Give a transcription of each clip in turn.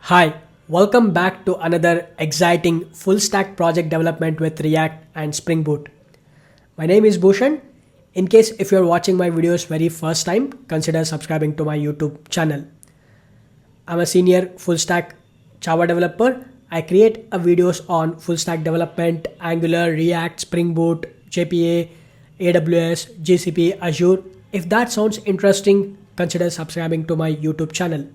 Hi, welcome back to another exciting full stack project development with React and Spring Boot. My name is Bhushan. In case if you're watching my videos very first time, consider subscribing to my YouTube channel. I'm a senior full stack Java developer. I create videos on full stack development, Angular, React, Spring Boot, JPA, AWS, GCP, Azure. If that sounds interesting, consider subscribing to my YouTube channel.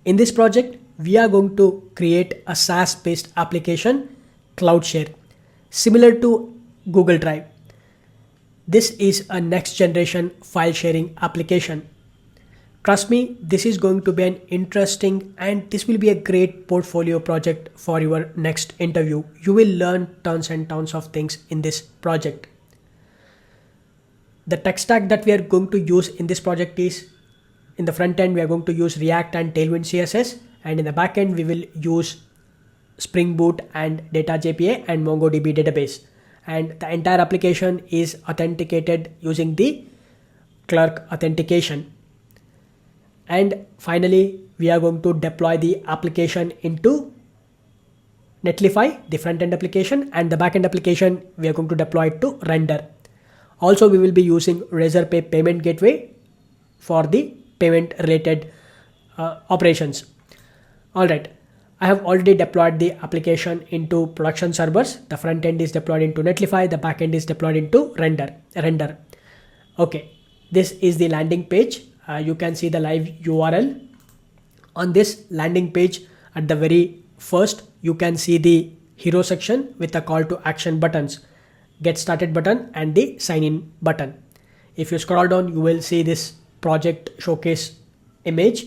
In this project, we are going to create a SaaS-based application, CloudShare, similar to Google Drive. This is a next generation file sharing application. Trust me, this is going to be an interesting and this will be a great portfolio project for your next interview. You will learn tons and tons of things in this project. The tech stack that we are going to use in this project is, in the front end, we are going to use React and Tailwind CSS, and in the back end, we will use Spring Boot and Data JPA and MongoDB database. And the entire application is authenticated using the Clerk Authentication. And finally, we are going to deploy the application into Netlify, the front end application, and the back end application, we are going to deploy it to Render. Also, we will be using Razorpay payment gateway for the payment related operations. Alright, I have already deployed the application into production servers. The front end is deployed into Netlify, the back end is deployed into Render. Okay, this is the landing page. You can see the live URL. On this landing page, at the very first, you can see the hero section with the call to action buttons, get started button and the sign in button. If you scroll down, you will see this project showcase image,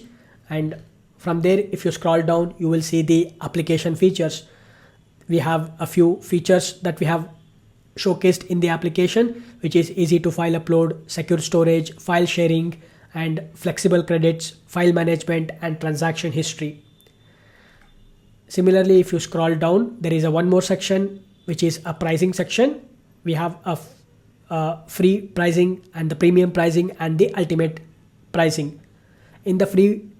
and from there, if you scroll down, you will see the application features. We have a few features that we have showcased in the application, which is easy to file upload, secure storage, file sharing, and flexible credits, file management, and transaction history. Similarly, if you scroll down, there is one more section, which is a pricing section. We have a free pricing and the premium pricing and the ultimate pricing. In the free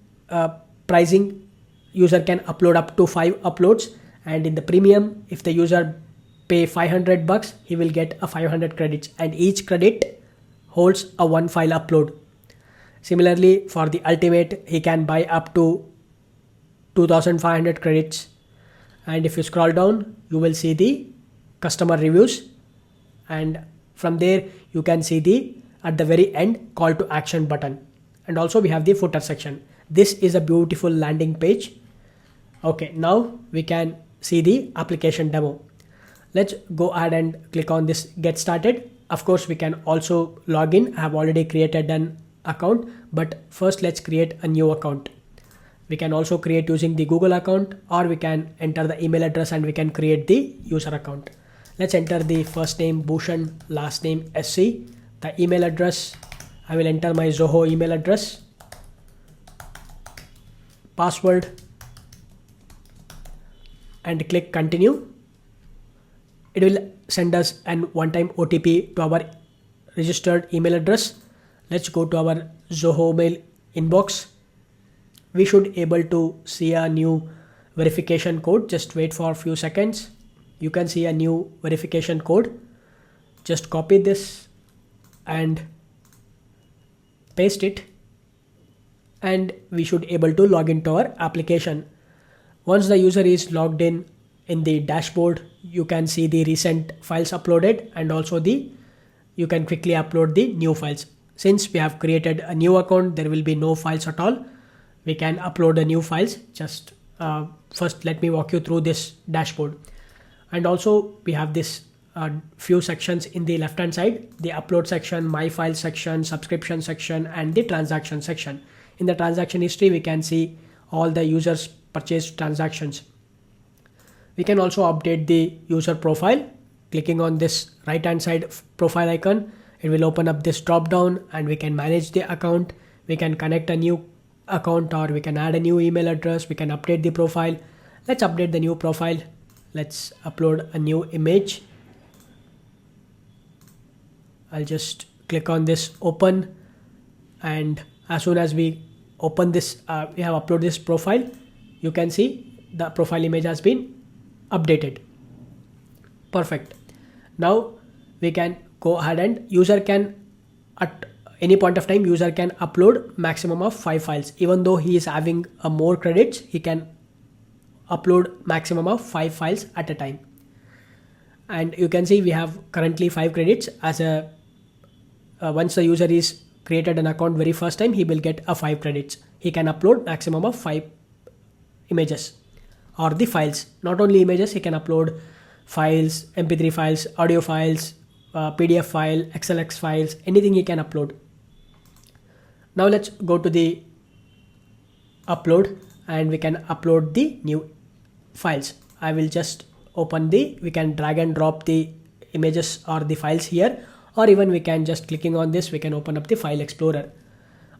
pricing, user can upload up to 5 uploads, and in the premium, if the user pay $500, he will get a 500 credits, and each credit holds a 1 file upload. Similarly, for the ultimate, he can buy up to 2500 credits, and if you scroll down, you will see the customer reviews, and from there you can see the at the very end call to action button, and also we have the footer section. This is a beautiful landing page. Okay, now we can see the application demo. Let's go ahead and click on this get started. Of course, we can also log in. I have already created an account, but first let's create a new account. We can also create using the Google account, or we can enter the email address and we can create the user account. Let's enter the first name Bhushan, last name SC, the email address. I will enter my Zoho email address, password, and click continue. It will send us an one-time OTP to our registered email address. Let's go to our Zoho mail inbox. We should able to see a new verification code. Just wait for a few seconds. You can see a new verification code. Just copy this and paste it, and we should able to log into our application. Once the user is logged in the dashboard, you can see the recent files uploaded, and also you can quickly upload the new files. Since we have created a new account, there will be no files at all. We can upload the new files. Just first let me walk you through this dashboard. And also we have this few sections in the left hand side, the upload section, my file section, subscription section, and the transaction section. In the transaction history, we can see all the users purchased transactions. We can also update the user profile. Clicking on this right hand side profile icon, it will open up this drop down, and we can manage the account. We can connect a new account, or we can add a new email address. We can update the profile. Let's update the new profile. Let's upload a new image. I'll just click on this open, and as soon as we open this, we have uploaded this profile, you can see the profile image has been updated. Perfect. Now we can go ahead and user can, at any point of time, user can upload maximum of 5 files. Even though he is having more credits, he can upload maximum of 5 files at a time. And you can see we have currently 5 credits as a once the user is created an account very first time, he will get a 5 credits. He can upload maximum of 5 images or the files. Not only images, he can upload files, mp3 files, audio files, PDF file, XLX files, anything he can upload. Now let's go to the upload and we can upload the new files. I will just open we can drag and drop the images or the files here, or even we can just clicking on this, we can open up the file explorer.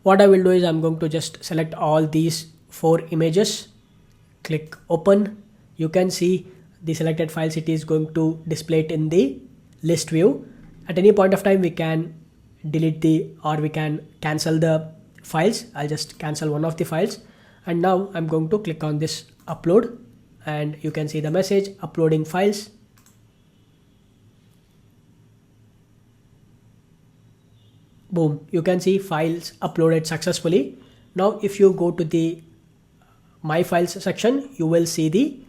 What I will do is I'm going to just select all these 4 images, click open. You can see the selected files, it is going to display it in the list view. At any point of time we can delete or we can cancel the files. I'll just cancel one of the files, and now I'm going to click on this upload and you can see the message uploading files. Boom, you can see files uploaded successfully. Now if you go to the my files section, you will see the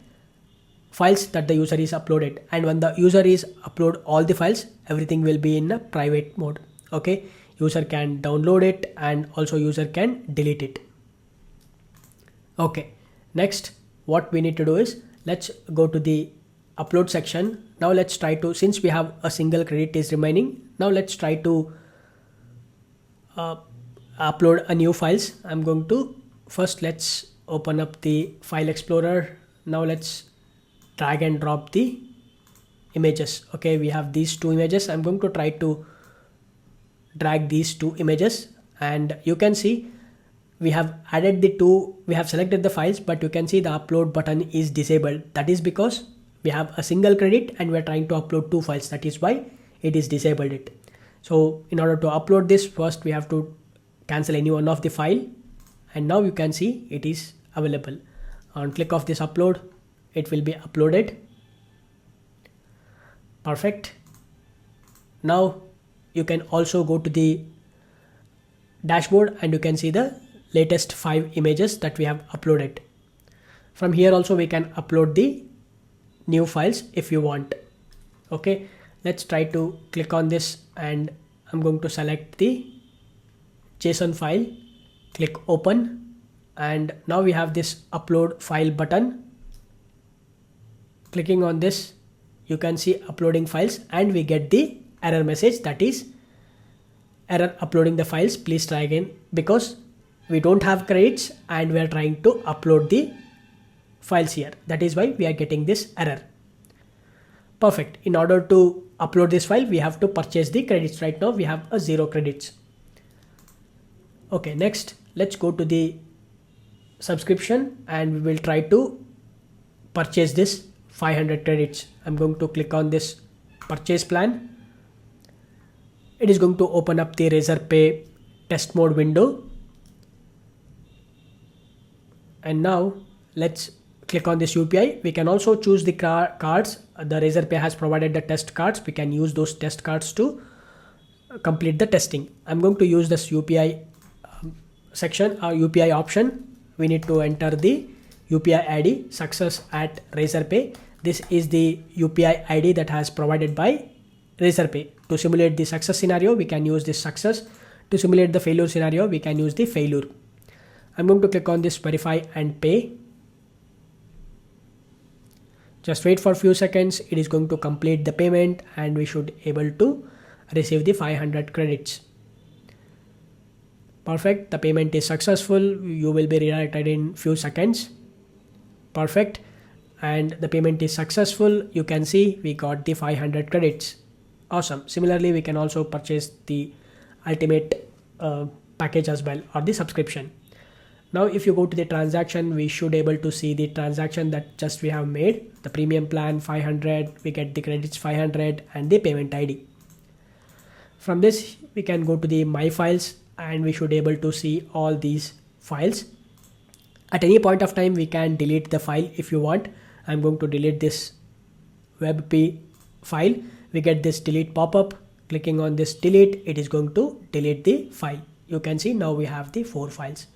files that the user is uploaded, and when the user is upload all the files, everything will be in a private mode. Okay, user can download it and also user can delete it. Okay, next what we need to do is let's go to the upload section. Now let's try to, since we have a single credit is remaining, now let's try to upload a new files. I'm going to first, let's open up the file explorer. Now let's drag and drop the images. Okay, we have these 2 images. I'm going to try to drag these 2 images, and you can see we have added the 2, we have selected the files, but you can see the upload button is disabled. That is because we have a single credit and we're trying to upload 2 files. That is why it is disabled it. So in order to upload this, first we have to cancel any one of the file, and now you can see it is available. On click of this upload, it will be uploaded. Perfect. Now you can also go to the dashboard and you can see the latest 5 images that we have uploaded. From here also we can upload the new files if you want. Okay, let's try to click on this and I'm going to select the JSON file, click open, and now we have this upload file button. Clicking on this, you can see uploading files, and we get the error message, that is error uploading the files, please try again, because we don't have credits and we are trying to upload the files here. That is why we are getting this error. Perfect. In order to upload this file, we have to purchase the credits. Right now we have 0 credits. Okay, next let's go to the subscription and we will try to purchase this 500 credits. I'm going to click on this purchase plan. It is going to open up the Razorpay test mode window. And now let's click on this UPI. We can also choose the cards. The Razorpay has provided the test cards. We can use those test cards to complete the testing. I'm going to use this UPI section or UPI option. We need to enter the UPI ID success at Razorpay. This is the UPI ID that has provided by Razorpay. To simulate the success scenario, we can use this success. To simulate the failure scenario, we can use the failure. I'm going to click on this verify and pay. Just wait for a few seconds. It is going to complete the payment and we should able to receive the 500 credits. Perfect. The payment is successful. You will be redirected in few seconds. Perfect. And the payment is successful. You can see we got the 500 credits. Awesome. Similarly, we can also purchase the ultimate package as well, or the subscription. Now if you go to the transaction, we should able to see the transaction that just we have made. The premium plan 500, we get the credits 500 and the payment ID. From this we can go to the my files and we should able to see all these files. At any point of time, we can delete the file if you want. I'm going to delete this WebP file. We get this delete pop-up. Clicking on this delete, it is going to delete the file. You can see now we have the 4 files.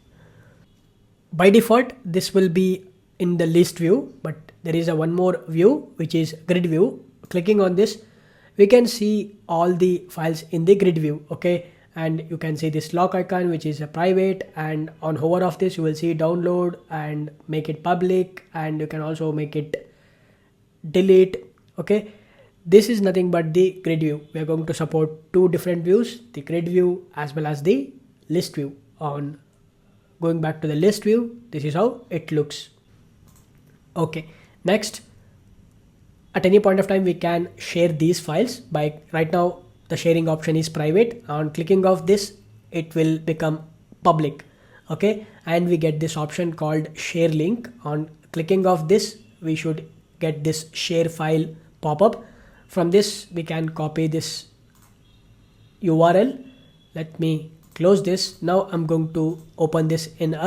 By default, this will be in the list view, but there is one more view, which is grid view. Clicking on this, we can see all the files in the grid view. Okay, and you can see this lock icon, which is a private, and on hover of this you will see download and make it public, and you can also make it delete. Okay, this is nothing but the grid view. We are going to support 2 different views, the grid view as well as the list view. On going back to the list view, this is how it looks. Okay, next, at any point of time we can share these files. By right now the sharing option is private. On clicking of this, it will become public. Okay, and we get this option called share link. On clicking of this, we should get this share file pop-up. From this we can copy this URL. Let me close this. Now I'm going to open this in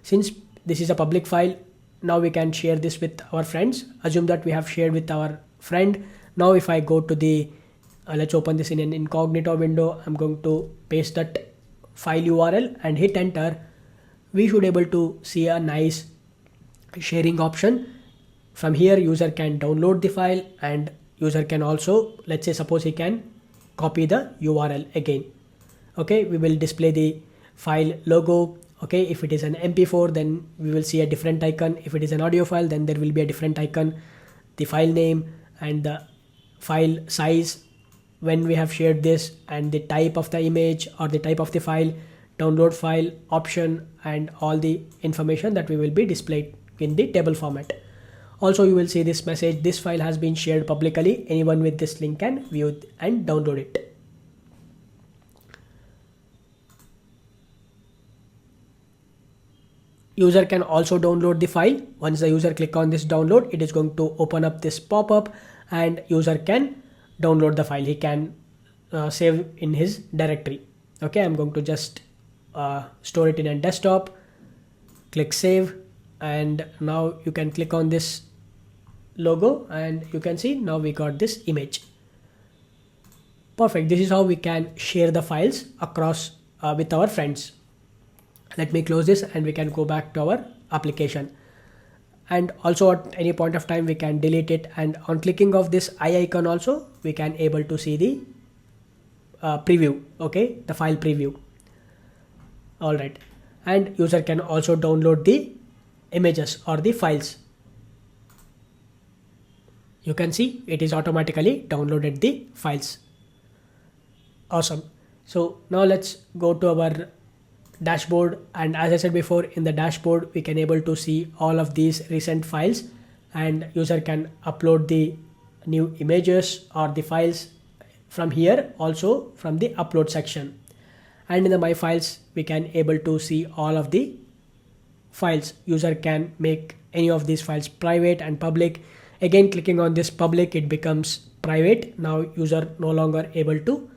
since this is a public file, now we can share this with our friends. Assume that we have shared with our friend. Now if I go to the let's open this in an incognito window. I'm going to paste that file URL and hit enter. We should able to see a nice sharing option. From here, user can download the file, and user can also, let's say suppose he can copy the URL again. Okay, we will display the file logo. Okay, if it is an MP4, then we will see a different icon. If it is an audio file, then there will be a different icon, the file name and the file size when we have shared this, and the type of the image or the type of the file, download file option, and all the information that we will be displayed in the table format. Also, you will see this message, this file has been shared publicly. Anyone with this link can view it and download it. User can also download the file. Once the user click on this download, it is going to open up this pop-up and user can download the file. He can save in his directory. Okay, I'm going to just store it in a desktop, click save, and now you can click on this logo and you can see now we got this image. Perfect. This is how we can share the files across with our friends. Let me close this and we can go back to our application. And also at any point of time we can delete it, and on clicking of this eye icon also we can able to see the preview. Okay, the file preview. All right, and user can also download the images or the files. You can see it is automatically downloaded the files. Awesome. So now let's go to our dashboard, and as I said before, in the dashboard we can able to see all of these recent files, and user can upload the new images or the files from here, also from the upload section. And in the my files we can able to see all of the files. User can make any of these files private and public. Again, clicking on this public, it becomes private. Now user no longer able to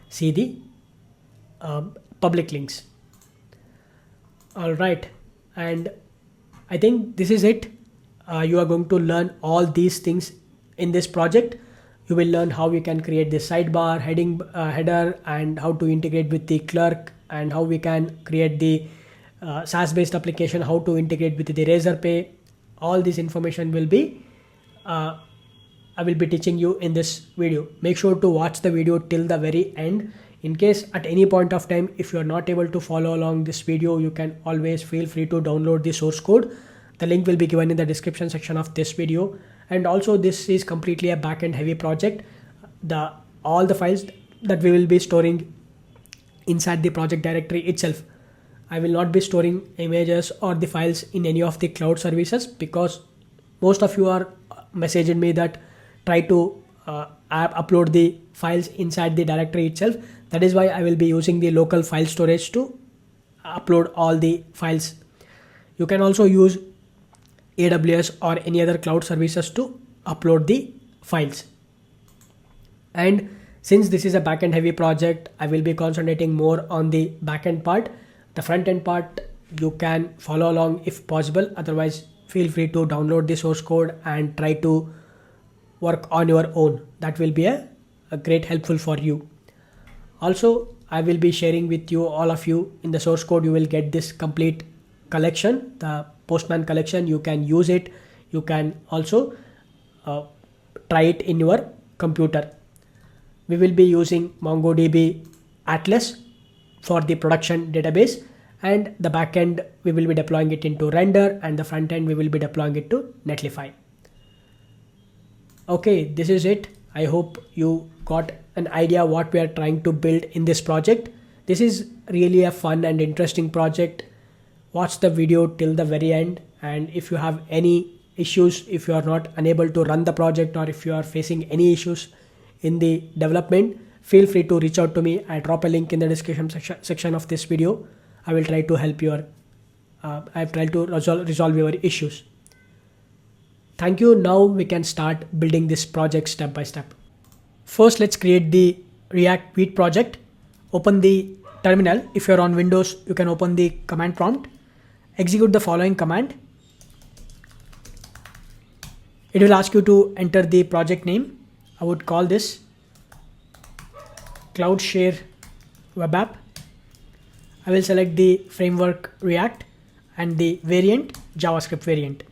see the public links. All right, and I think this is it. You are going to learn all these things in this project. You will learn how we can create the sidebar, header, and how to integrate with the clerk, and how we can create the SaaS based application, how to integrate with the Razorpay. All this information will be I will be teaching you in this video. Make sure to watch the video till the very end. In case at any point of time, if you are not able to follow along this video, you can always feel free to download the source code. The link will be given in the description section of this video. And also this is completely a backend heavy project. All the files that we will be storing inside the project directory itself. I will not be storing images or the files in any of the cloud services, because most of you are messaging me that try to upload the files inside the directory itself. That is why I will be using the local file storage to upload all the files. You can also use AWS or any other cloud services to upload the files. And since this is a backend heavy project, I will be concentrating more on the backend part. The front end part you can follow along if possible. Otherwise, feel free to download the source code and try to work on your own. That will be a great helpful for you. Also, I will be sharing with you, all of you, in the source code you will get this complete collection, the Postman collection. You can use it. You can also try it in your computer. We will be using MongoDB Atlas for the production database, and the backend we will be deploying it into Render, and the front end we will be deploying it to Netlify. Okay, this is it. I hope you got an idea what we are trying to build in this project. This is really a fun and interesting project. Watch the video till the very end, and if you have any issues, if you are not unable to run the project, or if you are facing any issues in the development, feel free to reach out to me. I drop a link in the description section of this video. I will try to help your I've tried to resolve your issues. Thank you. Now we can start building this project step by step. First, let's create the React Vite project. Open the terminal. If you're on Windows, you can open the command prompt. Execute the following command. It will ask you to enter the project name. I would call this Cloud Share Web App. I will select the framework React and the variant JavaScript variant.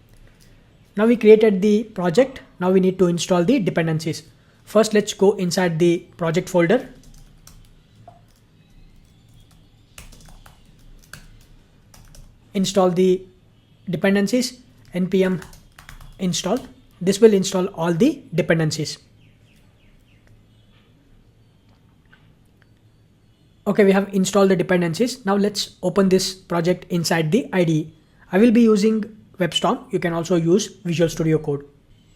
Now we created the project. Now we need to install the dependencies. First, let's go inside the project folder. Install the dependencies, npm install. This will install all the dependencies. Okay, we have installed the dependencies. Now let's open this project inside the IDE. I will be using WebStorm. You can also use Visual Studio Code.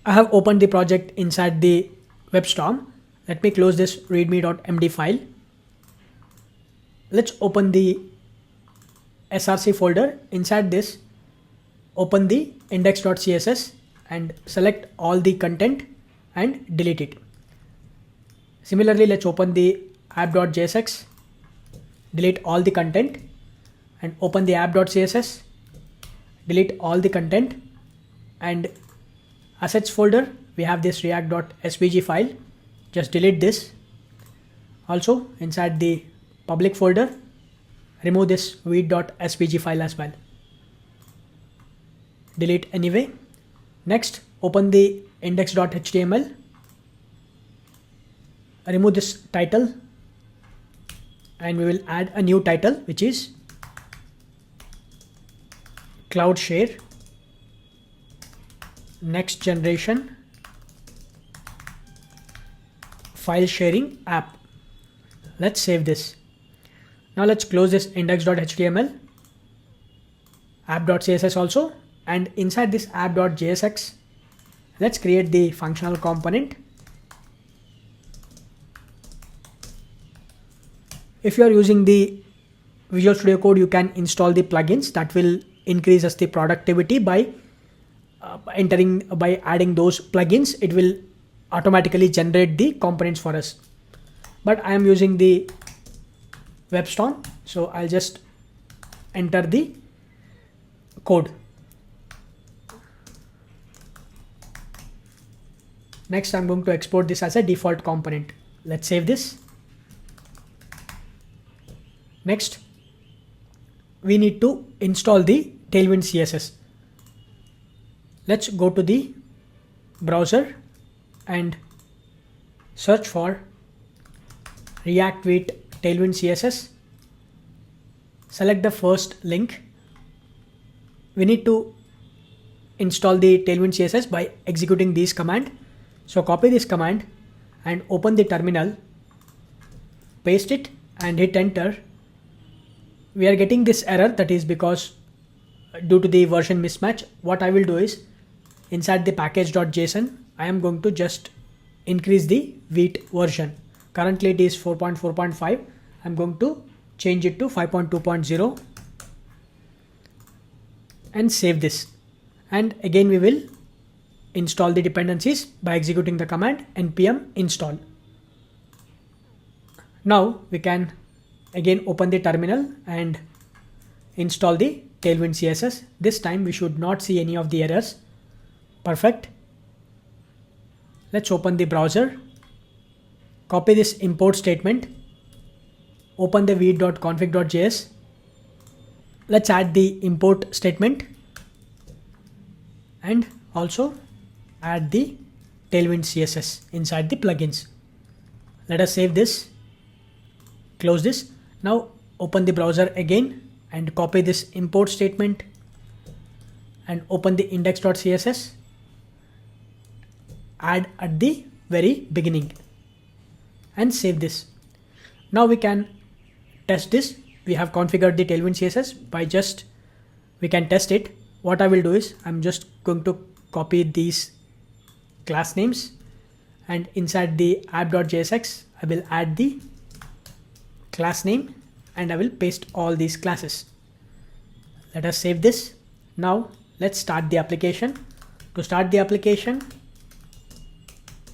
I have opened the project inside the WebStorm. Let me close this readme.md file. Let's open the src folder. Inside this, open the index.css and select all the content and delete it. Similarly, let's open the app.jsx, delete all the content, and open the app.css, delete all the content, and assets folder, we have this react.svg file. Just delete this. Also, inside the public folder, remove this vite.svg file as well. Delete anyway. Next, open the index.html. Remove this title, and we will add a new title, which is Cloud Share Next Generation File Sharing App. Let's save this. Now let's close this index.html, app.css also, and inside this app.jsx, let's create the functional component. If you are using the Visual Studio Code, you can install the plugins that will increase us the productivity by adding those plugins. It will automatically generate the components for us. But I am using the WebStorm, so I'll just enter the code. Next, I'm going to export this as a default component. Let's save this. Next, we need to install the Tailwind CSS. Let's go to the browser and search for React Vite Tailwind CSS. Select the first link. We need to install the Tailwind CSS by executing this command. So copy this command and open the terminal, paste it and hit enter. We are getting this error, that is because due to the version mismatch. What I will do is, inside the package.json, I am going to just increase the Vite version. Currently it is 4.4.5. I'm going to change it to 5.2.0 and save this. And again we will install the dependencies by executing the command npm install. Now we can again open the terminal and install the Tailwind CSS. This time we should not see any of the errors. Perfect. Let's open the browser. Copy this import statement. Open the v.config.js. Let's add the import statement and also add the Tailwind CSS inside the plugins. Let us save this. Close this. Now open the browser again and copy this import statement and open the index.css. Add at the very beginning and save this. Now we can test this. We have configured the Tailwind CSS we can test it. What I will do is I'm just going to copy these class names and inside the app.jsx I will add the class name and I will paste all these classes. Let us save this. Now let's start the application. To start the application,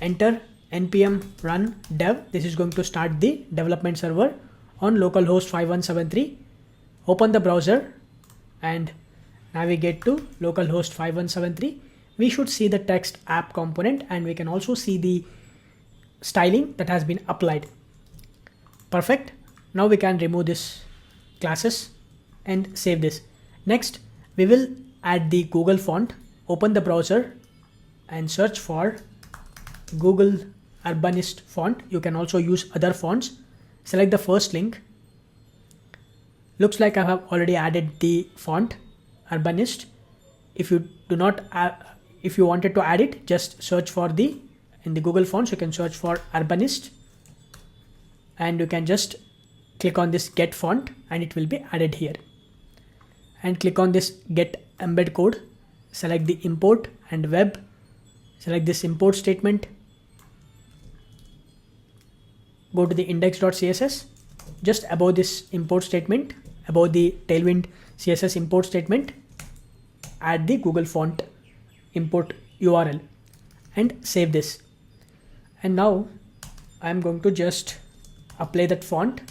enter npm run dev. This is going to start the development server on localhost 5173. Open the browser and navigate to localhost 5173. We should see the text app component and we can also see the styling that has been applied. Perfect. Now we can remove this classes and save this. Next, we will add the Google font. Open the browser and search for Google Urbanist font. You can also use other fonts. Select the first link. Looks like I have already added the font Urbanist. If you wanted to add it, just search for in the Google fonts, you can search for Urbanist and you can just click on this get font and it will be added here. And click on this get embed code. Select the import and web. Select this import statement. Go to the index.css. Just above this import statement, above the Tailwind CSS import statement, add the Google font import URL and save this. And now I'm going to just apply that font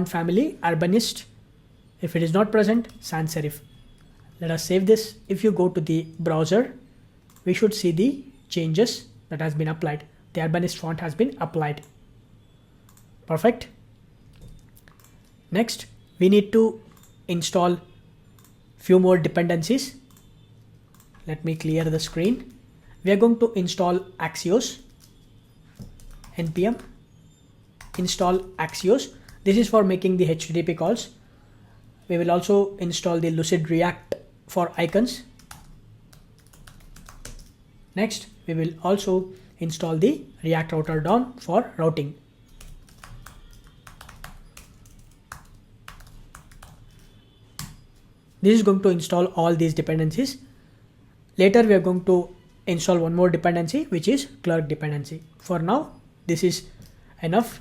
family Urbanist. If it is not present, sans serif. Let us save this. If you go to the browser, we should see the changes that has been applied. The Urbanist font has been applied. Perfect. Next, we need to install few more dependencies. Let me clear the screen. We are going to install Axios. npm install Axios. This is for making the HTTP calls. We will also install the Lucide React for icons. Next, we will also install the React Router DOM for routing. This is going to install all these dependencies. Later, we are going to install one more dependency, which is Clerk dependency. For now, this is enough.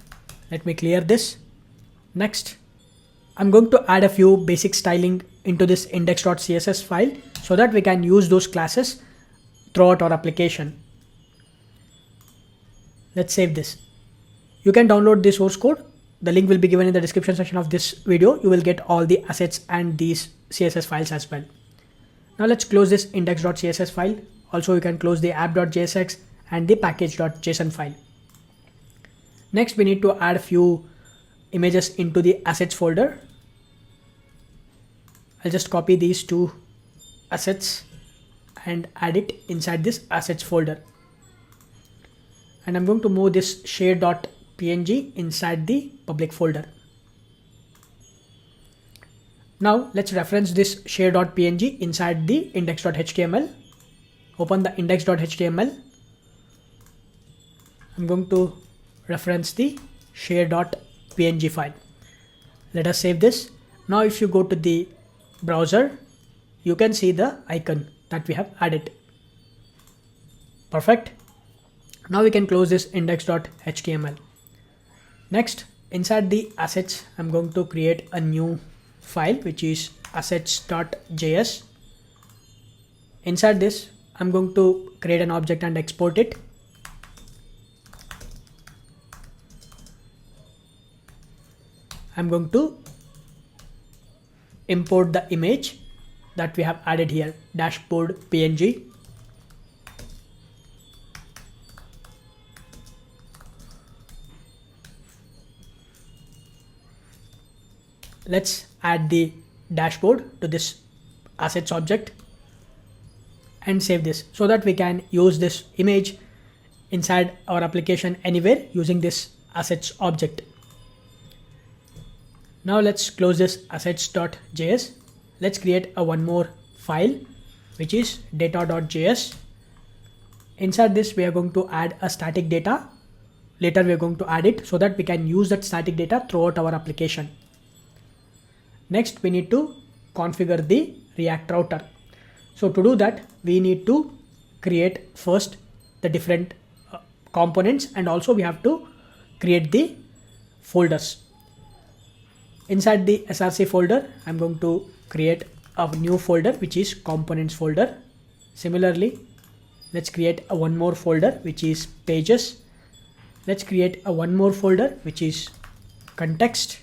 Let me clear this. Next, I'm going to add a few basic styling into this index.css file so that we can use those classes throughout our application. Let's save this. You can download the source code. The link will be given in the description section of this video. You will get all the assets and these CSS files as well. Now let's close this index.css file. Also, you can close the app.jsx and the package.json file. Next, we need to add a few images into the assets folder. I'll just copy these two assets and add it inside this assets folder. And I'm going to move this share.png inside the public folder. Now let's reference this share.png inside the index.html. Open the index.html. I'm going to reference the share.png file. Let us save this. Now if you go to the browser, you can see the icon that we have added. Perfect. Now we can close this index.html. Next, inside the assets, I'm going to create a new file which is assets.js. Inside this, I'm going to create an object and export it. I'm going to import the image that we have added here, dashboard PNG. Let's add the dashboard to this assets object and save this so that we can use this image inside our application anywhere using this assets object. Now let's close this assets.js. Let's create a one more file which is data.js. Inside this we are going to add a static data. Later we are going to add it so that we can use that static data throughout our application. Next we need to configure the React router. So to do that we need to create first the different components, and also we have to create the folders. Inside the src folder I'm going to create a new folder which is components folder. Similarly, let's create a one more folder which is pages. Let's create a one more folder which is context.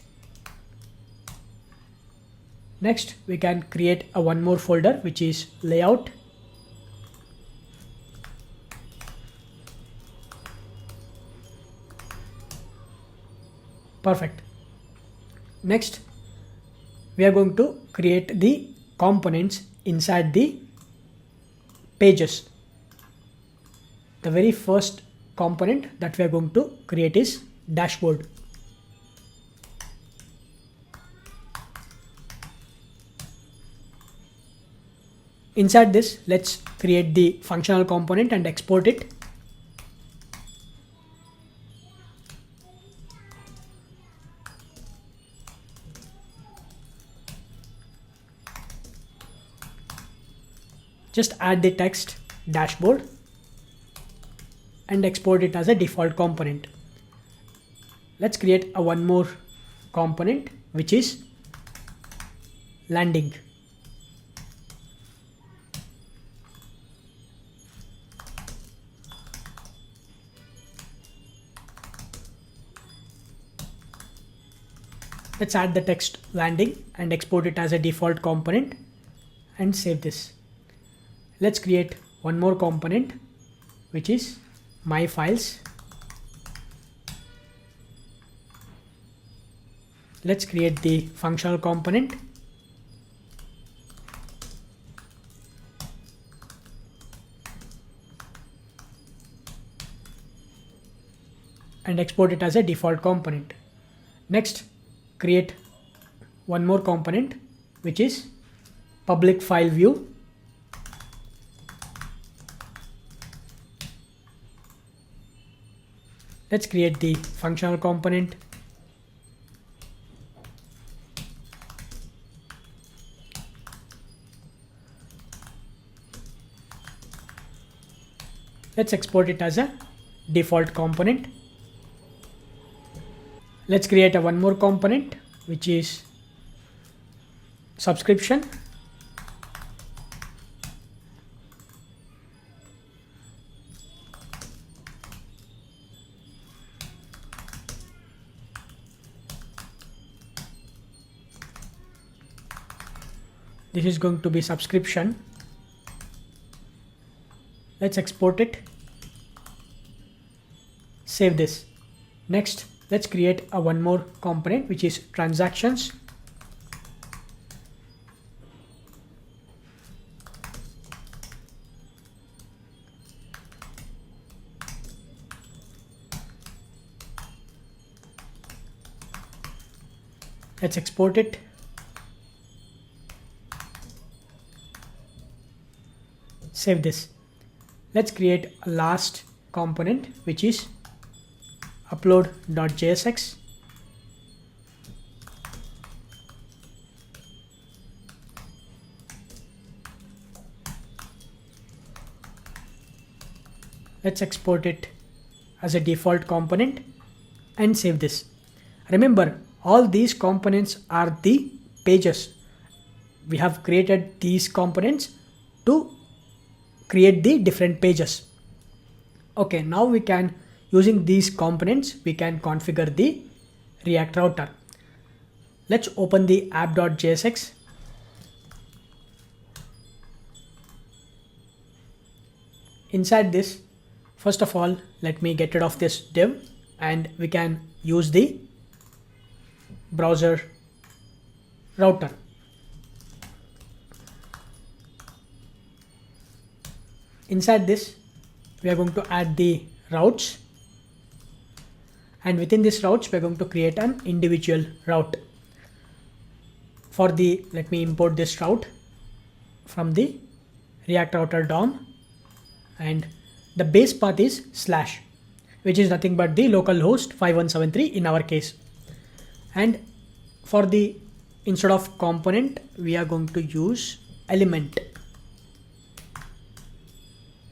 Next we can create a one more folder which is layout. Perfect. Next we are going to create the components inside the pages. The very first component that we are going to create is dashboard. Inside this, let's create the functional component and export it. Just add the text dashboard and export it as a default component. Let's create a one more component which is landing. Let's add the text landing and export it as a default component and save this. Let's create one more component which is my files. Let's create the functional component. And export it as a default component. Next, create one more component which is public file view. Let's create the functional component. Let's export it as a default component. Let's create a one more component which is subscription. This is going to be subscription. Let's export it. Save this. Next, let's create a one more component which is transactions. Let's export it. Save this. Let's create a last component which is upload.jsx. Let's export it as a default component and save this. Remember, all these components are the pages. We have created these components to create the different pages. Okay, now we can, using these components, we can configure the React router. Let's open the app.jsx Inside this, first of all, let me get rid of this div and we can use the browser router. Inside this, we are going to add the routes, and within this routes, we are going to create an individual route. For the, let me import this route from the React Router DOM, and the base path is /, which is nothing but the localhost 5173 in our case. And for the, instead of component, we are going to use element.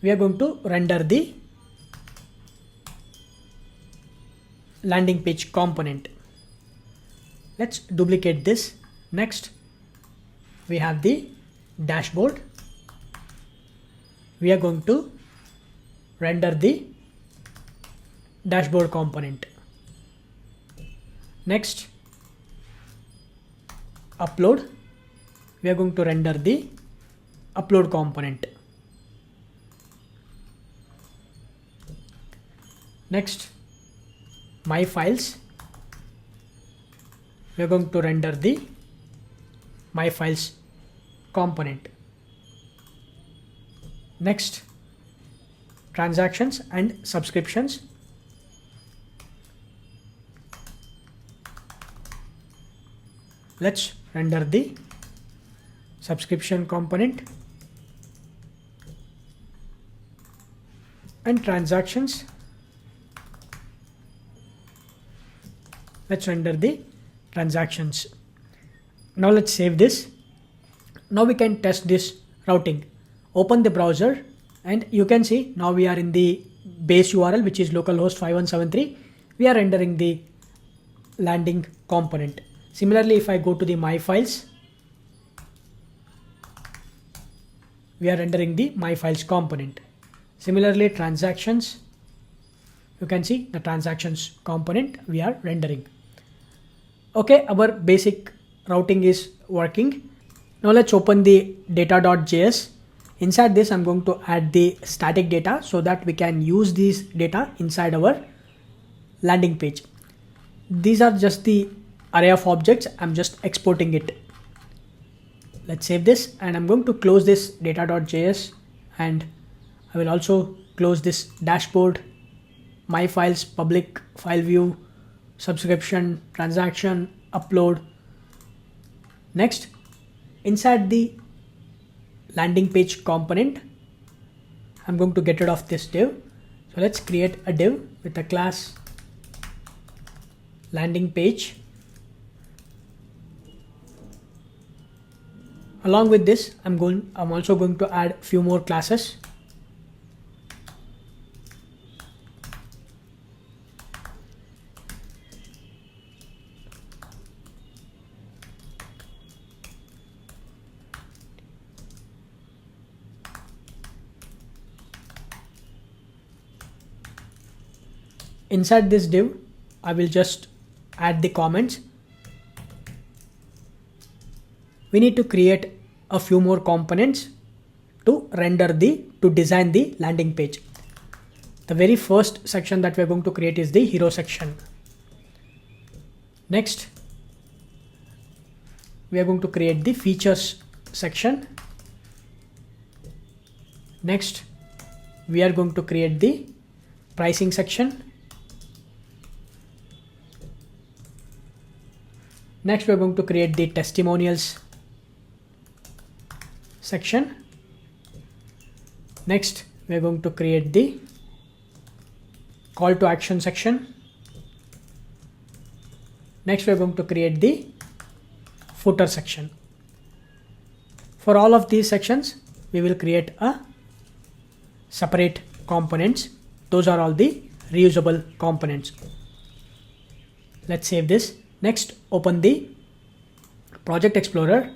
We are going to render the landing page component. Let's duplicate this. Next, we have the dashboard. We are going to render the dashboard component. Next, upload. We are going to render the upload component. Next, my files. We are going to render the my files component. Next, transactions and subscriptions. Let's render the subscription component, and transactions. Let's render the transactions. Now let's save this. Now we can test this routing. Open the browser and you can see now we are in the base URL, which is localhost 5173. We are rendering the landing component. Similarly, if I go to the my files, we are rendering the my files component. Similarly, transactions, you can see the transactions component we are rendering. Okay, our basic routing is working. Now let's open the data.js. Inside this, I'm going to add the static data so that we can use these data inside our landing page. These are just the array of objects. I'm just exporting it. Let's save this, and I'm going to close this data.js, and I will also close this dashboard, my files, public file view, subscription, transaction, upload. Next, inside the landing page component, I'm going to get rid of this div. So let's create a div with a class landing page. Along with this, I'm also going to add few more classes. Inside this div, I will just add the comments. We need to create a few more components to design the landing page. The very first section that we're going to create is the hero section. Next, we are going to create the features section. Next, we are going to create the pricing section. Next, we are going to create the testimonials section. Next, we are going to create the call to action section. Next, we are going to create the footer section. For all of these sections, we will create a separate components. Those are all the reusable components. Let's save this. Next, open the Project Explorer.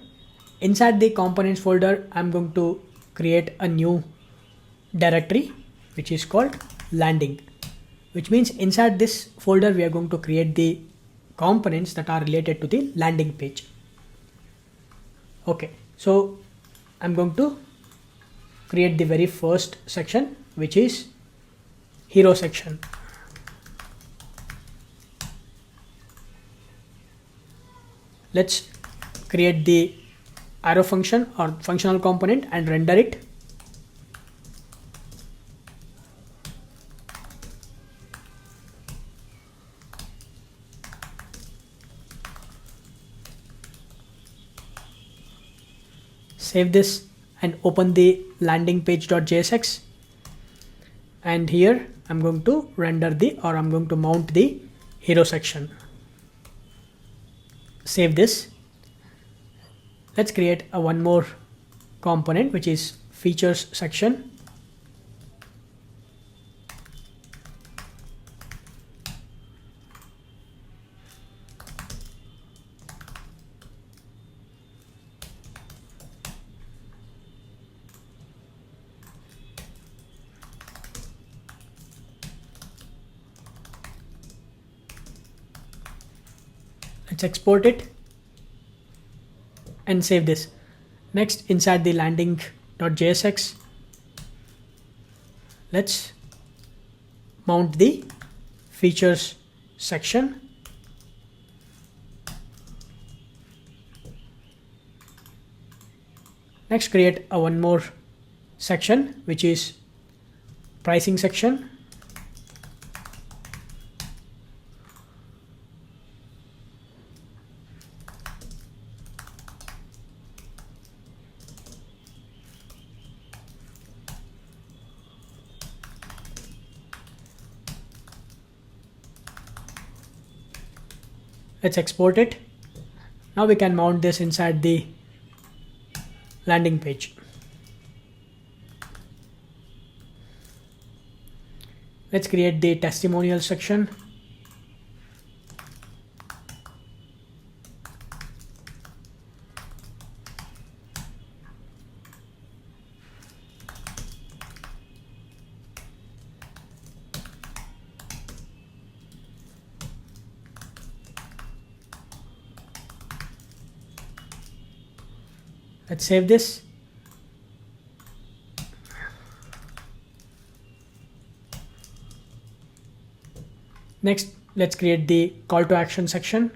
Inside the components folder, I'm going to create a new directory which is called landing, which means inside this folder we are going to create the components that are related to the landing page. Okay, so I'm going to create the very first section, which is hero section. Let's create the arrow function or functional component and render it. Save this and open the landing page.jsx, and here I'm going to render I'm going to mount the hero section. Save this. Let's create one more component, which is features section. Let's export it and save this. Next, inside the landing.jsx, let's mount the features section. Next, create one more section, which is pricing section. Let's export it. Now we can mount this inside the landing page. Let's create the testimonial section. Let's save this. Next, let's create the call to action section.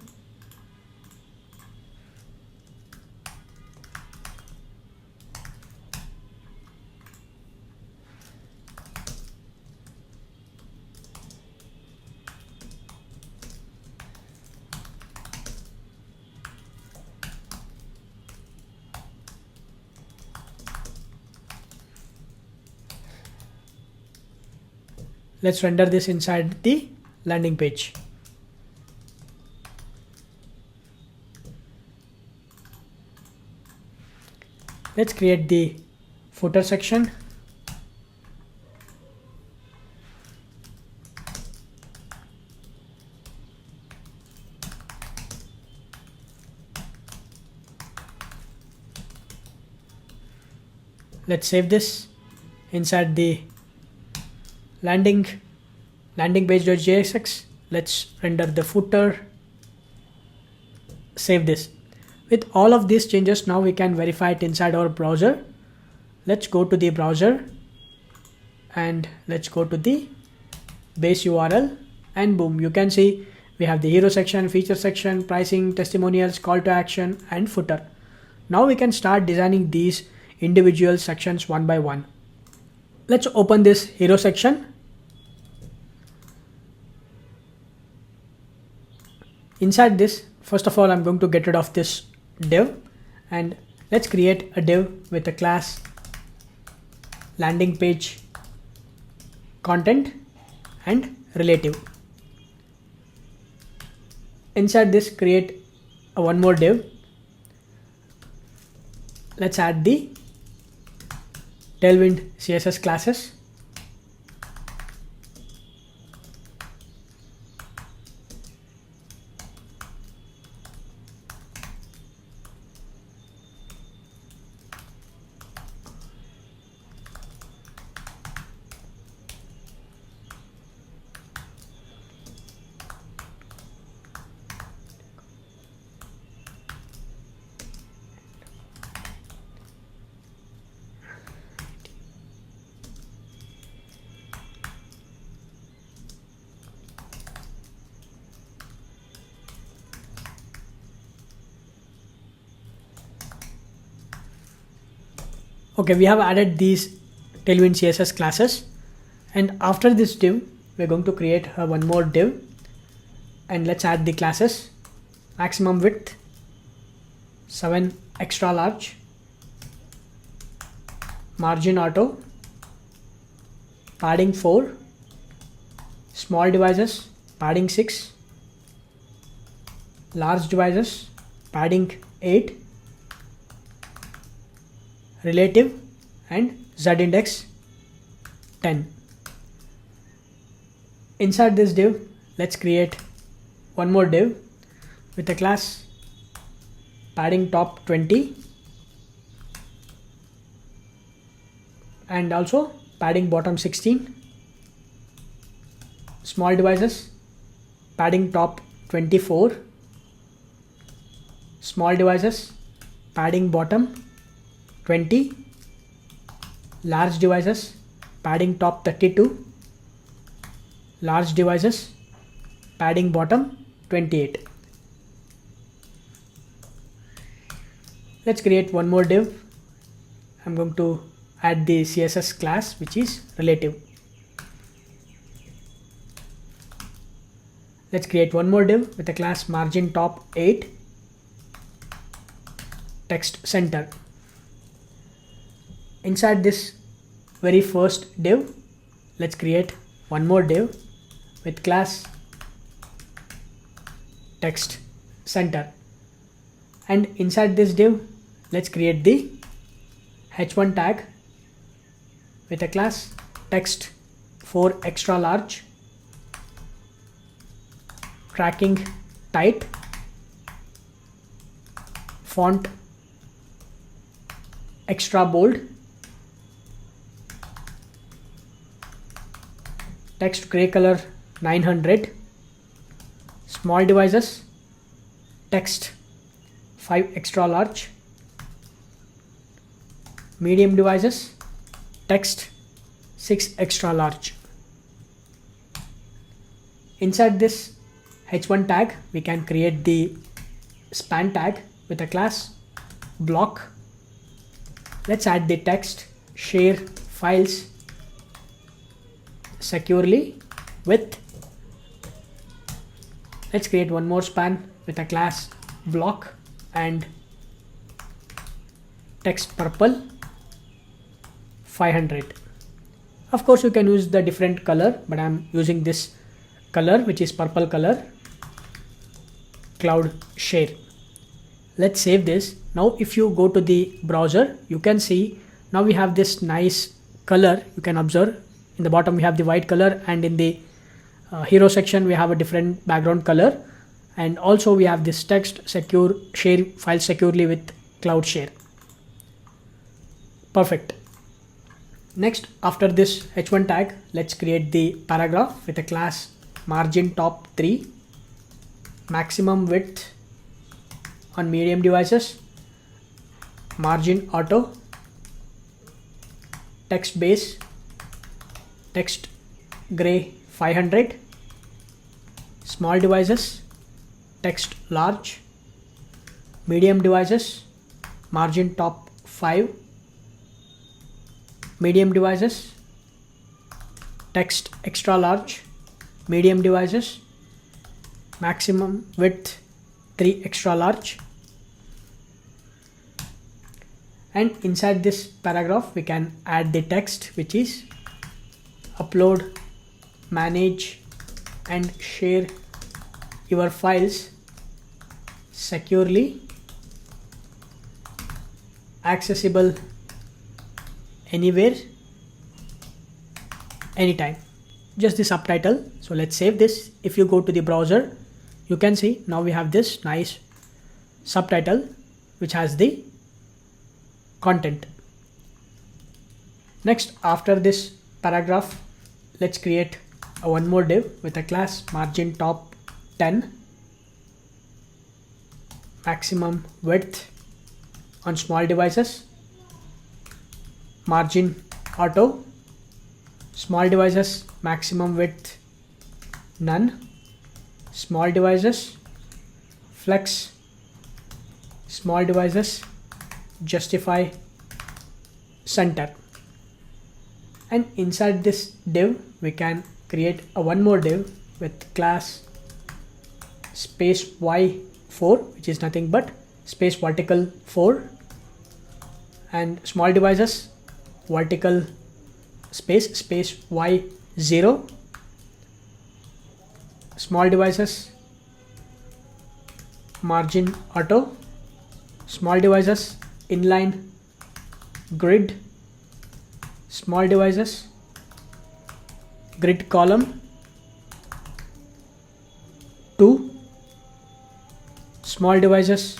Let's render this inside the landing page. Let's create the footer section. Let's save this inside the landing page.jsx. Let's render the footer. Save this. With all of these changes, now we can verify it inside our browser. Let's go to the browser and let's go to the base URL, and boom, you can see we have the hero section, feature section, pricing, testimonials, call to action, and footer. Now we can start designing these individual sections one by one. Let's open this hero section. Inside this, first of all, I'm going to get rid of this div, and let's create a div with a class landing page content and relative. Inside this, create one more div. Let's add the Tailwind CSS classes. Okay, we have added these Tailwind CSS classes, and after this div we're going to create one more div, and let's add the classes. Maximum width 7 extra large, margin auto, padding 4, small devices padding 6, large devices padding 8, relative and z index 10. Inside this div, let's create one more div with a class padding top 20 and also padding bottom 16, small devices padding top 24, small devices padding bottom 20, large devices padding top 32, large devices padding bottom 28. Let's create one more div. I'm going to add the CSS class which is relative. Let's create one more div with a class margin top 8, text center. Inside this very first div, let's create one more div with class text center, and inside this div let's create the h1 tag with a class text 4 extra large, tracking tight, font extra bold, text gray color 900, small devices text 5 extra large, medium devices text 6 extra large. Inside this h1 tag we can create the span tag with a class block. Let's add the text share files securely with. Let's create one more span with a class block and text purple 500. Of course you can use the different color, but I'm using this color which is purple color, cloud share. Let's save this. Now if you go to the browser, you can see now we have this nice color. You can observe in the bottom we have the white color, and in the hero section we have a different background color, and also we have this text secure share file securely with cloud share. Perfect. Next, after this h1 tag, let's create the paragraph with a class margin top 3, maximum width on medium devices, margin auto, text base text gray 500, small devices text large, medium devices margin top 5, medium devices text extra large, medium devices maximum width 3 extra large. And inside this paragraph we can add the text which is upload, manage and share your files securely, accessible anywhere, anytime. Just the subtitle. So let's save this. If you go to the browser, you can see now we have this nice subtitle which has the content. Next, after this paragraph, let's create one more div with a class margin top 10, maximum width on small devices, margin auto, small devices maximum width none, small devices flex, small devices justify center. And inside this div we can create a one more div with class space y4, which is nothing but space vertical 4, and small devices vertical space y0, small devices margin auto, small devices inline grid, small devices grid column 2, small devices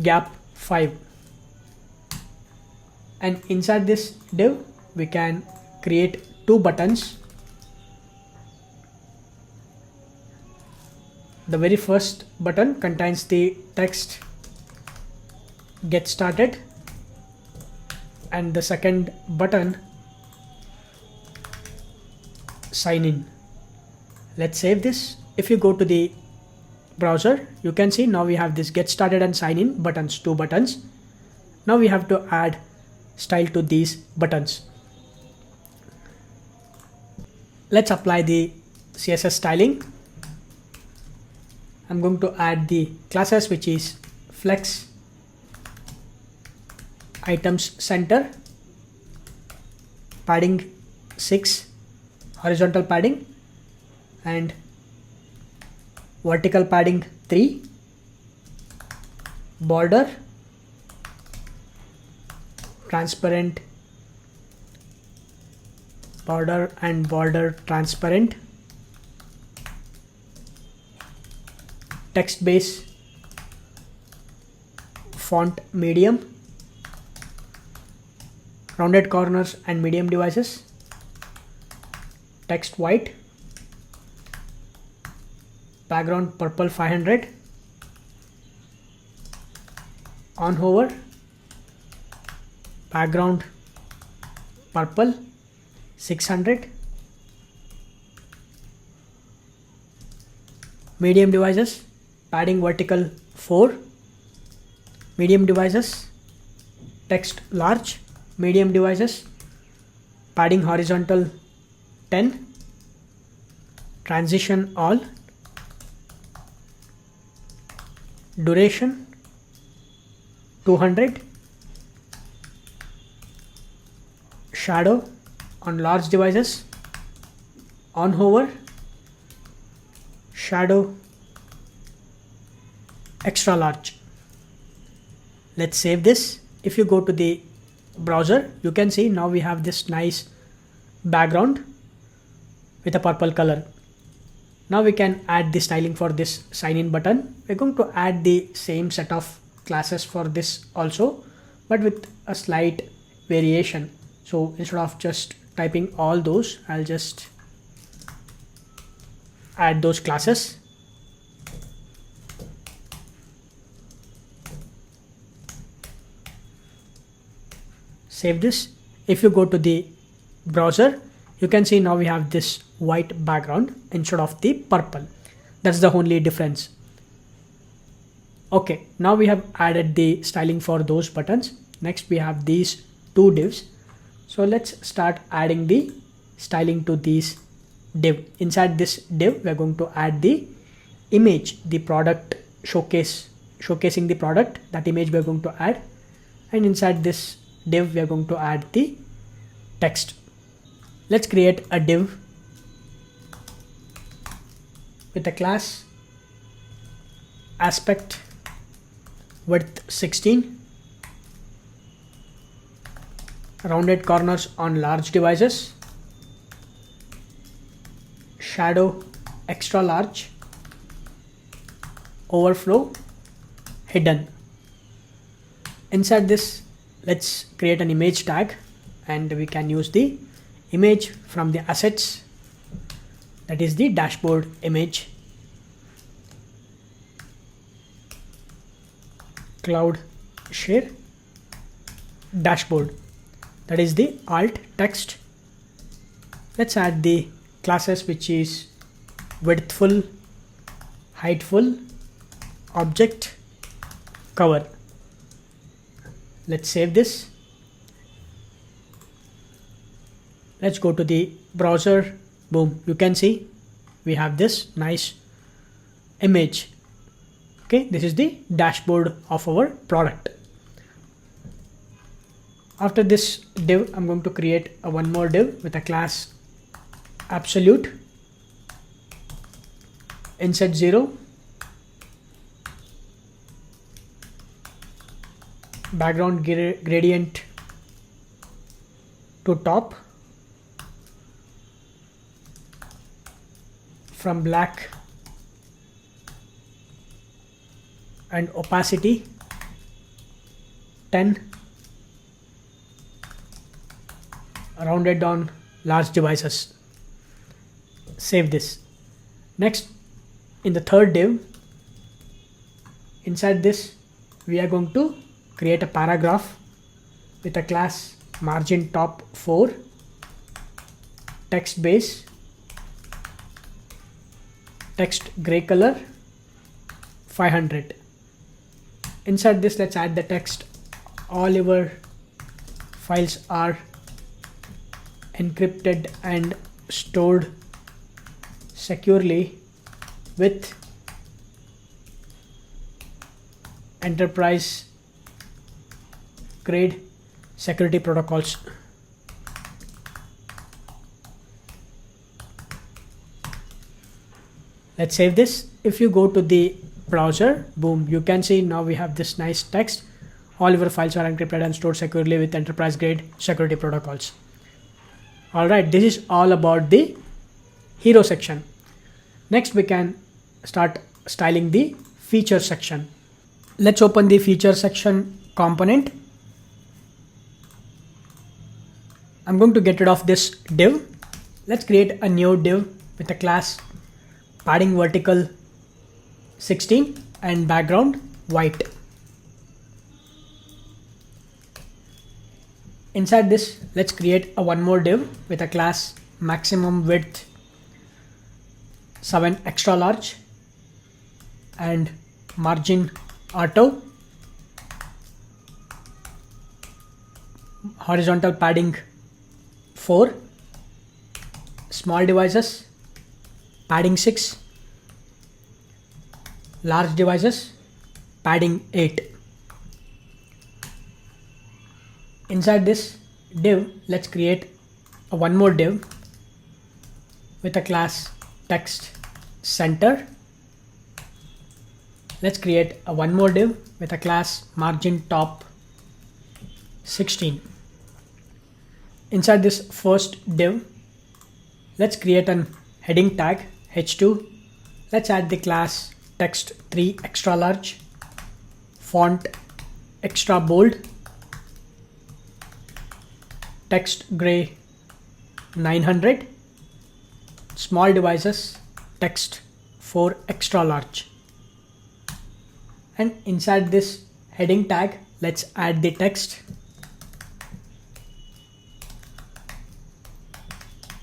gap 5. And inside this div we can create two buttons. The very first button contains the text get started, and the second button sign in. Let's save this. If you go to the browser, you can see now we have this get started and sign in buttons, two buttons. Now we have to add style to these buttons. Let's apply the CSS styling. I'm going to add the classes, which is flex items center, padding 6, horizontal padding, and vertical padding 3, border transparent, border and border transparent, text base font medium, rounded corners and medium devices, text white, background purple 500, on hover, background purple 600, medium devices padding vertical 4, medium devices text large, medium devices padding horizontal 10, transition all, duration 200, shadow on large devices, on hover, shadow extra large. Let's save this. If you go to the browser, you can see now we have this nice background with a purple color. Now we can add the styling for this sign in button. We're going to add the same set of classes for this also, but with a slight variation. So instead of just typing all those, I'll just add those classes. Save this. If you go to the browser, you can see now we have this white background instead of the purple. That's the only difference. Okay, now we have added the styling for those buttons. Next we have these two divs. So let's start adding the styling to these div. Inside this div, we're going to add the image, the product showcasing the product. That image we're going to add, and inside this div we're going to add the text. Let's create a div with a class aspect width 16, rounded corners on large devices, shadow extra large, overflow hidden. Inside this, let's create an image tag, and we can use the image from the assets, that is the dashboard image, cloud share dashboard, that is the alt text. Let's add the classes, which is widthful, heightful, object, cover. Let's save this. Let's go to the browser. Boom, you can see we have this nice image. Okay, this is the dashboard of our product. After this div, I'm going to create one more div with a class absolute, insert 0, background gradient to top, from black, and opacity 10, rounded on large devices. Save this. Next, in the third div, inside this we are going to create a paragraph with a class margin top 4, text base, text gray color 500. Inside this, let's add the text. All your files are encrypted and stored securely with enterprise grade security protocols. Let's save this. If you go to the browser, boom, you can see now we have this nice text. All your files are encrypted and stored securely with enterprise grade security protocols. Alright, this is all about the hero section. Next, we can start styling the feature section. Let's open the feature section component. I'm going to get rid of this div. Let's create a new div with a class padding vertical 16 and background white. Inside this, let's create a one more div with a class maximum width 7 extra large and margin auto, horizontal padding 4, small devices padding 6, large devices padding 8. Inside this div, let's create a one more div with a class text center. Let's create a one more div with a class margin top 16. Inside this first div, let's create an heading tag h2. Let's add the class text 3 extra large, font extra bold, text gray 900, small devices text 4 extra large. And inside this heading tag, let's add the text.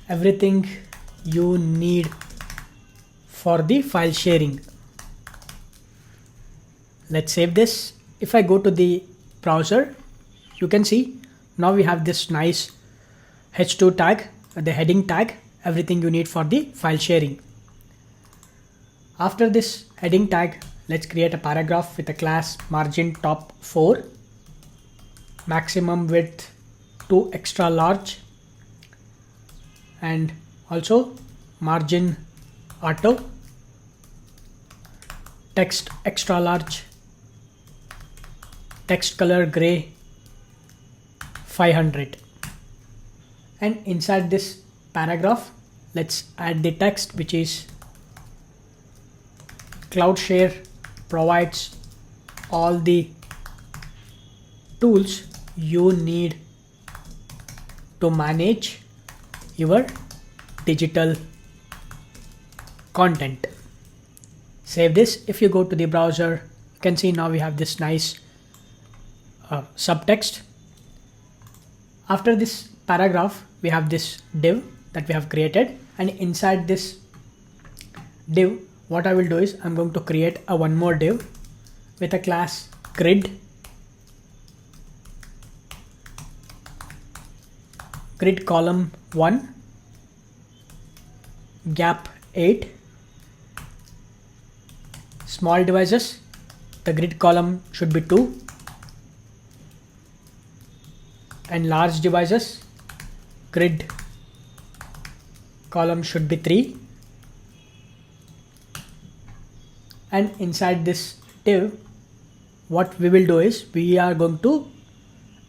Everything you need for the file sharing. Let's save this. If I go to the browser, you can see now we have this nice h2 tag, the heading tag, everything you need for the file sharing. After this heading tag, let's create a paragraph with a class margin top 4, maximum width 2 extra large, and also margin auto, text extra large, text color gray 500. And inside this paragraph, let's add the text, which is CloudShare provides all the tools you need to manage your digital content. Save this. If you go to the browser, you can see now we have this nice subtext. After this paragraph, we have this div that we have created, and inside this div, what I will do is I'm going to create a one more div with a class grid grid column 1, gap 8, small devices, the grid column should be 2, and large devices, grid column should be 3. And inside this div, what we will do is we are going to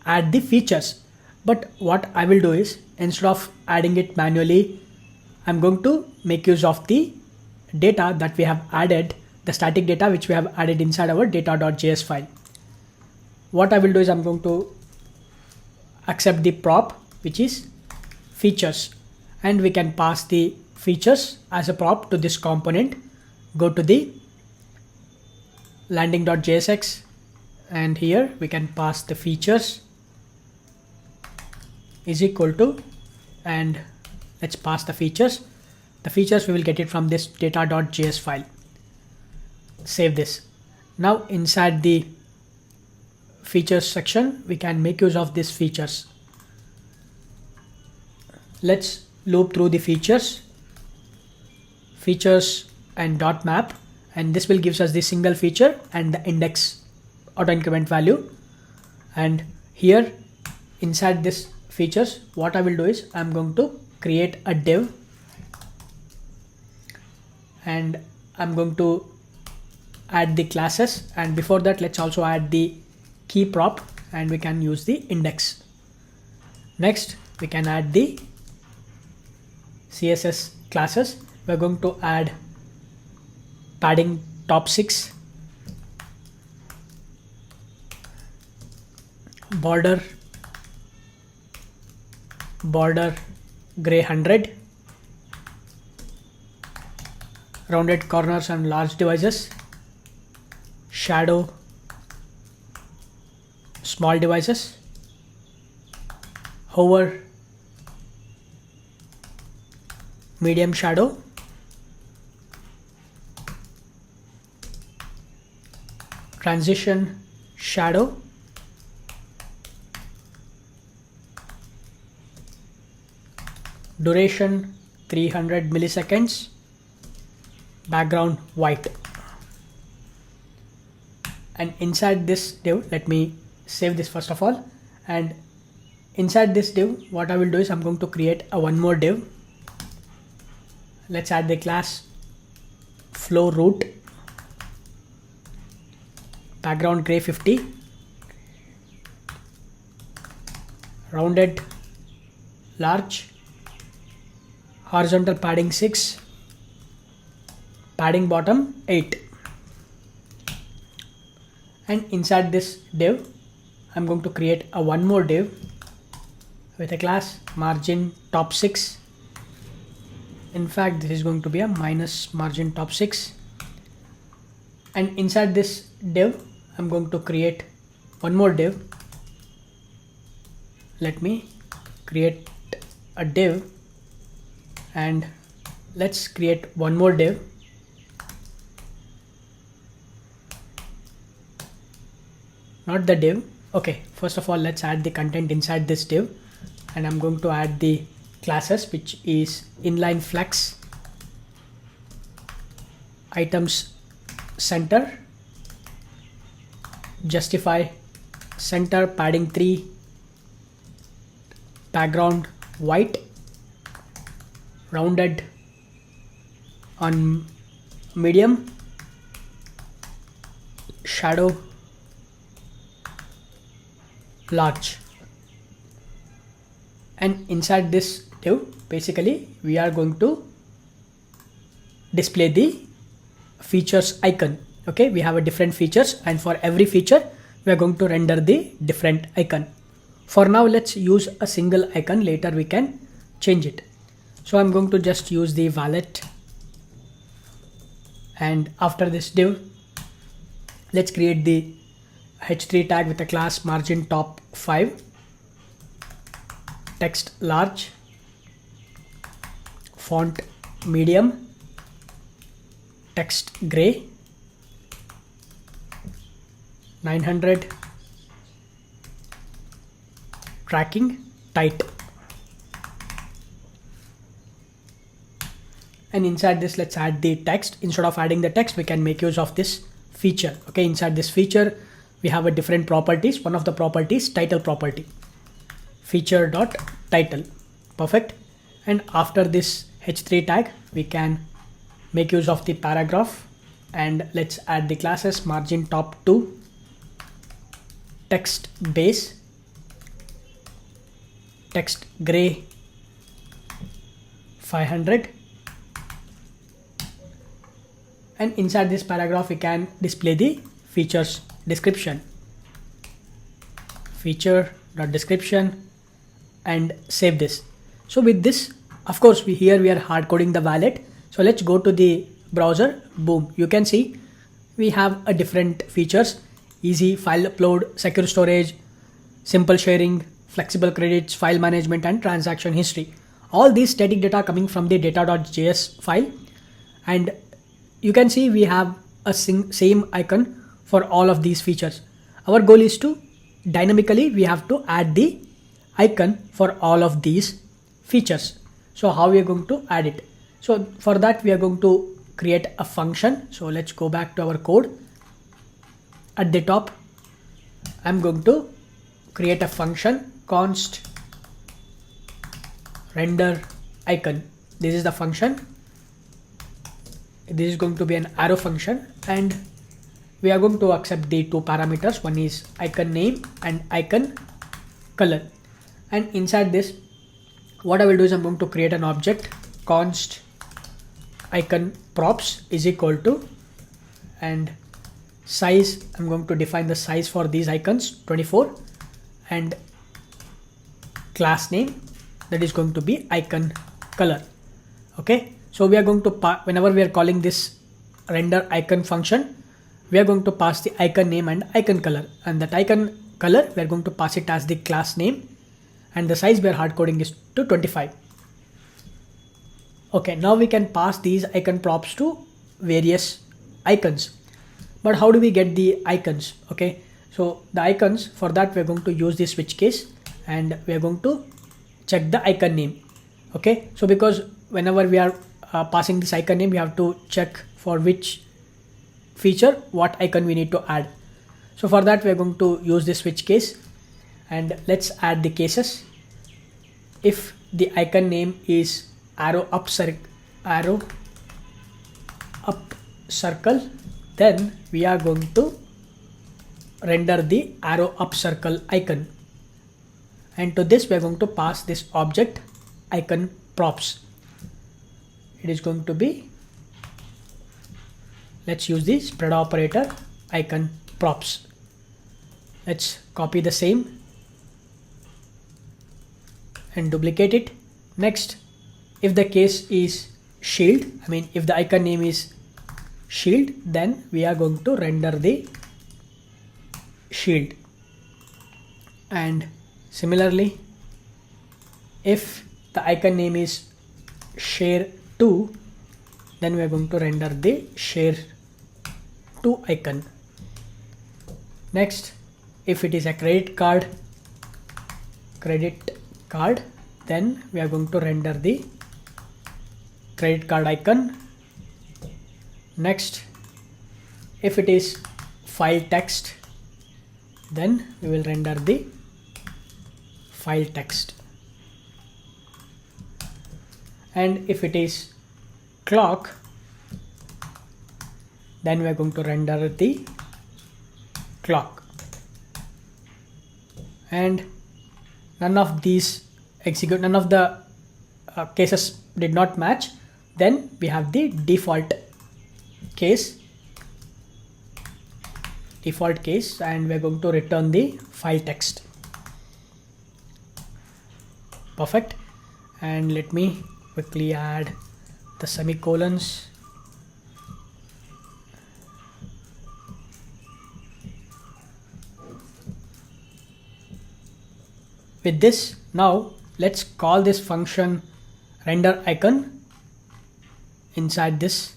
add the features. But what I will do is, instead of adding it manually, I'm going to make use of the data that we have added, the static data which we have added inside our data.js file. What I will do is I'm going to accept the prop, which is features, and we can pass the features as a prop to this component. Go to the landing.jsx, and here we can pass the features is equal to, and let's pass the features. The features we will get it from this data.js file. Save this. Now inside the features section, we can make use of these features. Let's loop through the features and dot map, and this will gives us the single feature and the index auto increment value. And here inside this features, what I will do is I'm going to create a div, and I'm going to add the classes, and before that let's also add the key prop, and we can use the index. Next we can add the CSS classes. We're going to add padding top 6, border gray 100, rounded corners and large devices, shadow small devices, hover medium shadow, transition shadow, duration 300 milliseconds, background white. And inside this div, let me save this first of all, and inside this div what I will do is I'm going to create a one more div. Let's add the class flow root, background gray 50, rounded large, horizontal padding 6, padding bottom 8. And inside this div I'm going to create a one more div with a class margin top 6. In fact, this is going to be a minus margin top 6. And inside this div I'm going to create one more div. Let me create a div, and let's create one more div. Not the div. Okay, first of all let's add the content inside this div, and I'm going to add the classes, which is inline flex, items center, justify center padding 3, background white, rounded on medium, shadow large. And inside this div basically we are going to display the features icon. Okay, we have a different features, and for every feature we are going to render the different icon. For now let's use a single icon, later we can change it. So I'm going to just use the wallet, and after this div let's create the h3 tag with a class margin top 5, text large, font medium, text gray, 900, tracking tight. And inside this, let's add the text. Instead of adding the text, we can make use of this feature. Okay, inside this feature, we have a different properties. One of the properties, title property, feature.title. Perfect. And after this h3 tag, we can make use of the paragraph, and let's add the classes margin top 2, text base, text gray 500, and inside this paragraph we can display the features description, feature.description, and save this. So with this, of course, we are hard coding the wallet. So let's go to the browser. Boom, you can see we have a different features: easy file upload, secure storage, simple sharing, flexible credits, file management, and transaction history. All these static data coming from the data.js file, and you can see we have a same icon for all of these features. Our goal is to dynamically we have to add the icon for all of these features. So how we are going to add it? So for that we are going to create a function. So let's go back to our code. At the top, I'm going to create a function, const render icon. This is the function. This is going to be an arrow function, and we are going to accept the two parameters. One is icon name and icon color. And inside this, what I will do is I'm going to create an object, const icon props is equal to, and size, I'm going to define the size for these icons 24, and class name, that is going to be icon color. Okay, so we are going to whenever we are calling this render icon function, we are going to pass the icon name and icon color, and that icon color we are going to pass it as the class name, and the size we are hard coding is to 25. Okay, now we can pass these icon props to various icons. But how do we get the icons? Okay, so the icons, for that we are going to use the switch case, and we are going to check the icon name. Okay, so because whenever we are passing this icon name, we have to check for which feature what icon we need to add. So for that we are going to use this switch case, and let's add the cases. If the icon name is arrow up circle, then we are going to render the arrow up circle icon, and to this we are going to pass this object icon props. It is going to be, let's use the spread operator icon props. Let's copy the same and duplicate it. Next, if the case is shield, if the icon name is shield, then we are going to render the shield. And similarly, if the icon name is share 2, then we are going to render the share 2 icon. Next, if it is a credit card, then we are going to render the credit card icon. Next, if it is file text, then we will render the file text. And if it is clock, then we are going to render the clock. And none of these none of the cases did not match, then we have the default case, and we are going to return the file text. Perfect. And let me quickly add the semicolons. With this, now let's call this function render icon inside this.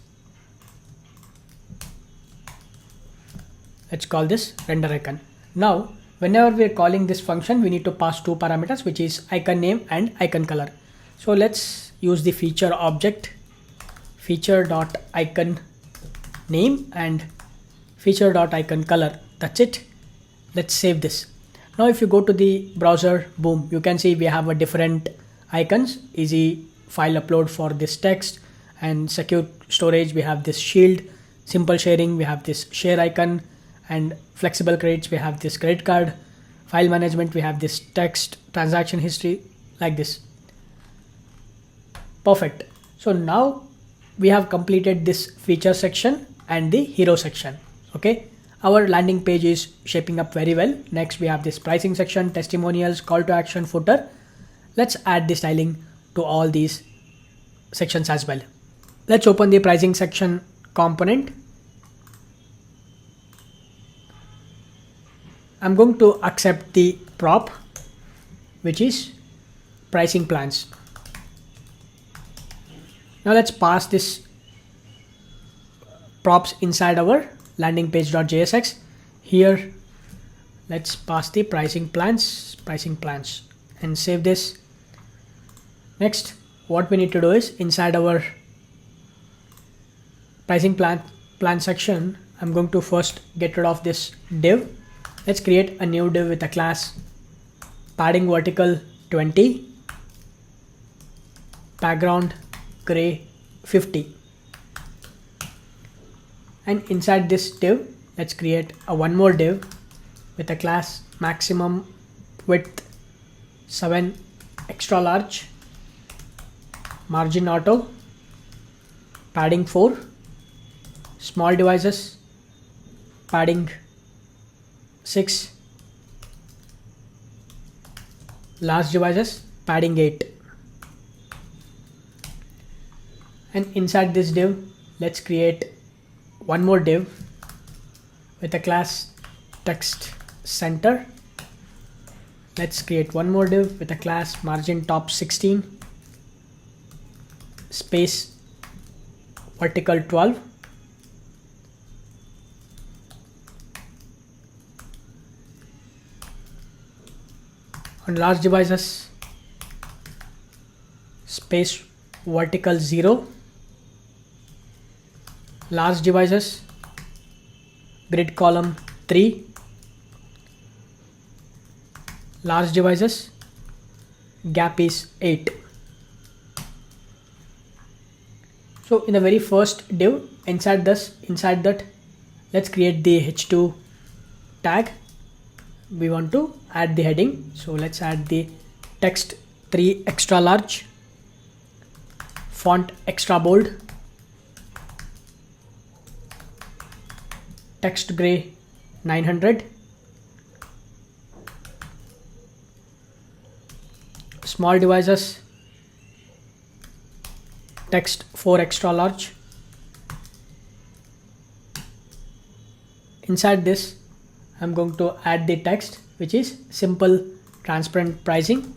Let's call this render icon. Now, whenever we are calling this function, we need to pass two parameters, which is icon name and icon color. So let's use the feature object feature.icon name and feature.icon color. That's it. Let's save this. Now if you go to the browser, boom, you can see we have a different icons. Easy file upload for this text, and secure storage we have this shield, simple sharing we have this share icon, and flexible credits we have this credit card, file management we have this text, transaction history, like this. Perfect. So now we have completed this feature section and the hero section. Okay, our landing page is shaping up very well. Next we have this pricing section, testimonials, call to action, footer. Let's add the styling to all these sections as well. Let's open the pricing section component. I'm going to accept the prop, which is pricing plans. Now let's pass this props inside our landing page.jsx. Here let's pass the pricing plans and save this. Next, what we need to do is inside our pricing plan section, I'm going to first get rid of this div. Let's create a new div with a class padding vertical 20, background gray 50. And inside this div, let's create a one more div with a class maximum width 7 extra large, margin auto, padding 4, small devices, padding 6, large devices, padding 8. And inside this div, let's create one more div with a class text center. Let's create one more div with a class margin top 16, space vertical 12, on large devices, space vertical 0, large devices, grid column 3, large devices, gap is 8. So in the very first div, inside that, let's create the h2 tag. We want to add the heading, so let's add the text 3 extra large, font extra bold, text gray 900, small devices, text 4 extra large. Inside this, I'm going to add the text, which is simple transparent pricing.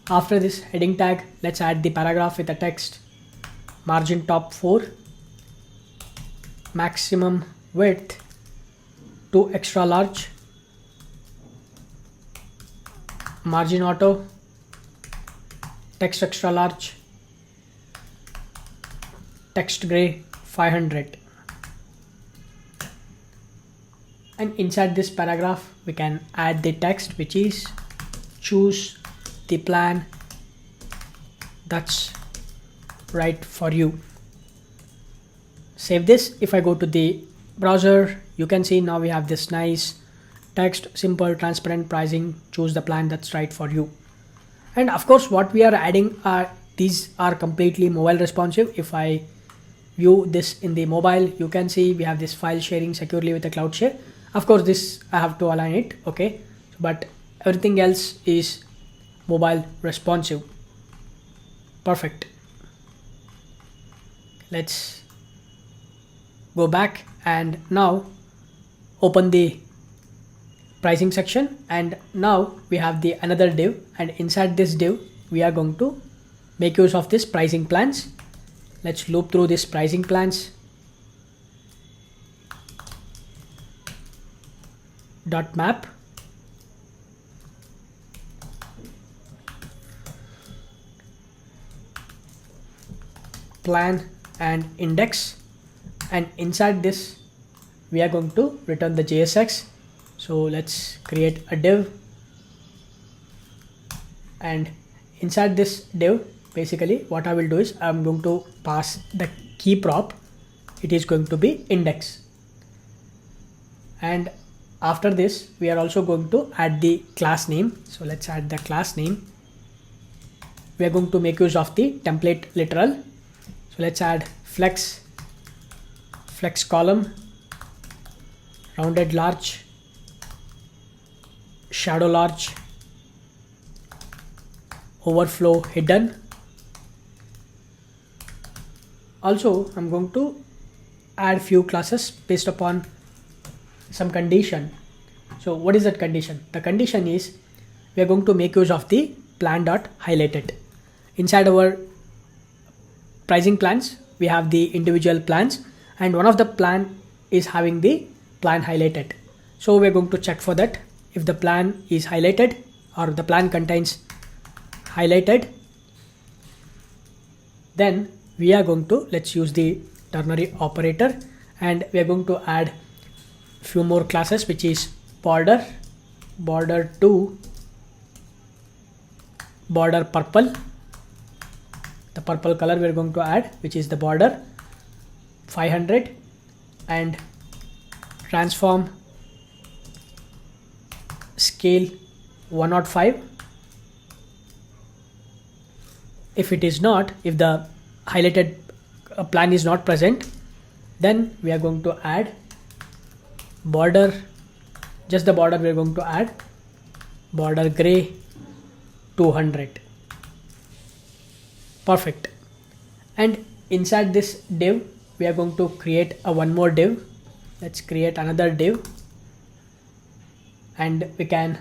After this heading tag, let's add the paragraph with the text margin top 4, maximum width 2 extra large, margin auto, text extra large, text gray 500. And inside this paragraph, we can add the text, which is choose the plan that's right for you. Save this. If I go to the browser, you can see now we have this nice text, simple transparent pricing, choose the plan that's right for you. And of course, what we are adding are these are completely mobile responsive. If I view this in the mobile, you can see we have this file sharing securely with the cloud share. Of course, this I have to align it, okay, but everything else is mobile responsive. Perfect. Let's go back and now open the pricing section, and now we have the another div, and inside this div we are going to make use of this pricing plans. Let's loop through this pricing plans dot map, plan and index, and inside this we are going to return the JSX. So let's create a div, and inside this div basically what I will do is I'm going to pass the key prop. It is going to be index, and after this we are also going to add the class name. So let's add the class name. We are going to make use of the template literal. So let's add flex column, rounded large, shadow large, overflow hidden. Also I'm going to add few classes based upon some condition. So what is that condition? The condition is we are going to make use of the plan.highlighted. Inside our pricing plans we have the individual plans, and one of the plan is having the plan highlighted. So we're going to check for that. If the plan is highlighted or the plan contains highlighted, then we are going to, let's use the ternary operator, and we are going to add few more classes, which is border 2, border purple, the purple color we are going to add, which is the border 500, and transform scale 105. If it is not, if the highlighted plan is not present, then we are going to add border, just the border we are going to add border gray 200. Perfect. And inside this div we are going to create a one more div. Let's create another div, and we can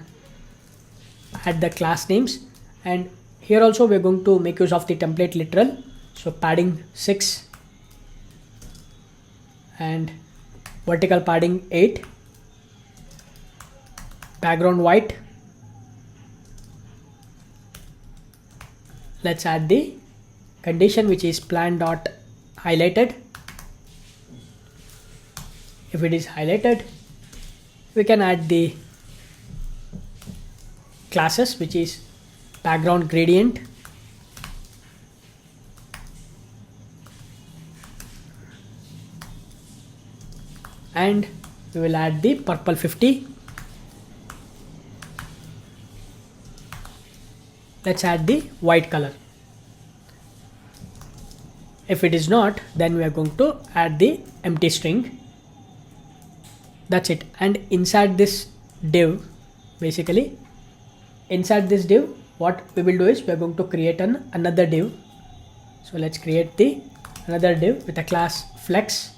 add the class names, and here also we are going to make use of the template literal. So padding 6 and vertical padding 8, background white. Let's add the condition, which is plan dot highlighted. If it is highlighted, we can add the classes, which is background gradient, and we will add the purple 50. Let's add the white color. If it is not, then we are going to add the empty string. That's it. And inside this div, basically inside this div, what we will do is we are going to create another div. So let's create another div with a class flex,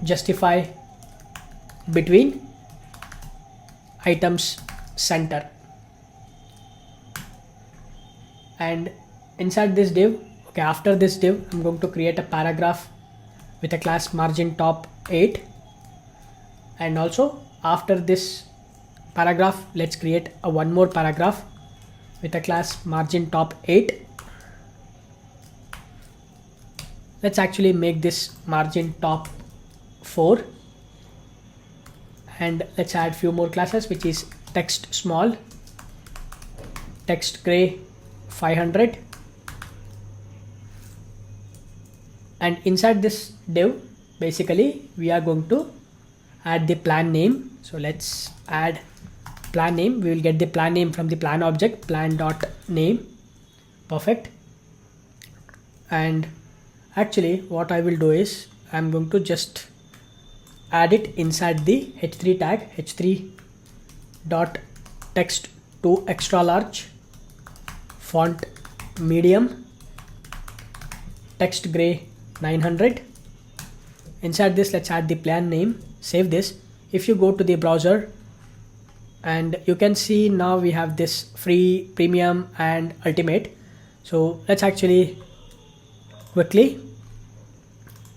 justify between items center, and inside this div, okay, after this div I'm going to create a paragraph with a class margin top 8, and also after this paragraph let's create a one more paragraph with a class margin top 8. Let's actually make this margin top 4, and let's add few more classes, which is text small, text gray 500, and inside this div basically we are going to add the plan name. So let's add plan name. We will get the plan name from the plan object, plan dot name. Perfect. And actually what I will do is I'm going to just add it inside the h3 tag, h3 dot text to extra large, font medium, text gray 900. Inside this let's add the plan name, save this. If you go to the browser, and you can see now we have this free, premium and ultimate. So let's actually quickly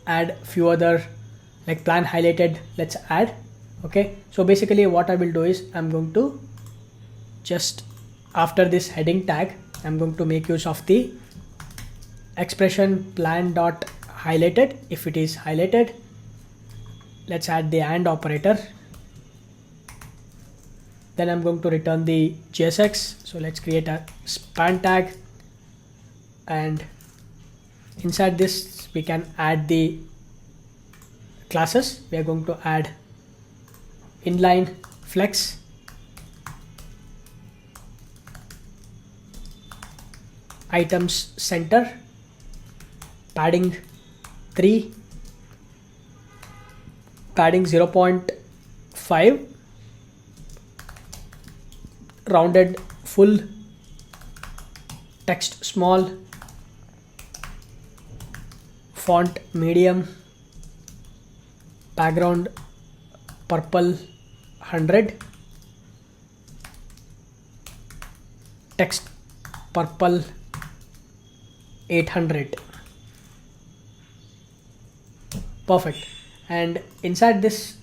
add few other, like plan highlighted, let's add. Okay, so basically what I will do is I'm going to just, after this heading tag, I'm going to make use of the expression plan dot highlighted. If it is highlighted, let's add the AND operator. Then I'm going to return the JSX. So let's create a span tag, and inside this we can add the classes. We are going to add inline flex, items center, padding 3, padding 0.5, rounded full, text small, font medium, background purple 100, text purple 800. Perfect. And inside this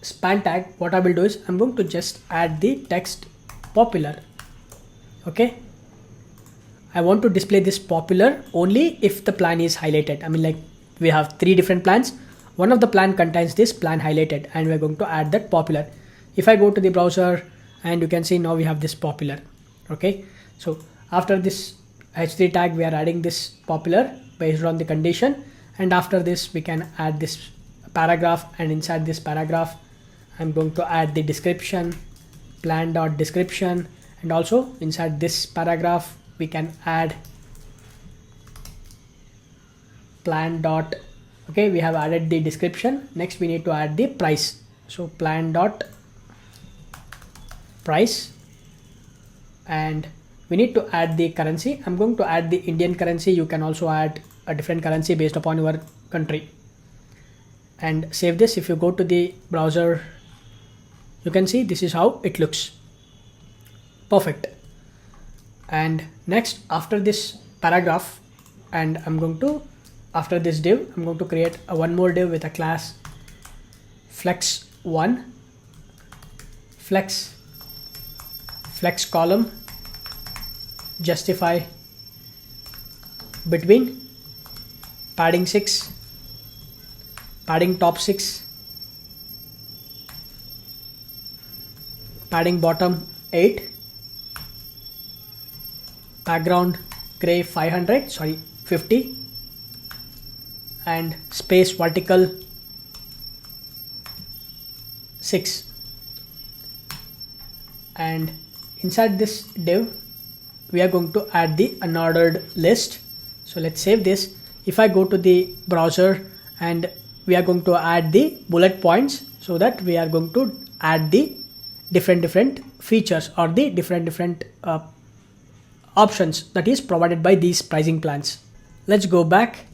span tag, what I will do is I'm going to just add the text popular. Okay, I want to display this popular only if the plan is highlighted. I mean, like, we have 3 different plans. One of the plan contains this plan highlighted, and we're going to add that popular. If I go to the browser, and you can see now we have this popular. Okay, so after this h3 tag, we are adding this popular based on the condition, and after this we can add this paragraph, and inside this paragraph I'm going to add the description, plan dot description, and also inside this paragraph we can add plan dot. Okay, we have added the description. Next we need to add the price. So plan dot price, and we need to add the currency. I'm going to add the Indian currency. You can also add a different currency based upon your country, and save this. If you go to the browser, you can see this is how it looks. Perfect. And next, after this paragraph, and I'm going to, after this div, I'm going to create a one more div with a class flex1, flex column, justify between, padding 6, padding top 6, padding bottom 8, background gray 50, and space vertical 6. And inside this div we are going to add the unordered list. So let's save this. If I go to the browser, and we are going to add the bullet points, so that we are going to add the different features or the different options that is provided by these pricing plans. Let's go back,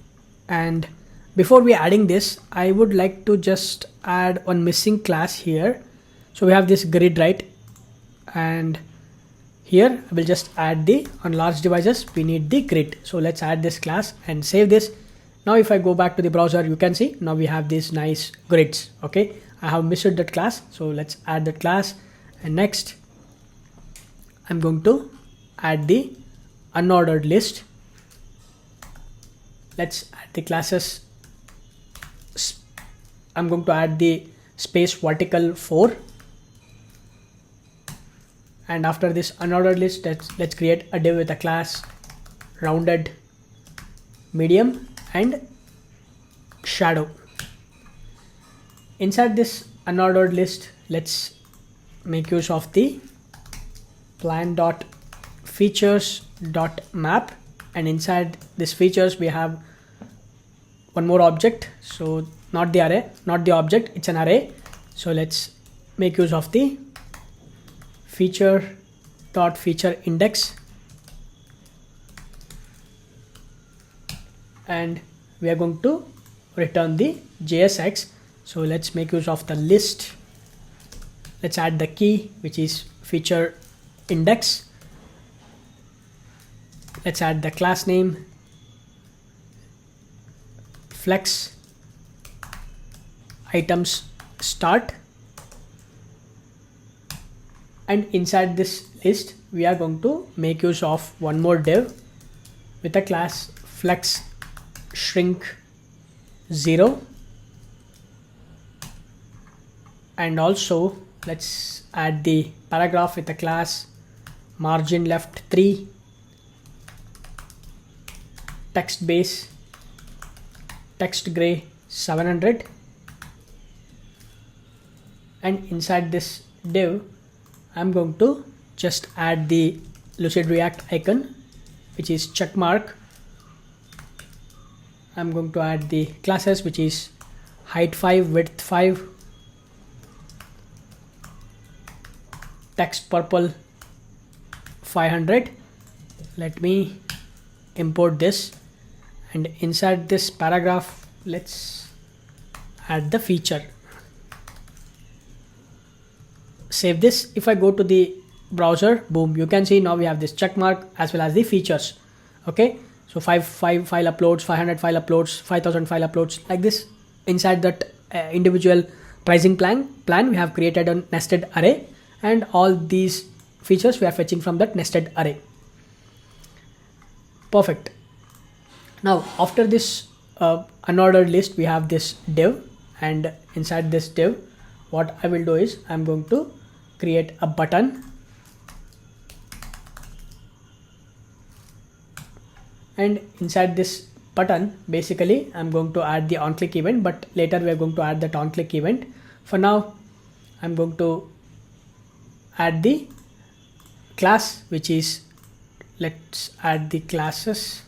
and before we adding this, I would like to just add one missing class here. So we have this grid, right? And here I will just add the, on large devices we need the grid. So let's add this class and save this. Now if I go back to the browser, you can see now we have these nice grids. Okay, I have missed that class, so let's add that class. And next I'm going to add the unordered list. Let's add the classes. I'm going to add the space vertical 4, and after this unordered list, let's create a div with a class rounded medium and shadow. Inside this unordered list, let's make use of the plan dot features dot map, and inside this features we have one more object. So not the array, not the object, it's an array. So let's make use of the feature dot feature index, and we are going to return the JSX. So let's make use of the list. Let's add the key, which is feature index. Let's add the class name flex items start, and inside this list we are going to make use of one more div with a class flex shrink 0, and also let's add the paragraph with the class margin left 3, text base text gray 700, and inside this div I'm going to just add the Lucide React icon, which is check mark. I'm going to add the classes, which is height 5, width 5, text purple 500. Let me import this, and inside this paragraph let's add the feature. Save this. If I go to the browser, boom, you can see now we have this check mark as well as the features. Okay, so 5 file uploads, 500 file uploads, 5000 file uploads, like this. Inside that individual pricing plan we have created a nested array, and all these features we are fetching from that nested array. Perfect. Now after this unordered list, we have this div, and inside this div what I will do is I'm going to create a button, and inside this button basically I'm going to add the on click event, but later we are going to add that on click event. For now I'm going to add the class, which is, let's add the classes.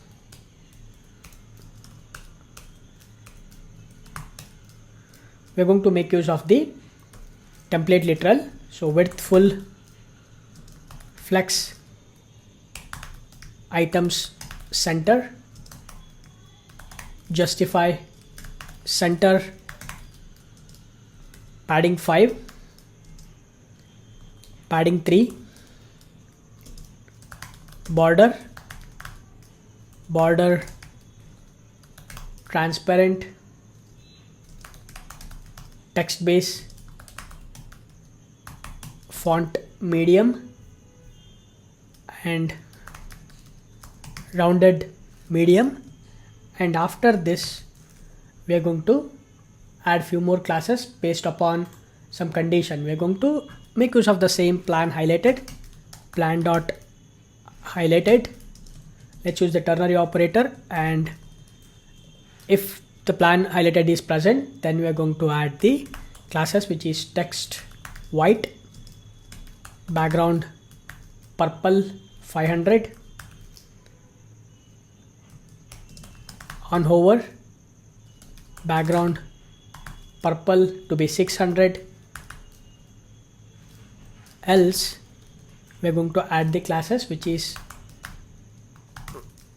We're going to make use of the template literal, so width full, flex, items center, justify center, padding 5, padding 3, border transparent, text base font medium, and rounded medium. And after this we are going to add few more classes based upon some condition. We are going to make use of the same plan highlighted, plan dot highlighted. Let's use the ternary operator, and if the plan highlighted is present, then we are going to add the classes, which is text white, background purple 500, on hover background purple to be 600, else we are going to add the classes, which is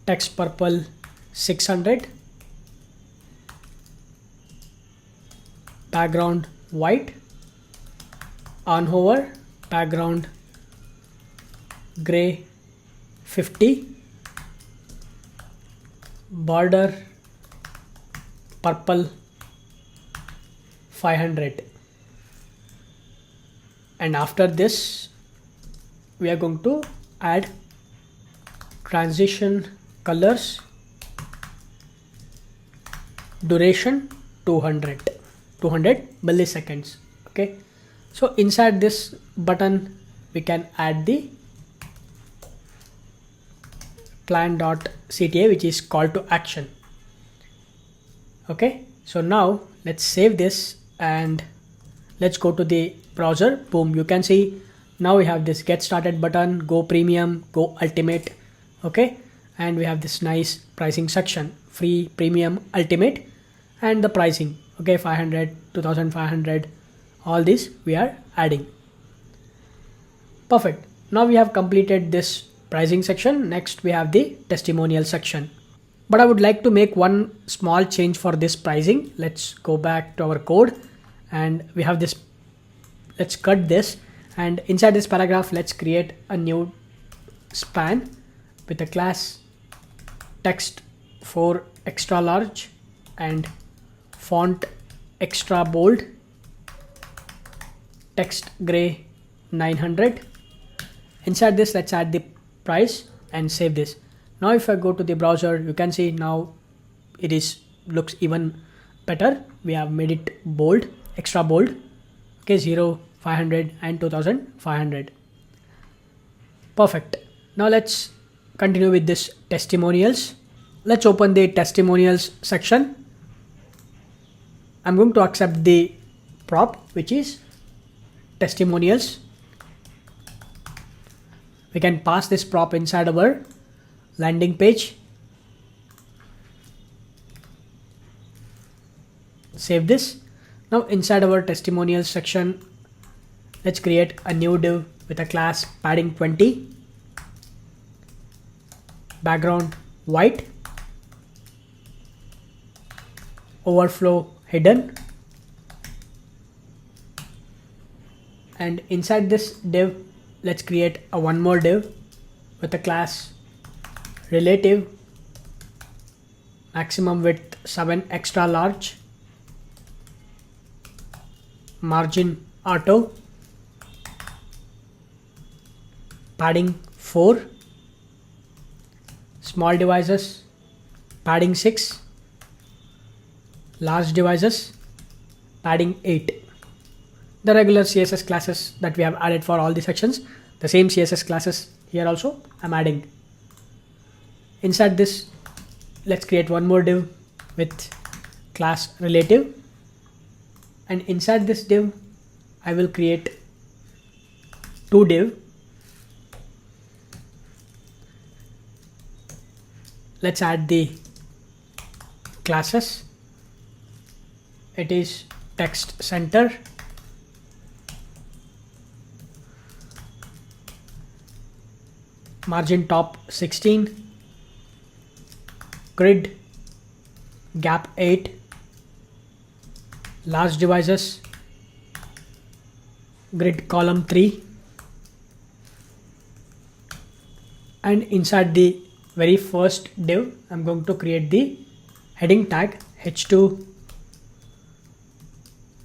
text purple 600, background white, on hover background gray 50, border purple 500. And after this we are going to add transition colors, duration 200 milliseconds. Okay, so inside this button we can add the plan.cta, which is call to action. Okay, so now let's save this and let's go to the browser. Boom, you can see now we have this get started button, go premium, go ultimate. Okay, and we have this nice pricing section, free, premium, ultimate, and the pricing. Okay, 500, 2500, all this we are adding. Perfect. Now we have completed this pricing section. Next we have the testimonial section, but I would like to make one small change for this pricing. Let's go back to our code, and we have this. Let's cut this, and inside this paragraph let's create a new span with a class text for extra large and font extra bold, text gray 900. Inside this let's add the price and save this. Now if I go to the browser, you can see now it is looks even better. We have made it bold, extra bold. Okay, 0, 500 and 2500. Perfect. Now let's continue with this testimonials. Let's open the testimonials section. I'm going to accept the prop, which is testimonials. We can pass this prop inside our landing page. Save this. Now inside our testimonials section, let's create a new div with a class padding 20, background white, overflow hidden, and inside this div, let's create a one more div with a class relative, maximum width 7 extra large, margin auto, padding 4, small devices padding 6, large devices padding 8. The regular CSS classes that we have added for all the sections, the same CSS classes here also I'm adding. Inside this, let's create one more div with class relative, and inside this div I will create two div. Let's add the classes. It is text center, margin top 16, grid gap 8, large devices grid column 3, and inside the very first div I'm going to create the heading tag h2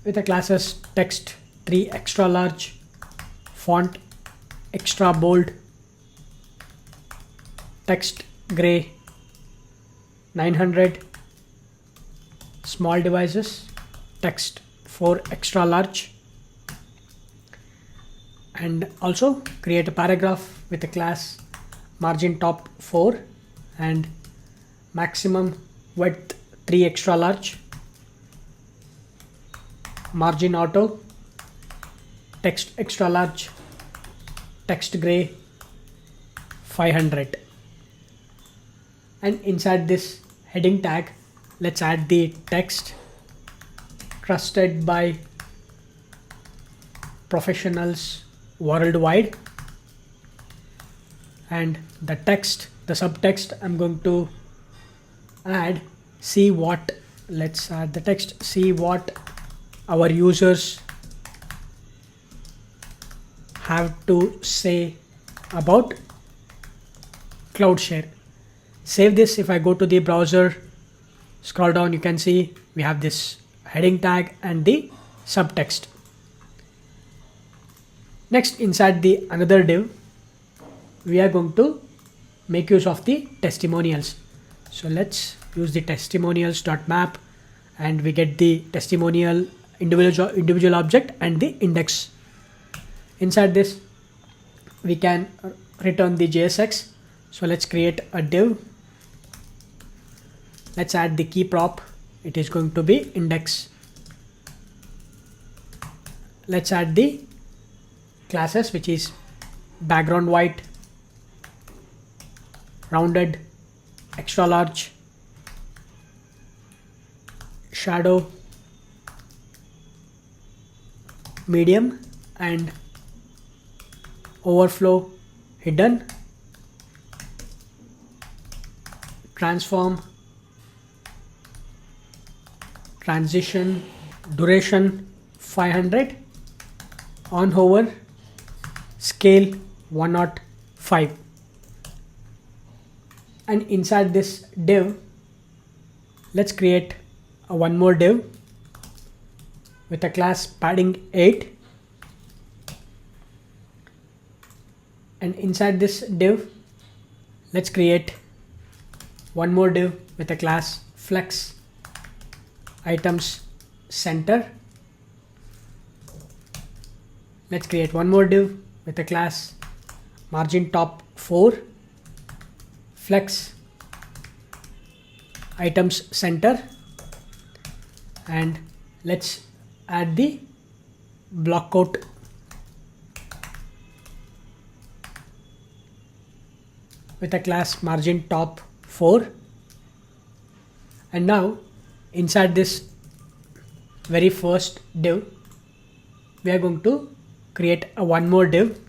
with the classes text 3 extra large, font extra bold, text gray 900, small devices text 4 extra large, and also create a paragraph with a class margin top 4 and maximum width 3 extra large, margin auto, text extra large, text gray 500. And inside this heading tag, let's add the text trusted by professionals worldwide, and the text, the subtext I'm going to add see what, let's add the text see what our users have to say about CloudShare. Save this. If I go to the browser, scroll down, you can see we have this heading tag and the subtext. Next, inside the another div, we are going to make use of the testimonials. So let's use the testimonials.map, and we get the testimonial individual object and the index. Inside this, we can return the JSX. So let's create a div. Let's add the key prop. It is going to be index. Let's add the classes, which is background white, rounded, extra large, shadow, medium, and overflow hidden, transform, transition, duration 500, on hover, scale 105. And inside this div, let's create a one more div with a class padding 8, and inside this div, let's create one more div with a class flex items center. Let's create one more div with a class margin top 4, flex items center, and let's add the block quote with a class margin top 4. And now inside this very first div, we are going to create a one more div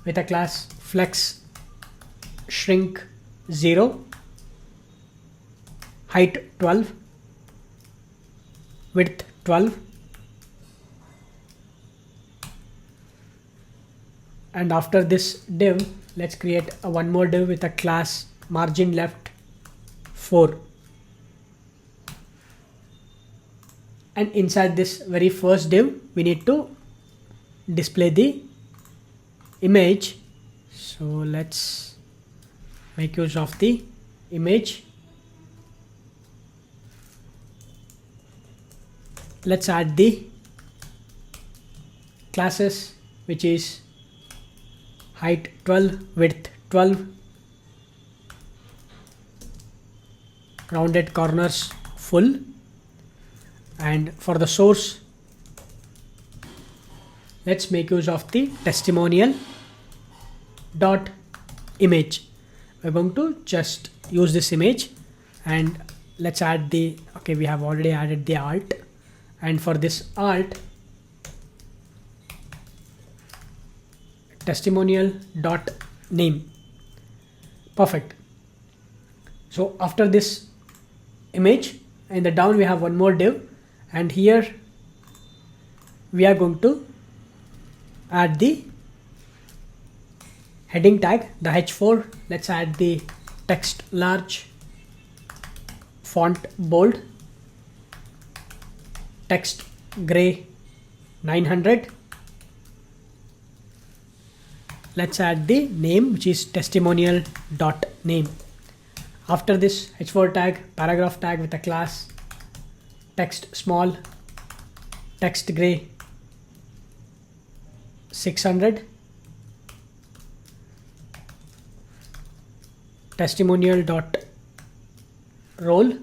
with a class flex shrink 0, height 12, width 12, and after this div, let's create a one more div with a class margin left 4. And inside this very first div, we need to display the image. So let's make use of the image. Let's add the classes, which is height 12, width 12, rounded corners full, and for the source, let's make use of the testimonial dot image. We're going to just use this image, and let's add the, okay, we have already added the alt, and for this alt, testimonial dot name. Perfect. So after this image, in the down we have one more div, and here we are going to add the heading tag, the h4. Let's add the text large, font bold, text gray 900. Let's add the name, which is testimonial dot name. After this h4 tag, paragraph tag with a class text small, text gray 600, testimonial dot role,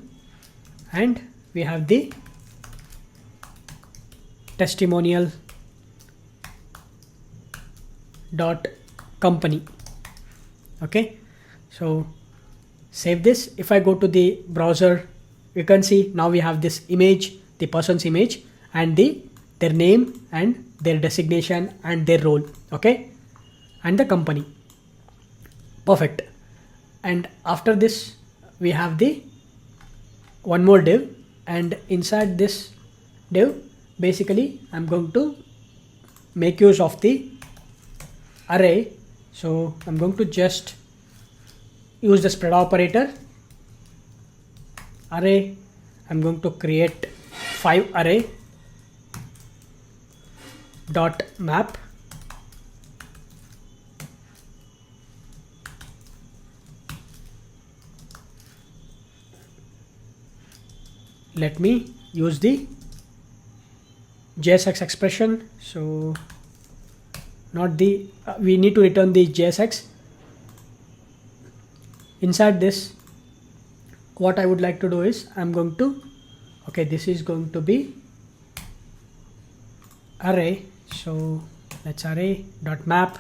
and we have the testimonial dot company. Okay, so save this. If I go to the browser, you can see now we have this image, the person's image, and their name and their designation and their role, okay, and the company. Perfect. And after this we have the one more div, and inside this div basically I'm going to make use of the array. So I'm going to just use the spread operator array. I'm going to create 5 array dot map, let me use the JSX expression. So not the we need to return the JSX. Inside this, what I would like to do is I'm going to, okay, this is going to be array. So let's array dot map,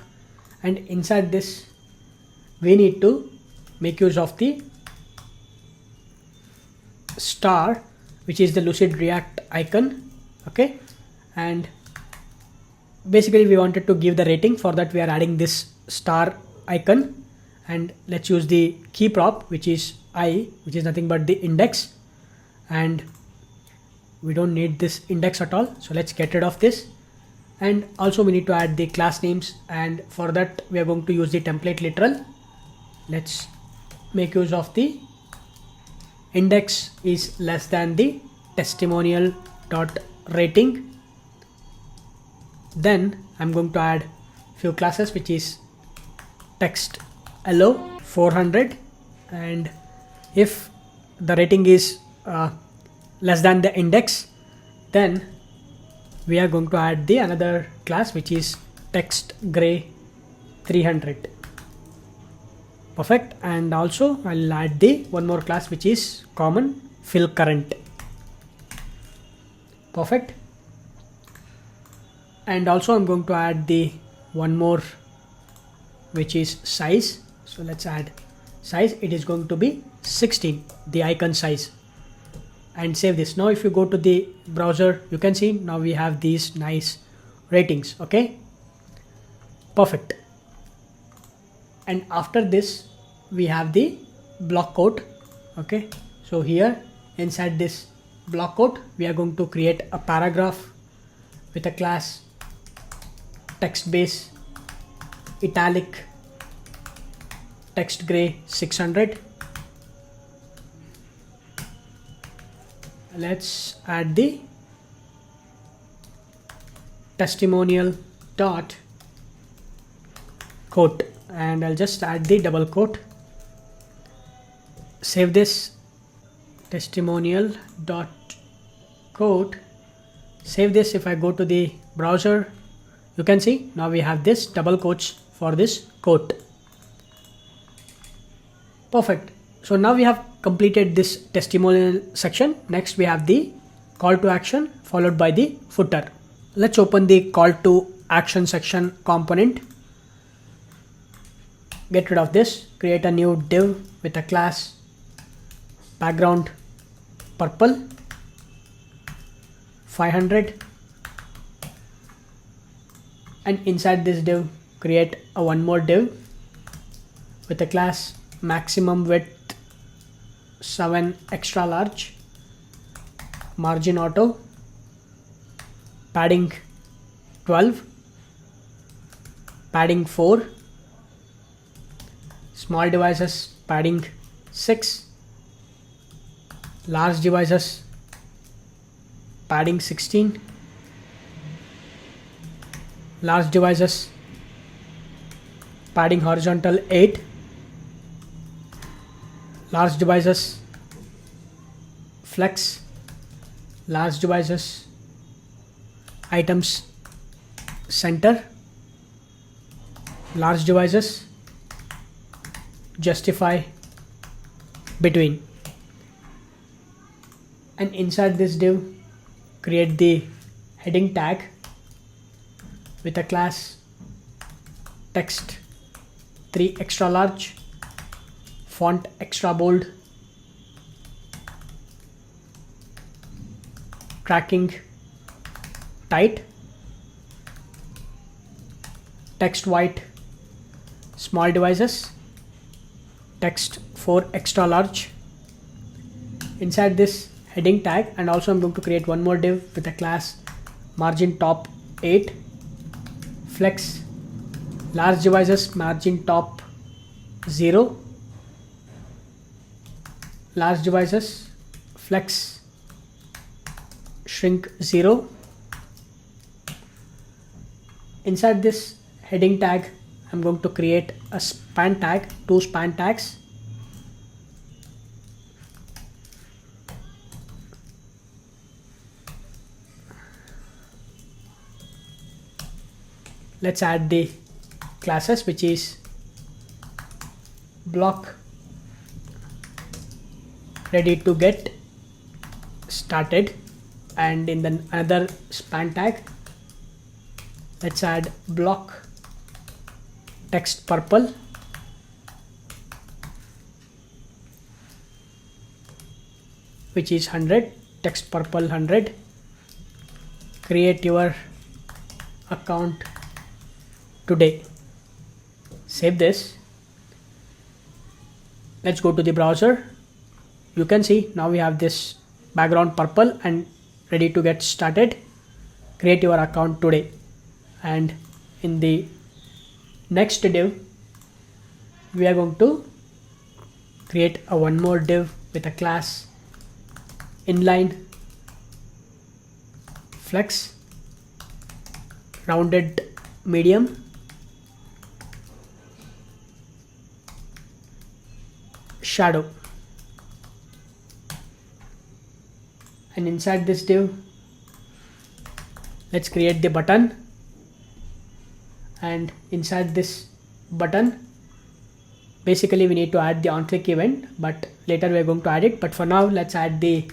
and inside this we need to make use of the star, which is the Lucide React icon. Okay, and basically we wanted to give the rating. For that we are adding this star icon, and let's use the key prop, which is I, which is nothing but the index, and we don't need this index at all, so let's get rid of this. And also we need to add the class names, and for that we are going to use the template literal. Let's make use of the index is less than the testimonial dot rating. Then I'm going to add few classes, which is text hello 400, and if the rating is less than the index, then we are going to add the another class which is text gray 300. Perfect. And also I'll add the one more class which is common fill current. Perfect. And also I'm going to add the one more which is size. So let's add size. It is going to be 16, the icon size, and save this. Now if you go to the browser, you can see now we have these nice ratings. Okay, perfect. And after this we have the block code. Okay, so here inside this block code we are going to create a paragraph with a class text base italic text gray 600. Let's add the testimonial dot quote, and I'll just add the double quote. Save this. Testimonial dot quote. Save this. If I go to the browser, you can see now we have this double quotes for this quote. Perfect. So now we have completed this testimonial section. Next we have the call to action followed by the footer. Let's open the call to action section component. Get rid of this. Create a new div with a class background purple 500, and inside this div create a one more div with a class maximum width 7 extra large, margin auto, padding 12, padding 4, small devices padding 6, large devices padding 16, large devices padding horizontal 8, large devices flex, large devices items center, large devices justify between. And inside this div create the heading tag with a class text 3 extra large, font extra bold, tracking tight, text white, small devices text 4 extra large. Inside this heading tag, and also I'm going to create one more div with a class margin top 8, flex, large devices margin top 0, large devices flex shrink 0. Inside this heading tag I'm going to create a span tag, 2 span tags. Let's add the classes which is block ready to get started, and in the another span tag let's add block text purple, which is 100, text purple 100. Create your account today. Save this. Let's go to the browser. You can see now we have this background purple and ready to get started. Create your account today, and in the next div we are going to create a one more div with a class inline flex rounded medium, shadow. and inside this div let's create the button, and inside this button basically we need to add the on-click event, but later we are going to add it. But for now let's add the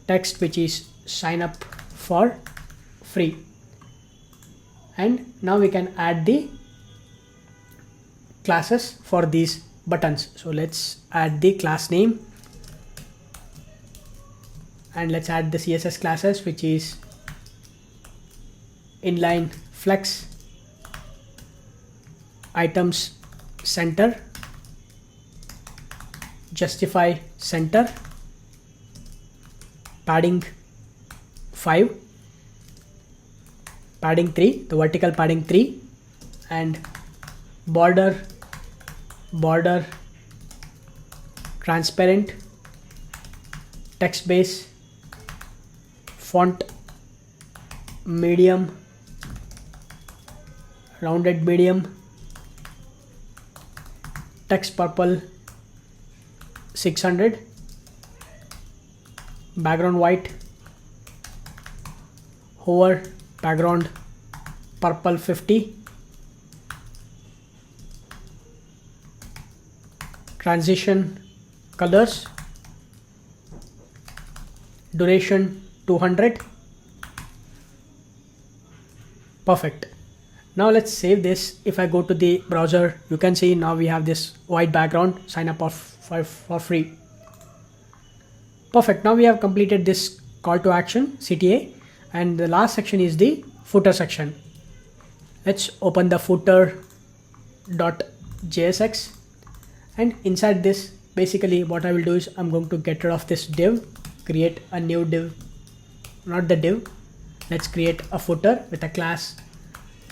text which is sign up for free, and now we can add the classes for these buttons. So let's add the class name, and let's add the CSS classes which is inline flex, items center, justify center, padding 5, padding 3, the vertical padding 3, and border transparent, text base, font medium, rounded medium, text purple 600, background white, hover background purple 50, transition colors, duration 200. Perfect. Now let's save this. If I go to the browser, you can see now we have this white background, sign up for free. Perfect. Now we have completed this call to action CTA, and the last section is the footer section. Let's open the footer.jsx, and inside this basically what I will do is I'm going to get rid of this div, create a new div, not the div. Let's create a footer with a class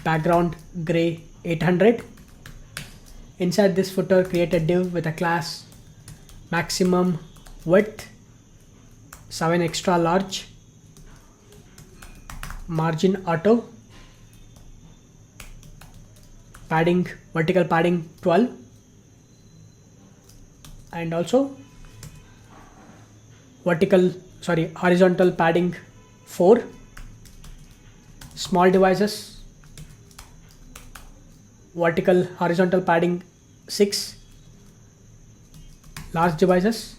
background gray 800. Inside this footer create a div with a class maximum width 7 extra large, margin auto, padding vertical padding 12, and also horizontal padding 4, small devices vertical horizontal padding 6, large devices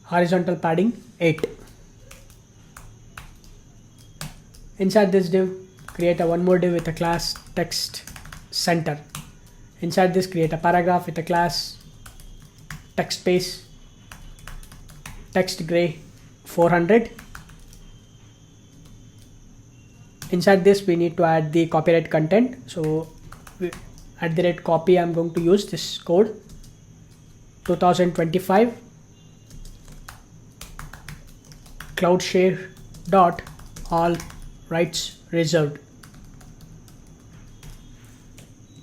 horizontal padding 8. Inside this div create one more div with a class text center. Inside this create a paragraph with a class text space text gray 400. Inside this we need to add the copyright content, so @copy I'm going to use this code 2025 cloudshare dot all rights reserved.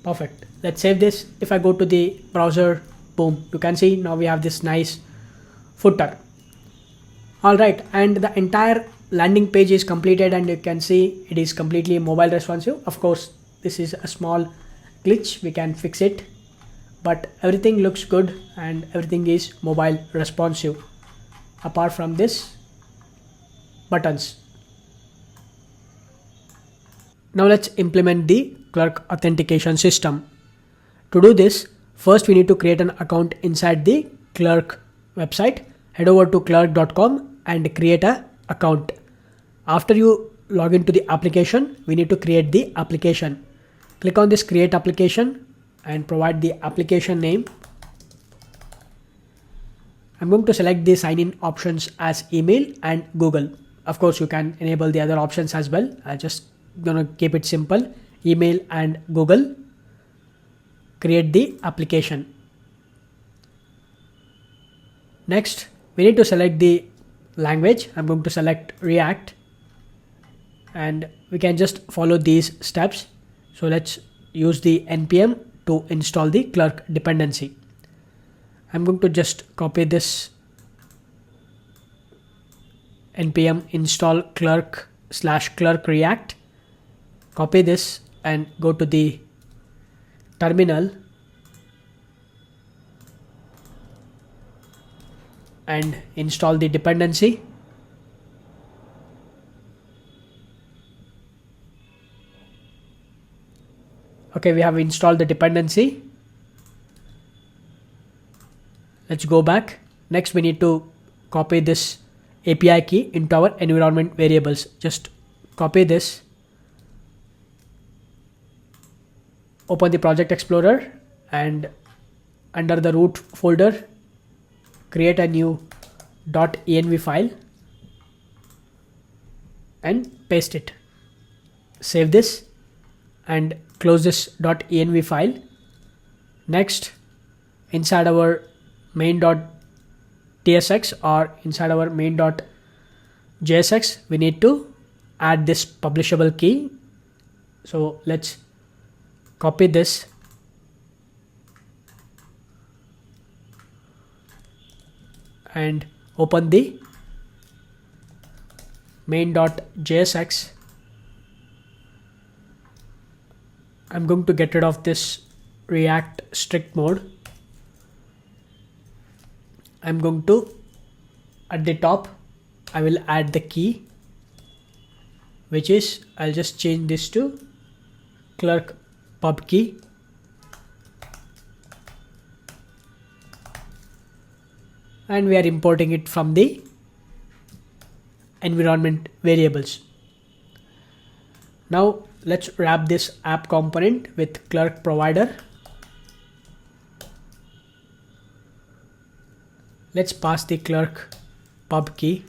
Perfect. Let's save this. If I go to the browser, boom, you can see now we have this nice footer. Alright, and the entire landing page is completed, and you can see it is completely mobile responsive. Of course, this is a small glitch, we can fix it, but everything looks good and everything is mobile responsive apart from this buttons. Now let's implement the Clerk Authentication system. To do this, first we need to create an account inside the Clerk website. Head over to clerk.com and create an account. After you log into the application, we need to create the application. Click on this create application and provide the application name. I'm going to select the sign-in options as email and Google. Of course, you can enable the other options as well. I'm just gonna keep it simple, email and Google. Create the application. Next, we need to select the language. I'm going to select React, and we can just follow these steps. So let's use the npm to install the Clerk dependency. I'm going to just copy this npm install Clerk /Clerk React. Copy this and go to the terminal and install the dependency. Okay, we have installed the dependency. Let's go back. Next, we need to copy this API key into our environment variables. Just copy this. Open the Project Explorer and under the root folder, create a new .env file and paste it. Save this and close this .env file. Next, inside our main.tsx or inside our main.jsx, we need to add this publishable key. So let's copy this and open the main.jsx. I'm going to get rid of this React strict mode. I'm going to, at the top, I will add the key, which is, I'll just change this to clerk pub key. And we are importing it from the environment variables. Now let's wrap this app component with clerk provider. Let's pass the clerk pub key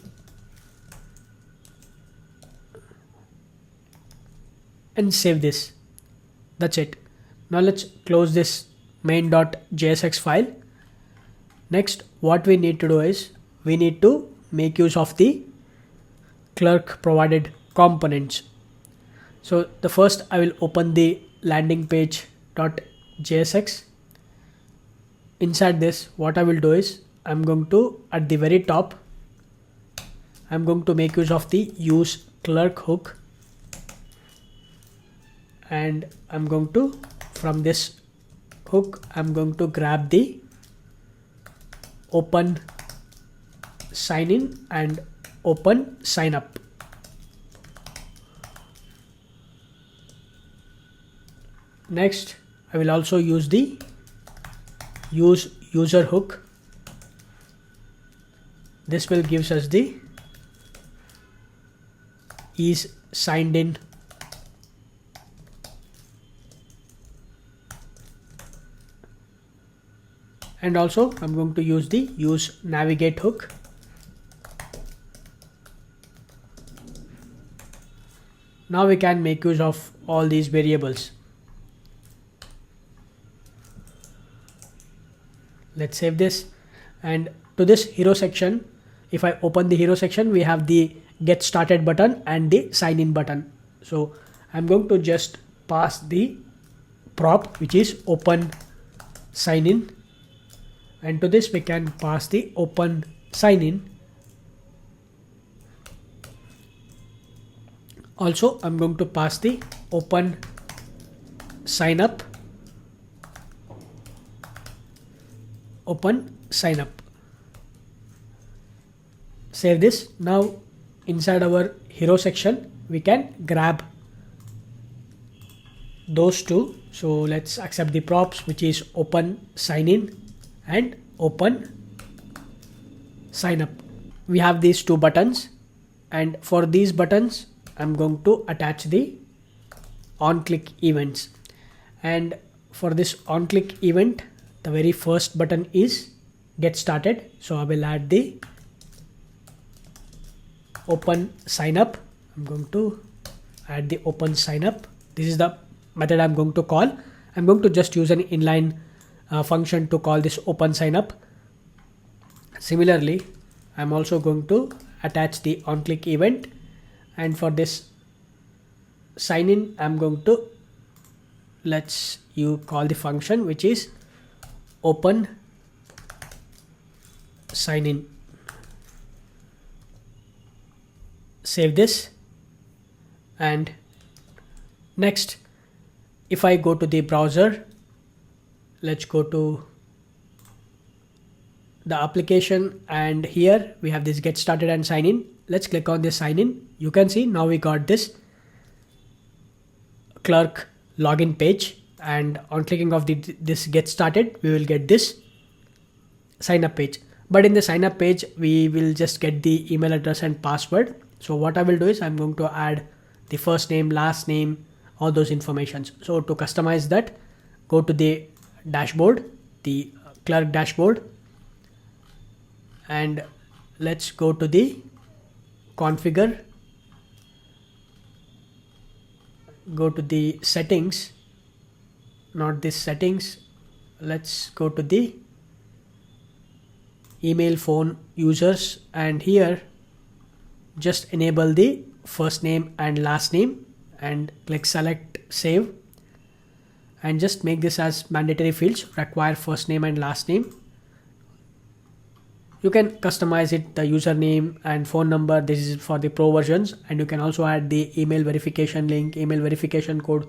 and save this. That's it. Now let's close this main.jsx file. Next, what we need to do is we need to make use of the clerk provided components. So the first, I will open the landing page.jsx. Inside this, what I will do is I'm going to, at the very top, I'm going to make use of the use clerk hook, and I'm going to, from this hook, I'm going to grab the open sign in and open sign up. Next, I will also use the use user hook. This will gives us the is signed in. And also I'm going to use the use navigate hook. Now we can make use of all these variables. Let's save this, and to this hero section, if I open the hero section, we have the get started button and the sign in button. So I'm going to just pass the prop, which is open sign in, and to this we can pass the open sign in. Also, I'm going to pass the open sign up, open sign up. Save this. Now inside our hero section, we can grab those two. So let's accept the props, which is open sign in and open sign up. We have these two buttons, and for these buttons I'm going to attach the on click events. And for this on click event, the very first button is get started. So I will add the open sign up. I'm going to add the open sign up. This is the method I'm going to call. I'm going to just use an inline function to call this open sign up. Similarly, I'm also going to attach the on click event, and for this sign in, I'm going to you call the function which is open sign in. Save this, and next, if I go to the browser, let's go to the application, and here we have this get started and sign in. Let's click on this sign in. You can see now we got this clerk login page, and on clicking of this get started, we will get this sign up page. But in the sign up page, we will just get the email address and password. So what I will do is I'm going to add the first name, last name, all those informations. So to customize that, go to the dashboard, the Clerk dashboard, and let's go to the configure, go to the settings, not this settings, let's go to the email, phone, users, and here just enable the first name and last name and click select save, and just make this as mandatory fields, require first name and last name. You can customize it, the username and phone number. This is for the pro versions, and you can also add the email verification link, email verification code.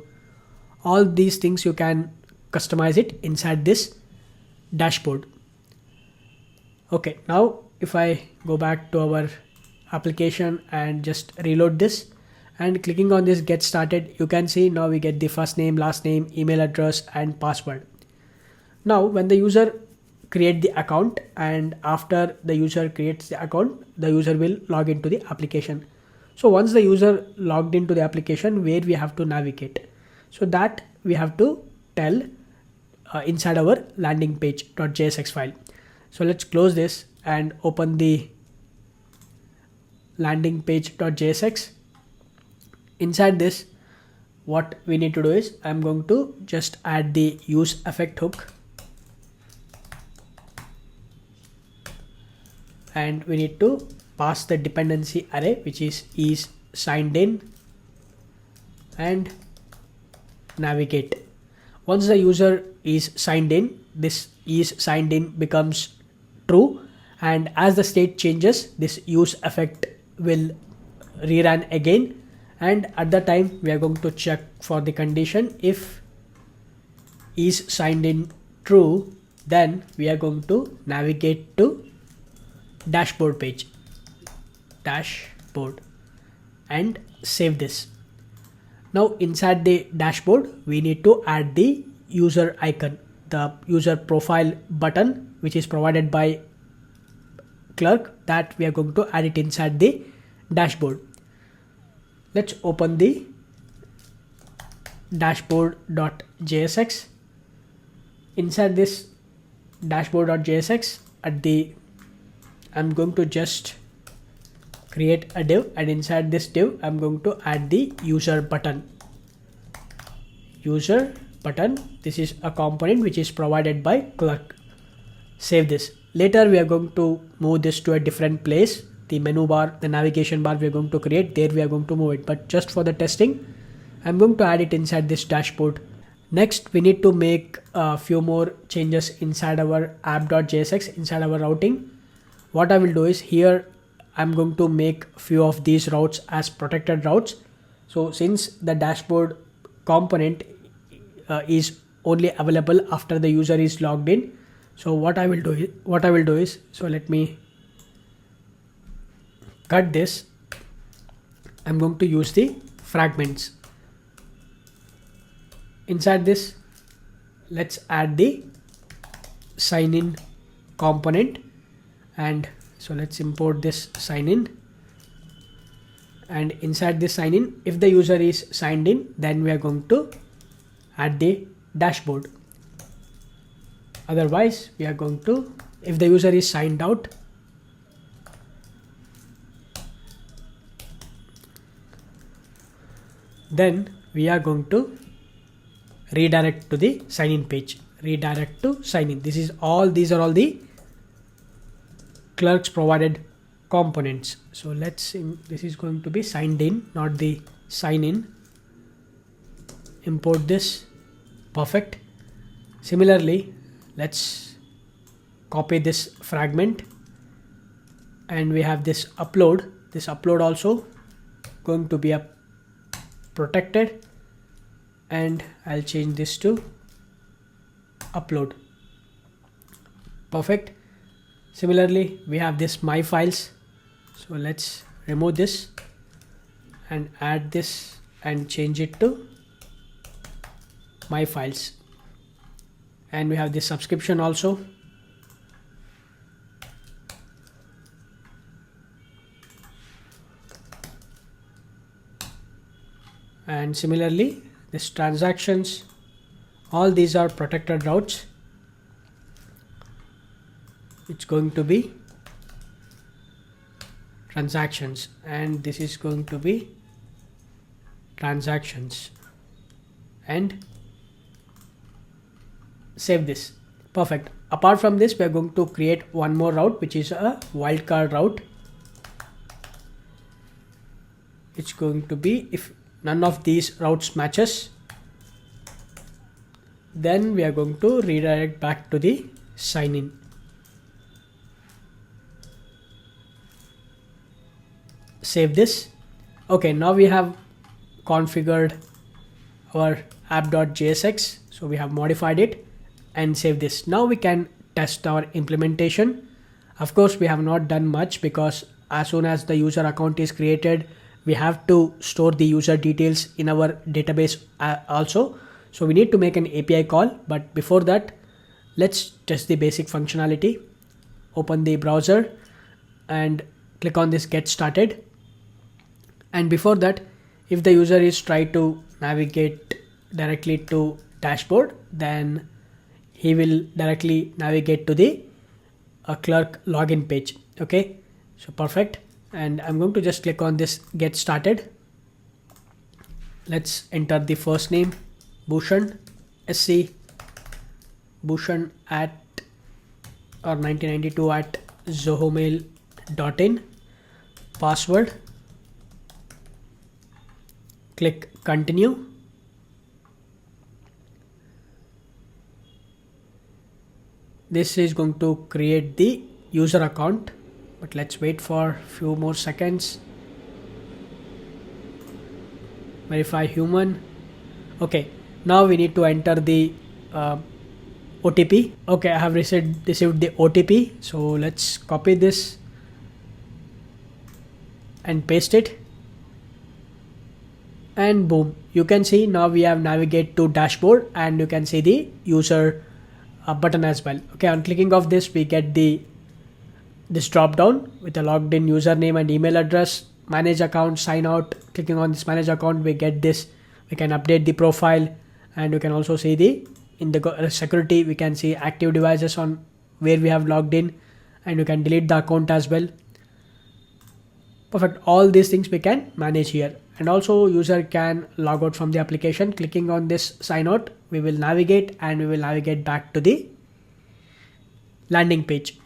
All these things you can customize it inside this dashboard. Okay, now if I go back to our application and just reload this and clicking on this get started, you can see now we get the first name, last name, email address and password. Now when the user create the account, and after the user creates the account, the user will log into the application. So once the user logged into the application, where we have to navigate, so that we have to tell inside our landing page.jsx file. So let's close this and open the landing page.jsx. Inside this, what we need to do is I'm going to just add the use effect hook, and we need to pass the dependency array, which is signed in and navigate. Once the user is signed in, this is signed in becomes true, and as the state changes, this use effect will rerun again, and at the time we are going to check for the condition. If is signed in true, then we are going to navigate to dashboard page, dashboard, and save this. Now inside the dashboard, we need to add the user icon, the user profile button, which is provided by Clerk, that we are going to add it inside the dashboard. Let's open the dashboard.jsx. Inside this dashboard.jsx, I'm going to just create a div, and inside this div I'm going to add the user button. User button, this is a component which is provided by Clerk. Save this. Later we are going to move this to a different place. The menu bar, the navigation bar we are going to create, there we are going to move it, but just for the testing I'm going to add it inside this dashboard. Next we need to make a few more changes inside our app.jsx, inside our routing. What I will do is here I'm going to make few of these routes as protected routes. So since the dashboard component is only available after the user is logged in, so what I will do is, so let me cut this. I'm going to use the fragments. Inside this, let's add the sign in component, and so let's import this sign in, and inside this sign in, if the user is signed in, then we are going to add the dashboard. Otherwise we are going to, if the user is signed out, then we are going to redirect to the sign in page, redirect to sign in. These are all the Clerk's provided components. So this is going to be signed in, not the sign in. Import this. Perfect. Similarly, let's copy this fragment, and we have this upload. This upload also going to be a protected, and I'll change this to upload. Perfect. Similarly, we have this my files, so let's remove this and add this and change it to my files, and we have this subscription also. And similarly this transactions, all these are protected routes. It's going to be transactions, and this is going to be transactions, and save this. Perfect. Apart from this, we are going to create one more route, which is a wildcard route. It's going to be, if none of these routes matches, then we are going to redirect back to the sign in. Save this. Okay, now we have configured our app.jsx, so we have modified it and save this. Now we can test our implementation. Of course, we have not done much, because as soon as the user account is created, we have to store the user details in our database also. So we need to make an API call, but before that, let's test the basic functionality. Open the browser and click on this get started. And before that, if the user is trying to navigate directly to dashboard, then he will directly navigate to the Clerk login page. Okay, so perfect. And I'm going to just click on this get started. Let's enter the first name, Bhushan, SC, Bhushan at or 1992 at zohomail.in, password, click continue. This is going to create the user account, but let's wait for a few more seconds. Verify human. Okay, now we need to enter the OTP. Okay, I have received the OTP. So let's copy this and paste it. And boom, you can see now we have navigate to dashboard, and you can see the user button as well. Okay, on clicking of this, we get this drop down with a logged in username and email address, manage account, sign out. Clicking on this manage account, we get this. We can update the profile, and you can also see in the security, we can see active devices on where we have logged in, and you can delete the account as well. Perfect. All these things we can manage here. And also user can log out from the application. Clicking on this sign out, we will navigate, and we will navigate back to the landing page.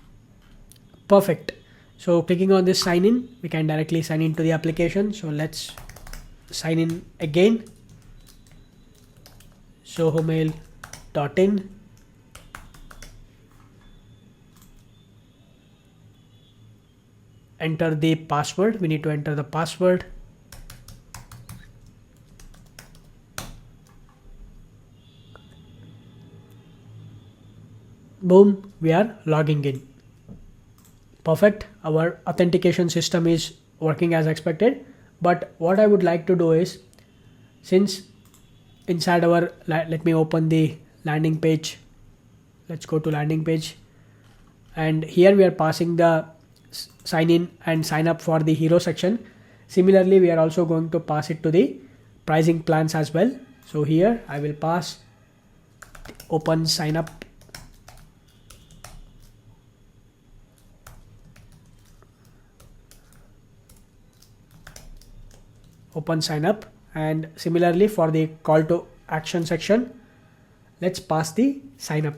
Perfect. So clicking on this sign in, we can directly sign into the application. So let's sign in again. zohomail.in. Enter the password. We need to enter the password. Boom, we are logging in. Perfect. Our authentication system is working as expected. But what I would like to do is, since inside our, let me open the landing page. Let's go to landing page. And here we are passing the sign in and sign up for the hero section. Similarly, we are also going to pass it to the pricing plans as well. So here I will pass open sign up. Open sign up. And similarly for the call to action section, let's pass the sign up.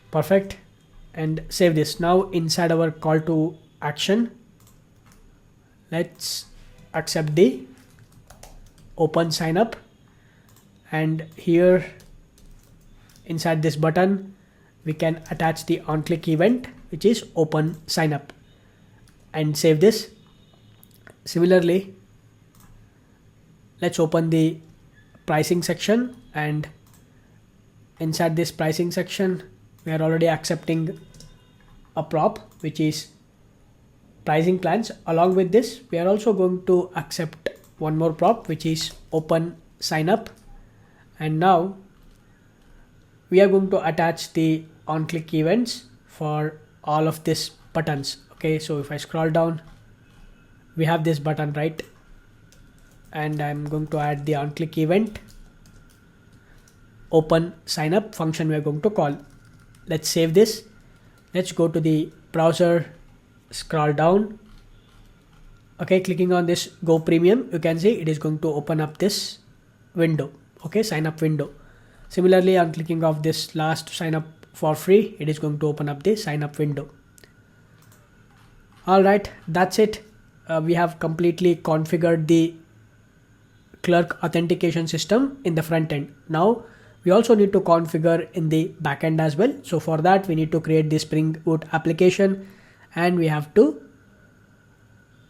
Perfect. And save this. Now inside our call to action, let's accept the open sign up, and here inside this button we can attach the on click event, which is open sign up, and save this. Similarly, let's open the pricing section, and inside this pricing section we are already accepting a prop, which is pricing plans. Along with this, we are also going to accept one more prop, which is open sign up. And now we are going to attach the on-click events for all of these buttons. Okay, so if I scroll down, we have this button, right? And I'm going to add the on-click event. Open sign up function we are going to call. Let's save this. Let's go to the browser, scroll down. Okay, clicking on this Go Premium, you can see it is going to open up this window. Okay, sign up window. Similarly, I'm clicking off this last sign up for free. It is going to open up the sign up window. All right, that's it. We have completely configured the Clerk authentication system in the front end. Now we also need to configure in the backend as well. So for that, we need to create the Spring Boot application, and we have to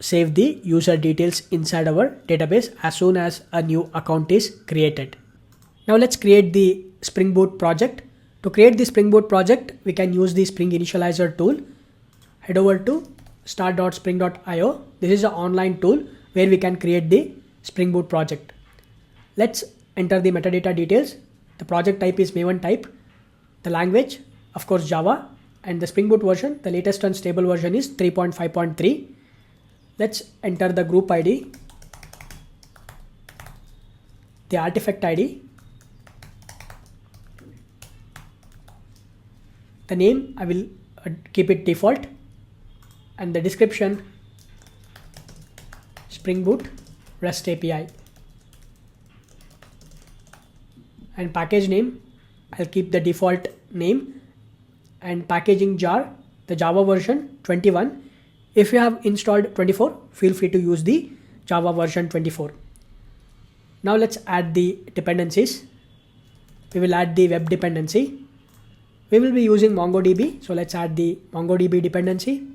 save the user details inside our database as soon as a new account is created. Now let's create the Spring Boot project. To create the Spring Boot project, we can use the Spring Initializer tool. Head over to start.spring.io. This is an online tool where we can create the Spring Boot project. Let's enter the metadata details. The project type is Maven type. The language, of course, Java. And the Spring Boot version, the latest and stable version is 3.5.3. Let's enter the group ID, the artifact ID, the name, I will keep it default, and the description, Spring Boot REST API, and package name, I'll keep the default name, and packaging jar, the Java version 21. If you have installed 24, feel free to use the Java version 24. Now let's add the dependencies. We will add the web dependency. We will be using MongoDB, so let's add the MongoDB dependency.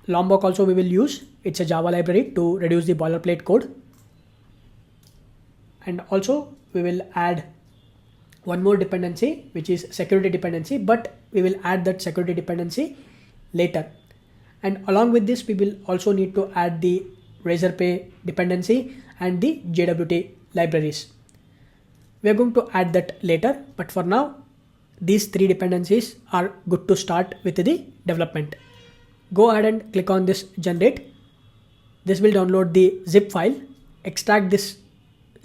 Lombok also we will use. It's a Java library to reduce the boilerplate code. And also we will add one more dependency, which is security dependency, but we will add that security dependency later. And along with this, we will also need to add the Razorpay dependency and the JWT libraries. We are going to add that later, but for now, these three dependencies are good to start with the development. Go ahead and click on this generate. This will download the zip file, extract this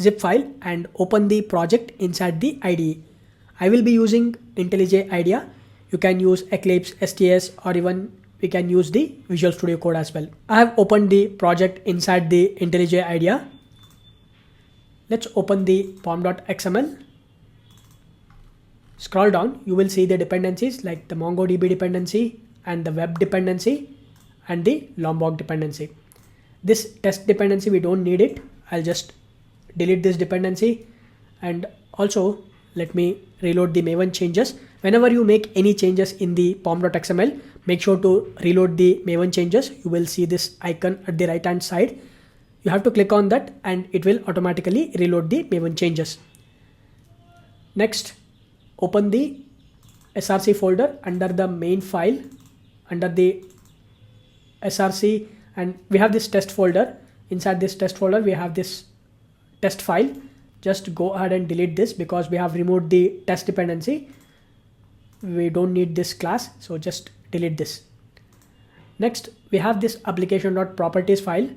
zip file and open the project inside the IDE. I will be using IntelliJ IDEA. You can use Eclipse, STS, or even we can use the Visual Studio Code as well. I have opened the project inside the IntelliJ IDEA. Let's open the pom.xml. Scroll down, you will see the dependencies like the MongoDB dependency and the web dependency and the Lombok dependency. This test dependency, we don't need it. I'll just delete this dependency, and also let me reload the Maven changes. Whenever you make any changes in the pom.xml, make sure to reload the Maven changes. You will see this icon at the right hand side. You have to click on that and it will automatically reload the Maven changes. Next, open the src folder under the main file, under the src, and we have this test folder. Inside this test folder, we have this test file. Just go ahead and delete this because we have removed the test dependency. We don't need this class, so just delete this. Next, we have this application.properties file.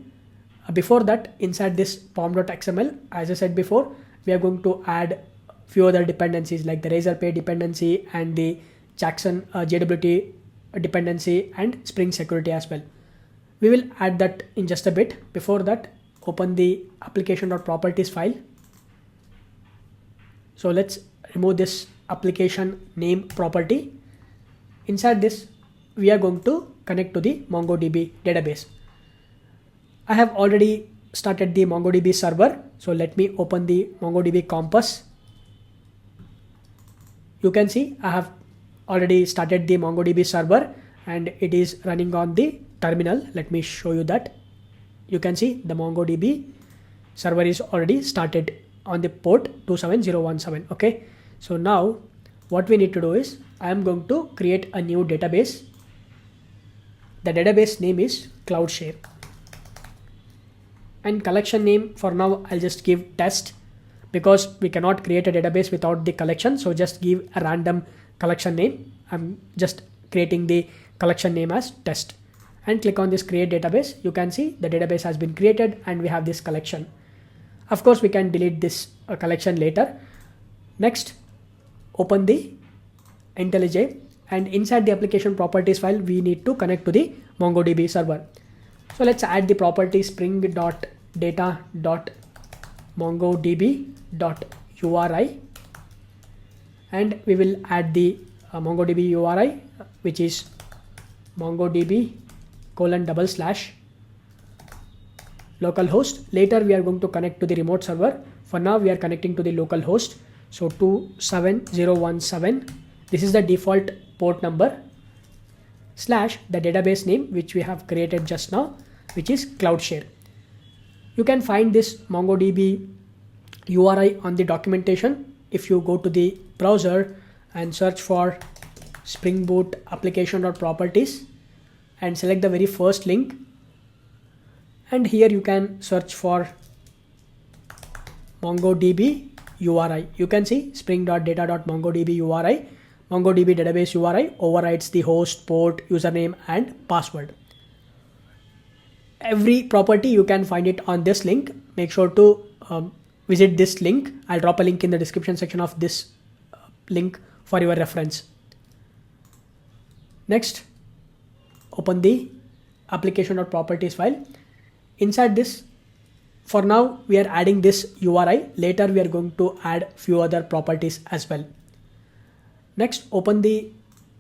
Before that, inside this pom.xml, as I said before, we are going to add few other dependencies like the Razorpay dependency and the Jackson JWT dependency and Spring Security as well. We will add that in just a bit. Before that, open the application.properties file. So let's remove this application name property. Inside this, we are going to connect to the MongoDB database. I have already started the MongoDB server. So let me open the MongoDB Compass. You can see I have already started the MongoDB server and it is running on the terminal. Let me show you that. You can see the MongoDB server is already started on the port 27017. Okay. So now what we need to do is I am going to create a new database. the database name is CloudShare. And collection name, for now I'll just give test, because we cannot create a database without the collection. So just give a random collection name. I'm just creating the collection name as test, and click on this create database. You can see the database has been created and we have this collection. Of course, we can delete this collection later. Next, open the IntelliJ, and inside the application properties file, we need to connect to the MongoDB server. So let's add the property spring.data.mongodb.uri, and we will add the MongoDB URI, which is MongoDB:/localhost. Later we are going to connect to the remote server. For now we are connecting to the local host. So 27017, this is the default port number, / the database name which we have created just now, which is CloudShare. You can find this MongoDB URI on the documentation. If you go to the browser and search for Spring Boot application.properties and select the very first link, and here you can search for MongoDB URI. You can see spring.data.mongodb URI, MongoDB database URI overrides the host, port, username and password. Every property you can find it on this link. Make sure to visit this link. I'll drop a link in the description section of this link for your reference. Next, open the application.properties file. Inside this, for now we are adding this URI. Later we are going to add few other properties as well. Next, open the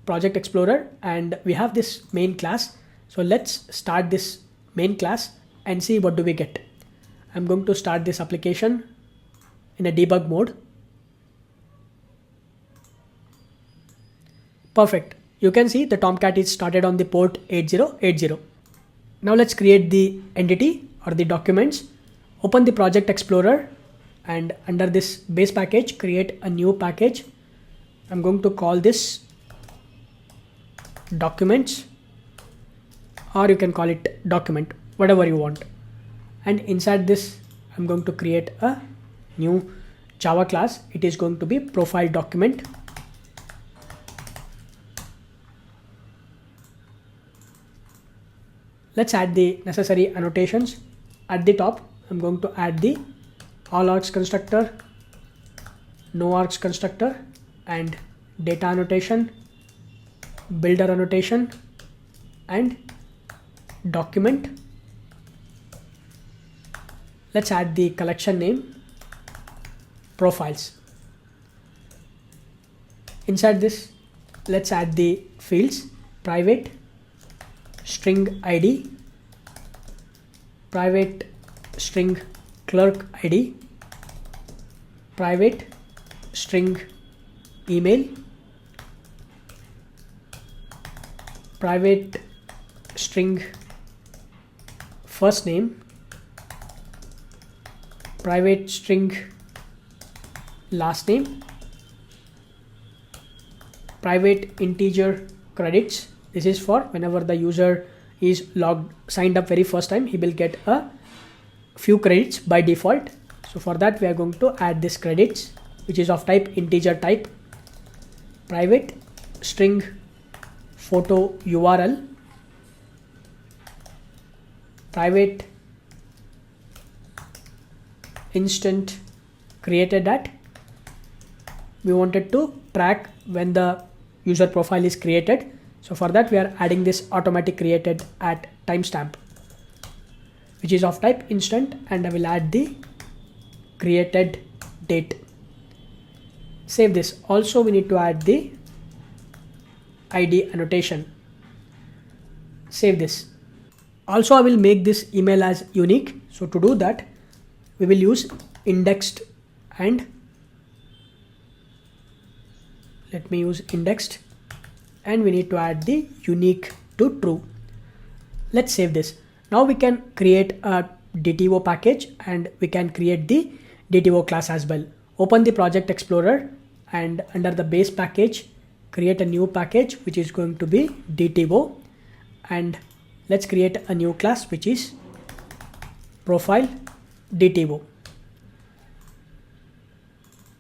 project explorer, and we have this main class. So let's start this main class and see what do we get. I'm going to start this application in a debug mode. Perfect. You can see the Tomcat is started on the port 8080. Now let's create the entity or the documents. Open the project explorer, and under this base package, create a new package. I'm going to call this documents, or you can call it document, whatever you want. And inside this, I'm going to create a new Java class. It is going to be profile document. Let's add the necessary annotations. At the top, I'm going to add the all args constructor, no args constructor, and data annotation, builder annotation, and document. Let's add the collection name, profiles. Inside this, let's add the fields: private, string ID, private string clerk ID, private string email, private string first name, private string last name, private integer credits. This is for whenever the user is signed up very first time, he will get a few credits by default. So for that we are going to add this credits, which is of type integer type. Private string photo URL, private instant created at. We wanted to track when the user profile is created. So for that we are adding this automatic created at timestamp, which is of type instant, and I will add the created date. Save this. Also we need to add the ID annotation. Save this. Also I will make this email as unique. So to do that, we will use indexed, and let me use indexed, and we need to add the unique to true. Let's save this. Now we can create a DTO package, and we can create the DTO class as well. Open the project explorer, and under the base package, create a new package which is going to be DTO, and let's create a new class which is profile DTO.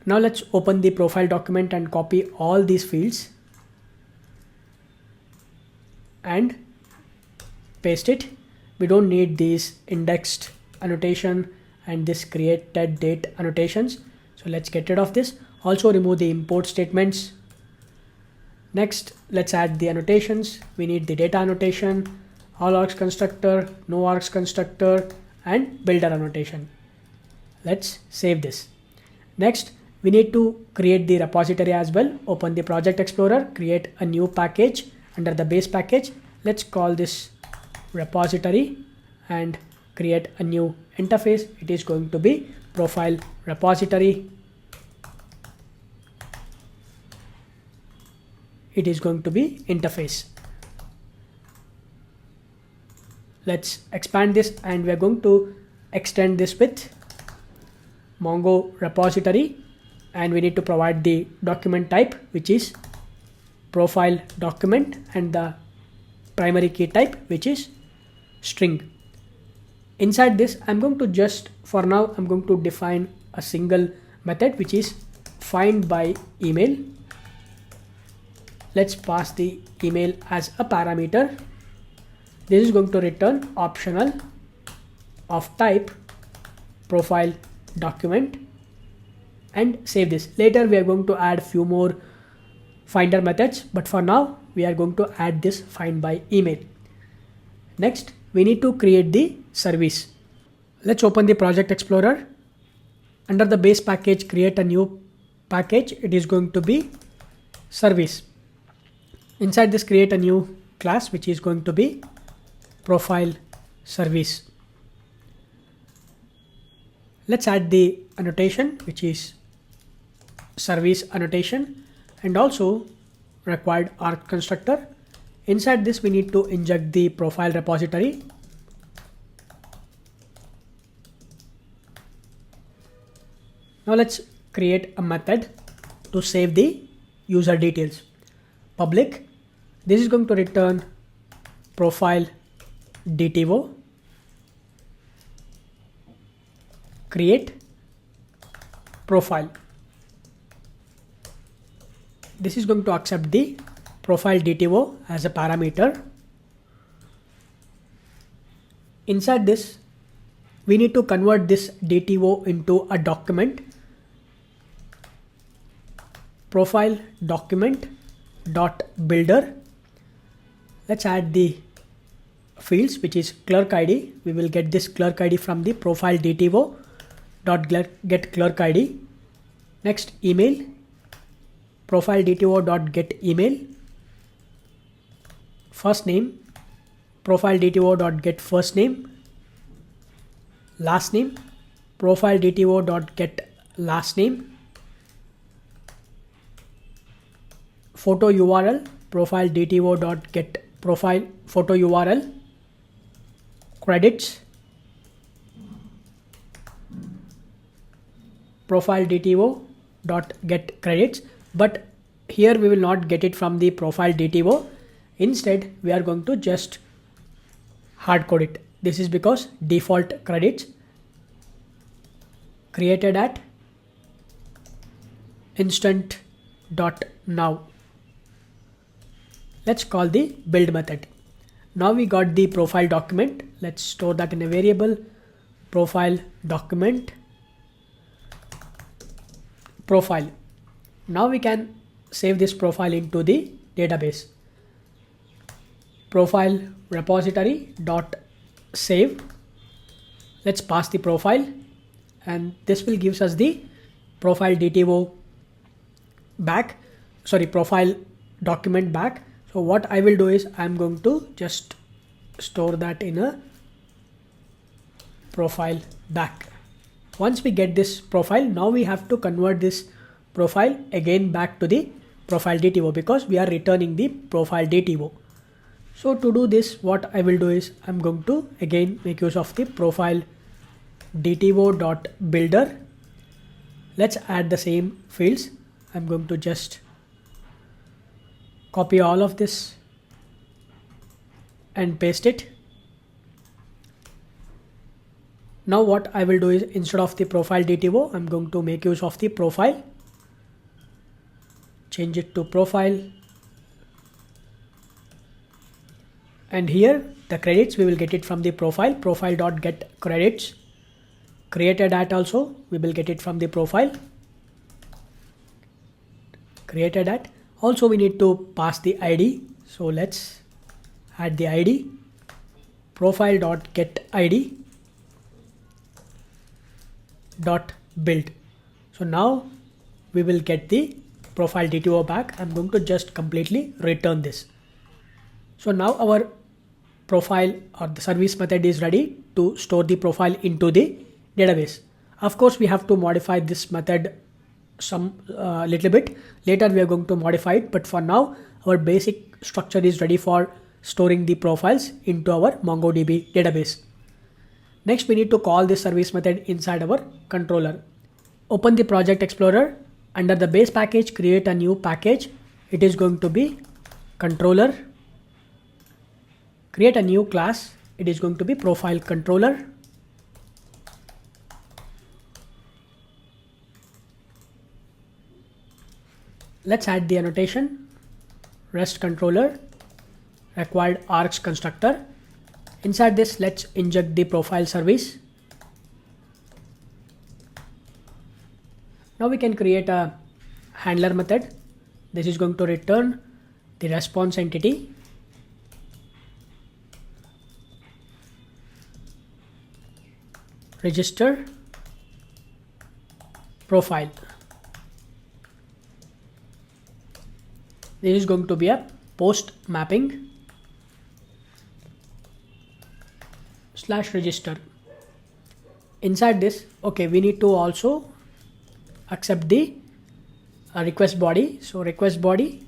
Now let's open the profile document and copy all these fields and paste it. We don't need these indexed annotation and this created date annotations. So let's get rid of this. Also remove the import statements. Next, let's add the annotations. We need the data annotation, all args constructor, no args constructor, and builder annotation. Let's save this. Next, we need to create the repository as well. Open the project explorer, create a new package under the base package. Let's call this repository and create a new interface. It is going to be profile repository. It is going to be interface. Let's expand this and we are going to extend this with Mongo repository, and we need to provide the document type which is profile document and the primary key type which is string. Inside this, I'm going to for now I'm going to define a single method which is find by email. Let's pass the email as a parameter. This is going to return optional of type profile document, and save this. Later we are going to add few more finder methods, but for now we are going to add this find by email. Next, we need to create the service. Let's open the project explorer. Under the base package, create a new package. It is going to be service. Inside this, create a new class which is going to be profile service. Let's add the annotation which is service annotation, and also required arg constructor. Inside this, we need to inject the profile repository. Now let's create a method to save the user details. Public, this is going to return profile DTO. Create profile. This is going to accept the profile DTO as a parameter. Inside this, we need to convert this DTO into a document. Profile document dot builder. Let's add the fields which is clerk ID. We will get this clerk ID from the profile DTO dot get clerk ID. Next, email, profile DTO dot get email. First name, profile DTO dot get first name. Last name, profile DTO dot get last name. Photo URL, profile DTO dot get profile photo URL. Credits, profile DTO dot get credits, but here we will not get it from the profile DTO. Instead, we are going to just hard code it. This is because default credits created at instant.now. Let's call the build method. Now we got the profile document. Let's store that in a variable profile document profile. Now we can save this profile into the database. Profile repository dot save. Let's pass the profile, and this will gives us the profile DTO back, profile document back. So what I will do is I'm going to just store that in a profile back. Once we get this profile, now we have to convert this profile again back to the profile DTO because we are returning the profile DTO. So to do this, what I will do is I'm going to again make use of the profile DTO dot builder. Let's add the same fields. I'm going to just copy all of this and paste it. Now what I will do is, instead of the profile DTO, I'm going to make use of the profile. Change it to profile. And here the credits, we will get it from the profile.get credits. Created at also, we will get it from the profile. Created at. Also we need to pass the ID. So let's add the ID. Profile.get ID dot build. So now we will get the profile DTO back. I'm going to just completely return this. So now our profile or the service method is ready to store the profile into the database. Of course, we have to modify this method some little bit. Later we are going to modify it, but for now our basic structure is ready for storing the profiles into our MongoDB database. Next, we need to call this service method inside our controller. Open the Project Explorer. Under the base package, create a new package. It is going to be controller. Create a new class. It is going to be profile controller. Let's add the annotation. REST controller, required args constructor. Inside this, let's inject the profile service. Now we can create a handler method. This is going to return the response entity. Register profile. This is going to be a post mapping /register. Inside this, okay, we need to also accept the request body. So request body,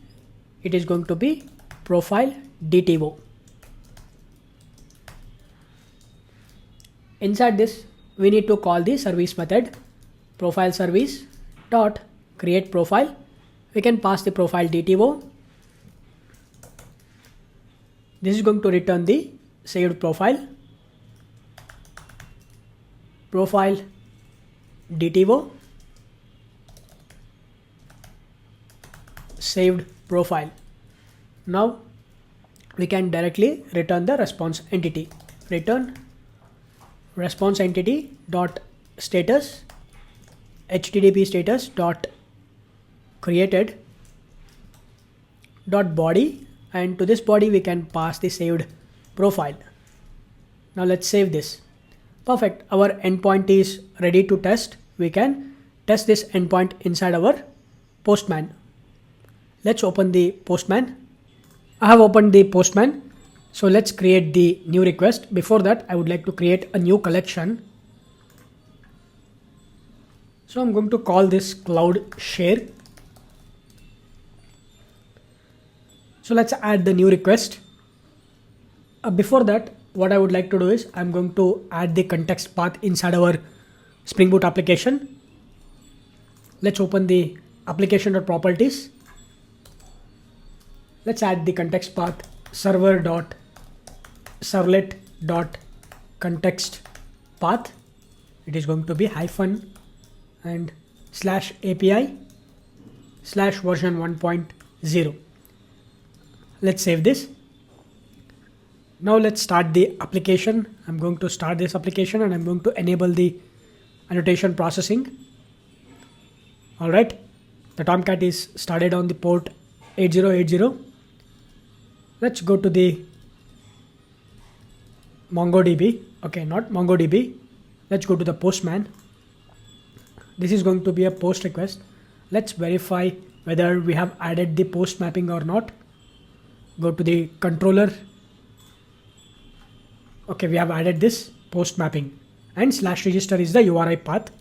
it is going to be profile DTO. Inside this, we need to call the service method profile service dot create profile. We can pass the profile DTO. This is going to return the saved profile. Profile DTO saved profile. Now we can directly return the response entity. Return response entity dot status http status dot created dot body, and to this body we can pass the saved profile. Now let's save this. Perfect. Our endpoint is ready to test. We can test this endpoint inside our Postman. Let's open the Postman. I have opened the Postman. So let's create the new request. Before that, I would like to create a new collection. So I'm going to call this cloud share. So let's add the new request. Before that, what I would like to do is I'm going to add the context path inside our Spring Boot application. Let's open the application.properties. Let's add the context path server.servlet.context path. It is going to be hyphen and /API /version 1.0. Let's save this. Now let's start the application. I'm going to start this application and I'm going to enable the annotation processing. All right. The Tomcat is started on the port 8080. Let's go to the MongoDB. Okay, not MongoDB. Let's go to the Postman. This is going to be a post request. Let's verify whether we have added the post mapping or not. Go to the controller. Okay, we have added this post mapping, and /register is the URI path.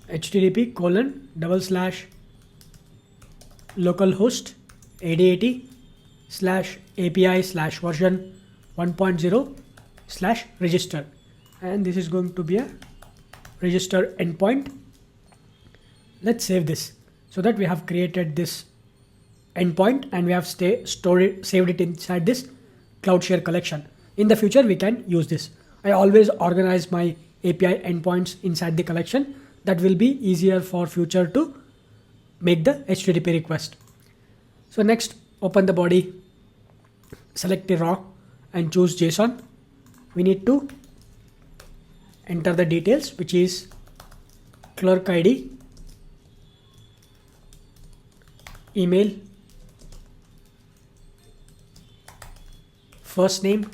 http://localhost 8080 /API /version 1.0 /register, and this is going to be a register endpoint. Let's save this so that we have created this endpoint and we have saved it inside this CloudShare collection. In the future, we can use this. I always organize my API endpoints inside the collection. That will be easier for future to make the HTTP request. So next, open the body, select the raw and choose JSON. We need to enter the details, which is clerk ID, email, first name,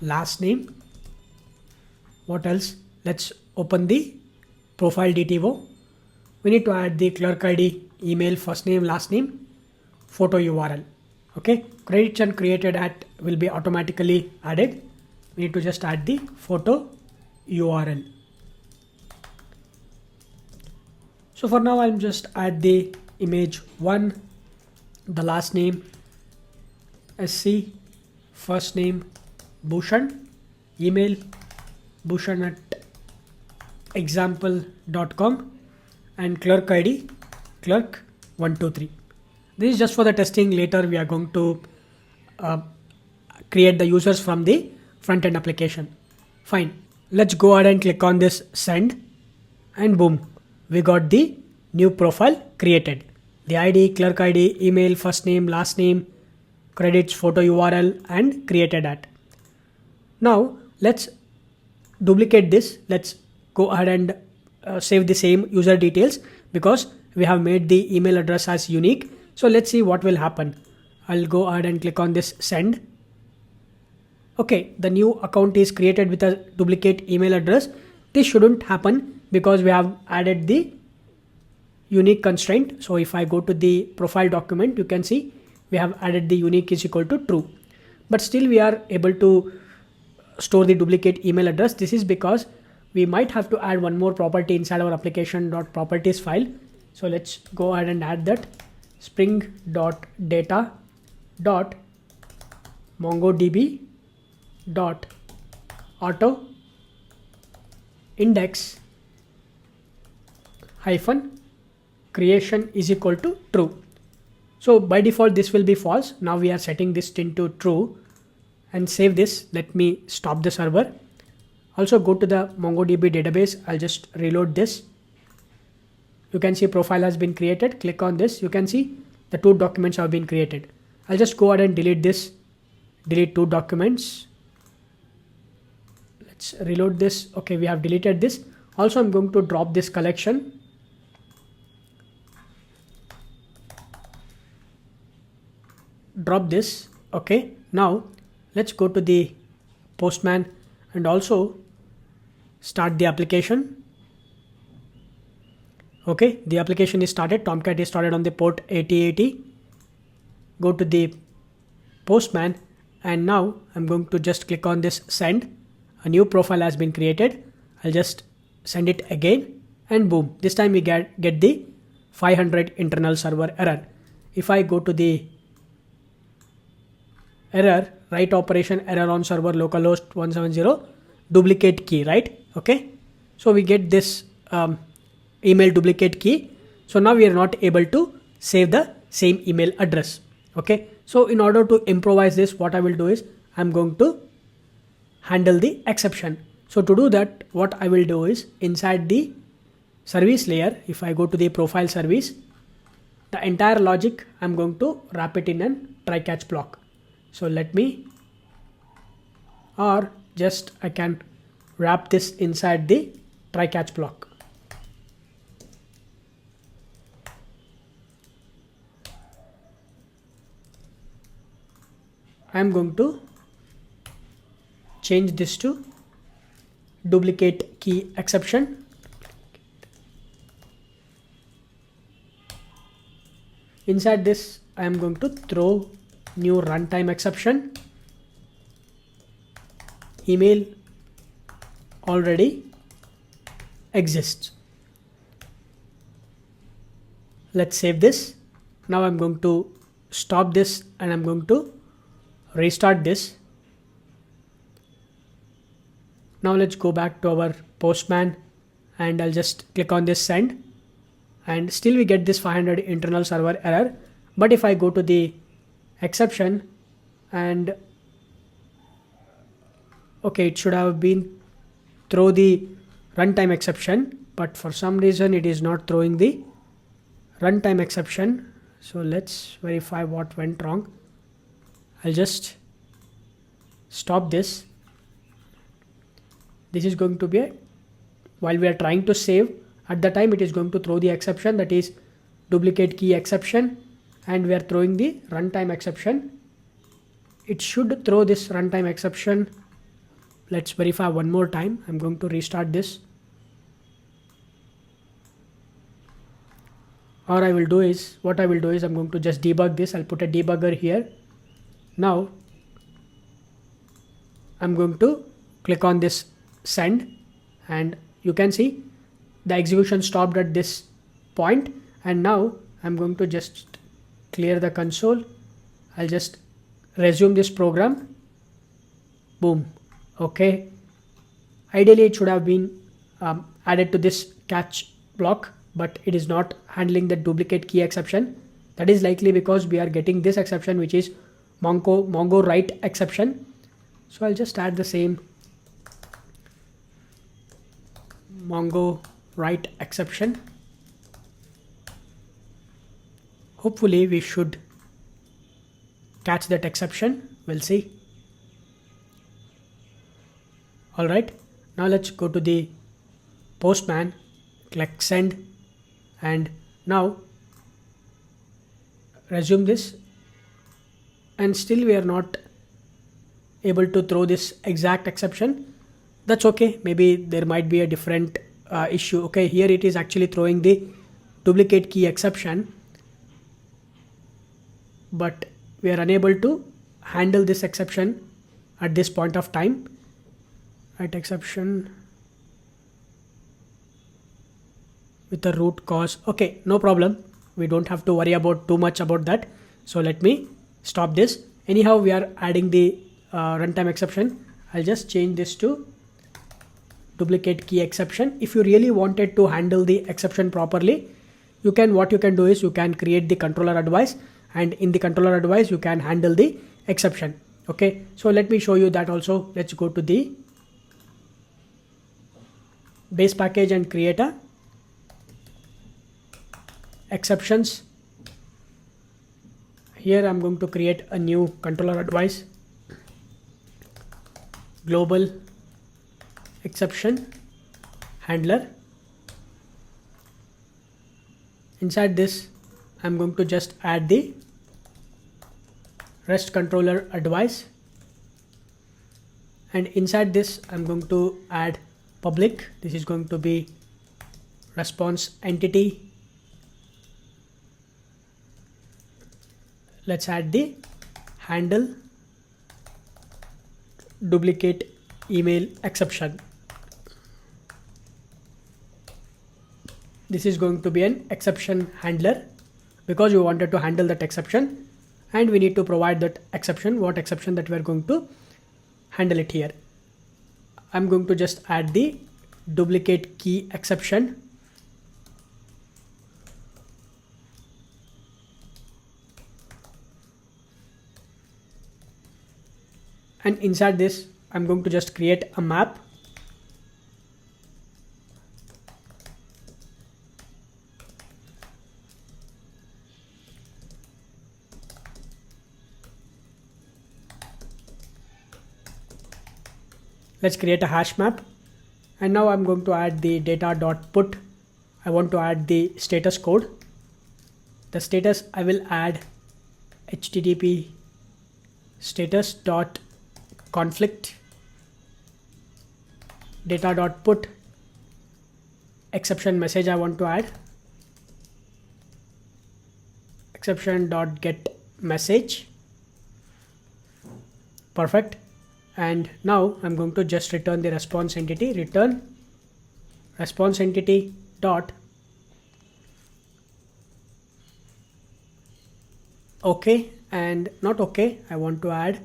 last name. What else? Let's open the profile DTO. We need to add the clerk ID, email, first name, last name, photo URL. Okay, credits and created at will be automatically added. We need to just add the photo URL. So for now, I'll just add the image 1, the last name SC, first name Bhushan, email bhushan@example.com, and clerk ID clerk123. This is just for the testing. Later we are going to create the users from the front-end application. Fine. Let's go ahead and click on this send, and boom, we got the new profile created. The ID, clerk ID, email, first name, last name, credits, photo URL, and created at. Now let's duplicate this. Let's go ahead and save the same user details because we have made the email address as unique. So let's see what will happen. I'll go ahead and click on this send. Okay, the new account is created with a duplicate email address. This shouldn't happen because we have added the unique constraint. So if I go to the profile document, you can see we have added the unique is equal to true, but still we are able to store the duplicate email address. This is because we might have to add one more property inside our application.properties file. So let's go ahead and add that spring.data.mongodb.auto index hyphen creation is equal to true. So by default this will be false. Now we are setting this into true and save this. Let me stop the server. Also go to the MongoDB database. I'll just reload this. You can see profile has been created. Click on this. You can see the 2 documents have been created. I'll just go ahead and delete this. Delete 2 documents. Let's reload this. Okay, we have deleted this. Also, I'm going to drop this collection. Drop this. Okay, now let's go to the Postman and also start the application. Okay, the application is started. Tomcat is started on the port 8080. Go to the Postman and now I'm going to just click on this send. A new profile has been created. I'll just send it again and boom, this time we get the 500 internal server error. If I go to the error, write operation error on server localhost 170 duplicate key, right? Okay, so we get this email duplicate key. So now we are not able to save the same email address. Okay, so in order to improvise this, what I will do is I'm going to handle the exception. So to do that, what I will do is inside the service layer, if I go to the profile service, the entire logic I'm going to wrap it in an try catch block. So let me, or just I can wrap this inside the try catch block. I'm going to change this to duplicate key exception. Inside this, I am going to throw new runtime exception. Email already exists. Let's save this. Now I'm going to stop this and I'm going to restart this. Now let's go back to our Postman and I'll just click on this send, and still we get this 500 internal server error. But if I go to the exception and okay, it should have been throw the runtime exception, but for some reason it is not throwing the runtime exception. So let's verify what went wrong. I'll just stop this. This is going to be while we are trying to save, at the time it is going to throw the exception, that is duplicate key exception, and we are throwing the runtime exception. It should throw this runtime exception. Let's verify one more time. I'm going to restart this. Or what I will do is I'm going to just debug this. I'll put a debugger here. Now I'm going to click on this send, and you can see the execution stopped at this point. And now I'm going to just clear the console. I'll just resume this program. Boom. Okay. Ideally it should have been added to this catch block, but it is not handling the duplicate key exception. That is likely because we are getting this exception, which is Mongo write exception. So I'll just add the same Mongo write exception. Hopefully we should catch that exception. We'll see. All right, now let's go to the Postman, click send, and now resume this, and still we are not able to throw this exact exception. That's okay, maybe there might be a different issue. Okay, here it is actually throwing the duplicate key exception, but we are unable to handle this exception at this point of time. Right, exception with the root cause. Okay, no problem, we don't have to worry about too much about that. So let me stop this. Anyhow, we are adding the runtime exception. I'll just change this to duplicate key exception. If you really wanted to handle the exception properly, what you can do is you can create the controller advice, and in the controller advice you can handle the exception. Okay, so let me show you that also. Let's go to the base package and create a exceptions. Here I'm going to create a new controller advice, global exception handler. Inside this I'm going to just add the REST controller advice, and inside this I'm going to add public. This is going to be response entity. Let's add the handle duplicate email exception. This is going to be an exception handler because we wanted to handle that exception, and we need to provide that exception, what exception that we are going to handle it here. I'm going to just add the duplicate key exception. And inside this, I'm going to just create a map. Let's create a hash map. And now I'm going to add the data.put. I want to add the status code. The status, I will add http status.conflict data.put exception message. I want to add exception.get message. Perfect. And now I'm going to just return the response entity. Return response entity dot okay, and not okay, I want to add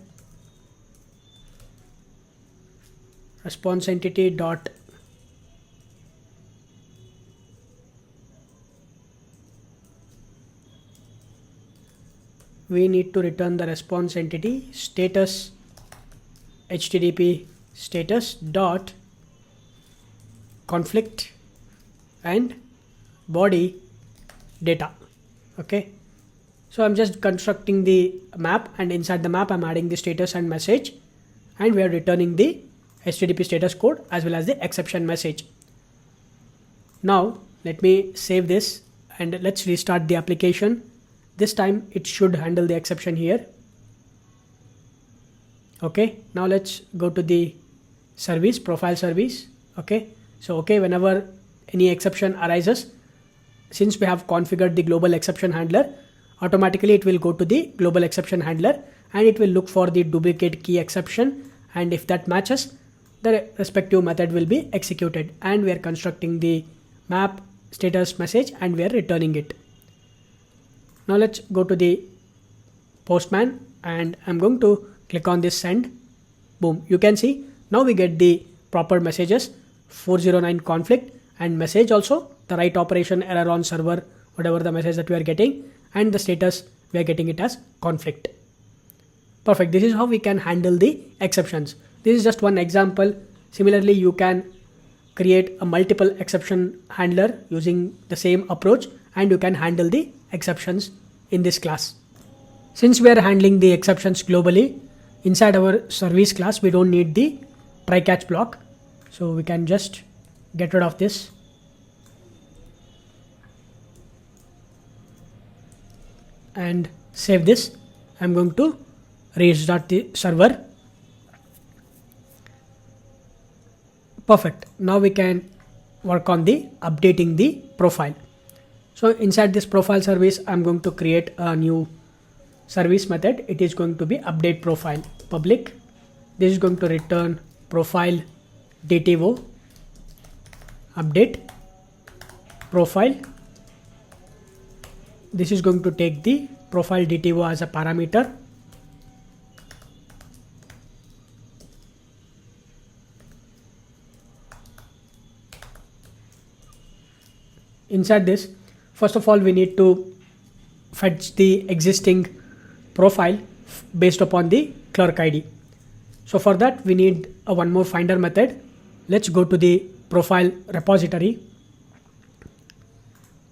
response entity dot we need to return the response entity status HTTP status dot conflict and body data. Okay, so I'm just constructing the map, and inside the map I'm adding the status and message, and we are returning the HTTP status code as well as the exception message. Now let me save this and let's restart the application. This time it should handle the exception here. Okay, now let's go to the service, profile service. Okay, so whenever any exception arises, since we have configured the global exception handler, automatically it will go to the global exception handler and it will look for the duplicate key exception, and if that matches, the respective method will be executed, and we are constructing the map status message and we are returning it. Now let's go to the Postman and I'm going to click on this send. Boom, you can see now we get the proper messages, 409 conflict and message also, the right operation, error on server, whatever the message that we are getting, and the status we are getting it as conflict. Perfect. This is how we can handle the exceptions. This is just one example. Similarly, you can create a multiple exception handler using the same approach, and you can handle the exceptions in this class. Since we are handling the exceptions globally, inside our service class, we don't need the try catch block. So we can just get rid of this. And save this. I'm going to restart the server. Perfect. Now we can work on the updating the profile. So inside this profile service, I'm going to create a new service method. It is going to be update profile public. This is going to return profile DTO update profile. This is going to take the profile DTO as a parameter. Inside this, first of all, we need to fetch the existing profile based upon the clerk ID. So for that, we need a one more finder method. Let's go to the profile repository.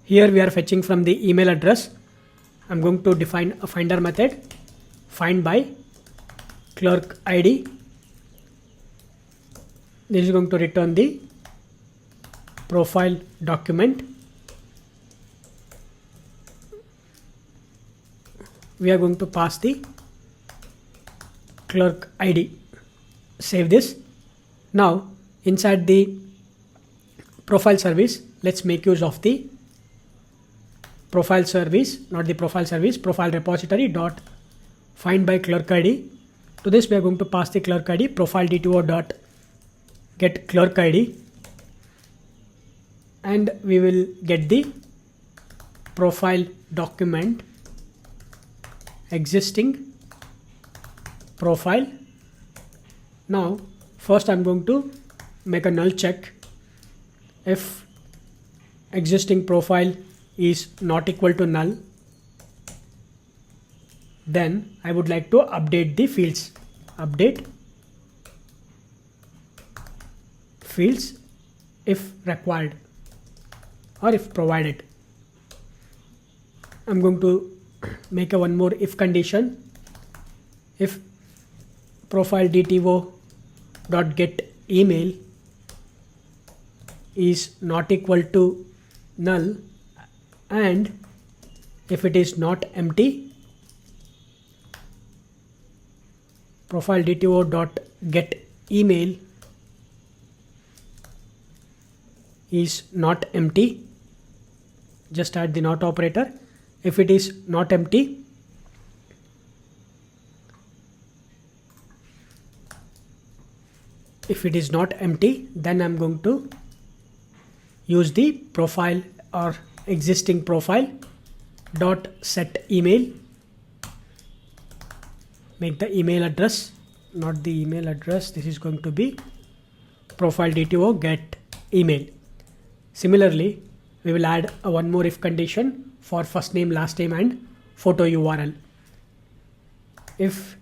Here we are fetching from the email address. I'm going to define a finder method, find by clerk ID. This is going to return the profile document. We are going to pass the clerk ID. Save this. Now inside the profile service, let's make use of the profile service, not the profile service, profile repository dot find by clerk ID. To this we are going to pass the clerk ID, profile DTO dot get clerk ID, and we will get the profile document existing profile. Now first I'm going to make a null check. If existing profile is not equal to null, then I would like to update the fields. Update fields if required or if provided. I'm going to make a one more if condition. If profile DTO dot get email is not equal to null, and if it is not empty, profile DTO dot get email is not empty, just add the not operator. If it is not empty, then I'm going to use the profile or existing profile dot set email. Make the email address, not the email address, this is going to be profile DTO get email. Similarly, we will add a one more if condition for first name, last name and photo URL. if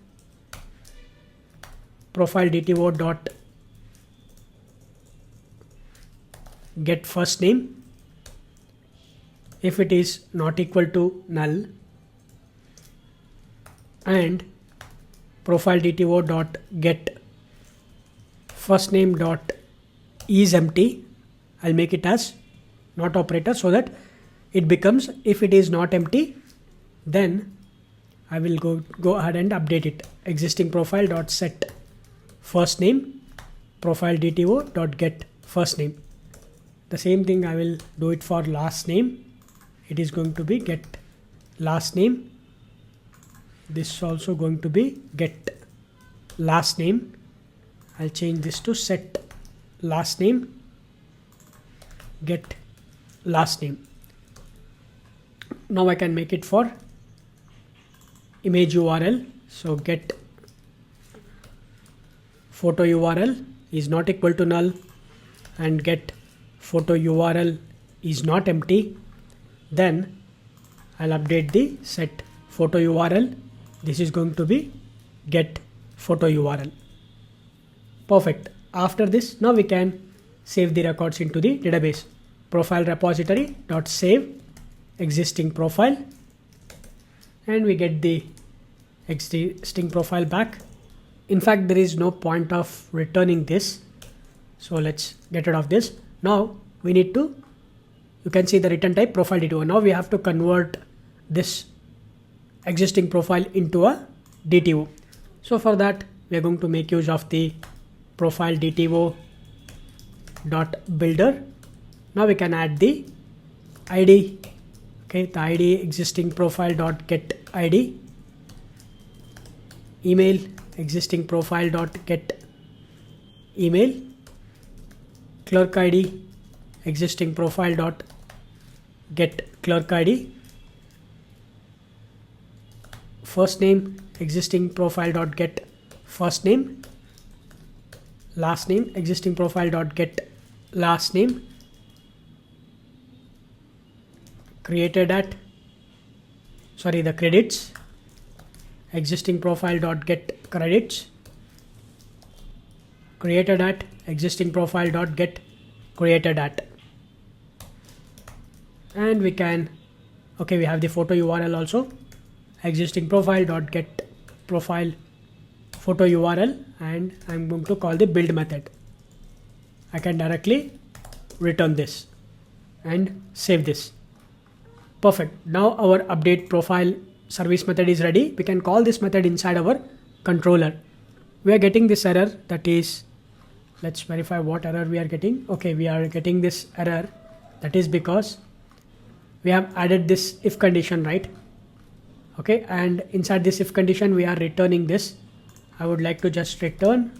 profile DTO dot get first name, if it is not equal to null, and profile DTO dot get first name dot is empty, I'll make it as not operator so that it becomes, if it is not empty, then I will go ahead and update it. Existing profile dot set first name, profile DTO dot get first name. The same thing I will do it for last name. It is going to be get last name. This is also going to be get last name. I'll change this to set last name, get last name. Now I can make it for image URL. So get photo URL is not equal to null, and get photo URL is not empty. Then I'll update the set photo URL. This is going to be get photo URL. Perfect. After this, now we can save the records into the database. Profile repository dot save existing profile, and we get the existing profile back. In fact, there is no point of returning this, so let's get rid of this. Now we need to, you can see the return type profile DTO. Now we have to convert this existing profile into a DTO. So for that, we are going to make use of the profile DTO dot builder. Now we can add the ID. Okay, the ID existing profile dot get ID, email existing profile dot get email, clerk ID existing profile dot get clerk ID, first name existing profile dot get first name, last name existing profile dot get last name, created at the credits existing profile dot get credits, created at existing profile dot get created at. And we can, okay, we have the photo URL also, existing profile dot get profile photo URL, and I'm going to call the build method. I can directly return this and save this. Perfect. Now our update profile service method is ready. We can call this method inside our controller. We are getting this error, that is, let's verify what error we are getting. Okay, we are getting this error, that is because we have added this if condition, right? Okay, and inside this if condition we are returning this. I would like to just return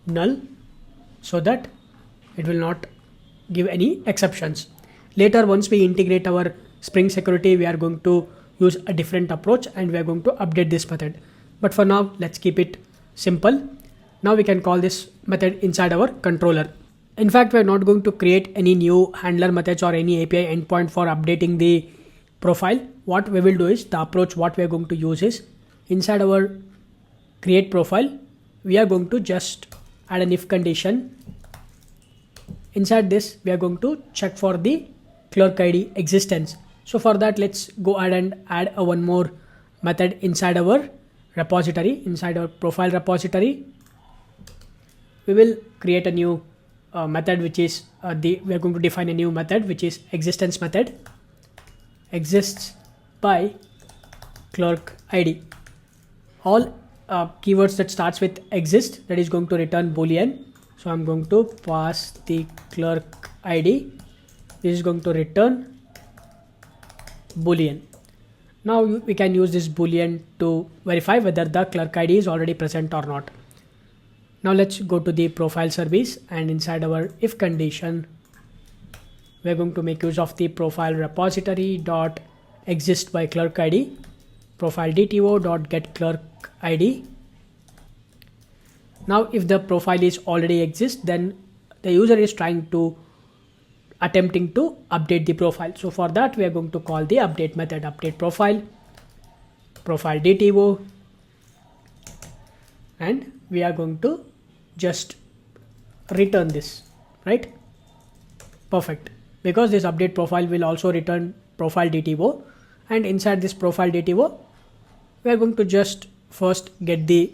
null so that it will not give any exceptions. Later, once we integrate our Spring security, we are going to use a different approach and we are going to update this method. But for now, let's keep it simple. Now we can call this method inside our controller. In fact, we are not going to create any new handler methods or any API endpoint for updating the profile. What we will do is, the approach what we are going to use is, inside our create profile, we are going to just add an if condition. Inside this, we are going to check for the clerk ID existence. So for that, let's go ahead and add a one more method inside our repository, inside our profile repository. We will create a new method, which is we are going to define a new method, which is existence method, exists by clerk ID. All keywords that starts with exist, that is going to return boolean. So I'm going to pass the clerk ID. This is going to return boolean. Now we can use this boolean to verify whether the clerk ID is already present or not. Now let's go to the profile service, and inside our if condition, we're going to make use of the profile repository dot exist by clerk ID, profile DTO dot get clerk ID. Now if the profile is already exist, then the user is attempting to update the profile. So for that, we are going to call the update method, update profile. profile DTO, and we are going to just return this, right? Perfect. Because this update profile will also return profile DTO, and inside this profile DTO we are going to just first get the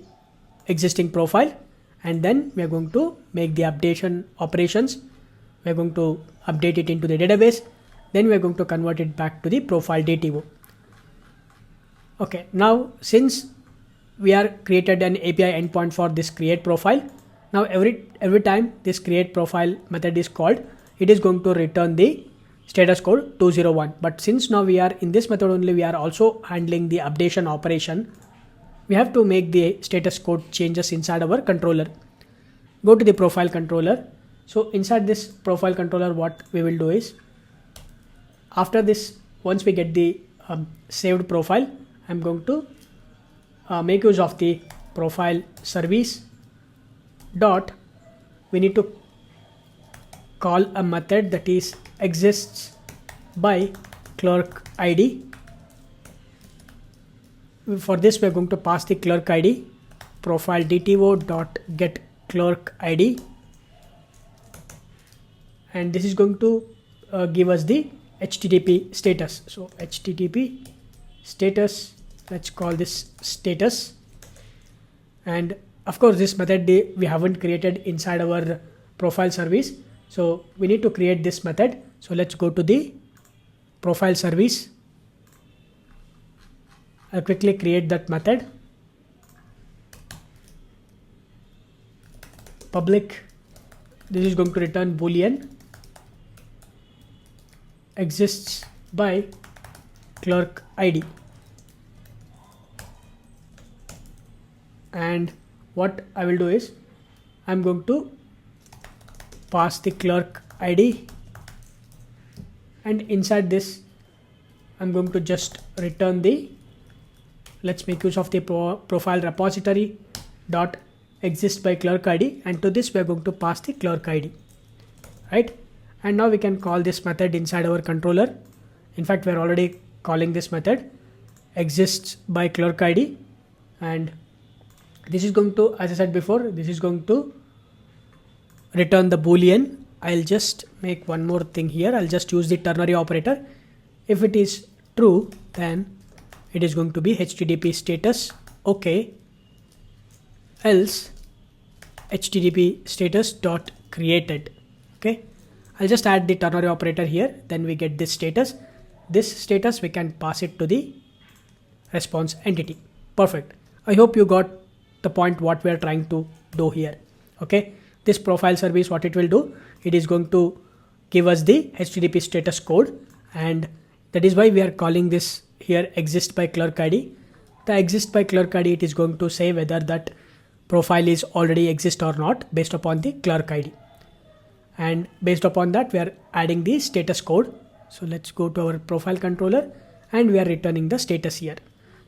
existing profile, and then we are going to make the updation operations. We are going to update it into the database, then we are going to convert it back to the profile DTO. Okay, now since we are created an API endpoint for this create profile, now every time this create profile method is called, it is going to return the status code 201. But since now we are in this method only, we are also handling the updation operation, we have to make the status code changes inside our controller. Go to the profile controller. So inside this profile controller, what we will do is, after this, once we get the saved profile, I'm going to make use of the profile service dot, we need to call a method that is exists by clerk ID. For this we are going to pass the clerk ID, profile DTO dot get clerk ID, and this is going to give us the HTTP status. So HTTP status, let's call this status, and of course this method we haven't created inside our profile service, so we need to create this method. So let's go to the profile service. I'll quickly create that method. Public, this is going to return boolean exists by clerk ID, and what I will do is I'm going to pass the clerk ID, and inside this I'm going to just return the, let's make use of the profile repository dot exist by clerk ID, and to this we are going to pass the clerk ID, right? And now we can call this method inside our controller. In fact, we are already calling this method exists by clerk ID, and this is going to, as I said before, this is going to return the boolean. I'll just make one more thing here. I'll just use the ternary operator. If it is true, then it is going to be HTTP status okay, else HTTP status dot created. Okay, I'll just add the ternary operator here, then we get this status. This status we can pass it to the response entity. Perfect. I hope you got the point what we are trying to do here. Okay, this profile service, what it will do, it is going to give us the HTTP status code, and that is why we are calling this here exist by clerk ID. The exist by clerk ID, it is going to say whether that profile is already exist or not based upon the clerk ID, and based upon that we are adding the status code. So let's go to our profile controller, and we are returning the status here.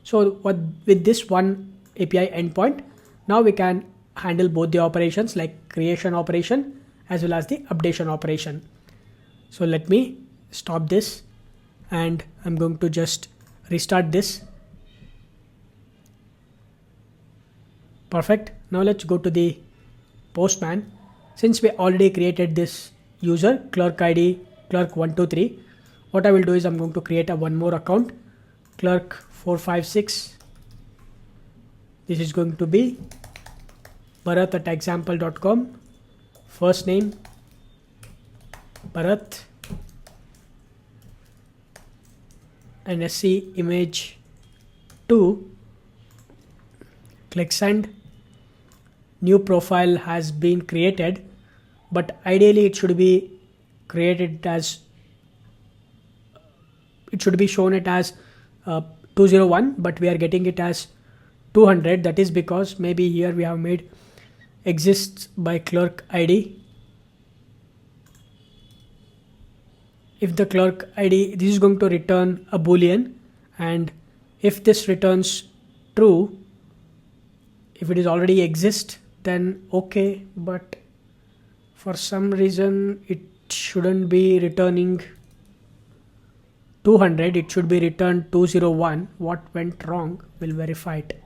So with this one API endpoint, now we can handle both the operations like creation operation as well as the updation operation. So let me stop this, and I'm going to just restart this. Perfect. Now let's go to the postman. Since we already created this user clerk ID clerk123, what I will do is I'm going to create a one more account, clerk456. This is going to be Bharat at example.com, first name Bharat, and SC image 2. Click send. New profile has been created, but ideally it should be created as, it should be shown it as 201, but we are getting it as 200. That is because maybe here we have made exists by clerk ID. If the clerk ID, this is going to return a boolean, and if this returns true, if it is already exist, then okay, but for some reason it shouldn't be returning 200, it should be returned 201. What went wrong? We'll verify it.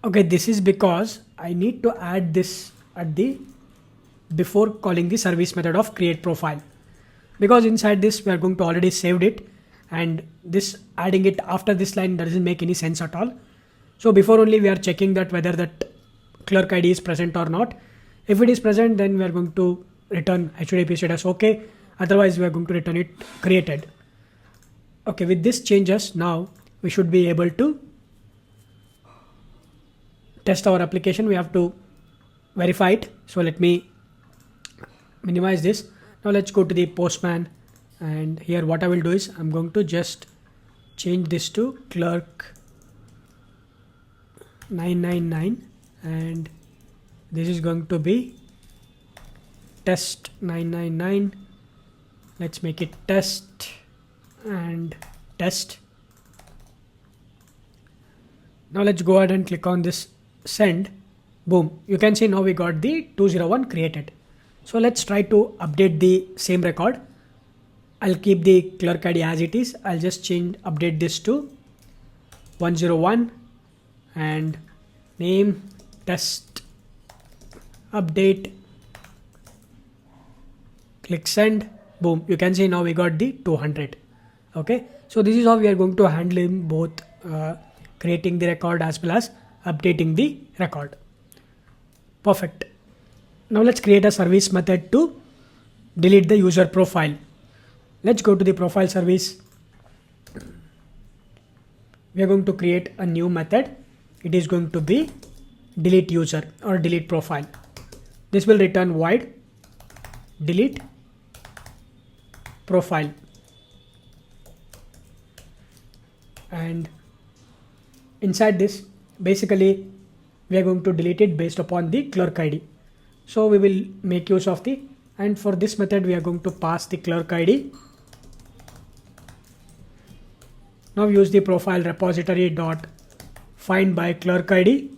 Okay, this is because I need to add this at the before calling the service method of create profile, because inside this we are going to already saved it, and this adding it after this line doesn't make any sense at all. So before only we are checking that whether that clerk ID is present or not. If it is present, then we are going to return HTTP status okay. Otherwise we are going to return it created. Okay, with this changes, now we should be able to test our application. We have to verify it. So let me minimize this. Now let's go to the Postman, and here what I will do is I'm going to just change this to clerk 999, and this is going to be test 999. Let's make it test and test. Now let's go ahead and click on this send. Boom, you can see now we got the 201 created. So let's try to update the same record. I'll keep the clerk ID as it is. I'll just update this to 101 and name test update. Click send. Boom, you can see now we got the 200. Okay, so this is how we are going to handle both creating the record as well as updating the record. Perfect. Now let's create a service method to delete the user profile. Let's go to the profile service. We are going to create a new method. It is going to be delete user or delete profile. This will return void delete profile, and inside this basically we are going to delete it based upon the clerk ID. So we will make use of the, and for this method we are going to pass the clerk ID. Now use the profile repository dot find by clerk ID.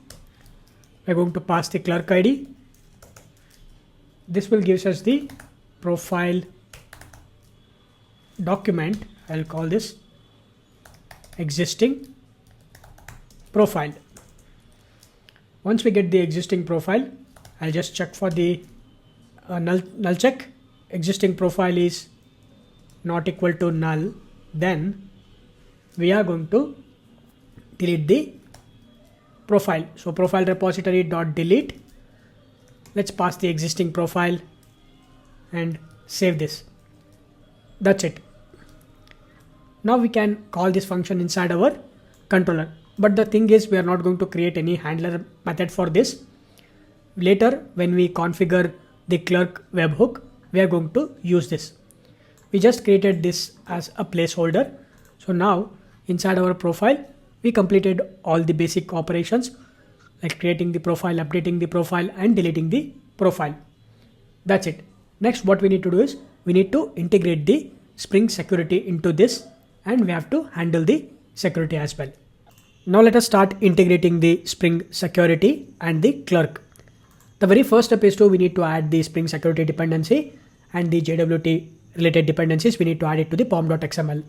We are going to pass the clerk ID. This will give us the profile document. I'll call this existing profile. Once we get the existing profile, I'll just check for the null check. Existing profile is not equal to null, then we are going to delete the profile. So profile repository dot delete. Let's pass the existing profile and save this. That's it. Now we can call this function inside our controller. But the thing is, we are not going to create any handler method for this. Later, when we configure the clerk webhook, we are going to use this. We just created this as a placeholder. So now inside our profile, we completed all the basic operations like creating the profile, updating the profile, and deleting the profile. That's it. Next, what we need to do is we need to integrate the Spring security into this, and we have to handle the security as well. Now let us start integrating the Spring security and the clerk. The very first step is we need to add the Spring security dependency, and the JWT related dependencies we need to add it to the pom.xml.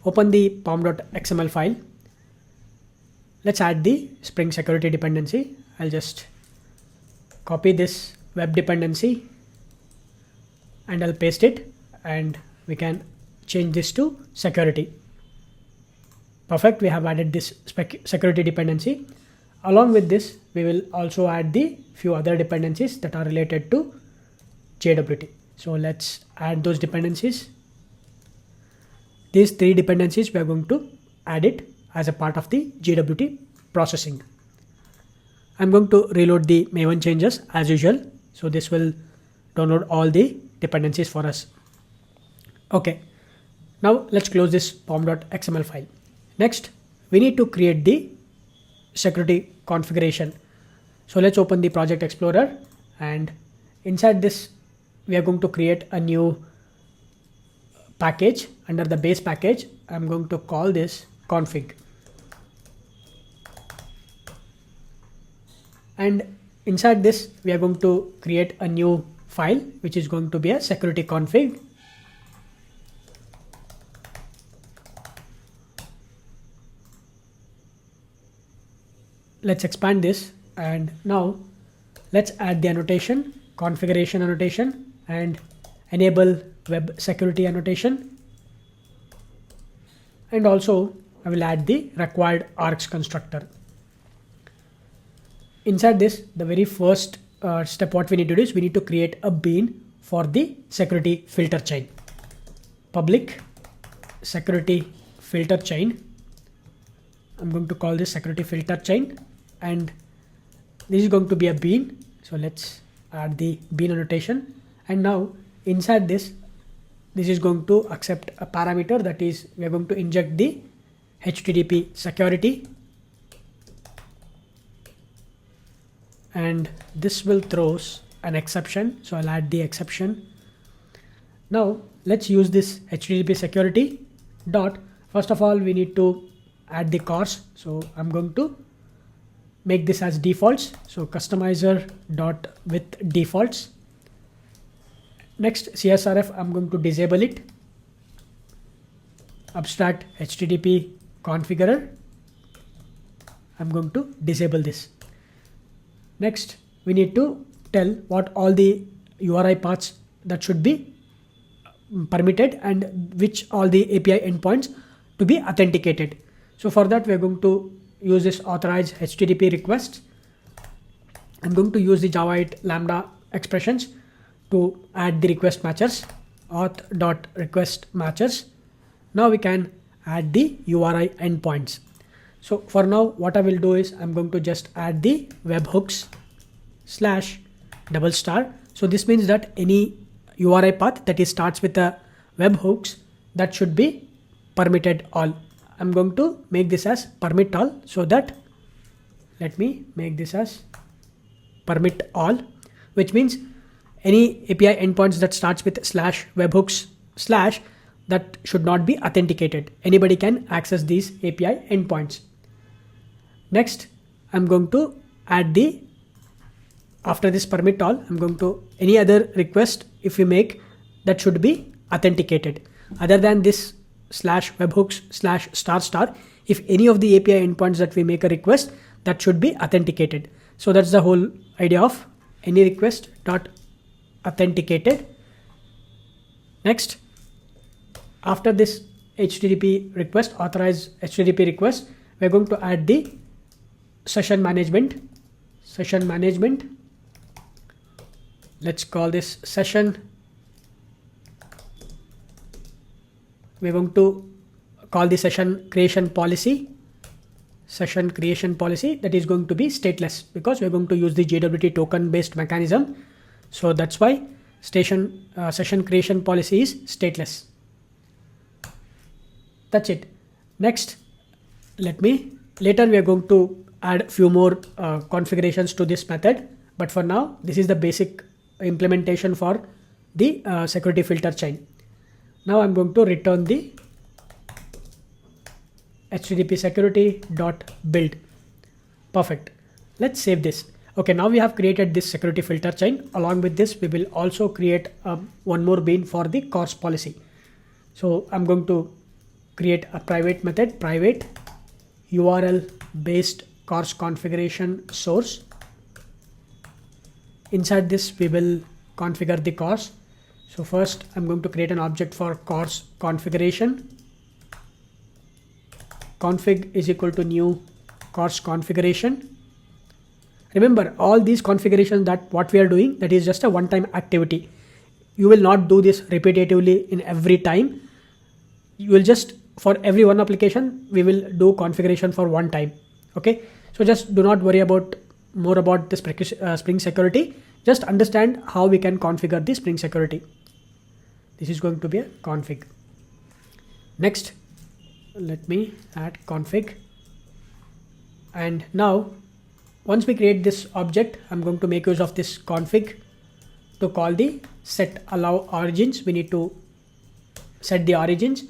Open the pom.xml file. Let's add the Spring security dependency. I'll just copy this web dependency and I'll paste it, and we can change this to security. Perfect. We have added this security dependency. Along with this, we will also add the few other dependencies that are related to JWT. So let's add those dependencies. These three dependencies we are going to add it as a part of the JWT processing. I'm going to reload the Maven changes as usual. So this will download all the dependencies for us. Okay. Now let's close this pom.xml file. Next, we need to create the security configuration. So let's open the Project Explorer, and inside this we are going to create a new package. Under the base package, I'm going to call this config. And inside this, we are going to create a new file, which is going to be a security config. let's expand this, and now let's add the annotation, configuration annotation, and enable web security annotation. And also I will add the required args constructor. Inside this, the very first step what we need to do is we need to create a bean for the security filter chain. Public security filter chain. I'm going to call this security filter chain, and this is going to be a bean. So let's add the bean annotation. And now inside this is going to accept a parameter, that is we are going to inject the HTTP security, and this will throws an exception. So I'll add the exception. Now let's use this HTTP security dot. First of all, we need to add the cars. So I'm going to make this as defaults. So customizer dot with defaults. Next, CSRF, I'm going to disable it. Abstract HTTP configurer, I'm going to disable this. Next, we need to tell what all the URI paths that should be permitted and which all the API endpoints to be authenticated. So for that, we're going to use this authorize HTTP requests. I'm going to use the Java 8 Lambda expressions to add the request matchers, auth.request matchers. Now we can add the URI endpoints. So for now, what I will do is I'm going to just add the webhooks /. So this means that any URI path that starts with a webhooks, that should be permitted all. I'm going to make this as permit all, so that let me make this as permit all, which means any API endpoints that starts with /webhooks/ that should not be authenticated. Anybody can access these API endpoints. Next, I'm going to add the, after this permit all, I'm going to any other request if we make that should be authenticated. Other than this /webhooks/ if any of the API endpoints that we make a request, that should be authenticated. So that's the whole idea of any request dot authenticated. Next, after this HTTP request, authorize HTTP request, we're going to add the session management. Let's call this session. We're going to call the session creation policy. That is going to be stateless because we're going to use the JWT token based mechanism. So that's why session creation policy is stateless. That's it. Next, later we are going to add few more configurations to this method. But for now, this is the basic implementation for the security filter chain. Now I'm going to return the HTTP security dot build. Perfect. Let's save this. Okay, now we have created this security filter chain. Along with this, we will also create one more bean for the CORS policy. So I'm going to create a private method, private URL based CORS configuration source. Inside this, we will configure the CORS. So first, I'm going to create an object for CORS configuration. Config is equal to new CORS configuration. Remember, all these configurations that what we are doing, that is just a one-time activity. You will not do this repetitively in every time. You will just, for every one application, we will do configuration for one time. Okay. So just do not worry about more about the Spring security. Just understand how we can configure the Spring security. This is going to be a config. Next, let me add config. And now, once we create this object, I'm going to make use of this config to call the set allow origins. We need to set the origins.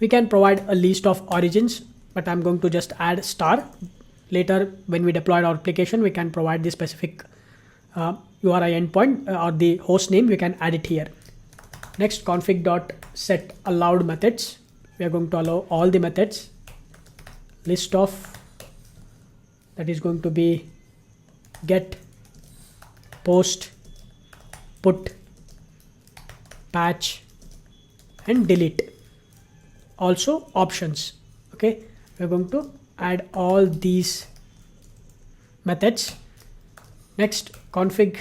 We can provide a list of origins, but I'm going to just add star. Later, when we deploy our application, we can provide the specific URI endpoint or the host name. We can add it here. Next, config dot set allowed methods. We are going to allow all the methods. List of that is going to be get, post, put, patch and delete. Also options. Okay, we're going to add all these methods. Next, config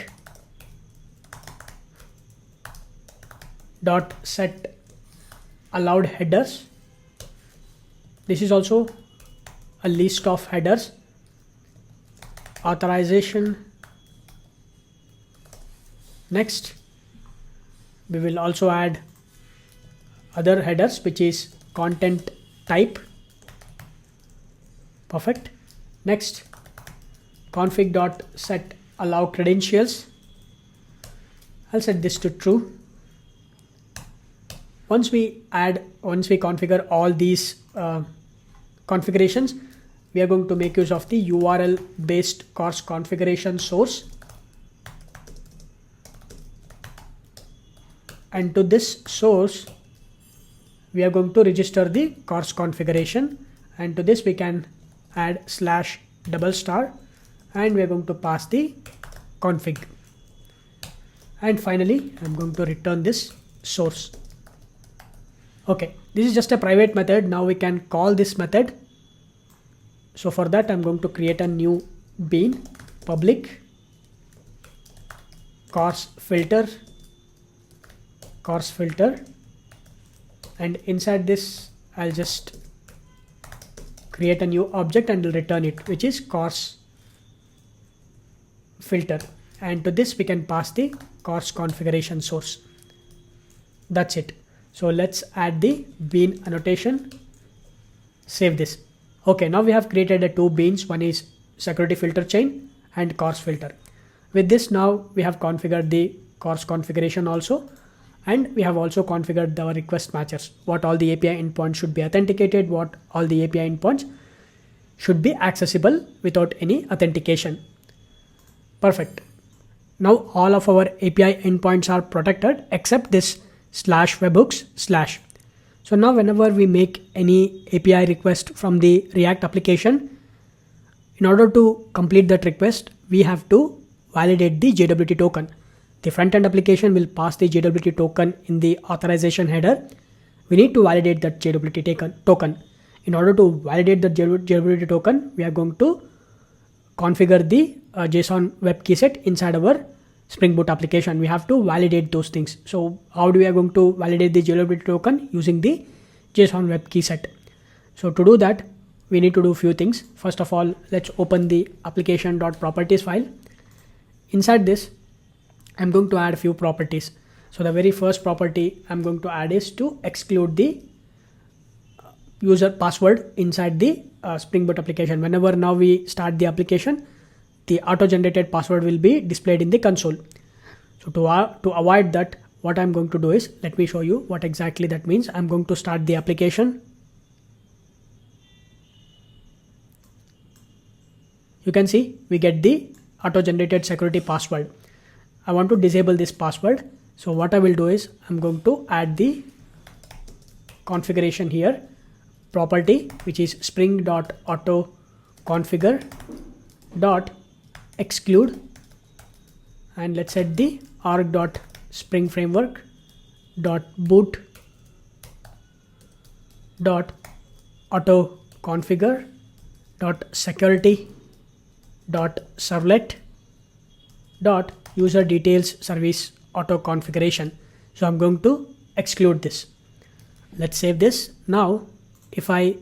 dot set allowed headers. This is also a list of headers. Authorization. Next, we will also add other headers, which is content type. Perfect. Next, config dot set allow credentials. I'll set this to true. Once we configure all these configurations, we are going to make use of the URL based course configuration source. And to this source, we are going to register the course configuration, and to this we can add /$ and we are going to pass the config. And finally, I'm going to return this source. Okay, this is just a private method. Now we can call this method. So for that, I'm going to create a new bean, public course filter, and inside this I'll just create a new object and will return it, which is course filter, and to this we can pass the course configuration source. That's it. So let's add the bean annotation, save this. Okay, now we have created a two beans. One is security filter chain and course filter. With this, now we have configured the course configuration also, and we have also configured our request matchers, what all the API endpoints should be authenticated, what all the API endpoints should be accessible without any authentication. Perfect. Now all of our API endpoints are protected except this /webhooks/. So now whenever we make any API request from the React application, in order to complete that request, we have to validate the JWT token. The front-end application will pass the JWT token in the authorization header. We need to validate that JWT token. In order to validate the JWT token, we are going to configure the JSON web key set inside our Spring Boot application. We have to validate those things. So how do we are going to validate the JWT token? Using the JSON web key set. So to do that, we need to do a few things. First of all, let's open the application.properties file. Inside this, I'm going to add a few properties. So the very first property I'm going to add is to exclude the user password inside the Spring Boot application. Whenever now we start the application, the auto-generated password will be displayed in the console. So to avoid that, what I'm going to do is, let me show you what exactly that means. I'm going to start the application. You can see we get the auto-generated security password. I want to disable this password. So what I will do is, I'm going to add the configuration here, property, which is spring.auto-configure.exclude, and let's set the arg.spring-boot.auto-configure.security.servlet.user details service auto configuration. So I'm going to exclude this. Let's save this. Now if I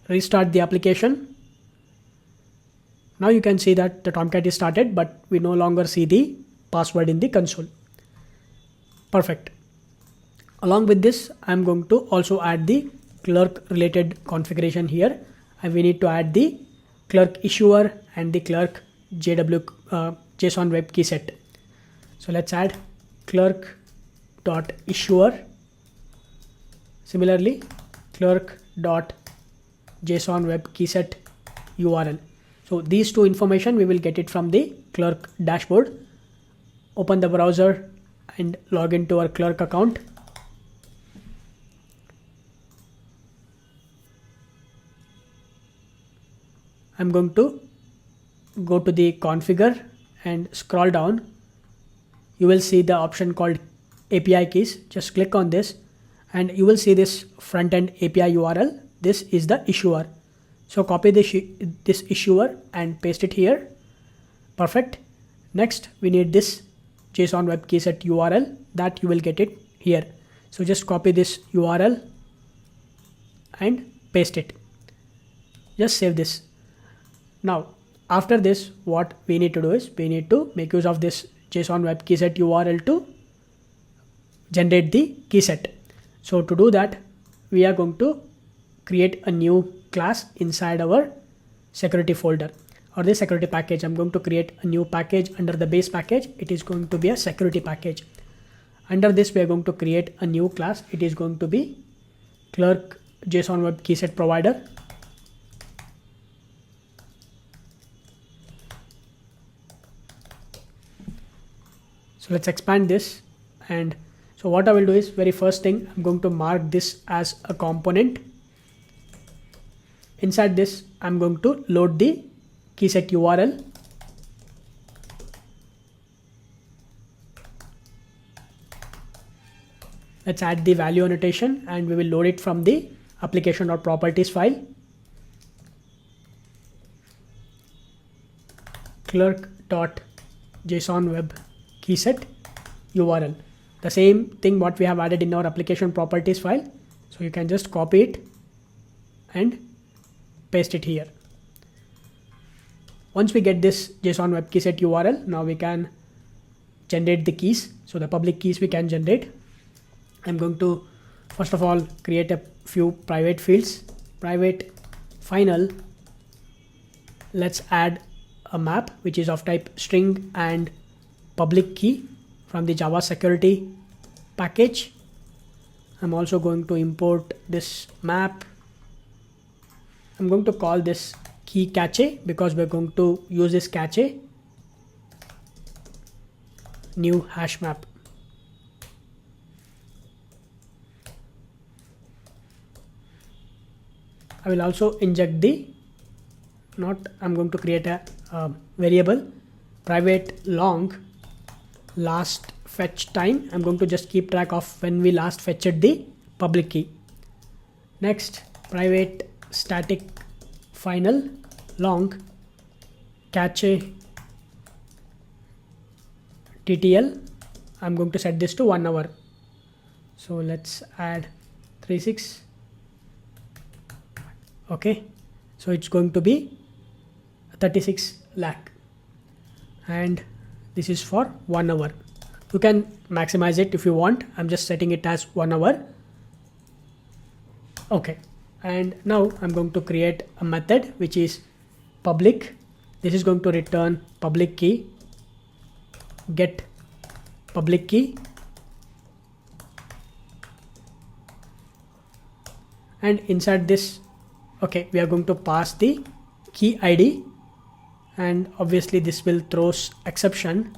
restart the application, now you can see that the Tomcat is started, but we no longer see the password in the console. Perfect. Along with this, I'm going to also add the clerk related configuration here, and we need to add the clerk issuer and the clerk JSON web key set. So let's add clerk.issuer. Similarly, clerk.json web key set URL. So these two information we will get it from the clerk dashboard. Open the browser and log into our clerk account. I'm going to go to the configure and scroll down. You will see the option called API keys. Just click on this and you will see this front-end API URL. This is the issuer. So copy this issuer and paste it here. Perfect. Next, we need this JSON web keyset URL, that you will get it here. So just copy this URL and paste it. Just save this. Now, after this, what we need to do is we need to make use of this JSON web keyset URL to generate the keyset. So to do that, we are going to create a new class inside our security folder or the security package. I'm going to create a new package under the base package. It is going to be a security package. Under this, we are going to create a new class. It is going to be Clerk JSON web keyset provider. So let's expand this. And so what I will do is, very first thing, I'm going to mark this as a component. Inside this, I'm going to load the keyset URL. Let's add the value annotation and we will load it from the application.properties file. Clerk.json web keyset URL. The same thing what we have added in our application properties file. So you can just copy it and paste it here. Once we get this JSON web keyset URL, now we can generate the keys. So the public keys we can generate. I'm going to first of all create a few private fields. Private final. Let's add a map which is of type string and public key from the Java security package. I'm also going to import this map. I'm going to call this key cache because we're going to use this cache. New hash map. I will also inject I'm going to create a variable private long last fetch time. I'm going to just keep track of when we last fetched the public key. Next, private static final long cache TTL. I'm going to set this to 1 hour. So let's add 36. Okay, so it's going to be 36 lakh and this is for 1 hour. You can maximize it if you want. I'm just setting it as 1 hour. Okay, and now I'm going to create a method which is public. This is going to return public key, get public key, and inside this, okay, we are going to pass the key ID and obviously this will throw exception.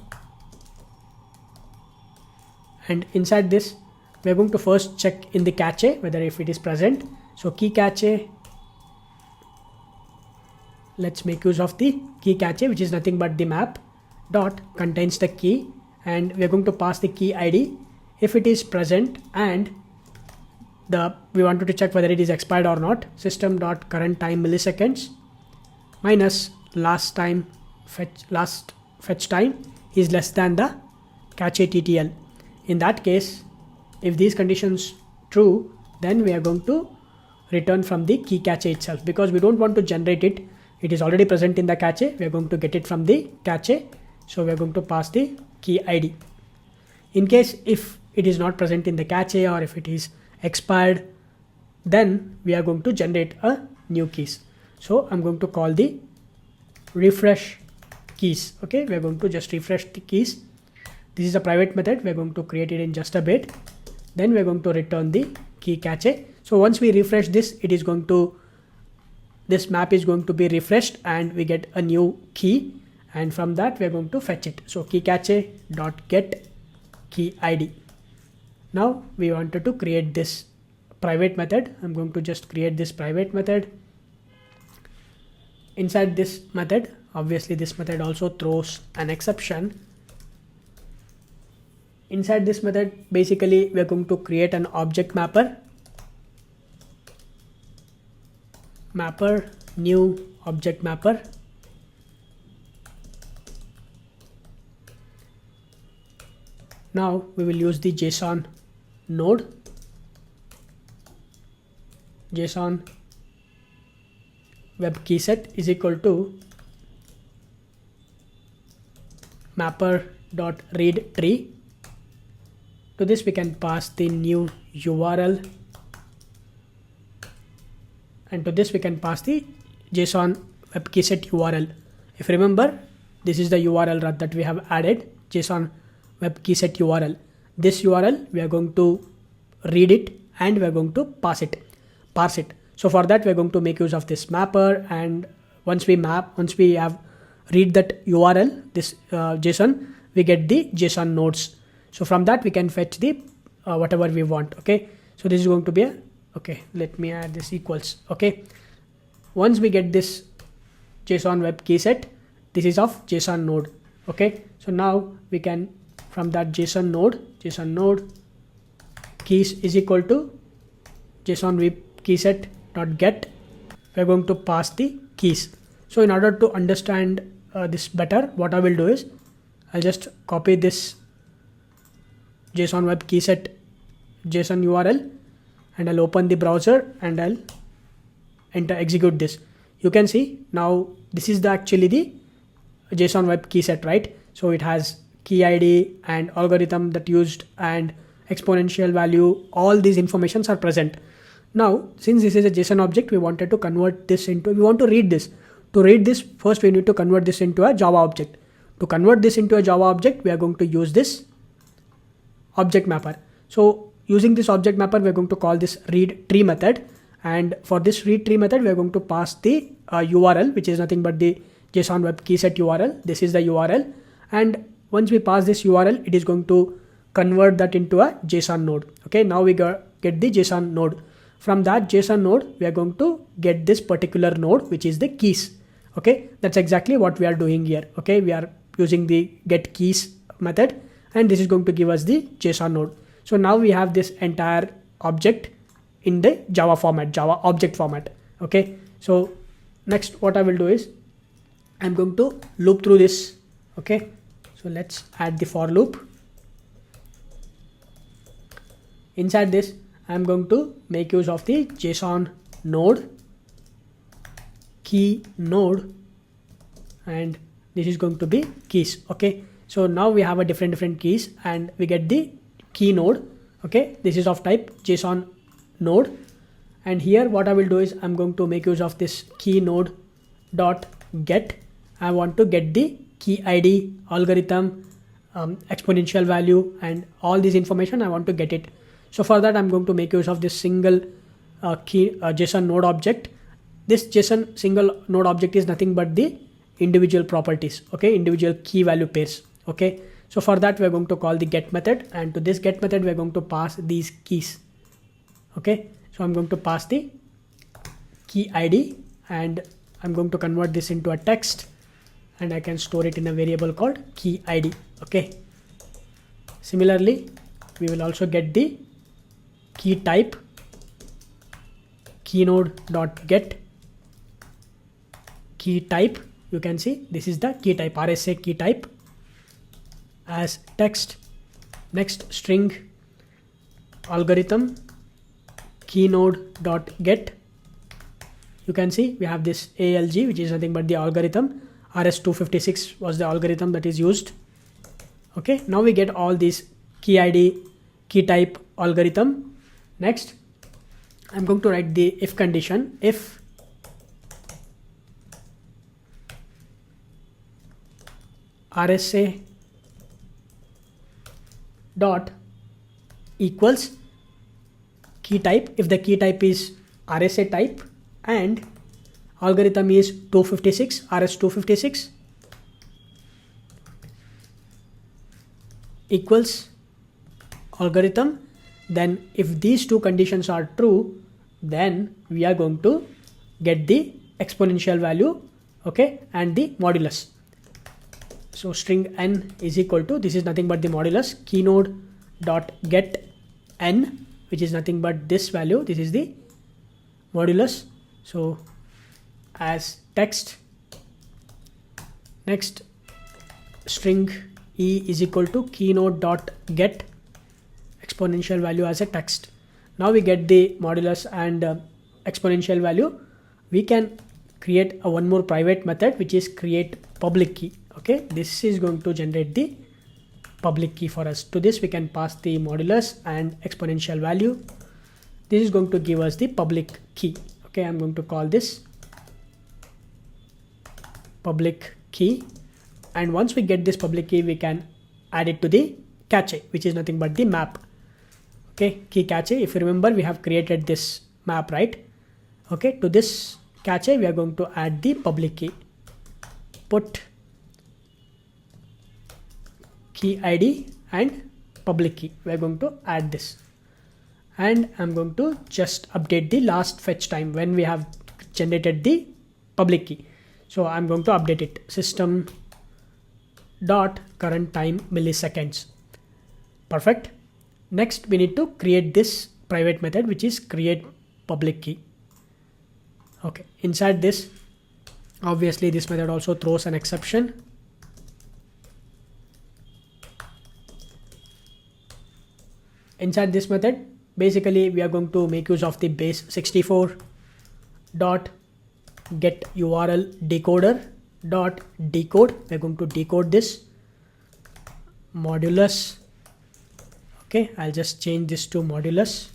And inside this, we are going to first check in the cache whether if it is present. So key cache, let's make use of the key cache, which is nothing but the map dot contains the key, and we are going to pass the key ID if it is present, and we wanted to check whether it is expired or not. System dot current time milliseconds minus last fetch time is less than the cache TTL. In that case, if these conditions true, then we are going to return from the key cache itself, because we don't want to generate it. It is already present in the cache. We are going to get it from the cache. So we are going to pass the key ID. In case if it is not present in the cache or if it is expired, then we are going to generate a new keys. So I'm going to call the refresh keys. Okay, we are going to just refresh the keys. This is a private method. We are going to create it in just a bit. Then we are going to return the key cache. So once we refresh this, this map is going to be refreshed and we get a new key, and from that we are going to fetch it. So key cache dot get key ID. Now we wanted to create this private method. I'm going to just create this private method. inside this method, obviously this method also throws an exception. Inside this method, basically we're going to create an object mapper new object mapper. Now we will use the JSON node, JSON web key set is equal to mapper.read tree. To this we can pass the new URL, and to this we can pass the JSON web key set URL. If you remember, this is the URL that we have added, JSON web key set URL. This URL we are going to read it and we are going to parse it. So for that we are going to make use of this mapper, and once we have read that URL, this JSON, we get the JSON nodes. So from that we can fetch the whatever we want. Okay, so this is going to be a, okay, let me add this equals. Okay, once we get this JSON web key set, this is of JSON node. Okay, so now we can, from that JSON node keys is equal to JSON web key set dot get. We're going to pass the keys. So in order to understand this better, what I will do is I'll just copy this JSON web key set JSON URL and I'll open the browser and I'll execute this. You can see now this is actually the JSON web key set, right? So it has key ID and algorithm that used and exponential value. All these informations are present. Now, since this is a JSON object, we wanted to convert this into, we want to read this. To read this, first we need to convert this into a Java object. To convert this into a Java object, we are going to use this object mapper. So using this object mapper, we're going to call this read tree method. And for this read tree method, we're going to pass the URL, which is nothing but the JSON web key set URL. This is the URL. And once we pass this URL, it is going to convert that into a JSON node. Okay, now we get the JSON node. From that JSON node, we are going to get this particular node, which is the keys. Okay, that's exactly what we are doing here. Okay, we are using the get keys method, and this is going to give us the JSON node. So now we have this entire object in the Java format, Java object format. Okay, so next what I will do is I'm going to loop through this. Okay, so let's add the for loop. Inside this, I'm going to make use of the JSON node, key node, and this is going to be keys. Okay, so now we have a different keys and we get the key node. Okay, this is of type JSON node, and here what I will do is I'm going to make use of this key node dot get. I want to get the key ID, algorithm, exponential value, and all this information I want to get it. So for that I'm going to make use of this single key JSON node object. This JSON single node object is nothing but the individual properties. Okay, individual key value pairs. Okay, so for that we're going to call the get method, and to this get method we're going to pass these keys. Okay, so I'm going to pass the key ID and I'm going to convert this into a text, and I can store it in a variable called key ID. Okay, similarly we will also get the key type, keynode.get key type. You can see this is the key type, RSA key type as text. Next string algorithm keynode.get. You can see we have this ALG, which is nothing but the algorithm. RS256 was the algorithm that is used. Okay, now we get all these key ID, key type, algorithm. Next, I'm going to write the if condition. If RSA dot equals key type, if the key type is RSA type and algorithm is 256, RS256 equals algorithm, then if these two conditions are true, then we are going to get the exponential value okay, and the modulus. So string n is equal to, this is nothing but the modulus, keynode dot get n, which is nothing but this value, this is the modulus. So as text, next string e is equal to keynode dot get exponential value as a text. Now we get the modulus and exponential value. We can create a one more private method, which is create public key. Okay, this is going to generate the public key for us. To this we can pass the modulus and exponential value. This is going to give us the public key. Okay, I'm going to call this public key, and once we get this public key, we can add it to the cache, which is nothing but the map. Okay, key cache, if you remember, we have created this map, right? Okay, to this cache we are going to add the public key. Put key ID and public key, we are going to add this, and I'm going to just update the last fetch time when we have generated the public key. So I'm going to update it, system dot current time milliseconds. Perfect. Next we need to create this private method, which is create public key. Okay, inside this, obviously this method also throws an exception. Inside this method, basically we are going to make use of the base 64 dot get URL decoder dot decode. We're going to decode this modulus. Okay, I'll just change this to modulus,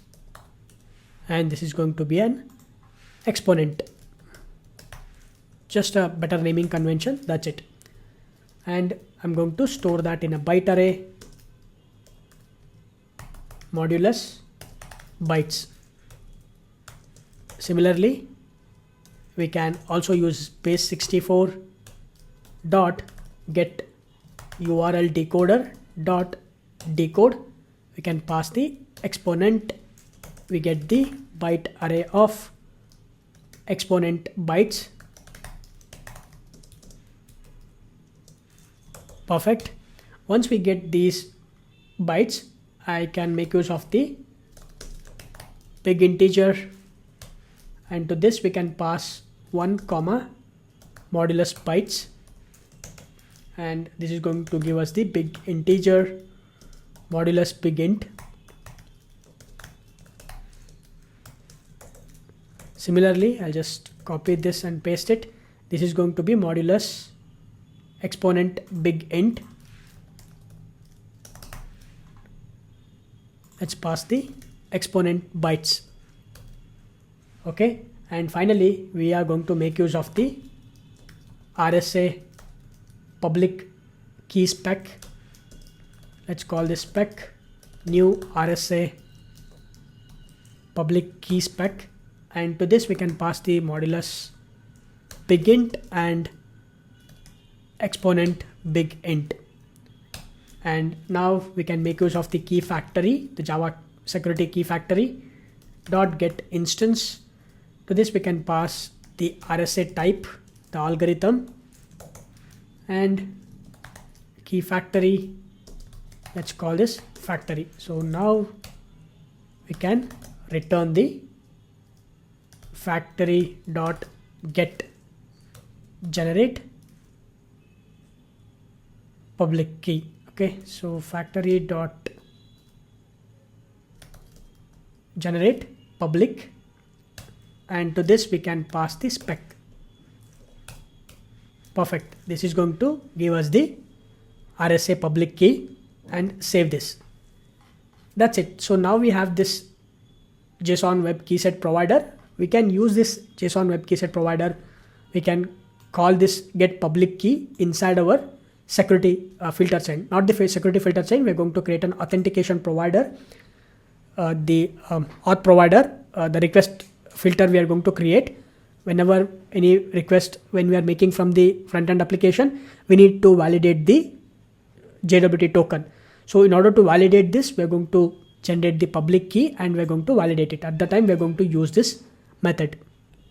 and this is going to be an exponent. Just a better naming convention, that's it. And I'm going to store that in a byte array, modulus bytes. Similarly, we can also use base 64 dot get URL decoder dot decode. We can pass the exponent, we get the byte array of exponent bytes. Perfect. Once we get these bytes, I can make use of the big integer, and to this we can pass 1 comma modulus bytes, and this is going to give us the big integer modulus big int. Similarly, I'll just copy this and paste it. This is going to be modulus exponent big int. Let's pass the exponent bytes. Okay, and finally we are going to make use of the RSA public key spec. Let's call this spec new RSA public key spec, and to this we can pass the modulus big int and exponent big int. And now we can make use of the key factory, the Java security key factory dot get instance. To this we can pass the RSA type, the algorithm, and key factory, let's call this factory. So now we can return the factory dot get generate public key. Okay, so factory dot generate public, and to this we can pass the spec. Perfect. This is going to give us the RSA public key, and save this. That's it. So now we have this JSON web key set provider. We can use this JSON web key set provider. We can call this get public key inside our security filter chain. Not the security filter chain. We're going to create an authentication provider. The auth provider, the request filter we are going to create. Whenever any request, when we are making from the front-end application, we need to validate the JWT token. So in order to validate this, we're going to generate the public key and we're going to validate it. At the time, we're going to use this method.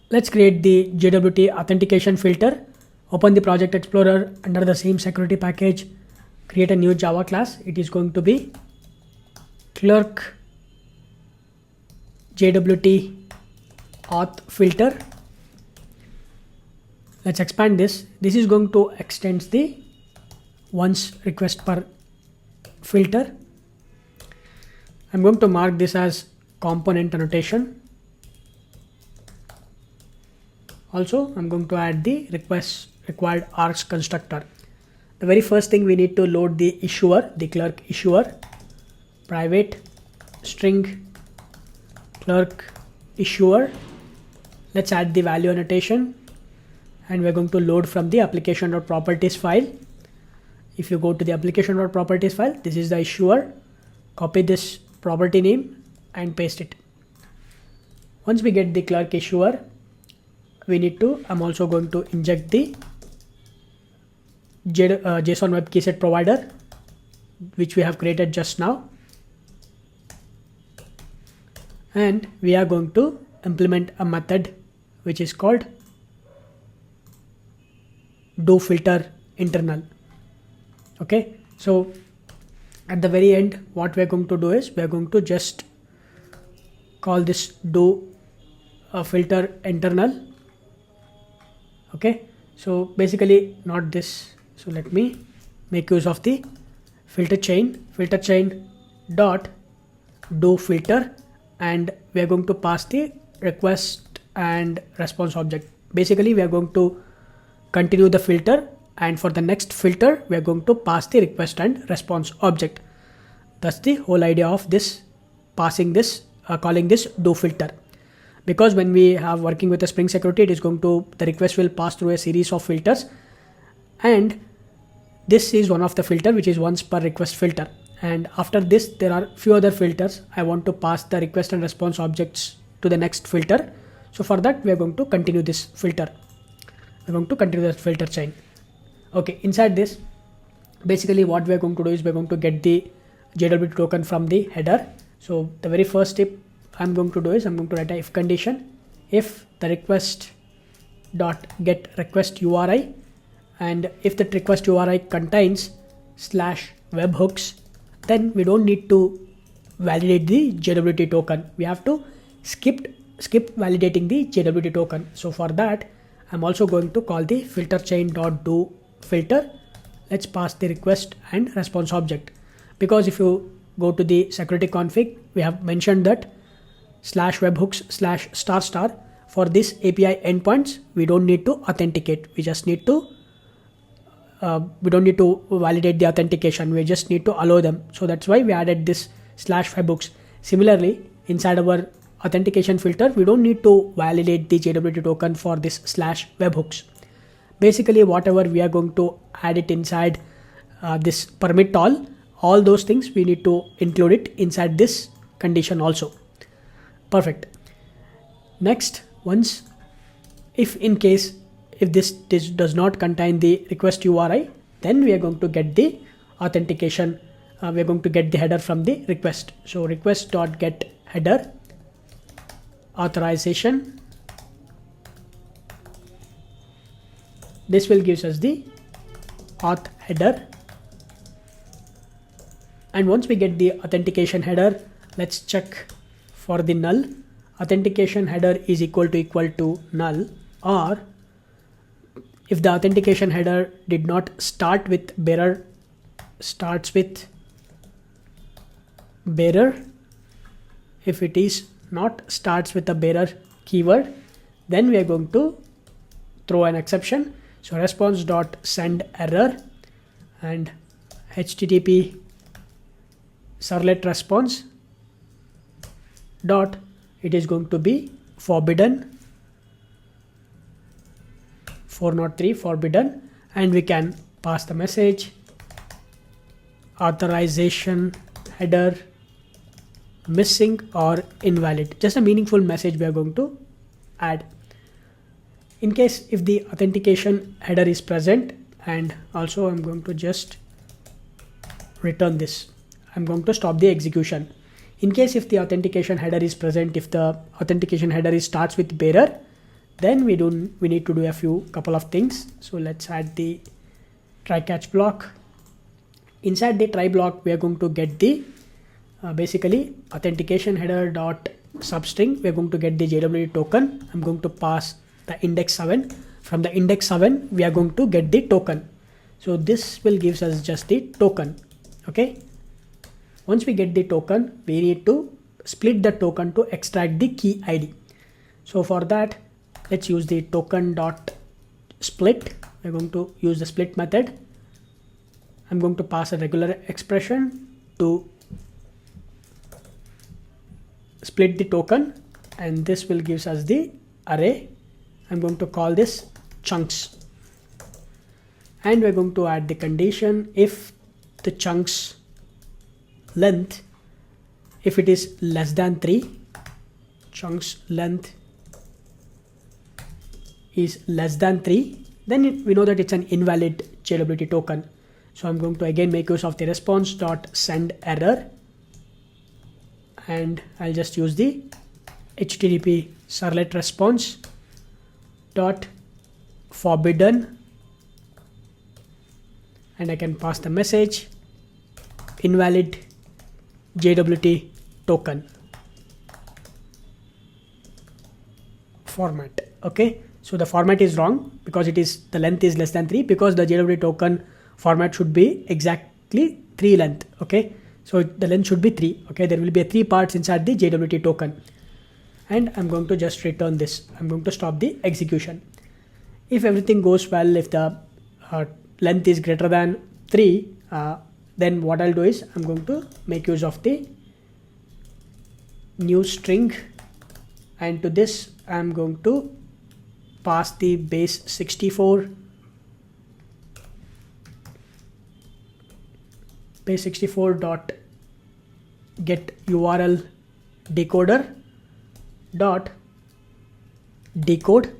Let's create the JWT authentication filter. Open the Project Explorer. Under the same security package, create a new Java class. It is going to be Clerk JWT auth filter. Let's expand this. This is going to extend the once request per filter. I'm going to mark this as component annotation. Also, I'm going to add the required args constructor. The very first thing we need to load the issuer, the clerk issuer, private string clerk issuer. Let's add the value annotation, and we're going to load from the application.properties file. If you go to the application.properties file, this is the issuer. Copy this property name and paste it. Once we get the clerk issuer, I'm also going to inject the JSON web key set provider, which we have created just now. And we are going to implement a method which is called doFilter internal. Okay, so at the very end, what we're going to do is we're going to just call this doFilter internal. Okay, so basically not this. So let me make use of the filter chain dot doFilter, and we are going to pass the request and response object. Basically, we are going to continue the filter, and for the next filter, we are going to pass the request and response object. That's the whole idea of this calling this doFilter. Because when we have working with a Spring security, the request will pass through a series of filters, and this is one of the filter, which is once per request filter. And after this, there are few other filters. I want to pass the request and response objects to the next filter. So for that, we are going to continue this filter. We're going to continue the filter chain. Okay, inside this, basically what we are going to do is we're going to get the JWT token from the header. So the very first step I'm going to do is I'm going to write a if condition. If the request dot get request URI, and if that request URI contains /webhooks, then we don't need to validate the JWT token. We have to skip validating the JWT token. So for that, I'm also going to call the filter chain dot do filter. Let's pass the request and response object, because if you go to the security config, we have mentioned that /webhooks/** for this API endpoints, we don't need to authenticate. We just need to we don't need to validate the authentication. We just need to allow them. So that's why we added this /webhooks. Similarly, inside our authentication filter, we don't need to validate the JWT token for this /webhooks. Basically, whatever we are going to add it inside this permit all those things we need to include it inside this condition also. Perfect. Next, if this does not contain the request URI, then we are going to get the authentication. We are going to get the header from the request. So request.get header authorization. This will give us the auth header. And once we get the authentication header, let's check for the null. Authentication header is equal to null, or if the authentication header did not start with bearer, starts with bearer. If it is not starts with the bearer keyword, then we are going to throw an exception. So response.send error and HTTP servlet response dot, it is going to be forbidden 403 forbidden, and we can pass the message authorization header missing or invalid. Just a meaningful message we are going to add. In case if the authentication header is present, and also I'm going to just return this. I'm going to stop the execution. In case if the authentication header is present, if the authentication header starts with bearer, Then we need to do a couple of things. So let's add the try catch block. Inside the try block, we are going to get the basically authentication header dot substring. We are going to get the JWT token. I'm going to pass the index 7. From the index 7, we are going to get the token. So this will gives us just the token. Okay. Once we get the token, we need to split the token to extract the key ID. So for that, let's use the token dot split. We're going to use the split method. I'm going to pass a regular expression to split the token, and this will gives us the array. I'm going to call this chunks, and we're going to add the condition if the chunks length, if it is less than 3, chunks length is less than 3, then we know that it's an invalid JWT token. So I'm going to again make use of the response dot send error, and I'll just use the HTTP servlet response dot forbidden, and I can pass the message invalid JWT token format. Okay, so the format is wrong because it is the length is less than 3, because the JWT token format should be exactly 3 length. Okay, so the length should be 3. Okay, there will be 3 parts inside the JWT token, and I'm going to just return this. I'm going to stop the execution. If everything goes well, if the length is greater than 3, then what I'll do is I'm going to make use of the new string, and to this I'm going to pass the base 64 dot get URL decoder dot decode,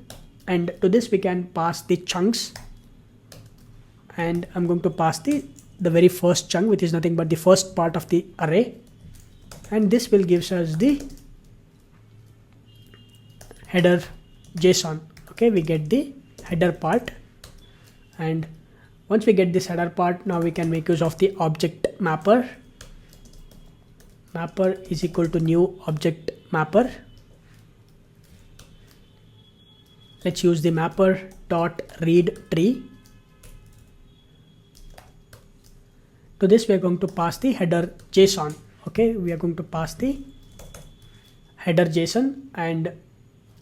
and to this we can pass the chunks, and I'm going to pass the very first chunk, which is nothing but the first part of the array, and this will gives us the header JSON. Okay, we get the header part, and once we get this header part, now we can make use of the object mapper. Mapper is equal to new object mapper. Let's use the mapper dot read tree. To this we are going to pass the header JSON. Okay, we are going to pass the header JSON, and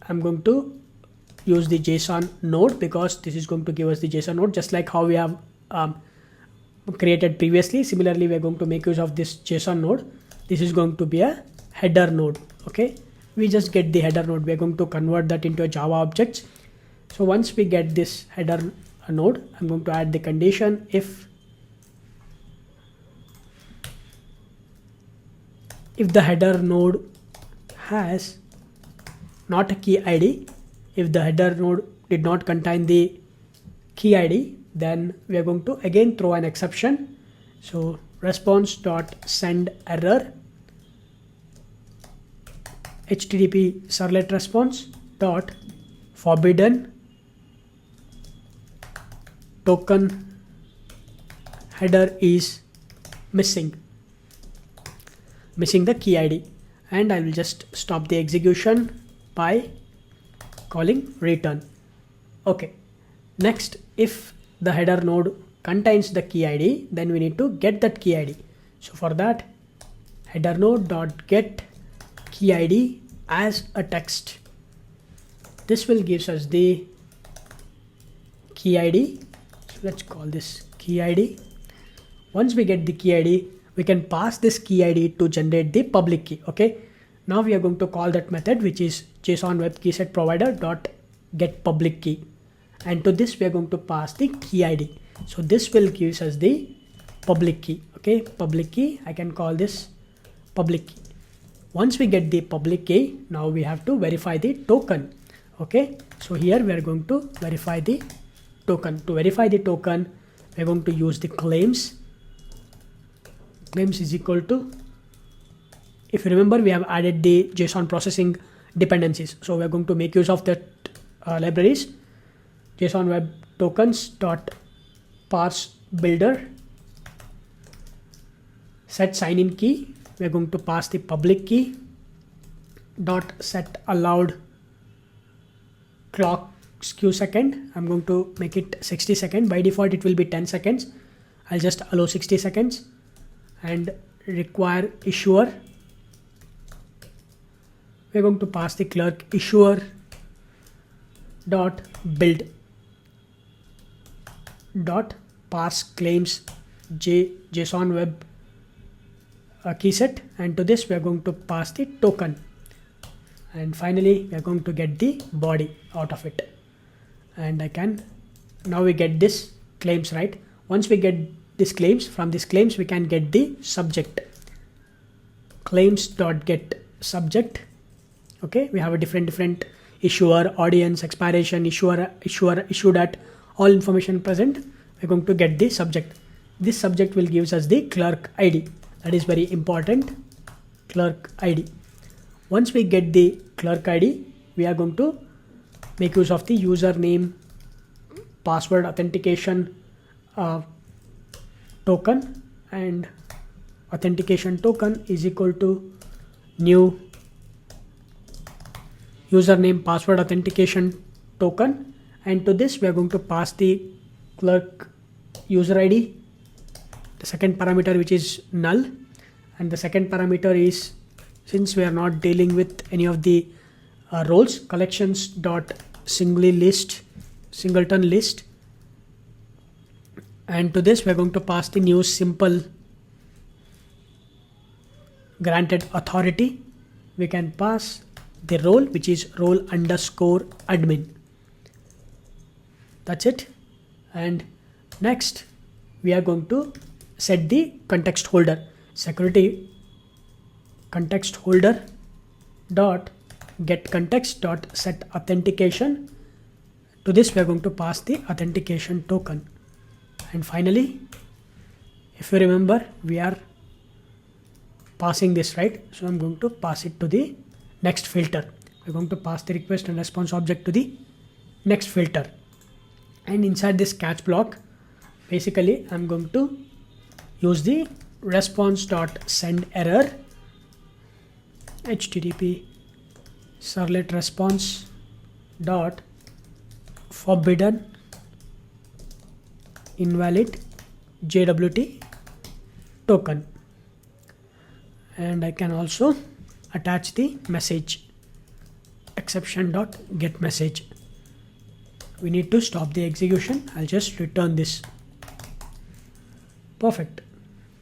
I'm going to use the JSON node because this is going to give us the JSON node, just like how we have created previously. Similarly, we are going to make use of this JSON node. This is going to be a header node. Okay, we just get the header node. We are going to convert that into a Java object. So once we get this header node, I'm going to add the condition if the header node has not a key ID, if the header node did not contain the key ID, then we are going to again throw an exception. So response dot send error HTTP servlet response dot forbidden token header is missing the key ID, and I will just stop the execution by calling return. Okay, next, if the header node contains the key ID, then we need to get that key ID. So for that, header node dot get key ID as a text. This will gives us the key ID. So let's call this key ID. Once we get the key ID, we can pass this key ID to generate the public key. Okay, now we are going to call that method, which is JSON web key set provider dot get public key, and to this we are going to pass the key ID. So this will gives us the public key. Okay, public key, I can call this public key. Once we get the public key, now we have to verify the token. Okay, so here we are going to verify the token. To verify the token, we are going to use the claims. Claims is equal to, if you remember, we have added the JSON processing dependencies, so we are going to make use of that libraries, JSON web tokens dot parse builder, set sign in key. We are going to pass the public key dot set allowed clock skew second. I'm going to make it 60 seconds. By default it will be 10 seconds. I'll just allow 60 seconds. And require issuer. We're going to pass the clerk issuer dot build dot parse claims JSON web key set, and to this we are going to pass the token, and finally we are going to get the body out of it. And now we get this claims, right? Once we get this claims, from this claims we can get the subject, claims dot get subject. Okay, we have a different issuer, audience, expiration, issuer issued at, all information present. We're going to get the subject. This subject will gives us the clerk ID. That is very important, clerk ID. Once we get the clerk ID, we are going to make use of the username password authentication token, and authentication token is equal to new username password authentication token, and to this we are going to pass the clerk user ID, the second parameter which is null, and the second parameter is, since we are not dealing with any of the roles, collections dot singleton list, and to this we are going to pass the new simple granted authority. We can pass the role which is role underscore admin. That's it. And next we are going to set the context holder, security context holder dot get context dot set authentication. To this we are going to pass the authentication token. And finally, if you remember, we are passing this, right? So I'm going to pass it to the next filter. We're going to pass the request and response object to the next filter. And inside this catch block, basically I'm going to use the response.send error, http servlet response dot forbidden invalid JWT token, and I can also attach the message exception dot get message. We need to stop the execution. I'll just return this. Perfect.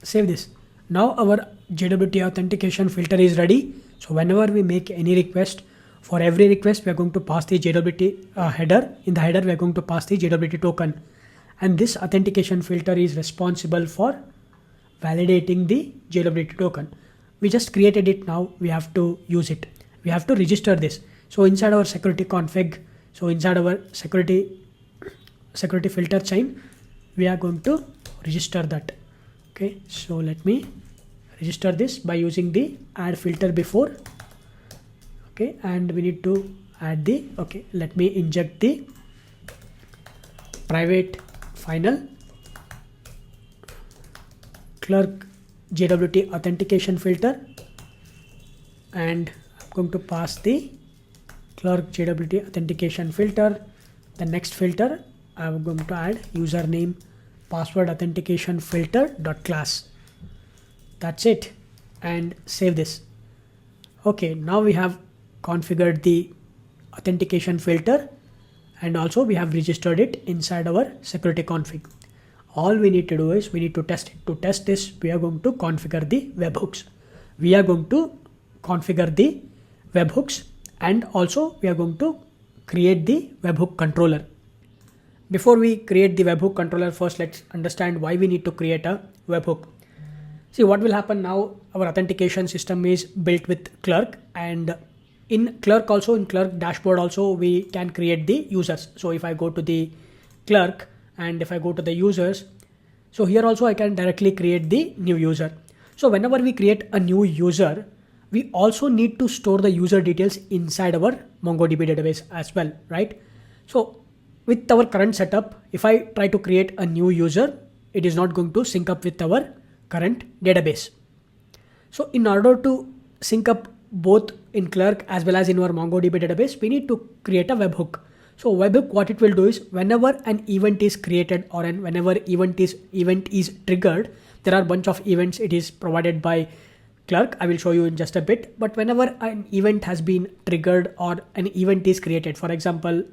Save this. Now our JWT authentication filter is ready. So whenever we make any request, for every request we are going to pass the JWT header. In the header we are going to pass the JWT token, and this authentication filter is responsible for validating the JWT token. We just created it. Now we have to use it. We have to register this. So inside our security config, so inside our security filter chain, we are going to register that. Okay, so let me register this by using the add filter before. Okay, and we need to add the, okay, let me inject the private final clerk JWT authentication filter, and I'm going to pass the clerk JWT authentication filter. The next filter I'm going to add username password authentication filter dot class. That's it, and save this. Okay, now we have configured the authentication filter, and also we have registered it inside our security config. All we need to do is we need to test it. To test this, we are going to configure the webhooks. We are going to configure the webhooks, and also we are going to create the webhook controller. Before we create the webhook controller, first let's understand why we need to create a webhook. See what will happen now. Our authentication system is built with Clerk, and in Clerk also, in Clerk dashboard also, we can create the users. So if I go to the Clerk and if I go to the users, so here also I can directly create the new user. So whenever we create a new user, we also need to store the user details inside our MongoDB database as well, right? So with our current setup, if I try to create a new user, it is not going to sync up with our current database. So in order to sync up both in Clerk as well as in our MongoDB database, we need to create a webhook. So webhook, what it will do is whenever an event is created or whenever event is triggered, there are a bunch of events. It is provided by Clerk. I will show you in just a bit. But whenever an event has been triggered or an event is created, for example,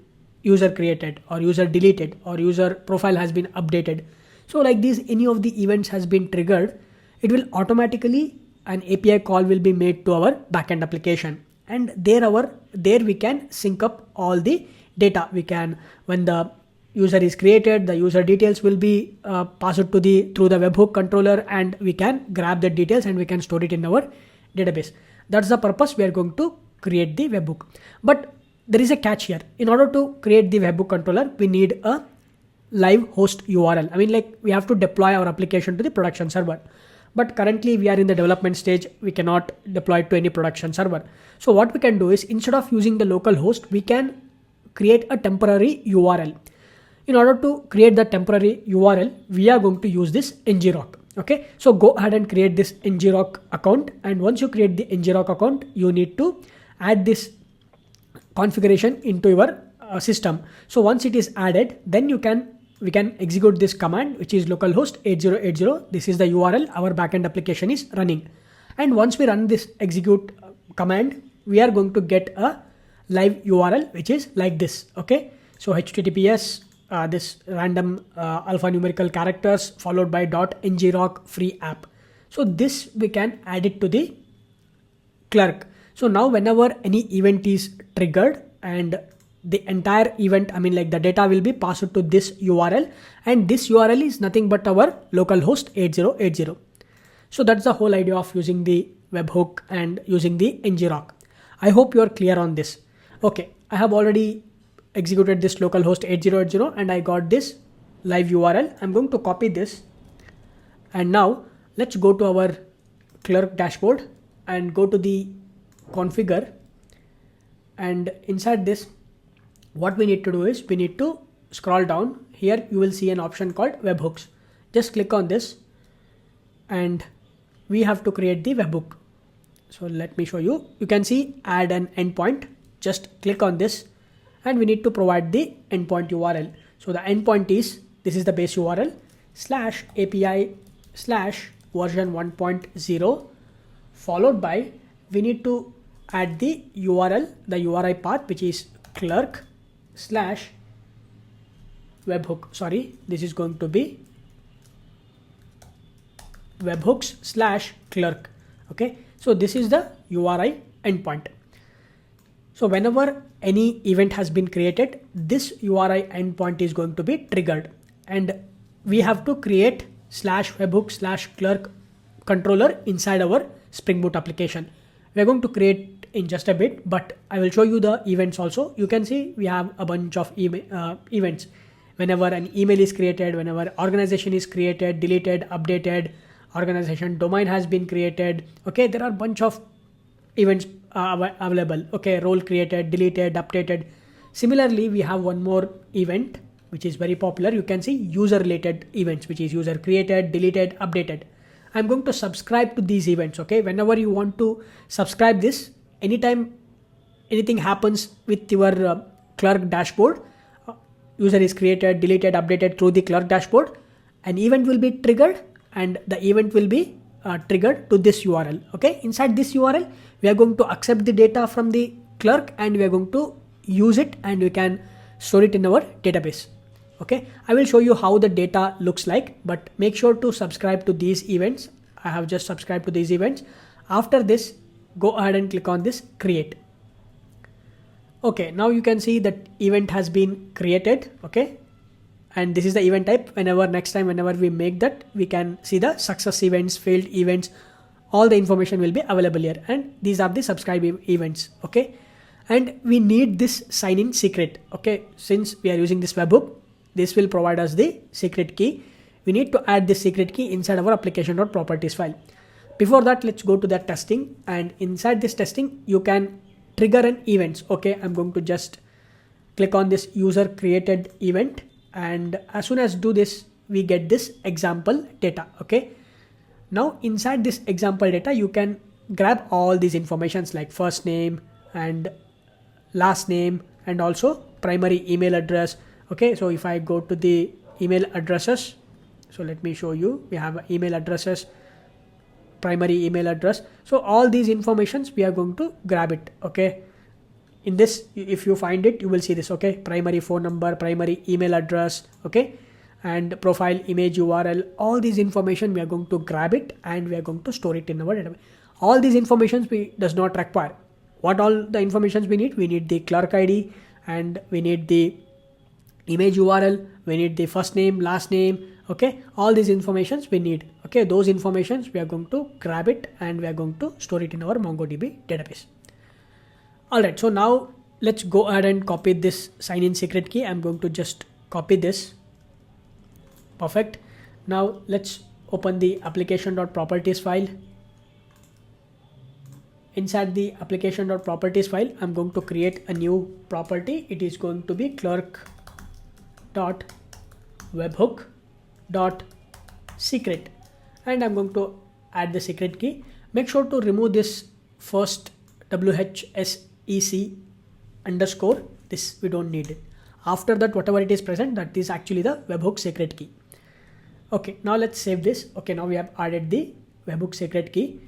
user created or user deleted or user profile has been updated. So like this, any of the events has been triggered, it will automatically an API call will be made to our backend application, and there we can sync up all the data. We can, when the user is created, the user details will be passed through the webhook controller, and we can grab the details and we can store it in our database. That's the purpose we are going to create the webhook. But there is a catch here. In order to create the webhook controller, we need a live host URL. I mean, like, we have to deploy our application to the production server. But currently we are in the development stage. We cannot deploy it to any production server. So what we can do is, instead of using the local host, we can create a temporary URL. In order to create the temporary URL, we are going to use this ngrok. Okay, so go ahead and create this ngrok account. And once you create the ngrok account, you need to add this configuration into your system. So once it is added, then we can execute this command, which is localhost 8080. This is the URL our backend application is running. And once we run this execute command, we are going to get a live URL, which is like this. Okay, so HTTPS, this random alphanumerical characters followed by .ngrok free app. So this we can add it to the Clerk. So now whenever any event is triggered and the entire event, I mean, like, the data will be passed to this URL, and this URL is nothing but our localhost 8080. So that's the whole idea of using the webhook and using the ngrok. I hope you are clear on this. Okay, I have already executed this localhost 8080 and I got this live URL. I'm going to copy this, and now let's go to our Clerk dashboard and go to the configure, and inside this, what we need to do is we need to scroll down. Here you will see an option called webhooks. Just click on this and we have to create the webhook. So let me show you. You can see add an endpoint. Just click on this and we need to provide the endpoint URL. So the endpoint is, this is the base URL, /API/version 1.0, followed by, we need to add the URL, the URI path, which is Clerk/webhook. Sorry, this is going to be webhooks/Clerk. Okay, so this is the URI endpoint. So whenever any event has been created, this URI endpoint is going to be triggered, and we have to create /webhook/Clerk controller inside our Spring Boot application. We are going to create in just a bit, but I will show you the events also. You can see we have a bunch of events. Whenever an email is created, whenever organization is created, deleted, updated, organization domain has been created. Okay, there are a bunch of events available. Okay, role created, deleted, updated. Similarly, we have one more event which is very popular. You can see user related events, which is user created, deleted, updated. I'm going to subscribe to these events. Okay, whenever you want to subscribe this, anytime anything happens with your Clerk dashboard, user is created, deleted, updated through the Clerk dashboard, an event will be triggered, and the event will be triggered to this URL. Okay, inside this URL, we are going to accept the data from the Clerk and we are going to use it, and we can store it in our database. Okay, I will show you how the data looks like, but make sure to subscribe to these events. I have just subscribed to these events. After this, go ahead and click on this create. Okay, now you can see that event has been created. Okay, and this is the event type. Next time whenever we make that, we can see the success events, failed events, all the information will be available here, and these are the subscribe events. Okay, and we need this sign in secret. Okay, since we are using this webhook, this will provide us the secret key. We need to add this secret key inside our application.properties file. Before that, let's go to the testing, and inside this testing, you can trigger an events. Okay, I'm going to just click on this user created event, and as soon as do this, we get this example data. Okay, now inside this example data, you can grab all these informations like first name and last name and also primary email address. Okay, so if I go to the email addresses, so let me show you, we have email addresses, primary email address. So all these informations we are going to grab it. Okay, in this, if you find it, you will see this. Okay, primary phone number, primary email address, okay, and profile image URL, all these information we are going to grab it and we are going to store it in our database. All these informations we does not require. What all the informations we need? We need the clerk ID and we need the image URL, we need the first name, last name. Okay, all these informations we need. Okay, those informations we are going to grab it and we are going to store it in our MongoDB database. Alright, so now let's go ahead and copy this sign in secret key. I'm going to just copy this. Perfect. Now let's open the application.properties file. Inside the application.properties file, I'm going to create a new property. It is going to be clerk.webhook.secret, and I'm going to add the secret key. Make sure to remove this first WHSEC underscore. This we don't need it. After that, whatever it is present, that is actually the webhook secret key. Okay, now let's save this. Okay, now we have added the webhook secret key.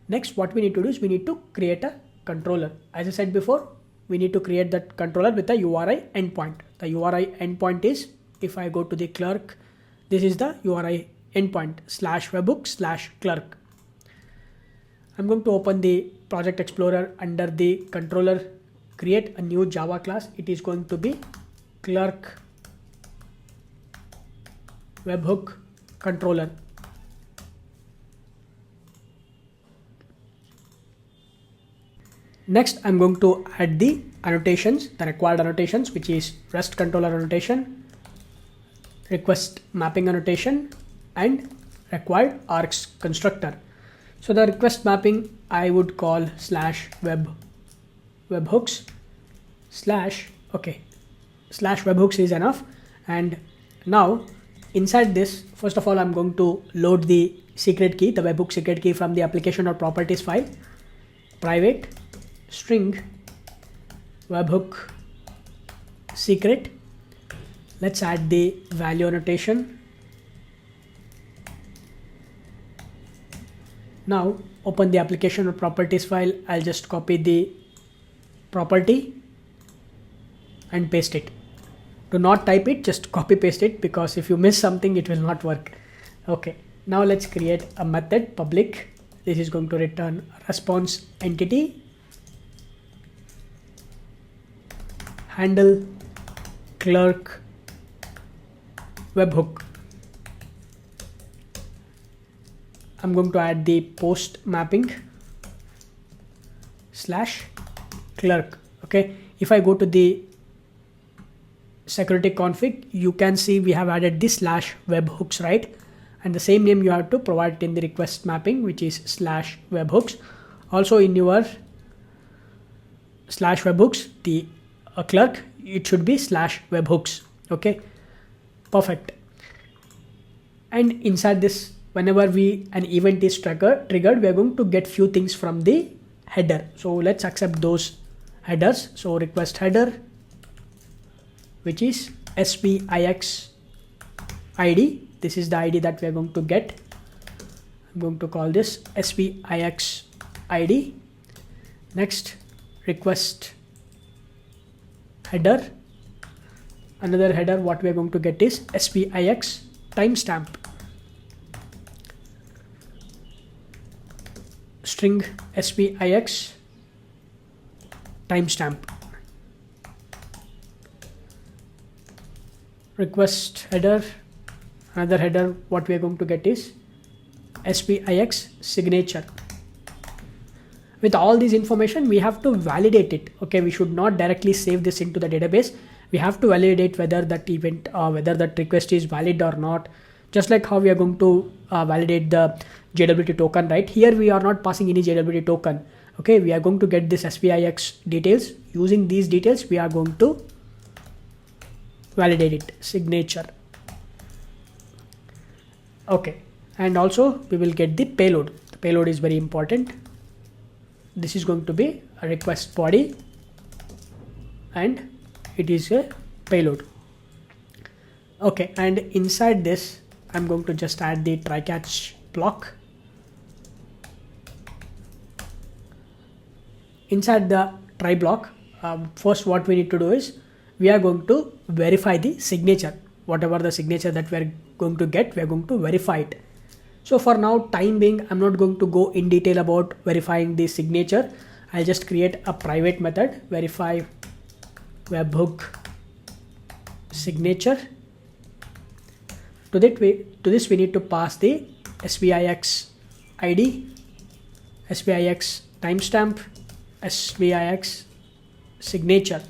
Next, what we need to do is we need to create a controller. As I said before, we need to create that controller with a URI endpoint. The URI endpoint is, if I go to the clerk, this is the URI endpoint /webhook/clerk. I'm going to open the Project Explorer. Under the controller, create a new Java class. It is going to be clerk webhook controller. Next, I'm going to add the annotations, the required annotations, which is REST controller annotation, request mapping annotation, and required args constructor. So the request mapping I would call /webhooks/ /webhooks is enough. And now inside this, first of all, I'm going to load the secret key, the webhook secret key from the application.properties file, private string webhook secret. Let's add the value annotation. Now open the application.properties file. I'll just copy the property and paste it. Do not type it, just copy paste it, because if you miss something, it will not work. Okay, now let's create a method public. This is going to return response entity handle clerk webhook. I'm going to add the post mapping /clerk. Okay, if I go to the security config, you can see we have added this /webhooks, right? And the same name you have to provide it in the request mapping, which is /webhooks. Also in your /webhooks, the clerk, it should be /webhooks. Okay, perfect. And inside this, whenever an event is triggered, we are going to get few things from the header. So let's accept those headers. So request header, which is SPIX ID. This is the ID that we are going to get. I'm going to call this SPIX ID. Next, request header. Another header, what we are going to get is SPIX timestamp. String SPIX timestamp. Request header. Another header, what we are going to get is SPIX signature. With all this information, we have to validate it. Okay, we should not directly save this into the database. We have to validate whether that event or whether that request is valid or not. Just like how we are going to validate the JWT token, right? Here we are not passing any JWT token. Okay, we are going to get this SPIX details. Using these details, we are going to validate it, signature. Okay, and also we will get the payload. The payload is very important. This is going to be a request body and it is a payload. Okay, and inside this I'm going to just add the try catch block. Inside the try block, first what we need to do is we are going to verify the signature. Whatever the signature that we are going to get, we are going to verify it. So for now, time being, I'm not going to go in detail about verifying the signature. I'll just create a private method, verify webhook signature. To this we need to pass the SVIX ID, SVIX timestamp, SVIX signature,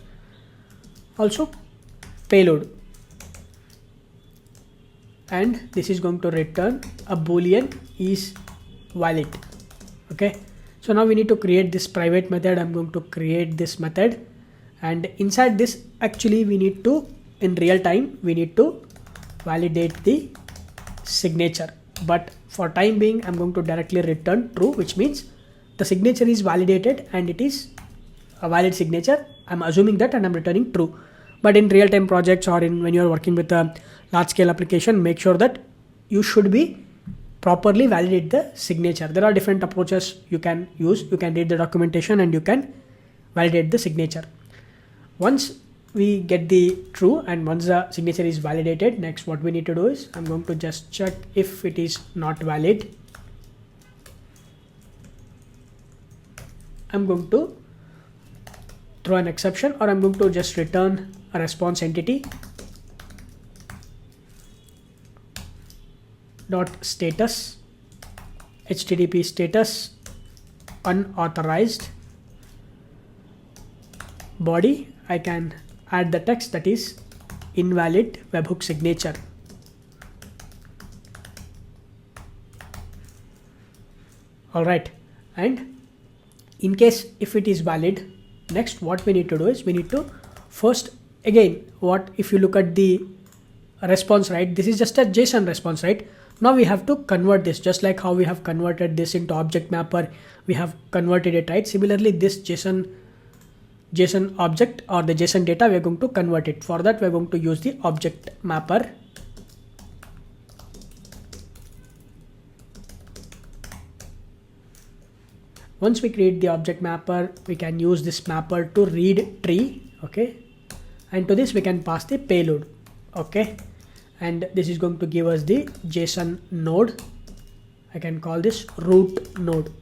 also payload, and this is going to return a boolean is valid. Okay, so now we need to create this private method. I'm going to create this method, and inside this actually we need to, in real time, we need to validate the signature, but for time being I'm going to directly return true, which means the signature is validated and it is a valid signature. I'm assuming that and I'm returning true. But in real-time projects or when you're working with a large-scale application, make sure that you should be properly validate the signature. There are different approaches you can use. You can read the documentation and you can validate the signature. Once we get the true and once the signature is validated, next what we need to do is I'm going to just check if it is not valid. I'm going to throw an exception, or I'm going to just return a response entity dot status, HTTP status unauthorized body. I can add the text that is invalid webhook signature. All right, and in case if it is valid, next what we need to do is we need to first, again, what if you look at the response, right? This is just a JSON response, right? Now we have to convert this, just like how we have converted this into object mapper, we have converted it, right? Similarly, this JSON object or the JSON data, we are going to convert it. For that, we are going to use the object mapper. Once we create the object mapper, we can use this mapper to read tree. Okay, and to this we can pass the payload. Okay, and this is going to give us the JSON node. I can call this root node.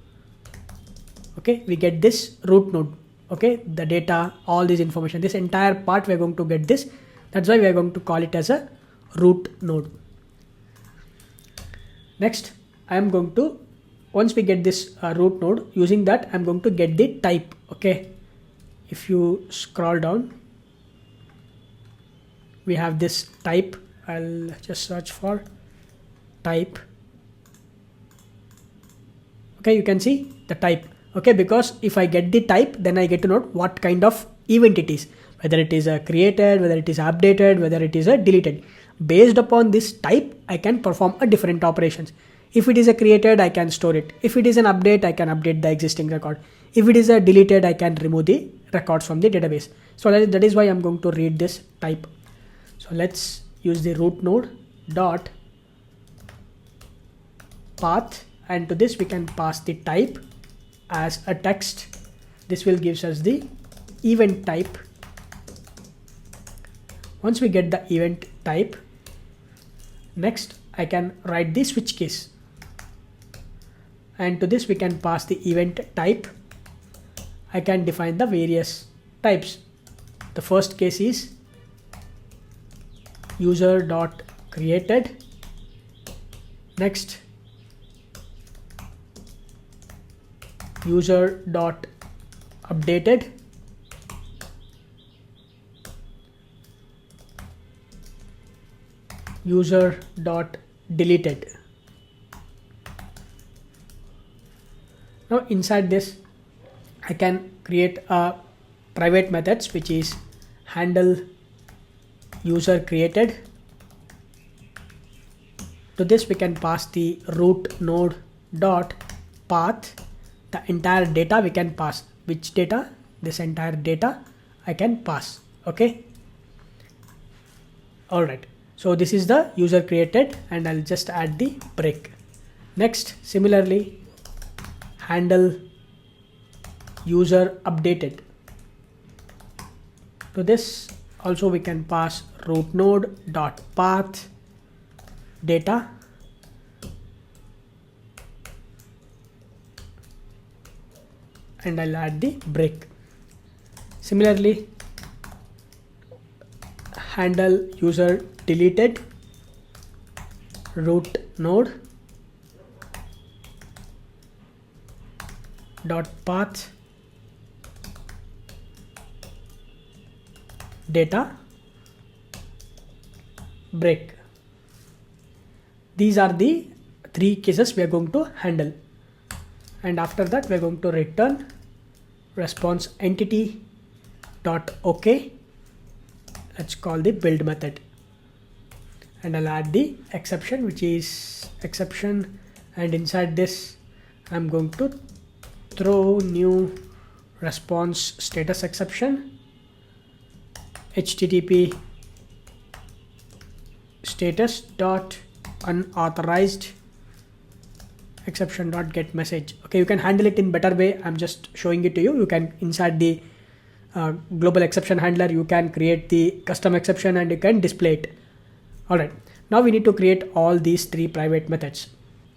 Okay, we get this root node. Okay, the data, all this information, this entire part we are going to get this. That's why we are going to call it as a root node. Next, I am going to, once we get this root node, using that I'm going to get the type. Okay, if you scroll down, we have this type. I'll just search for type. Okay, you can see the type. Okay, because if I get the type, then I get to know what kind of event it is, whether it is a created, whether it is updated, whether it is a deleted. Based upon this type, I can perform a different operations. If it is a created, I can store it. If it is an update, I can update the existing record. If it is a deleted, I can remove the records from the database. So that is why I'm going to read this type. So let's use the root node dot path, and to this we can pass the type as a text. This will gives us the event type. Once we get the event type, next I can write the switch case, and to this we can pass the event type. I can define the various types. The first case is user dot created. Next, user dot updated. User dot deleted. Now inside this I can create a private methods which is handle user created. To this we can pass the root node dot path. The entire data we can pass. Which data? This entire data I can pass. Okay. Alright. So this is the user created, and I'll just add the break. Next, similarly, handle user updated. To this also we can pass root node dot path data, and I'll add the break. Similarly, handle user deleted, root node dot path data, break. These are the three cases we are going to handle, and after that we are going to return response entity dot OK. Let's call the build method, and I'll add the exception, which is exception, and inside this I'm going to throw new response status exception, http status dot unauthorized exception dot get message. Okay, you can handle it in better way. I'm just showing it to you. You can inside the global exception handler, you can create the custom exception and you can display it. Alright, now we need to create all these three private methods.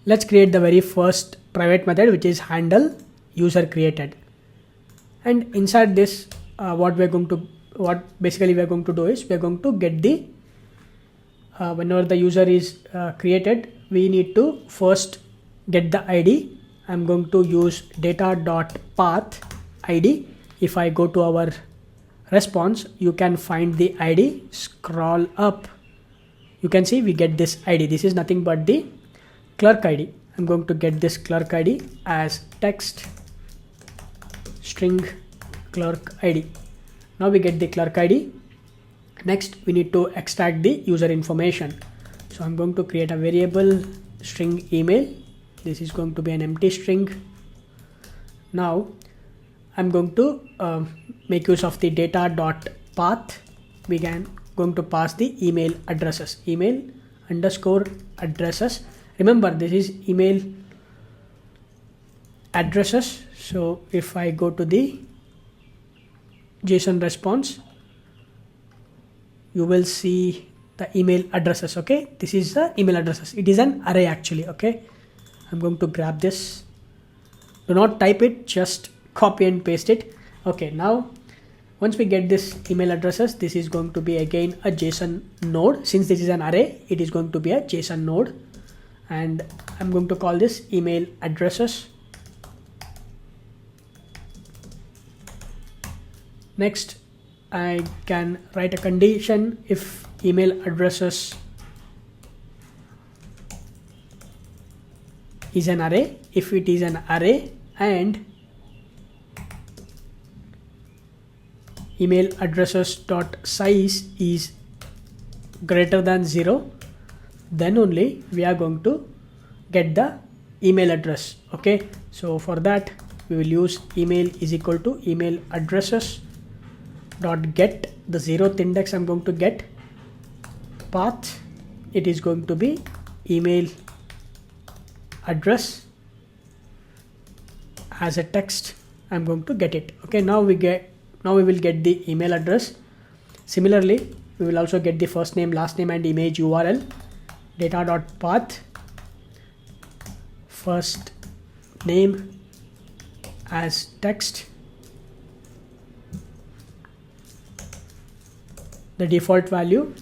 Let's create the very first private method, which is handle user created. And inside this, what basically we are going to do is we are going to get the whenever the user is created, we need to first get the ID. I'm going to use data.path ID. If I go to our response, you can find the ID, scroll up, you can see we get this ID. This is nothing but the clerk ID. I'm going to get this clerk ID as text string clerk ID. Now we get the clerk ID. Next, we need to extract the user information. So I'm going to create a variable string email. This is going to be an empty string. Now I'm going to make use of the data.path. We can going to pass the email addresses, email underscore addresses. Remember, this is email addresses. So if I go to the JSON response, you will see the email addresses. Okay, this is the email addresses. It is an array actually. Okay, I'm going to grab this. Do not type it, just copy and paste it. Okay, now once we get this email addresses, this is going to be again a JSON node. Since this is an array, it is going to be a JSON node, and I'm going to call this email addresses. Next, I can write a condition if email addresses is an array. If it is an array and email addresses dot size is greater than 0, then only we are going to get the email address. Okay, so for that we will use email is equal to email addresses dot get the 0th index. I'm going to get path. It is going to be email address as a text. I'm going to get it. Okay, now we will get the email address. Similarly, we will also get the first name, last name, and image URL. Data.path first name as text, the default value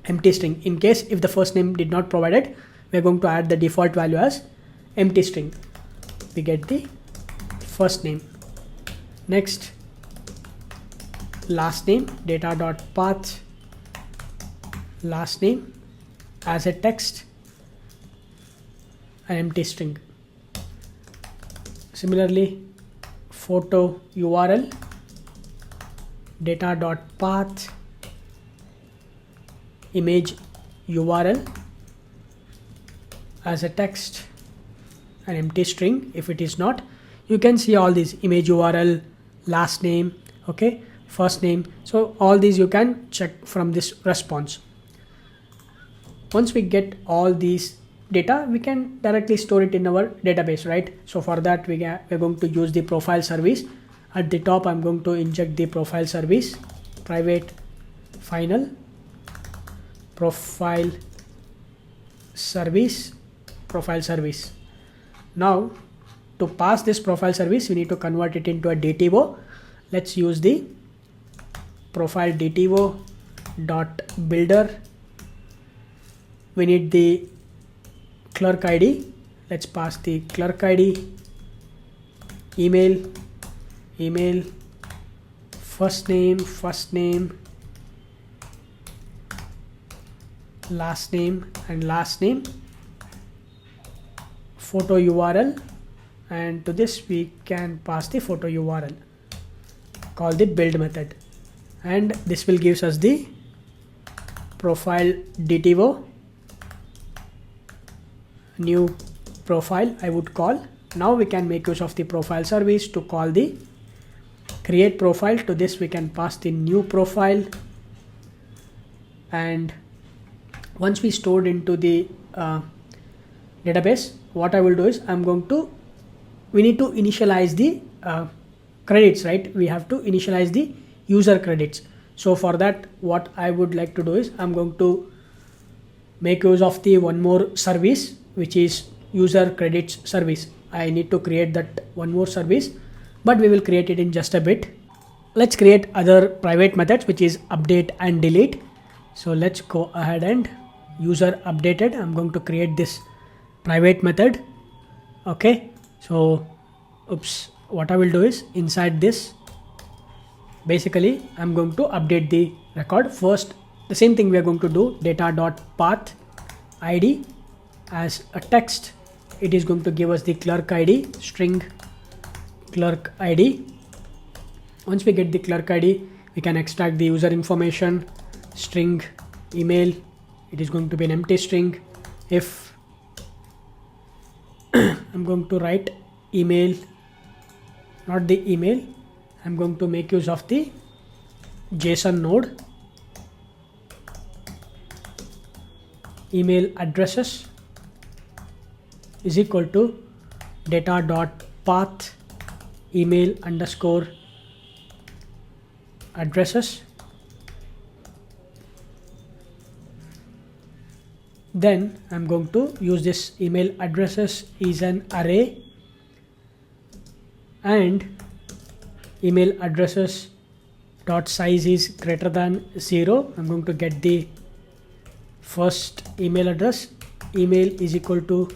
empty string. In case if the first name did not provided, we are going to add the default value as empty string. We get the first name. Next, last name, data.path last name as a text, an empty string. Similarly, photo URL, data.path image URL as a text, an empty string. If it is not, you can see all these image URL, last name, okay, first name. So all these you can check from this response. Once we get all these data, we can directly store it in our database, right? So for that we're going to use the profile service. At the top I'm going to inject the profile service, private final profile service. Now to pass this profile service, we need to convert it into a DTO. Let's use the profile DTO dot builder. We need the clerk ID. Let's pass the clerk ID, email, first name, last name, photo URL, and to this we can pass the photo URL, call the build method, and this will give us the profile DTO, new profile I would call. Now we can make use of the profile service to call the create profile. To this we can pass the new profile, and once we stored into the database, what I will do is we need to initialize the credits, right? We have to initialize the user credits. So for that, what I would like to do is I'm going to make use of the one more service, which is user credits service. I need to create that one more service, but we will create it in just a bit. Let's create other private methods, which is update and delete. So let's go ahead and user updated. I'm going to create this private method. Okay, so what I will do is inside this, basically I'm going to update the record. First, the same thing we are going to do, data.path ID as a text. It is going to give us the clerk ID, string clerk ID. Once we get the clerk ID, we can extract the user information, string email. It is going to be an empty string. If I'm going to write email, not the email, I'm going to make use of the JSON node, email addresses is equal to data.path email underscore addresses. Then I'm going to use this email addresses is an array, and email addresses dot size is greater than 0. I'm going to get the first email address. Email is equal to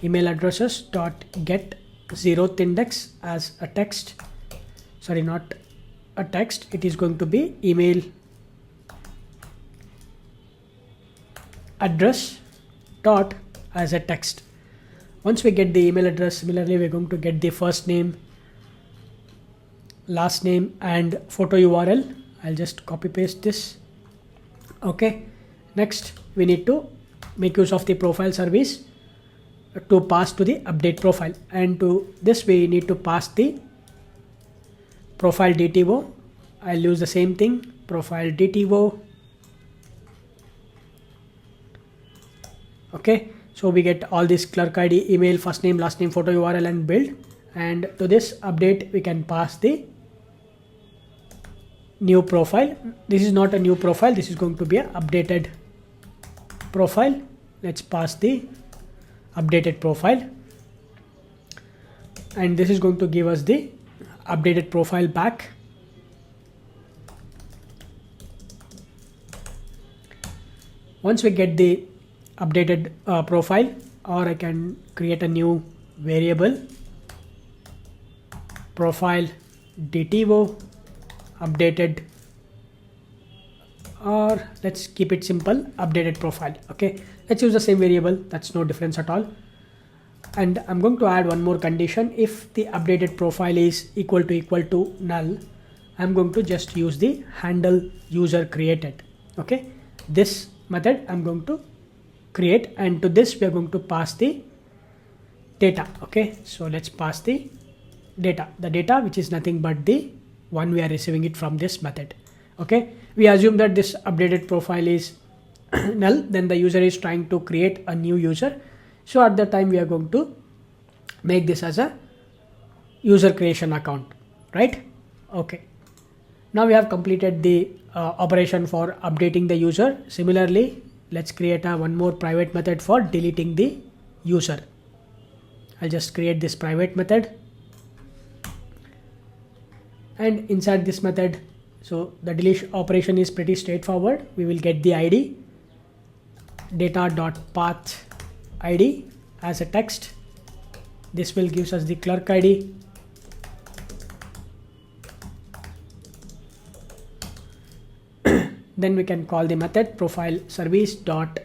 email addresses dot get 0th index as a text. Sorry, not a text. It is going to be email address dot as a text. Once we get the email address, similarly we're going to get the first name, last name, and photo URL. I'll just copy paste this. Okay, next we need to make use of the profile service to pass to the update profile, and to this we need to pass the profile DTO. I'll use the same thing, profile DTO. Okay, so we get all this clerk ID, email, first name, last name, photo URL, and build. And to this update we can pass the new profile. This is not a new profile, this is going to be an updated profile. Let's pass the updated profile, and this is going to give us the updated profile back. Once we get the updated profile, or I can create a new variable, profile DTO updated, or let's keep it simple, updated profile. Okay, let's use the same variable, that's no difference at all. And I'm going to add one more condition. If the updated profile is equal to null, I'm going to just use the handle user created. Okay, this method I'm going to create, and to this we are going to pass the data. Okay, so let's pass the data which is nothing but the one we are receiving it from this method. Okay, we assume that this updated profile is null, then the user is trying to create a new user. So at that time we are going to make this as a user creation account, right? Okay, now we have completed the operation for updating the user. Similarly, let's create one more private method for deleting the user. I'll just create this private method, and inside this method, so the delete operation is pretty straightforward. We will get the ID, data.path ID as a text. This will gives us the clerk ID. Then we can call the method profile service dot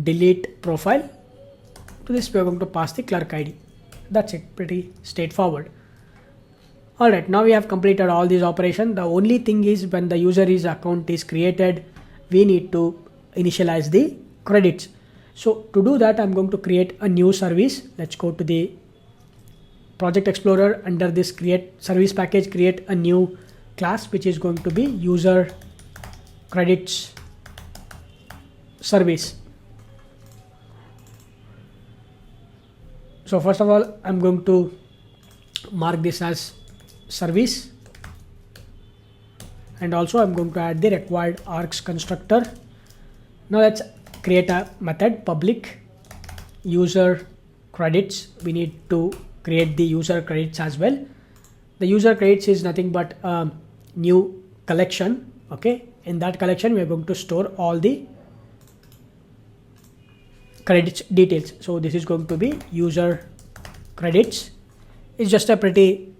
delete profile. To this we are going to pass the clerk ID. That's it, pretty straightforward. Alright, now we have completed all these operations. The only thing is when the user's account is created, we need to initialize the credits. So to do that, I'm going to create a new service. Let's go to the Project Explorer. Under this create service package, create a new class which is going to be user credits service. So first of all, I'm going to mark this as service, and also I'm going to add the required args constructor. Now let's create a method public user credits. We need to create the user credits as well. The user credits is nothing but a new collection. Okay, in that collection we are going to store all the credits details. So this is going to be user credits. It's just a pretty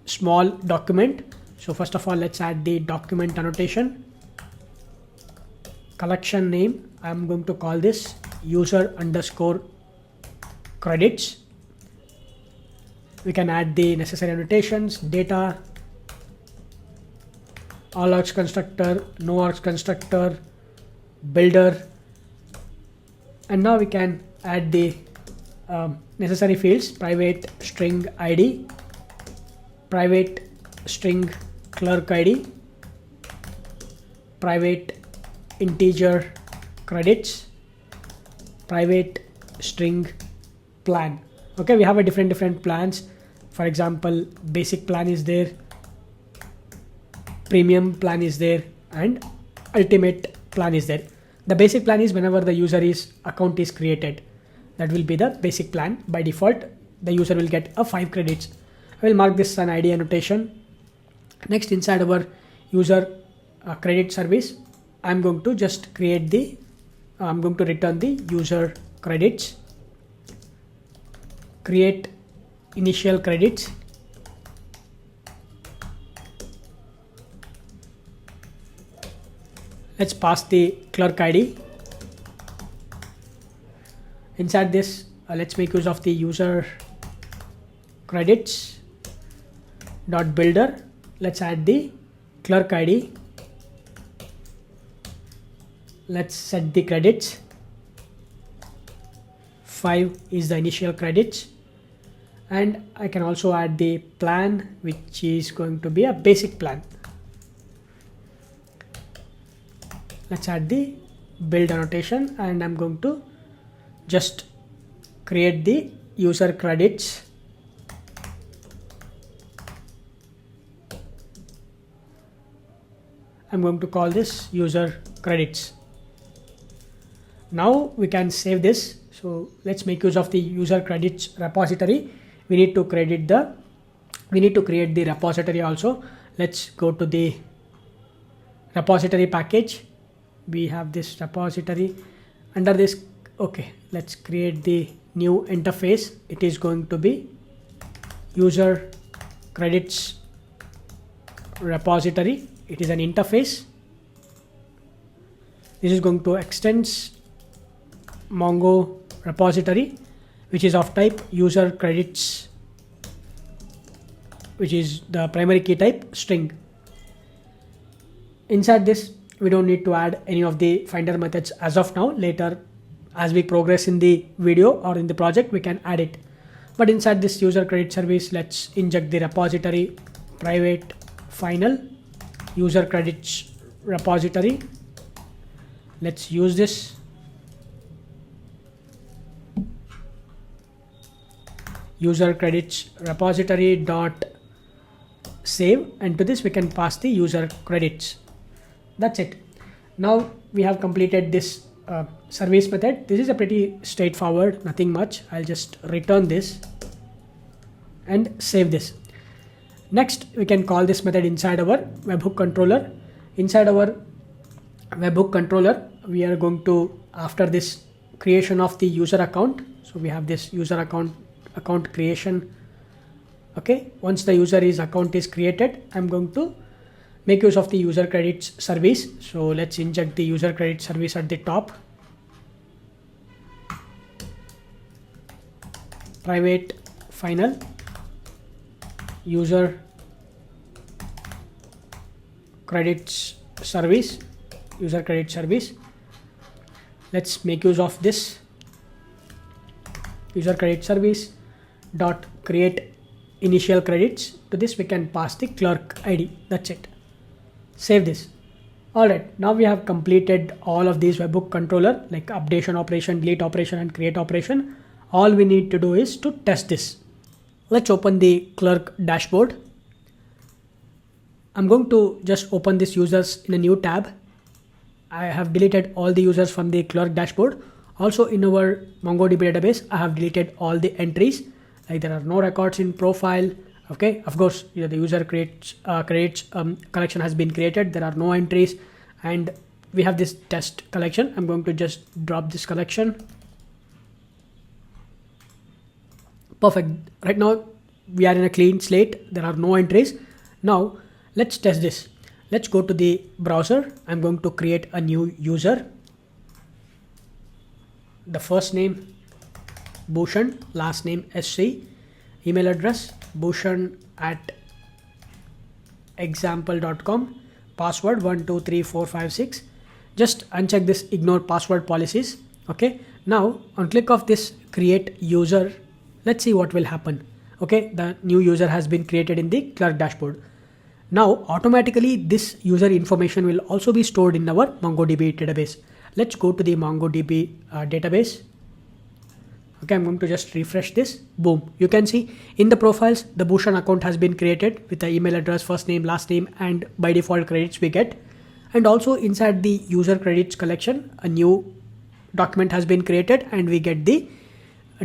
small document. So first of all, let's add the document annotation. Collection name, I'm going to call this user underscore credits. We can add the necessary annotations, data, all args constructor, no args constructor, builder, and now we can add the necessary fields: private string ID, private string clerk ID, private integer credits, private string plan. Okay, we have a different plans. For example, basic plan is there, premium plan is there, and ultimate plan is there. The basic plan is whenever the user's account is created, that will be the basic plan. By default, the user will get a 5 credits. I will mark this an ID annotation. Next, inside our user credit service, I'm going to just create the I'm going to return the user credits, create initial credits, let's pass the clerk ID. Inside this, let's make use of the user credits dot builder. Let's add the clerk ID. Let's set the credits. 5 is the initial credits, and I can also add the plan, which is going to be a basic plan. Let's add the build annotation, and I'm going to just create the user credits. I'm going to call this user credits. Now we can save this. So let's make use of the user credits repository. We need to create the repository also. Let's go to the repository package. We have this repository. Under this, okay, let's create the new interface. It is going to be user credits repository. It is an interface. This is going to extend Mongo repository, which is of type user credits, which is the primary key type string. Inside this, we don't need to add any of the finder methods as of now. Later, as we progress in the video or in the project, we can add it. But inside this user credit service, let's inject the repository private final user credits repository. Let's use this. User credits repository dot save, and to this we can pass the user credits. That's it. Now we have completed this service method. This is a pretty straightforward, nothing much. I'll just return this and save this. Next, we can call this method inside our webhook controller. Inside our webhook controller, we are going to, after this creation of the user account, so we have this user account creation. Okay, once the account is created, I'm going to make use of the user credits service. So let's inject the user credit service at the top. Private final user credits service, user credit service. Let's make use of this user credit service dot create initial credits. To this we can pass the clerk ID. That's it. Save this. Alright, now we have completed all of these webhook controller, like updation operation, delete operation, and create operation. All we need to do is to test this. Let's open the clerk dashboard. I'm going to just open this users in a new tab. I have deleted all the users from the clerk dashboard. Also in our MongoDB database, I have deleted all the entries. Like there are no records in profile. Okay, of course, the user credits collection has been created. There are no entries, and we have this test collection. I'm going to just drop this collection. Perfect. Right now we are in a clean slate. There are no entries. Now let's test this. Let's go to the browser. I'm going to create a new user. The first name Bhushan, last name SC, email address bhushan@example.com, password 123456. Just uncheck this ignore password policies. Okay, now on click of this create user, let's see what will happen. Okay, the new user has been created in the clerk dashboard. Now automatically this user information will also be stored in our MongoDB database. Let's go to the MongoDB database. Okay, I'm going to just refresh this. Boom, you can see in the profiles the Bhushan account has been created with the email address, first name, last name, and by default credits we get. And also inside the user credits collection, a new document has been created and we get the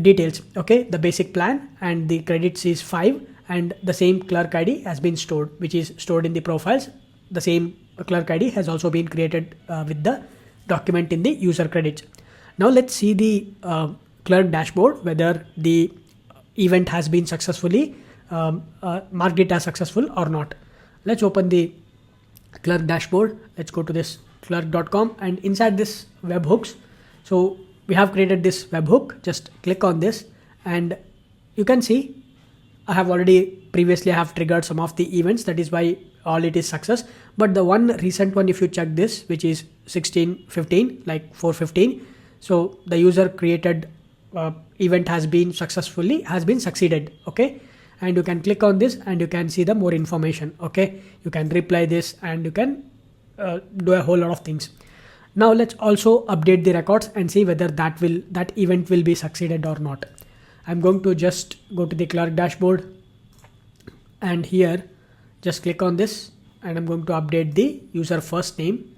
details. Okay, the basic plan and the credits is 5, and the same clerk ID has been stored, which is stored in the profiles. The same clerk ID has also been created with the document in the user credits. Now let's see the clerk dashboard, whether the event has been successfully marked it as successful or not. Let's open the clerk dashboard. Let's go to this clerk.com, and inside this webhooks, so we have created this webhook. Just click on this and you can see I have previously triggered some of the events. That is why all it is success. But the one recent one, if you check this, which is 1615, like 415, so the user created event has been succeeded. Okay, and you can click on this and you can see the more information. Okay, you can reply this and you can do a whole lot of things. Now let's also update the records and see whether that event will be succeeded or not. I'm going to just go to the clerk dashboard, and here just click on this, and I'm going to update the user first name.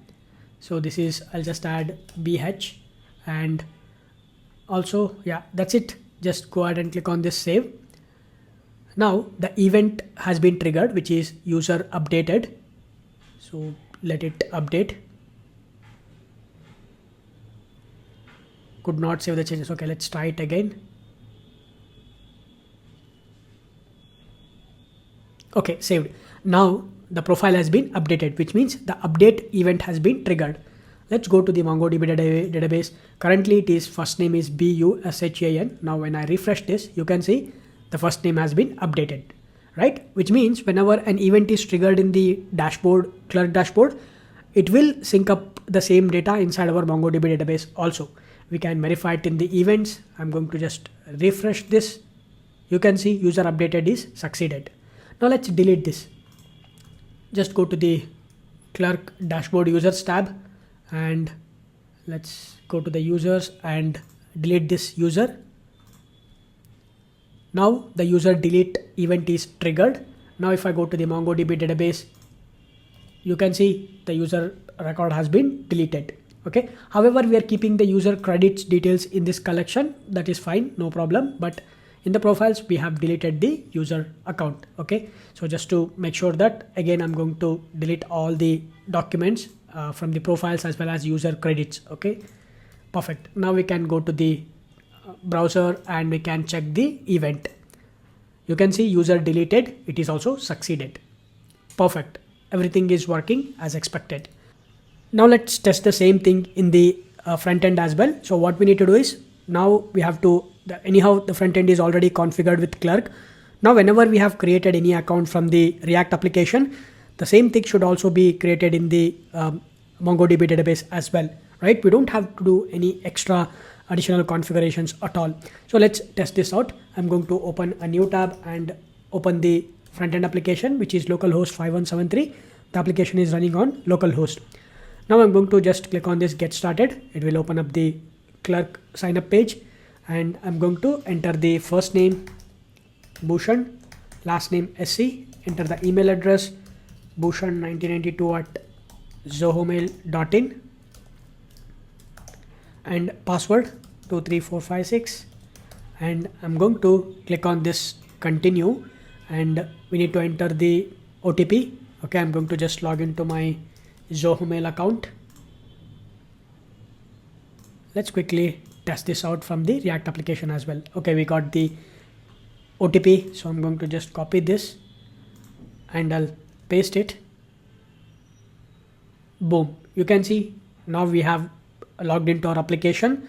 So this is, I'll just add BH, and also, yeah, that's it. Just go ahead and click on this save. Now the event has been triggered, which is user updated. So let it update. Could not save the changes. Okay, let's try it again. Okay, saved. Now the profile has been updated, which means the update event has been triggered. Let's go to the MongoDB database. Currently it is first name is Bushan. Now when I refresh this, you can see the first name has been updated, right? Which means whenever an event is triggered in the dashboard, clerk dashboard, it will sync up the same data inside our MongoDB database also. We can verify it in the events. I'm going to just refresh this. You can see user updated is succeeded. Now let's delete this. Just go to the Clerk dashboard users tab and let's go to the users and delete this user. Now the user delete event is triggered. Now if I go to the MongoDB database, you can see the user record has been deleted. Okay. However, we are keeping the user credits details in this collection. That is fine, no problem. But in the profiles, we have deleted the user account. Okay. So just to make sure that, again, I'm going to delete all the documents from the profiles as well as user credits. Okay. Perfect. Now we can go to the browser and we can check the event. You can see user deleted. It is also succeeded. Perfect. Everything is working as expected. Now let's test the same thing in the front end as well. So what we need to do is, now we have to, anyhow the front end is already configured with Clerk. Now whenever we have created any account from the React application, the same thing should also be created in the MongoDB database as well, right? We don't have to do any extra additional configurations at all. So let's test this out. I'm going to open a new tab and open the front end application, which is localhost 5173. The application is running on localhost. Now I'm going to just click on this get started. It will open up the Clerk sign up page and I'm going to enter the first name Bhushan, last name SC, enter the email address bhushan1992@zohomail.in and password 23456, and I'm going to click on this continue and we need to enter the OTP. Okay, I'm going to just log into my Zoho Mail account. Let's quickly test this out from the React application as well. Okay, we got the OTP, so I'm going to just copy this and I'll paste it. Boom, you can see now we have logged into our application.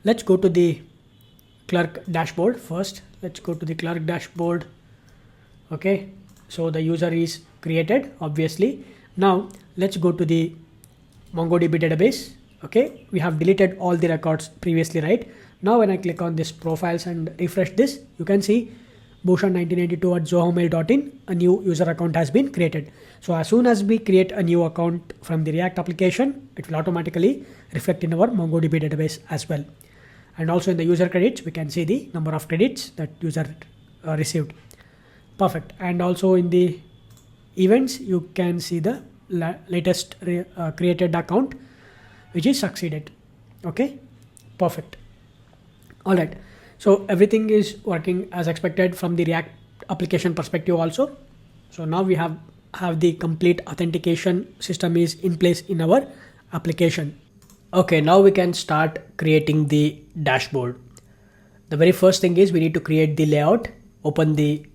Let's go to the Clerk dashboard first. Let's go to the Clerk dashboard. Okay, so the user is created, obviously. Now let's go to the MongoDB database. Okay, we have deleted all the records previously, right? Now when I click on this profiles and refresh this, you can see bhushan1992@zohomail.in, a new user account has been created. So as soon as we create a new account from the React application, it will automatically reflect in our MongoDB database as well. And also in the user credits, we can see the number of credits that user received. Perfect. And also in the events, you can see the latest created account, which is succeeded. Okay, perfect. All right. So everything is working as expected from the React application perspective also. So now we have the complete authentication system is in place in our application. Okay, now we can start creating the dashboard. The very first thing is we need to create the layout. Open the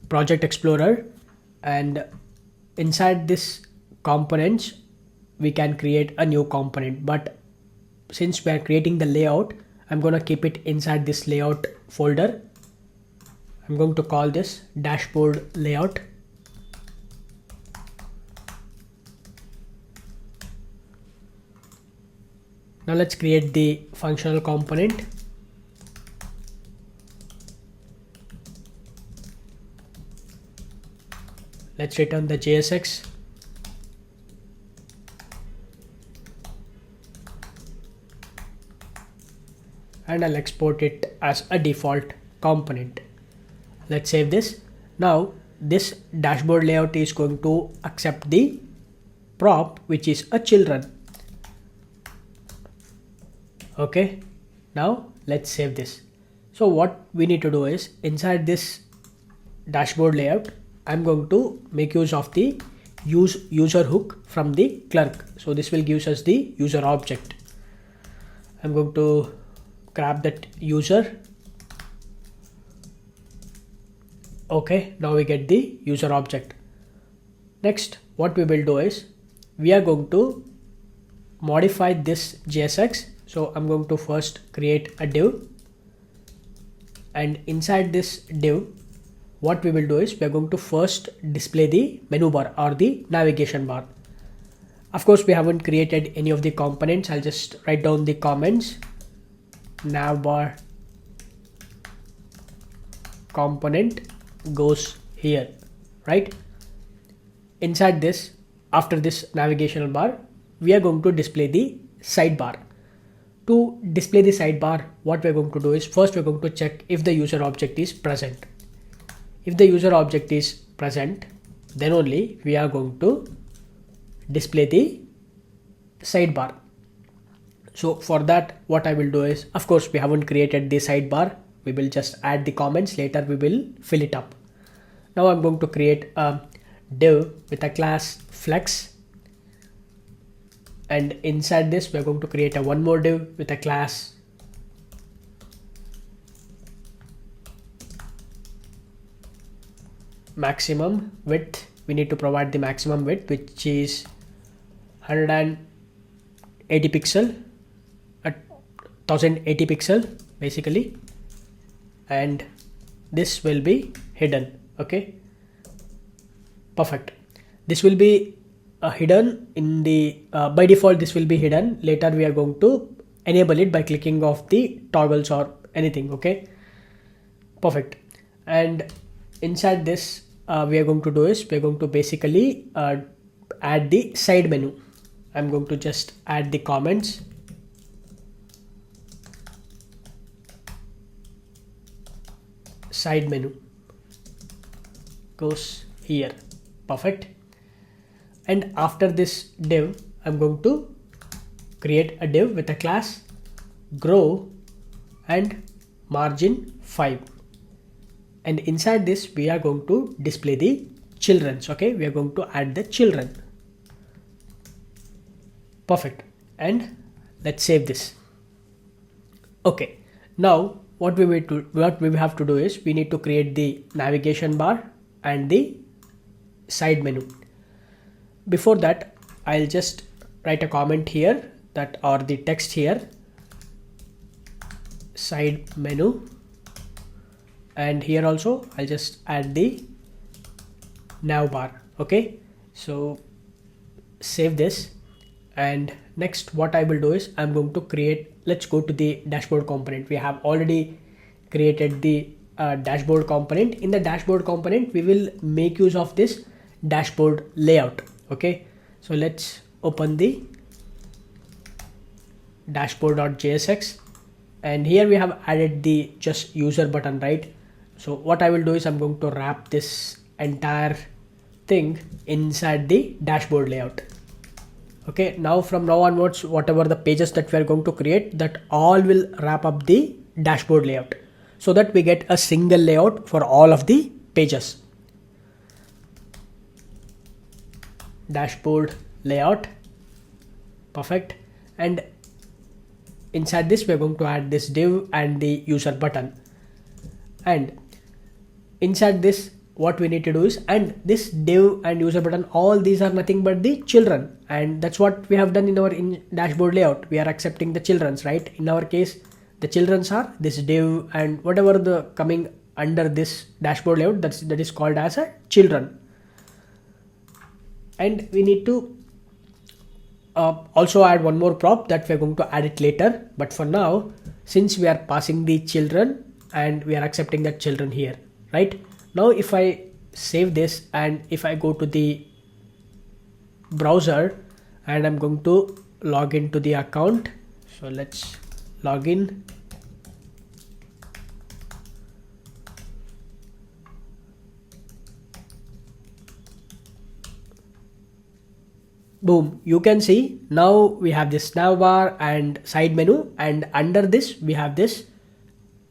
Project Explorer and inside this components, we can create a new component. But since we are creating the layout, I'm going to keep it inside this layout folder. I'm going to call this dashboard layout. Now let's create the functional component. Let's return the JSX. And I'll export it as a default component. Let's save this. Now this dashboard layout is going to accept the prop, which is a children. Okay, now let's save this. So what we need to do is inside this dashboard layout, I'm going to make use of the use user hook from the Clerk. So this will give us the user object. I'm going to grab that user. Okay, now we get the user object. Next, what we will do is we are going to modify this JSX. So I'm going to first create a div, and inside this div, what we will do is we are going to first display the menu bar or the navigation bar. Of course, we haven't created any of the components. I'll just write down the comments. Navbar component goes here, right? Inside this, after this navigational bar, we are going to display the sidebar. To display the sidebar, what we're going to do is first we're going to check if the user object is present. If the user object is present, then only we are going to display the sidebar. So for that, what I will do is, of course, we haven't created the sidebar. We will just add the comments. Later we will fill it up. Now I'm going to create a div with a class flex. And inside this, we're going to create one more div with a class maximum width. We need to provide the maximum width, which is 180 pixel, 1080 pixel basically, and this will be hidden. Okay, perfect. This will be hidden in the by default. This will be hidden. Later we are going to enable it by clicking off the toggles or anything. Okay, perfect. And inside this, we are going to do is we're going to basically add the side menu. I'm going to just add the comments. Side menu goes here. Perfect. And after this div, I'm going to create a div with a class grow and margin 5. And inside this, we are going to display the children's. Okay, we are going to add the children. Perfect. And let's save this. Okay, now what we have to do is we need to create the navigation bar and the side menu. Before that, I'll just write a comment here that, or the text here, side menu, and here also I'll just add the navbar. Okay, so save this. And next what I will do is I'm going to create, let's go to the dashboard component. We have already created the dashboard component. In the dashboard component, we will make use of this dashboard layout. Okay, so let's open the dashboard.jsx, and here we have added the just user button, right? So what I will do is I'm going to wrap this entire thing inside the dashboard layout. Okay, now from now onwards, whatever the pages that we are going to create, that all will wrap up the dashboard layout, so that we get a single layout for all of the pages. Dashboard layout. Perfect. And inside this, we're going to add this div and the user button. And inside this, what we need to do is, and this div and user button, all these are nothing but the children, and that's what we have done in our dashboard layout. We are accepting the children's, right? In our case, the children's are this div and whatever the coming under this dashboard layout, that is called as a children. And we need to also add one more prop that we're going to add it later. But for now, since we are passing the children and we are accepting that children here, right? Now, if I save this and if I go to the browser and I'm going to log into the account. So let's log in. Boom, you can see now we have this navbar and side menu, and under this we have this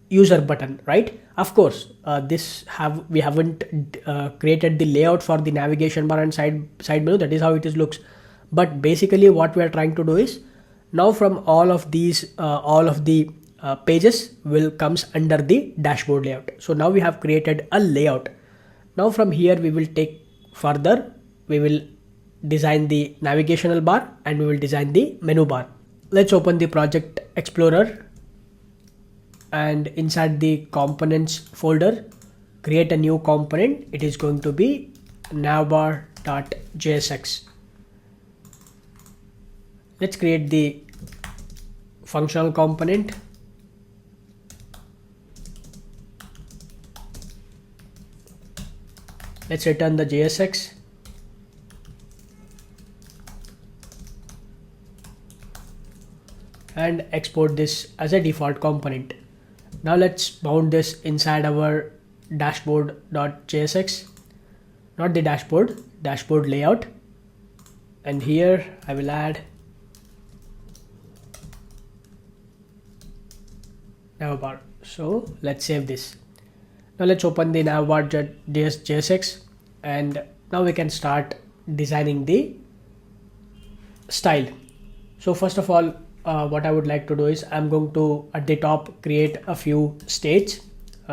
user button, right? Of course, we haven't created the layout for the navigation bar and side menu. That is how it looks. But basically what we are trying to do is, now from all of these pages will comes under the dashboard layout. So now we have created a layout. Now from here we will take further, we will design the navigational bar and we will design the menu bar. Let's open the project explorer, and inside the components folder, create a new component. It is going to be navbar.jsx. Let's create the functional component. Let's return the JSX. And export this as a default component. Now let's mount this inside our dashboard.jsx, not the dashboard layout. And here I will add Navbar. So let's save this. Now let's open the Navbar.jsx, and now we can start designing the style. So first of all, what I would like to do is I'm going to at the top create a few states.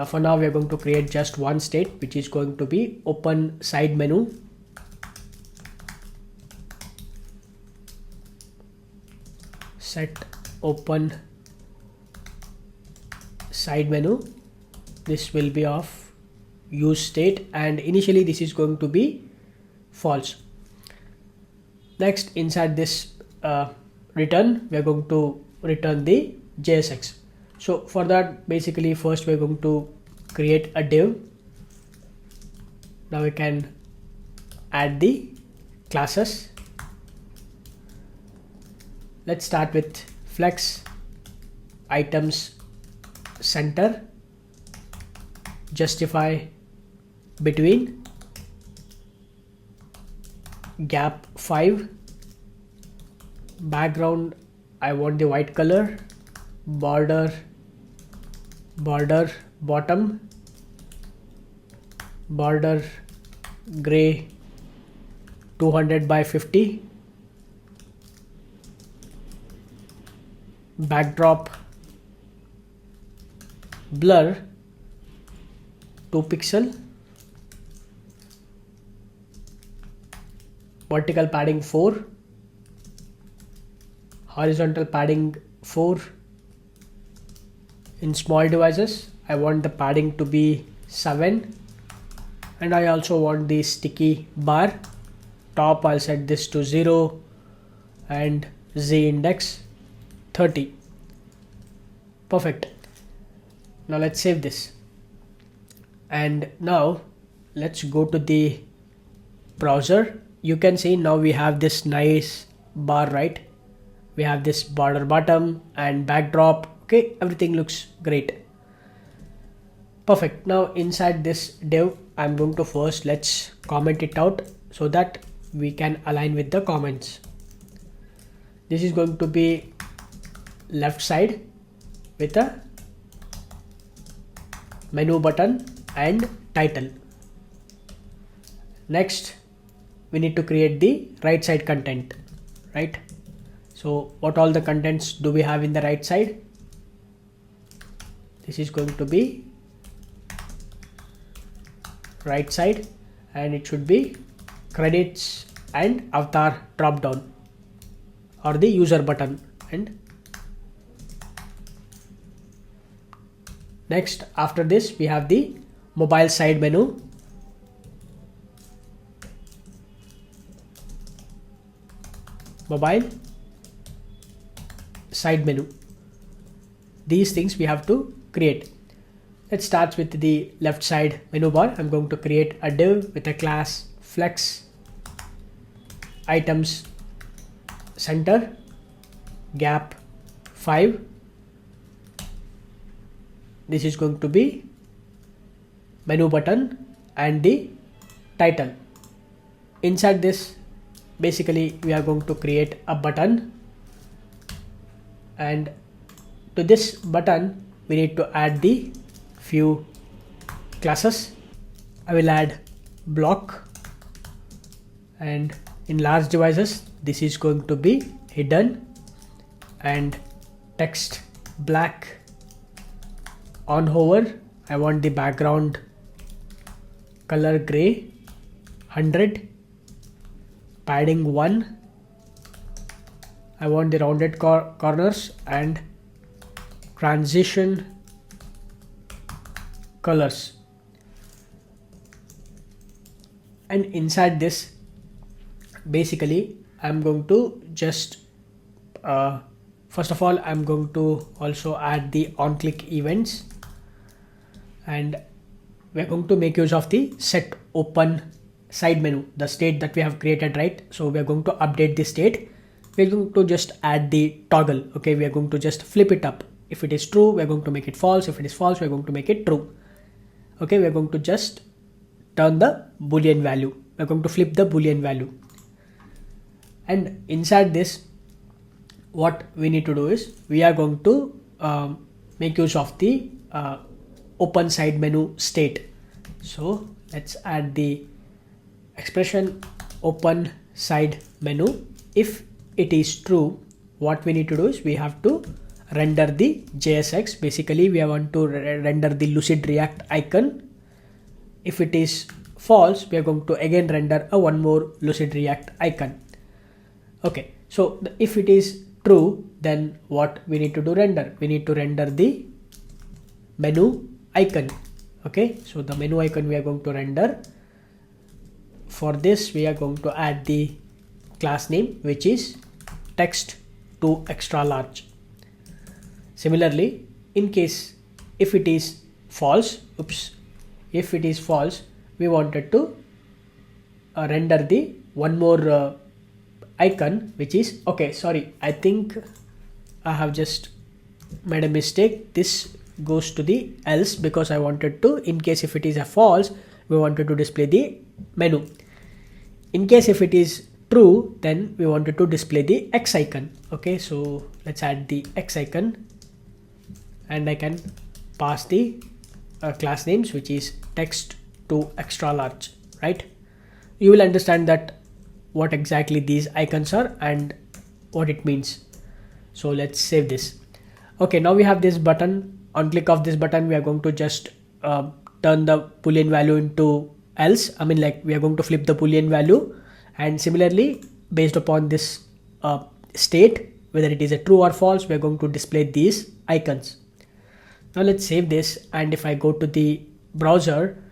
For now we are going to create just one state, which is going to be open side menu. Set open side menu. This will be of use state, and initially this is going to be false. Next, inside this return, we are going to return the JSX. So for that, basically first we are going to create a div. Now we can add the classes. Let's start with flex items center, justify between, gap 5, background I want the white color, border bottom, border gray 200 by 50, backdrop blur 2 pixel, vertical padding 4, horizontal padding 4. In small devices, I want the padding to be 7, and I also want the sticky bar. Top I'll set this to 0 and Z index 30. Perfect. Now let's save this. And now let's go to the browser. You can see now we have this nice bar, right? We have this border bottom and backdrop. Okay, everything looks great. Perfect. Now inside this div, I'm going to first let's comment it out so that we can align with the comments. This is going to be left side with a menu button and title. Next, we need to create the right side content, right? So what all the contents do we have in the right side? This is going to be right side, and it should be credits and avatar drop down, or the user button. And next, after this, we have the mobile side menu. Mobile side menu. These things we have to create. Let's start with the left side menu bar. I'm going to create a div with a class flex items center, gap 5. This is going to be menu button and the title. Inside this, basically we are going to create a button, and to this button we need to add the few classes. I will add block, and in large devices this is going to be hidden, and text black. On hover, I want the background color gray 100, padding 1. I want the rounded corners and transition colors. And inside this, basically I'm going to just First of all, I'm going to also add the on-click events, and we're going to make use of the set open side menu, the state that we have created, right? So we're going to update the state. We're going to just add the toggle. Okay, we are going to just flip it up. If it is true, we're going to make it false. If it is false, we're going to make it true. Okay, we're going to just turn the boolean value. We're going to flip the boolean value. And inside this, what we need to do is we are going to make use of the open side menu state. So let's add the expression open side menu. If it is true, what we need to do is we have to render the JSX. Basically, we want to render the Lucide React icon. If it is false, we are going to again render one more Lucide React icon. Okay, so if it is true, then what we need to do render? We need to render the menu icon. Okay, so the menu icon we are going to render. For this, we are going to add the class name, which is text to extra large. Similarly, in case if it is false, if it is false, we wanted to render the one more icon, which is, okay, sorry, I think I have just made a mistake. This goes to the else, because I wanted to, in case if it is a false, we wanted to display the menu. In case if it is true, then we wanted to display the X icon. Okay, so let's add the X icon, and I can pass the class names, which is text to extra large, right? You will understand that what exactly these icons are and what it means. So let's save this. Okay, now we have this button. On click of this button, we are going to just turn the boolean value into else. I mean, like, we are going to flip the boolean value, and similarly, based upon this state, whether it is a true or false, we are going to display these icons. Now let's save this, and if I go to the browser,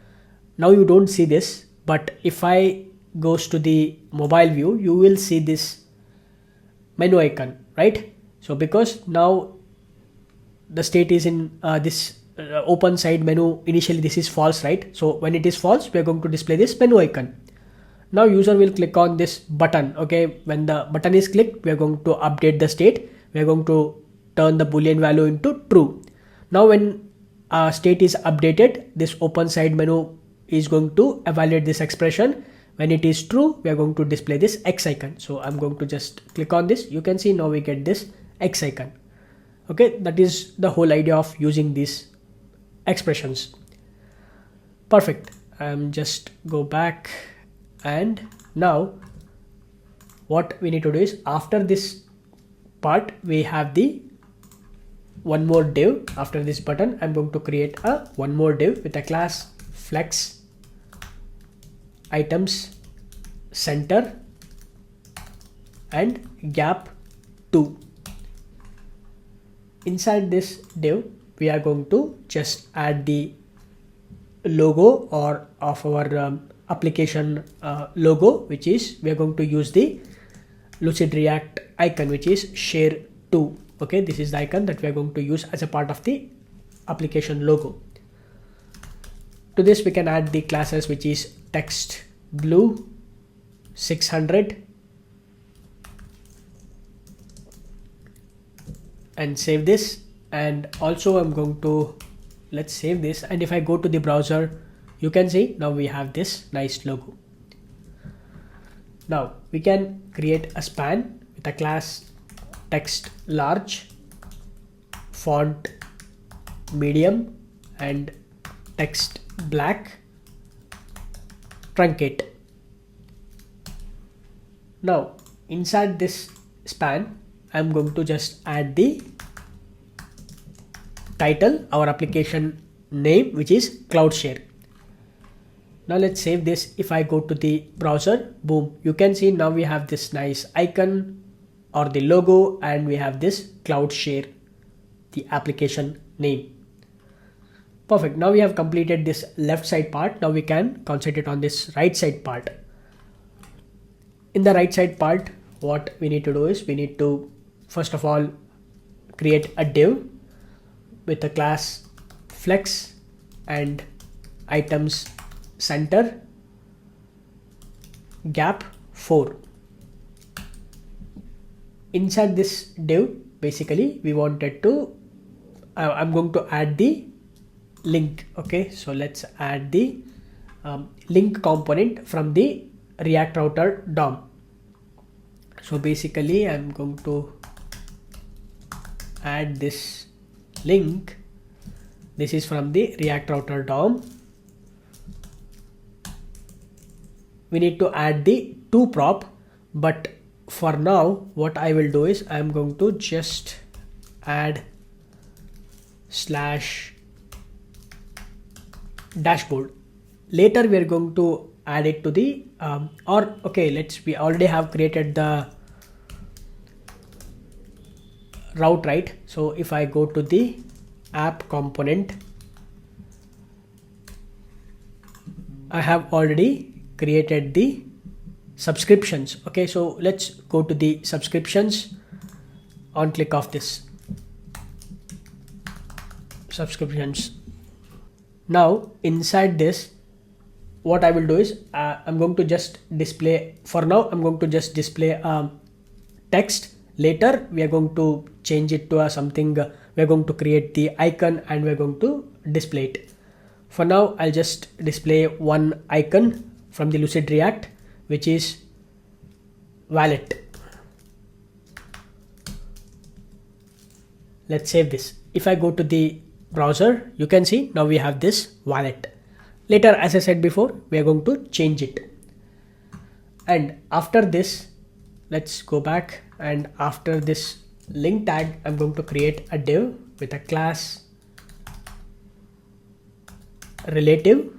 now you don't see this, but if I goes to the mobile view, you will see this menu icon, right? So because now the state is in this open side menu, initially this is false, right? So when it is false, we are going to display this menu icon. Now user will click on this button. Okay, when the button is clicked, we are going to update the state. We are going to turn the boolean value into true. Now when state is updated, this open side menu is going to evaluate this expression. When it is true, we are going to display this X icon. So I'm going to just click on this. You can see now we get this X icon. Okay, that is the whole idea of using these expressions. Perfect. Just go back, and now what we need to do is, after this part, we have the one more div. After this button, I'm going to create a one more div with a class flex items center and gap 2. Inside this div, we are going to just add the logo or of our application logo, which is, we are going to use the Lucide React icon, which is share 2. Okay, this is the icon that we are going to use as a part of the application logo. To this, we can add the classes, which is text blue 600, and save this. And also I'm going to, let's save this, and if I go to the browser, you can see now we have this nice logo. Now we can create a span with a class text large, font medium, and text black, truncate. Now inside this span, I'm going to just add the title, our application name, which is cloud share. Now let's save this. If I go to the browser, boom, you can see now we have this nice icon or the logo, and we have this cloud share, the application name. Perfect. Now we have completed this left side part. Now we can concentrate on this right side part. In the right side part, what we need to do is we need to first of all create a div with a class flex and items center gap 4. Inside this div, basically we wanted to I'm going to add the link. Okay, so let's add the link component from the React Router DOM. So basically I'm going to add this link. This is from the React Router DOM. We need to add the toProp, but for now what I will do is I'm going to just add /dashboard. Later we are going to add it to the we already have created the route, right? So if I go to the app component, I have already created the subscriptions. Okay, so let's go to the subscriptions. On click of this subscriptions. Now inside this, what I will do is I'm going to just display, for now I'm going to just display text. Later we are going to change it to something. We are going to create the icon and we are going to display it. For now I'll just display one icon from the Lucide React, which is wallet. Let's save this. If I go to the browser, you can see now we have this wallet. Later, as I said before, we are going to change it. And after this, let's go back, and after this link tag, I'm going to create a div with a class relative,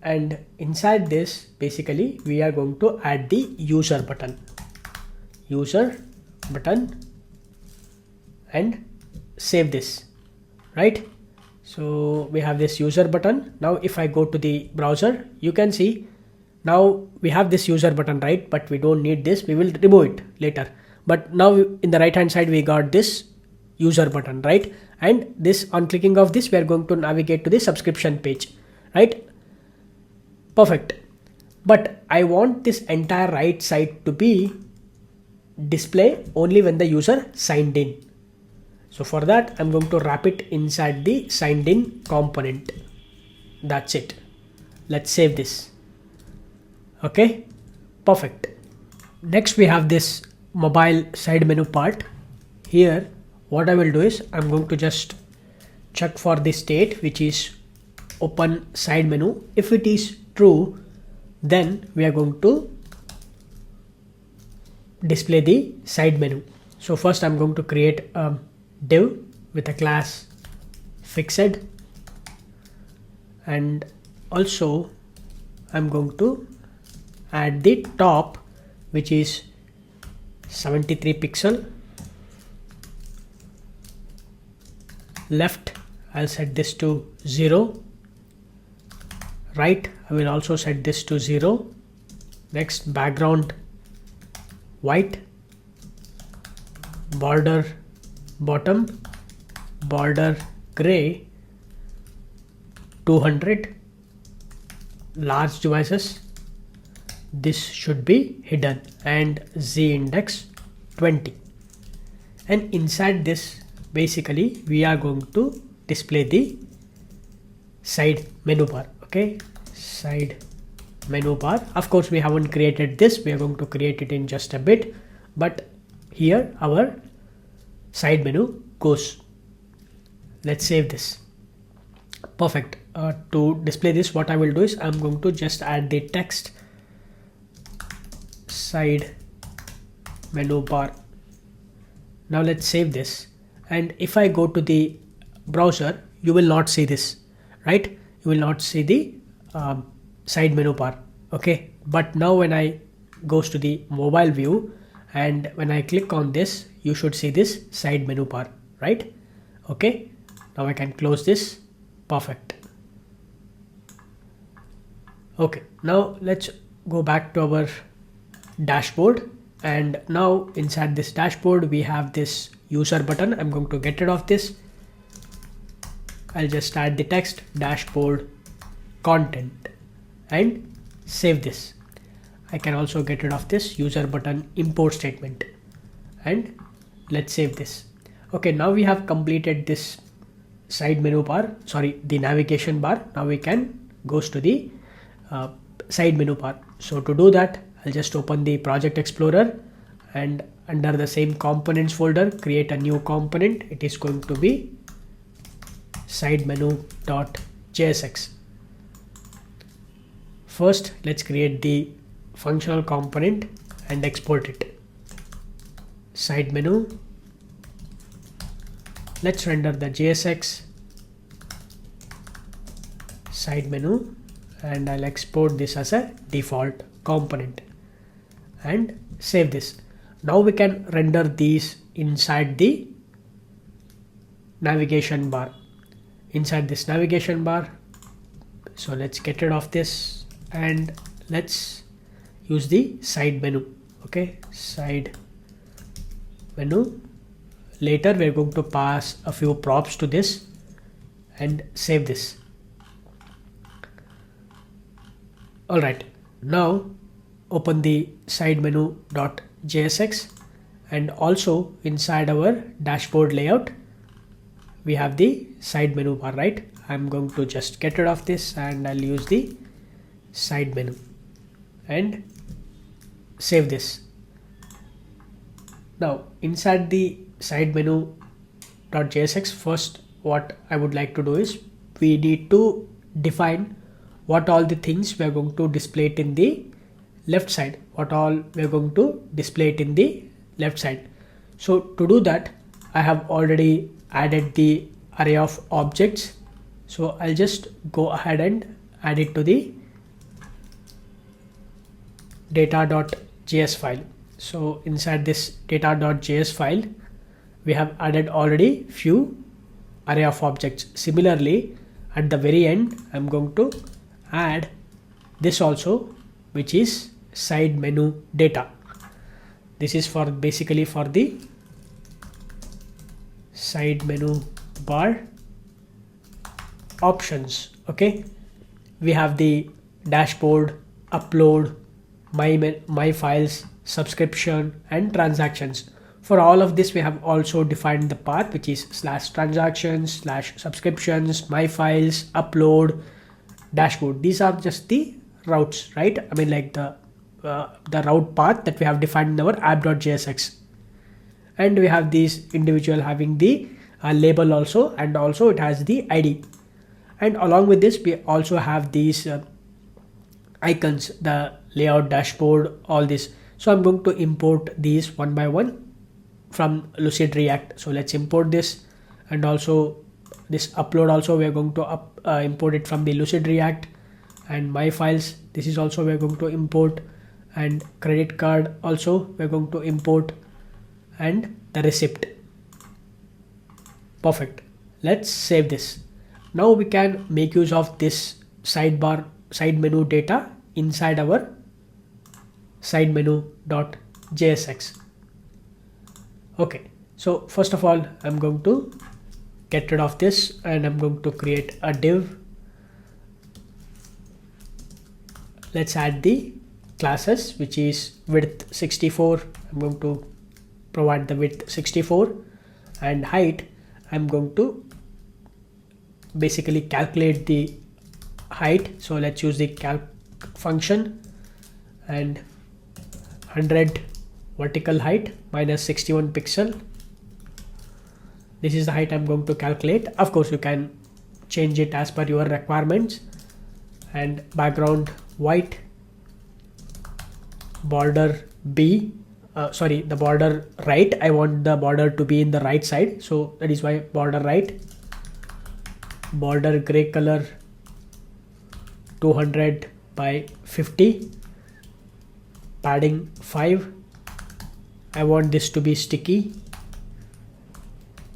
and inside this basically we are going to add the user button and save this, right? So we have this user button. Now if I go to the browser, you can see now we have this user button, right? But we don't need this, we will remove it later. But now in the right hand side we got this user button, right? And this, on clicking of this, we are going to navigate to the subscription page, right? Perfect. But I want this entire right side to be display only when the user signed in. So for that, I'm going to wrap it inside the signed in component. That's it. Let's save this. Okay, perfect. Next we have this mobile side menu part. Here what I will do is I'm going to just check for the state, which is open side menu. If it is true, then we are going to display the side menu. So first I'm going to create a div with a class fixed, and also I'm going to add the top, which is 73 pixel. Left, I'll set this to 0. Right, I will also set this to 0. Next, background white, border bottom, border gray, 200, large devices, this should be hidden, and z index 20. And inside this basically we are going to display the side menu bar. Okay, side menu bar. Of course we haven't created this, we are going to create it in just a bit, but here our side menu goes. Let's save this. Perfect. To display this, what I will do is I'm going to just add the text side menu bar. Now let's save this, and if I go to the browser, you will not see this, right? You will not see the side menu bar. Okay, but now when I goes to the mobile view and when I click on this, you should see this side menu bar, right? Okay, now I can close this. Perfect. Okay, now let's go back to our dashboard, And now inside this dashboard, we have this user button. I'm going to get rid of this. I'll just add the text dashboard content and save this. I can also get rid of this user button import statement, and let's save this. Okay, now we have completed this side menu bar, the navigation bar. Now we can goes to the side menu bar. So to do that, I'll just open the project explorer, and under the same components folder, create a new component. It is going to be side menu.jsx. First, let's create the functional component and export it. Side menu. Let's render the JSX side menu, and I'll export this as a default component and save this. Now we can render these inside the navigation bar. Inside this navigation bar, so let's get rid of this and let's use the side menu. Okay, side menu. Later we're going to pass a few props to this and save this. Alright, now open the side menu.jsx, and also inside our dashboard layout we have the side menu bar, right? I'm going to just get rid of this and I'll use the side menu and save this. Now inside the side menu.jsx, first what I would like to do is we need to define what all the things we are going to display it in the left side, what all we are going to display it in the left side. So to do that, I have already added the array of objects. So I'll just go ahead and add it to the data.js file. So inside this data.js file, we have added already few array of objects. Similarly, at the very end, I'm going to add this also, which is side menu data. This is for basically for the side menu bar options. Okay, we have the dashboard, upload, my files, subscription, and transactions. For all of this, we have also defined the path, which is /transactions, /subscriptions, my files, upload, dashboard. These are just the routes, right? I mean, like the route path that we have defined in our app.jsx. And we have these individual having the label also, and also it has the ID. And along with this, we also have these icons, the layout, dashboard, all this. So I'm going to import these one by one from Lucide React. So let's import this, and also this upload also we are going to import it from the Lucide React. And my files, this is also we are going to import, and credit card also we are going to import, and the receipt. Perfect. Let's save this. Now we can make use of this sidebar, side menu data inside our side menu.jsx. Okay, so first of all, I'm going to get rid of this, and I'm going to create a div. Let's add the classes, which is width 64. I'm going to provide the width 64, and height, I'm going to basically calculate the height. So let's use the calc function, and 100 vertical height minus 61 pixel. This is the height I'm going to calculate. Of course, you can change it as per your requirements. And background white, border B, the border right. I want the border to be in the right side, so that is why border right. Border gray color 200 by 50, padding 5. I want this to be sticky.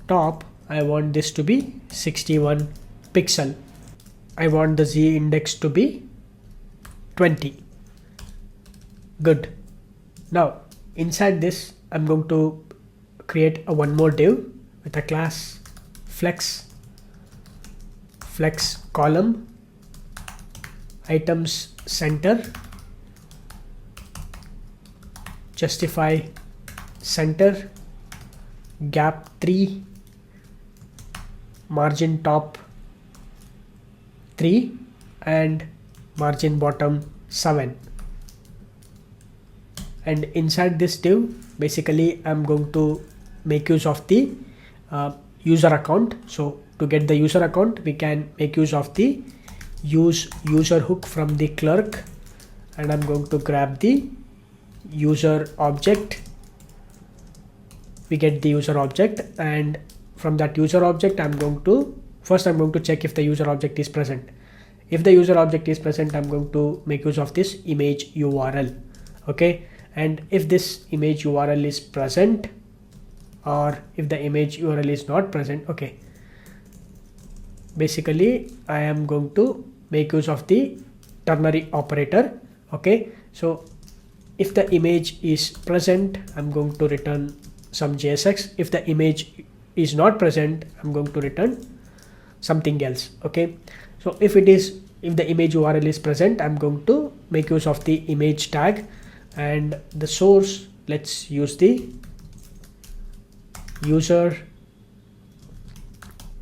Top, I want this to be 61 pixel. I want the Z index to be 20. Good. Now inside this I'm going to create a one more div with a class flex column items center, justify center, gap 3, margin top 3 and margin bottom 7. And inside this div basically I'm going to make use of the user account. So to get the user account we can make use of the use user hook from the clerk, and I'm going to grab the user object. We get the user object, and from that user object I'm going to check if the user object is present. If the user object is present, I'm going to make use of this image URL. Okay, and if this image URL is present, or if the image URL is not present, okay, basically I am going to make use of the ternary operator. Okay, so if the image is present, I'm going to return some JSX. If the image is not present, I'm going to return something else. Okay, so if the image URL is present, I'm going to make use of the image tag, and the source, let's use the user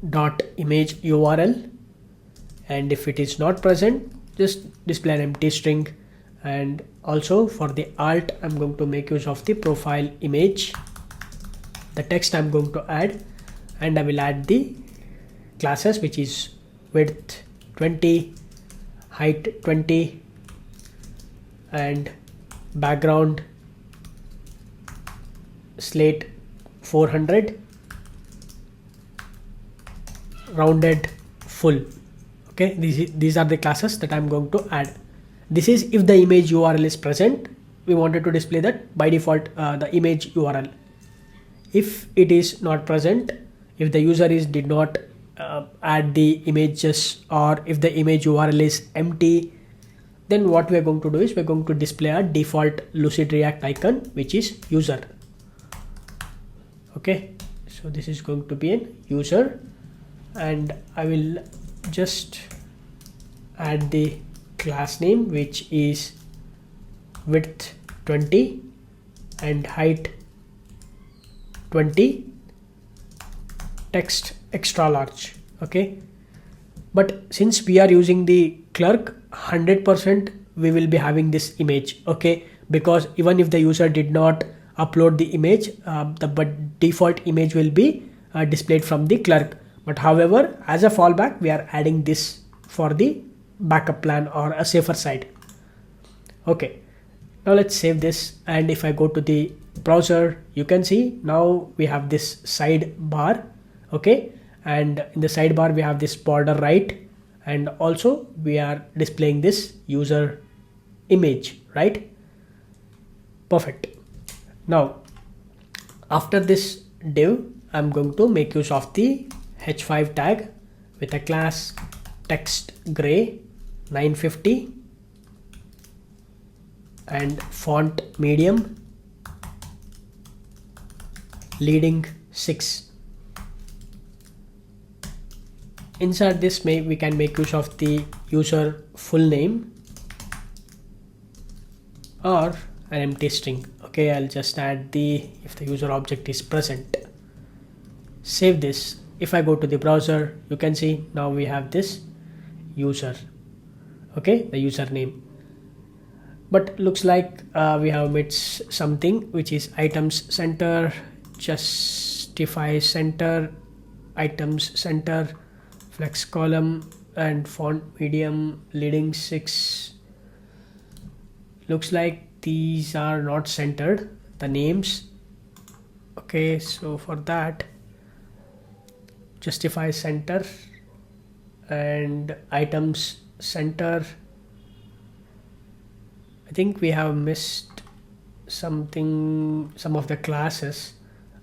dot image URL, and if it is not present, just display an empty string. And also for the alt, I'm going to make use of the profile image. The text I'm going to add, and I will add the classes, which is width 20, height 20, and background slate 400, rounded full. Okay, these are the classes that I'm going to add. This is if the image URL is present. We wanted to display that by default the image URL. If it is not present, if the user did not add the images, or if the image URL is empty, then what we are going to do is we're going to display a default Lucide React icon, which is user. Okay, so this is going to be an user, and I will just add the class name, which is width 20 and height 20, text extra large. Okay, but since we are using the clerk, 100% we will be having this image. Okay, because even if the user did not upload the image, the default image will be displayed from the clerk. But however, as a fallback, we are adding this for the backup plan or a safer side. Okay, now let's save this, and if I go to the browser, you can see now we have this sidebar. Okay, and in the sidebar we have this border right, and also we are displaying this user image, right? Perfect. Now after this div, I'm going to make use of the h5 tag with a class text gray 950 and font medium, leading 6. Inside this we can make use of the user full name or an empty string. Okay, I'll just add if the user object is present. Save this. If I go to the browser, you can see now we have this user. Okay, the username. But looks like we have missed something, which is items center, justify center, items center, flex column, and font medium, leading 6. Looks like these are not centered, the names. Okay, so for that, justify center and items center. I think we have missed some of the classes.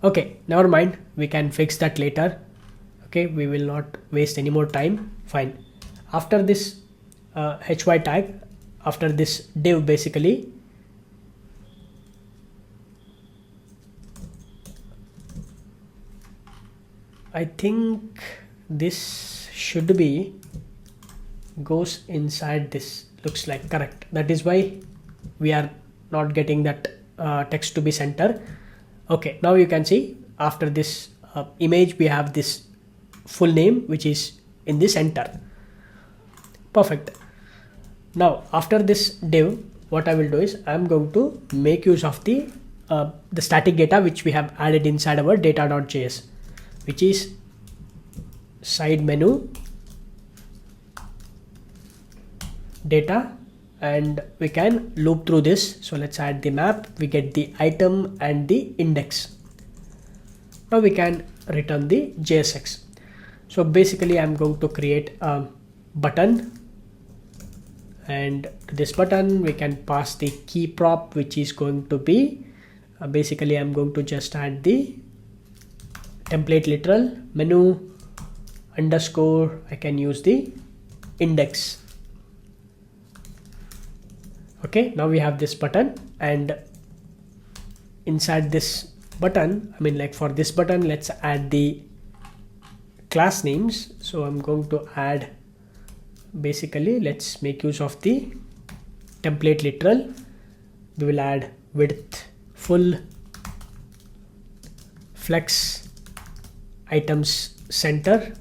Okay, never mind, we can fix that later. Okay, we will not waste any more time. Fine. After this hy tag, after this div, basically I think this should be goes inside this. Looks like correct. That is why we are not getting that text to be center. Okay, now you can see after this image we have this full name which is in the center. Perfect. Now after this div, what I will do is I'm going to make use of the static data which we have added inside our data.js, which is side menu data, and we can loop through this. So let's add the map. We get the item and the index. Now we can return the JSX. So basically I'm going to create a button, and to this button we can pass the key prop which is going to be basically I'm going to just add the template literal menu underscore. I can use the index. Okay, now we have this button, and inside this button, I mean like for this button, let's add the class names. So I'm going to add, basically let's make use of the template literal. We will add width full, flex, items center,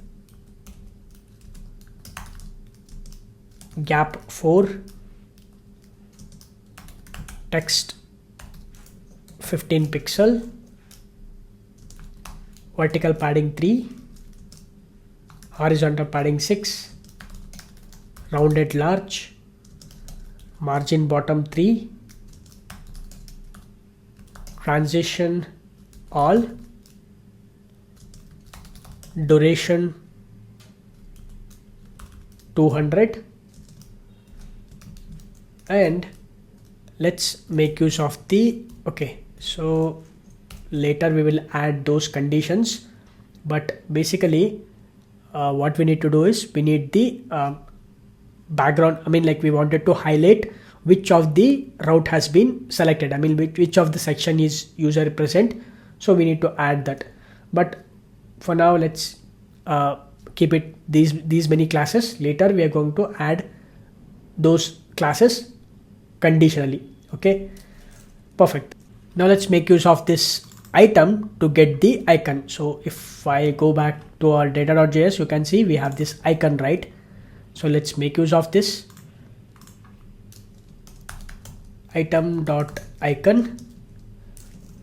gap 4, text 15 pixel, vertical padding 3, horizontal padding 6, rounded large, margin bottom 3, transition all, duration 200, and let's make use of the, okay, so later we will add those conditions, but basically what we need to do is we need the background. I mean like we wanted to highlight which of the route has been selected. I mean which of the section is user present. So we need to add that, but for now let's keep it these many classes. Later we are going to add those classes conditionally. Okay, perfect. Now let's make use of this item to get the icon. So if I go back to our data.js, you can see we have this icon, right? So let's make use of this item.icon,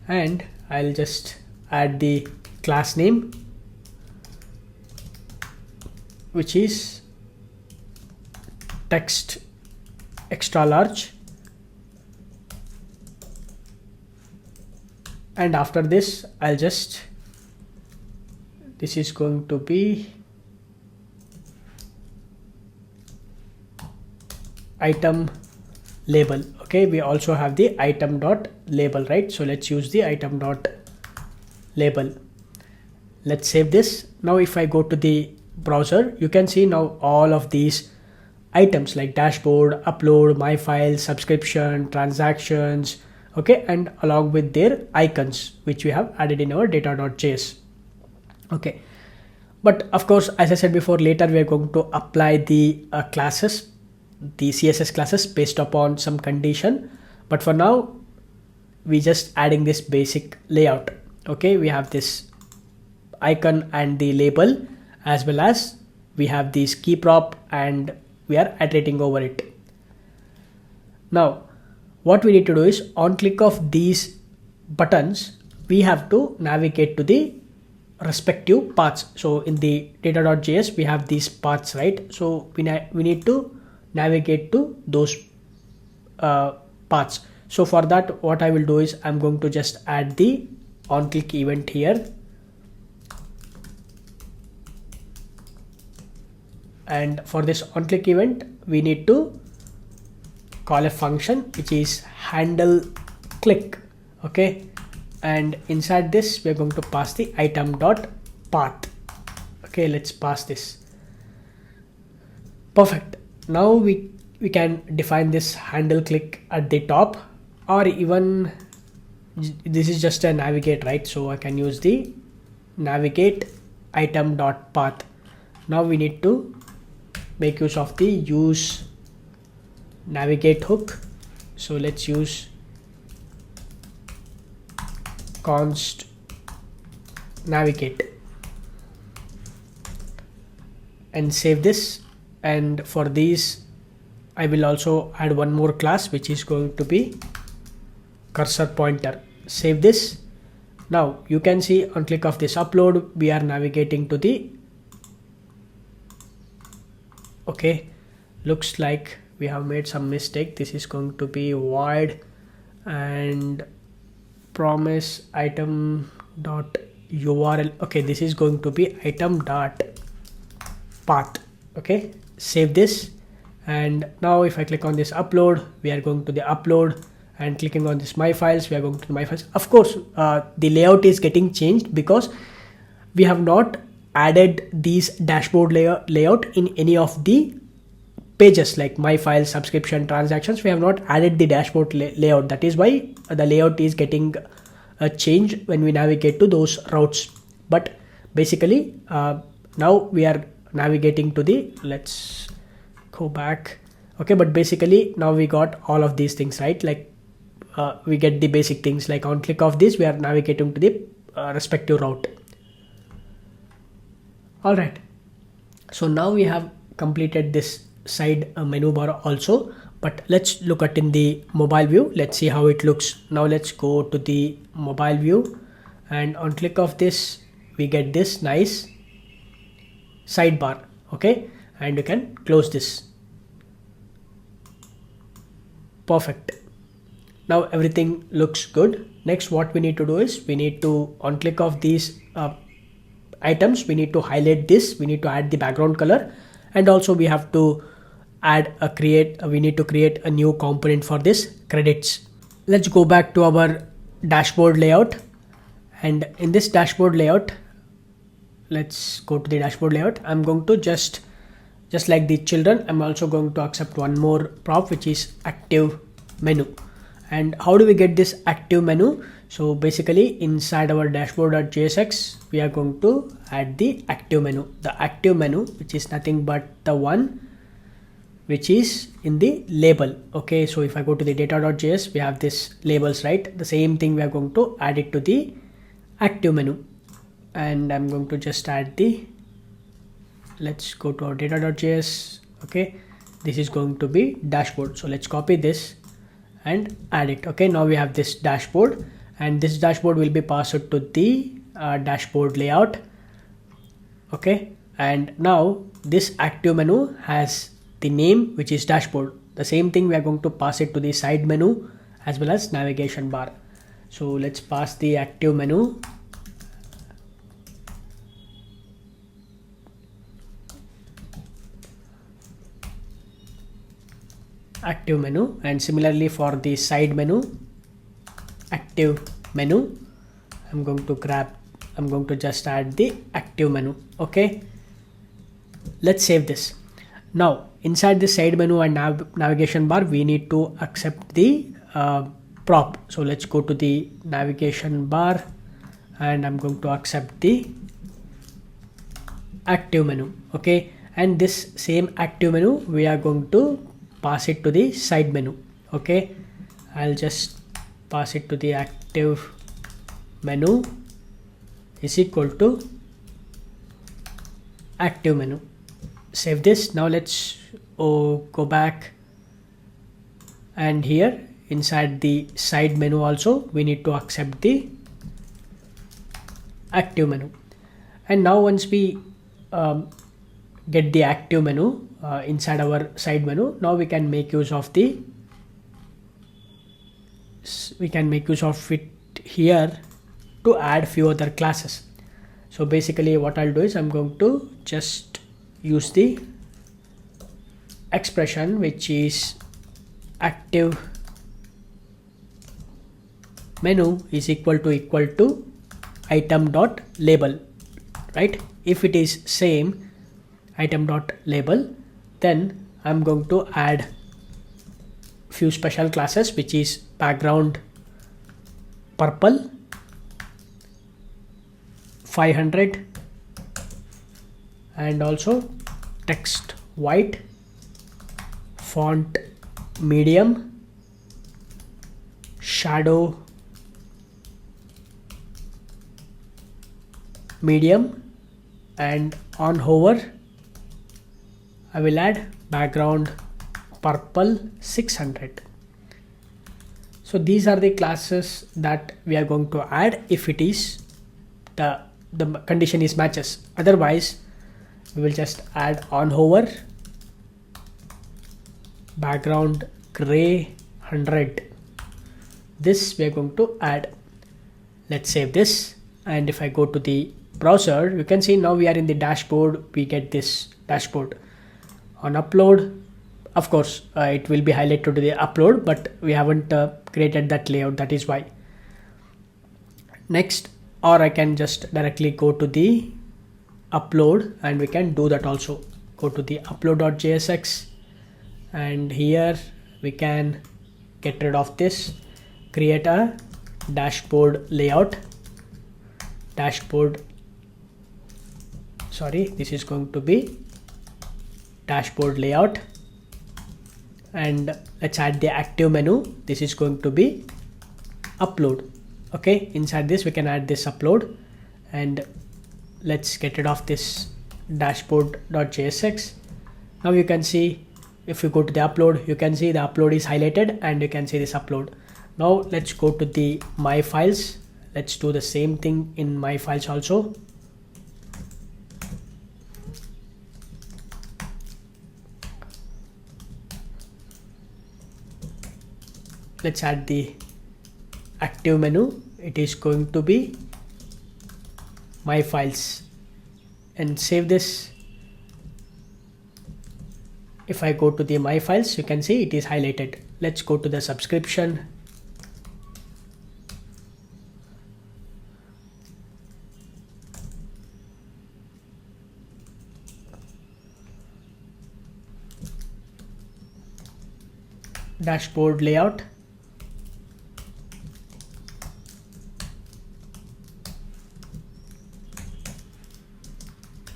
and I'll just add the class name which is text extra large, and after this I'll just, this is going to be item label. Okay, we also have the item dot label, right? So let's use the item dot label. Let's save this. Now if I go to the browser, you can see now all of these items like dashboard, upload, my file, subscription, transactions, okay, and along with their icons which we have added in our data.js. Okay, but of course, as I said before, later we are going to apply the classes, the CSS classes based upon some condition, but for now we just adding this basic layout. Okay, we have this icon and the label, as well as we have this key prop, and we are iterating over it. Now what we need to do is, on click of these buttons, we have to navigate to the respective paths. So in the data.js we have these paths, right? So we need to navigate to those paths. So for that, what I will do is I'm going to just add the on click event here, and for this on click event we need to call a function which is handle click. Okay, and inside this we're going to pass the item dot path. Okay, let's pass this. Perfect. Now we can define this handle click at the top, or even this is just a navigate, right? So I can use the navigate item.path. Now we need to make use of the use navigate hook. So let's use const navigate and save this. And for these I will also add one more class which is going to be cursor pointer. Save this. Now you can see on click of this upload we are navigating to the, okay, looks like we have made some mistake. This is going to be void and promise item dot URL. Okay, this is going to be item dot path. Okay, save this. And now if I click on this upload, we are going to the upload, and clicking on this my files, we are going to my files. Of course the layout is getting changed because we have not added these dashboard layout in any of the pages like my files, subscription, transactions. We have not added the dashboard layout. That is why the layout is getting a change when we navigate to those routes. But basically now we are navigating to the, let's go back. Okay, but basically now we got all of these things, right? Like we get the basic things, like on click of this we are navigating to the respective route. All right, so now we have completed this side menu bar also, but let's look at in the mobile view. Let's see how it looks. Now let's go to the mobile view, and on click of this we get this nice sidebar. Okay, and you can close this. Perfect. Now everything looks good. Next what we need to do is we need to, on click of these items, we need to highlight this, we need to add the background color, and also we have to add a we need to create a new component for this credits. Let's go back to our dashboard layout, and in this dashboard layout, let's go to the dashboard layout. I'm going to just like the children, I'm also going to accept one more prop which is active menu. And how do we get this active menu? So basically inside our dashboard.jsx we are going to add the active menu. The active menu, which is nothing but the one which is in the label. Okay, so if I go to the data.js, we have this labels, right? The same thing we are going to add it to the active menu. And I'm going to just add the, let's go to our data.js. Okay, this is going to be dashboard. So let's copy this and add it. Okay, now we have this dashboard, and this dashboard will be passed to the dashboard layout. Okay, and now this active menu has the name which is dashboard. The same thing we are going to pass it to the side menu as well as navigation bar. So let's pass the active menu. Active menu, and similarly for the side menu, active menu, I'm going to just add the active menu. Okay, let's save this. Now inside the side menu and navigation bar we need to accept the prop. So let's go to the navigation bar, and I'm going to accept the active menu. Okay, and this same active menu we are going to pass it to the side menu. Okay, I'll just pass it to the active menu is equal to active menu. Save this. Now let's go back, and here inside the side menu also we need to accept the active menu. And now once we get the active menu inside our side menu, now we can make use of it here to add few other classes. So basically what I'll do is I'm going to just use the expression which is active menu is equal to item dot label, right? If it is same item dot label, then I'm going to add few special classes which is background purple 500 and also text white, font medium, shadow medium, and on hover I will add background purple 600. So these are the classes that we are going to add if it is the condition is matches. Otherwise we will just add on hover background gray 100. This we are going to add. Let's save this, and if I go to the browser, you can see now we are in the dashboard. We get this dashboard. On upload, of course it will be highlighted to the upload, but we haven't created that layout, that is why. Next, or I can just directly go to the upload, and we can do that also. Go to the upload.jsx, and here we can get rid of this, create a dashboard layout. This is going to be dashboard layout, and let's add the active menu. This is going to be upload. Okay, inside this we can add this upload, and let's get rid of this dashboard.jsx. Now you can see, if you go to the upload, you can see the upload is highlighted, and you can see this upload. Now let's go to the my files. Let's do the same thing in my files also. Let's add the active menu. It is going to be my files, and save this. If I go to the my files, you can see it is highlighted. Let's go to the subscription. Dashboard layout.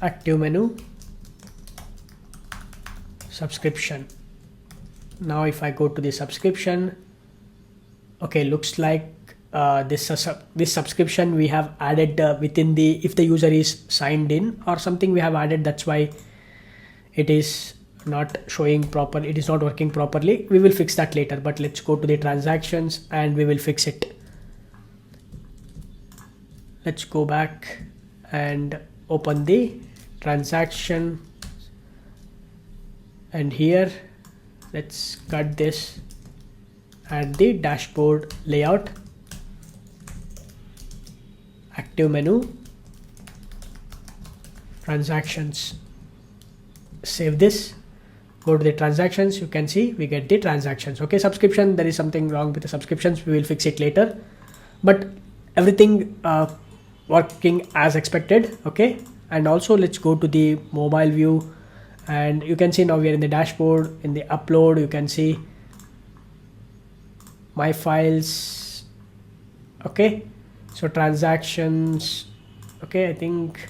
Active menu, subscription. Now if I go to the subscription, okay, looks like this subscription we have added within the, if the user is signed in or something we have added, that's why it is not showing proper, it is not working properly. We will fix that later, but let's go to the transactions and we will fix it. Let's go back and open the transaction, and here let's cut this, add the dashboard layout, active menu, transactions, save this, go to the transactions. You can see we get the transactions. Okay, subscription, there is something wrong with the subscriptions, we will fix it later, but everything working as expected. Okay, and also let's go to the mobile view, and you can see now we are in the dashboard. In the upload, you can see my files. Okay, so transactions. Okay, I think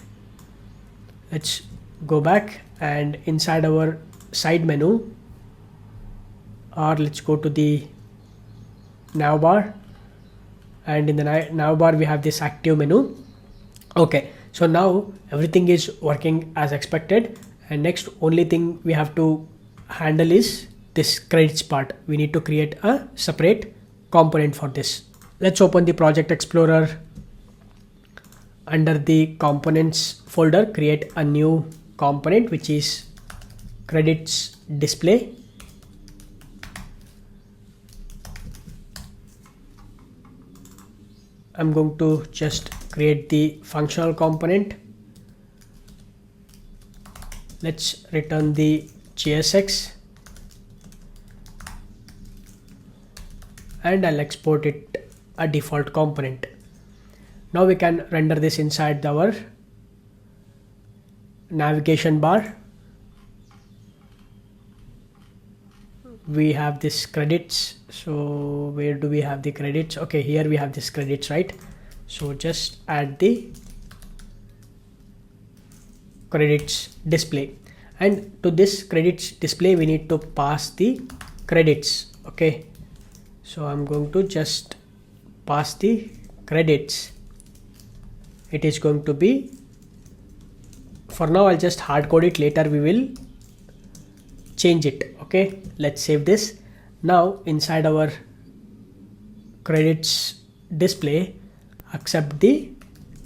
let's go back, and inside our side menu, or let's go to the navbar, and in the navbar we have this active menu. Okay, so now everything is working as expected, and next only thing we have to handle is this credits part. We need to create a separate component for this. Let's open the project explorer. Under the components folder, create a new component which is credits display. I'm going to just create the functional component. Let's return the JSX, and I'll export it a default component. Now we can render this inside our navigation bar. We have this credits, so where do we have the credits? Okay, here we have this credits, right? So just add the credits display, and to this credits display we need to pass the credits. Okay, so I'm going to just pass the credits. It is going to be, for now I'll just hard code it, later we will change it. Okay, let's save this. Now inside our credits display, accept the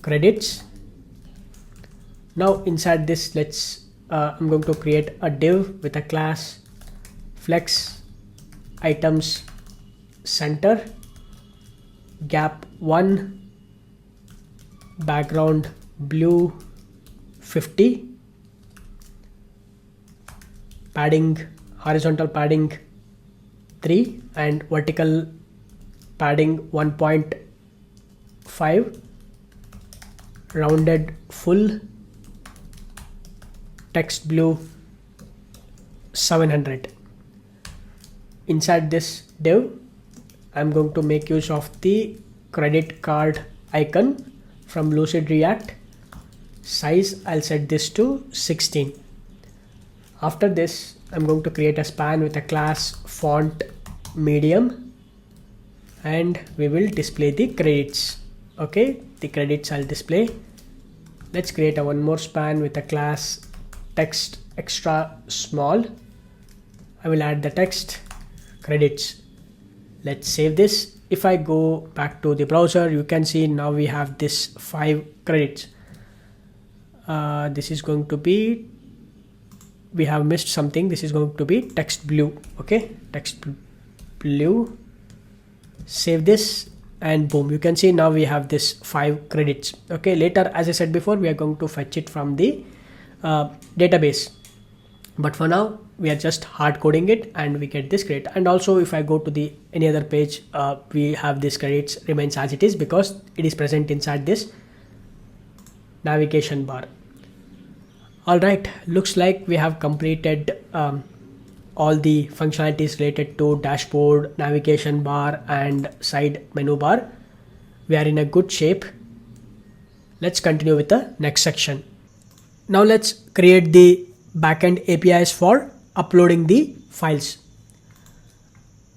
credits. Now inside this, I'm going to create a div with a class flex items center, gap 1, background blue 50, padding, horizontal padding 3 and vertical padding 1.5, rounded full, text blue 700. Inside this div, I'm going to make use of the credit card icon from Lucide React. Size, I'll set this to 16. After this, I'm going to create a span with a class font medium, and we will display the credits. Okay, the credits I'll display. Let's create one more span with a class text extra small. I will add the text credits. Let's save this. If I go back to the browser, you can see now we have this 5 credits. This is going to be, we have missed something. This is going to be text blue. Okay, text blue. Save this, and boom, you can see now we have this 5 credits. Okay, later, as I said before, we are going to fetch it from the database, but for now we are just hard coding it and we get this credit. And also if I go to the any other page, we have this credits remains as it is because it is present inside this navigation bar. All right, looks like we have completed all the functionalities related to dashboard, navigation bar and side menu bar. We are in a good shape. Let's continue with the next section. Now let's create the backend APIs for uploading the files.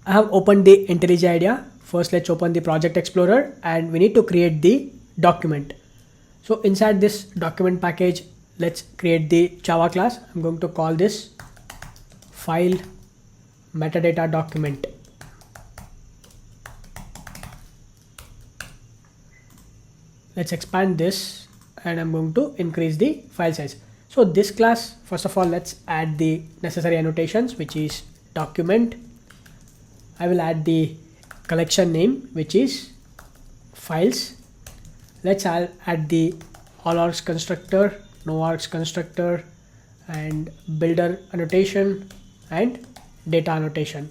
I have opened the IntelliJ IDEA. First, let's open the Project Explorer and we need to create the document. So inside this document package, let's create the Java class. I'm going to call this file metadata document. Let's expand this and I'm going to increase the file size. So this class, first of all, let's add the necessary annotations, which is document. I will add the collection name, which is files. Let's add the all args constructor, no args constructor, and builder annotation and data annotation.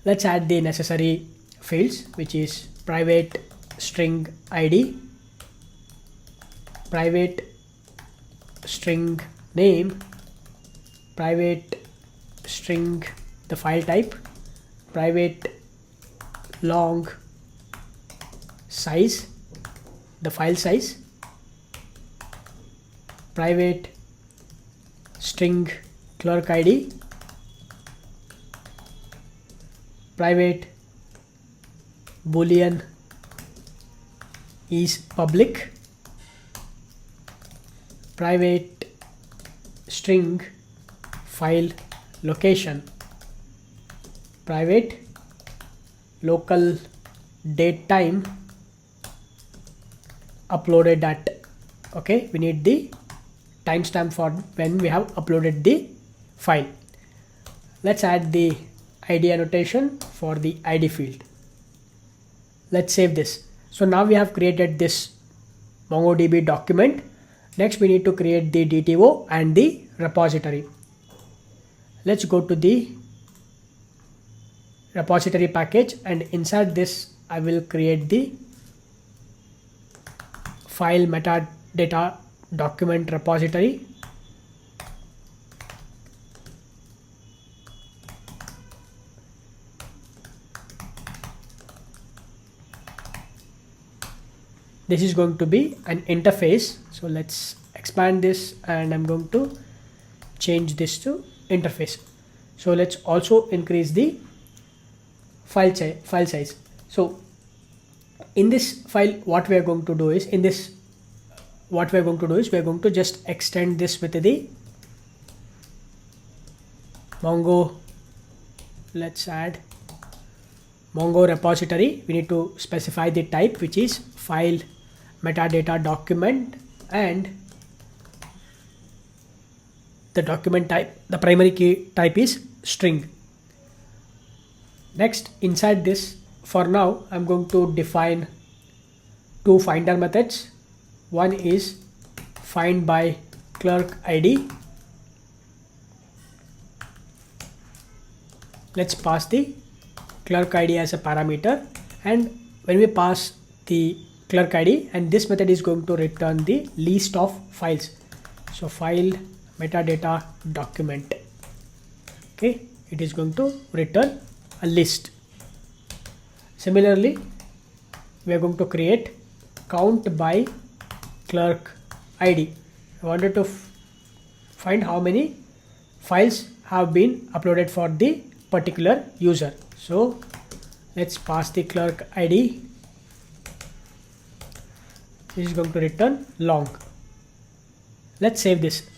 Let's add the necessary fields, which is private string ID, private string name, private string the file type, private long size, the file size, private string clerk ID, private boolean is public, private string file location, private local date time uploaded at. Okay, we need the timestamp for when we have uploaded the file. Let's add the ID annotation for the ID field. Let's save this. So now we have created this MongoDB document. Next we need to create the DTO and the repository. Let's go to the repository package and inside this I will create the file metadata document repository. this is going to be an interface. So let's expand this, and I'm going to change this to interface. So let's also increase the file size. So in this file, what we are going to do is, we're going to just extend this with the Mongo. Let's add Mongo repository. We need to specify the type, which is file metadata document, and the document type, the primary key type is string. Next, inside this, for now, I'm going to define two finder methods. One is find by clerk ID. Let's pass the clerk ID as a parameter, and when we pass the clerk ID, and this method is going to return the list of files. So file metadata document. Okay, it is going to return a list. Similarly, we are going to create count by clerk ID. I wanted to find how many files have been uploaded for the particular user. So let's pass the clerk ID. This is going to return long. Let's save this.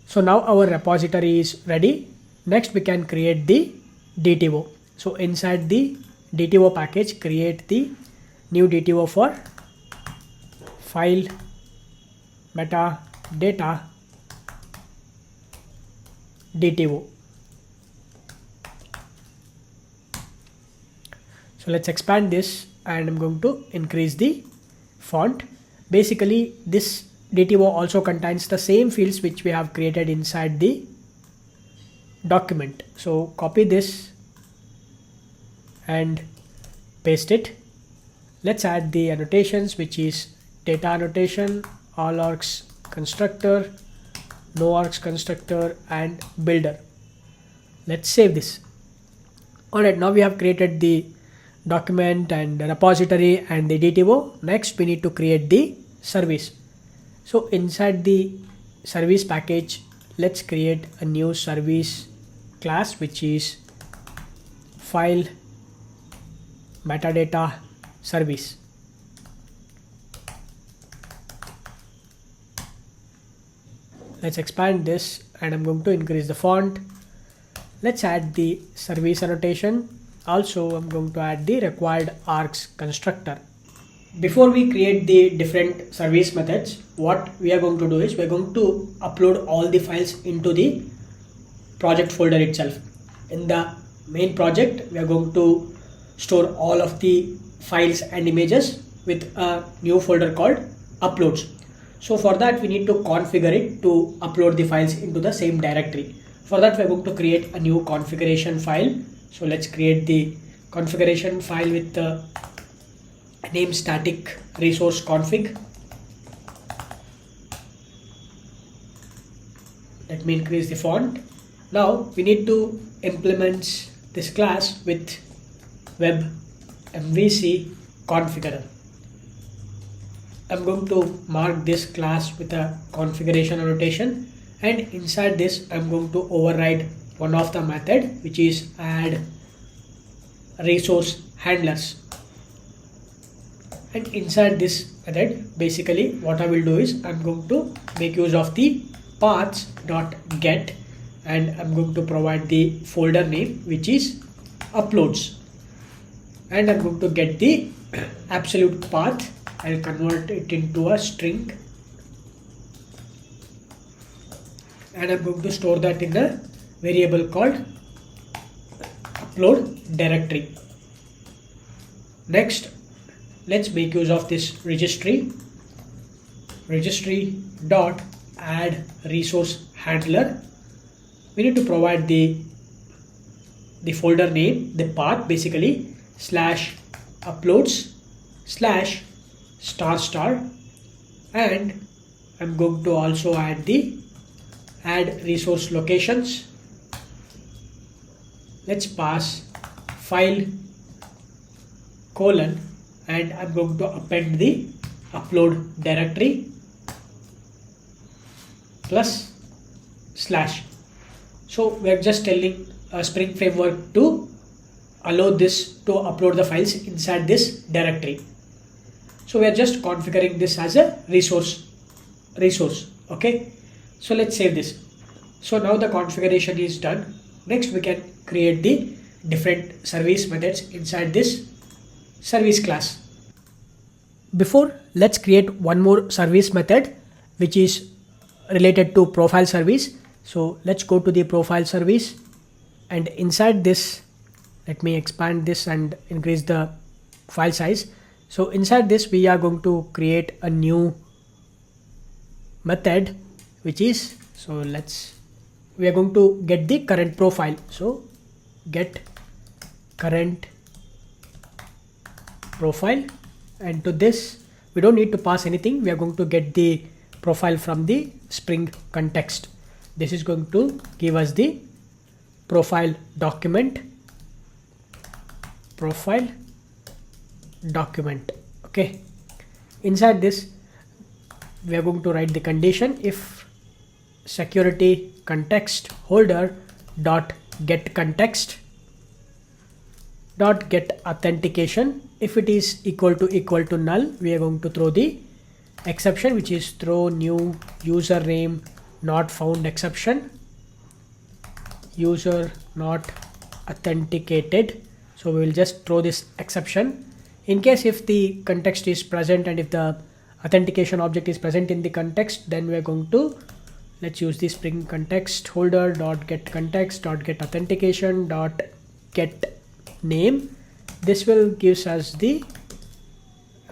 So now our repository is ready. Next, we can create the DTO. So inside the DTO package, create the new DTO for file metadata DTO. So let's expand this, and I'm going to increase the font. Basically, this DTO also contains the same fields which we have created inside the document. So copy this and paste it. Let's add the annotations, which is data annotation, all args constructor, no args constructor, and builder. Let's save this. Alright, now we have created the document and the repository and the DTO. Next, we need to create the service. So inside the service package, let's create a new service class, which is file metadata service. Let's expand this, and I'm going to increase the font. Let's add the service annotation. Also, I'm going to add the required args constructor. Before we create the different service methods, what we are going to do is we're going to upload all the files into the project folder itself. In the main project, we are going to store all of the files and images with a new folder called uploads. So for that, we need to configure it to upload the files into the same directory. For that, we're going to create a new configuration file. So let's create the configuration file with the name static resource config. Let me increase the font. Now we need to implement this class with web MVC configurer. I'm going to mark this class with a configuration annotation, and inside this I'm going to override one of the method, which is add resource handlers. And inside this method, basically what I will do is I'm going to make use of the paths.get, and I'm going to provide the folder name, which is uploads, and I'm going to get the absolute path. I'll convert it into a string, and I'm going to store that in a variable called upload directory. Next, let's make use of this registry dot add resource handler. We need to provide the folder name, the path, basically slash uploads slash **, and I'm going to also add the add resource locations. Let's pass file : and I'm going to append the upload directory plus slash. So we're just telling Spring Framework to allow this to upload the files inside this directory. So we are just configuring this as a resource. Okay, so let's save this. So now the configuration is done. Next we can create the different service methods inside this service class. Before, let's create one more service method which is related to profile service. So let's go to the profile service, and inside this, let me expand this and increase the file size. So inside this we are going to create a new method which is, we are going to get the current profile. So get current profile, and to this we don't need to pass anything. We are going to get the profile from the Spring context. This is going to give us the profile document. Okay, inside this we are going to write the condition if security context holder dot get context dot get authentication. If it is equal to null, we are going to throw the exception, which is throw new username not found exception, user not authenticated. So we will just throw this exception. In case if the context is present and if the authentication object is present in the context, then we are going to, let's use the Spring context holder dot get context dot get authentication dot get name. This will gives us the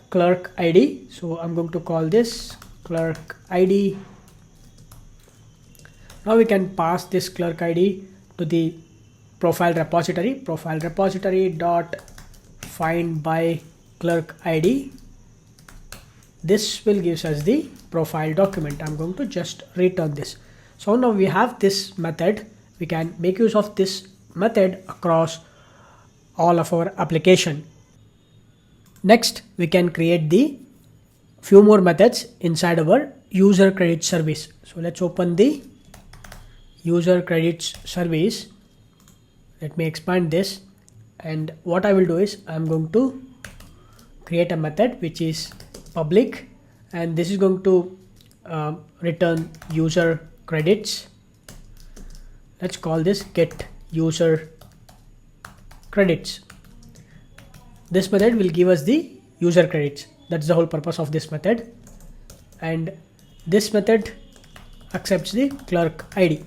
clerk ID. So I'm going to call this clerk ID. Now we can pass this clerk ID to the profile repository dot find by clerk ID. This will gives us the profile document. I'm going to just return this. So now we have this method. We can make use of this method across all of our application. Next, we can create the few more methods inside our user credit service. So let's open the user credits service. Let me expand this, and what I will do is I'm going to create a method which is public, and this is going to return user credits. Let's call this get user credits. This method will give us the user credits. That's the whole purpose of this method, and this method accepts the clerk ID.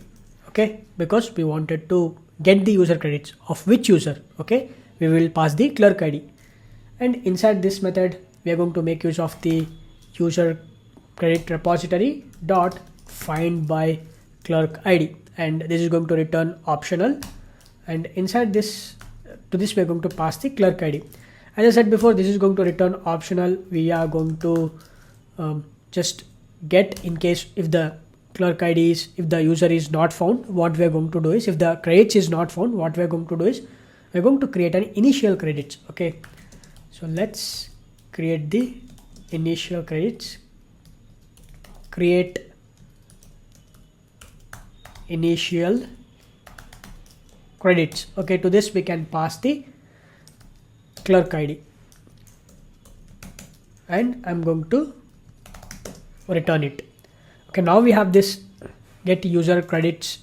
Okay, because we wanted to get the user credits of which user. Okay, we will pass the clerk ID, and inside this method we are going to make use of the user credit repository dot find by clerk ID, and this is going to return optional, and inside this to this we are going to pass the clerk ID. As I said before, this is going to return optional. We are going to just get in case if the clerk ID is, if the user is not found, what we are going to do is, if the credits is not found, what we are going to do is we are going to create an initial credits. Okay, so let's create the initial credits. Create initial credits. Okay, to this we can pass the clerk ID, and I'm going to return it. Okay, now we have this get user credits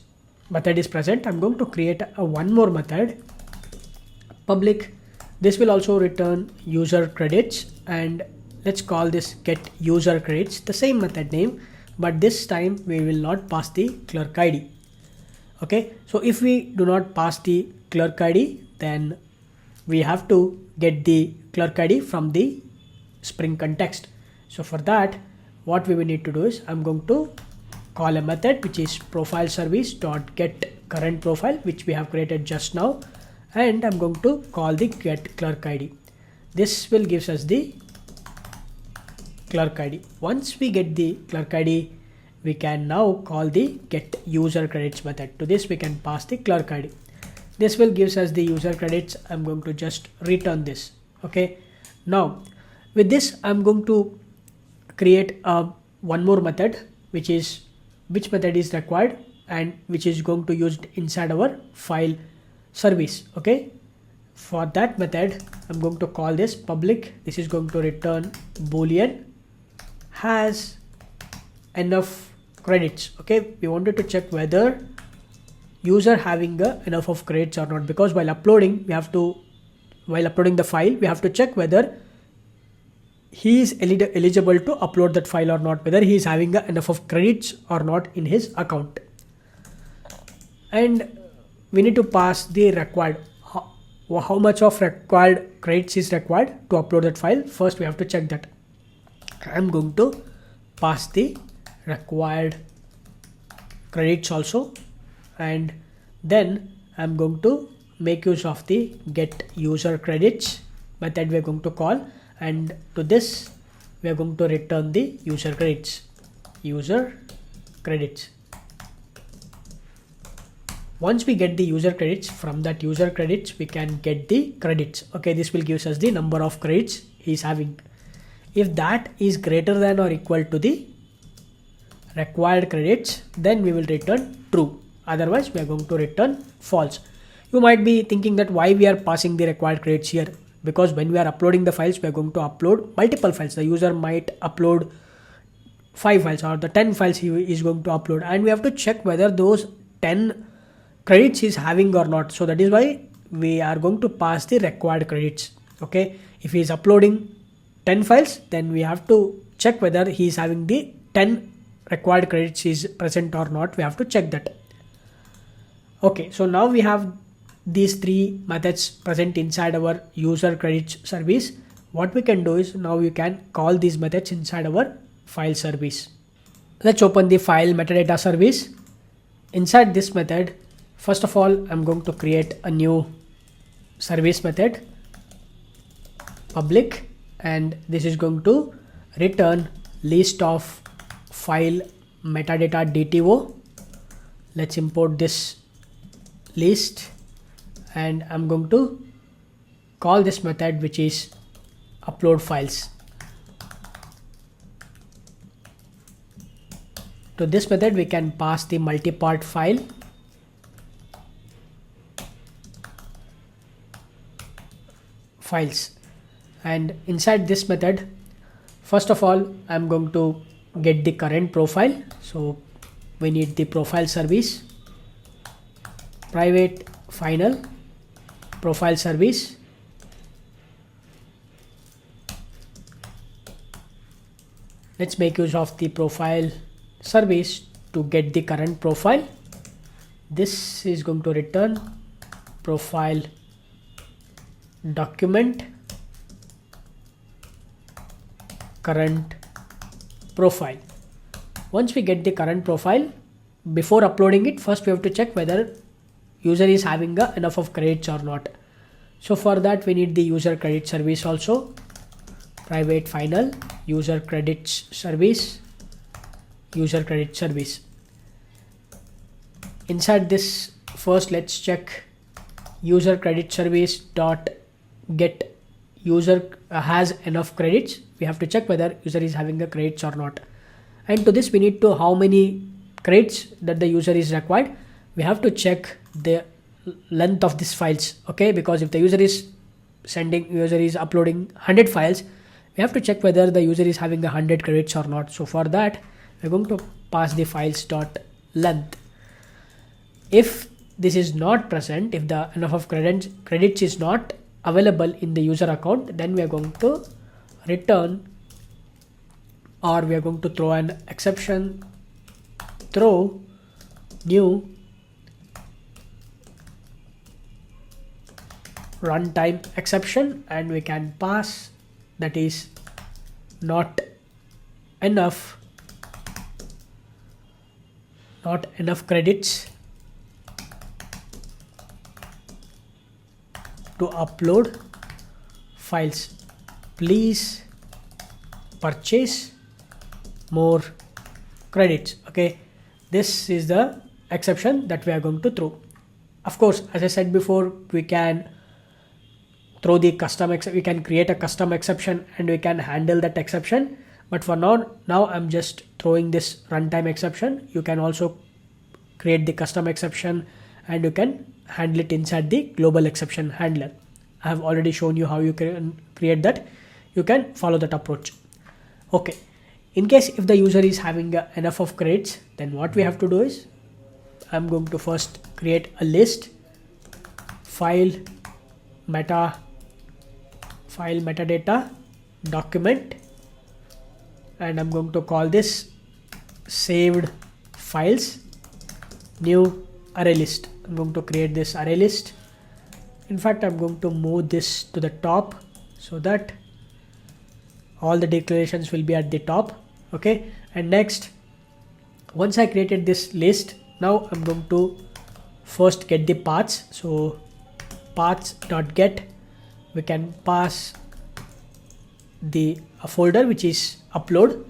method is present. I'm going to create a one more method, public. This will also return user credits, and let's call this get user credits, the same method name, but this time we will not pass the clerk ID. Okay, so if we do not pass the clerk ID, then we have to get the clerk ID from the Spring context. So for that, what we will need to do is I'm going to call a method which is profile service dot get current profile, which we have created just now, and I'm going to call the get clerk ID. This will gives us the clerk ID. Once we get the clerk ID, we can now call the get user credits method. To this we can pass the clerk ID. This will gives us the user credits. I'm going to just return this. Okay, now with this I'm going to create one more method, which method is required and which is going to used inside our file service. Okay, for that method I'm going to call this public. This is going to return boolean has enough credits. Okay, we wanted to check whether user having enough of credits or not, because while uploading the file we have to check whether he is eligible to upload that file or not, whether he is having enough of credits or not in his account. And we need to pass the required, how much of required credits is required to upload that file. First we have to check that. I'm going to pass the required credits also, and then I'm going to make use of the get user credits method we're going to call, and to this we are going to return the user credits. Once we get the user credits, from that user credits we can get the credits. Okay, this will give us the number of credits he's having. If that is greater than or equal to the required credits, then we will return true. Otherwise we are going to return false. You might be thinking that why we are passing the required credits here, because when we are uploading the files we are going to upload multiple files. The user might upload 5 files or the 10 files he is going to upload, and we have to check whether those 10 credits is having or not. So that is why we are going to pass the required credits. Okay, if he is uploading 10 files, then we have to check whether he is having the 10 required credits is present or not. We have to check that. Okay, so now we have these 3 methods present inside our user credits service. What we can do is now we can call these methods inside our file service. Let's open the file metadata service. Inside this method, first of all, I'm going to create a new service method, public, and this is going to return list of file metadata DTO. Let's import this list, and I'm going to call this method, which is upload files. To this method we can pass the multi-part files, and inside this method, first of all, I'm going to get the current profile. So we need the profile service, private final profile service. Let's make use of the profile service to get the current profile. This is going to return profile document current profile. Once we get the current profile, before uploading it, first we have to check whether user is having enough of credits or not. So for that we need the user credit service also, private final user credits service, user credit service. Inside this, first let's check user credit service dot get user has enough credits. We have to check whether user is having the credits or not, and to this we need to how many credits that the user is required. We have to check the length of these files. Okay, because if the user is uploading 100 files, we have to check whether the user is having 100 credits or not. So for that we're going to pass the files dot length. If this is not present, if the enough of credits is not available in the user account, then we are going to return, or we are going to throw an exception, throw new runtime exception, and we can pass that is not enough credits to upload files. Please purchase more credits. Okay, this is the exception that we are going to throw. Of course, as I said before, we can throw the custom we can create a custom exception and we can handle that exception, But for now I'm just throwing this runtime exception. You can also create the custom exception and you can handle it inside the global exception handler. I have already shown you how you can create that. You can follow that approach. Okay, in case if the user is having enough of credits, then what we have to do is I'm going to first create a list, file metadata document, and I'm going to call this saved files new array list. I'm going to create this array list. In fact, I'm going to move this to the top so that all the declarations will be at the top. Okay, and next, once I created this list, now I'm going to first get the paths. So paths.get, we can pass the folder which is upload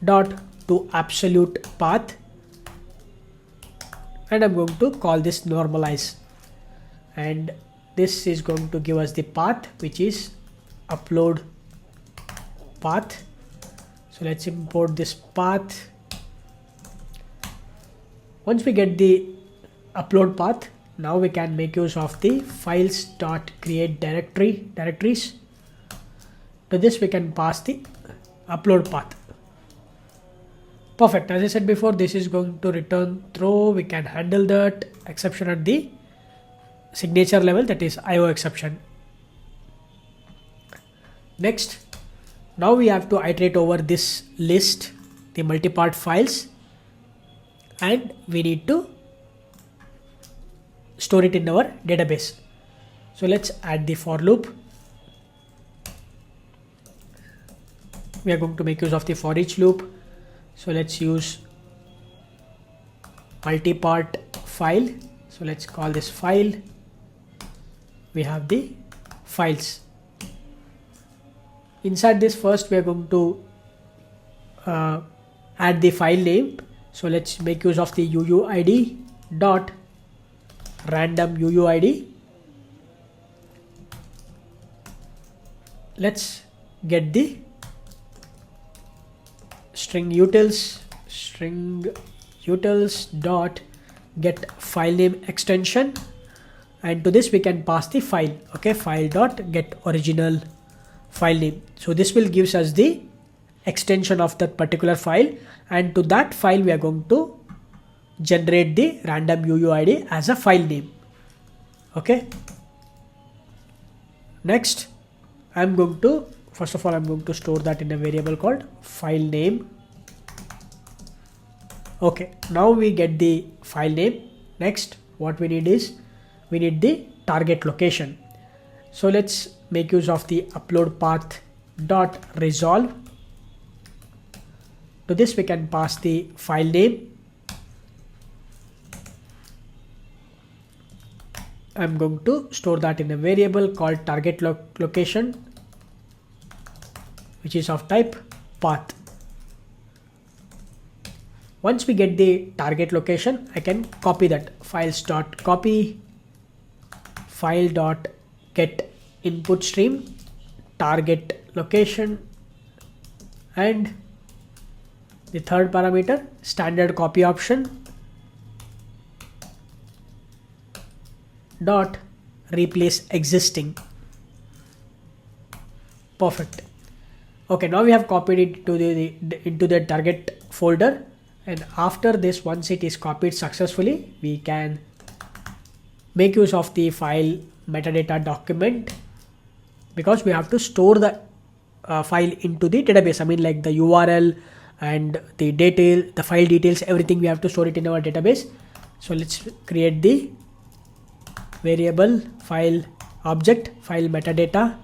dot to absolute path, and I'm going to call this normalize, and this is going to give us the path which is upload path. So let's import this path. Once we get the upload path, now we can make use of the files.create directories. To this we can pass the upload path. Perfect. As I said before, this is going to return through. We can handle that exception at the signature level, that is IO exception. Next, now we have to iterate over this list, the multi-part files, and we need to store it in our database. So let's add the for loop. We are going to make use of the for each loop. So let's use multi-part file. So let's call this file. We have the files. Inside this, first we are going to add the file name. So let's make use of the UUID dot random UUID. Let's get the string utils dot get file name extension, and to this we can pass the file. Okay, file dot get original file name. So this will gives us the extension of that particular file, and to that file we are going to generate the random UUID as a file name. Okay, next I'm going to first of all I'm going to store that in a variable called file name. Okay, now we get the file name. Next, what we need is we need the target location. So let's make use of the upload path dot resolve. To this we can pass the file name. I'm going to store that in a variable called target location, which is of type path. Once we get the target location, I can copy that files.copy file.get input stream target location, and the third parameter standard copy option dot replace existing. Perfect. Okay, now we have copied it to into the target folder, and after this, once it is copied successfully, we can make use of the file metadata document, because we have to store the file into the database. I mean, like the URL and the detail, the file details, everything we have to store it in our database. So let's create the variable file object file metadata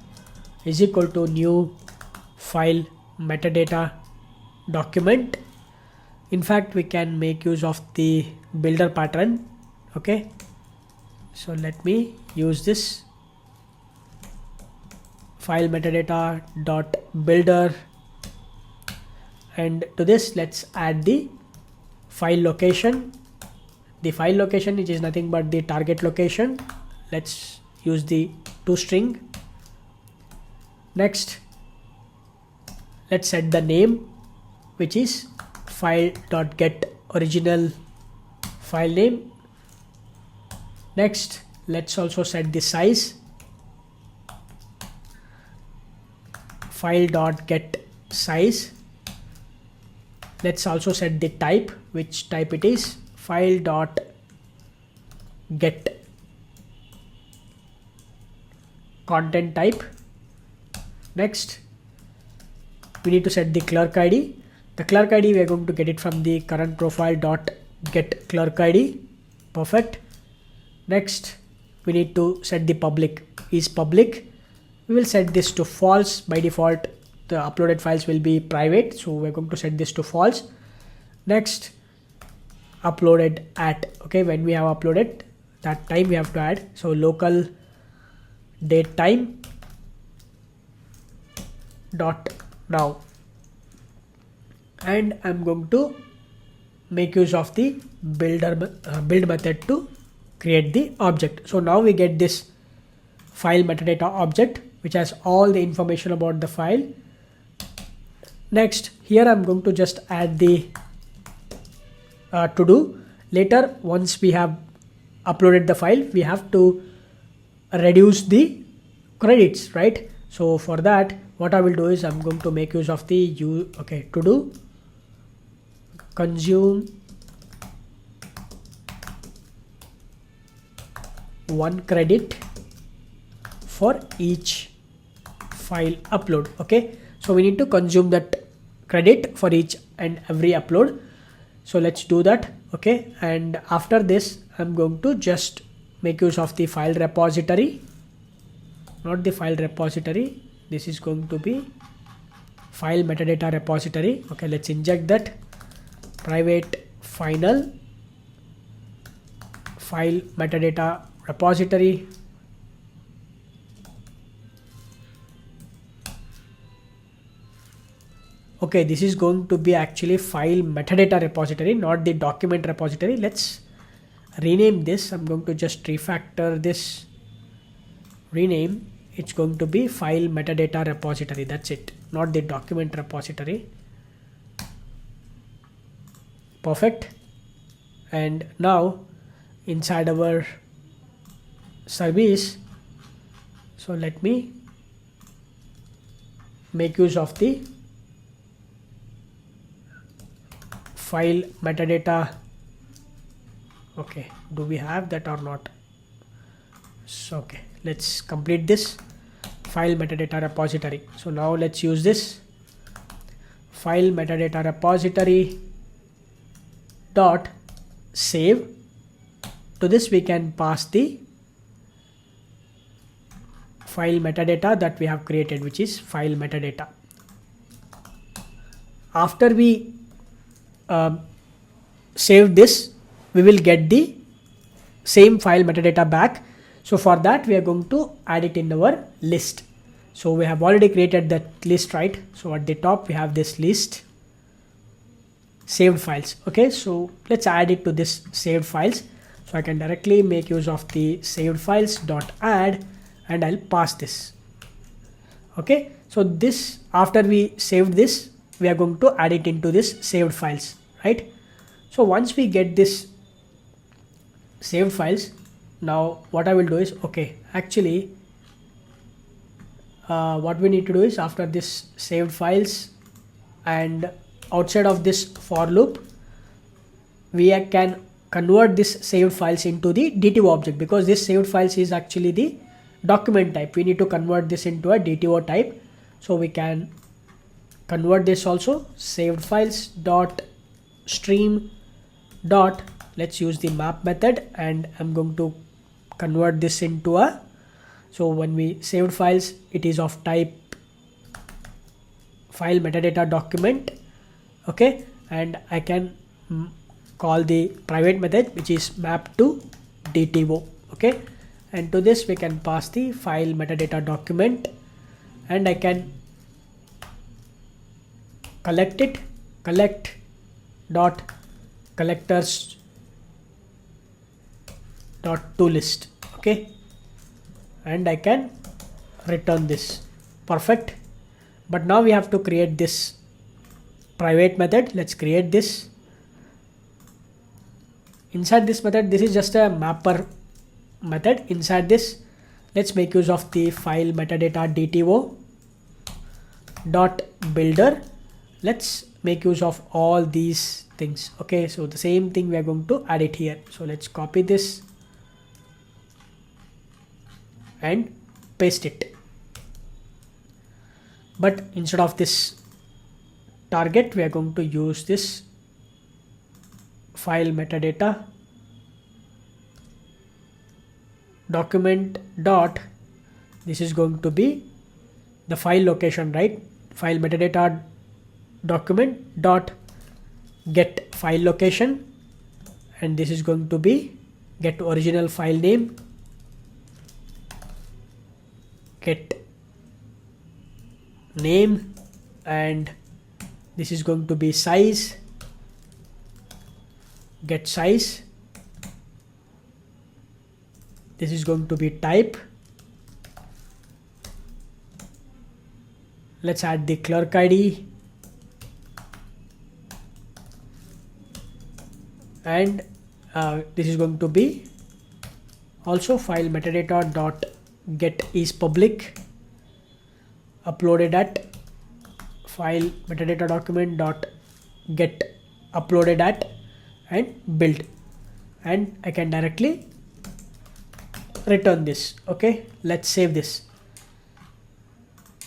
is equal to new file metadata document. In fact, we can make use of the builder pattern. Okay, so let me use this file metadata dot builder, and to this let's add the file location. The file location, which is nothing but the target location. Let's use the toString. Next, Let's set the name, which is file.get original file name. Next, let's also set the size, file.get size. Let's also set the type, which type it is, file.get content type. Next, we need to set the clerk ID. The clerk ID, we are going to get it from the current profile.get clerk ID. Perfect. Next, we need to set the public is public. We will set this to false. By default, the uploaded files will be private, so we're going to set this to false. Next, uploaded at, okay, when we have uploaded, that time we have to add. So local date time dot now, and I'm going to make use of the build method to create the object. So now we get this file metadata object which has all the information about the file. Next, here I'm going to just add the to do. Later, once we have uploaded the file, we have to reduce the credits, right? So for that, what I will do is I'm going to make use of the to do consume 1 credit for each file upload. Okay, so we need to consume that credit for each and every upload. So let's do that. Okay, and after this I'm going to just make use of the file repository, not the file repository, this is going to be file metadata repository. Okay, let's inject that private final file metadata repository. Okay, this is going to be actually file metadata repository, not the document repository. Let's rename this. I'm going to just refactor this, rename. It's going to be file metadata repository. That's it, not the document repository. Perfect. And now inside our service, so let me make use of the file metadata. Okay, do we have that or not? So okay, let's complete this file metadata repository. So now let's use this file metadata repository dot save. To this we can pass the file metadata that we have created, which is file metadata. After we save this, we will get the same file metadata back. So for that we are going to add it in our list. So we have already created that list, right? So at the top we have this list saved files. Okay, so let's add it to this saved files. So I can directly make use of the saved files dot add, and I'll pass this. Okay, so this, after we saved this, we are going to add it into this saved files, right? So once we get this saved files, now what I will do is, okay, actually what we need to do is, after this saved files and outside of this for loop, we can convert this saved files into the DTO object, because this saved files is actually the document type. We need to convert this into a DTO type. So we can convert this also, saved files dot stream dot, let's use the map method, and I'm going to convert this into a, so when we saved files, it is of type file metadata document. Okay, and I can call the private method, which is map to DTO. Okay, and to this we can pass the file metadata document, and I can collect it, collect dot collectors dot to list. Okay, and I can return this. Perfect. But now we have to create this private method. Let's create this. Inside this method, this is just a mapper method. Inside this, let's make use of the file metadata DTO dot builder. Let's make use of all these things. Okay, so the same thing we are going to add it here. So let's copy this and paste it. But instead of this target, we are going to use this file metadata document dot, this is going to be the file location, right? File metadata document dot get file location, and this is going to be get original file name, get name, and this is going to be size, get size, this is going to be type. Let's add the clerk ID, and this is going to be also file metadata dot get is public, uploaded at file metadata document dot get uploaded at, and build, and I can directly return this. Okay, let's save this.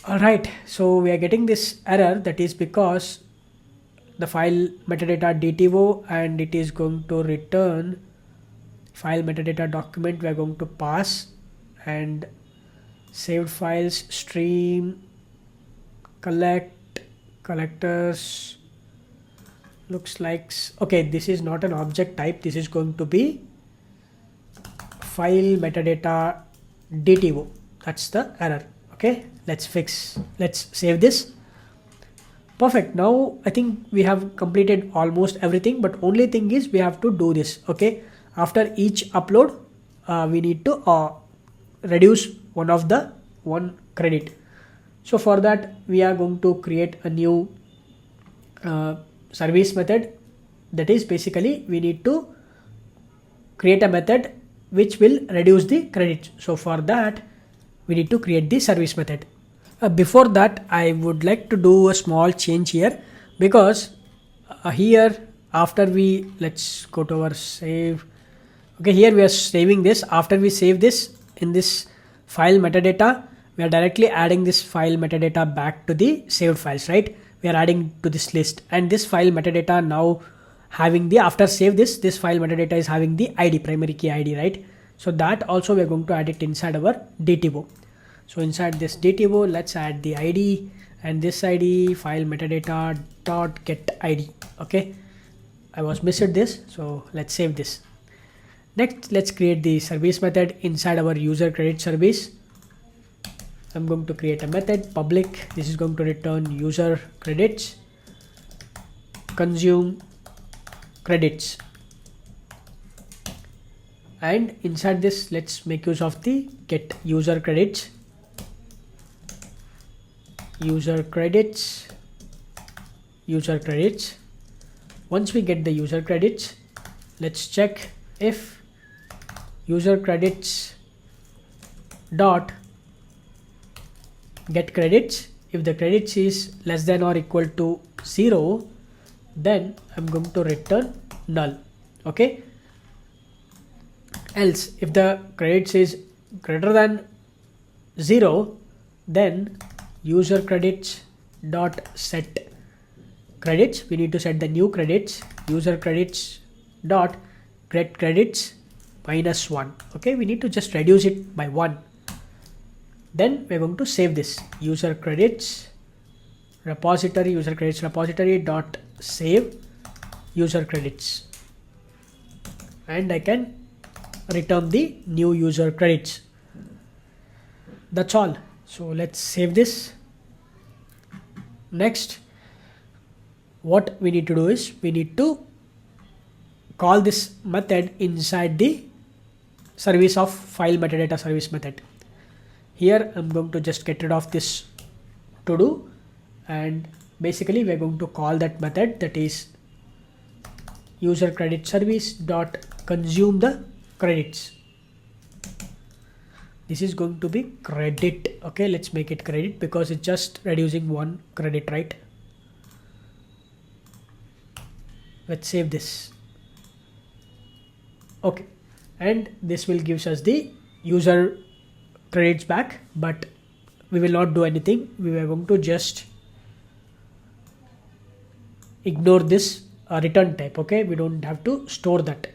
Alright, so we are getting this error, that is because the file metadata DTO, and it is going to return file metadata document we are going to pass, and saved files stream collectors looks like, okay, this is not an object type, this is going to be file metadata DTO. That's the error. Okay, let's save this. Perfect. Now I think we have completed almost everything, but only thing is we have to do this. Okay, after each upload we need to reduce one credit. So for that we are going to create a new service method. That is basically we need to create a method which will reduce the credit. So for that we need to create the service method. Before that, I would like to do a small change here, because here after we, let's go to our save. Okay, here we are saving this. After we save this in this file metadata, we are directly adding this file metadata back to the saved files, right? We are adding to this list, and this file metadata now having the, after save this file metadata is having the ID, primary key ID, right? So that also we are going to add it inside our DTO. So inside this DTO, let's add the ID, and this ID file metadata dot get ID. Okay, I was missed this, so let's save this. Next, let's create the service method inside our user credit service. I'm going to create a method public. This is going to return user credits, consume credits, and inside this let's make use of the get user credits, user credits. Once we get the user credits, let's check if user credits dot get credits. If the credits is less than or equal to 0, then I'm going to return null. Okay, else if the credits is greater than 0, then user credits dot set credits, we need to set the new credits, user credits dot get credits -1. Okay, we need to just reduce it by 1. Then we're going to save this user credits repository, user credits repository dot save user credits, and I can return the new user credits. That's all. So let's save this. Next, what we need to do is we need to call this method inside the service of file metadata service method. Here I'm going to just get rid of this to do, and basically we're going to call that method, that is user credit service dot consume the credits. This is going to be credit. Okay, let's make it credit because it's just reducing one credit, right? Let's save this. Okay, and this will gives us the user credits back, but we will not do anything. We are going to just ignore this return type. Okay, we don't have to store that.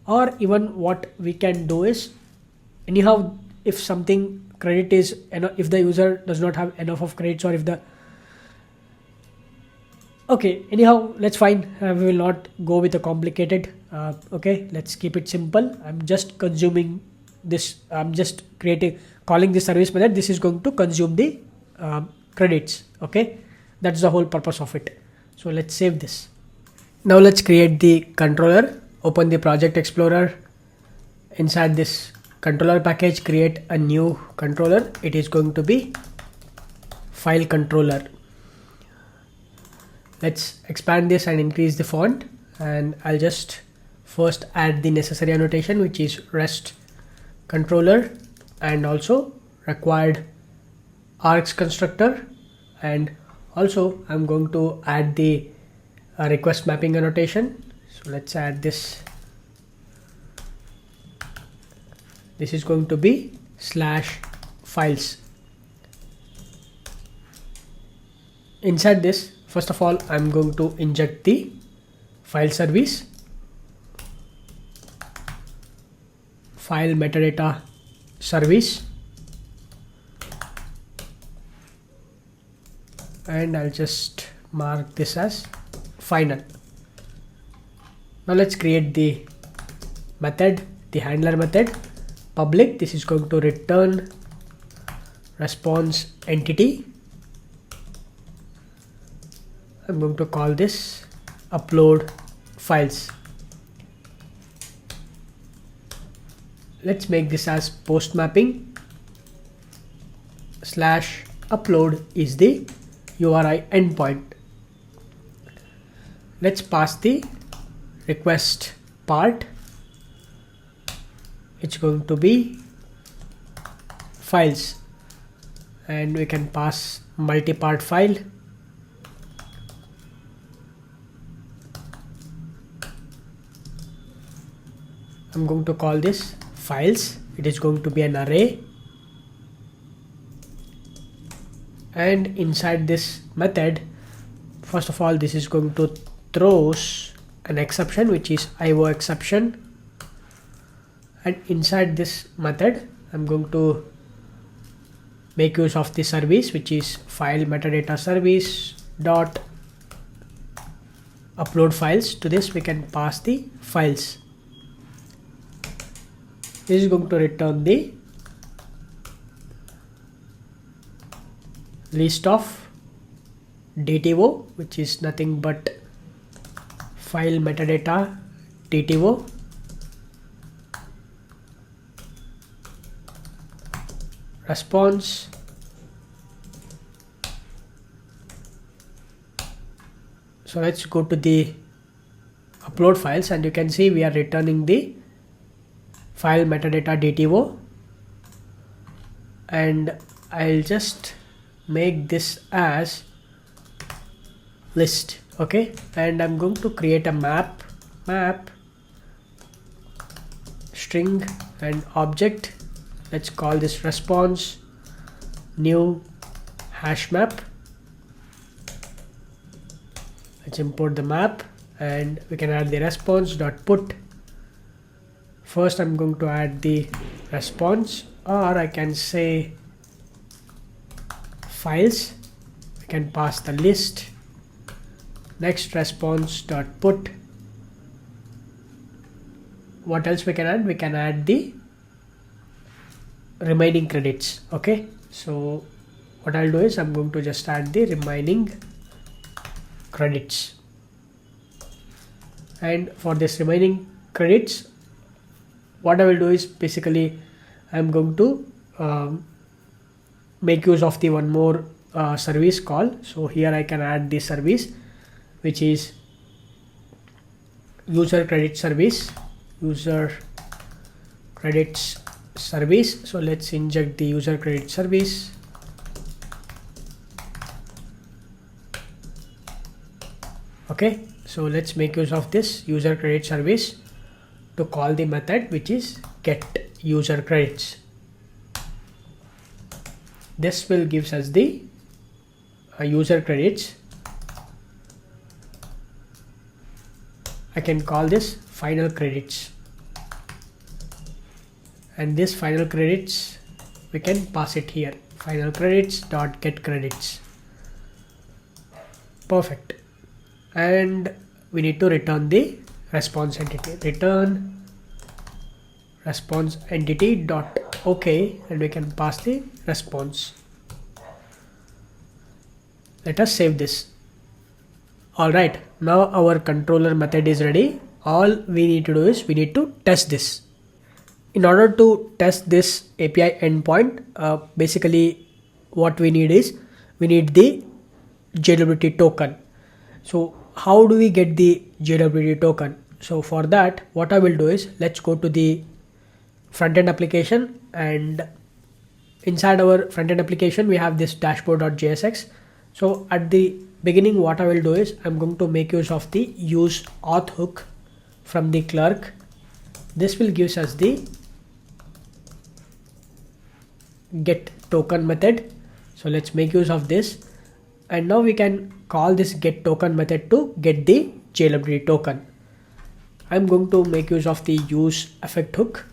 Or even what we can do is, anyhow, if something credit is, if the user does not have enough of credits, or if the, okay, anyhow, let's fine. We will not go with a complicated. Okay, let's keep it simple. I'm just consuming this. I'm just calling this service method. This is going to consume the credits. Okay, that's the whole purpose of it. So let's save this. Now let's create the controller. Open the project explorer. Inside this controller package, create a new controller. It is going to be file controller. Let's expand this and increase the font, and I'll just first add the necessary annotation, which is REST controller and also required args constructor, and also I'm going to add the request mapping annotation. So let's add this. This is going to be /files. Inside this, first of all, I'm going to inject the file service, file metadata service, and I'll just mark this as final. Now let's create the method, the handler method, public. This is going to return response entity. I'm going to call this upload files. Let's make this as post mapping. /upload is the URI endpoint. Let's pass the request part. It's going to be files, and we can pass multi-part file. I'm going to call this files. It is going to be an array, and inside this method, first of all, this is going to throws an exception, which is IO exception, and inside this method I'm going to make use of the service, which is file metadata service dot upload files. To this we can pass the files. This is going to return the list of DTO, which is nothing but file metadata DTO, response, so let's go to the upload files, and you can see we are returning the file metadata DTO, and I'll just make this as list. Okay, and I'm going to create a map string and object. Let's call this response new hash map. Let's import the map, and we can add the response.put. First I'm going to add the response, or I can say files. We can pass the list. Next, response.put. What else we can add? We can add the remaining credits. Okay, so what I'll do is I'm going to just add the remaining credits, and for this remaining credits, what I will do is basically I'm going to make use of the one more service call. So here I can add this service, which is user credit service, user credits service. So let's inject the user credit service. Okay, so let's make use of this user credit service to call the method which is get user credits. This will gives us the user credits. I can call this final credits, and this final credits we can pass it here, final credits dot get credits. Perfect. And we need to return the response entity, return response entity dot OK, and we can pass the response. Let us save this. Alright, now our controller method is ready. All we need to do is we need to test this. In order to test this API endpoint, basically what we need is we need the JWT token. So how do we get the JWT token? So for that, what I will do is let's go to the frontend application, and inside our frontend application we have this dashboard.jsx. So at the beginning, what I will do is I'm going to make use of the use auth hook from the clerk. This will give us the get token method. So let's make use of this, and now we can call this get token method to get the JWT token. I'm going to make use of the use effect hook,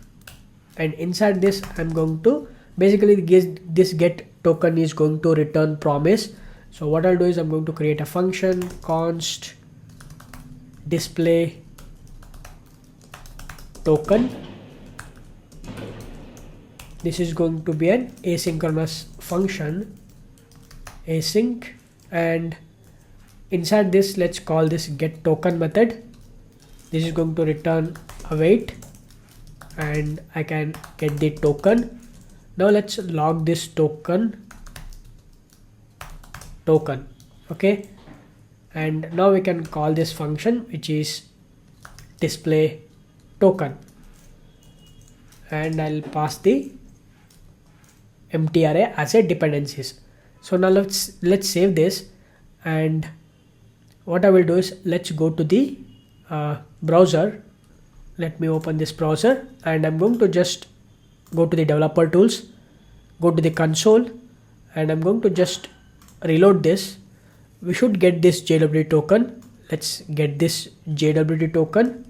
and inside this I'm going to basically this get token is going to return promise. So what I'll do is I'm going to create a function const display token. This is going to be an asynchronous function, async, and inside this let's call this get token method. This is going to return await, and I can get the token. Now let's log this token. Okay, and now we can call this function which is display token, and I'll pass the empty array as a dependencies. So now let's save this, and what I will do is let's go to the browser. Let me open this browser, and I'm going to just go to the developer tools, go to the console, and I'm going to just reload this. We should get this JWT token. Let's get this JWT token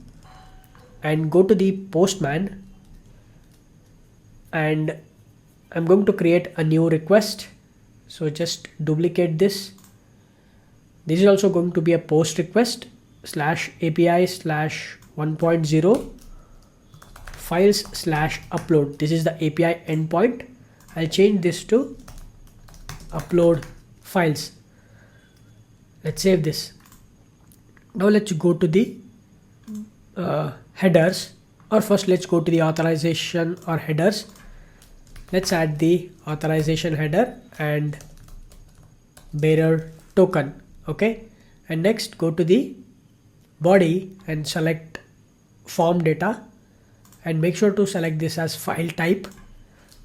and go to the Postman, and I'm going to create a new request. So just duplicate this. This is also going to be a post request /API/1.0 files/upload. This is the API endpoint. I'll change this to upload files. Let's save this. Now let's go to the headers, or first let's go to the authorization or headers. Let's add the authorization header and bearer token. Okay, and next go to the body and select form data, and make sure to select this as file type,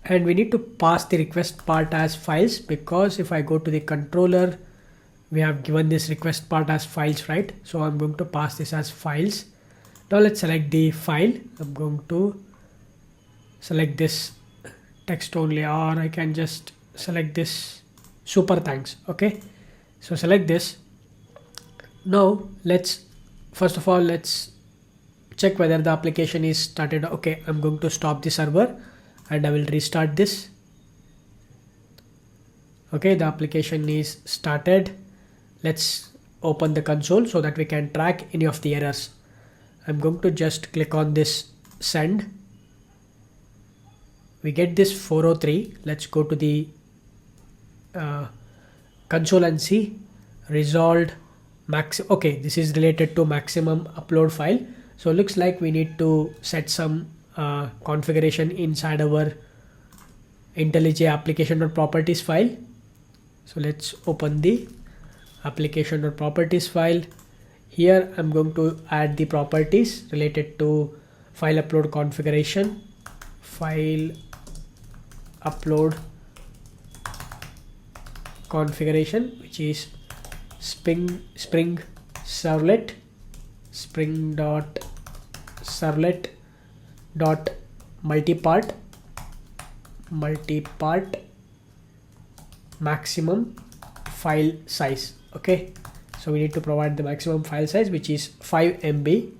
and we need to pass the request part as files, because if I go to the controller we have given this request part as files, right? So I'm going to pass this as files. Now let's select the file. I'm going to select this text only, or I can just select this super thanks. Okay, so select this. Now let's first of all let's check whether the application is started. Okay, I'm going to stop the server and I will restart this. Okay, the application is started. Let's open the console so that we can track any of the errors. I'm going to just click on this send. We get this 403. Let's go to the console and see resolved max. Okay, this is related to maximum upload file. So looks like we need to set some configuration inside our IntelliJ application.properties file. So let's open the application or properties file. Here I'm going to add the properties related to file upload configuration, file upload configuration, which is spring servlet spring.servlet dot multipart maximum file size. Okay, so we need to provide the maximum file size, which is 5 MB.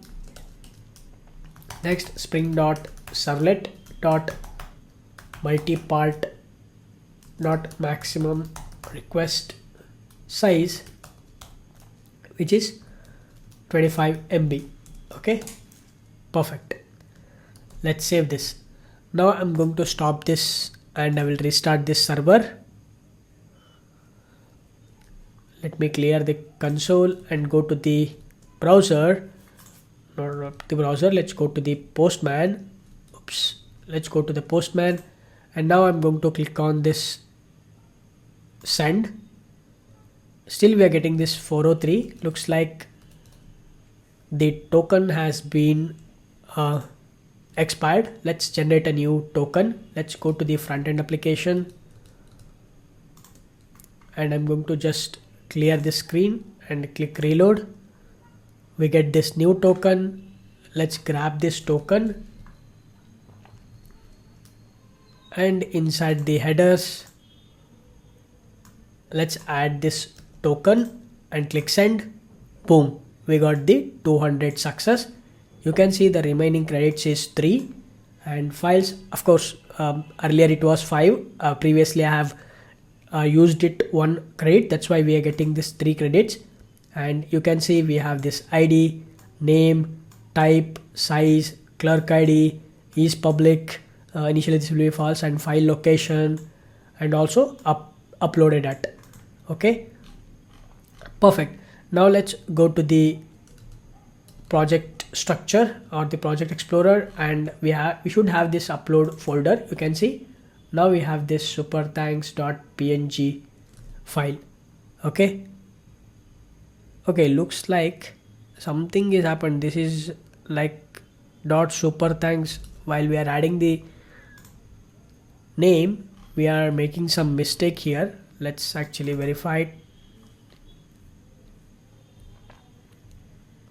Next, spring.servlet dot multipart dot maximum request size, which is 25 MB. Okay, perfect. Let's save this. Now I'm going to stop this and I will restart this server. Let me clear the console and go to the browser. Not the browser, let's go to the Postman. Let's go to the Postman, and now I'm going to click on this send. Still we are getting this 403. Looks like the token has been expired. Let's generate a new token. Let's go to the front-end application, and I'm going to just clear the screen and click reload. We get this new token. Let's grab this token, and inside the headers let's add this token and click send. Boom, we got the 200 success. You can see the remaining credits is 3, and files, of course, earlier it was 5. Previously I have used it 1 credit, that's why we are getting this 3 credits. And you can see we have this ID, name, type, size, clerk ID, is public, initially this will be false, and file location, and also uploaded at. Okay, perfect. Now let's go to the project structure or the project explorer, and we should have this upload folder. You can see now we have this superthanks.png file. Okay, looks like something is happened. This is like .superthanks. While we are adding the name, we are making some mistake here. Let's actually verify it.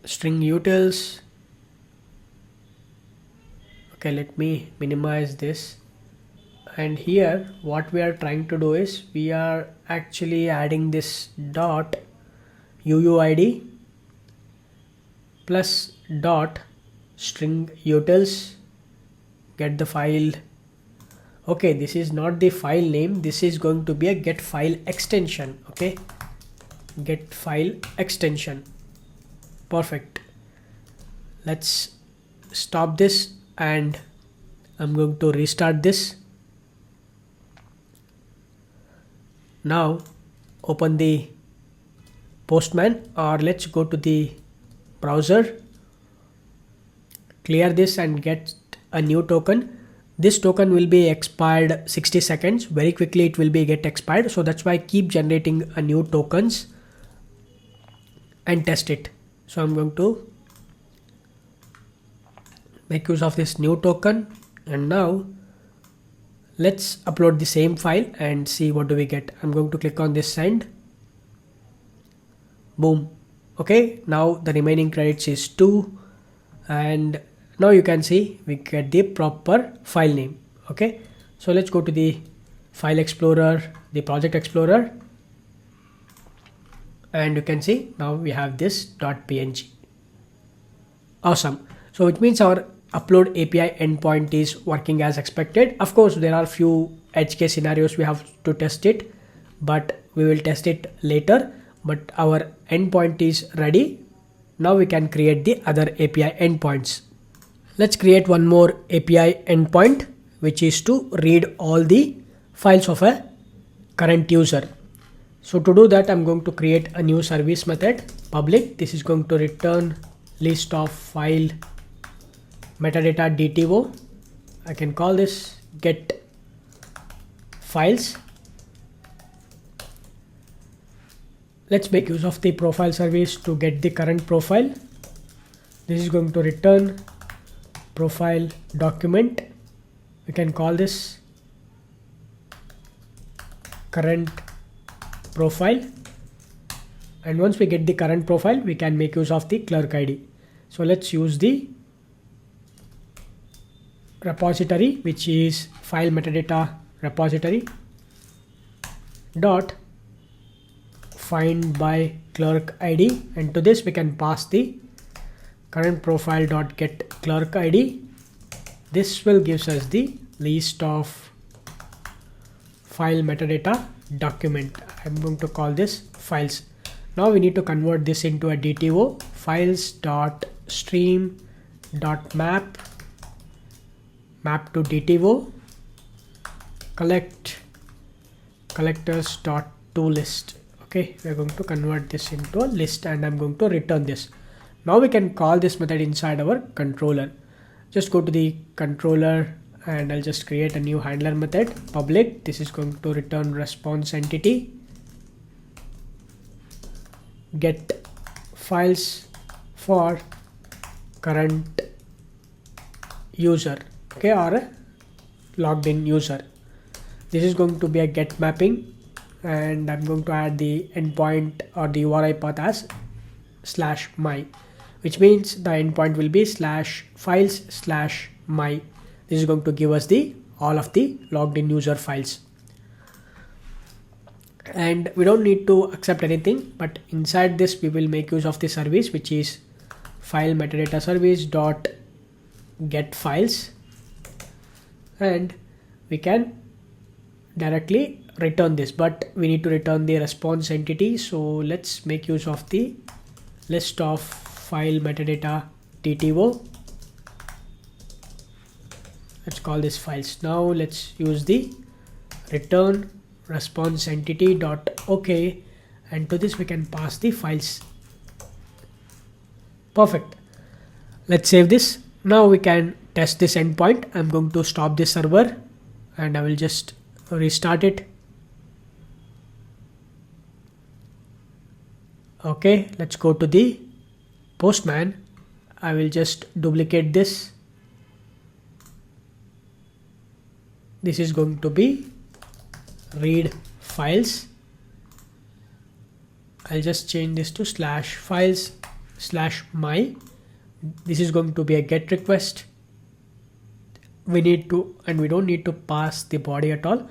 String utils. Okay, let me minimize this. And here what we are trying to do is we are actually adding this dot uuid plus dot string utils. Get the file. Okay, this is not the file name, this is going to be a get file extension. Okay, get file extension. Perfect. Let's stop this and I'm going to restart this. Now open the Postman, or let's go to the browser, clear this and get a new token. This token will be expired 60 seconds. Very quickly it will be get expired. So that's why I keep generating a new tokens and test it. So I'm going to make use of this new token, and now let's upload the same file and see what do we get. I'm going to click on this send. Boom. Okay, now the remaining credits is 2, and now you can see we get the proper file name. Okay, so let's go to the file explorer, the project explorer, and you can see now we have this .png. Awesome. So it means our upload API endpoint is working as expected. Of course, there are few edge case scenarios we have to test it, but we will test it later. But our endpoint is ready. Now we can create the other API endpoints. Let's create one more API endpoint, which is to read all the files of a current user. So to do that, I'm going to create a new service method, public. This is going to return list of file metadata DTO. I can call this get files, Let's make use of the profile service to get the current profile. This is going to return profile document. We can call this current profile, and once we get the current profile we can make use of the clerk ID. So let's use the repository, which is file metadata repository dot find by clerk ID, and to this we can pass the current profile dot get clerk ID. This will gives us the list of file metadata document. I'm going to call this files. Now we need to convert this into a DTO, files dot stream dot map to DTO, collectors dot to list. Okay, we're going to convert this into a list, and I'm going to return this. Now we can call this method inside our controller. Just go to the controller and I'll just create a new handler method, public. This is going to return response entity, get files for current user, okay, or a logged in user. This is going to be a get mapping, and I'm going to add the endpoint or the URI path as /my, which means the endpoint will be /files/my. This is going to give us the all of the logged in user files, and we don't need to accept anything, but inside this we will make use of the service, which is file metadata service dot get files, and we can directly return this, but we need to return the response entity. So let's make use of the list of file metadata DTO. Let's call this files. Now let's use the return response entity dot okay, and to this we can pass the files. Perfect. Let's save this. Now we can test this endpoint. I'm going to stop this server and I will just restart it. Okay, let's go to the Postman. I will just duplicate this. This is going to be read files. I'll just change this to /files/my. This is going to be a get request. We need to, and we don't need to pass the body at all,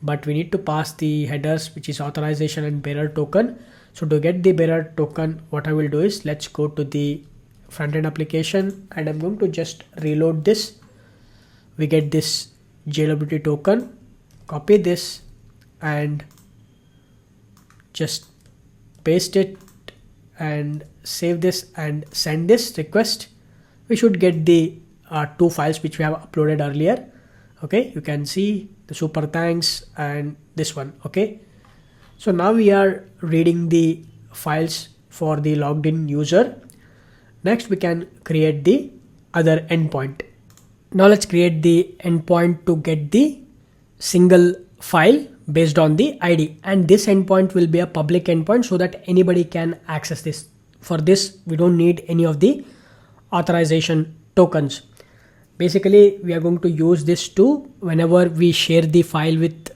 but we need to pass the headers, which is authorization and bearer token. So to get the bearer token, what I will do is let's go to the front-end application, and I'm going to just reload this. We get this jailability token, copy this and just paste it and save this and send this request. We should get the two files which we have uploaded earlier. Okay, you can see the super thanks and this one. Okay, so now we are reading the files for the logged in user. Next we can create the other endpoint. Now let's create the endpoint to get the single file based on the ID, and this endpoint will be a public endpoint so that anybody can access this. For this we don't need any of the authorization tokens. Basically we are going to use this to whenever we share the file with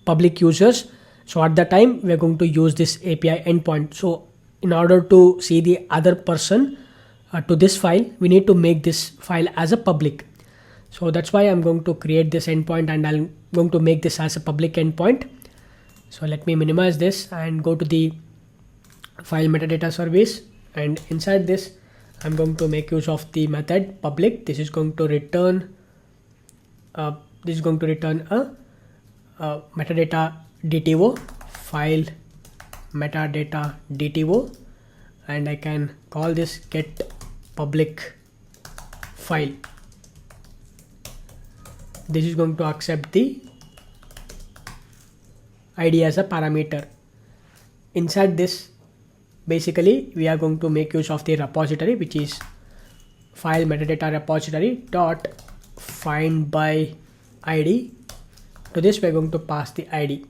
public users. So at that time we are going to use this API endpoint. So in order to see the other person to this file, we need to make this file as a public. So that's why I'm going to create this endpoint, and I'm going to make this as a public endpoint. So let me minimize this and go to the file metadata service, and inside this I'm going to make use of the method public. This is going to return a metadata DTO, file metadata DTO, and I can call this get public file. This is going to accept the ID as a parameter. Inside this, basically we are going to make use of the repository, which is file metadata repository dot find by ID. To this we are going to pass the ID,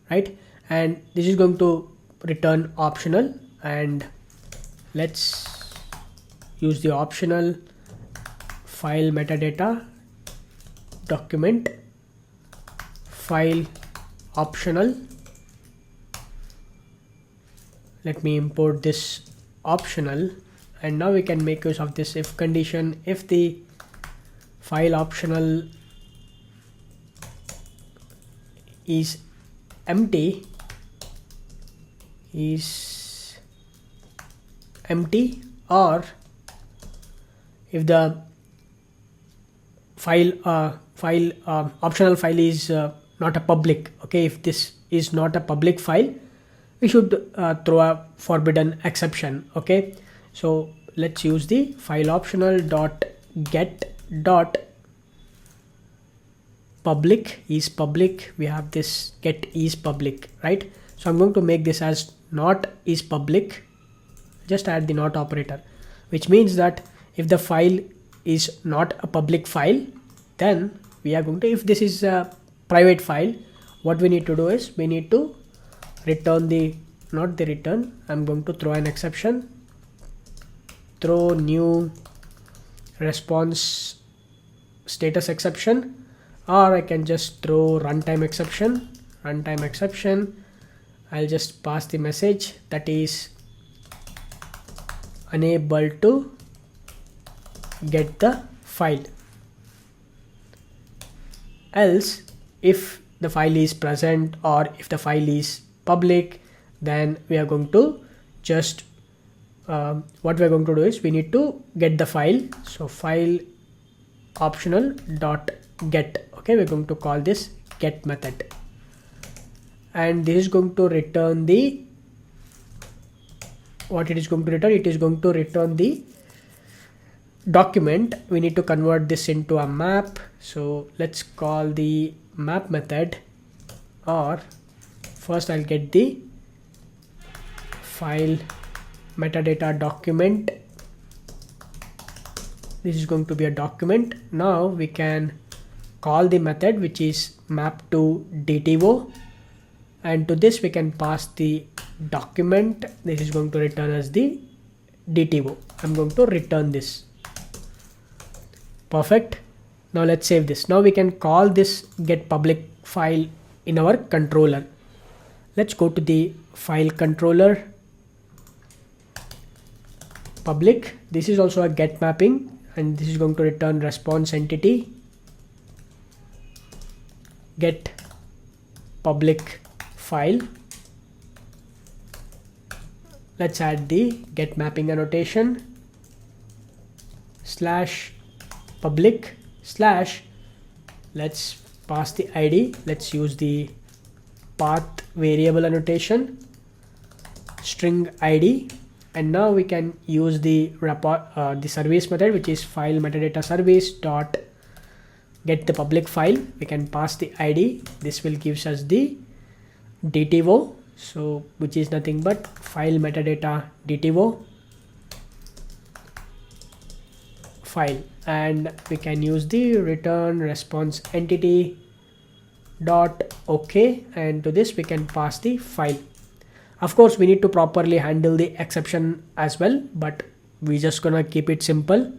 right? And this is going to return optional, and let's use the optional file metadata document file optional. Let me import this optional, and now we can make use of this if condition. If the file optional is empty, or if the optional file is not a public, okay, if this is not a public file, we should throw a forbidden exception. Okay, so let's use the file optional dot get dot public is public. We have this get is public, right? So I'm going to make this as not is public. Just add the not operator, which means that if the file is not a public file, then we are going to, if this is a private file, what we need to do is we need to return the, not the return, I'm going to throw an exception, throw new response status exception, or I can just throw runtime exception. I'll just pass the message that is unable to get the file. Else, if the file is present or if the file is public, then we are going to just what we are going to do is we need to get the file. So file optional dot get. Okay, we're going to call this get method, and this is going to return the, what it is going to return, it is going to return the document. We need to convert this into a map, so let's call the map method, or first I'll get the file metadata document. This is going to be a document. Now we can call the method which is map to DTO, and to this we can pass the document. This is going to return as the DTO. I'm going to return this. Perfect. Now let's save this. Now we can call this get public file in our controller. Let's go to the file controller, public. This is also a get mapping, and this is going to return response entity get public file. Let's add the get mapping annotation slash public slash, let's pass the ID. Let's use the path variable annotation string ID, and now we can use the service method which is file metadata service dot get the public file. We can pass the ID. This will gives us the DTO, so which is nothing but file metadata DTO file, and we can use the return response entity dot OK, and to this we can pass the file. Of course we need to properly handle the exception as well, but we just gonna keep it simple.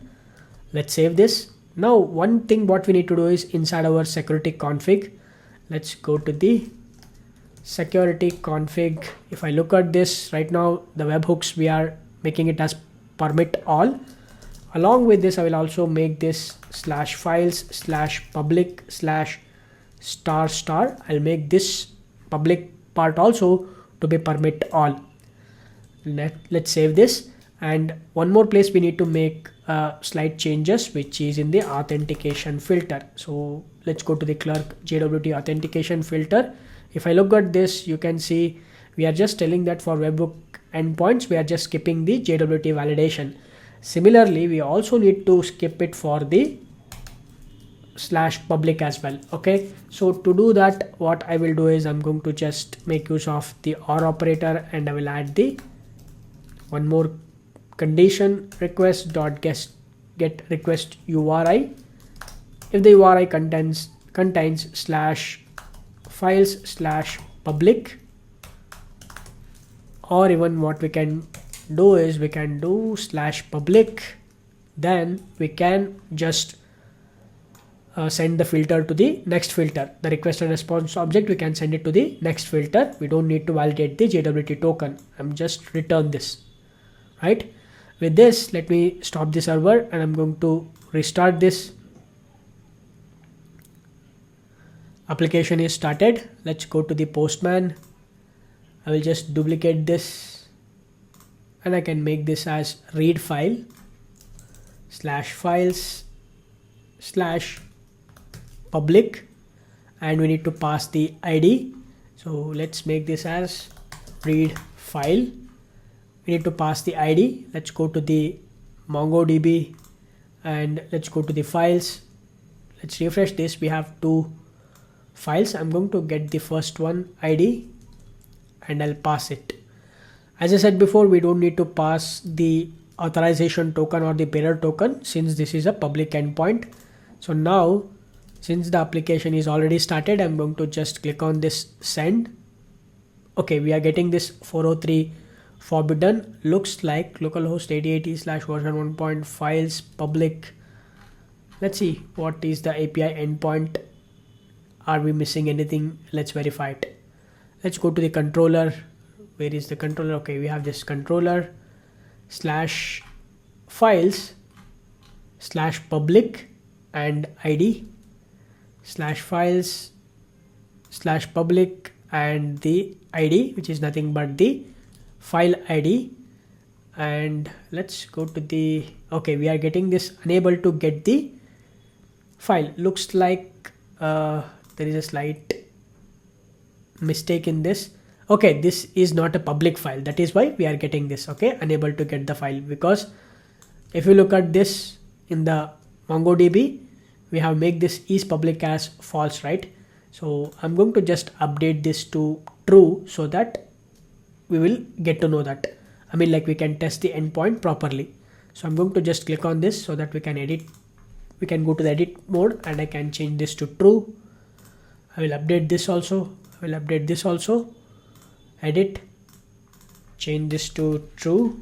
Let's save this. Now one thing what we need to do is inside our security config, let's go to the security config. If I look at this right now, the webhooks we are making it as permit all. Along with this I will also make this slash files slash public slash star star. I'll make this public part also to be permit all. Let's save this, and one more place we need to make slight changes, which is in the authentication filter. So let's go to the Clerk JWT authentication filter. If I look at this, you can see we are just telling that for webhook endpoints we are just skipping the JWT validation. Similarly, we also need to skip it for the slash public as well. Okay, so to do that, what I will do is I'm going to just make use of the OR operator, and I will add the one more condition request dot get request URI. If the URI contains slash files slash public, or even what we can do is we can do /public, then we can just send the filter to the next filter. The request and response object, we can send it to the next filter. We don't need to validate the JWT token. I'm just return this, right? With this, let me stop the server and I'm going to restart this. Application is started. Let's go to the Postman. I will just duplicate this and I can make this as read file /files/ public, and we need to pass the ID. So let's make this as read file. We need to pass the ID. Let's go to the MongoDB and let's go to the files. Let's refresh this. We have 2 files. I'm going to get the first one ID and I'll pass it. As I said before, we don't need to pass the authorization token or the bearer token since this is a public endpoint. So now, since the application is already started, I'm going to just click on this send. Okay, we are getting this 403 forbidden. Looks like localhost 8080/version 1. Files public. Let's see what is the API endpoint. Are we missing anything? Let's verify it. Let's go to the controller. Where is the controller? Okay, we have this controller /files /public and ID /files /public and the ID, which is nothing but the file ID. And let's go to the, okay, we are getting this unable to get the file. Looks like there is a slight mistake in this. Okay, this is not a public file. That is why we are getting this, okay, unable to get the file, because if you look at this in the MongoDB, we have make this is public as false, right? So I'm going to just update this to true so that we will get to know that. I mean, like we can test the endpoint properly. So I'm going to just click on this so that we can edit. We can go to the edit mode and I can change this to true. I will update this also. I will update this also. Edit, change this to true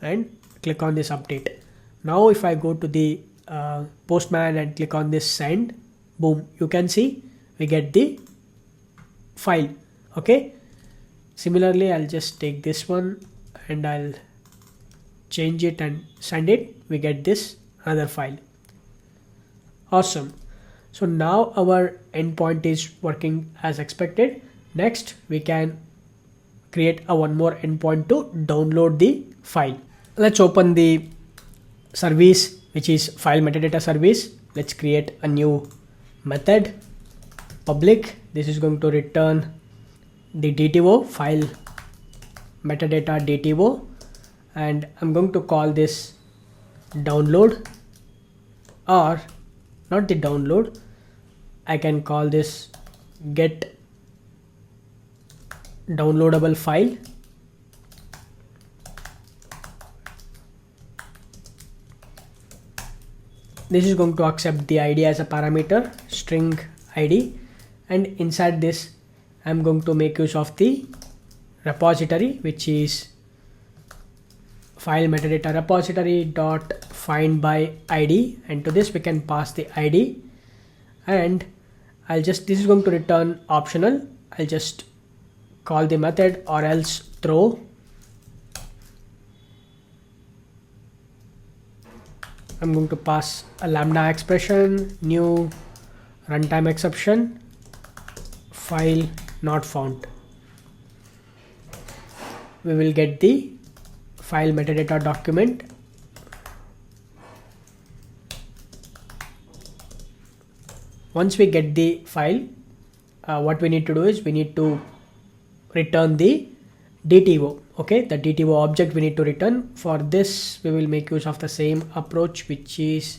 and click on this update. Now if I go to the Postman and click on this send, boom, you can see we get the file. Okay, similarly I'll just take this one and I'll change it and send it. We get this another file. Awesome. So now our endpoint is working as expected. Next we can create a one more endpoint to download the file. Let's open the service, which is file metadata service. Let's create a new method, public. This is going to return the DTO, file metadata DTO, and I'm going to call this download, or not the download, I can call this get downloadable file. This is going to accept the ID as a parameter, string ID, and inside this I'm going to make use of the repository, which is file metadata repository dot find by ID, and to this we can pass the ID, and this is going to return optional. I'll just call the method or else throw. I'm going to pass a lambda expression, new runtime exception, file not found. We will get the file metadata document. Once we get the file, what we need to do is we need to return the DTO. Okay, the DTO object we need to return. For this we will make use of the same approach, which is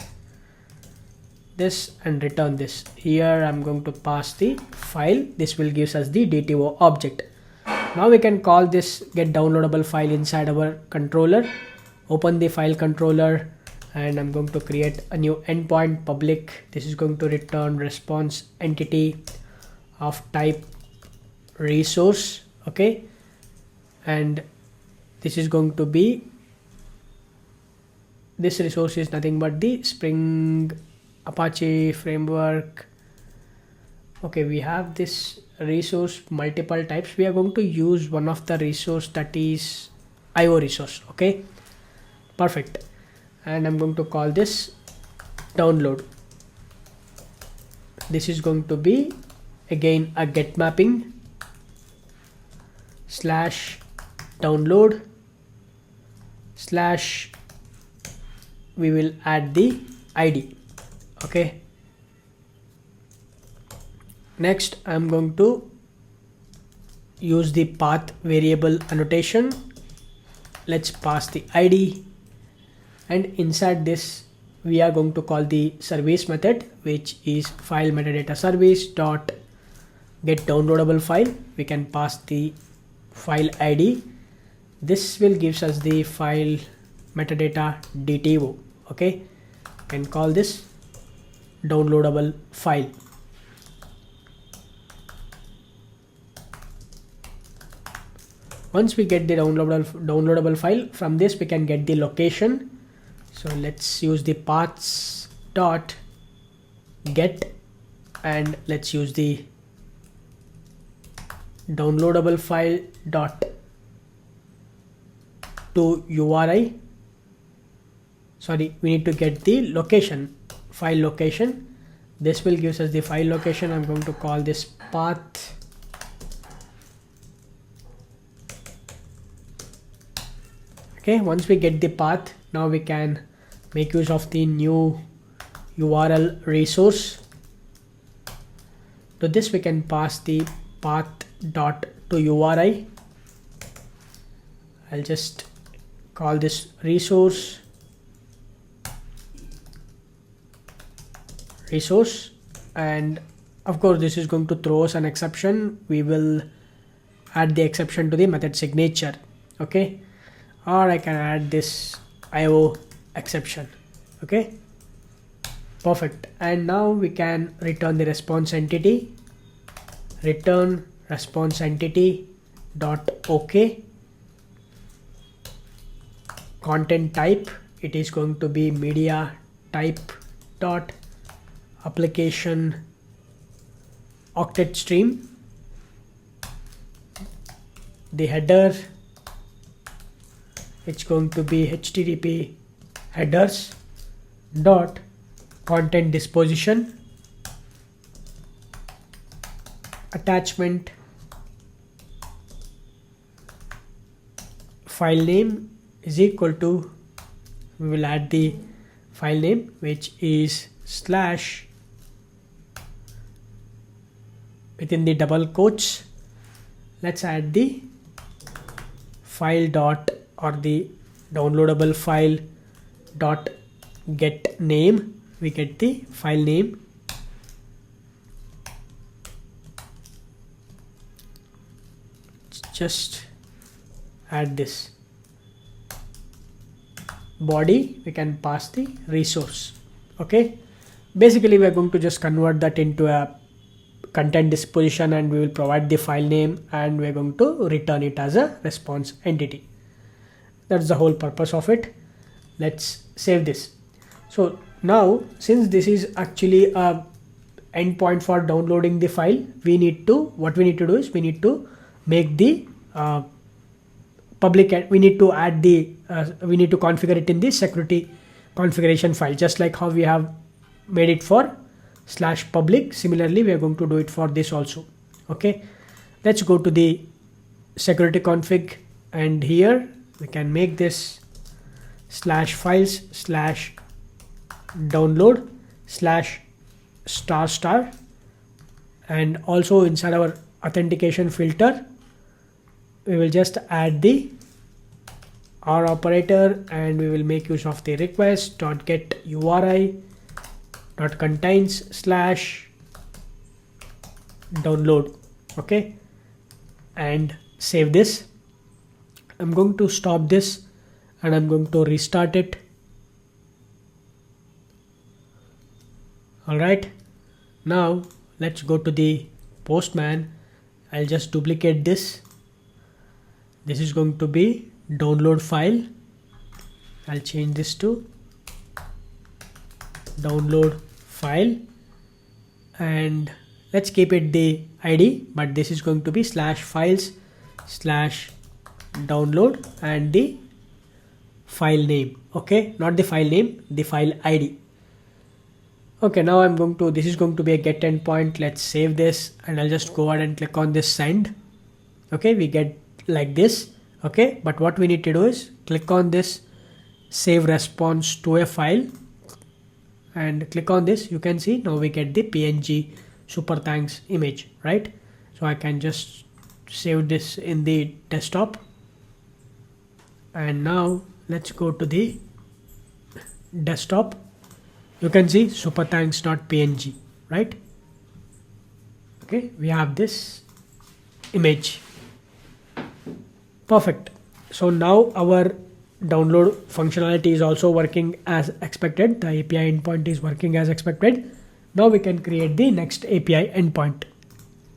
this, and return this. Here I'm going to pass the file. This will give us the DTO object. Now we can call this get downloadable file inside our controller. Open the file controller and I'm going to create a new endpoint, public. This is going to return response entity of type resource. Okay, and this is going to be, this resource is nothing but the Spring Apache framework. Okay, we have this resource multiple types. We are going to use one of the resource, that is IO resource. Okay, perfect. And I'm going to call this download. This is going to be again a get mapping slash download slash, we will add the ID. Okay, next I'm going to use the path variable annotation. Let's pass the ID, and inside this we are going to call the service method, which is file metadata service dot get downloadable file. We can pass the file ID. This will gives us the file metadata DTO. Okay, can call this downloadable file. Once we get the downloadable file, from this we can get the location. So let's use the paths dot get, and let's use the downloadable file dot to URI. Sorry, we need to get the location, file location. This will give us the file location. I'm going to call this path. Okay, once we get the path, now we can make use of the new URL resource. To this we can pass the path dot to URI. I'll just call this resource, and of course this is going to throw us an exception. We will add the exception to the method signature. Okay, or I can add this IO exception. Okay, perfect. And now we can return the response entity. Return response entity dot OK. Content type, it is going to be media type dot application octet stream. The header, it's going to be HTTP headers dot content disposition. Attachment, file name is equal to, we will add the file name, which is slash within the double quotes. Let's add the file dot, or the downloadable file dot get name. We get the file name. Just add this body, we can pass the resource. Okay, basically we are going to just convert that into a content disposition, and we will provide the file name, and we are going to return it as a response entity. That's the whole purpose of it. Let's save this. So now, since this is actually a endpoint for downloading the file, we need to make the public, we need to add the we need to configure it in the security configuration file, just like how we have made it for /public. Similarly, we are going to do it for this also. Okay, let's go to the security config, and here we can make this /files /download /*, and also inside our authentication filter we will just add the OR operator, and we will make use of the request dot get URI dot contains /download. Okay, and save this. I'm going to stop this, and I'm going to restart it. All right, now let's go to the Postman. I'll just duplicate this. This is going to be download file. I'll change this to download file, and let's keep it the ID, but this is going to be /files/download and the file name. Okay, not the file name, the file ID. Okay, now this is going to be a get endpoint. Let's save this, and I'll just go ahead and click on this send. Okay, we get like this. Okay, but what we need to do is click on this save response to a file and click on this. You can see now we get the PNG super thanks image, right? So I can just save this in the desktop, and now let's go to the desktop. You can see super thanks.png, right? Okay, we have this image. Perfect. So now our download functionality is also working as expected. The API endpoint is working as expected. Now we can create the next API endpoint.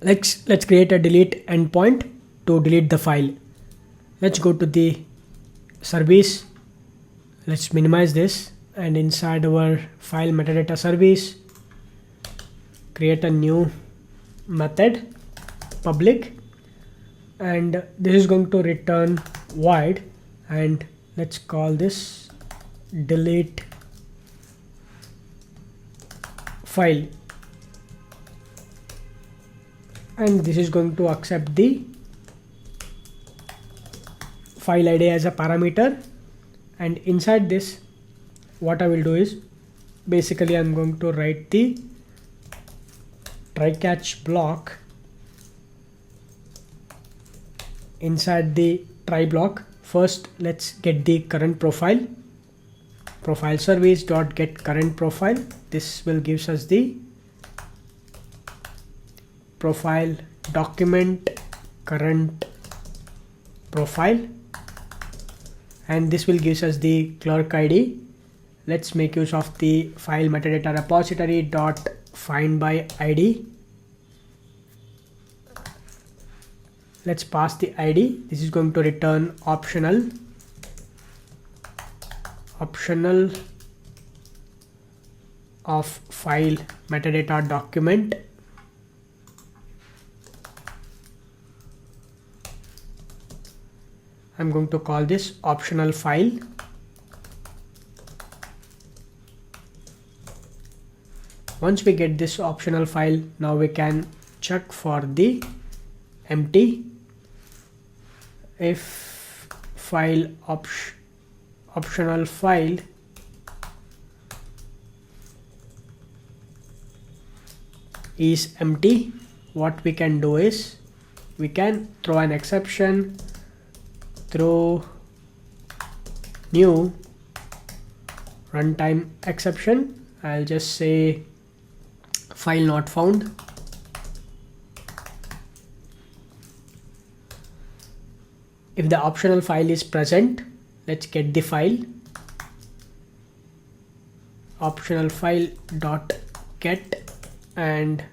Let's create a delete endpoint to delete the file. Let's go to the service. Let's minimize this, and inside our file metadata service, create a new method, public, and this is going to return void, and let's call this delete file, and this is going to accept the file ID as a parameter. And inside this, what I will do is basically I'm going to write the try catch block inside the try block. First, let's get the current profile service dot get current profile. This will gives us the profile document current profile, and this will gives us the clerk ID. Let's make use of the file metadata repository dot find by ID. Let's pass the ID. This is going to return optional of file metadata document. I'm going to call this optional file. Once we get this optional file, now we can check for the empty. If file optional file is empty, what we can do is we can throw an exception, throw new runtime exception. I'll just say file not found. If the optional file is present, let's get the file, optional file dot get, and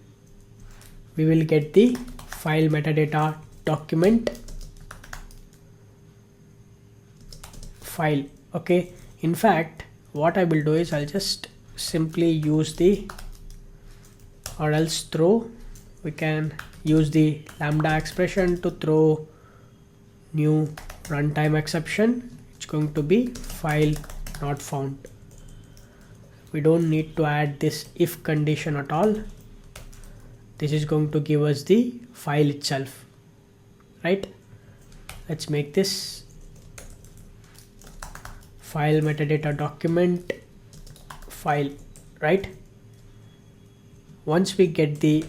we will get the file metadata document file. Okay, in fact what I will do is I'll just simply use the, or else throw, we can use the lambda expression to throw new runtime exception. It's going to be file not found. We don't need to add this if condition at all. This is going to give us the file itself, right? Let's make this file metadata document file, right? Once we get the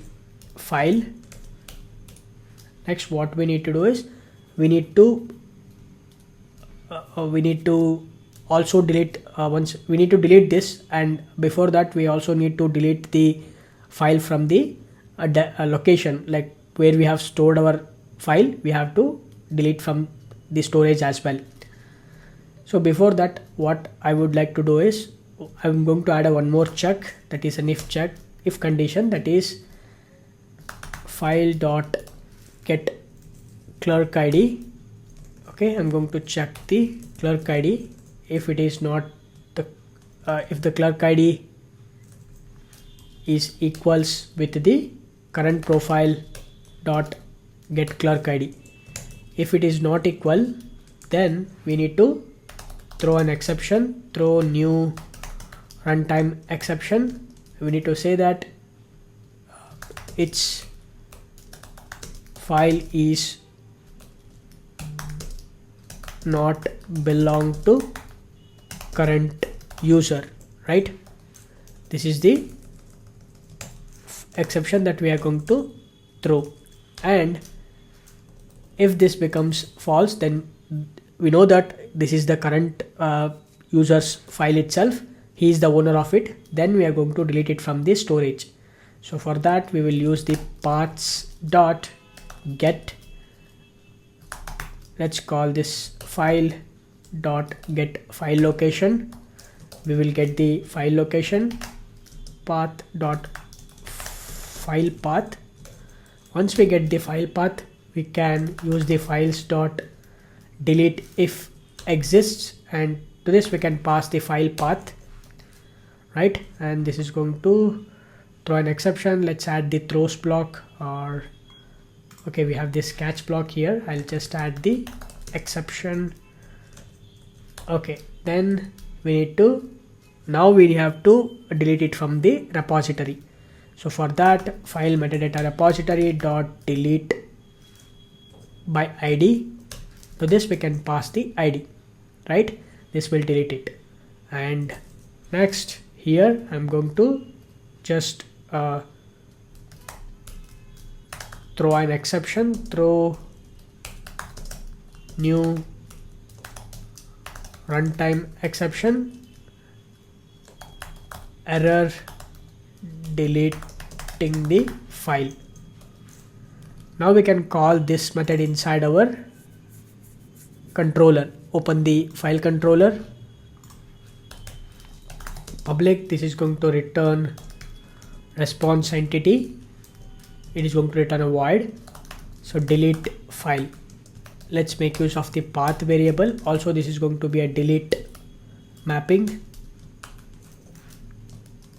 file, next what we need to do is we need to also delete once we need to delete this, and before that we also need to delete the file from the location, like where we have stored our file. We have to delete from the storage as well. So before that, what I would like to do is I'm going to add one more check, that is an if check, if condition, that is file dot get clerk ID. Okay, I'm going to check the clerk ID. If it is not the if the clerk ID is equals with the current profile dot get clerk ID. If it is not equal, then we need to throw an exception, throw new runtime exception. We need to say that its file is not belong to current user, right? This is the exception that we are going to throw. And if this becomes false, then we know that this is the current user's file itself. He is the owner of it. Then we are going to delete it from the storage. So for that we will use the paths dot get. Let's call this file dot get file location. We will get the file location, path dot file path. Once we get the file path, we can use the files dot delete if exists, and to this we can pass the file path, right? And this is going to throw an exception. Let's add the throws block, or okay, we have this catch block here. I'll just add the exception. Okay, then we need to, now we have to delete it from the repository. So for that, file metadata repository dot delete by ID. To this we can pass the ID, right? This will delete it. And next here I'm going to just throw an exception, throw new runtime exception, error deleting the file. Now we can call this method inside our controller. Open the file controller, public. This is going to return response entity. It is going to return a void. So delete file. Let's make use of the path variable. Also this is going to be a delete mapping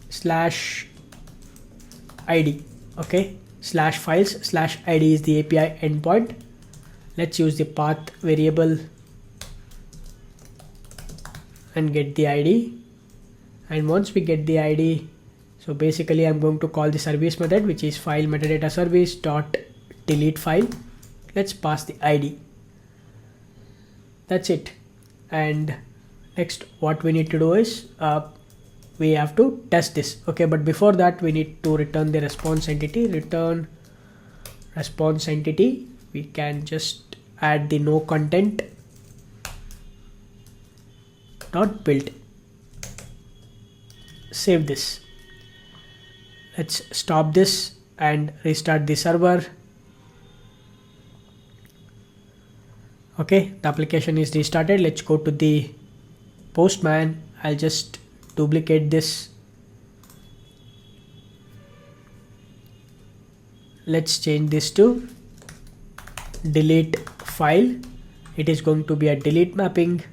slash ID. Okay, slash files slash ID is the API endpoint. Let's use the path variable and get the ID. And once we get the ID, so basically I'm going to call the service method, which is file metadata service dot delete file. Let's pass the ID. That's it. And next what we need to do is we have to test this. Okay, but before that we need to return the response entity. Return response entity. We can just add the no content dot build. Save this. Let's stop this and restart the server. Okay, the application is restarted. Let's go to the Postman. I'll just duplicate this. Let's change this to delete file. It is going to be a delete mapping,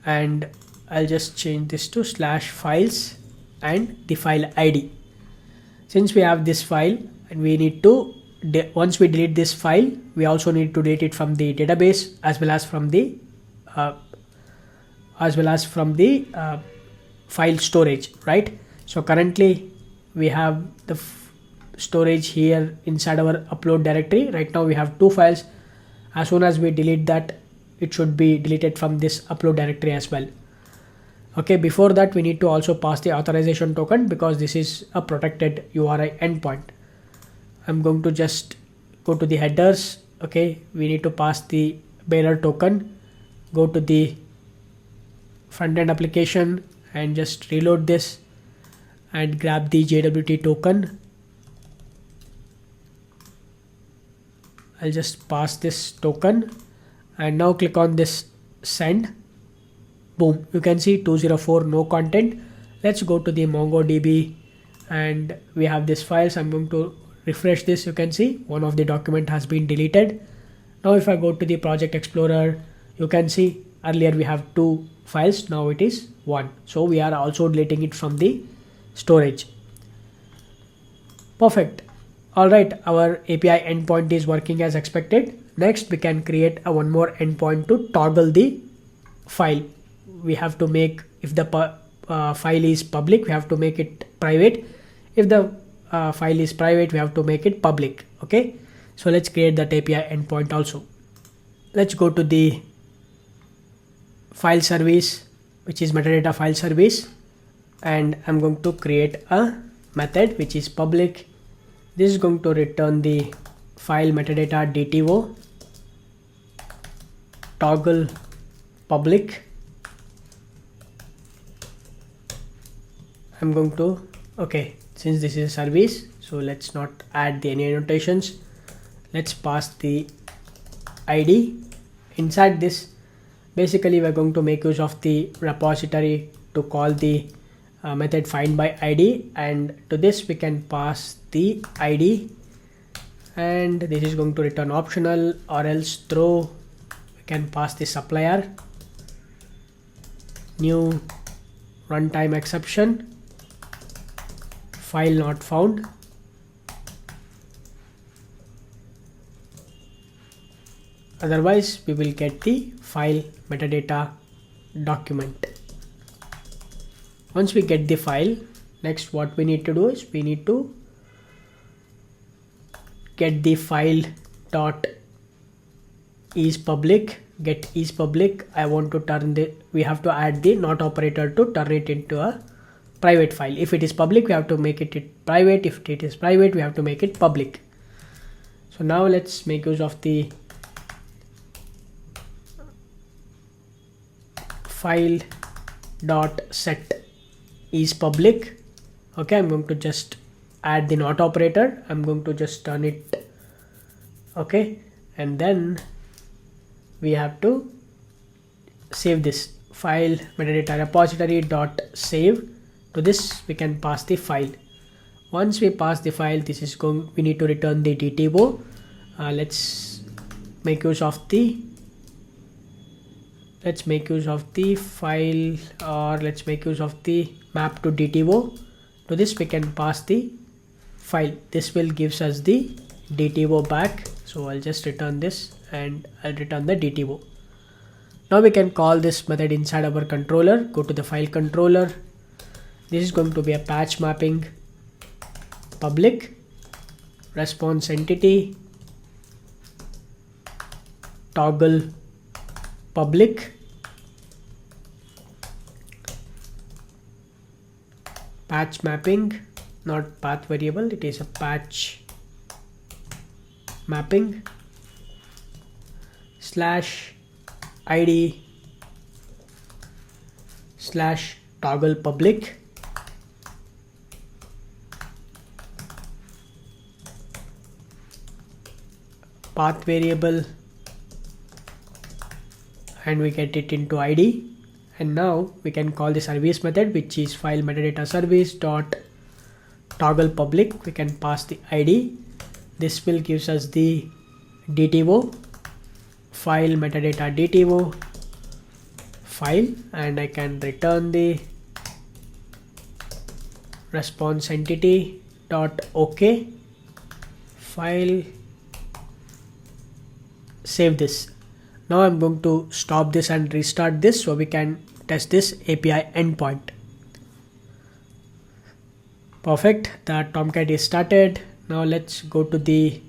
and I'll just change this to slash files and the file ID. Since we have this file and we need to, once we delete this file, we also need to delete it from the database as well as from the file storage, right? So currently we have the storage here inside our upload directory. Right now we have two files. As soon as we delete that, it should be deleted from this upload directory as well. Okay, before that we need to also pass the authorization token, because this is a protected URI endpoint. I'm going to just go to the headers. Okay, we need to pass the bearer token. Go to the front-end application and just reload this and grab the JWT token. I'll just pass this token and now click on this send. Boom, you can see 204 no content. Let's go to the MongoDB and we have this files. I'm going to refresh this. You can see one of the document has been deleted Now if I go to the project explorer, you can see earlier we have 2 files, now it is 1. So we are also deleting it from the storage. Perfect. Alright, our API endpoint is working as expected. Next we can create a one more endpoint to toggle the file. We have to make, if the file is public, we have to make it private. If the file is private, we have to make it public. Okay, so let's create that API endpoint also. Let's go to the file service, which is metadata file service, and I'm going to create a method which is public. This is going to return the file metadata DTO toggle public. I'm going to, okay, since this is a service, so let's not add any annotations. Let's pass the ID. Inside this, basically we're going to make use of the repository to call the method find by ID, and to this we can pass the ID, and this is going to return optional, or else throw we can pass the supplier new runtime exception file not found. Otherwise we will get the file metadata document. Once we get the file, next what we need to do is we need to get the file dot is public, get is public. I want to turn the, we have to add the not operator to turn it into a private file. If it is public, we have to make it private. If it is private, we have to make it public. So now let's make use of the file dot set is public. Okay, I'm going to just add the not operator. I'm going to just turn it. Okay, and then we have to save this file metadata repository dot save. To this we can pass the file. Once we pass the file, this is going, we need to return the DTO. Let's make use of the file, or let's make use of the map to DTO. To this we can pass the file. This will gives us the DTO back. So I'll just return this and I'll return the DTO. Now we can call this method inside our controller. Go to the file controller. This is going to be a patch mapping public response entity toggle public patch mapping, not path variable, it is a patch mapping slash ID slash toggle public. Path variable, and we get it into ID. And now we can call the service method, which is file metadata service dot toggle public. We can pass the ID. This will gives us the DTO file metadata DTO file, and I can return the response entity dot OK file. Save this. Now I'm going to stop this and restart this so we can test this API endpoint. Perfect, the Tomcat is started. Now let's go to the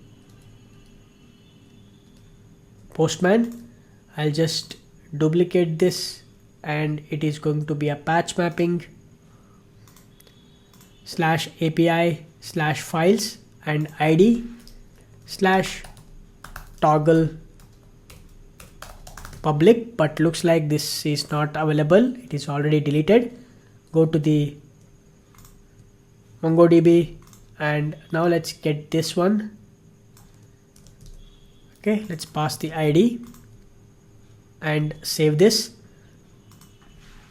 Postman. I'll just duplicate this, and it is going to be a patch mapping slash API slash files and ID slash toggle public, but looks like this is not available, it is already deleted. Go to the MongoDB, and now let's get this one. Okay, let's pass the ID and save this.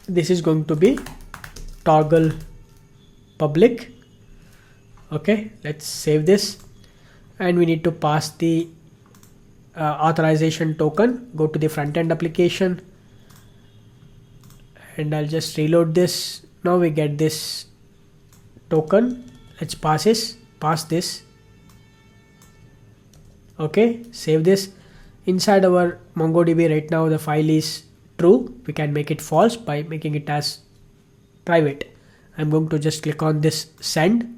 This is going to be toggle public. Okay, let's save this, and we need to pass the authorization token, go to the front-end application, and I'll just reload this. Now we get this token. Let's pass this. Okay, save this. Inside our MongoDB right now the file is true. We can make it false by making it as private. I'm going to just click on this send.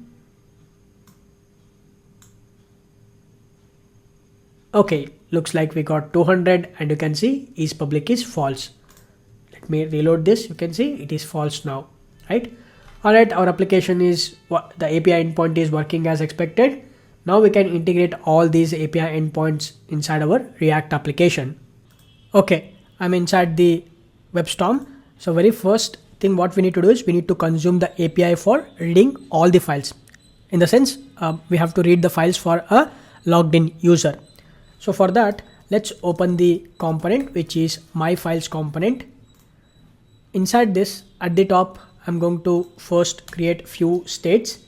Okay, looks like we got 200, and you can see is public is false. Let me reload this. You can see it is false now, right? Alright, our application is the API endpoint is working as expected. Now we can integrate all these API endpoints inside our React application. Okay, I'm inside the WebStorm. So very first thing what we need to do is we need to consume the API for reading all the files. In the sense, we have to read the files for a logged in user. So for that, let's open the component, which is my files component. Inside this, at the top, I'm going to first create few states.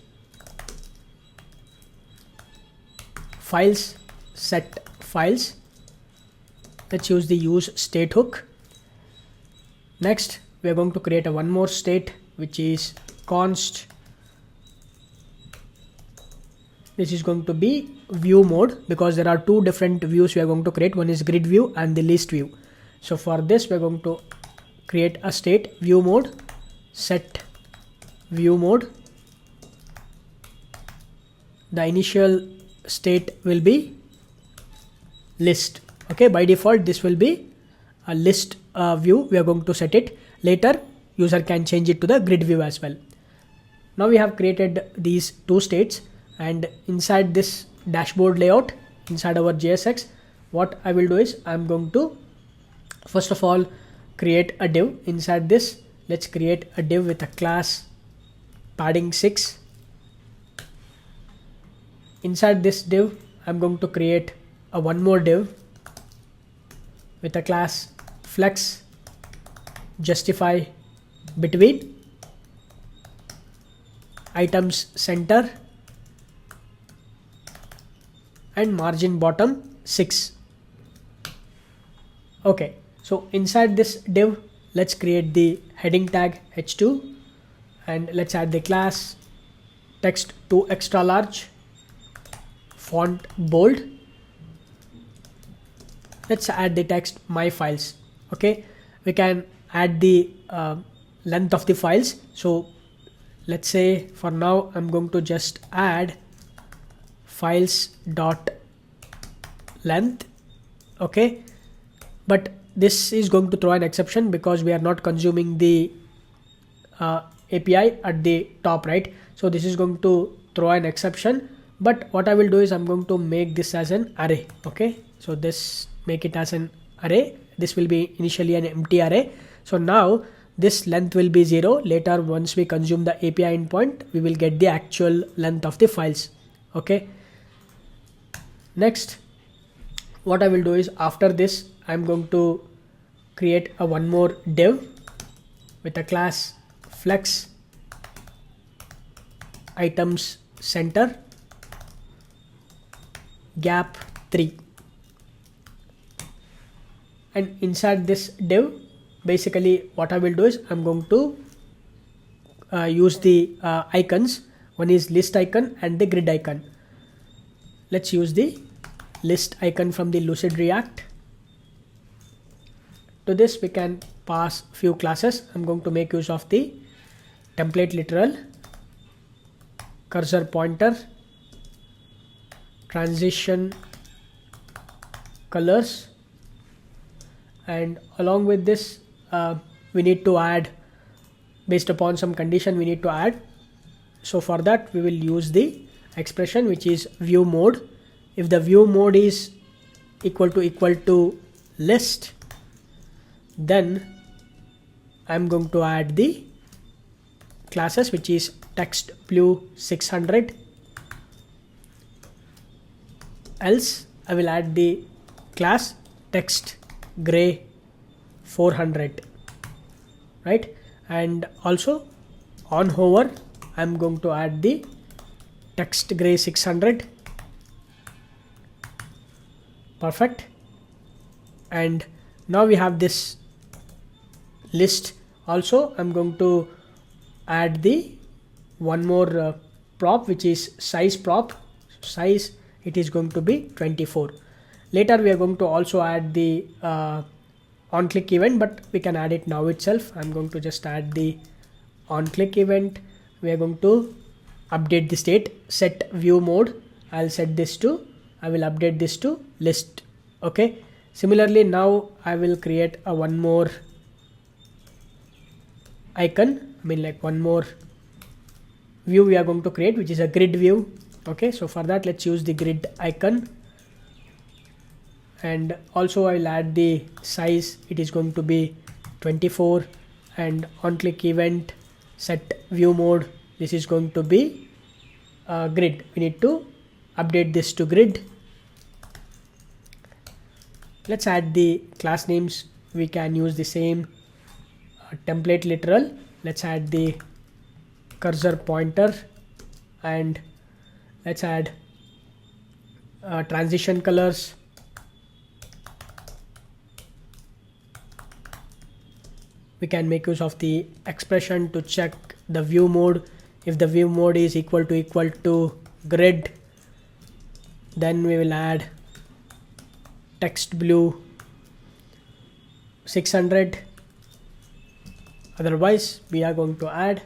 Files, set files. Let's use the use state hook. Next, we are going to create one more state, which is const. This is going to be view mode, because there are two different views we are going to create. One is grid view and the list view. So for this, we are going to create a state view mode, set view mode. The initial state will be list. Okay, by default this will be a list view. We are going to set it. Later user can change it to the grid view as well. Now we have created these two states, and inside this dashboard layout, inside our JSX, what I will do is I'm going to first of all create a div. Inside this, let's create a div with a class padding 6. Inside this div, I'm going to create one more div with a class flex justify between items center and margin bottom 6. Okay, so inside this div, let's create the heading tag h2, and let's add the class text to extra large, font bold. Let's add the text my files. Okay, we can add the length of the files. So let's say for now I'm going to just add files dot length. Okay, but this is going to throw an exception because we are not consuming the API at the top, right? So this is going to throw an exception, but what I will do is I'm going to make this as an array. Okay, so this make it as an array. This will be initially an empty array. So now this length will be 0. Later, once we consume the API endpoint, we will get the actual length of the files. Okay, next what I will do is after this I'm going to create one more div with a class flex items center gap 3, and inside this div, basically what I will do is I'm going to use the icons. One is list icon and the grid icon. Let's use the list icon from the Lucide React. To this we can pass few classes. I'm going to make use of the template literal, cursor pointer, transition colors, and along with this we need to add, based upon some condition we need to add. So for that we will use the expression which is view mode. If the view mode is equal to list, then I'm going to add the classes which is text blue 600, else I will add the class text gray 400, right? And also on hover I'm going to add the text gray 600. Perfect. and now we have this list. Also I'm going to add the one more prop, which is size prop. Size, it is going to be 24. Later we are going to also add the on click event, but we can add it now itself. I'm going to just add the on click event. We are going to update the state, set view mode. I will update this to list. Okay, similarly now I will create a one more icon, like one more view we are going to create, which is a grid view. Okay, so for that let's use the grid icon, and also I'll add the size. It is going to be 24, and on click event, set view mode, this is going to be grid. We need to update this to grid. Let's add the class names. We can use the same template literal. Let's add the cursor pointer, and let's add transition colors. We can make use of the expression to check the view mode. If the view mode is equal to grid, then we will add text blue 600. Otherwise we are going to add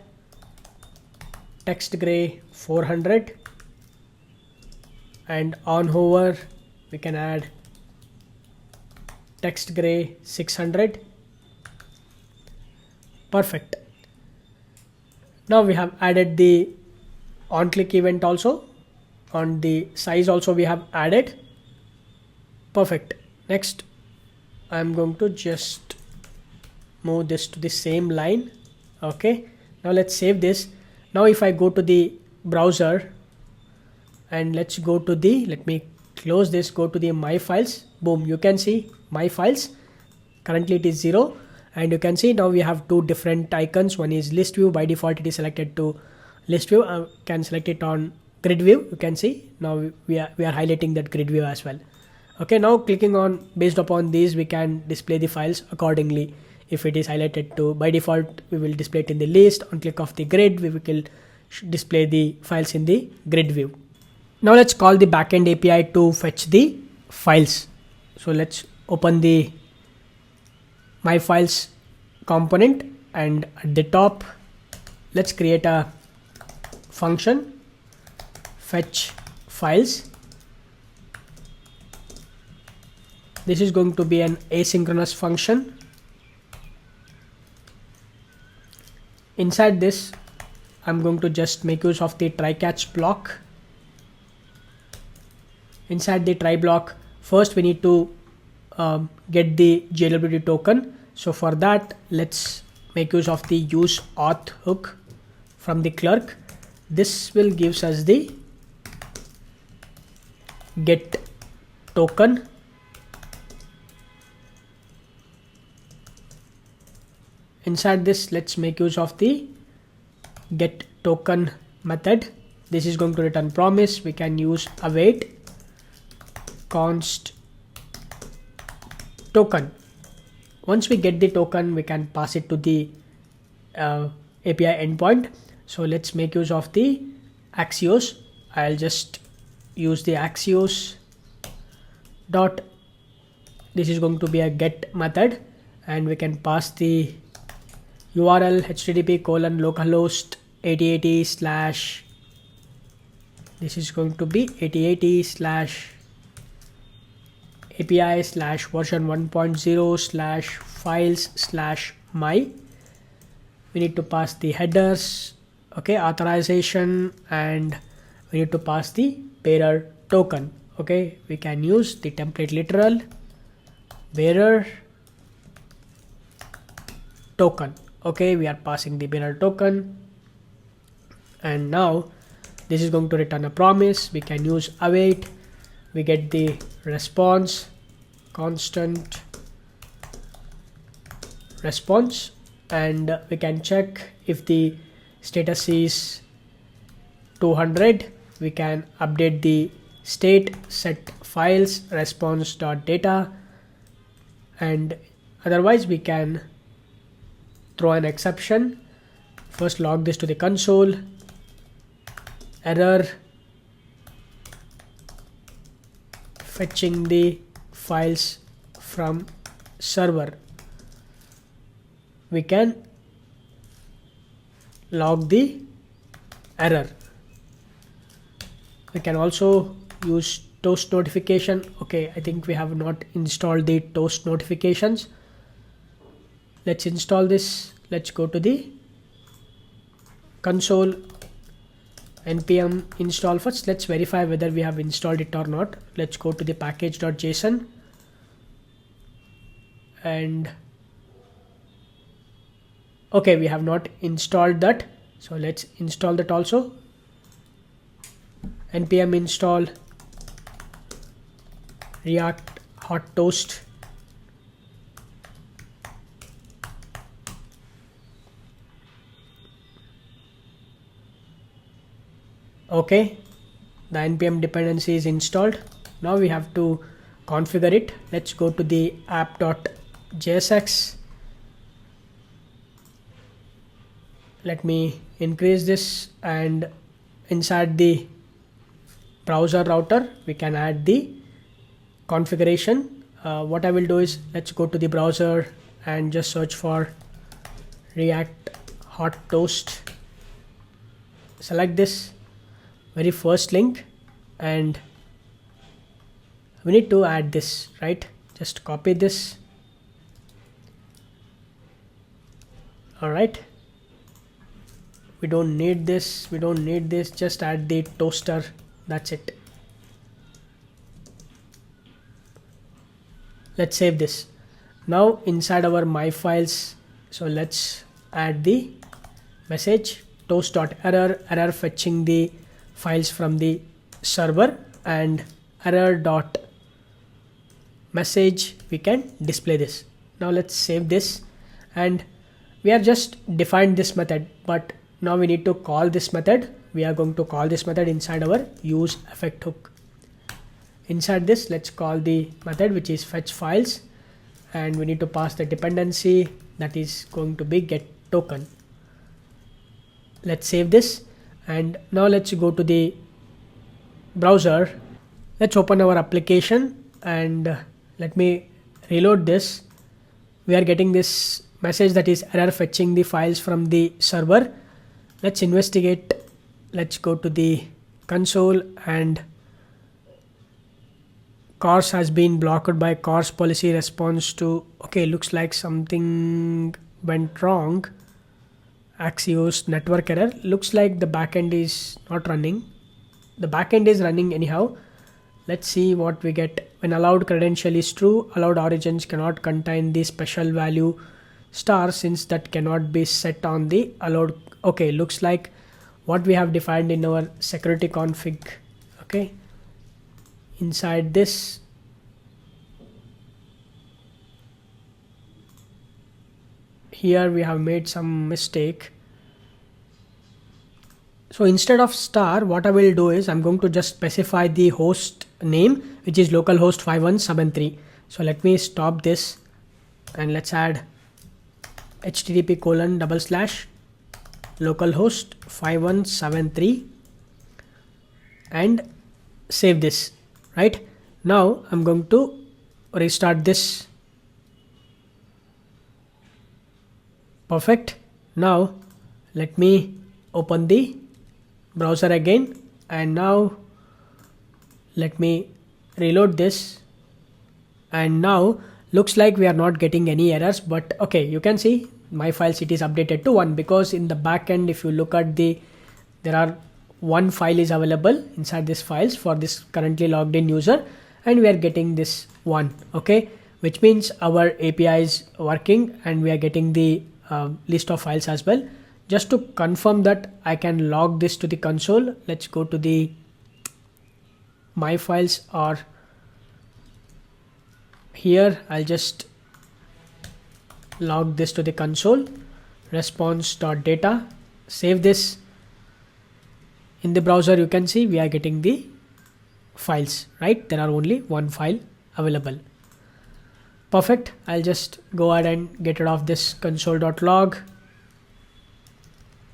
text gray 400, and on hover we can add text gray 600. Perfect. Now we have added the on click event also. On the size also we have added. Perfect. Next I'm going to just move this to the same line. Okay, now let's save this. Now if I go to the browser and let's go to the, let me close this, go to the my files. Boom, you can see my files. Currently it is 0, and you can see now we have two different icons. One is list view. By default it is selected to list view. I can select it on grid view. You can see now we are highlighting that grid view as well. Okay, now clicking on, based upon these we can display the files accordingly. If it is highlighted to, by default we will display it in the list. On click of the grid we will display the files in the grid view. Now let's call the backend API to fetch the files. So let's open the my files component, and at the top let's create a function fetch files. This is going to be an asynchronous function. Inside this I'm going to just make use of the try catch block. Inside the try block, first we need to get the JWT token. So for that let's make use of the use auth hook from the clerk. This will gives us the get token. Inside this let's make use of the get token method. This is going to return promise. We can use await const token. Once we get the token we can pass it to the API endpoint. So let's make use of the Axios. I'll just use the Axios dot, this is going to be a get method, and we can pass the URL http://localhost 8080 slash, this is going to be 8080 slash API slash version 1.0 slash files slash my. We need to pass the headers, okay, authorization, and we need to pass the bearer token. Okay, we can use the template literal bearer token. Okay, we are passing the bearer token, and now this is going to return a promise. We can use await. We get the response, constant response, and we can check if the status is 200. We can update the state, set files response.data, and otherwise we can throw an exception. First log this to the console, error fetching the files from server. We can log the error. We can also use toast notification. Okay, I think we have not installed the toast notifications. Let's install this. Let's go to the console, npm install first. Let's verify whether we have installed it or not. Let's go to the package.json and okay, we have not installed that, so let's install that also. Npm install react hot toast. Okay, the npm dependency is installed. Now we have to configure it. Let's go to the app.jsx. Let me increase this, and inside the browser router we can add the configuration. What I will do is, let's go to the browser and just search for react hot toast. Select this very first link and we need to add this, right? Just copy this. All right, we don't need this, just add the toaster, that's it. Let's save this. Now inside our my files, so let's add the message toast.error, error fetching the files from the server, and error.message, we can display this. Now let's save this, and we have just defined this method, but now we need to call this method. We are going to call this method inside our use effect hook. Inside this, let's call the method which is fetch files, and we need to pass the dependency that is going to be get token. Let's save this, and now let's go to the browser. Let's open our application and let me reload this. We are getting this message that is error fetching the files from the server. Let's investigate. Let's go to the console, and CORS has been blocked by CORS policy response to. Okay, looks like something went wrong. Axios network error. Looks like the backend is not running. The backend is running anyhow. Let's see what we get. When allowed credential is true, allowed origins cannot contain the special value star, since that cannot be set on the allowed. Okay, looks like what we have defined in our security config. Okay, inside this here we have made some mistake. So instead of star, what I will do is I'm going to just specify the host name, which is localhost 5173. So let me stop this and let's add http:// localhost 5173 and save this. Right now I'm going to restart this. Perfect. Now let me open the browser again, and now let me reload this, and now looks like we are not getting any errors. But okay, you can see my files, it is updated to 1, because in the backend if you look at the, there are one file is available inside this files for this currently logged in user, and we are getting this 1. Okay, which means our API is working and we are getting the list of files as well. Just to confirm that I can log this to the console, let's go to the my files, or here I'll just log this to the console, response.data, save this. In the browser you can see we are getting the files, right? There are only one file available. Perfect. I'll just go ahead and get rid of this console.log,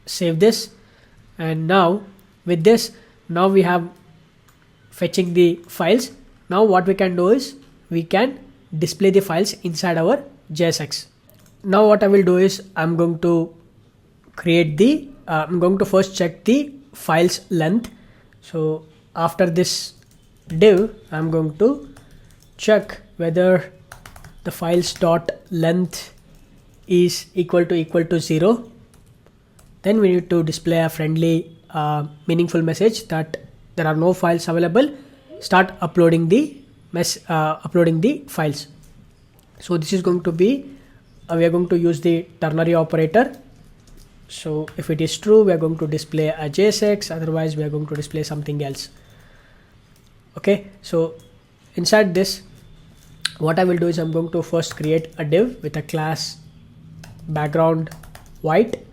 save this, and now with this, now we have fetching the files. Now what we can do is we can display the files inside our JSX. Now what I will do is I'm going to create the I'm going to first check the file's length. So after this div, I'm going to check whether the files dot length is equal to 0. Then we need to display a friendly meaningful message that there are no files available. Start uploading the files. So this is going to be we are going to use the ternary operator. So if it is true, we are going to display a JSX, otherwise we are going to display something else. Okay, so inside this, what I will do is I'm going to first create a div with a class background white,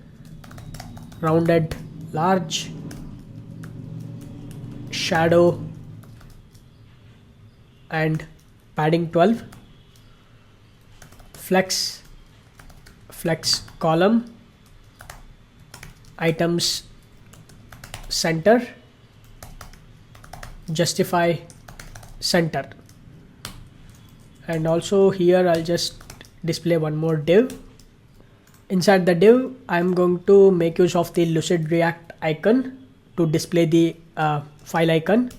rounded large, shadow and padding 12, flex column, items center, justify center, and also here I'll just display one more div. Inside the div, I'm going to make use of the Lucide React icon to display the file icon.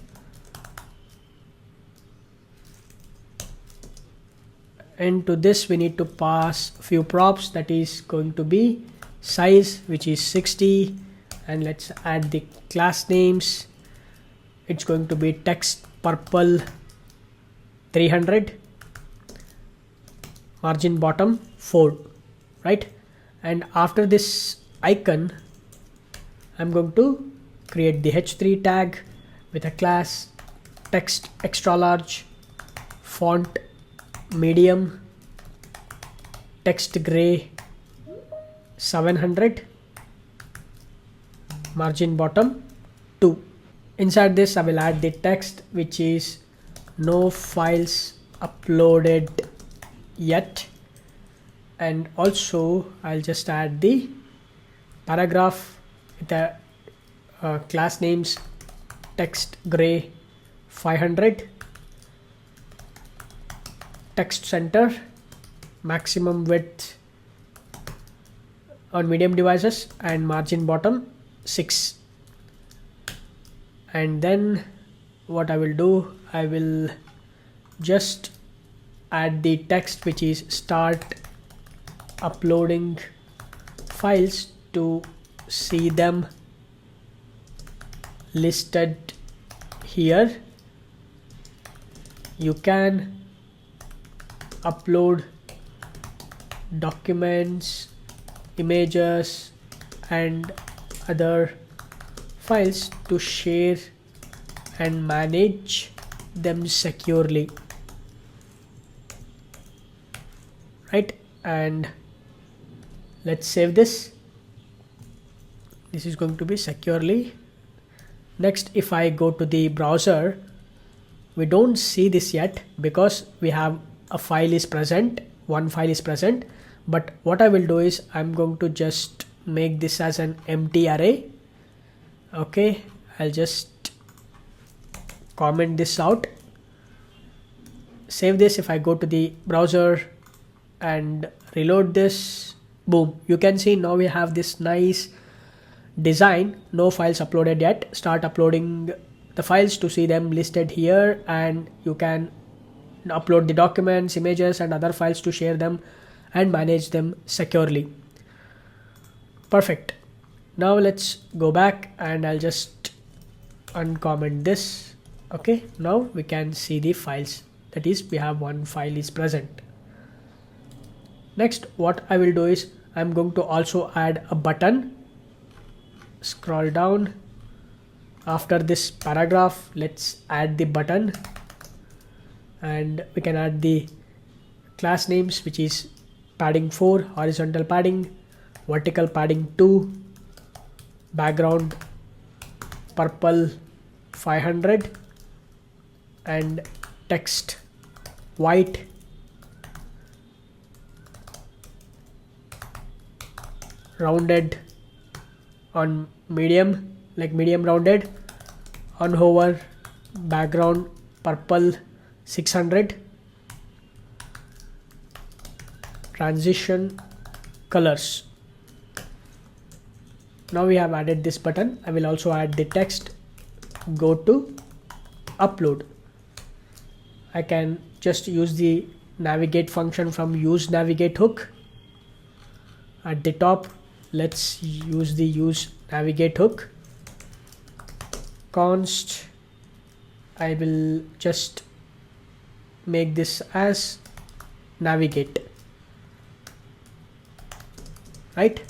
And to this we need to pass few props, that is going to be size, which is 60, and let's add the class names. It's going to be text purple 300, margin bottom 4, right? And after this icon, I'm going to create the h3 tag with a class text extra large, font medium, text gray 700, margin bottom 2. Inside this, I will add the text, which is no files uploaded yet, and also I'll just add the paragraph with the class names text gray 500, text center, maximum width on medium devices, and margin bottom 6. And then what I will do, I will just add the text, which is start uploading files to see them listed here. You can upload documents, images and other files to share and manage them securely, right? And let's save this. This is going to be securely. Next, if I go to the browser, we don't see this yet because we have a file is present, one file is present. But what I will do is I'm going to just make this as an empty array. Okay, I'll just comment this out, save this. If I go to the browser and reload this, boom, you can see now we have this nice design. No files uploaded yet. Start uploading the files to see them listed here, and you can upload the documents, images and other files to share them and manage them securely. Perfect. Now let's go back and I'll just uncomment this. Okay, now we can see the files, that is we have one file is present. Next, what I will do is I'm going to also add a button. Scroll down. After this paragraph, let's add the button, and we can add the class names, which is padding 4, horizontal padding, vertical padding 2, background purple 500 and text white, rounded on medium, like medium rounded, on hover, background purple 600, transition colors. Now we have added this button. I will also add the text, go to upload. I can just use the navigate function from use navigate hook. At the top, let's use the use navigate hook. Const, I will just make this as navigate, right?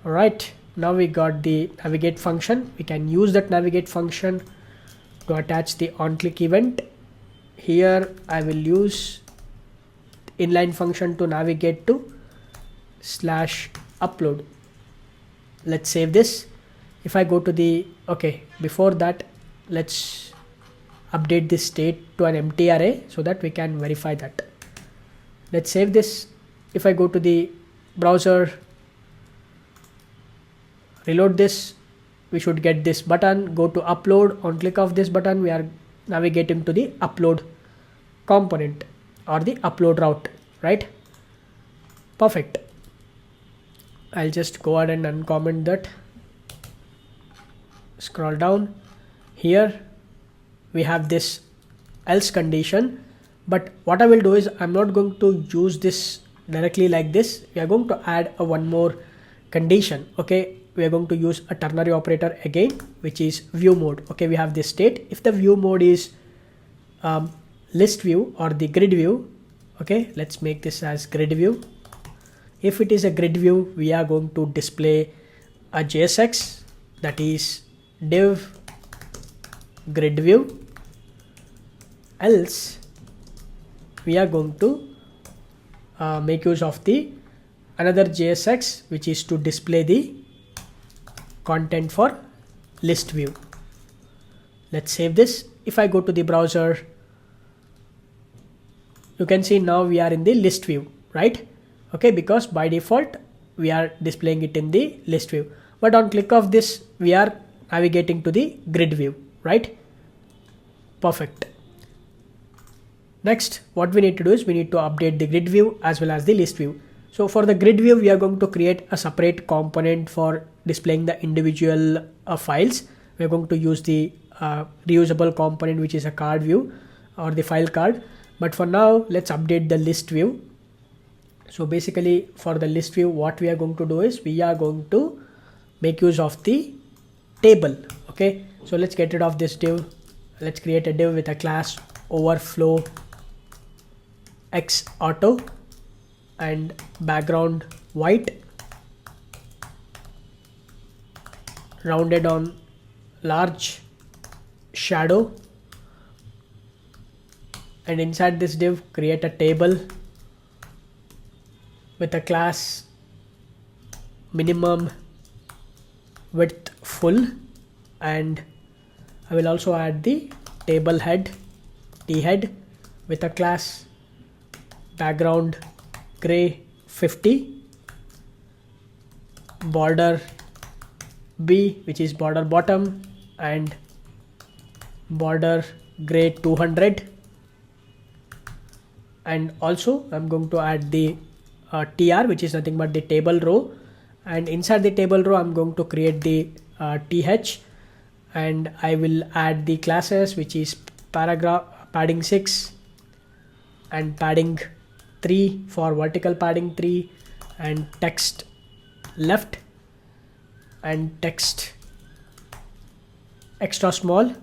All right, now we got the navigate function. We can use that navigate function to attach the on-click event. Here I will use inline function to navigate to /upload. Let's save this. If I go to the, okay, before that, let's update this state to an empty array so that we can verify that. Let's save this. If I go to the browser, reload this, we should get this button, go to upload. On click of this button, we are navigating to the upload component or the upload route, right? Perfect. I'll just go ahead and uncomment that. Scroll down. Here we have this else condition, but what I will do is I'm not going to use this directly like this. We are going to add one more condition. Okay, we are going to use a ternary operator again, which is view mode. Okay, we have this state. If the view mode is list view or the grid view, okay, let's make this as grid view. If it is a grid view, we are going to display a JSX, that is div grid view. Else we are going to make use of the another JSX, which is to display the content for list view. Let's save this. If I go to the browser, you can see now we are in the list view, right? Okay, because by default we are displaying it in the list view, but on click of this we are navigating to the grid view, right? Perfect. Next, what we need to do is we need to update the grid view as well as the list view. So for the grid view, we are going to create a separate component for displaying the individual files. We are going to use the reusable component, which is a card view or the file card. But for now, let's update the list view. So basically for the list view, what we are going to do is we are going to make use of the table. Okay, so let's get rid of this div. Let's create a div with a class overflow x auto and background white, rounded on large shadow, and inside this div create a table with a class minimum width full, and I will also add the table head t head with a class background gray 50, border b, which is border bottom, and border gray 200, and also I'm going to add the tr, which is nothing but the table row, and inside the table row I'm going to create the th, and I will add the classes, which is paragraph padding 6 and padding 3 for vertical padding 3, and text left and text extra small,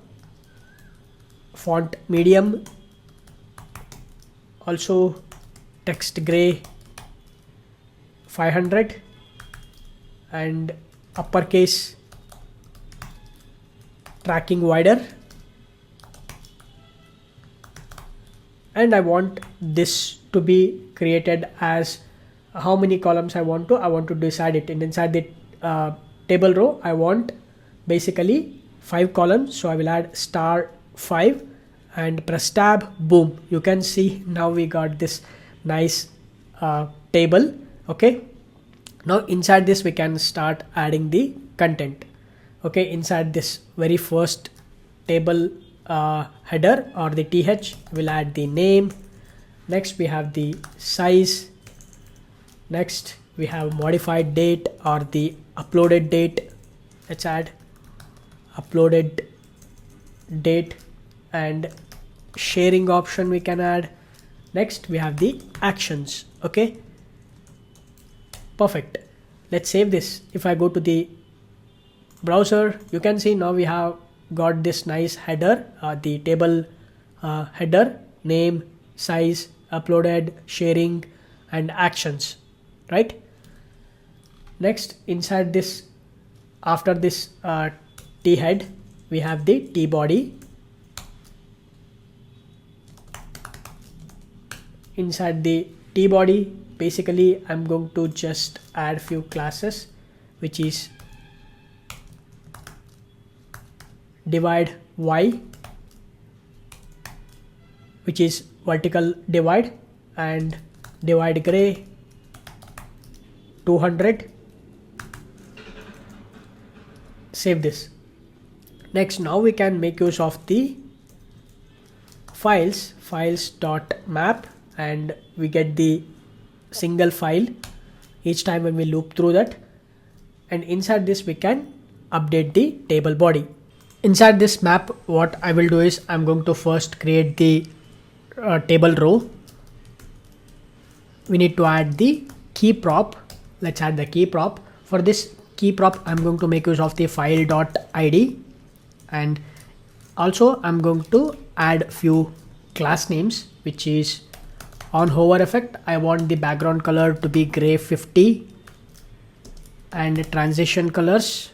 font medium, also text gray 500, and uppercase tracking wider. And I want this to be created as how many columns I want to decide it. And inside the table row, I want basically 5 columns. So I will add *5 and press tab, boom. You can see now we got this nice table. Okay. Now inside this we can start adding the content. Okay, inside this very first table header or the th, we'll add the name. Next we have the size. Next we have modified date or the uploaded date. Let's add uploaded date, and sharing option we can add. Next we have the actions. Okay, perfect. Let's save this. If I go to the browser, you can see now we have got this nice header, the table header, name, size, uploaded, sharing, and actions, right? Next, inside this, after this t head, we have the t body. Inside the t body, basically I'm going to just add few classes, which is divide y, which is vertical divide, and divide gray 200. Save this. Next, now we can make use of the files dot map, and we get the single file each time when we loop through that, and inside this we can update the table body. Inside this map, what I will do is I'm going to first create the table row. We need to add the key prop. Let's add the key prop. For this key prop, I'm going to make use of the file.id, and also I'm going to add few class names, which is on hover effect. I want the background color to be gray 50, and transition colors.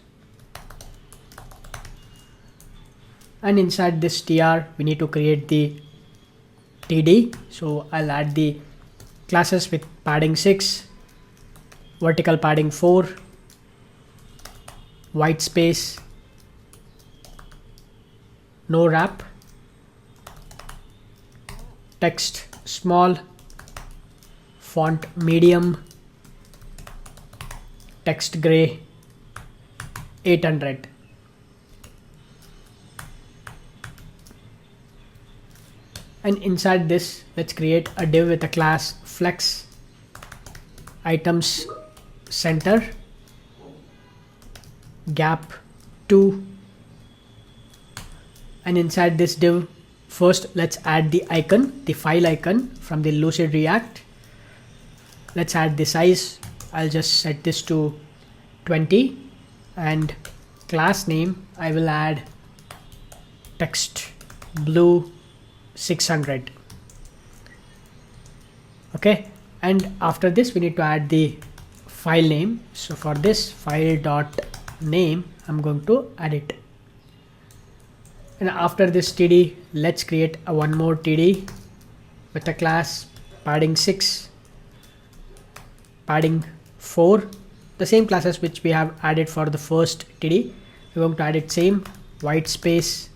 And inside this tr, we need to create the td. So I'll add the classes with padding 6, vertical padding 4, white space, no wrap, text small, font medium, text gray 800. And inside this, let's create a div with a class flex, items center, gap 2, and inside this div, first let's add the icon, the file icon from the Lucide React. Let's add the size. I'll just set this to 20, and class name I will add text blue 600. Okay, and after this we need to add the file name. So for this file dot name, I'm going to add it. And after this td, let's create a one more td with a class padding 6, padding 4, the same classes which we have added for the first td. We're going to add it same, white space,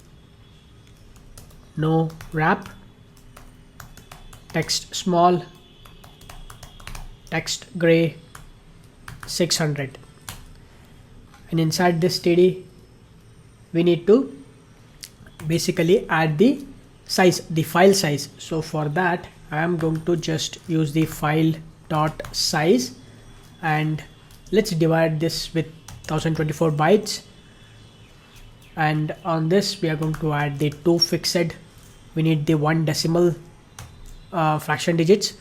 no wrap, text small, text gray 600. And inside this td, we need to basically add the size, the file size. So for that, I am going to just use the file dot size, and let's divide this with 1024 bytes. And on this, we are going to add the 2 fixed. We need the 1 decimal fraction digits,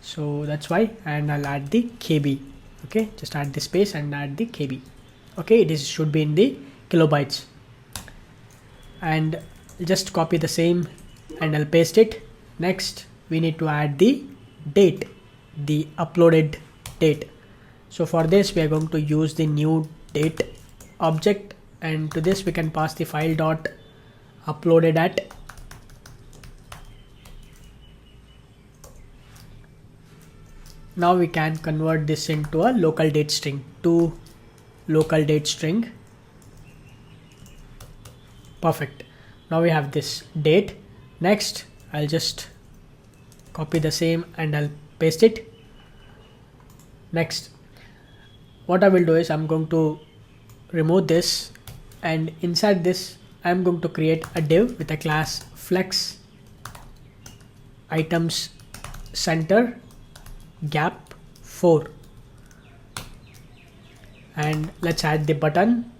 so that's why. And I'll add the kb. Okay, just add the space and add the kb. Okay, this should be in the kilobytes. And just copy the same and I'll paste it. Next, we need to add the date, the uploaded date. So for this, we are going to use the new date object, and to this we can pass the file dot uploaded at. Now we can convert this into a local date string, to local date string. Perfect. Now we have this date. Next, I'll just copy the same and I'll paste it. Next, what I will do is I'm going to remove this, and inside this I'm going to create a div with a class flex items center gap 4, and let's add the button.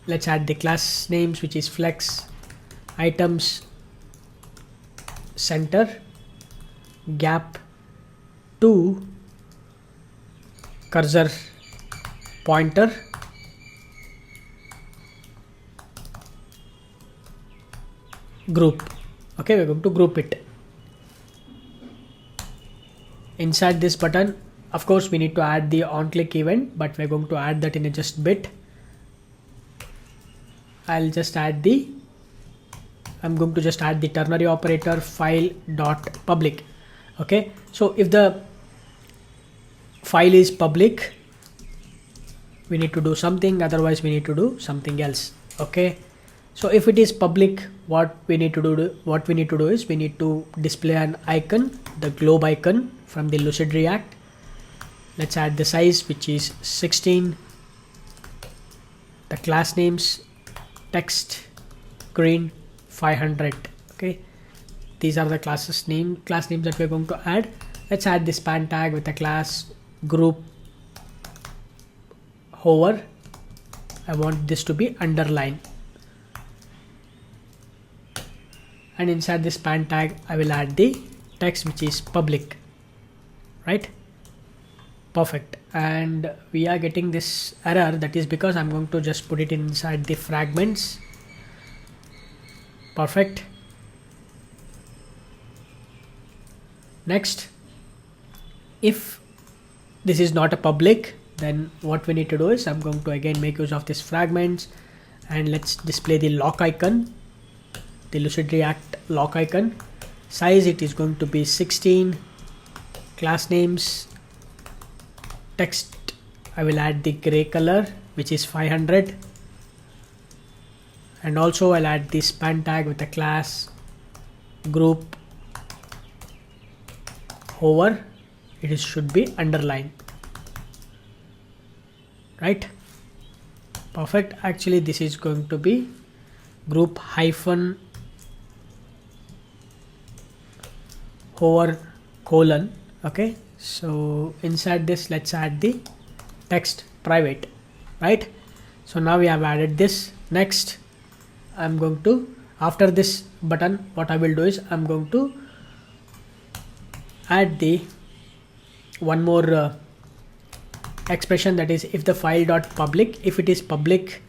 Let's add the class names, which is flex items center gap 2 cursor pointer group. Okay, we're going to group it. Inside this button, of course, we need to add the on-click event, but we're going to add that in a just bit. I'm going to just add the ternary operator file dot public. Okay, so if the file is public, we need to do something, otherwise we need to do something else. Okay, so if it is public, what we need to do is we need to display an icon, the globe icon from the Lucide React. Let's add the size, which is 16, the class names text green 500. Okay, these are the class names that we're going to add. Let's add the span tag with the class group hover. I want this to be underline, and inside this span tag I will add the text, which is public, right? Perfect. And we are getting this error, that is because I'm going to just put it inside the fragments. Perfect. Next, if this is not a public, then what we need to do is I'm going to again make use of this fragments, and let's display the lock icon, the Lucide React lock icon. Size, it is going to be 16, class names text, I will add the gray color, which is 500, and also I'll add the span tag with the class group hover. It should be underline, right? Perfect. Actually, this is going to be group hyphen hover colon. Okay, so inside this, let's add the text private, right? So now we have added this. Next, I'm going to, after this button, what I will do is I'm going to add the one more expression, that is if the file dot public. If it is public,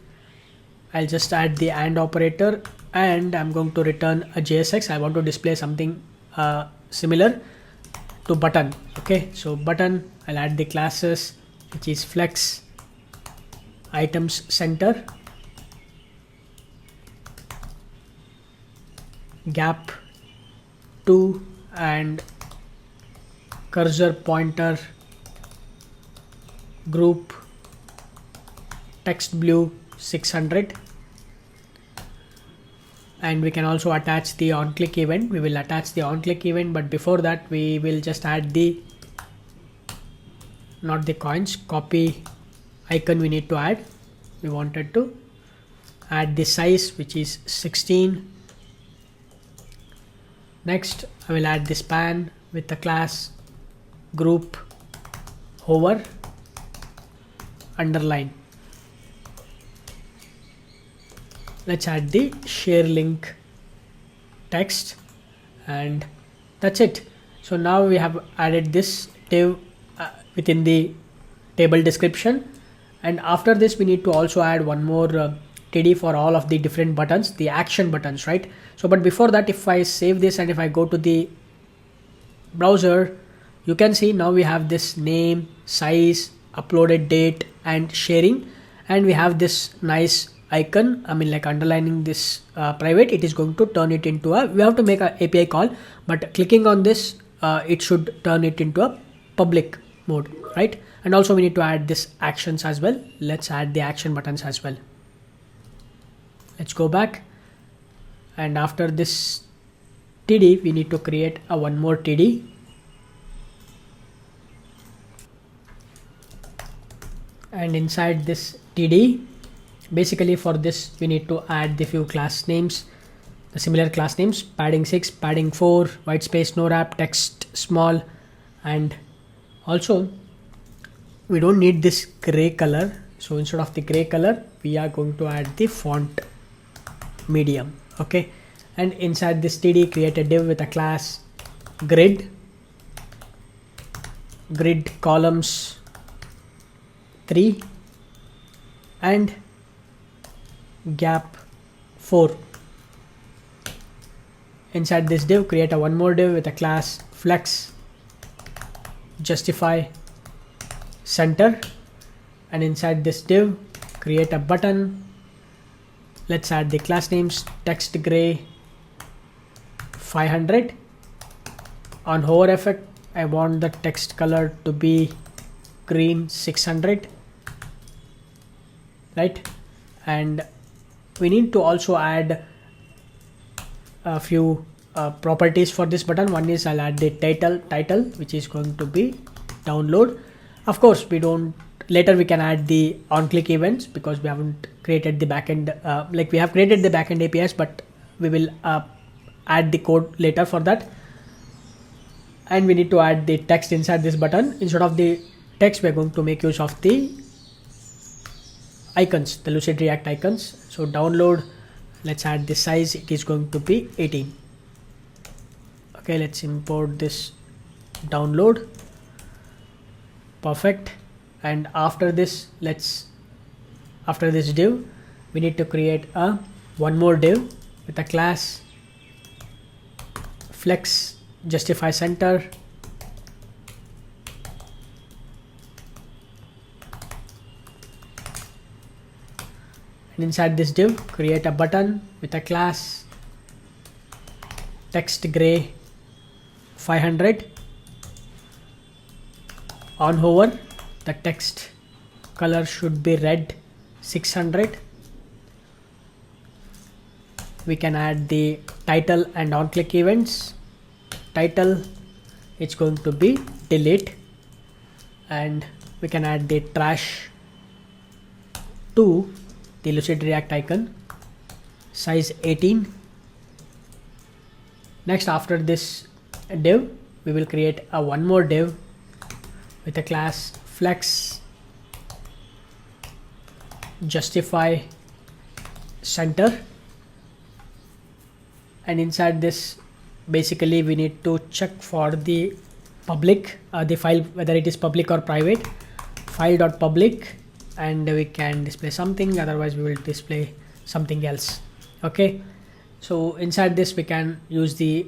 I'll just add the AND operator, and I'm going to return a JSX. I want to display something similar to button. Okay, so button, I'll add the classes, which is flex items center gap 2 and cursor pointer group text blue 600. And we can also attach the on-click event. We will attach the on-click event, but before that we will just add the, not the coins, copy icon we need to add. We wanted to add the size, which is 16. Next, I will add the span with the class group hover underline. Let's add the share link text, and that's it. So now we have added this div within the table description, and after this we need to also add one more TD for all of the different buttons, the action buttons, right? So but before that, if I save this and if I go to the browser, you can see now we have this name, size, uploaded date and sharing, and we have this nice icon, I mean like underlining this private. It is going to turn it into a, we have to make an API call, but clicking on this it should turn it into a public mode, right? And also we need to add this actions as well. Let's add the action buttons as well. Let's go back, and after this TD we need to create a one more TD, and inside this td, basically for this we need to add the few class names, the similar class names: padding 6, padding 4, white space, no wrap, text small. And also we don't need this gray color, so instead of the gray color we are going to add the font medium. Okay, and inside this td, create a div with a class grid columns 3 and gap 4. Inside this div, create a one more div with a class flex justify center, and inside this div create a button. Let's add the class names: text gray 500. On hover effect, I want the text color to be green 600, right? And we need to also add a few properties for this button. One is I'll add the title, which is going to be download. Of course, later we can add the on-click events because we haven't created the backend. Like we have created the backend APIs, but we will add the code later for that. And we need to add the text inside this button. Instead of the text, we're going to make use of the icons, the Lucide React icons. So download, let's add the size, it is going to be 18. Okay, let's import this download. Perfect. And after this, after this div, we need to create one more div with a class flex justify center, and inside this div create a button with a class text gray 500. On hover, the text color should be red 600. We can add the title and on click events. Title, it's going to be delete, and we can add the trash to the Lucide React icon, size 18. Next, after this div, we will create a one more div with a class flex justify center, and inside this basically we need to check for the public, the file, whether it is public or private. File.public, and we can display something, otherwise we will display something else. Okay, so inside this we can use the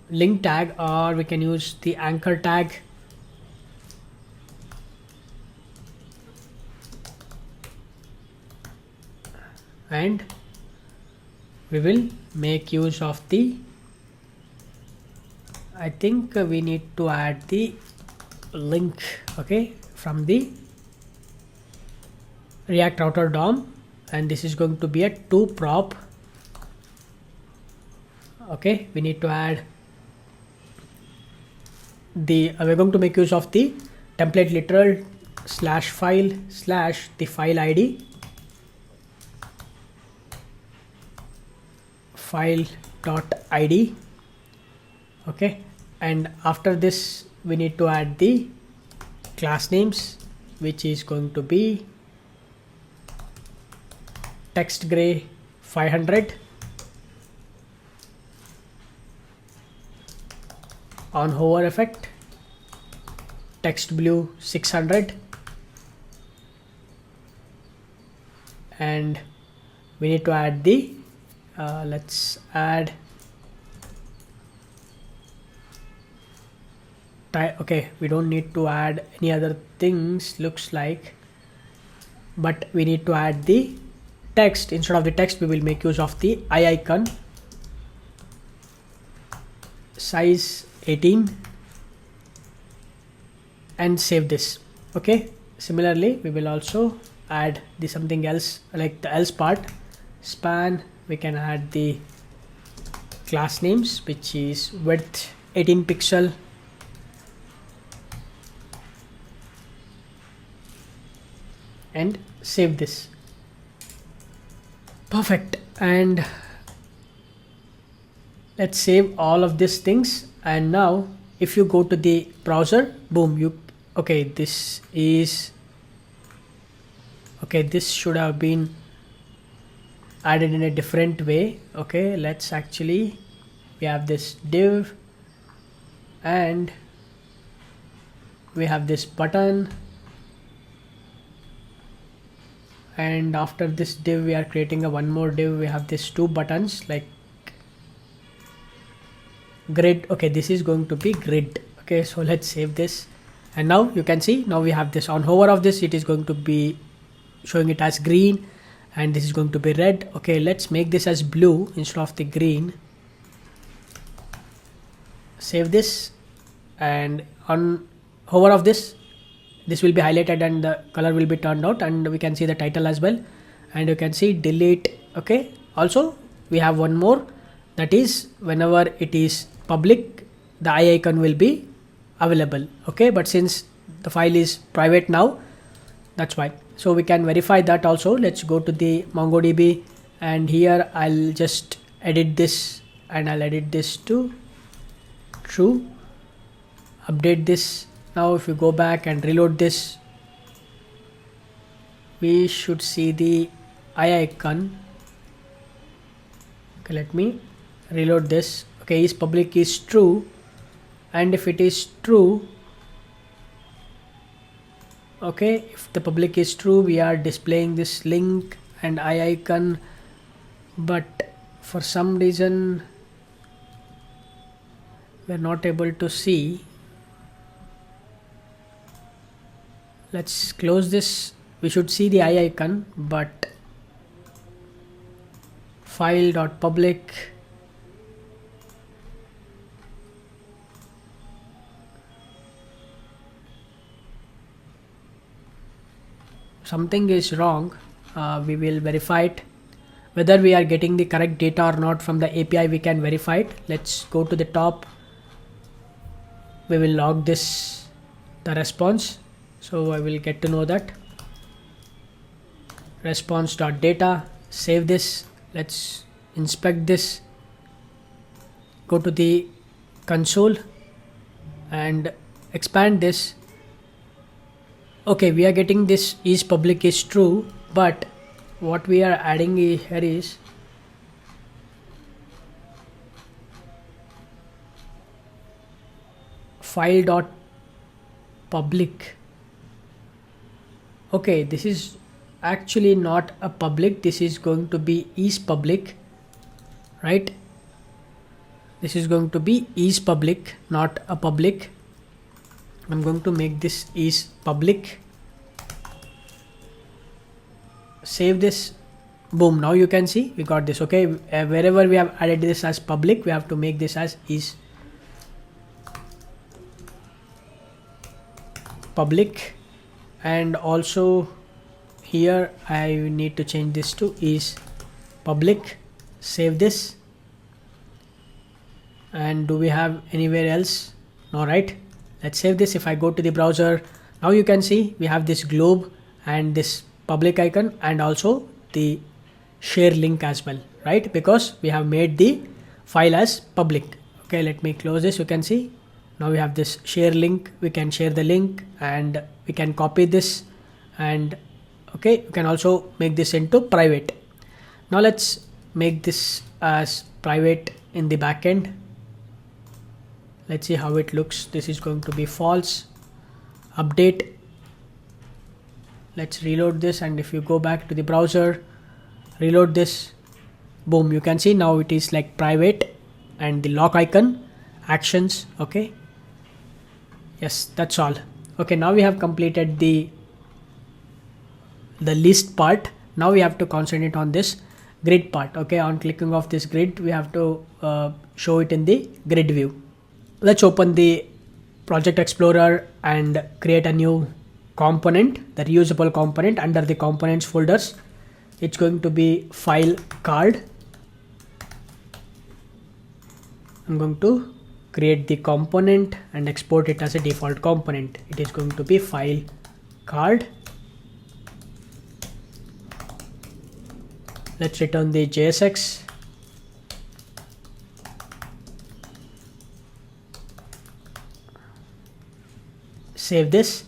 link tag, or we can use the anchor tag. And we will make use of the, I think we need to add the link, okay, from the React Router DOM, and this is going to be a to prop. Okay, we need to add the, we're going to make use of the template literal /file / the file ID file.id. Okay, and after this we need to add the class names, which is going to be text gray 500. On hover effect, text blue 600, and we need to add the let's add okay, we don't need to add any other things, looks like, but we need to add the text. Instead of the text, we will make use of the icon, size 18, and save this. Okay, similarly we will also add the something else, like the else part span. We can add the class names, which is width 18 pixel, and save this. Perfect. And let's save all of these things. And now if you go to the browser, boom, okay, this should have been added in a different way. Okay, let's actually, we have this div and we have this button, and after this div we are creating a one more div. We have these two buttons like grid. Okay, this is going to be grid. Okay, so let's save this. And now you can see, now we have this. On hover of this, it is going to be showing it as green, and this is going to be red. Okay, let's make this as blue instead of the green. Save this, and on hover of this, this will be highlighted and the color will be turned out, and we can see the title as well, and you can see delete. Okay, also we have one more, that is whenever it is public, the eye icon will be available. Okay, but since the file is private now, that's why. So we can verify that also. Let's go to the MongoDB, and here I'll just edit this, and I'll edit this to true. Update this. Now if you go back and reload this, we should see the eye icon. Okay, let me reload this. Okay, is public is true, and if it is true, okay, if the public is true, we are displaying this link and eye icon, but for some reason we are not able to see. Let's close this. We should see the eye icon, but file.public, something is wrong. We will verify it, whether we are getting the correct data or not from the API. We can verify it. Let's go to the top. We will log this, the response, so I will get to know that. Response.data, save this. Let's inspect this, go to the console and expand this. Okay, we are getting this is public is true, but what we are adding here is file.public. Okay, this is actually not a public, this is going to be is public, right? This is going to be is public, not a public. I'm going to make this is public. Save this. Boom, now you can see we got this. Okay, wherever we have added this as public, we have to make this as is public. And also here I need to change this to is public. Save this. And do we have anywhere else? No, right? Let's save this. If I go to the browser, now you can see we have this globe and this public icon, and also the share link as well, right? Because we have made the file as public. Okay, let me close this. You can see now we have this share link. We can share the link and we can copy this, and okay, you can also make this into private. Now let's make this as private in the backend. Let's see how it looks. This is going to be false. Update. Let's reload this, and if you go back to the browser, reload this, boom, you can see now it is like private, and the lock icon, actions. Okay, yes, that's all. Okay, now we have completed the list part. Now we have to concentrate on this grid part. Okay, on clicking off this grid, we have to show it in the grid view. Let's open the Project Explorer and create a new component, the reusable component. Under the components folders, it's going to be file card. I'm going to create the component and export it as a default component. It is going to be file card. let's return the JSX. Save this,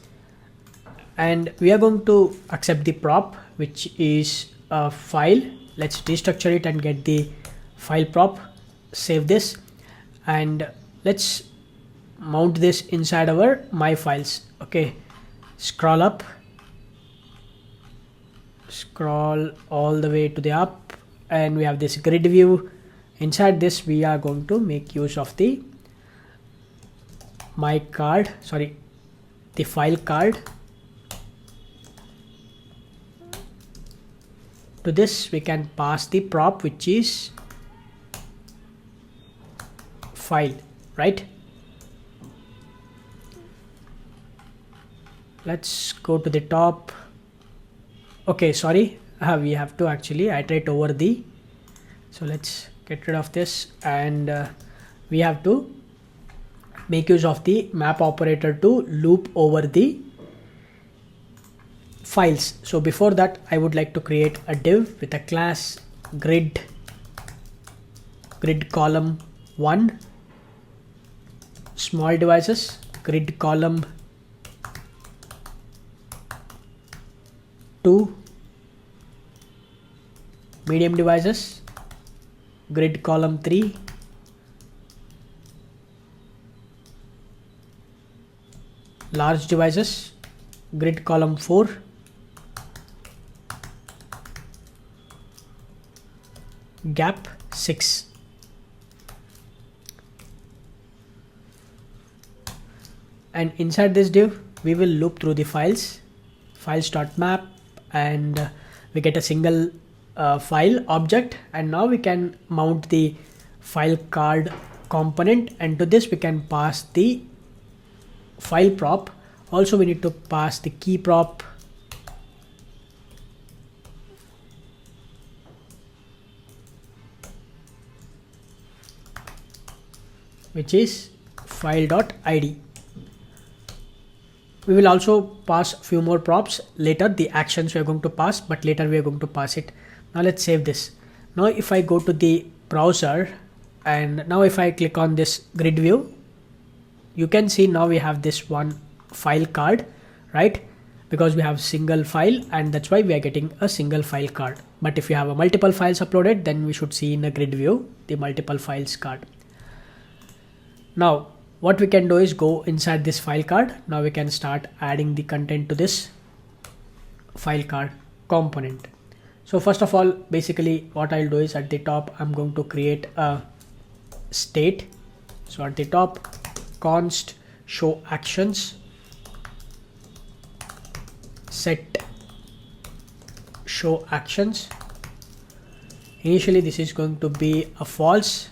and we are going to accept the prop, which is a file. Let's destructure it and get the file prop. Save this, and let's mount this inside our my files. Okay, scroll up, scroll all the way to the up, and we have this grid view. Inside this we are going to make use of the the file card. To this we can pass the prop, which is file, right? Let's go to the top. Okay, sorry, we have to actually iterate over the, so let's get rid of this, and we have to make use of the map operator to loop over the files. So before that, I would like to create a div with a class grid column 1, small devices, grid column 2, medium devices, grid column 3, large devices, grid column 4, gap 6. And inside this div we will loop through the files.map, and we get a single file object, and now we can mount the file card component, and to this we can pass the file prop. Also we need to pass the key prop, which is file.id. We will also pass few more props later, the actions we are going to pass, but later we are going to pass it. Now let's save this. Now if I go to the browser, and now if I click on this grid view, you can see now we have this one file card, right? Because we have single file, and that's why we are getting a single file card. But if you have a multiple files uploaded, then we should see in a grid view the multiple files card. Now what we can do is go inside this file card. Now we can start adding the content to this file card component. So first of all, basically what I'll do is at the top I'm going to create a state. So at the top, const show actions, set show actions. Initially this is going to be a false,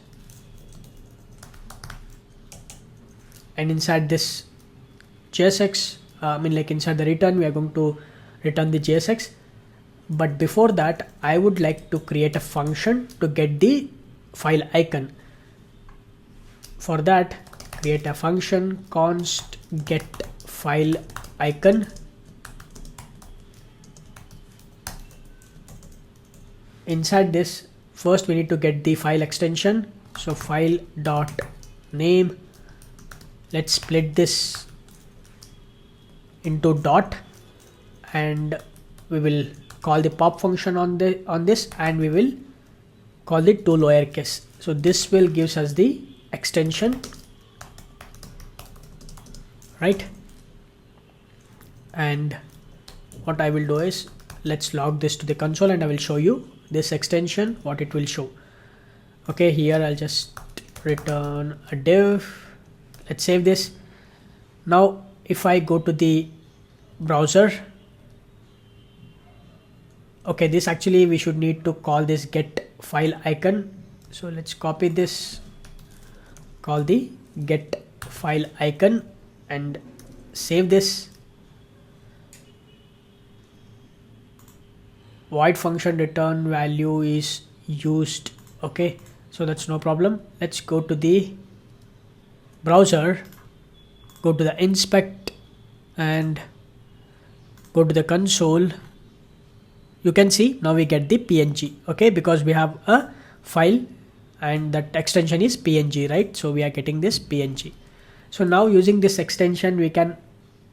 and inside this JSX, inside the return, we are going to return the JSX. But before that, I would like to create a function to get the file icon. For that, create a function const get file icon. Inside this, first we need to get the file extension. So file dot name. Let's split this into dot, and we will call the pop function on this, and we will call it to lowercase. So this will gives us the extension, right? And what I will do is, let's log this to the console, and I will show you this extension, what it will show. Okay, here I'll just return a div. Let's save this. Now if I go to the browser, okay, this actually we should need to call this get file icon. So let's copy this, call the get file icon, and save this. Void function return value is used. Okay, so that's no problem. Let's go to the browser, go to the inspect, and go to the console. you can see now we get the PNG, okay, because we have a file and that extension is PNG, right? So we are getting this PNG. So now using this extension we can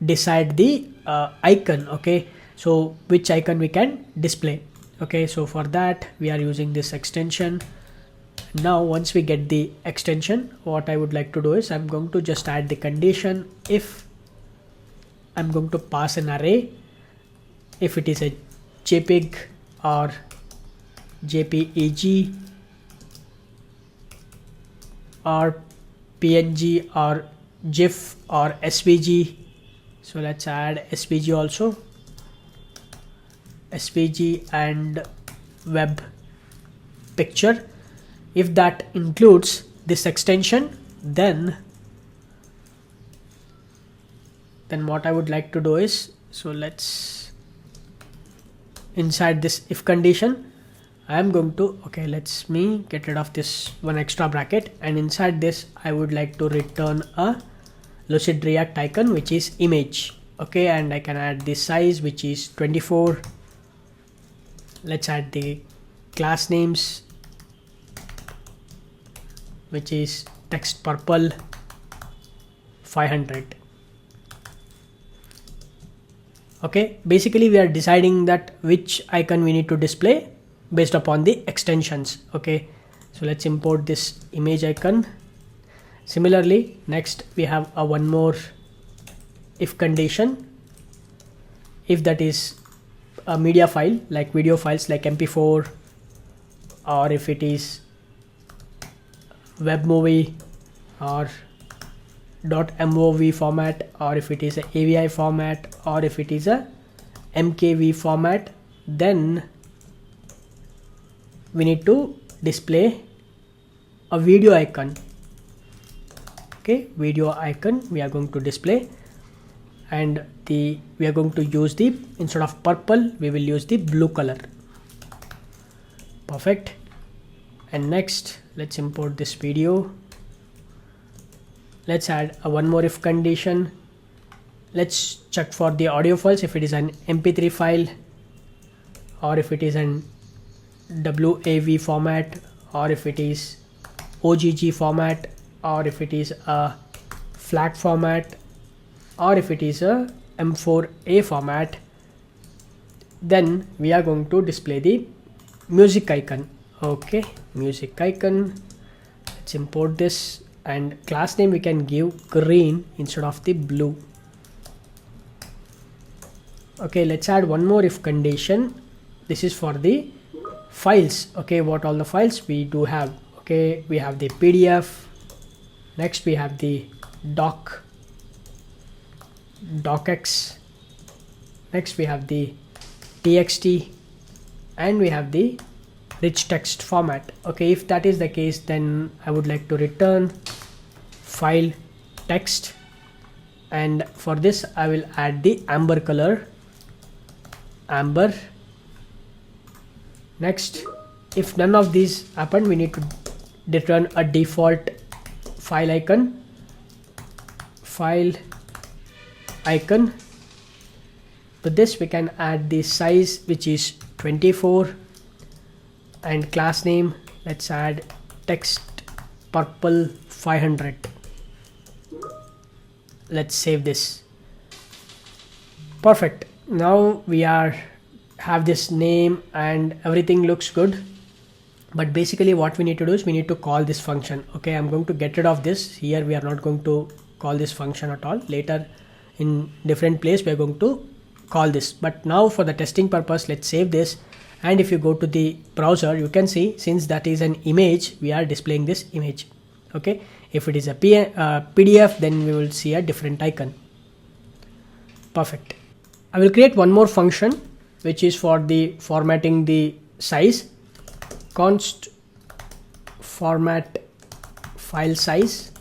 decide the icon, okay, so which icon we can display. Okay, so for that we are using this extension. Now once we get the extension, what I would like to do is I'm going to just add the condition if I'm going to pass an array, if it is a JPEG or JPEG or PNG or GIF or SVG. So let's add SVG also, SVG and web picture. If that includes this extension, then what I would like to do is, so let's inside this if condition I am going to, okay, let's me get rid of this one extra bracket, and inside this I would like to return a Lucide React icon which is image, okay, and I can add the size which is 24. Let's add the class names which is text purple 500. Okay, basically we are deciding that which icon we need to display based upon the extensions. Okay, so let's import this image icon. Similarly, next we have a one more if condition. If that is a media file like video files like MP4, or if it is web movie or .mov format, or if it is a AVI format, or if it is a MKV format, then we need to display a video icon. Okay, video icon we are going to display, and we are going to use the, instead of purple we will use the blue color. Perfect. And next let's import this video. Let's add a one more if condition. Let's check for the audio files, if it is an MP3 file, or if it is an WAV format, or if it is OGG format, or if it is a FLAC format, or if it is a M4A format. Then we are going to display the music icon. Okay, music icon. Let's import this, and class name we can give green instead of the blue. Okay, let's add one more if condition. This is for the files. Okay, what all the files we do have. Okay, we have the PDF, next we have the docx, next we have the txt, and we have the rich text format. Okay, if that is the case, then I would like to return file text, and for this I will add the amber color, amber. Next, if none of these happen, we need to return a default file icon, to this we can add the size which is 24, and class name let's add text purple 500. Let's save this. Perfect. Now we have this name and everything looks good, but basically what we need to do is we need to call this function. Okay, I'm going to get rid of this. Here we are not going to call this function at all. Later in different place we are going to call this, but now for the testing purpose let's save this. And if you go to the browser, you can see, since that is an image, we are displaying this image. Okay, if it is a PDF, then we will see a different icon. Perfect. I will create one more function which is for the formatting the size. Const format file size.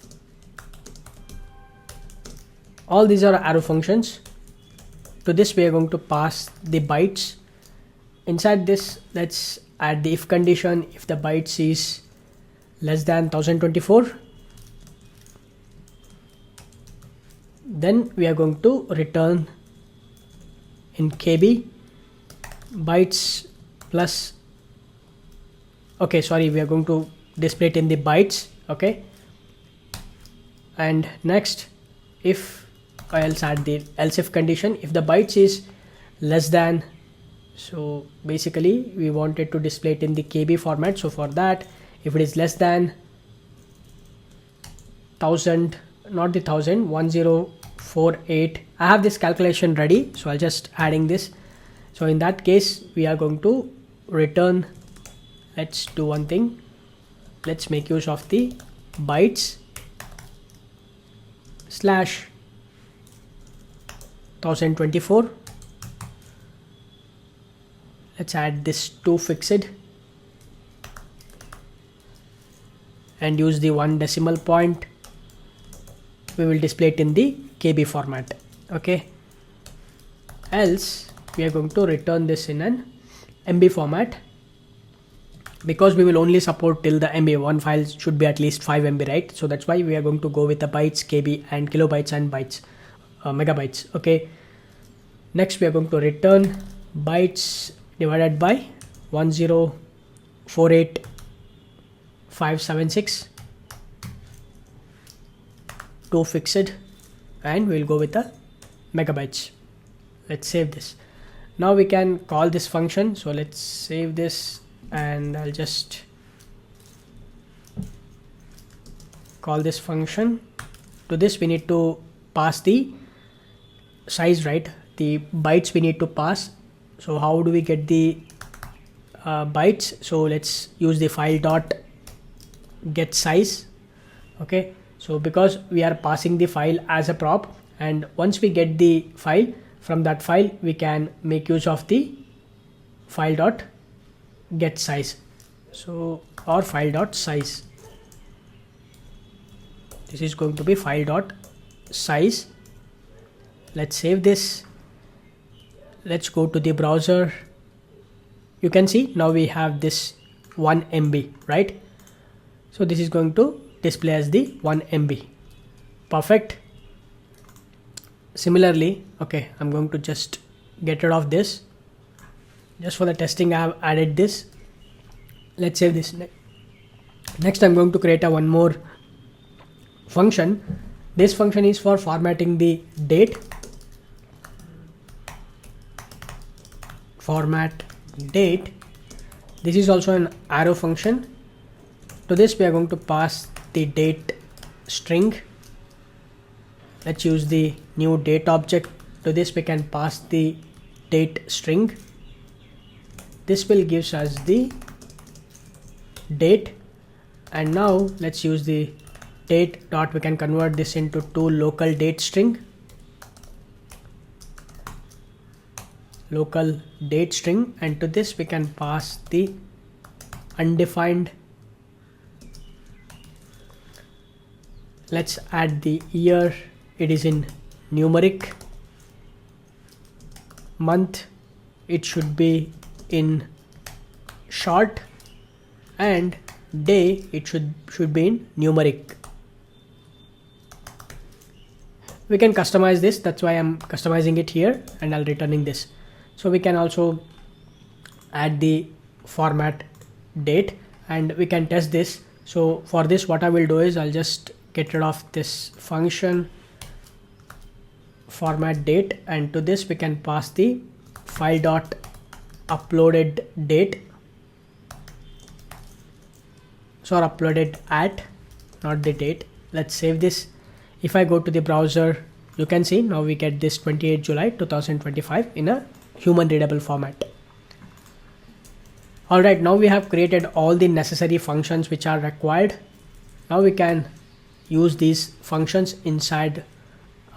All these are arrow functions. To this we are going to pass the bytes. Inside this, let's add the if condition. If the bytes is less than 1024, then we are going to return in KB bytes plus, okay, sorry, we are going to display it in the bytes. Okay, and next, if else add the else if condition. If the bytes is less than, so basically we wanted to display it in the KB format. So for that, if it is less than 1000, not the 1000, 1048, I have this calculation ready, so I'll just adding this. So in that case, we are going to return, let's do one thing, let's make use of the bytes slash 1024. Let's add this to fixed and use the 1 decimal point. We will display it in the KB format. Okay, else we are going to return this in an MB format, because we will only support till the MB. One file should be at least 5 MB, right? So that's why we are going to go with the bytes, KB, and kilobytes and bytes, megabytes. Okay, next we are going to return bytes divided by 1048576 to fixed, and we'll go with the megabytes. Let's save this. Now we can call this function. So let's save this, and I'll just call this function. To this we need to pass the size, right? The bytes we need to pass. So how do we get the bytes? So let's use the file dot get size. Okay, so because we are passing the file as a prop, and once we get the file, from that file we can make use of the file dot get size. So, or file dot size, this is going to be file dot size. Let's save this. Let's go to the browser. You can see now we have this 1 MB, right? So this is going to display as the 1 MB. Perfect. Similarly, okay, I'm going to just get rid of this. Just for the testing, I have added this. Let's save this. Next, I'm going to create a one more function. This function is for formatting the date. Format date. This is also an arrow function. To this, we are going to pass the date string. Let's use the new date object. To this, we can pass the date string. This will give us the date, and now let's use the date dot. We can convert this into two local date string. Local date string, and to this we can pass the undefined. Let's add the year. It is in numeric. Month, it should be in short, and day, it should be in numeric. We can customize this, that's why I'm customizing it here, and I'll returning this. So we can also add the format date, and we can test this. So for this, what I will do is I'll just get rid of this function format date, and to this we can pass the file dot uploaded date. So uploaded at, not the date. Let's save this. If I go to the browser, you can see now we get this 28 July 2025 in a human readable format. Alright, now we have created all the necessary functions which are required. Now we can use these functions inside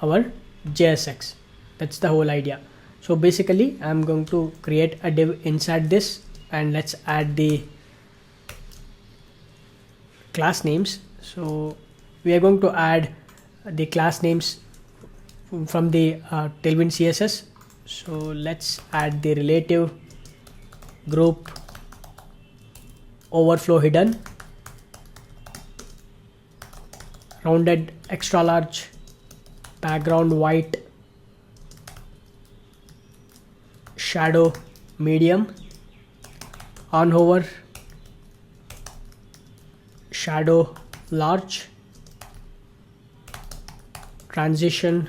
our JSX. That's the whole idea. So basically I'm going to create a div inside this, and let's add the class names. So we are going to add the class names from the Tailwind CSS. So let's add the relative, group, overflow hidden, rounded extra large, background white, shadow medium, on hover, shadow large, transition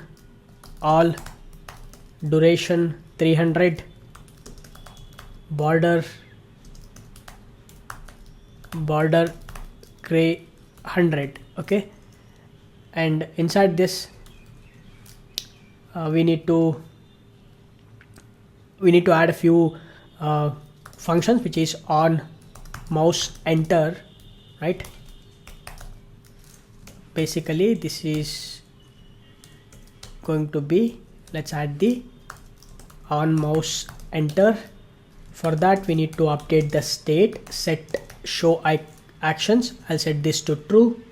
all, duration 300, border gray 100. Okay, and inside this we need to add a few functions, which is on mouse enter, right? Basically this is going to be, let's add the on mouse enter. For that we need to update the state, set show actions. I'll set this to true.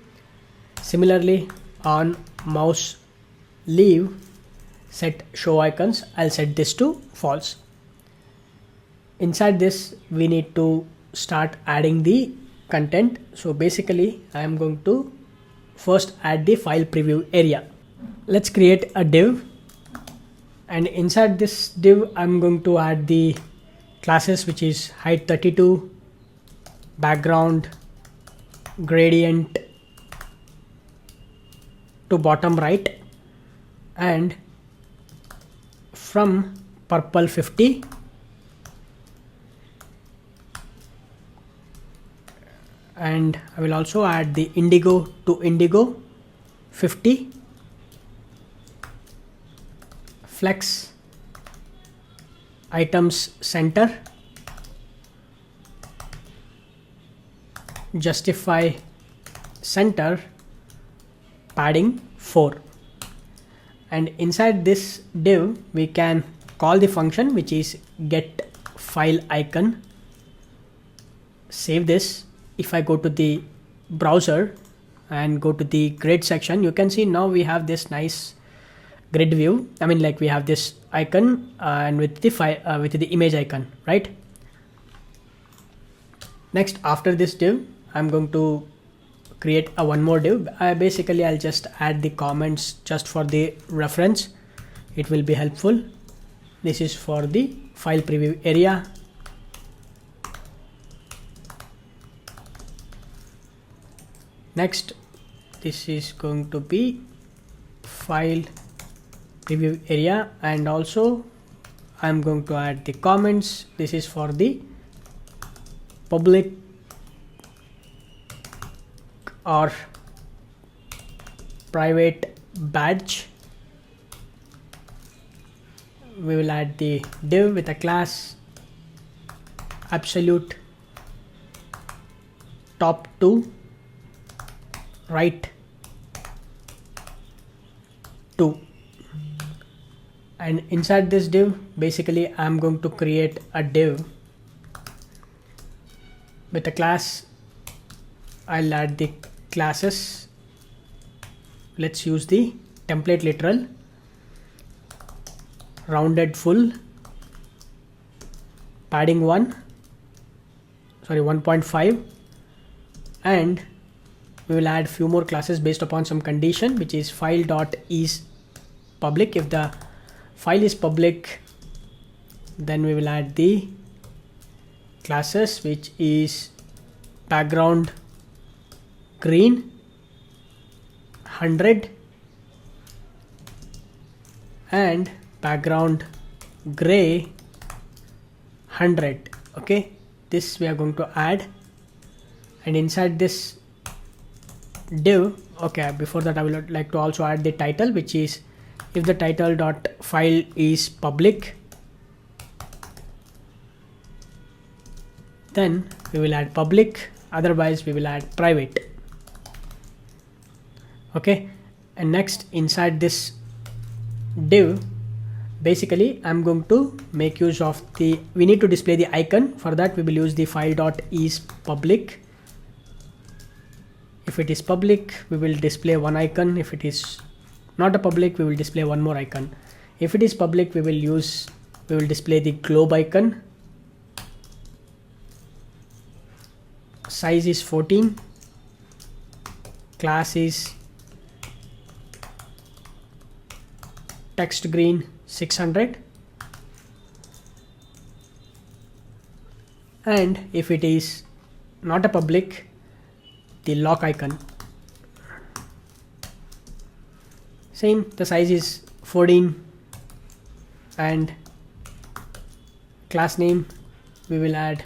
Similarly, on mouse leave, set show icons, I'll set this to false. Inside this we need to start adding the content. So basically I am going to first add the file preview area. Let's create a div, and inside this div I'm going to add the classes, which is height 32, background, gradient to bottom right, and from purple 50, and I will also add the indigo to indigo 50, flex items center, justify center, padding 4. And inside this div we can call the function which is get file icon. Save this. If I go to the browser and go to the grid section, you can see now we have this nice grid view. I mean, like we have this icon and with the file with the image icon, right? Next, after this div I'm going to create a one more div. Basically I'll just add the comments just for the reference. It will be helpful. This is for the file preview area. Next, this is going to be file preview area, and also I'm going to add the comments. This is for the public or private badge. We will add the div with a class absolute top 2 right 2, and inside this div basically I'm going to create a div with a class. I'll add the classes. Let's use the template literal, rounded full, padding 1.5, and we will add few more classes based upon some condition, which is file.is public. If the file is public, then we will add the classes, which is background green 100 and background gray 100. Okay, this we are going to add, and inside this div, okay, before that I would like to also add the title, which is if the title dot file is public, then we will add public, otherwise we will add private. Okay, and next inside this div basically I'm going to make use of the, we need to display the icon. For that we will use the file.is public. If it is public, we will display one icon. If it is not a public, we will display one more icon. If it is public, we will display the globe icon. Size is 14. Class is text green 600. and if it is not a public, the lock icon. Same, the size is 14, and class name we will add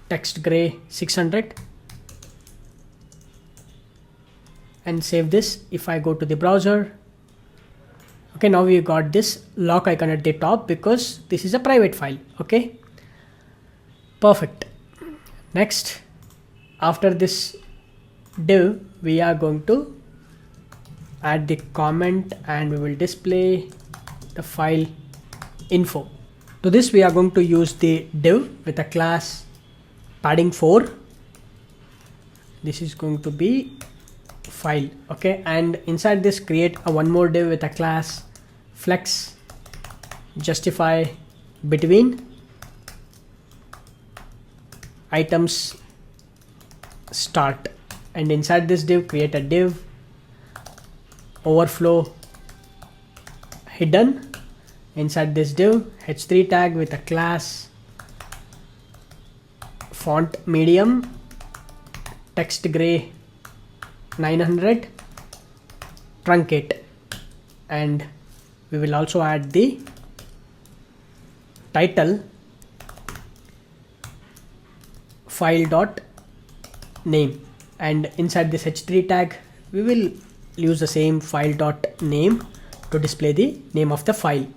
text gray 600 and save this. If I go to the browser, okay, now we got this lock icon at the top because this is a private file. Okay, perfect. Next, after this div, we are going to add the comment and we will display the file info. To this we are going to use the div with a class padding 4. This is going to be file. Okay, and inside this create a one more div with a class flex justify between items start, and inside this div create a div overflow hidden. Inside this div h3 tag with a class font medium text gray 900 truncate, and we will also add the title file dot name, and inside this h3 tag we will use the same file dot name to display the name of the file.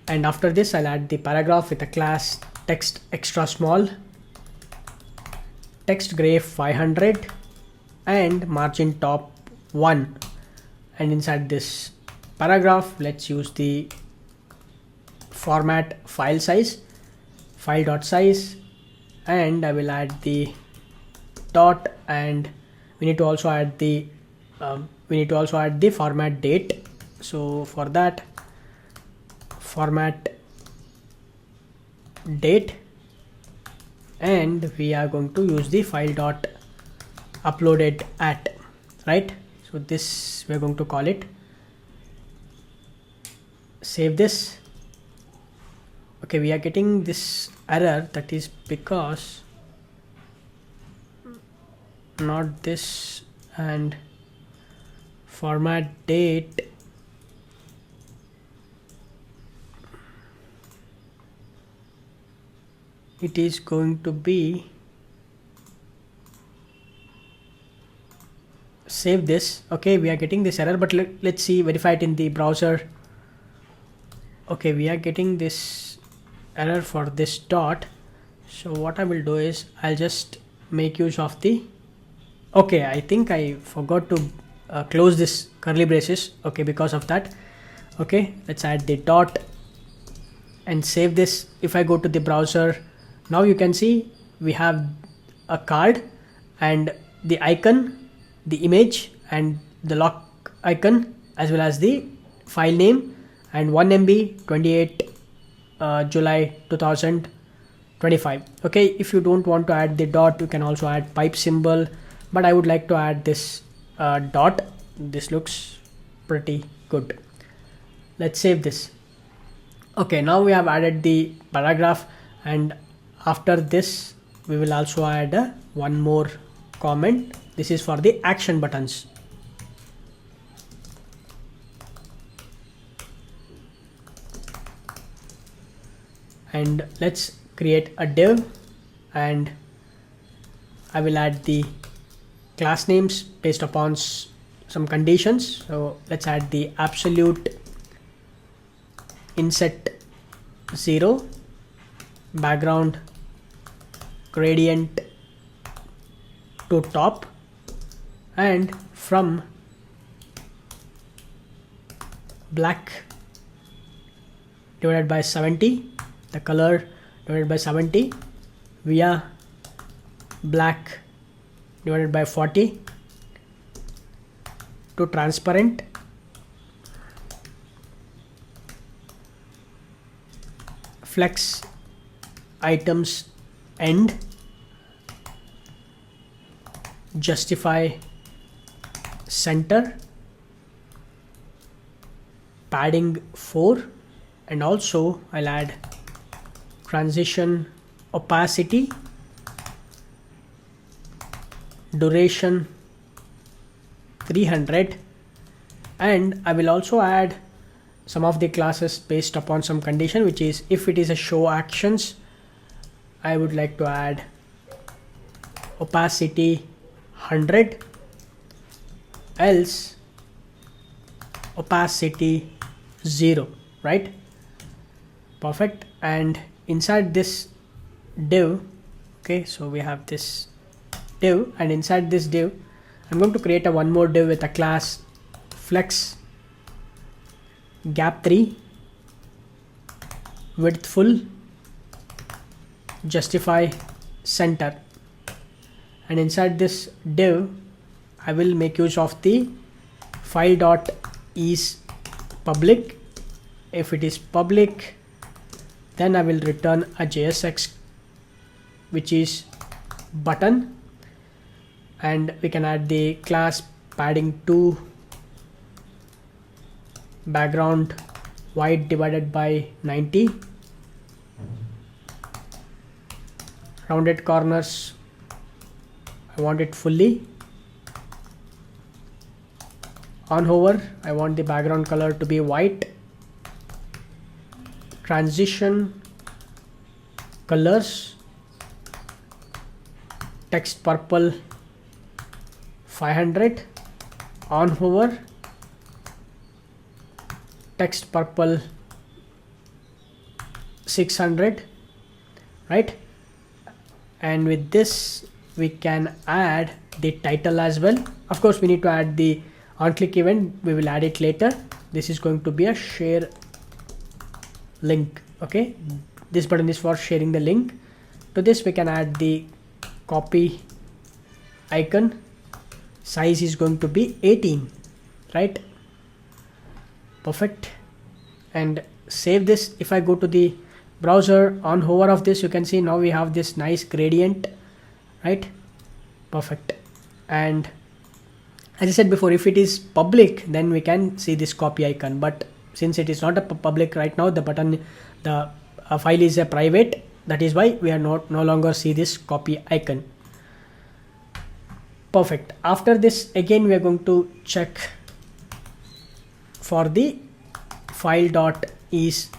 And after this I'll add the paragraph with a class text extra small text gray 500 and margin top 1, and inside this paragraph let's use the format file size file dot size, and I will add the dot, and we need to also add the format date. So for that, format date, and we are going to use the file dot uploaded at, right? So this we're going to call it. Save this. Okay, we are getting this error, that is because not this, and format date it is going to be, save this. Okay, we are getting this error, but let's see, verify it in the browser. Okay, we are getting this error for this dot. So what I will do is I'll just make use of the, okay, I think I forgot to close this curly braces. Okay, because of that. Okay, let's add the dot and save this. If I go to the browser, now you can see we have a card and the icon, the image and the lock icon, as well as the file name, and 1 MB 28 July 2025. Okay, if you don't want to add the dot, you can also add pipe symbol, but I would like to add this dot. This looks pretty good. Let's save this. Okay, now we have added the paragraph, and after this we will also add one more comment. This is for the action buttons. And let's create a div, and I will add the class names based upon some conditions. So let's add the absolute inset 0, background gradient to top, and from black divided by 70, the color divided by 70, via black divided by 40, to transparent, flex items end, justify center, padding 4, and also I'll add transition opacity, duration 300, and I will also add some of the classes based upon some condition, which is if it is a show actions, I would like to add opacity 100, else opacity 0, right? Perfect. And inside this div, okay, so we have this div, and inside this div I'm going to create a one more div with a class flex gap 3, width full, justify center, and inside this div I will make use of the file dot is public. If it is public, then I will return a JSX which is button, and we can add the class padding 2, background white divided by 90, rounded corners I want it fully, on hover I want the background color to be white, transition colors, text purple 500, on hover text purple 600, right? And with this we can add the title as well. Of course we need to add the on click event, we will add it later. This is going to be a share link, okay? This button is for sharing the link. To this we can add the copy icon, size is going to be 18, right? Perfect. And save this. If I go to the browser, on hover of this, you can see now we have this nice gradient, right? Perfect. And as I said before, if it is public, then we can see this copy icon, but since it is not a public right now, the button, the file is a private, that is why we are no longer see this copy icon. Perfect. After this, again we are going to check for the file dot is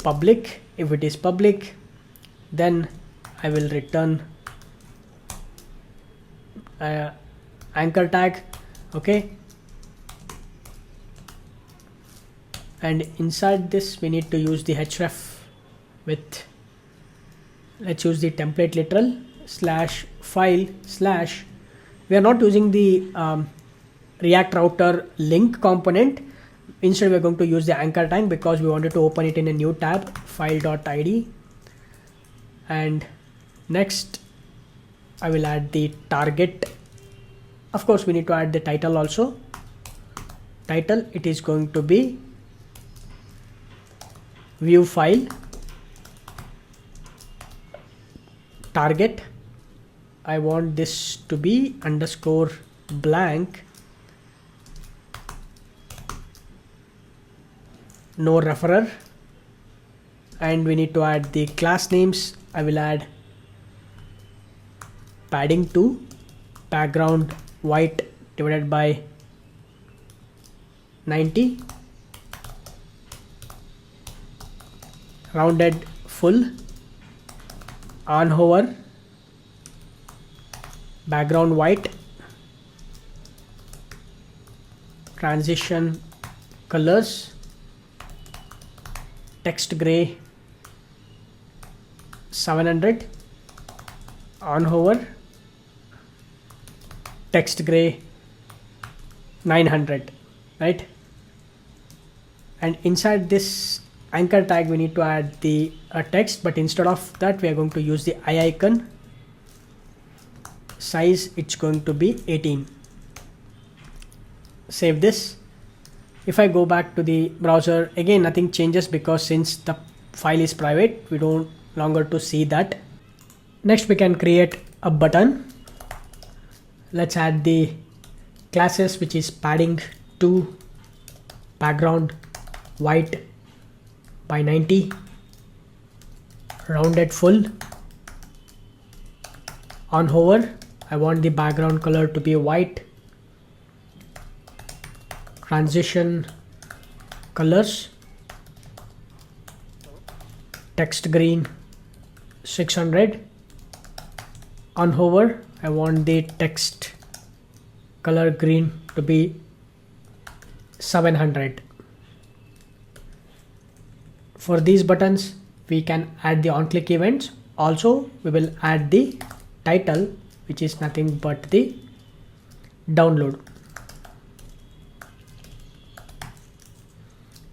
public. If it is public, then I will return anchor tag, okay? And inside this we need to use the href with, let's use the template literal slash file slash, we are not using the React router link component. Instead we are going to use the anchor tag because we wanted to open it in a new tab, file.id. And next I will add the target. Of course we need to add the title also. Title, it is going to be view file, target, I want this to be underscore blank, no referrer, and we need to add the class names. I will add padding 2, background white divided by 90, rounded full, on hover, background white, transition colors, text gray 700, on hover, text gray 900, right? And inside this anchor tag we need to add the text, but instead of that we are going to use the eye icon. Size, it's going to be 18. Save this. If I go back to the browser, again nothing changes because since the file is private, we don't longer to see that. Next we can create a button. Let's add the classes, which is padding 2, background white by 90, rounded full, On hover, I want the background color to be white. Transition colors, text green 600. On hover, I want the text color green to be 700. For these buttons, we can add the on-click events. Also, we will add the title, which is nothing but the download.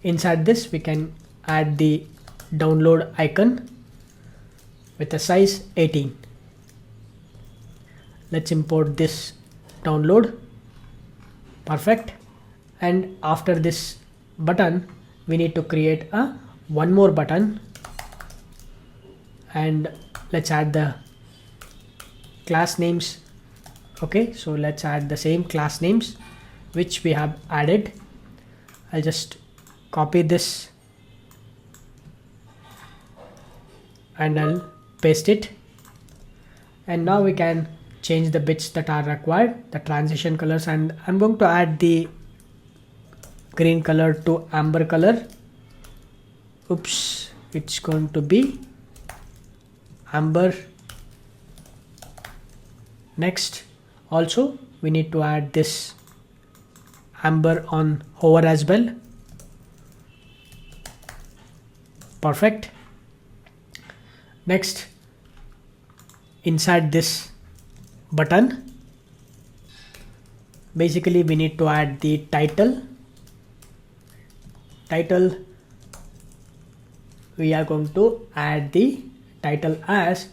Inside this, we can add the download icon with a size 18. Let's import this download. Perfect. And after this button, we need to create one more button, and let's add the class names. Okay, so let's add the same class names which we have added. I'll just copy this and I'll paste it, and now we can change the bits that are required, the transition colors, and I'm going to add the green color to amber color. Oops, it's going to be amber. Next, also we need to add this amber on hover as well. Perfect. Next, inside this button, basically we need to add the title. We are going to add the title as,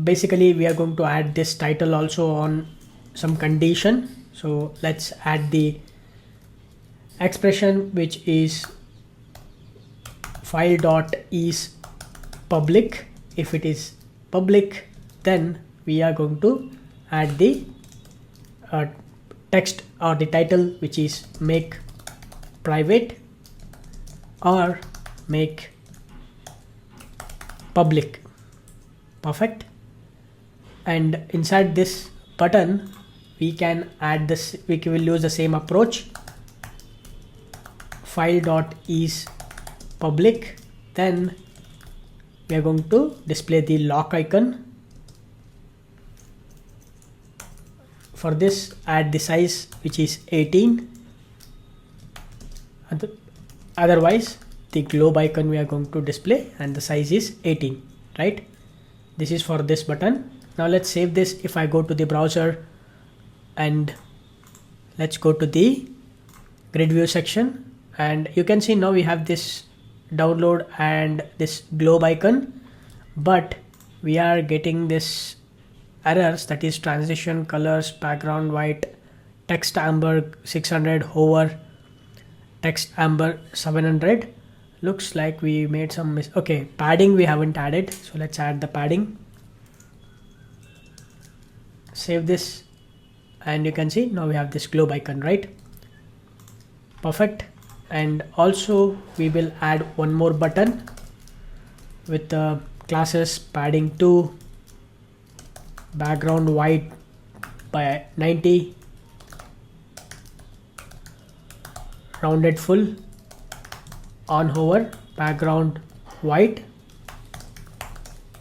basically we are going to add this title also on some condition. So let's add the expression which is file.is public. If it is public, then we are going to add the text or the title which is make private or make public. Perfect. And inside this button, we can add this, we will use the same approach, file.is public. Then we are going to display the lock icon. For this, add the size which is 18. Otherwise, the globe icon we are going to display and the size is 18, right? This is for this button. Now let's save this. If I go to the browser and let's go to the grid view section, and you can see now we have this download and this globe icon, but we are getting this errors, that is transition colors, background white, text amber 600, hover, text amber 700. Looks like we made some okay, padding we haven't added, so let's add the padding. Save this, and you can see now we have this globe icon, right? Perfect. And also we will add one more button with the classes padding 2, background white by 90, rounded full, on hover, background white,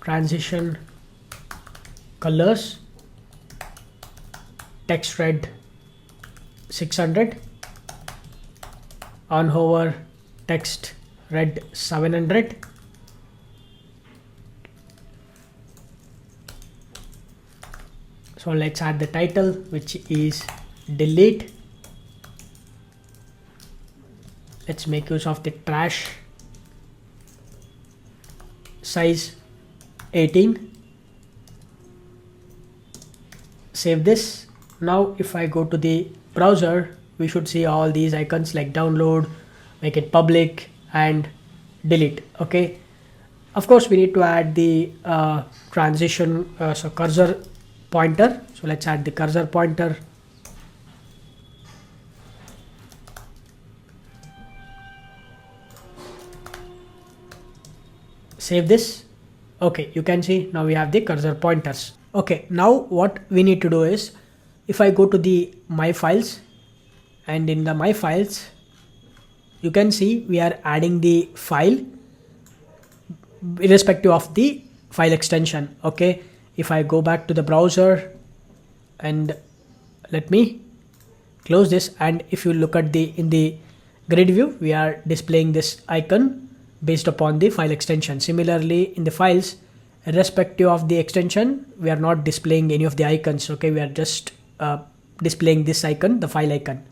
transition colors, text red 600, on hover, text red 700. So let's add the title which is delete. Let's make use of the trash, size 18. Save this. Now if I go to the browser, we should see all these icons like download, make it public, and delete. Okay, of course we need to add the transition so cursor pointer. So let's add the cursor pointer. Save this. Okay, you can see now we have the cursor pointers. Okay, now what we need to do is, if I go to the my files, and in the my files you can see we are adding the file irrespective of the file extension. Okay, if I go back to the browser and let me close this, and if you look at the in the grid view, we are displaying this icon based upon the file extension. Similarly, in the files, irrespective of the extension, we are not displaying any of the icons. Okay, we are just displaying this icon, the file icon.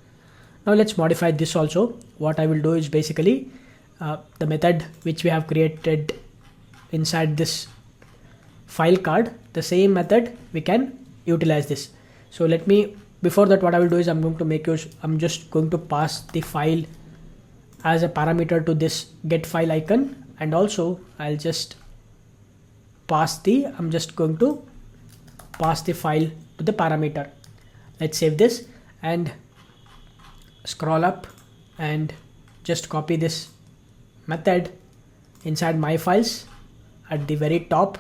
Now let's modify this also. What I will do is basically the method which we have created inside this file card, the same method we can utilize this. So let me, before that, what I will do is I'm just going to pass the file as a parameter to this get file icon, and also I'm just going to pass the file to the parameter. Let's save this and scroll up and just copy this method inside my files at the very top,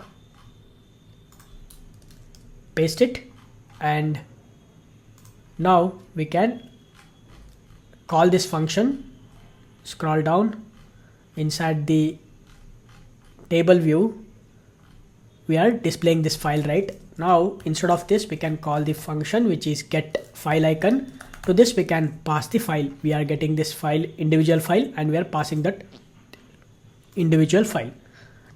paste it, and now we can call this function. Scroll down inside the table view, we are displaying this file right now. Instead of this, we can call the function which is get file icon. To this we can pass the file. We are getting this file, individual file, and we are passing that individual file.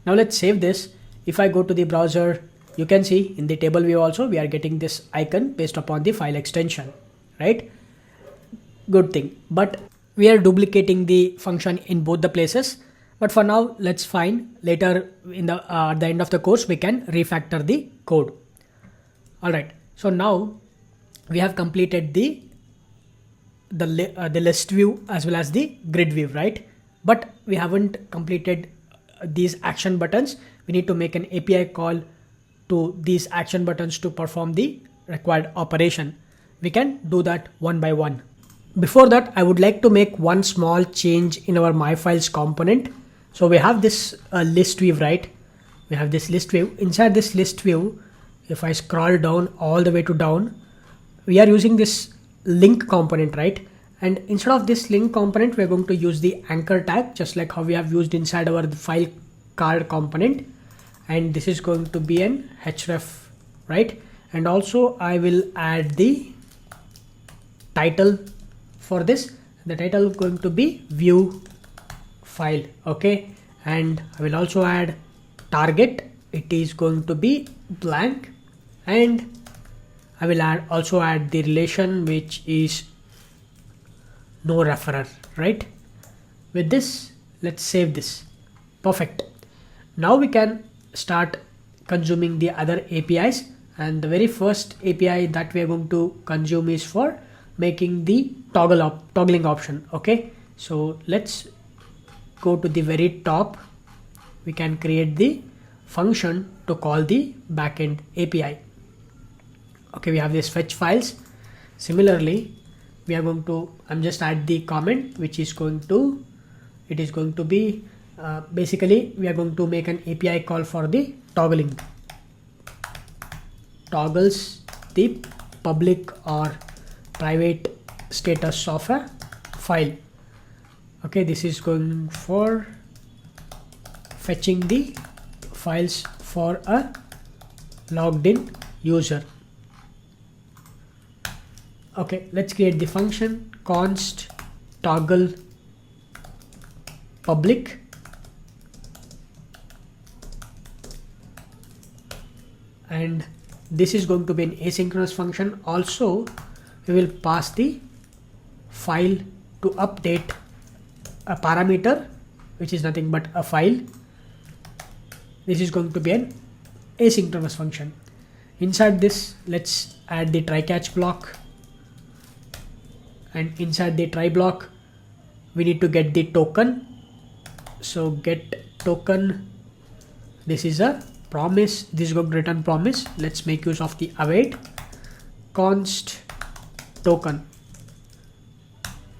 Now let's save this. If I go to the browser, you can see in the table view also we are getting this icon based upon the file extension, right? Good thing, but we are duplicating the function in both the places. But for now, let's find later in the at the end of the course we can refactor the code. All right, so now we have completed the list view as well as the grid view, right? But we haven't completed these action buttons. We need to make an API call to these action buttons to perform the required operation. We can do that one by one. Before that, I would like to make one small change in our my files component. So we have this list view, right? We have this list view. Inside this list view, if I scroll down all the way to down, we are using this link component, right? And instead of this link component, we're going to use the anchor tag, just like how we have used inside our file card component. And this is going to be an href, right? And also I will add the title for this. The title is going to be view file, okay? And I will also add target. It is going to be blank, and I will also add the relation which is no referrer, right? With this, let's save this. Perfect. Now we can start consuming the other APIs, and the very first API that we are going to consume is for making the toggling option. Okay, so let's go to the very top. We can create the function to call the backend API. Okay, we have this fetch files. Similarly, we are going to just add the comment which is going to be basically we are going to make an API call for the toggling. Toggles the public or private status of a file. Okay, this is going for fetching the files for a logged in user. Okay, let's create the function const toggle public, and this is going to be an asynchronous function. Also, we will pass the file to update a parameter which is nothing but a file. This is going to be an asynchronous function. Inside this, let's add the try catch block, and inside the try block we need to get the token. So get token, this is a promise, this is going to return promise. Let's make use of the await const token.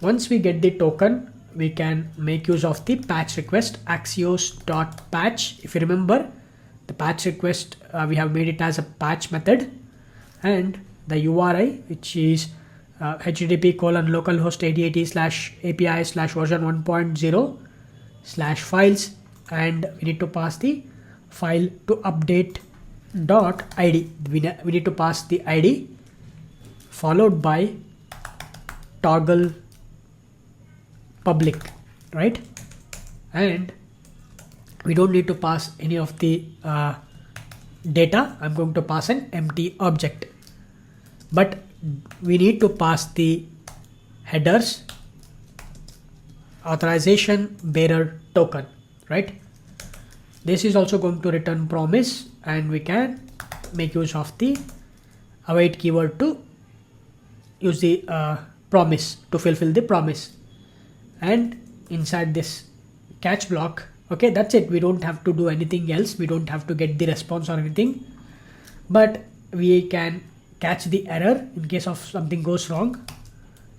Once we get the token, we can make use of the patch request axios.patch. If you remember, The patch request, we have made it as a patch method, and the URI, which is http:/localhost 8080/API/version 1.0/files, and we need to pass the file to update .id. We need to pass the id followed by toggle public, right? And we don't need to pass any of the data. I'm going to pass an empty object, but we need to pass the headers authorization bearer token, right? This is also going to return promise, and we can make use of the await keyword to use the promise to fulfill the promise. And inside this catch block, okay, that's it. We don't have to do anything else. We don't have to get the response or anything, but we can catch the error in case of something goes wrong.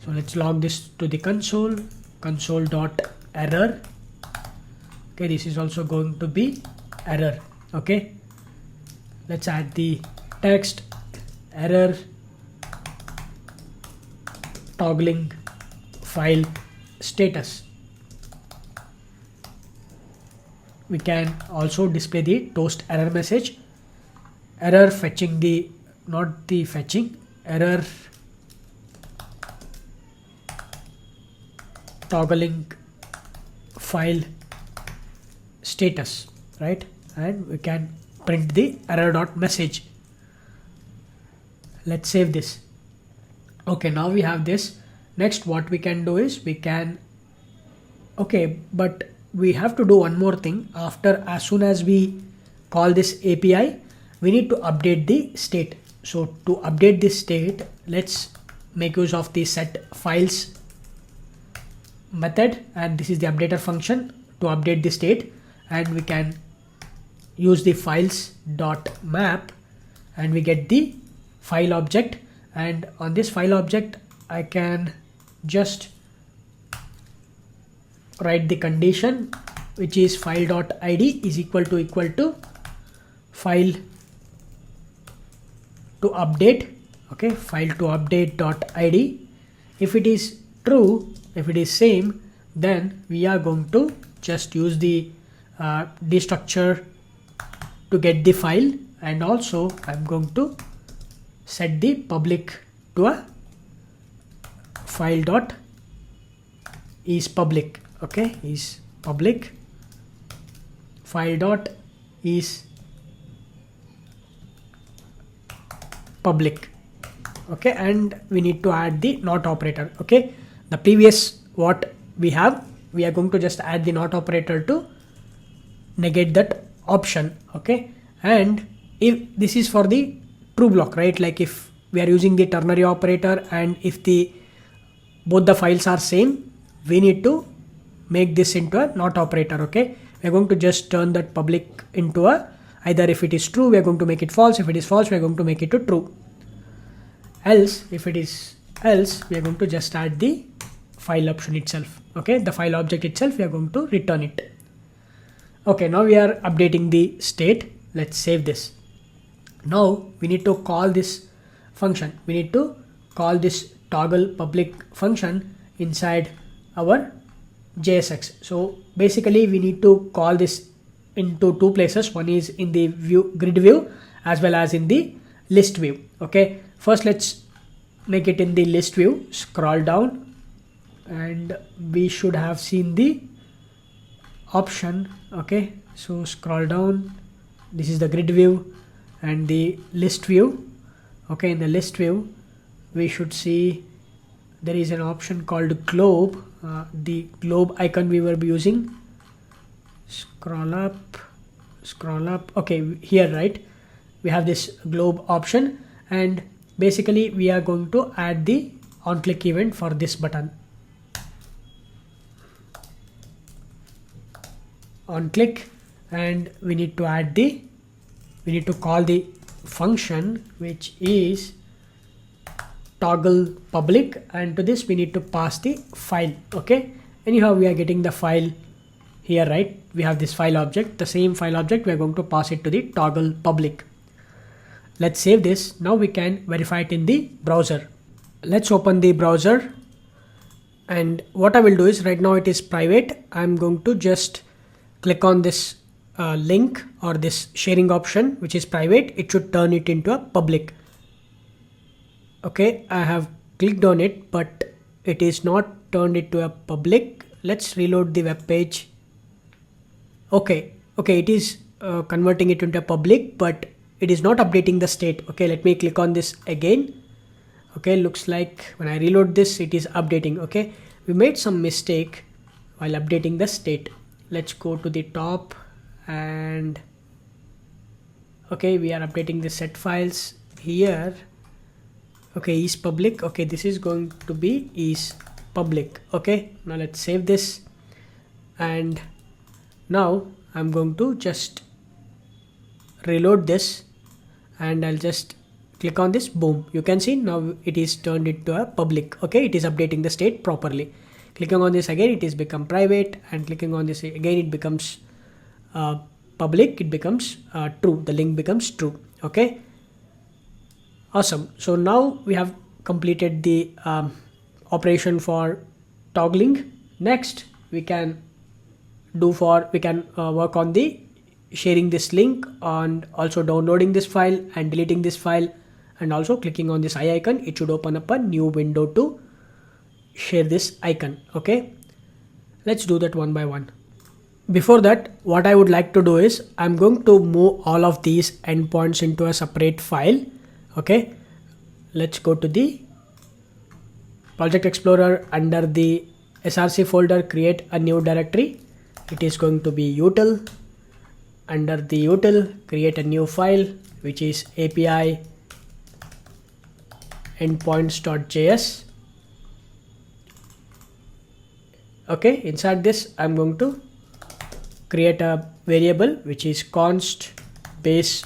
So let's log this to the console.error. Okay, this is also going to be error. Okay, let's add the text error toggling file status. We can also display the toast error message. Error fetching the, not the fetching, error toggling file status, right? And we can print the error.message. Let's save this. Okay, now we have this. Next, what we can do is we can, okay, but we have to do one more thing. After, as soon as we call this API, we need to update the state. So to update this state, let's make use of the set files method, and this is the updater function to update the state. And we can use the files.map, and we get the file object. And on this file object, I can just write the condition, which is file.id is equal to file to update. Okay, file to update.id. If it is true, if it is same, then we are going to just use the destructure to get the file, and also I'm going to set the public to a file dot is public. Okay, is public, file dot is public. Okay, and we need to add the not operator. Okay, the previous what we have, we are going to just add the not operator to negate that option. Okay, and if this is for the true block, right? Like if we are using the ternary operator, and if both the files are same, we need to make this into a not operator. Okay, we are going to just turn that public into a, either if it is true, we are going to make it false. If it is false, we are going to make it to true. Else, if it is else, we are going to just add the file option itself. Okay, the file object itself, we are going to return it. Okay, now we are updating the state. Let's save this. Now we need to call this function. We need to call this toggle public function inside our JSX. So basically we need to call this into two places. One is in the grid view as well as in the list view. Okay, first let's make it in the list view. Scroll down, and we should have seen the option. Okay, so scroll down. This is the grid view and the list view. Okay, in the list view we should see there is an option called globe. The globe icon we were using. Scroll up. Okay, here, right, we have this globe option, and basically we are going to add the on click event for this button. On click, and we need to add we need to call the function which is toggle public, and to this we need to pass the file. Okay, anyhow we are getting the file here, right? We have this file object. The same file object, we are going to pass it to the toggle public. Let's save this. Now we can verify it in the browser. Let's open the browser. And what I will do is, right now it is private. I'm going to just click on this link or this sharing option, which is private. It should turn it into a public. Okay, I have clicked on it, but it is not turned into a public. Let's reload the web page. Okay, it is converting it into a public, but it is not updating the state. Okay, let me click on this again. Okay, looks like when I reload this, it is updating. Okay, we made some mistake while updating the state. Let's go to the top and okay, we are updating the set files here. Okay, is public. Okay, this is going to be is public. Okay, now let's save this. And now I'm going to just reload this and I'll just click on this. Boom, you can see now it is turned into a public. Okay, it is updating the state properly. Clicking on this again, it is become private, and clicking on this again, it becomes public. It becomes true. The link becomes true. Okay, awesome. So now we have completed the operation for toggling. Next we can work on the sharing this link and also downloading this file and deleting this file, and also clicking on this eye icon. It should open up a new window to share this icon. Okay, let's do that one by one. Before that, what I would like to do is I'm going to move all of these endpoints into a separate file. Okay, let's go to the Project Explorer. Under the src folder, create a new directory. It is going to be util. Under the util, create a new file which is API endpoints.js. Okay, inside this I'm going to create a variable which is const base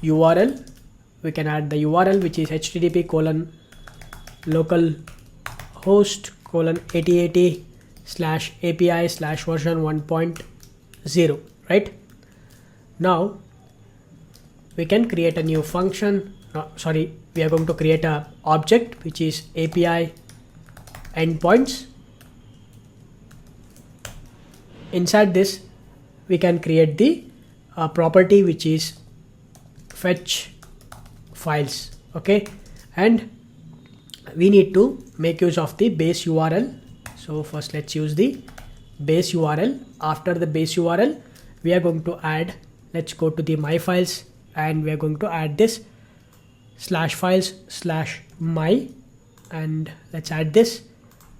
URL. We can add the URL which is http://localhost:8080/API/version 1.0, right? Now we can create a new function. We are going to create a object which is API endpoints. Inside this we can create the property which is fetch files. Okay, and we need to make use of the base URL. So first let's use the base URL. After the base URL, we are going to add, let's go to the my files, and we are going to add this /files/my, and let's add this.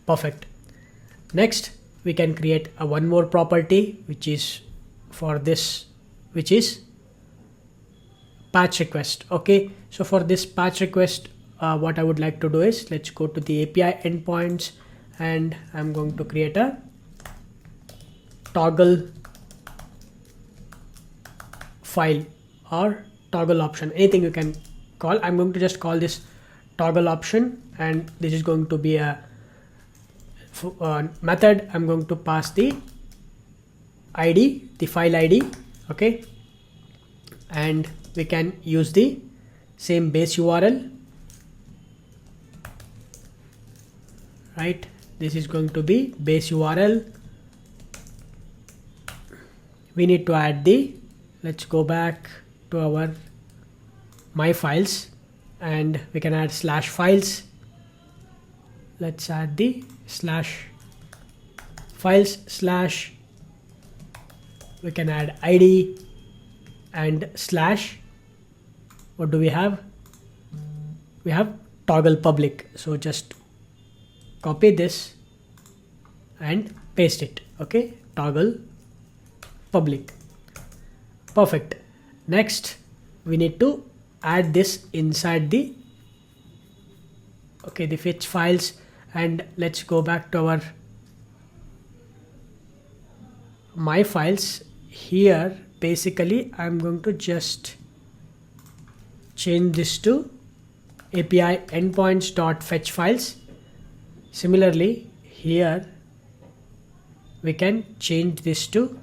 Perfect. Next we can create a one more property which is for this, which is patch request. Okay, so for this patch request, what I would like to do is, let's go to the API endpoints, and I'm going to create a toggle file or toggle option, anything you can call. I'm going to just call this toggle option, and this is going to be a method. I'm going to pass the ID, the file ID. Okay, and we can use the same base URL, right? This is going to be base URL. We need to add the, let's go back to our my files, and we can add /files. Let's add the /files/ we can add ID and / what do we have? We have toggle public. So just copy this and paste it. Okay, toggle public. Perfect. Next we need to add this inside the the fetch files, and let's go back to our my files. Here basically I'm going to just change this to API endpoints.fetch files. Similarly here we can change this to,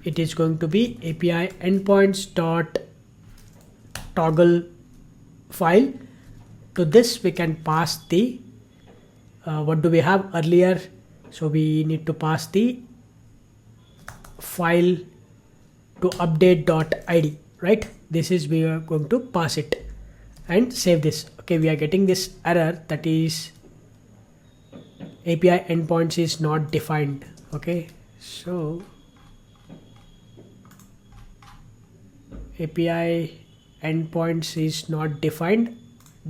it is going to be API endpoints dot toggle file. To this we can pass the what do we have earlier, so we need to pass the file to update.id, right? This is, we are going to pass it and save this. Okay, we are getting this error, that is API endpoints is not defined. Okay, so API endpoints is not defined.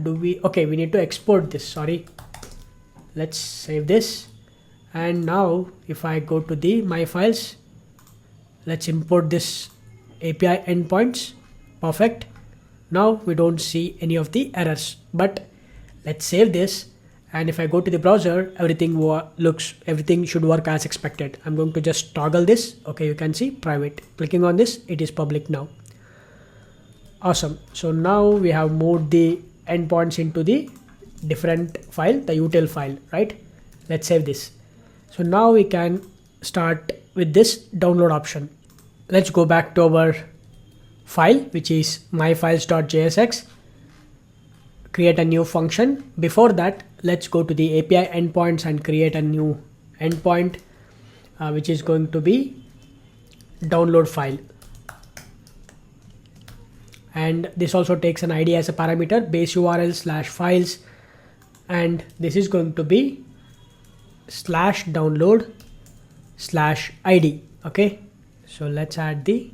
Do we, okay, we need to export this, sorry. Let's save this. And now if I go to the my files, let's import this API endpoints. Perfect. Now we don't see any of the errors, but let's save this. And if I go to the browser, everything should work as expected. I'm going to just toggle this. Okay, you can see private. Clicking on this, it is public now. Awesome. So now we have moved the endpoints into the different file, the util file, right? Let's save this. So now we can start with this download option. Let's go back to our file, which is myfiles.jsx. Create a new function. Before that, let's go to the API endpoints and create a new endpoint, which is going to be download file. And this also takes an ID as a parameter, base URL /files, and this is going to be /download/id. Okay, so let's add the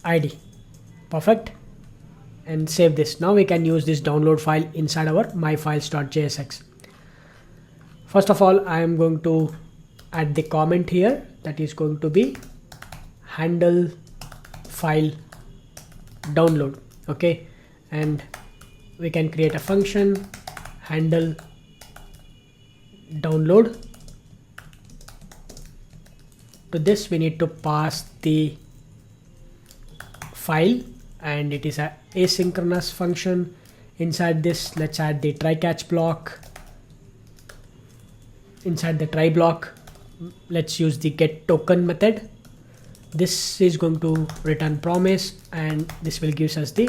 ID. Perfect. And save this. Now we can use this download file inside our myfiles.jsx. First of all, I am going to add the comment here, that is going to be handle file download. Okay, and we can create a function handle download. To this we need to pass the file, and it is a asynchronous function. Inside this, let's add the try catch block. Inside the try block, let's use the get token method. This is going to return promise, and this will give us the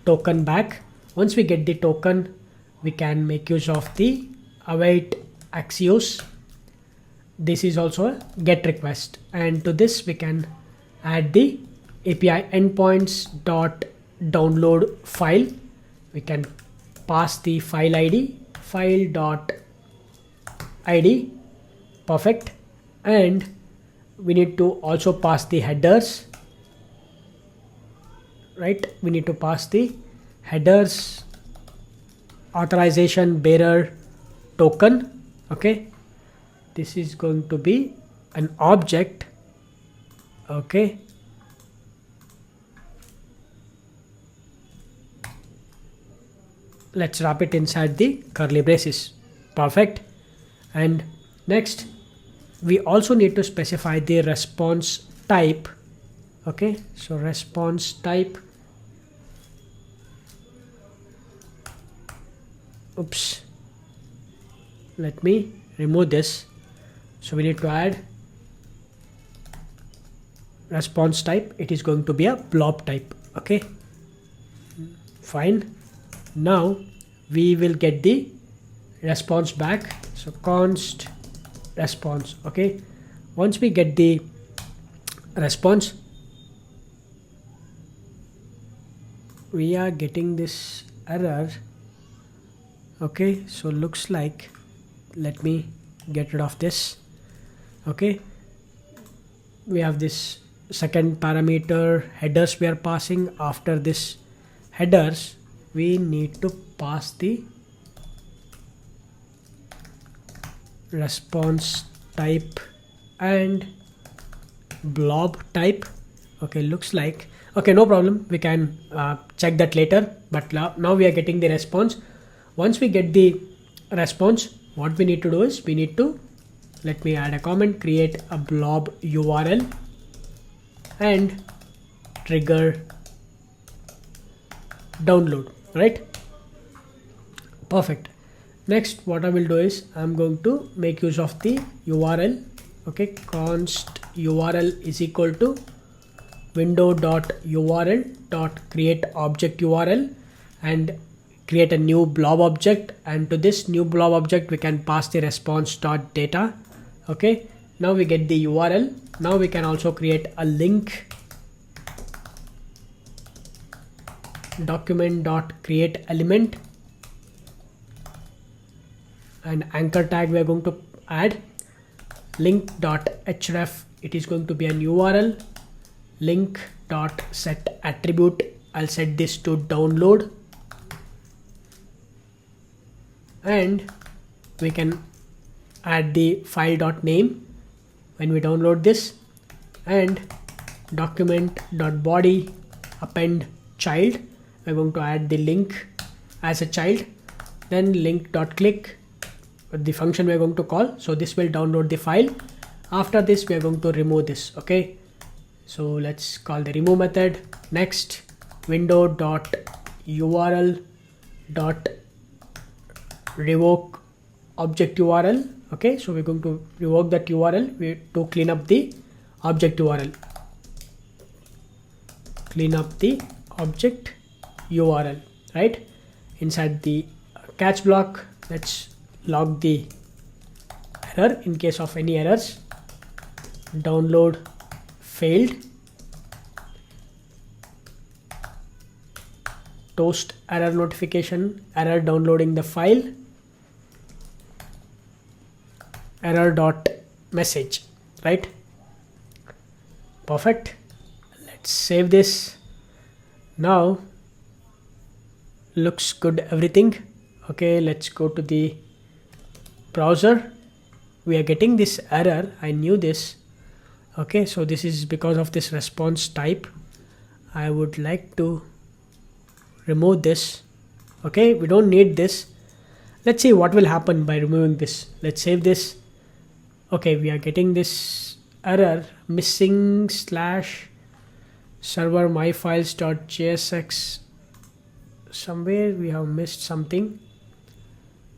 token back. Once we get the token, we can make use of the await Axios. This is also a get request, and to this we can add the API endpoints dot download file. We can pass the file ID, file dot ID. Perfect. And we need to also pass the headers, right? We need to pass the headers authorization bearer token. Okay, this is going to be an object. Okay, let's wrap it inside the curly braces. Perfect. And next, we also need to specify the response type. Okay, so response type, oops, let me remove this. So we need to add response type. It is going to be a blob type. Okay, fine. Now we will get the response back. So const response. Okay, once we get the response, we are getting this error. Okay, so looks like, let me get rid of this. Okay, we have this second parameter headers we are passing. After this headers, we need to pass the response type and blob type. Okay, looks like, okay, no problem, we can check that later, but now we are getting the response. Once we get the response, what we need to do is we need to, let me add a comment, create a blob URL and trigger download, right? Perfect. Next, what I will do is I'm going to make use of the URL. Okay, const URL is equal to window.url.create object URL and create a new blob object, and to this new blob object we can pass the response.data. Okay, now we get the URL. Now we can also create a link, document.create element, and anchor tag we are going to add link.href. It is going to be an URL. Link.set attribute, I'll set this to download, and we can add the file.name when we download this, and document.body append child, we're going to add the link as a child, then link.click, the function we're going to call. So this will download the file. After this we are going to remove this. Okay, so let's call the remove method. Next, window.url.revoke object URL. Okay, so we're going to revoke that URL to clean up the object URL. Clean up the object URL, right? Inside the catch block, let's log the error in case of any errors. Download failed. Toast error notification, error downloading the file, error dot message, right? Perfect. Let's save this. Now looks good, everything. Okay, let's go to the browser. We are getting this error. I knew this. Okay, so this is because of this response type. I would like to remove this. Okay, we don't need this. Let's see what will happen by removing this. Let's save this. Okay, we are getting this error, missing slash server myfiles.jsx. Somewhere we have missed something.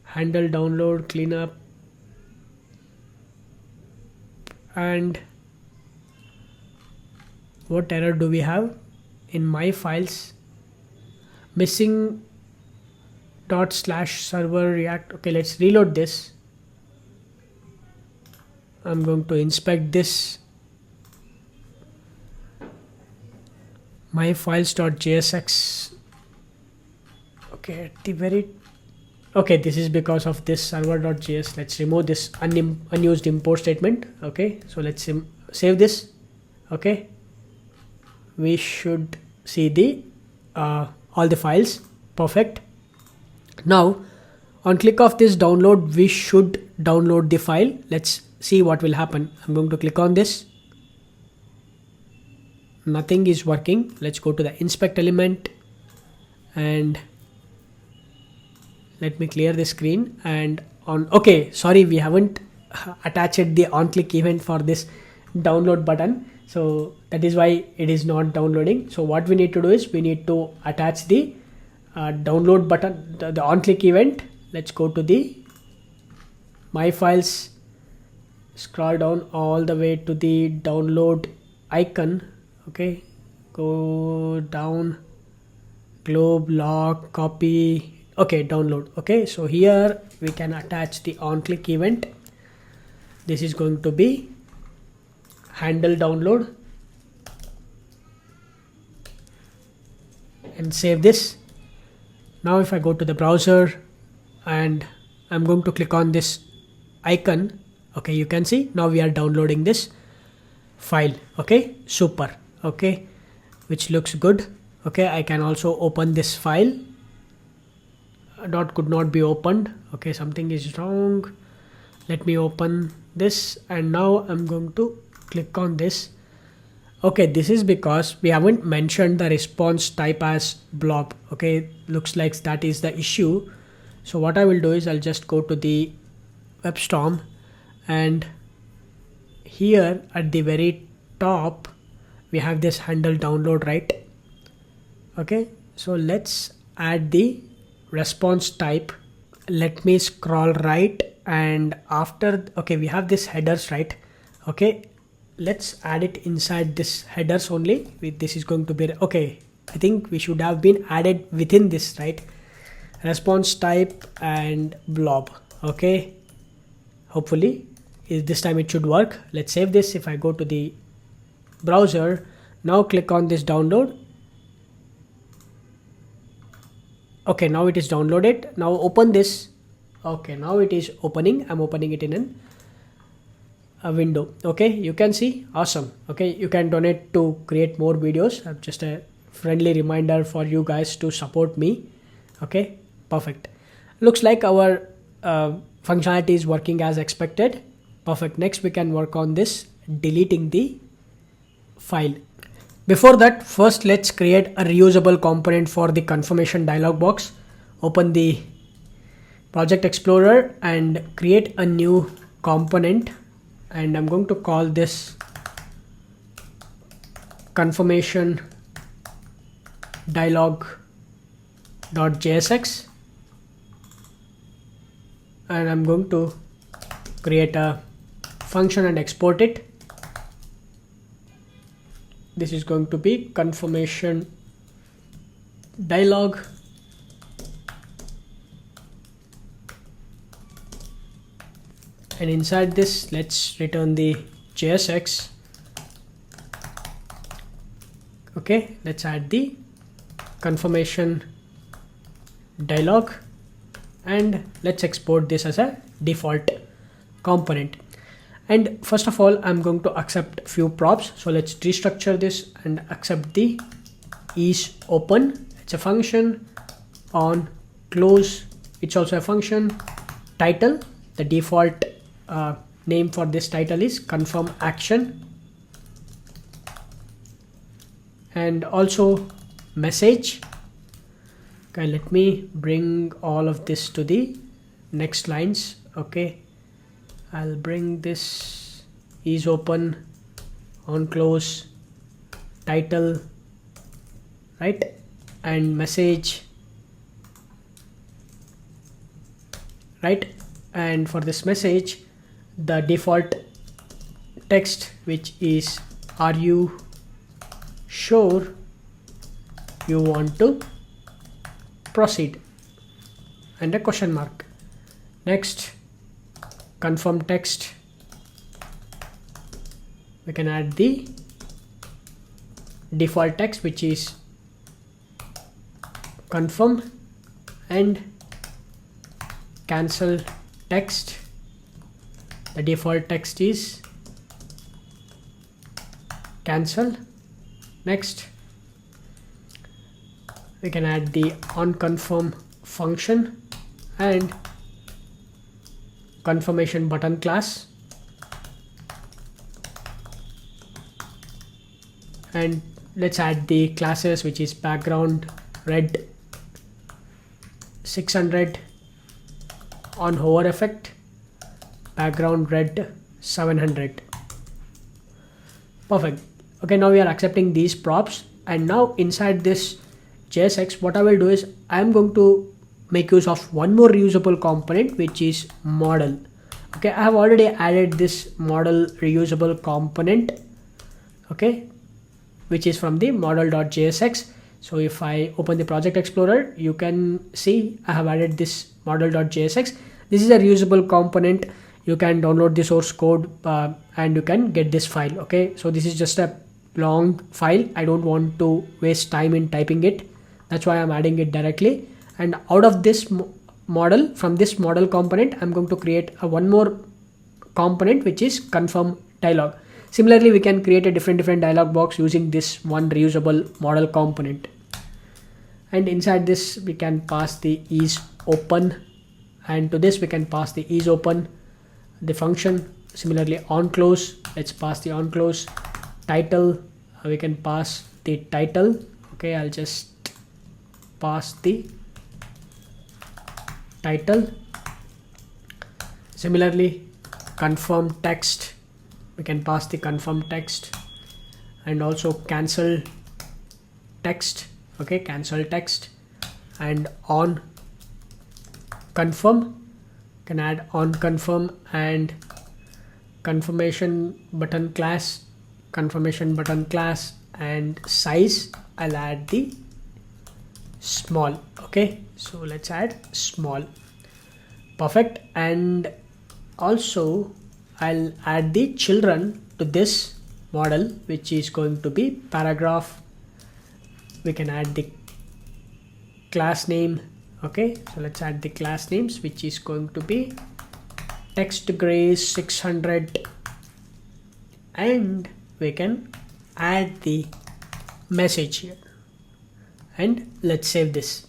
Handle download cleanup, and what error do we have in my files? Missing dot slash server react. Okay, let's reload this. I'm going to inspect this. myfiles.jsx. Okay, at the very okay, this is because of this server.js. Let's remove this unused import statement. Okay, so let's save this. Okay, we should see the all the files. Perfect. Now on click of this download, we should download the file. Let's see what will happen. I'm going to click on this. Nothing is working. Let's go to the inspect element and let me clear the screen. And on okay, sorry, we haven't attached the on click event for this download button, so that is why it is not downloading. So what we need to do is we need to attach the download button, the on click event. Let's go to the my files, scroll down all the way to the download icon. Okay, go down, globe log, copy. Okay, download. Okay, so here we can attach the on click event. This is going to be handle download, and save this. Now if I go to the browser and I'm going to click on this icon, okay, you can see now we are downloading this file. Okay, super. Okay, which looks good. Okay, I can also open this file. Dot could not be opened. Okay, something is wrong. Let me open this, and now I'm going to click on this. Okay, this is because we haven't mentioned the response type as blob. Okay, looks like that is the issue. So what I will do is I'll just go to the WebStorm, and here at the very top we have this handle download, right? Okay, so let's add the response type let me scroll right, and after, okay, we have this headers, right? Okay, let's add it inside this headers only. This is going to be, okay, I think we should have been added within this, right? Response type and blob. Okay, hopefully this time it should work. Let's save this. If I go to the browser, now click on this download. Okay, now it is downloaded. Now open this. Okay, now it is opening. I'm opening it in a window. Okay, you can see. Awesome. Okay, you can donate to create more videos. Just a friendly reminder for you guys to support me. Okay, perfect. Looks like our functionality is working as expected. Perfect. Next we can work on this deleting the file. Before that, first let's create a reusable component for the confirmation dialog box. Open the Project Explorer and create a new component, and I'm going to call this confirmation dialog.jsx, and I'm going to create a function and export it. This is going to be confirmation dialog and inside this let's return the JSX. Okay, let's add the confirmation dialog and let's export this as a default component. And first of all, I'm going to accept few props. So let's restructure this and accept the is open. It's a function. On close, it's also a function. Title, the default name for this title is confirm action. And also message. Okay, let me bring all of this to the next lines. Okay, I'll bring this is open, on close, title, right, and message, right. And for this message, the default text, which is are you sure you want to proceed, and a question mark. Next, confirm text, we can add the default text, which is confirm, and cancel text, the default text is cancel. Next, we can add the onConfirm function and confirmation button class, and let's add the classes, which is background red 600, on hover effect background red 700. Perfect. Okay, now we are accepting these props, and now inside this JSX, what I will do is I am going to make use of one more reusable component, which is model. Okay, I have already added this model reusable component, okay, which is from the model.jsx. So if I open the Project Explorer, you can see I have added this model.jsx. This is a reusable component. You can download the source code and you can get this file. Okay, so this is just a long file. I don't want to waste time in typing it. That's why I'm adding it directly. And out of this model, from this model component, I'm going to create a one more component, which is confirm dialog. Similarly, we can create a different dialog box using this one reusable model component. And inside this, we can pass the is open, and to this we can pass the is open, the function. Similarly, on close, let's pass the on close. Title, we can pass the title. Okay, I'll just pass the title. Similarly, confirm text, we can pass the confirm text, and also cancel text. Okay, cancel text, and on confirm, can add on confirm and confirmation button class, and size I'll add the small. Okay, so let's add small. Perfect. And also I'll add the children to this model, which is going to be paragraph. We can add the class name. Okay, so let's add the class names, which is going to be text grace 600, and we can add the message here, and let's save this.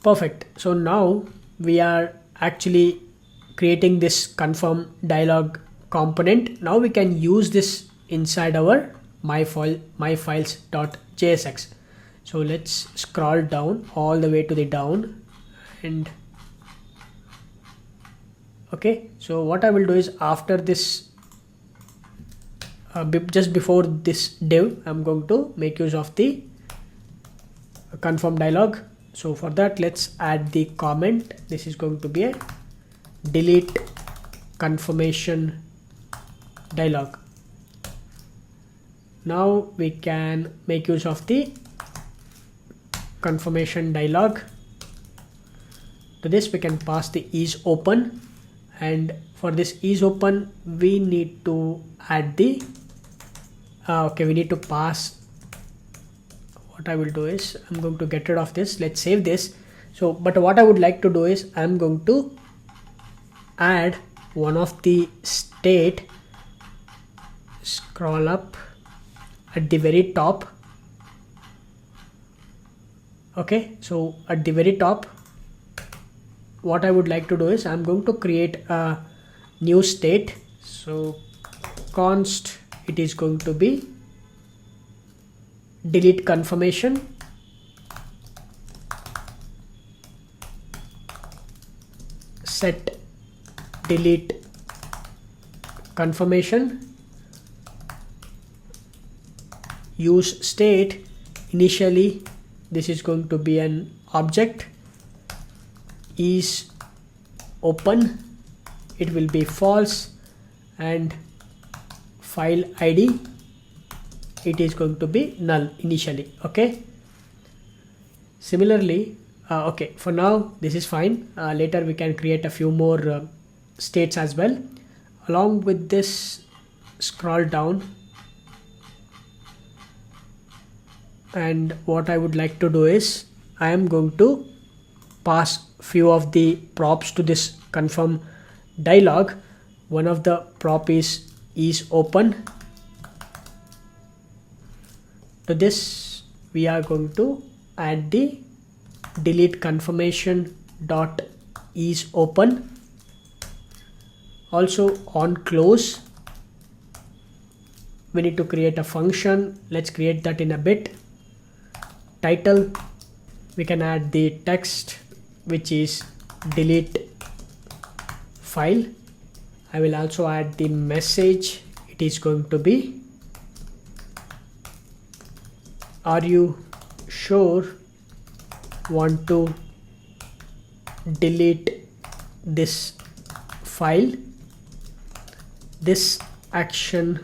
Perfect. So now we are actually creating this confirm dialog component. Now we can use this inside our myfiles.jsx. So let's scroll down all the way to the down, and okay, so what I will do is after this just before this div, I'm going to make use of the confirm dialog. So for that, let's add the comment. This is going to be a delete confirmation dialog. Now we can make use of the confirmation dialog. To this we can pass the is open, and for this is open we need to add the we need to pass. What I will do is I'm going to get rid of this. Let's save this. So but what I would like to do is I'm going to add one of the state. Scroll up at the very top. Okay, so at the very top, what I would like to do is I'm going to create a new state. So const, it is going to be delete confirmation, set delete confirmation, use state. Initially this is going to be an object, is open, it will be false, and file ID, it is going to be null initially. Okay, similarly okay, for now this is fine. Later we can create a few more states as well. Along with this, scroll down, and what I would like to do is I am going to pass few of the props to this confirm dialog. One of the prop is open. To this we are going to add the delete confirmation dot is open. Also on close, we need to create a function. Let's create that in a bit. Title, we can add the text, which is delete file. I will also add the message. It is going to be, are you sure want to delete this file? This action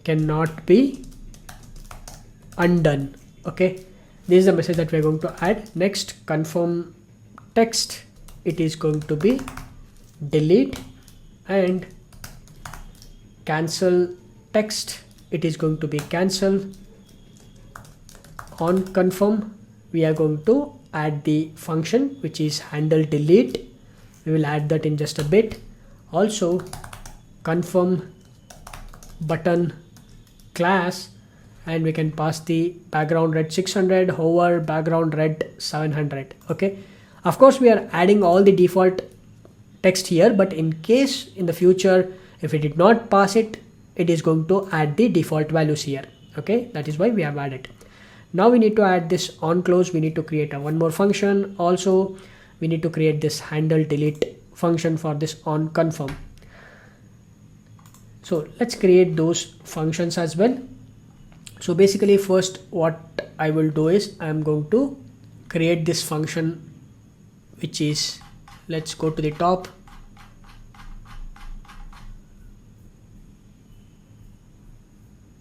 cannot be undone. Okay, this is the message that we are going to add. Next, confirm text, it is going to be delete, and cancel text, it is going to be cancel. On confirm, we are going to add the function which is handle delete. We will add that in just a bit. Also confirm button class, and we can pass the background red 600, hover background red 700. Okay, of course we are adding all the default text here, but in case in the future if we did not pass it, it is going to add the default values here. Okay, that is why we have added. Now we need to add this on close. We need to create a one more function. Also we need to create this handle delete function for this on confirm. So let's create those functions as well. So basically first what I will do is I'm going to create this function which is, let's go to the top.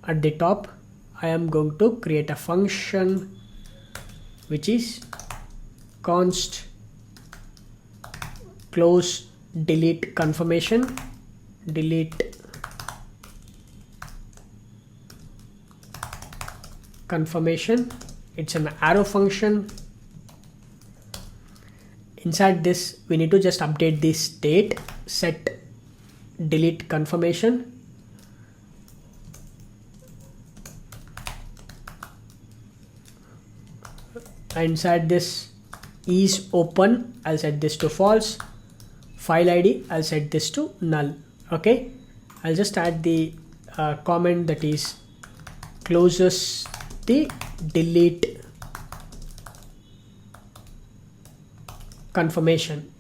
At the top, I am going to create a function which is const close delete confirmation, delete confirmation. It's an arrow function. Inside this, we need to just update the state, set delete confirmation. Inside this is open, I'll set this to false. File ID, I'll set this to null. Okay, I'll just add the comment that is closes the delete confirmation.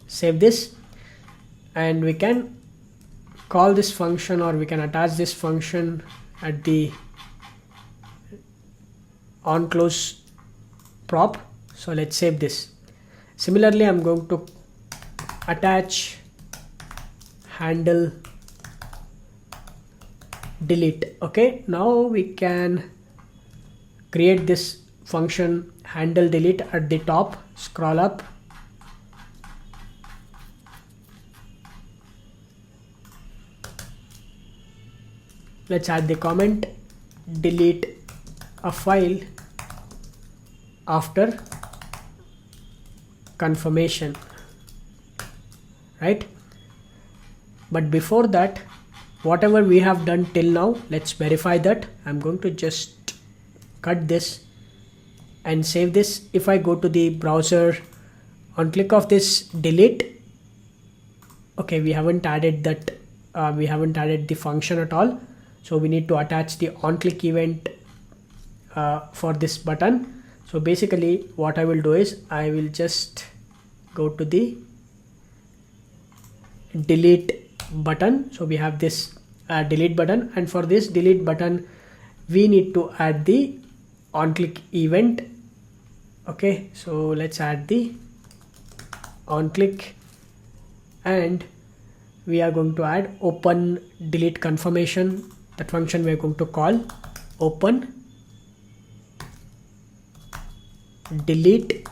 Save this, and we can call this function, or we can attach this function at the on close prop. So let's save this. Similarly, I'm going to attach handle delete. Okay, now we can create this function handle delete at the top. Scroll up, let's add the comment delete a file after confirmation, right? But before that, whatever we have done till now, let's verify that. I'm going to just cut this and save this. If I go to the browser, on click of this delete, okay, we haven't added that, we haven't added the function at all. So we need to attach the on click event for this button. So basically what I will do is I will just go to the delete button. So we have this delete button, and for this delete button we need to add the on click event. Okay, so let's add the on click, and we are going to add open delete confirmation. That function we are going to call open delete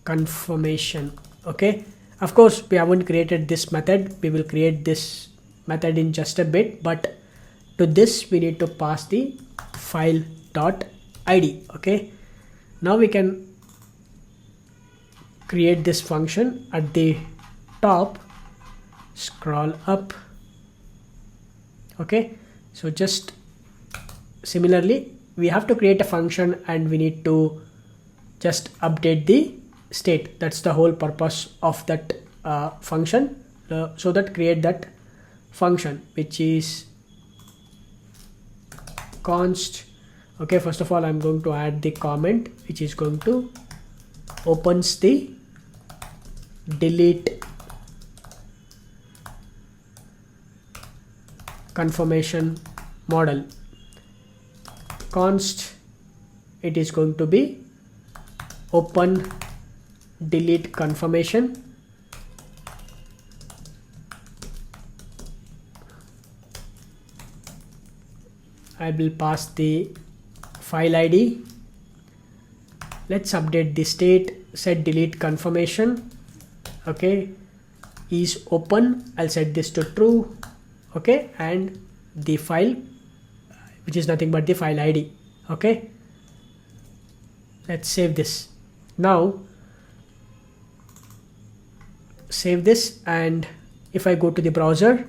confirmation. Okay, of course we haven't created this method. We will create this method in just a bit, but to this we need to pass the file.id. Okay, now we can create this function at the top. Scroll up. Okay, so just similarly we have to create a function, and we need to just update the state. That's the whole purpose of that function. So that create that function which is const. Okay, first of all I'm going to add the comment which is going to opens the delete confirmation model. Const, it is going to be open delete confirmation. I will pass the file ID. Let's update the state, set delete confirmation. Okay, is open, I'll set this to true. Okay, and the file, which is nothing but the file ID. Okay, let's save this. Now save this, and if I go to the browser,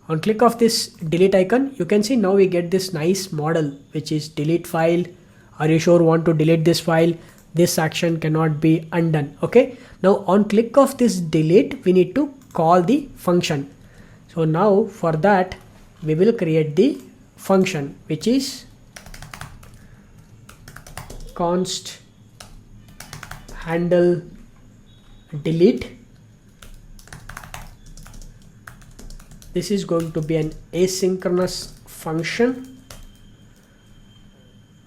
on click of this delete icon, you can see now we get this nice model which is delete file. Are you sure want to delete this file? This action cannot be undone. Okay, now on click of this delete, we need to call the function. So now for that we will create the function which is const handle delete. This is going to be an asynchronous function.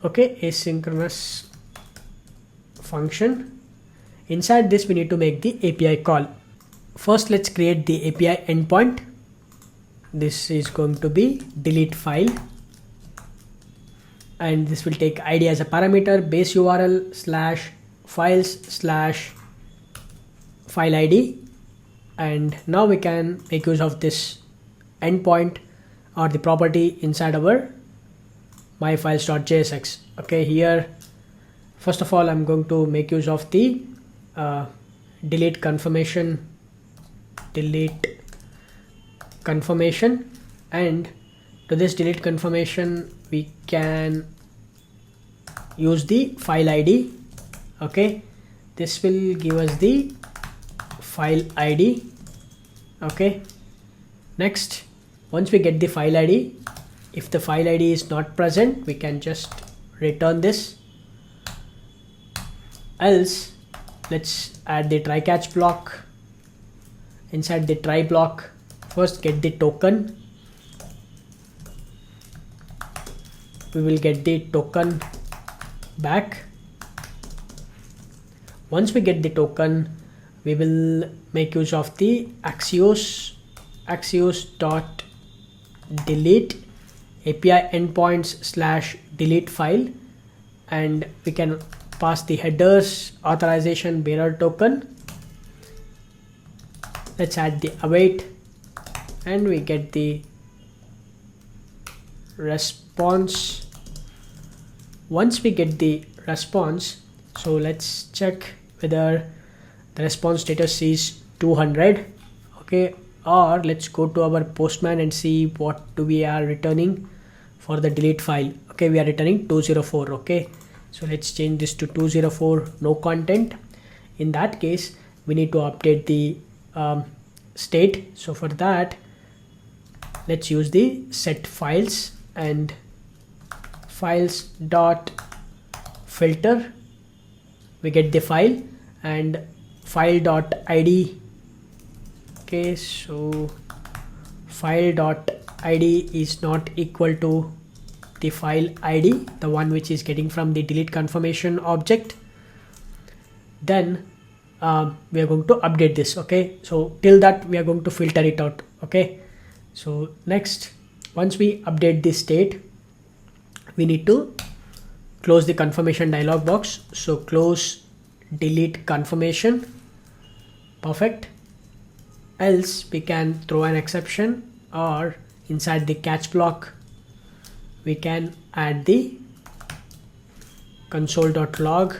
Okay, asynchronous function. Inside this we need to make the API call. First let's create the API endpoint. This is going to be delete file, and this will take ID as a parameter, base URL slash files slash file ID. And now we can make use of this endpoint or the property inside our myfiles.jsx. Okay, here first of all I'm going to make use of the delete confirmation, and to this delete confirmation we can use the file ID. Okay, this will give us the file ID. Okay, next, once we get the file ID, if the file ID is not present, we can just return this. Else, let's add the try catch block. Inside the try block, first get the token. We will get the token back. Once we get the token, we will make use of the axios dot delete API endpoints slash delete file, and we can pass the headers authorization bearer token. Let's add the await, and we get the response. Once we get the response, so let's check whether the response status is 200. Okay, or let's go to our postman and see what we are returning for the delete file. Okay, we are returning 204. Okay, so let's change this to 204 no content. In that case we need to update the state. So for that, let's use the set files and files dot filter. We get the file and file dot id. Okay, so file dot id is not equal to the file id, the one which is getting from the delete confirmation object. Then we are going to update this. Okay, so till that we are going to filter it out. Okay, so next, once we update this state, we need to close the confirmation dialog box. So close delete confirmation. Perfect. Else we can throw an exception, or inside the catch block we can add the console.log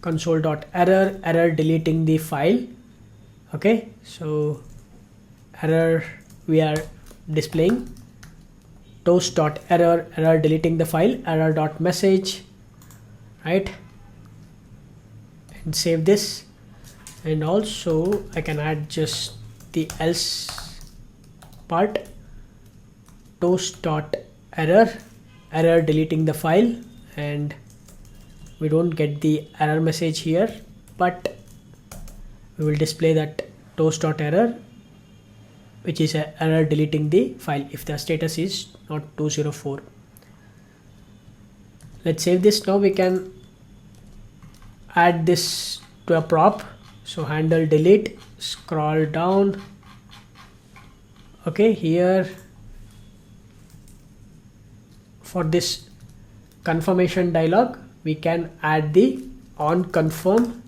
console.error deleting the file. Okay, so error we are displaying toast.error deleting the file, error.message, right? And save this. And also I can add just the else part, toast.error deleting the file, and we don't get the error message here, but we will display that toast.error, which is a error deleting the file if the status is not 204. Let's save this. Now we can add this to a prop. So handle delete, scroll down. Okay, here for this confirmation dialog we can add the on confirm,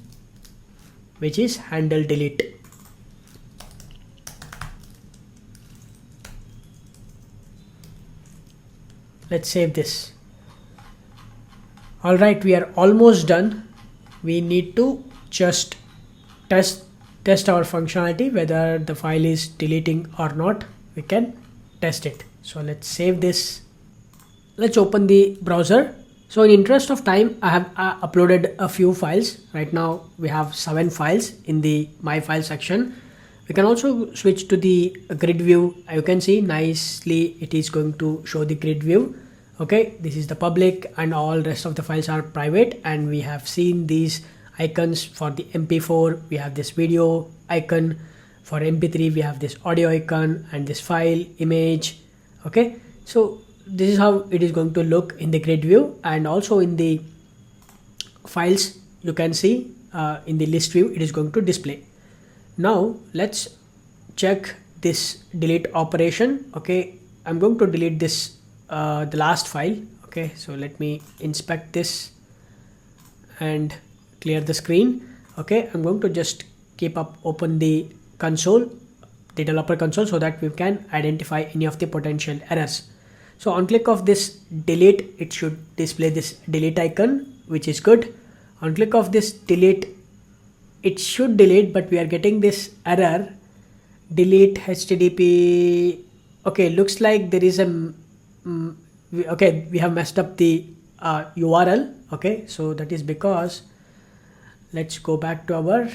which is handle delete. Let's save this. All right, we are almost done. We need to just test our functionality, whether the file is deleting or not. We can test it. So let's save this. Let's open the browser. So in interest of time, I have uploaded a few files. Right now we have 7 files in the my file section. We can also switch to the grid view. You can see nicely it is going to show the grid view. Okay, this is the public and all rest of the files are private, and we have seen these icons for the MP4. We have this video icon. For MP3 we have this audio icon and this file image, Okay, so this is how it is going to look in the grid view, and also in the files you can see in the list view it is going to display. Now let's check this delete operation. Okay, I'm going to delete this the last file. Okay, so let me inspect this and clear the screen. Okay, I'm going to just open the console, the developer console, so that we can identify any of the potential errors. So on click of this delete, it should display this delete icon, which is good. On click of this delete, it should delete, but we are getting this error, delete HTTP. Okay, looks like there is a okay, we have messed up the URL. Okay, so that is because, let's go back to our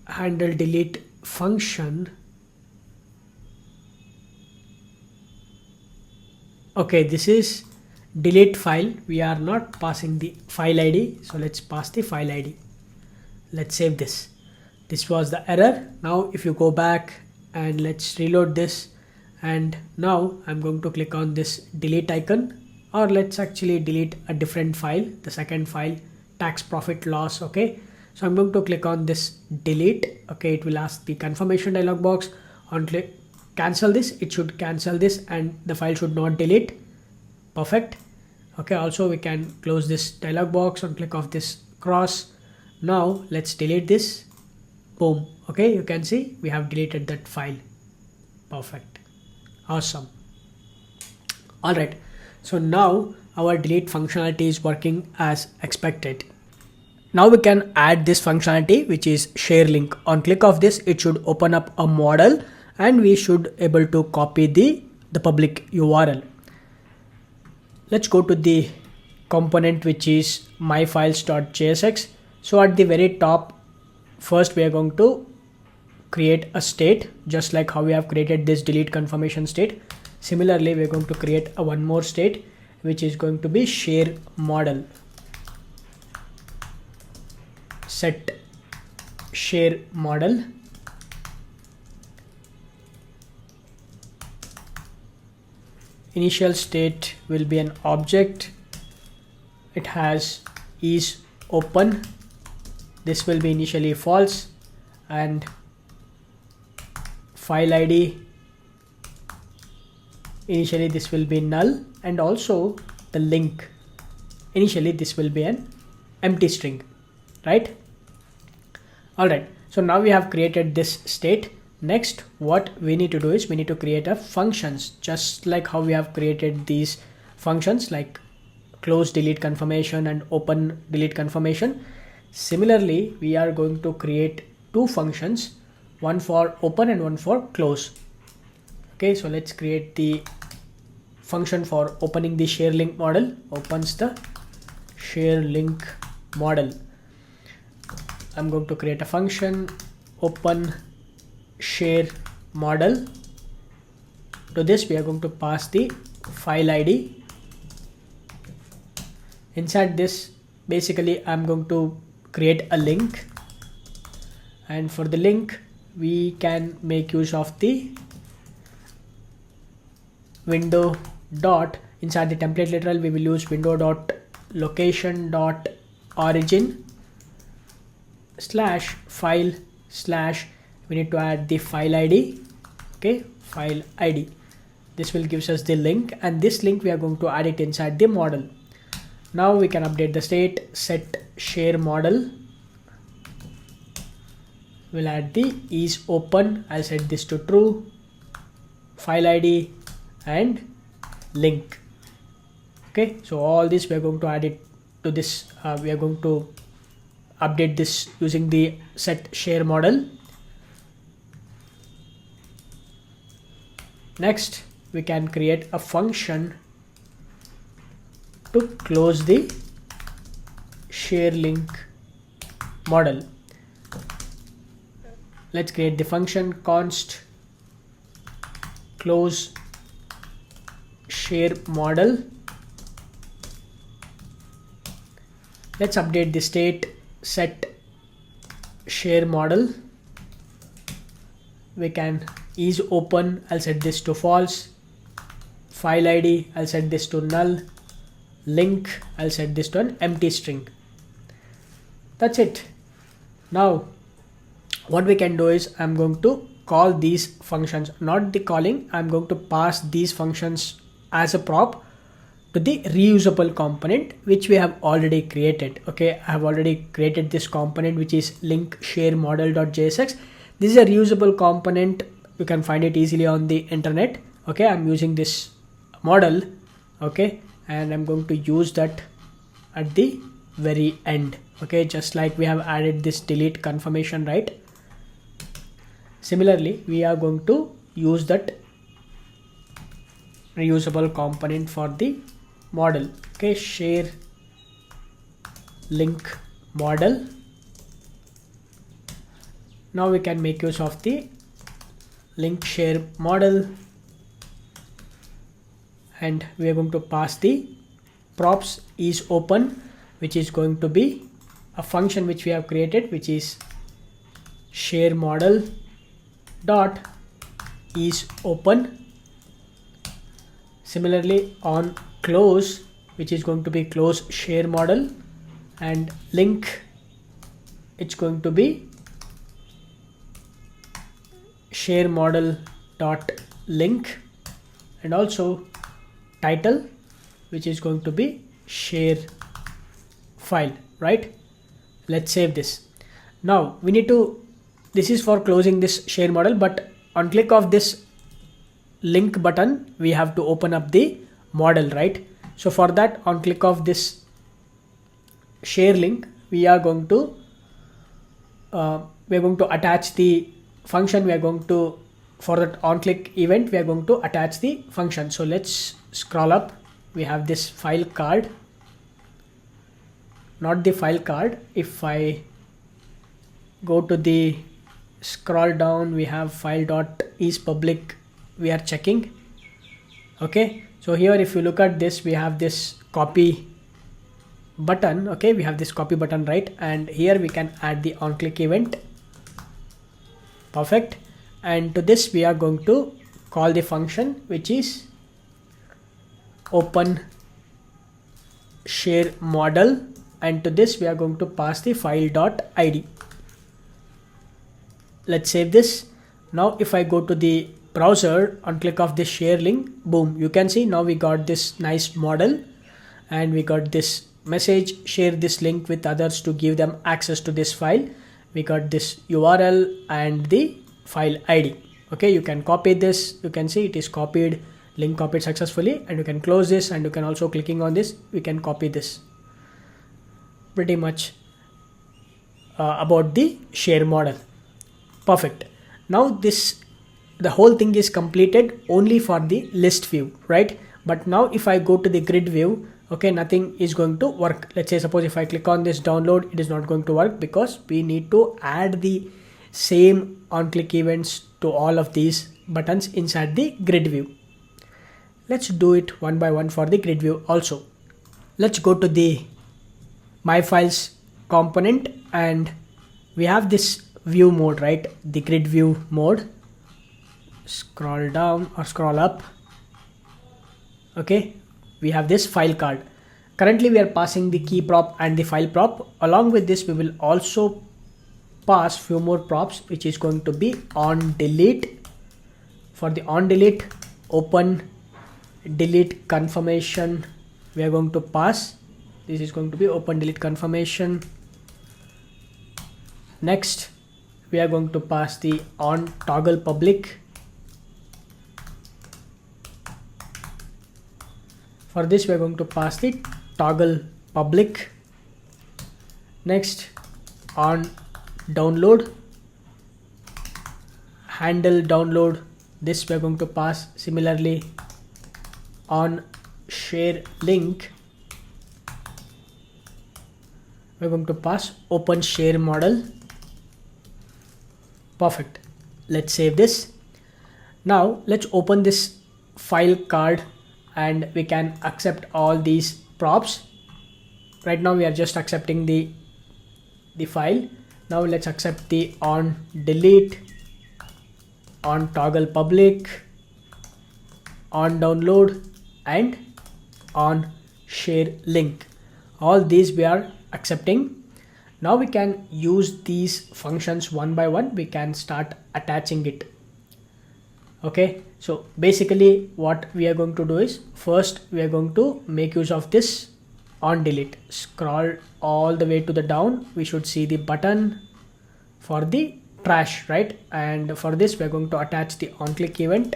handle delete function. Okay, this is delete file. We are not passing the file ID, so let's pass the file ID. Let's save this. This was the error. Now if you go back and let's reload this, and now I'm going to click on this delete icon, or let's actually delete a different file, the second file, tax profit loss. Okay, so I'm going to click on this delete. Okay, it will ask the confirmation dialog box. On click cancel this, it should cancel this and the file should not delete. Perfect. Okay, also we can close this dialog box on click of this cross. Now let's delete this. Boom. Okay, you can see we have deleted that file. Perfect. Awesome. All right, so now our delete functionality is working as expected. Now we can add this functionality, which is share link. On click of this, it should open up a model and we should able to copy the public URL. Let's go to the component, which is myfiles.jsx. So at the very top, first we are going to create a state, just like how we have created this delete confirmation state. Similarly, we are going to create a one more state, which is going to be share model. Set share model. Initial state will be an object. It has is open. This will be initially false, and file ID, initially this will be null, and also the link, initially this will be an empty string, right? All right, so now we have created this state. Next, what we need to do is we need to create a functions, just like how we have created these functions like close delete confirmation and open delete confirmation. Similarly, we are going to create two functions, one for open and one for close. Okay, so let's create the function for opening the share link model. Opens the share link model. I'm going to create a function open share model. To this we are going to pass the file ID. Inside this, basically I'm going to create a link, and for the link we can make use of the window dot. Inside the template literal we will use window dot location dot origin slash file slash, we need to add the file ID. Okay, file ID. This will gives us the link, and this link we are going to add it inside the model. Now we can update the state. Set share model. We'll add the is open. I'll set this to true. File ID and link. Okay, so all this we are going to add it to this. We are going to update this using the set share model. Next, we can create a function to close the share link model. Let's create the function const close share model. Let's update the state. Set share model. We can is open, I'll set this to false. File ID, I'll set this to null. Link, I'll set this to an empty string. That's it. Now what we can do is I'm going to call these functions, not the calling, I'm going to pass these functions as a prop to the reusable component which we have already created. Okay, I have already created this component which is link share model.jsx. This is a reusable component, you can find it easily on the internet. Okay, I'm using this model, okay, and I'm going to use that at the very end. Okay, just like we have added this delete confirmation, right? Similarly, we are going to use that reusable component for the model. Okay, share link model. Now we can make use of the link share model, and we are going to pass the props is open, which is going to be a function which we have created, which is share model dot is open. Similarly, on close, which is going to be close share model, and link, it's going to be share model dot link, and also title, which is going to be share file, right? Let's save this. Now we need to, this is for closing this share model, but on click of this link button we have to open up the model, right? So for that, on click of this share link, we are going to attach the function. We are going to, for that on click event, we are going to attach the function. So let's scroll up. We have this file card, not the file card. If I go to the scroll down, we have file dot is public, we are checking. Okay, so here if you look at this, we have this copy button. Okay, we have this copy button, right? And here we can add the on click event. Perfect. And to this we are going to call the function which is open share model, and to this we are going to pass the file dot id. Let's save this. Now if I go to the browser, on click of this share link, boom, you can see now we got this nice model, and we got this message, share this link with others to give them access to this file. We got this URL and the file ID. Okay, you can copy this, you can see it is copied, link copied successfully, and you can close this, and you can also clicking on this, we can copy this. Pretty much about the share model. Perfect. Now the whole thing is completed only for the list view, right? But now if I go to the grid view, okay, nothing is going to work. Let's say suppose if I click on this download, it is not going to work because we need to add the same on click events to all of these buttons inside the grid view. Let's do it one by one for the grid view also. Let's go to the my files component, and we have this view mode, right? The grid view mode. Scroll down or scroll up. Okay, we have this file card. Currently we are passing the key prop and the file prop. Along with this, we will also pass few more props, which is going to be on delete. For the on delete, open delete confirmation, we are going to pass. This is going to be open delete confirmation. Next, we are going to pass the on toggle public. For this, we are going to pass the toggle public. Next, on download, handle download, this we are going to pass. Similarly, on share link, we are going to pass open share model. Perfect. Let's save this. Now let's open this file card, and we can accept all these props. Right now we are just accepting the file. Now let's accept the on delete, on toggle public, on download, and on share link. All these we are accepting. Now we can use these functions one by one. We can start attaching it. Okay, so basically what we are going to do is, first we are going to make use of this on delete. Scroll all the way to the down, we should see the button for the trash, right? And for this we are going to attach the on click event,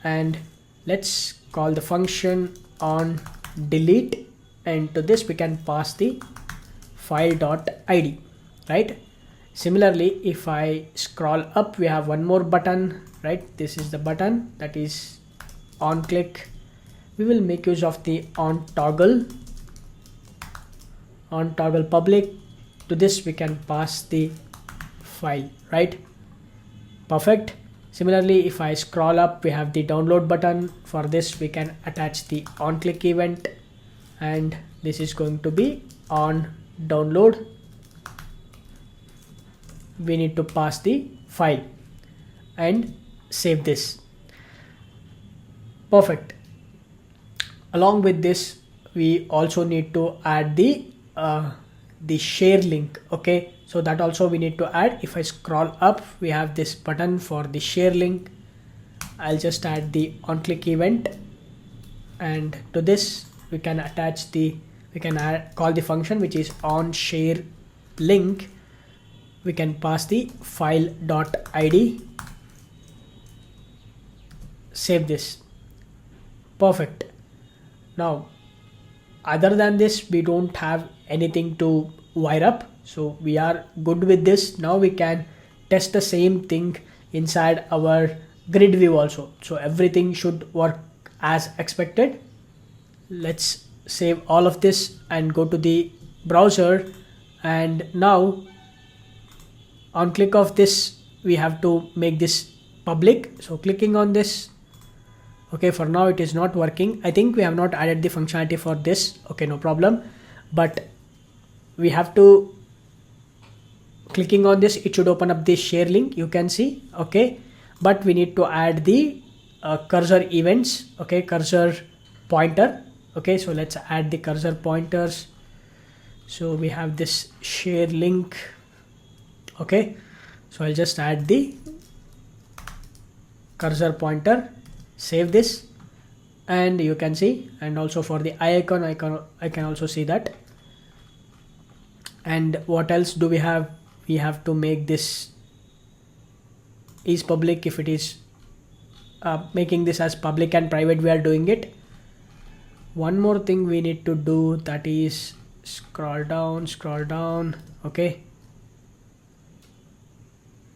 and let's call the function on delete, and to this we can pass the file.id, right? Similarly, if I scroll up, we have one more button, right? This is the button, that is on click. We will make use of the on toggle public. To this we can pass the file, right? Perfect. Similarly, if I scroll up, we have the download button. For this we can attach the on click event, and this is going to be on download. We need to pass the file and save this. Perfect. Along with this, we also need to add the share link. Okay, so that also we need to add. If I scroll up, we have this button for the share link. I'll just add the on click event, and to this we can attach the, call the function which is on share link. We can pass the file.id, save this. Perfect. Now other than this we don't have anything to wire up, so we are good with this. Now we can test the same thing inside our grid view also, so everything should work as expected. Let's save all of this and go to the browser, and now on click of this we have to make this public. So clicking on this, okay, for now it is not working. I think we have not added the functionality for this. Okay, no problem, but we have to, clicking on this, it should open up this share link, you can see. Okay, but we need to add the cursor events, okay, cursor pointer. Okay, so let's add the cursor pointers. So we have this share link. Okay, so I'll just add the cursor pointer, save this, and you can see, and also for the icon I can also see that. And what else do we have? We have to make this is public. If it is making this as public and private, we are doing it. One more thing we need to do, that is scroll down. Okay,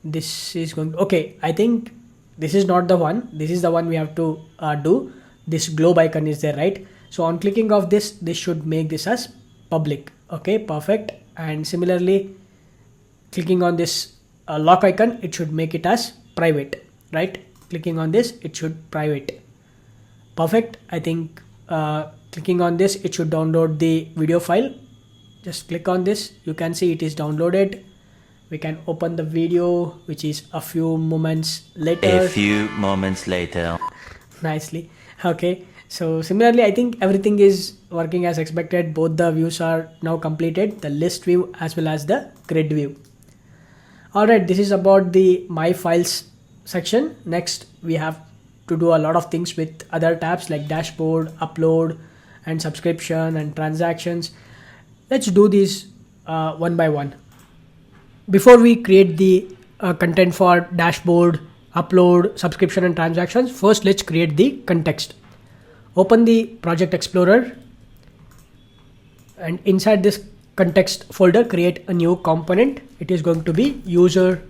this is going to, okay, I think this is not the one, this is the one we have to do. This globe icon is there, right? So on clicking of this, this should make this as public. Okay, perfect. And similarly, clicking on this lock icon, it should make it as private, right? Clicking on this, it should private. Perfect. I think clicking on this, it should download the video file. Just click on this, you can see it is downloaded. We can open the video, which is a few moments later. Nicely. Okay, so similarly, I think everything is working as expected. Both the views are now completed, the list view as well as the grid view. Alright, this is about the My Files section. Next, we have to do a lot of things with other tabs like dashboard, upload, and subscription and transactions. Let's do these one by one. Before we create the content for dashboard, upload, subscription, and transactions, first let's create the context. Open the Project Explorer, and inside this context folder, create a new component. It is going to be user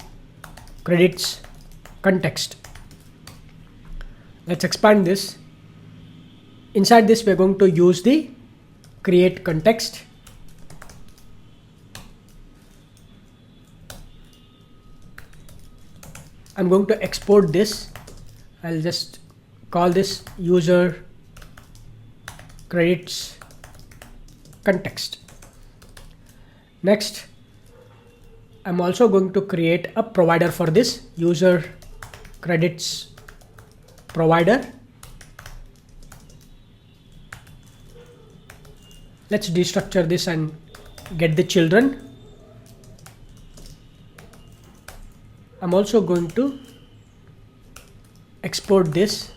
credits context. Let's expand this. Inside this, we're going to use the create context. I'm going to export this. I'll just call this user credits context. Next, I'm also going to create a provider for this, user credits provider. Let's destructure this and get the children. I'm also going to export this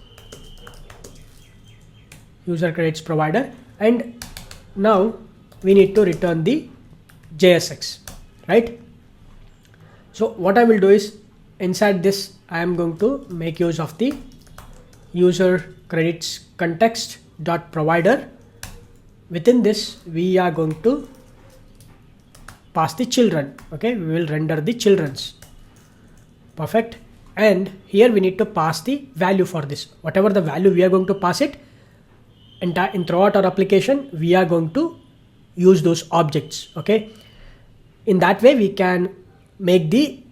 user credits provider, and now we need to return the JSX, right? So what I will do is, inside this I am going to make use of the user credits context dot provider. Within this we are going to pass the children. Okay, we will render the children's. Perfect. And here we need to pass the value for this. Whatever the value we are going to pass it, throughout our application we are going to use those objects. Okay, in that way we can make the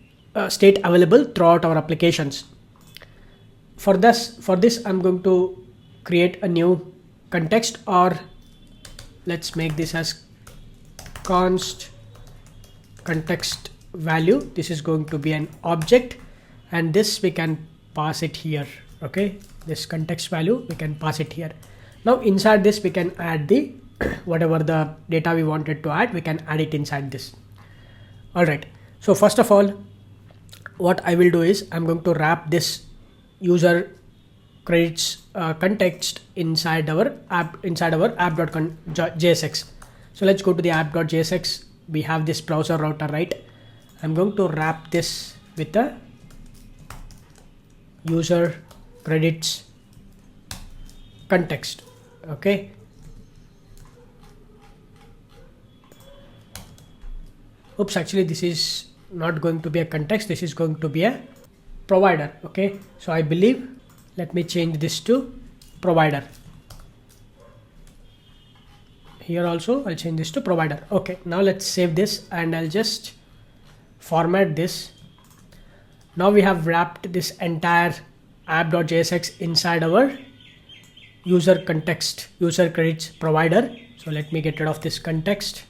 state available throughout our applications. For this I'm going to create a new context, or let's make this as const context value. This is going to be an object, and this we can pass it here. Okay, this context value we can pass it here. Now inside this we can add the whatever the data we wanted to add, we can add it inside this. All right, so first of all what I will do is I'm going to wrap this user credits context inside our app.jsx. So let's go to the app.jsx. We have this browser router, right? I'm going to wrap this with the user credits context. Okay, oops, actually this is not going to be a context, this is going to be a provider. Okay, so I believe, let me change this to provider. Here also I'll change this to provider. Okay, now let's save this and I'll just format this. Now we have wrapped this entire app.jsx inside our user context, user credits provider. So let me get rid of this context.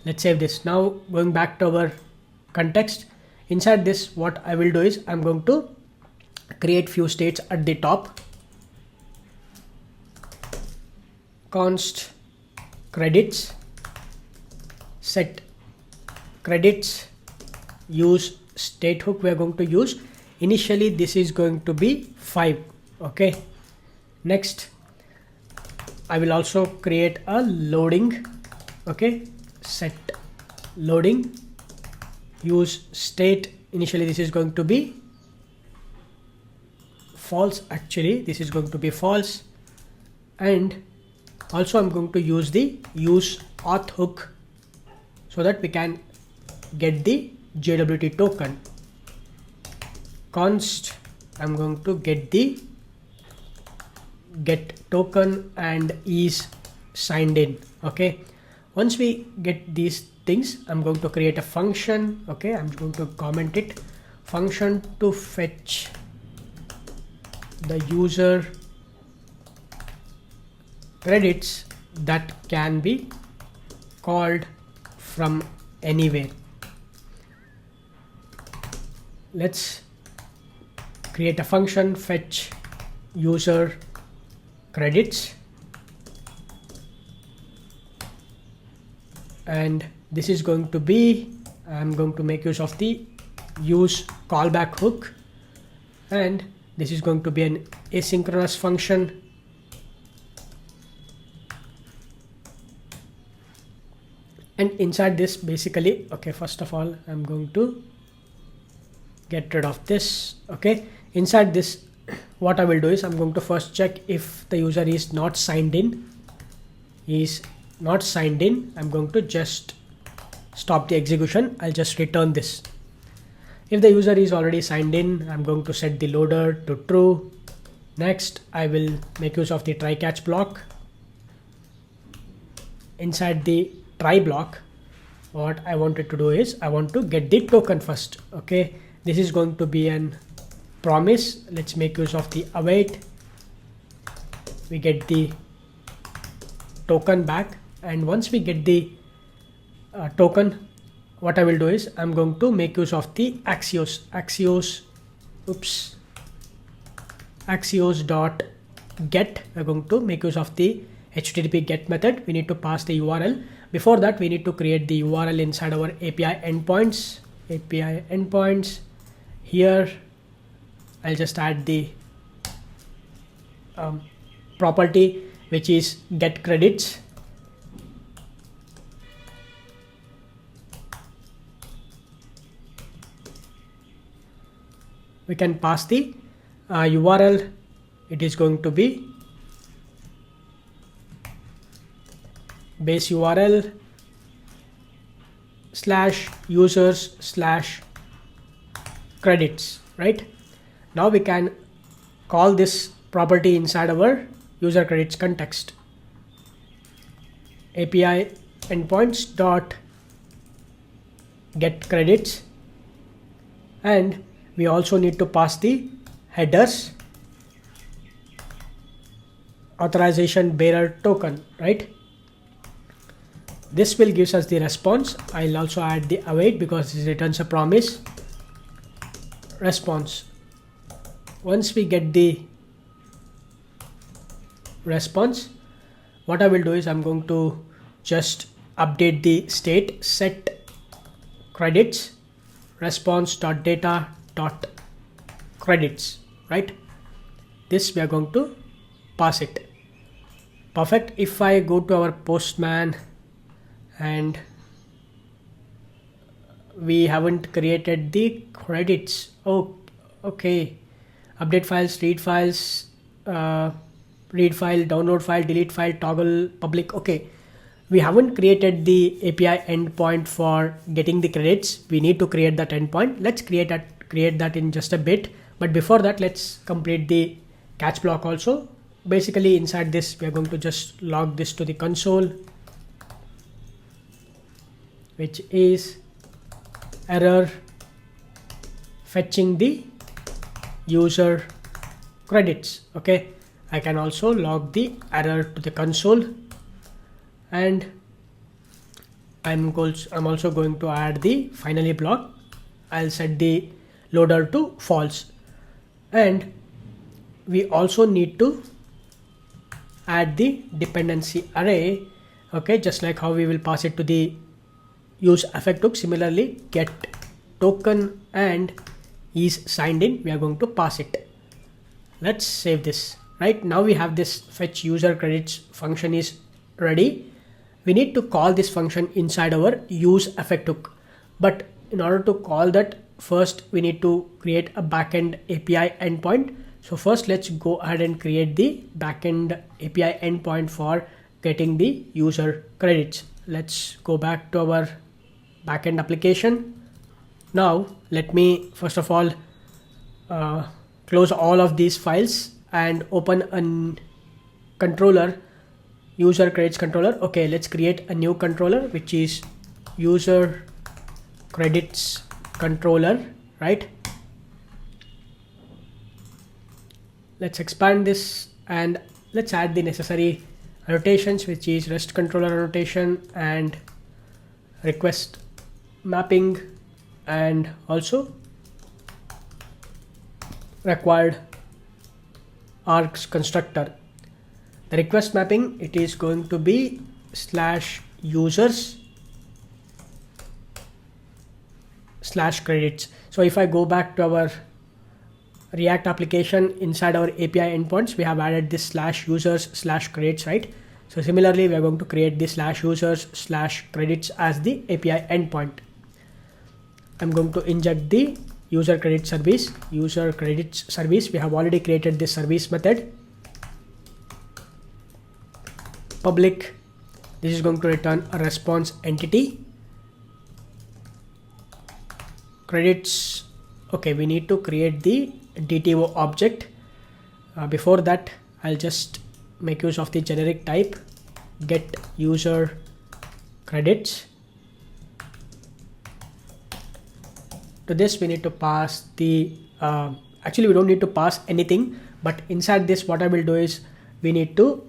Let's save this. Now going back to our context, inside this what I will do is I'm going to create few states at the top. Const credits, set credits, use state hook we are going to use. Initially this is going to be 5. Okay, next I will also create a loading. Okay, set loading, use state. Initially this is going to be false, actually this is going to be false, and also I'm going to use the use auth hook so that we can get the JWT token. Const, I'm going to get the get token and is signed in. Okay, once we get these things, I'm going to create a function. Okay, I'm going to comment it, function to fetch the user credits that can be called from anywhere. Let's create a function fetch user credits, and this is going to be, I'm going to make use of the use callback hook, and this is going to be an asynchronous function. And inside this basically, okay, first of all I'm going to get rid of this. Okay, inside this what I will do is I'm going to first check if the user is not signed in. Is not signed in, I'm going to just stop the execution. I'll just return this. If the user is already signed in, I'm going to set the loader to true. Next I will make use of the try catch block. Inside the try block, what I wanted to do is I want to get the token first. Okay, this is going to be an promise. Let's make use of the await. We get the token back, and once we get the token, what I will do is I'm going to make use of the axios dot get. We're going to make use of the HTTP get method. We need to pass the URL. Before that, we need to create the URL inside our API endpoints. Here I'll just add the property which is get credits. We can pass the URL. It is going to be base URL /users/credits, right? Now we can call this property inside our user credits context. API endpoints dot get credits, and we also need to pass the headers authorization bearer token, right? This will give us the response. I'll also add the await because this returns a promise response. Once we get the response, what I will do is I'm going to just update the state set credits response.data.credits, right? This we are going to pass it. Perfect. If I go to our Postman and we haven't created the credits. Oh, okay. Update files, read files, read file, download file, delete file, toggle public. Okay. We haven't created the API endpoint for getting the credits. We need to create that endpoint. Let's create that in just a bit. But before that, let's complete the catch block also. Basically, inside this, we are going to just log this to the console, which is error fetching the user credits. Okay, I can also log the error to the console, and I'm also going to add the finally block. I'll set the loader to false, and we also need to add the dependency array. Okay, just like how we will pass it to the use effect hook, similarly get token and is signed in, we are going to pass it. Let's save this. Right now we have this fetch user credits function is ready. We need to call this function inside our use effect hook, but in order to call that, first we need to create a backend API endpoint. So first let's go ahead and create the backend API endpoint for getting the user credits. Let's go back to our backend application. Now let me first of all close all of these files and open a controller, user credits controller. Okay, let's create a new controller which is user credits controller, right? Let's expand this and let's add the necessary annotations, which is REST controller annotation and request mapping, and also required args constructor. The request mapping, it is going to be /users/credits. So if I go back to our React application, inside our API endpoints, we have added this /users/credits, right? So similarly, we are going to create this /users/credits as the API endpoint. I'm going to inject the user credit service. We have already created this service method. Public, this is going to return a response entity. Credits, okay, we need to create the DTO object. Before that, I'll just make use of the generic type get user credits. To this we need to pass the actually we don't need to pass anything, but inside this what I will do is we need to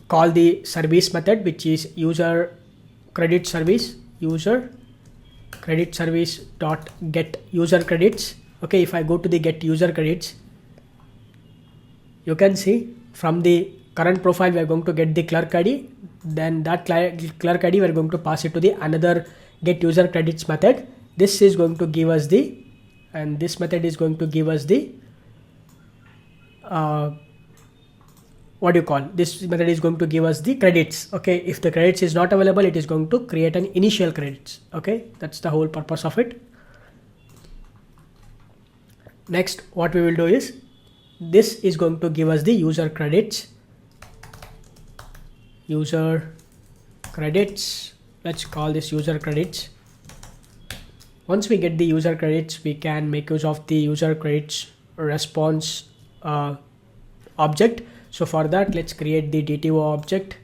call the service method, which is user credit service, user credit service dot get user credits. Okay, if I go to the get user credits, you can see from the current profile we are going to get the clerk ID. Then that clerk ID we are going to pass it to the another get user credits method. This is going to give us the, and this method is going to give us the this method is going to give us the credits. Okay, if the credits is not available, it is going to create an initial credits. Okay, that's the whole purpose of it. Next, what we will do is, this is going to give us the user credits. Let's call this user credits. Once we get the user credits, we can make use of the user credits response object. So for that, let's create the DTO object,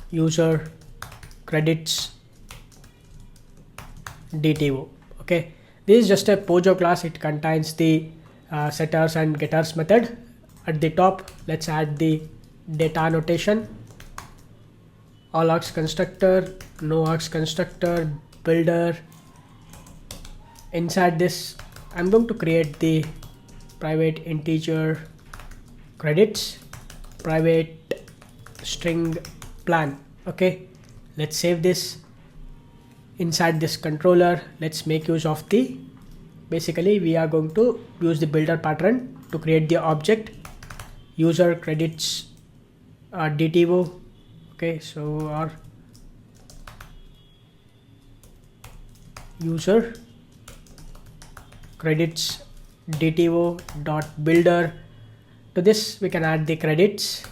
user credits DTO. Okay, this is just a Pojo class. It contains the setters and getters method. At the top, let's add the data annotation, all args constructor, no args constructor, builder. Inside this, I'm going to create the private integer credits, private string plan. Okay, let's save this. Inside this controller, let's make use of the, basically we are going to use the builder pattern to create the object user credits DTO. Okay, so our user credits DTO dot builder. To this we can add the credits.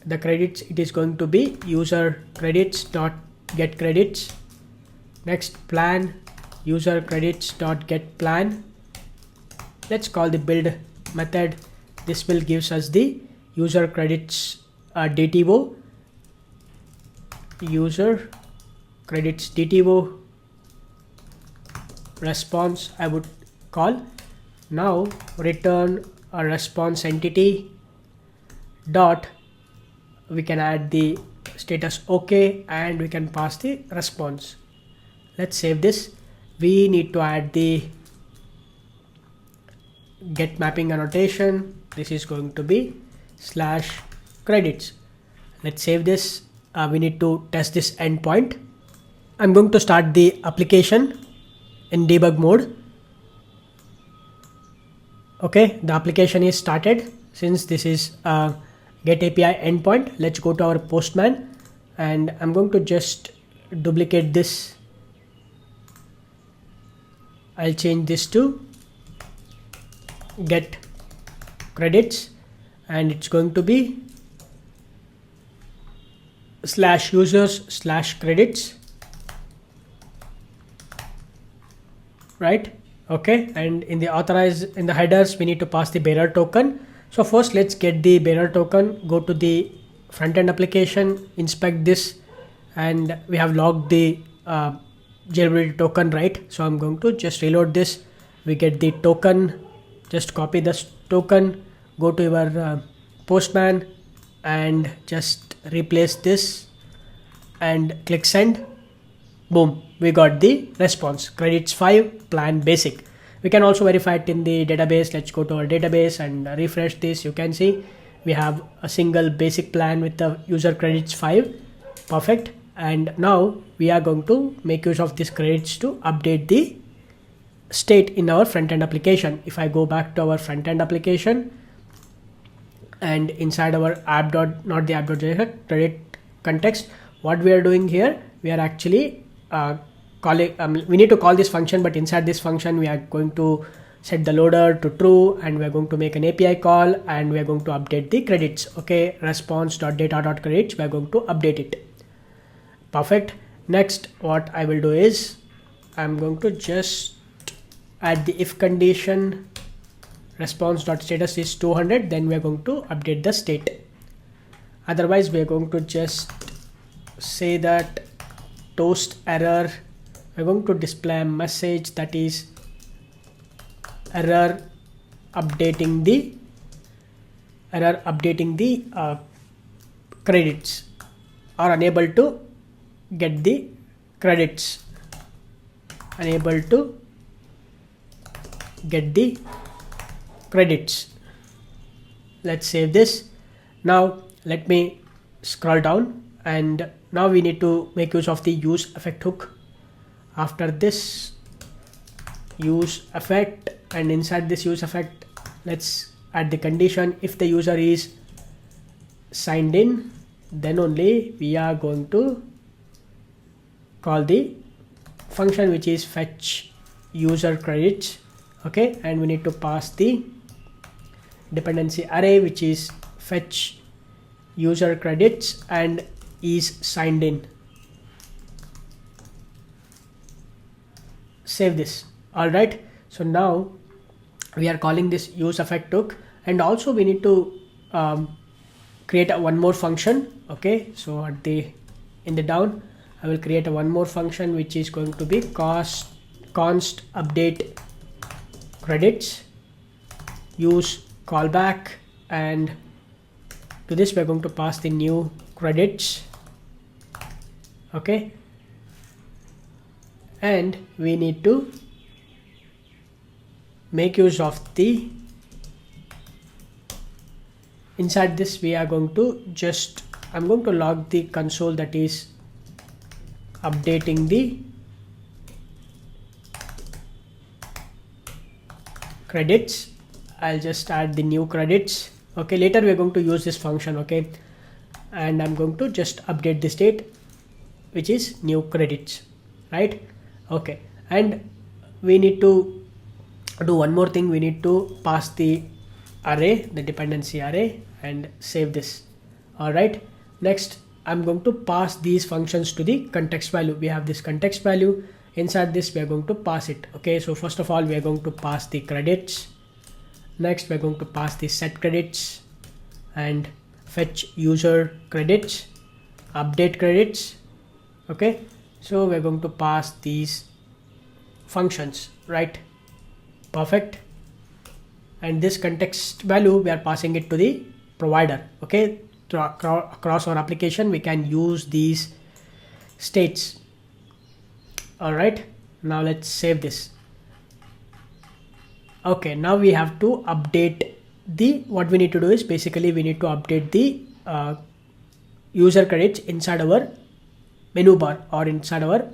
The credits, it is going to be user credits dot get credits. Next, plan, user credits dot get plan. Let's call the build method. This will gives us the user credits DTO, user credits DTO response I would call. Now return a response entity dot, we can add the status OK, and we can pass the response. Let's save this. We need to add the get mapping annotation. This is going to be /credits. Let's save this. We need to test this endpoint. I'm going to start the application in debug mode. Okay, the application is started. Since this is a get API endpoint, let's go to our Postman, and I'm going to just duplicate this. I'll change this to get credits, and it's going to be /users/credits, right? Okay, and in the in the headers we need to pass the bearer token. So first let's get the bearer token, go to the front-end application, inspect this, and we have logged the jailbreak token, right? So I'm going to just reload this. We get the token, just copy this token, go to your Postman and just replace this and click send. Boom, we got the response, credits 5, plan basic. We can also verify it in the database. Let's go to our database and refresh this. You can see we have a single basic plan with the user credits 5. Perfect. And now we are going to make use of these credits to update the state in our front-end application. If I go back to our front-end application and inside our app.not.the credit context, what we are doing here, we are actually calling, we need to call this function, but inside this function we are going to set the loader to true, and we are going to make an API call, and we are going to update the credits. Okay, response.data.credits, we are going to update it. Perfect. Next, what I will do is I'm going to just add the if condition response.status is 200, then we are going to update the state. Otherwise we are going to just say that toast error. We're going to display a message that is error updating the credits, or unable to get the credits, unable to get the credits. Let's save this. Now let me scroll down, and now we need to make use of the use effect hook. After this, use effect, and inside this use effect, let's add the condition. If the user is signed in, then only we are going to call the function which is fetch user credits. Okay, and we need to pass the dependency array which is fetch user credits and is signed in. Save this. All right, so now we are calling this use effect hook, and also we need to create one more function. Okay, so in the down, I will create one more function which is going to be const update credits, use callback, and to this we're going to pass the new credits. Okay, and we need to make use of the inside this. We are going to I'm going to log the console that is updating the credits. I'll just add the new credits. Okay, later we're going to use this function. Okay, and I'm going to just update the state which is new credits, right? Okay, and we need to do one more thing. We need to pass the array, the dependency array, and save this. All right, next I'm going to pass these functions to the context value. We have this context value. Inside this we are going to pass it. Okay, so first of all we are going to pass the credits. Next we're going to pass the set credits and fetch user credits, update credits. Okay, so we're going to pass these functions, right? Perfect. And this context value we are passing it to the provider. Okay, across our application we can use these states. All right, now let's save this. Okay, now we have to update what we need to do is basically we need to update the user credits inside our menu bar or inside our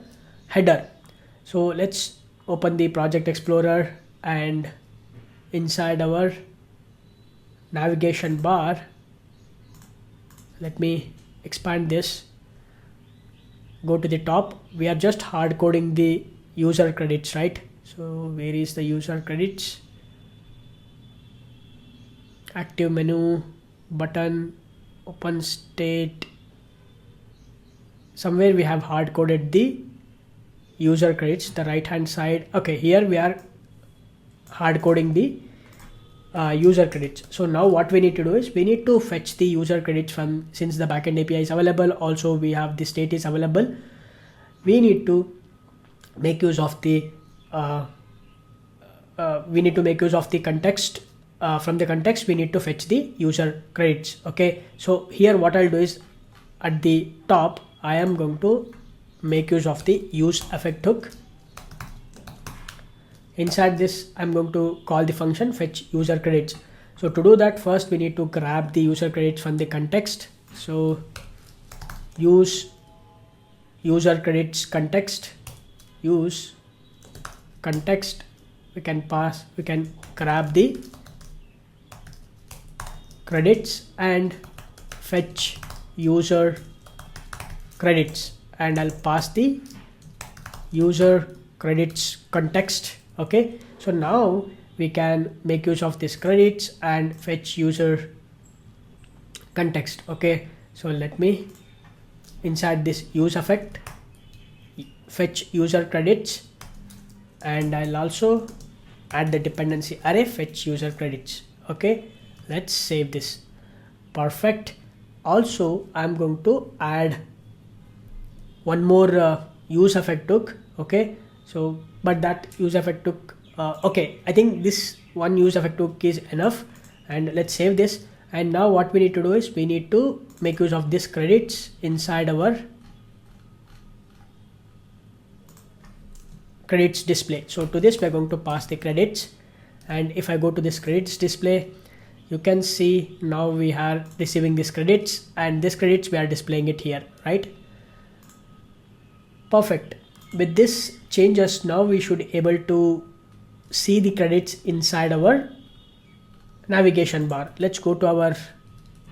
header. So let's open the project explorer, and inside our navigation bar, let me expand this, go to the top. We are just hard coding the user credits, right? So where is the user credits? Active menu, button, open state. Somewhere we have hard coded the user credits, the right hand side. Okay, here we are hard coding the user credits. So now what we need to do is we need to fetch the user credits from, since the backend API is available, also we have the state is available. We need to make use of the context. From the context we need to fetch the user credits. Okay, so here what I'll do is at the top I am going to make use of the use effect hook. Inside this I'm going to call the function fetch user credits. So to do that, first we need to grab the user credits from the context. So use user credits context, use context, we can grab the credits and fetch user credits, and I'll pass the user credits context. Okay, so now we can make use of these credits and fetch user context. Okay, so let me inside this use effect fetch user credits, and I'll also add the dependency array fetch user credits. Okay, let's save this. Perfect. Also I'm going to add one more use effect hook. Okay, so but that use effect hook, okay, I think this one use effect hook is enough, and let's save this. And now what we need to do is we need to make use of this credits inside our credits display. So to this we're going to pass the credits, and if I go to this credits display, you can see now we are receiving these credits, and this credits we are displaying it here, right? Perfect. With this changes, now we should able to see the credits inside our navigation bar. Let's go to our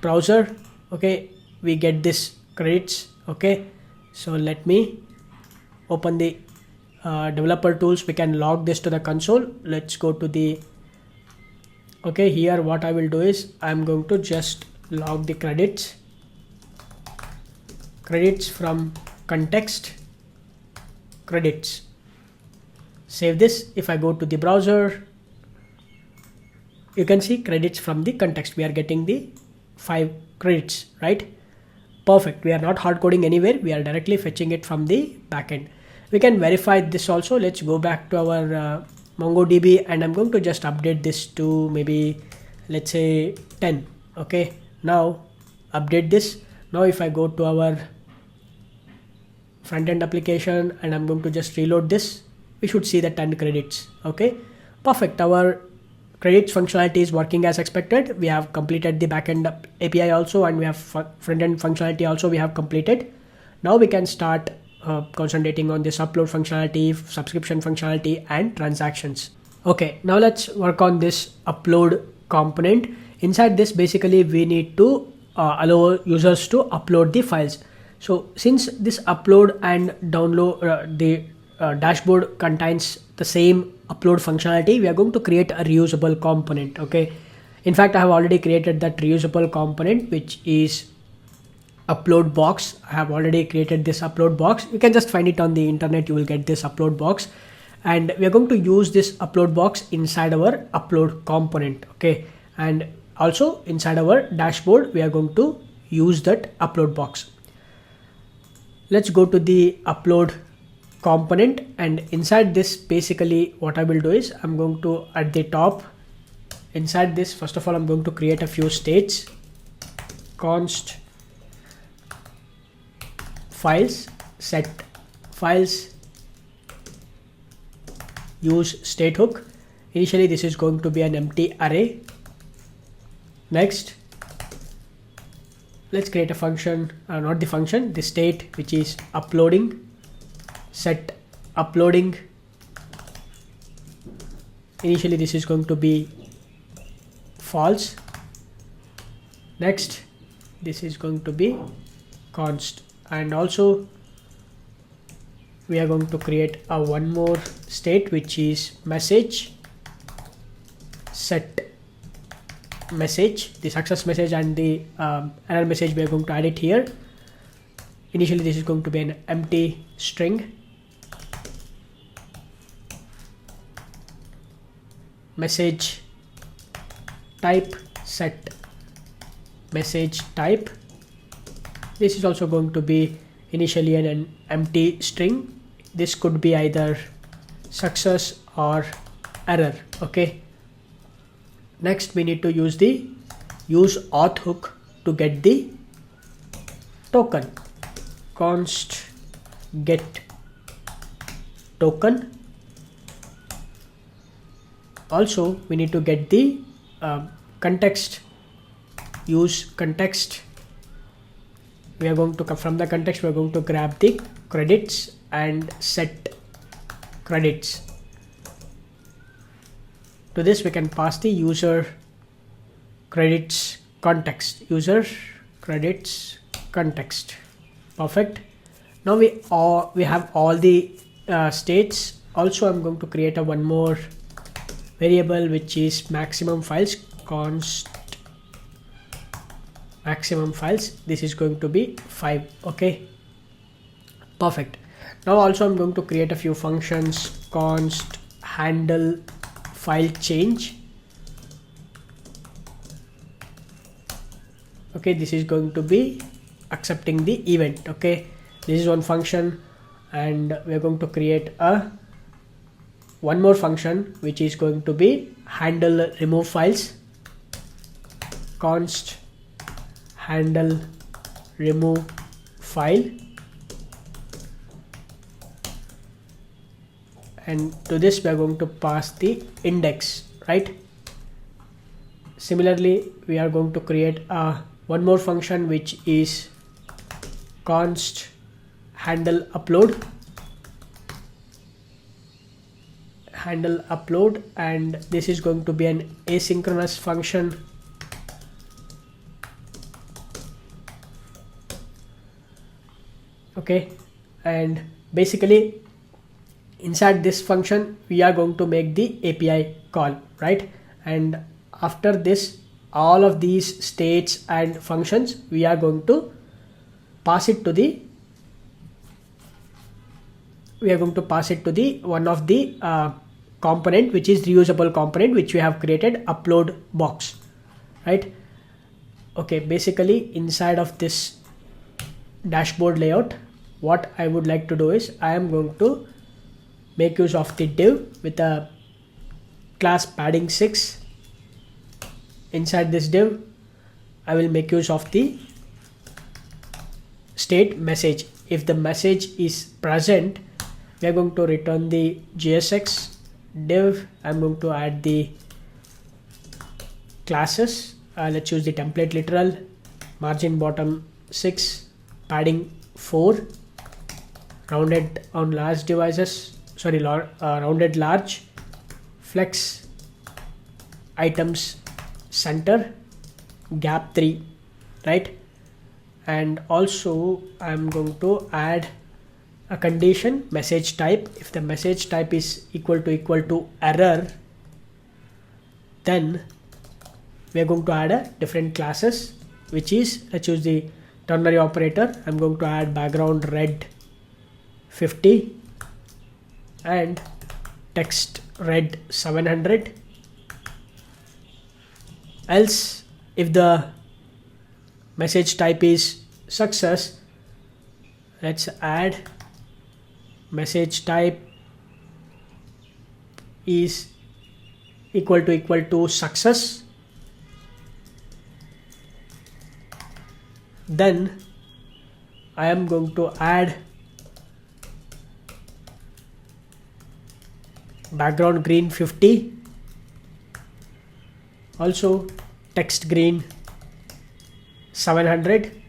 browser. Okay, we get this credits. Okay, so let me open the developer tools. We can log this to the console. Let's go to the, okay, here what I will do is I'm going to just log the credits from context credits. Save this. If I go to the browser, you can see credits from the context. We are getting the 5 credits, right? Perfect. We are not hard coding anywhere. We are directly fetching it from the backend. We can verify this also. Let's go back to our MongoDB, and I'm going to just update this to maybe, let's say 10. Okay, now update this. Now if I go to our front-end application and I'm going to just reload this, we should see the 10 credits. Okay, perfect. Our credits functionality is working as expected. We have completed the backend API also, and we have front-end functionality also we have completed. Now we can start concentrating on this upload functionality, subscription functionality, and transactions. Okay, now let's work on this upload component. Inside this, basically we need to allow users to upload the files. So since this upload and download the dashboard contains the same upload functionality, we are going to create a reusable component. Okay, in fact I have already created that reusable component, which is upload box. I have already created this upload box. You can just find it on the internet. You will get this upload box, and we are going to use this upload box inside our upload component. Okay, and also inside our dashboard we are going to use that upload box. Let's go to the upload component, and inside this basically what I will do is I'm going to, at the top inside this, first of all I'm going to create a few states. Const files, set files, use state hook. Initially this is going to be an empty array. Next, let's create a function, not the function, the state, which is uploading. Set uploading. Initially this is going to be false. Next, this is going to be const, and also we are going to create a one more state, which is message. Set message, the success message and the error message, we are going to add it here. Initially this is going to be an empty string. Message type, set message type. This is also going to be initially an empty string. This could be either success or error. Okay, next we need to use the use auth hook to get the token. Const get token. Also we need to get the context. Use context. We are going to, from the context we are going to grab the credits and set credits. To this we can pass the user credits context. User credits context. Perfect. Now we have all the states. Also I'm going to create a one more variable, which is maximum files. Const maximum files. This is going to be 5. Okay, perfect. Now also I'm going to create a few functions. Const handle file change. Okay, this is going to be accepting the event. Okay, this is one function, and we're going to create a one more function, which is going to be handle remove files. Const handle remove file, and to this we are going to pass the index, right? Similarly, we are going to create one more function which is const handle upload, and this is going to be an asynchronous function. Okay, and basically inside this function we are going to make the API call, right? And after this, all of these states and functions we are going to pass it to the one of the component, which is reusable component, which we have created, upload box, right? Okay, basically inside of this dashboard layout, what I would like to do is I am going to make use of the div with a class padding 6. Inside this div I will make use of the state message. If the message is present, we are going to return the JSX div. I'm going to add the classes. Let's use the template literal, margin bottom 6, padding 4, rounded on large devices, rounded large, flex, items center, gap 3, right? And also I'm going to add a condition message type. If the message type is equal to error, then we are going to add a different classes, which is, let's use the ternary operator. I'm going to add background red 50 and text red 700. Else, if the message type is success, let's add message type is equal to success. Then I am going to add background green 50, also text green 700,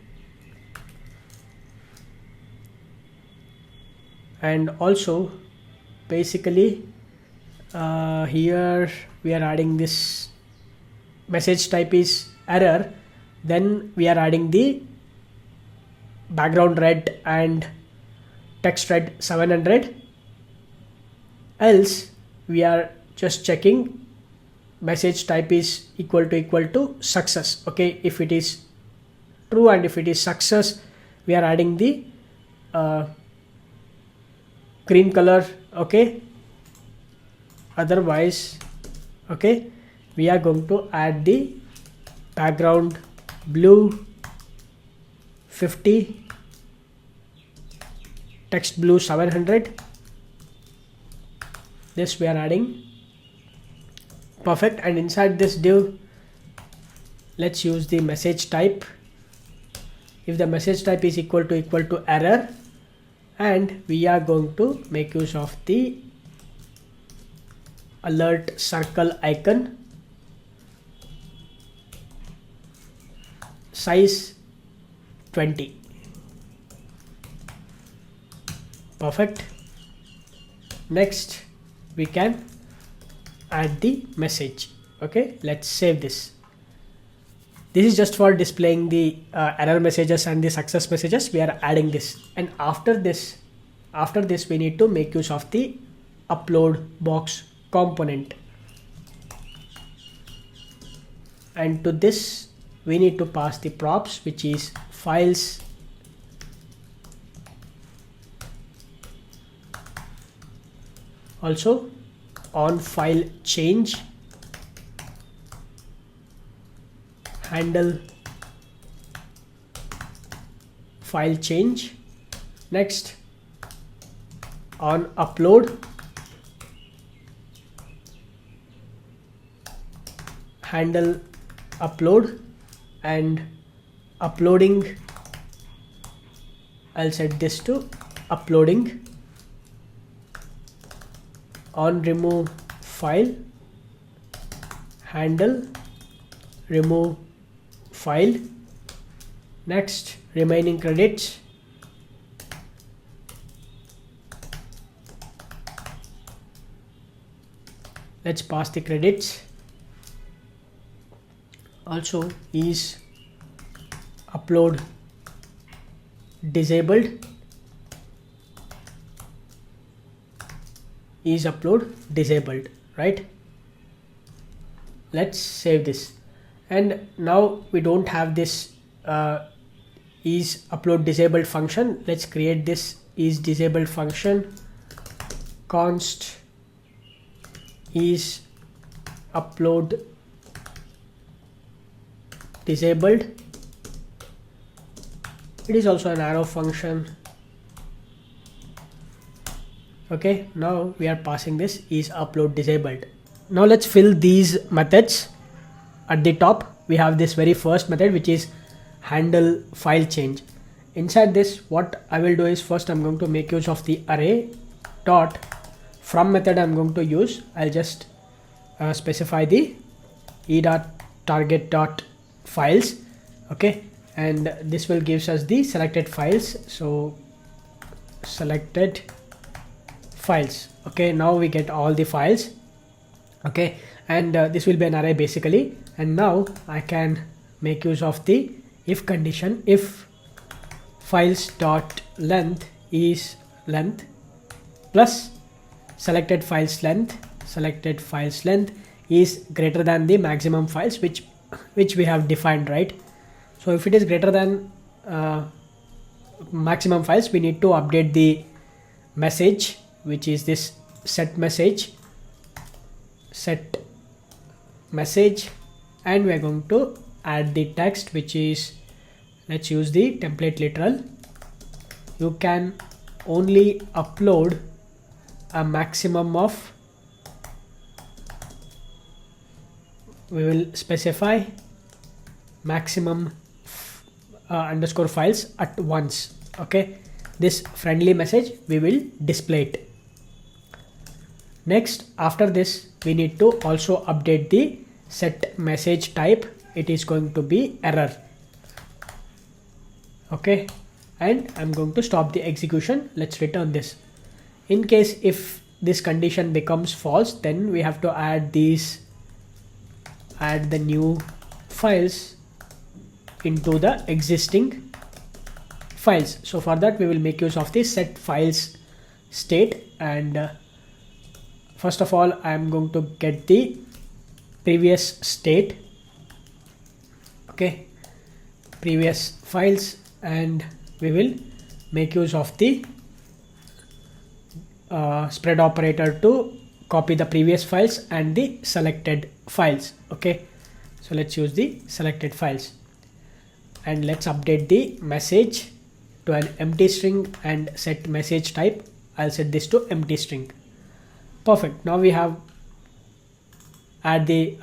and also basically here we are adding this message type is error, then we are adding the background red and text red 700. Else we are just checking message type is equal to success. Okay, if it is true and if it is success, we are adding the green color. Okay, otherwise, okay, we are going to add the background blue 50, text blue 700. This we are adding. Perfect. And inside this div, let's use the message type. If the message type is equal to error, and we are going to make use of the alert circle icon, size 20. Perfect. Next we can add the message. Okay, let's save this. This is just for displaying the error messages and the success messages. We are adding this, and after this we need to make use of the upload box component, and to this we need to pass the props, which is files also on file change, handle file change. Next, on upload, handle upload, and uploading, I'll set this to uploading. on remove file, handle remove file. Next, remaining credits. Let's pass the credits. Also is upload disabled, is upload disabled, right? Let's save this. And now we don't have this is upload disabled function. Let's create this is disabled function. Const is upload disabled. It is also an arrow function. Okay, now we are passing this is upload disabled. Now let's fill these methods. At the top we have this very first method, which is handle file change. Inside this, what I will do is, first I'm going to make use of the array dot from method. I'm going to use, I'll just specify the e dot target dot files. Okay, and this will gives us the selected files. So selected files. Okay, now we get all the files. Okay, and this will be an array basically. And now I can make use of the if condition. If files dot length is length plus selected files length is greater than the maximum files which we have defined, right? So if it is greater than maximum files, we need to update the message, which is this set message, and we are going to add the text, which is, let's use the template literal. You can only upload a maximum of, we will specify maximum underscore files at once. Okay, this friendly message we will display it. Next, after this we need to also update the set message type. It is going to be error. Okay, and I'm going to stop the execution. Let's return this. In case if this condition becomes false, then we have to add the new files into the existing files. So for that we will make use of the set files state, and first of all I am going to get the previous state. Okay, previous files, and we will make use of the spread operator to copy the previous files and the selected files. Okay, so let's use the selected files, and let's update the message to an empty string and set message type. I'll set this to empty string. Perfect. Now we have add the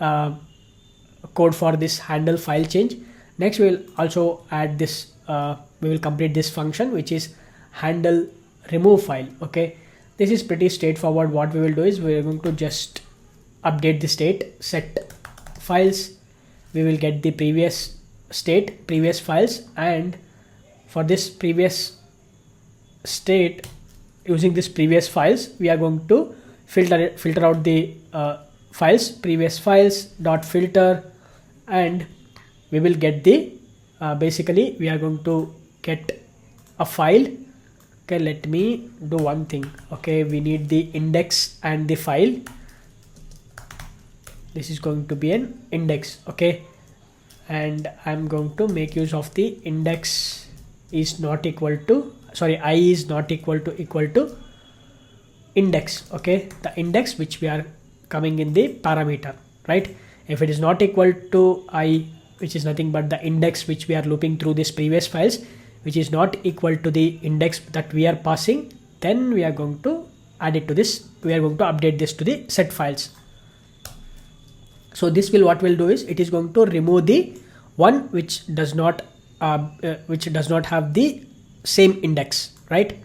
code for this handle file change. Next we will also add this, we will complete this function, which is handle remove file. Okay, this is pretty straightforward. What we will do is we are going to just update the state, set files, we will get the previous state, previous files, and for this previous state, using this previous files, we are going to filter out the files, previous files dot filter, and we will get the basically we are going to get a file. Okay, let me do one thing. Okay, we need the index and the file. This is going to be an index. Okay, and I'm going to make use of the index is not equal to, sorry, I is not equal to index. Okay, the index which we are coming in the parameter, right? If it is not equal to I, which is nothing but the index which we are looping through this previous files, which is not equal to the index that we are passing, then we are going to add it to this, we are going to update this to the set files. So this will, what we'll do is, it is going to remove the one which does not have the same index, right?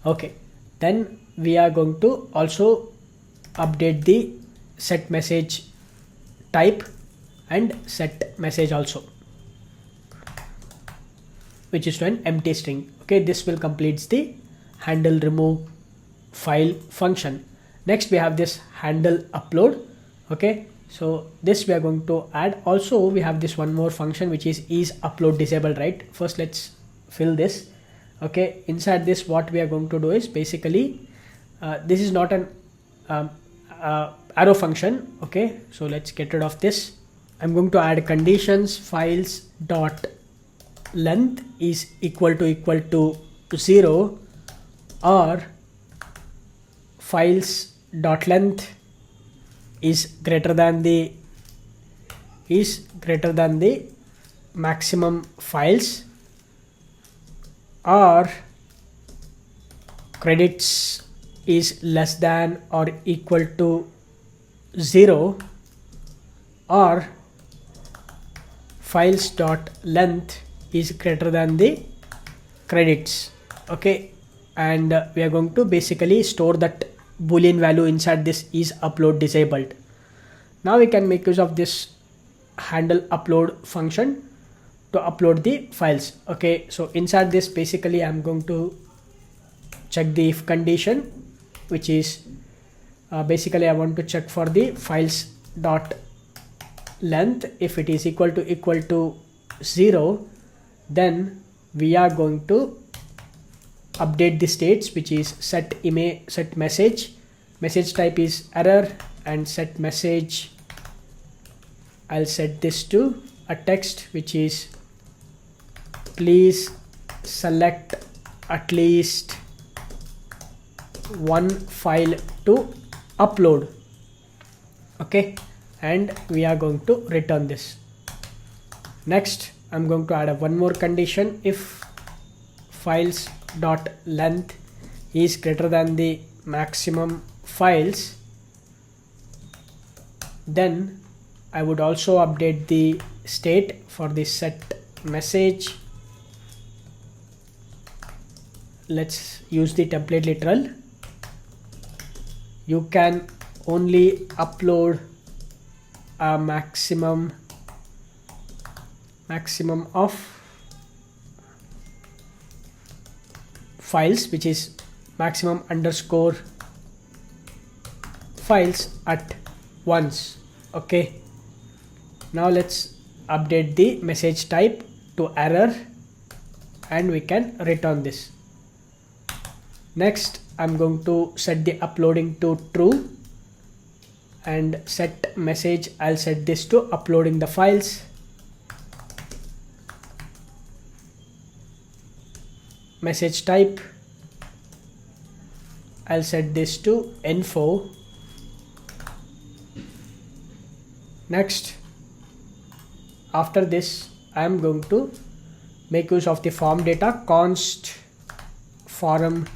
Okay, then we are going to also update the set message type and set message also, which is to an empty string. Okay, this will complete the handle remove file function. Next we have this handle upload. Okay, so this we are going to add. Also we have this one more function which is upload disabled, right? First let's fill this. Okay, inside this what we are going to do is basically this is not an arrow function. Okay, so let's get rid of this. I'm going to add conditions files dot length is equal to 0 or files dot length is greater than the maximum files, or credits is less than or equal to 0, or files dot length is greater than the credits. Okay, and we are going to basically store that boolean value inside this is upload disabled. Now we can make use of this handle upload function to upload the files. Okay, so inside this basically I'm going to check the if condition, which is basically I want to check for the files dot length. If it is equal to 0, then we are going to update the states, which is set message type is error, and set message I'll set this to a text which is please select at least one file to upload. Okay, and we are going to return this. Next I'm going to add one more condition. If files dot length is greater than the maximum files, then I would also update the state for the set message. Let's use the template literal. You can only upload a maximum of files, which is maximum underscore files at once. Okay, now let's update the message type to error and we can return this. Next I'm going to set the uploading to true, and set message I'll set this to uploading the files. Message type I'll set this to info. Next, after this I am going to make use of the form data. Const form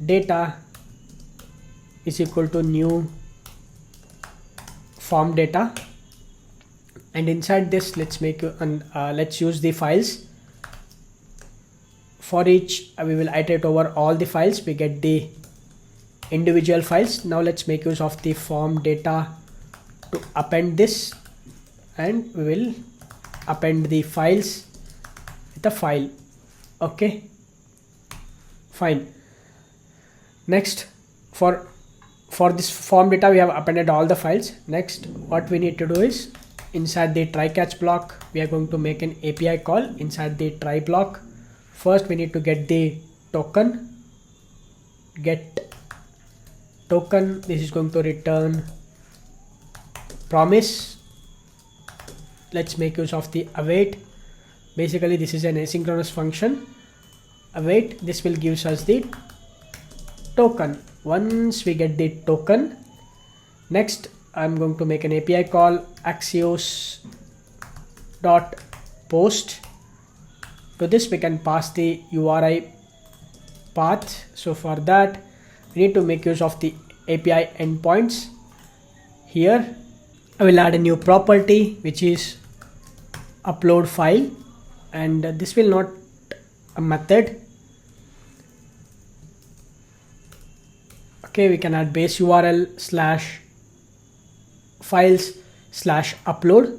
data is equal to new form data, and inside this let's use the files. For each we will iterate over all the files, we get the individual files. Now let's make use of the form data to append this, and we will append the files with a file. Okay, fine. Next, for this form data we have appended all the files. Next, what we need to do is inside the try catch block we are going to make an API call. Inside the try block, first we need to get the token. Get token, this is going to return promise. Let's make use of the await. Basically this is an asynchronous function. Await, this will give us the token. Once we get the token, next I'm going to make an API call axios dot post. To this we can pass the URI path. So for that we need to make use of the API endpoints. Here I will add a new property which is upload file, and this will not a method. Okay, we can add base URL / files / upload.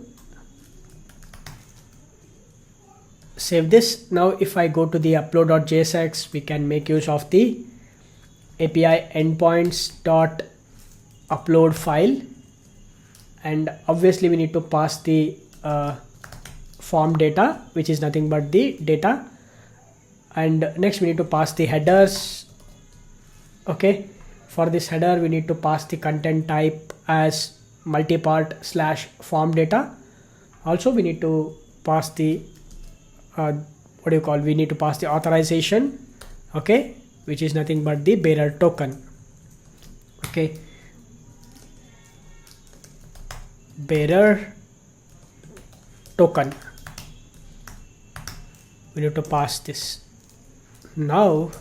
Save this. Now if I go to the upload.jsx, we can make use of the API endpoints dot upload file, and obviously we need to pass the form data, which is nothing but the data, and next we need to pass the headers. Okay, for this header we need to pass the content type as multipart / form data. Also we need to pass the we need to pass the authorization, okay, which is nothing but the bearer token. Okay, bearer token, we need to pass this. Now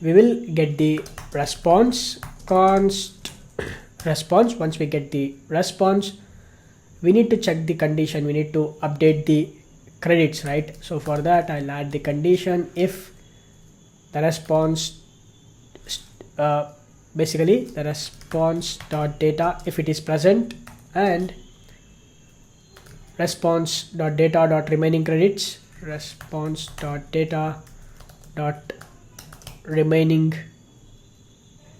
we will get the response const response. Once we get the response, we need to check the condition, we need to update the credits, right? So for that I'll add the condition if the response basically the response dot data if it is present, and response dot data dot remaining credits, response dot data dot remaining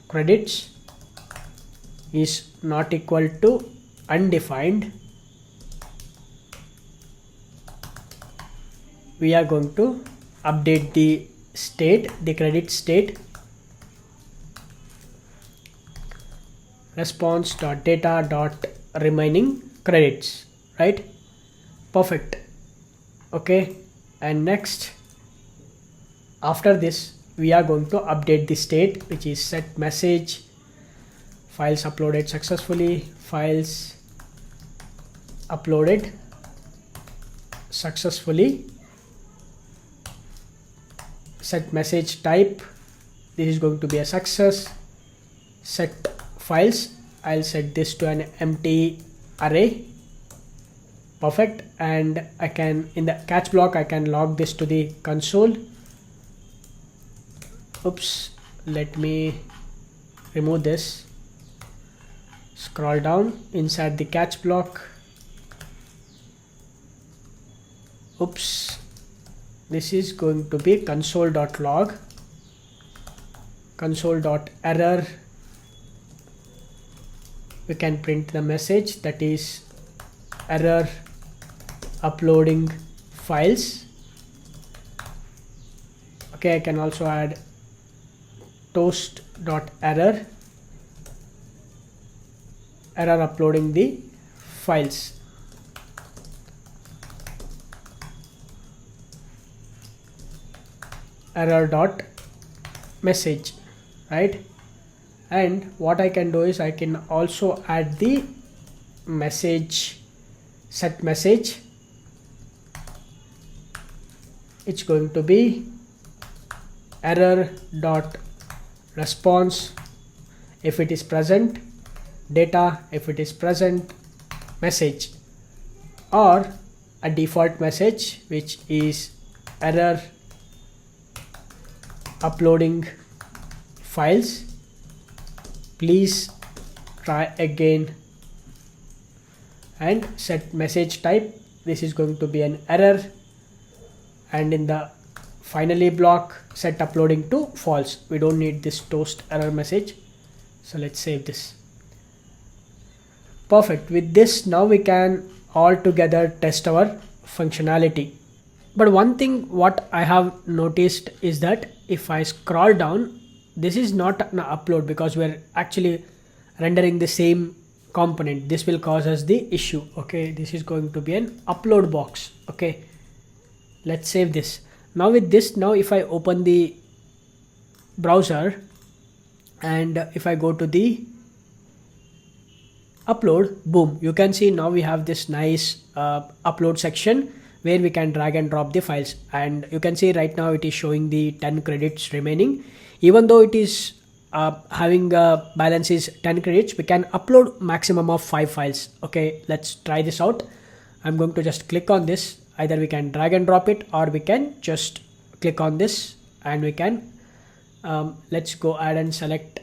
credits is not equal to undefined. We are going to update the state, the credit state, response dot data dot remaining credits, right? Perfect. Okay, and next after this we are going to update the state, which is set message files uploaded successfully, files uploaded successfully, set message type, this is going to be a success, set files, I'll set this to an empty array. Perfect. And I can, in the catch block, I can log this to the console. Oops, let me remove this. Scroll down inside the catch block. Oops, this is going to be console.log, console.error. We can print the message that is error uploading files. Okay, I can also add toast.error, error uploading the files. Error dot message, right? And what I can do is I can also add the message, set message. It's going to be error dot response if it is present, data if it is present, message, or a default message which is error uploading files, please try again, and set message type, this is going to be an error, and in the finally block set uploading to false. We don't need this toast error message, so let's save this. Perfect. With this now we can all together test our functionality. But one thing what I have noticed is that if I scroll down, this is not an upload because we're actually rendering the same component. This will cause us the issue. Okay, this is going to be an upload box. Okay, let's save this. Now with this, now if I open the browser and if I go to the upload, boom, you can see now we have this nice upload section where we can drag and drop the files, and you can see right now it is showing the 10 credits remaining. Even though it is having a balance is 10 credits, we can upload maximum of 5 files. Okay, let's try this out. I'm going to just click on this. Either we can drag and drop it, or we can just click on this and we can let's go ahead and select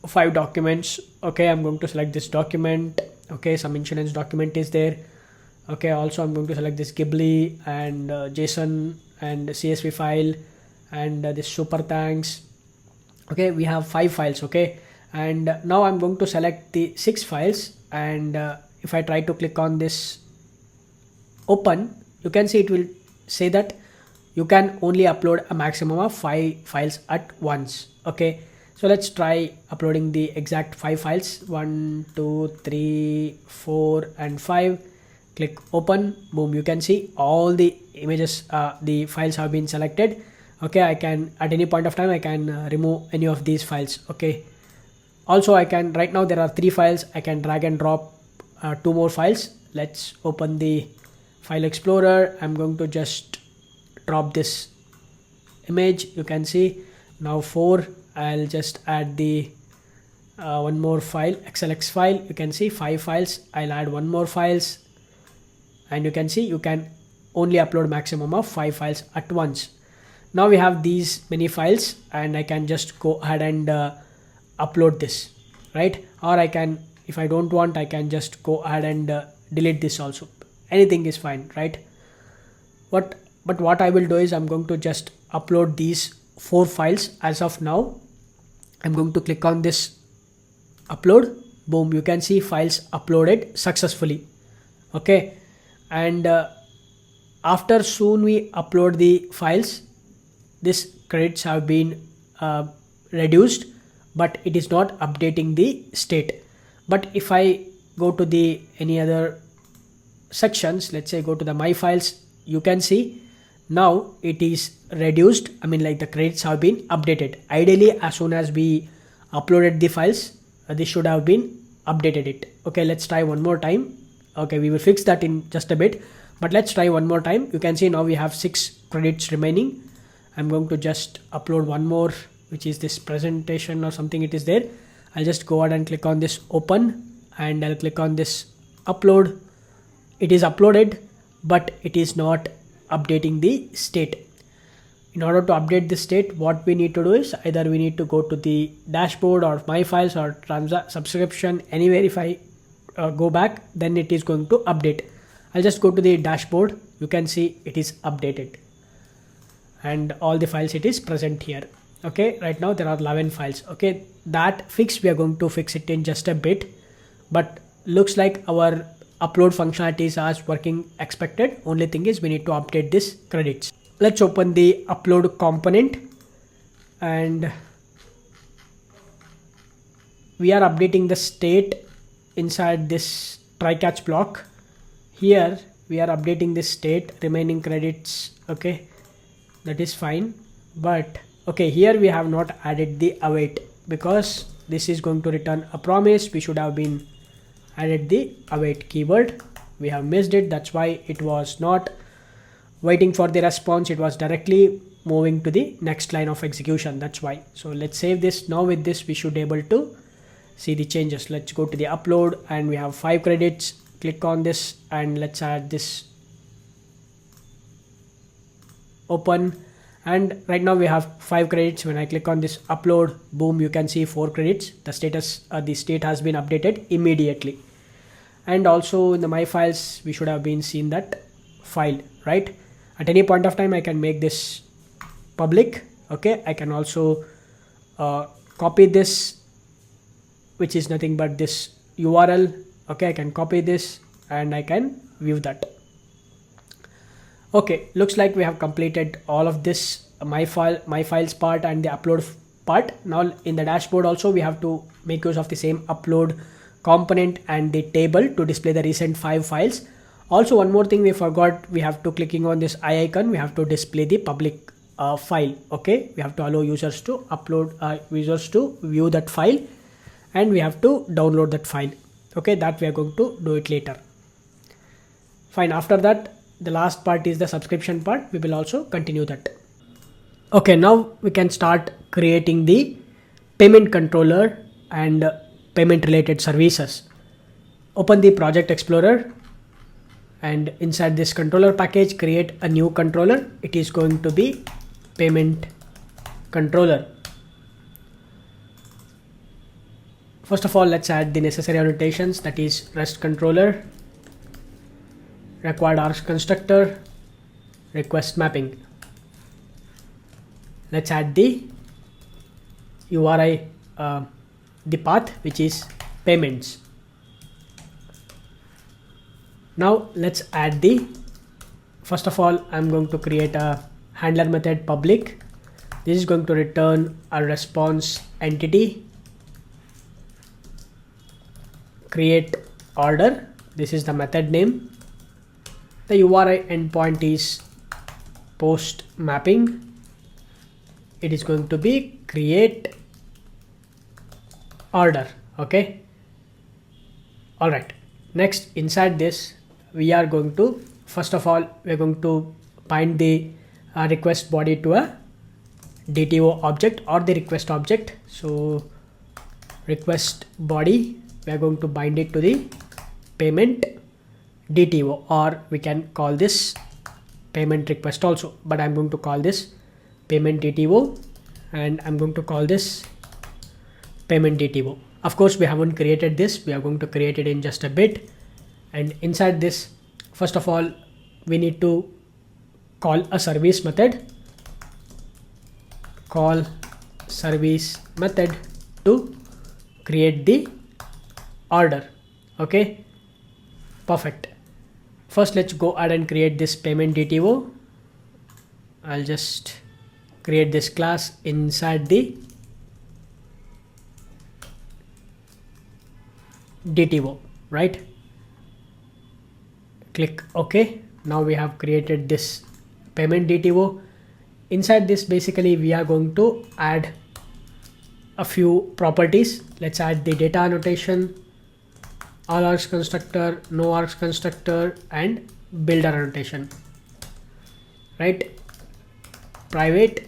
5 documents. Okay, I'm going to select this document. Okay, some insurance document is there. Okay, also I'm going to select this Ghibli and JSON and CSV file and this super thanks. Okay, we have 5 files. Okay, and now I'm going to select the 6 files, and if I try to click on this open, you can see it will say that you can only upload a maximum of 5 files at once. Okay, so let's try uploading the exact 5 files, 1 2 3 4 and 5. Click open, boom, you can see all the images, the files have been selected. Okay, I can at any point of time I can remove any of these files. Okay, also I can, right now there are 3 files, I can drag and drop 2 more files. Let's open the file explorer. I'm going to just drop this image, you can see now 4. I'll just add the one more file, XLX file. You can see 5 files, I'll add 1 more files, and you can see you can only upload maximum of 5 files at once. Now we have these many files, and I can just go ahead and upload this, right? Or I can, if I don't want, I can just go ahead and delete this also. Anything is fine, right? But what I will do is I'm going to just upload these 4 files as of now. I'm going to click on this upload, boom, you can see files uploaded successfully. Okay, and after soon we upload the files, this credits have been reduced, but it is not updating the state. But if I go to the any other sections, let's say go to the my files, you can see now it is reduced. I mean, like the credits have been updated. Ideally, as soon as we uploaded the files, this should have been updated it. Okay, let's try one more time. Okay, we will fix that in just a bit, but let's try one more time. You can see now we have 6 credits remaining. I'm going to just upload one more, which is this presentation or something, it is there. I'll just go ahead and click on this open, and I'll click on this upload. It is uploaded, but it is not updating the state. In order to update the state, what we need to do is either we need to go to the dashboard or my files or subscription, anywhere. If I go back, then it is going to update. I'll just go to the dashboard. You can see it is updated, and all the files it is present here. Okay, right now there are 11 files. Okay, that fix we are going to fix it in just a bit, but looks like our upload functionalities are working expected. Only thing is we need to update this credits. Let's open the upload component, and we are updating the state inside this try catch block. Here we are updating this state, remaining credits. Okay, that is fine, but okay, here we have not added the await because this is going to return a promise. We should have been added the await keyword. We have missed it, that's why it was not waiting for the response, it was directly moving to the next line of execution, that's why. So let's save this. Now with this we should be able to see the changes. Let's go to the upload, and we have 5 credits. Click on this, and let's add this open, and right now we have 5 credits. When I click on this upload, boom, you can see 4 credits. The status, the state has been updated immediately. And also in the my files, we should have been seen that file, right? At any point of time I can make this public. Okay, I can also copy this, which is nothing but this URL. Okay, I can copy this and I can view that. Okay, looks like we have completed all of this my files part and the upload part. Now in the dashboard also we have to make use of the same upload component and the table to display the recent 5 files. Also one more thing we forgot, we have to clicking on this eye icon, we have to display the public file. Okay, we have to allow users to upload users to view that file, and we have to download that file. Okay, that we are going to do it later. Fine, after that the last part is the subscription part. We will also continue that. Okay, now we can start creating the payment controller and payment related services. Open the project explorer, and inside this controller package create a new controller. It is going to be payment controller. First of all, let's add the necessary annotations, that is REST controller, required args constructor, request mapping. Let's add the URI, the path, which is payments. Now let's add the, first of all, I'm going to create a handler method public. This is going to return a response entity, create order. This is the method name. The URI endpoint is post mapping. It is going to be create order. Okay. All right. Next, inside this, we are going to, first of all, we're going to bind the request body to a DTO object or the request object. So request body, we are going to bind it to the payment DTO, or we can call this payment request also, but I'm going to call this payment DTO, and I'm going to call this payment DTO. Of course, we haven't created this. We are going to create it in just a bit. And inside this, first of all, we need to call a service method. Call service method to create the order. Okay, perfect. First, let's go ahead and create this payment DTO. I'll just create this class inside the DTO, right? Click OK. Now we have created this payment DTO. Inside this, basically we are going to add a few properties. Let's add the data annotation, all args constructor, no args constructor, and builder annotation, right? Private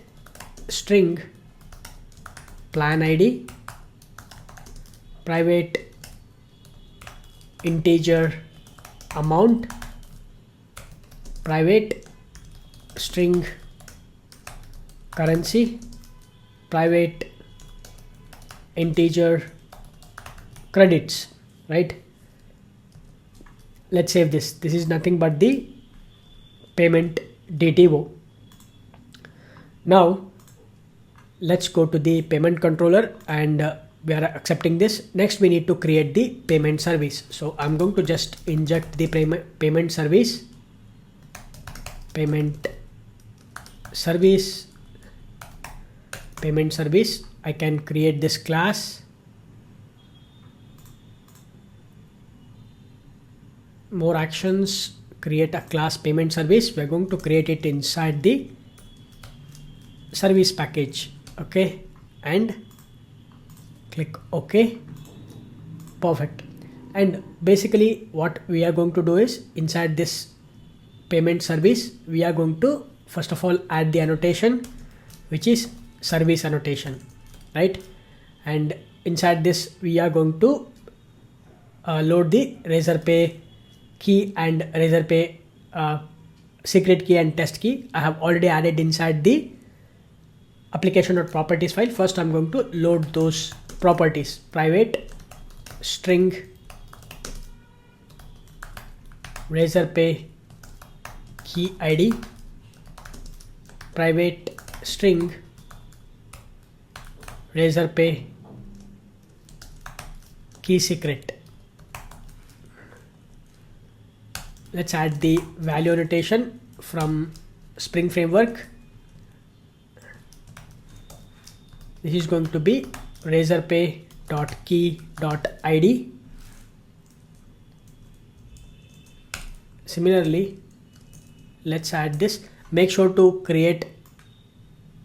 string plan ID, private integer amount, private string currency, private integer credits, right? Let's save this. This is nothing but the payment DTO. Now let's go to the payment controller, and we are accepting this. Next, we need to create the payment service. So I'm going to just inject the payment service, payment service. I can create this class, more actions, create a class payment service. We're going to create it inside the service package. Okay, and click OK. Perfect. And basically what we are going to do is, inside this payment service, we are going to first of all add the annotation, which is service annotation, right? And inside this, we are going to load the Razorpay key and Razorpay secret key and test key. I have already added inside the application.properties file. First, I'm going to load those properties. Private string Razorpay key ID, private string Razorpay key secret. Let's add the value annotation from Spring Framework. This is going to be razorpay.key.id. Similarly, let's add this. Make sure to create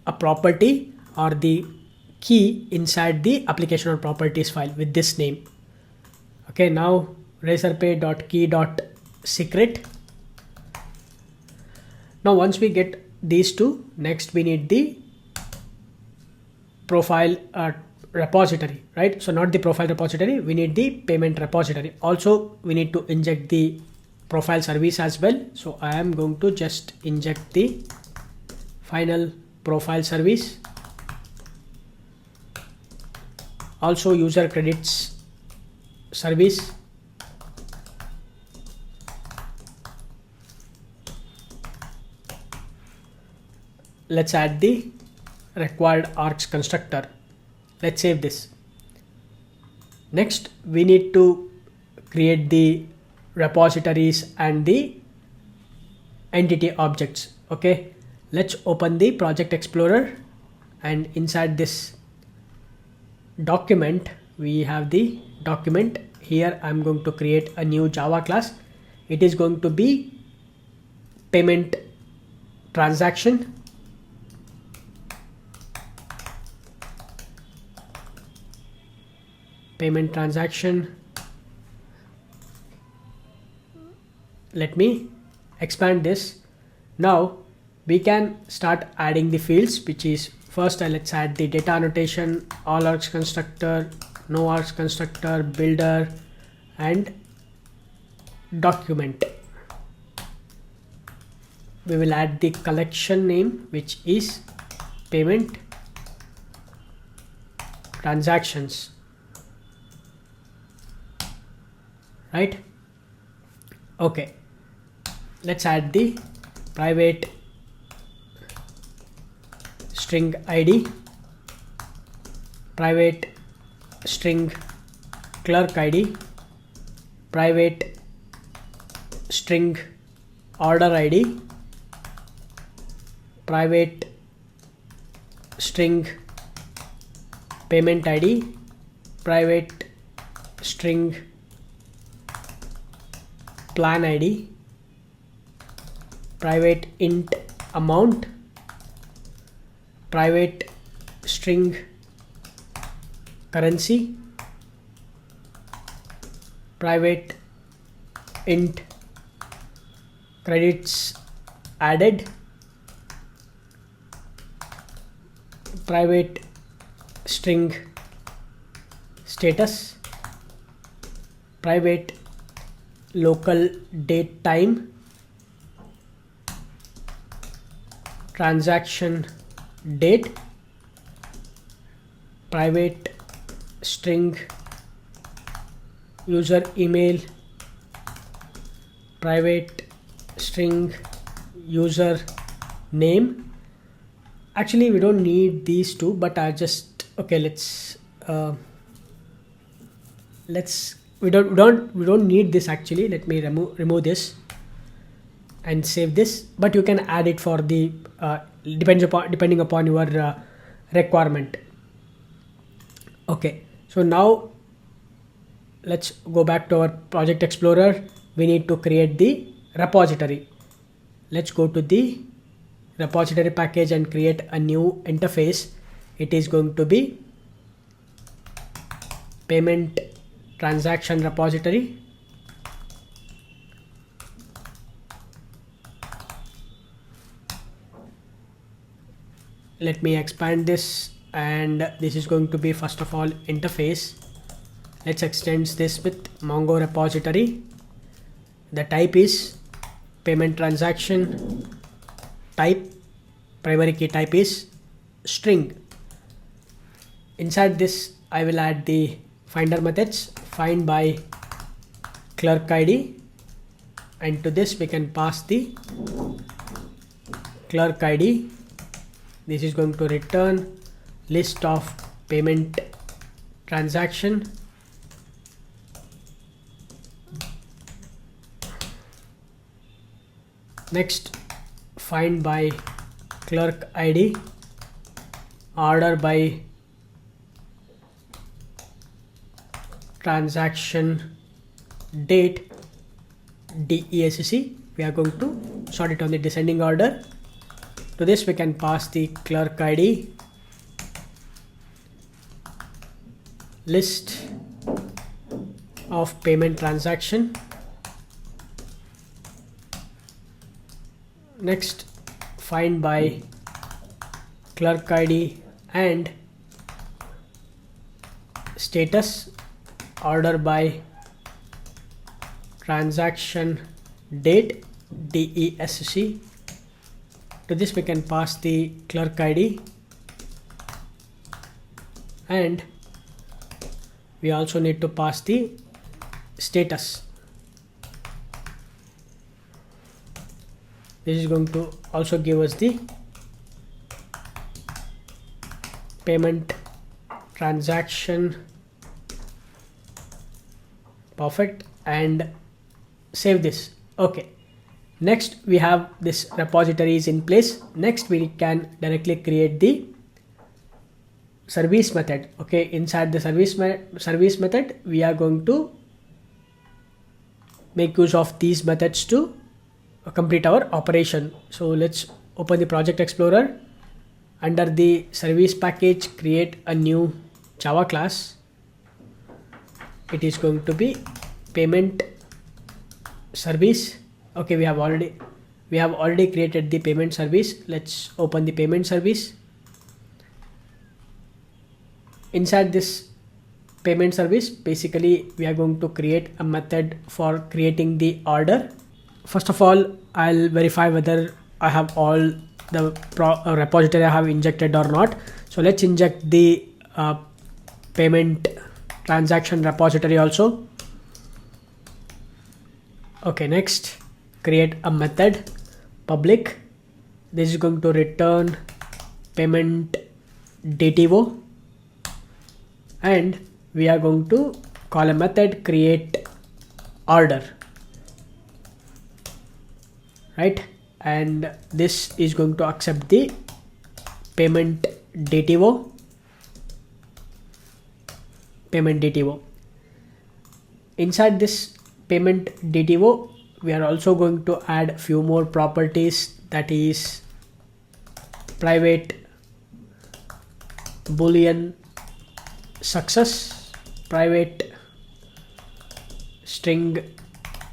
a property or the key inside the application.properties file with this name. Okay, now razorpay.key.secret. Now once we get these two, next we need the profile repository, right? So not the profile repository, we need the payment repository. Also, we need to inject the profile service as well. So I am going to just inject the final profile service. Also user credits service. Let's add the required arcs constructor. Let's save this. Next, we need to create the repositories and the entity objects. Okay, let's open the Project Explorer, and inside this document we have the document. Here I'm going to create a new Java class. It is going to be payment transaction. Payment transaction. Let me expand this. Now we can start adding the fields, which is first let's add the data annotation, all arcs constructor, no arcs constructor, builder, and document. We will add the collection name, which is payment transactions, right? Okay, let's add the private string ID, private string clerk ID, private string order ID, private string payment ID, private string plan ID, private int amount, private string currency, private int credits added, private string status, private local date time, transaction date, private string user email, private string user name. Actually we don't need these two, but I just, okay, we don't need this actually. Let me remove this and save this, but you can add it for the depending upon your requirement. Okay, so now let's go back to our Project Explorer. We need to create the repository. Let's go to the repository package and create a new interface. It is going to be payment transaction repository. Let me expand this, and this is going to be first of all interface. Let's extend this with Mongo repository. The type is payment transaction. Type, primary key type is string. Inside this I will add the finder methods, find by clerk ID, and to this we can pass the clerk ID. This is going to return list of payment transaction. Next, find by clerk ID, order by transaction date, DESC. We are going to sort it on the descending order. To this we can pass the clerk ID, list of payment transaction. Next, find by clerk ID and status, order by transaction date, DESC. To this we can pass the clerk ID and we also need to pass the status. This is going to also give us the payment transaction. Perfect. And save this. Okay, next we have this repositories in place. Next we can directly create the service method. Okay, inside the service method we are going to make use of these methods to complete our operation. So let's open the project explorer. Under the service package, create a new Java class. It is going to be payment service. Okay, we have already created the payment service. Let's open the payment service. Inside this payment service, basically we are going to create a method for creating the order. First of all, I'll verify whether I have all the repository I have injected or not. So let's inject the payment transaction repository also. Okay, next create a method public. This is going to return payment DTO, and we are going to call a method create order, right? And this is going to accept the payment DTO. Inside this payment DTO, we are also going to add few more properties, that is private boolean success, private string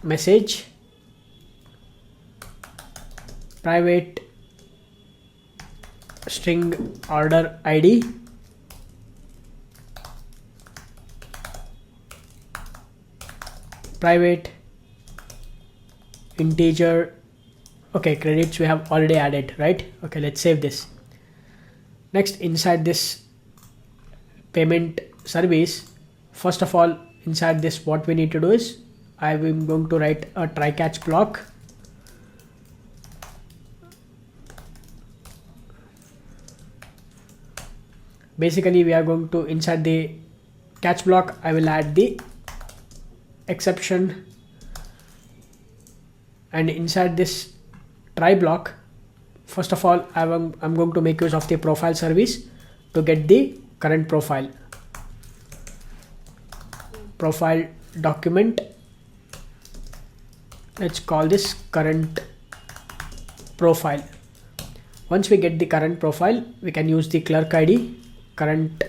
message, private string order ID, private integer. Okay, credits we have already added, right? Okay, let's save this. Next, inside this payment service, first of all, inside this what we need to do is I am going to write a try catch block. Basically we are going to, inside the catch block, I will add the exception, and inside this try block, first of all I'm going to make use of the profile service to get the current profile document. Let's call this current profile. Once we get the current profile, we can use the clerk ID current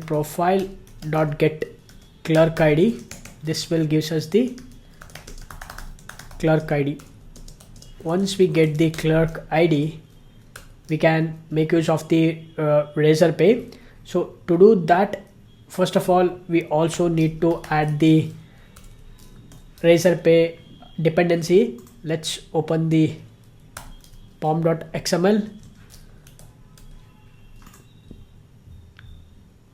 profile dot get clerk ID. This will gives us the clerk ID. Once we get the clerk ID, we can make use of the razor pay. So to do that, first of all, we also need to add the razor pay dependency. Let's open the pom.xml.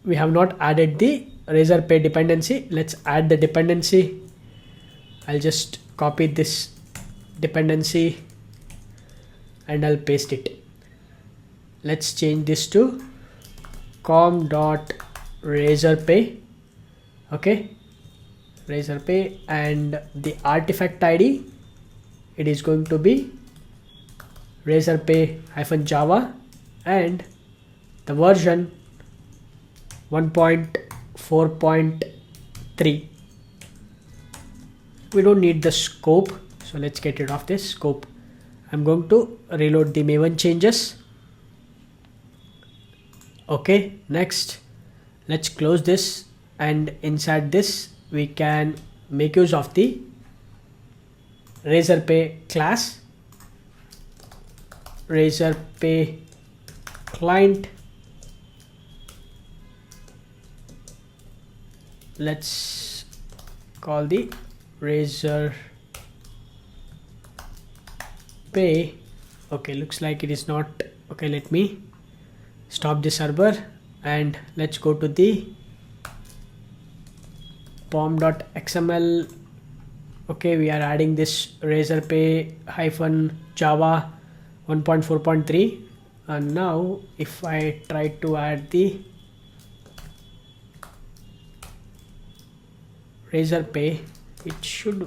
We have not added the razor pay dependency. Let's add the dependency. I'll just copy this dependency and I'll paste it. Let's change this to com.razorpay. Okay, razorpay, and the artifact ID, it is going to be razorpay-java, and the version 1.4.3. we don't need the scope, so let's get rid of this scope. I'm going to reload the Maven changes. Okay, next let's close this, and inside this we can make use of the razorpay class, razorpay client. Let's call the razorpay. Okay, looks like it is not okay. Let me stop the server and let's go to the pom.xml. okay, we are adding this razorpay -java 1.4.3, and now if I try to add the razorpay, it should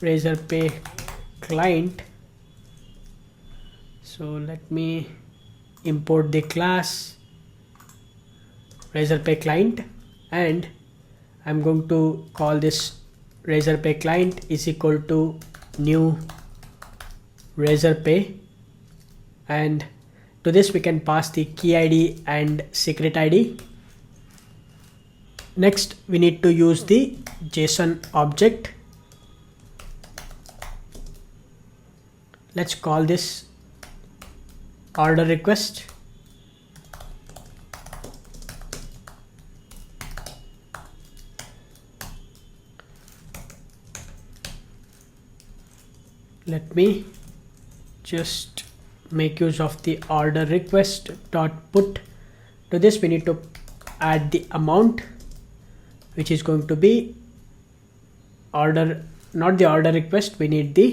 razorpay client. So let me import the class razorpay client, and I'm going to call this razorpay client is equal to new razorpay, and to this we can pass the key ID and secret ID. Next we need to use the JSON object. Let's call this order request. Let me just make use of the order request dot put. To this we need to add the amount, which is going to be order, not the order request, we need the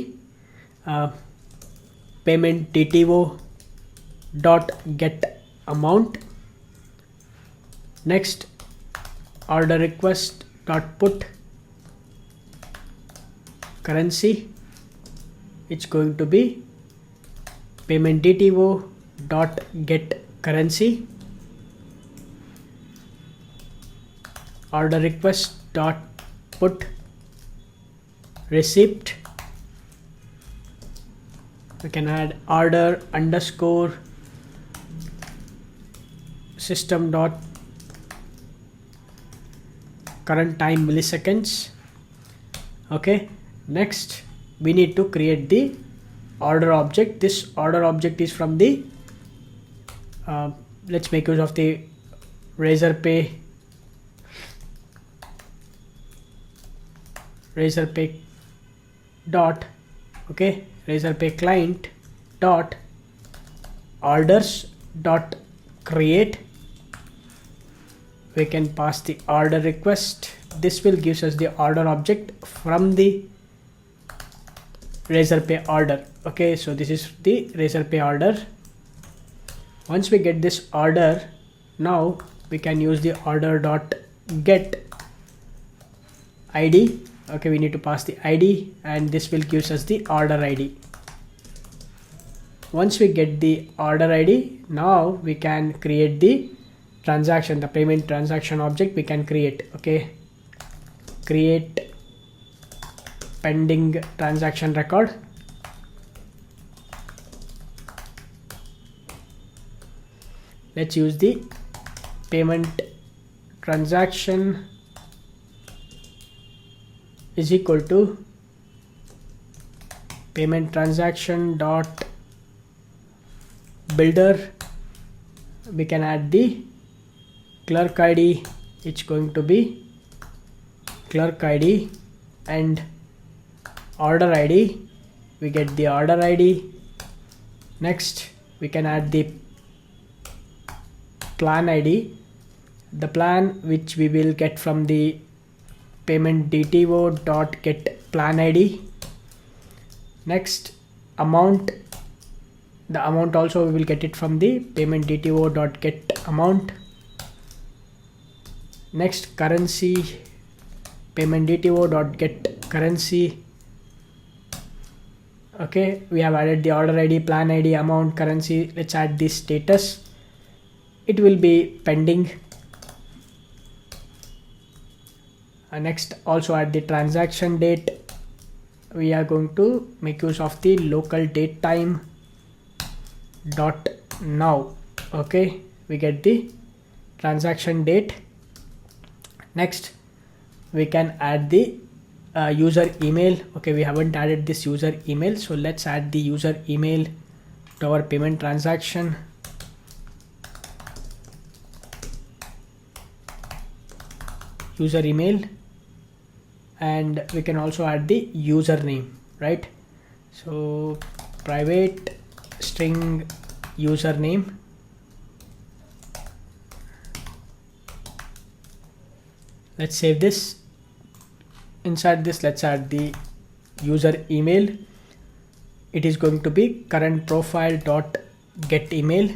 payment DTO dot get amount. Next order request dot put currency, it's going to be payment DTO dot get currency. Order request dot put receipt. We can add order underscore system dot current time milliseconds. Okay, next we need to create the order object. This order object is from the let's make use of the razorpay dot razorpay client dot orders dot create. We can pass the order request. This will gives us the order object from the razorpay order. Okay, so this is the razorpay order. Once we get this order, now we can use the order dot get ID. Okay, we need to pass the ID, and this will gives us the order ID. Once we get the order ID, now we can create the transaction, the payment transaction object we can create. Okay, create pending transaction record. Let's use the payment transaction is equal to payment transaction dot builder. We can add the clerk ID. It's going to be clerk ID, and order ID, we get the order ID. Next we can add the plan ID, the plan which we will get from the payment DTO dot get plan ID. Next amount, the amount also we will get it from the payment DTO dot get amount. Next currency, payment DTO dot get currency. Okay, we have added the order ID, plan ID, amount, currency. Let's add the status. It will be pending. Next also add the transaction date. We are going to make use of the local date time dot now. Okay, we get the transaction date. Next we can add the user email. Okay, we haven't added this user email, so let's add the user email to our payment transaction. User email, and we can also add the username, right? So private string username. Let's save this. Inside this, let's add the user email. It is going to be current profile dot get email.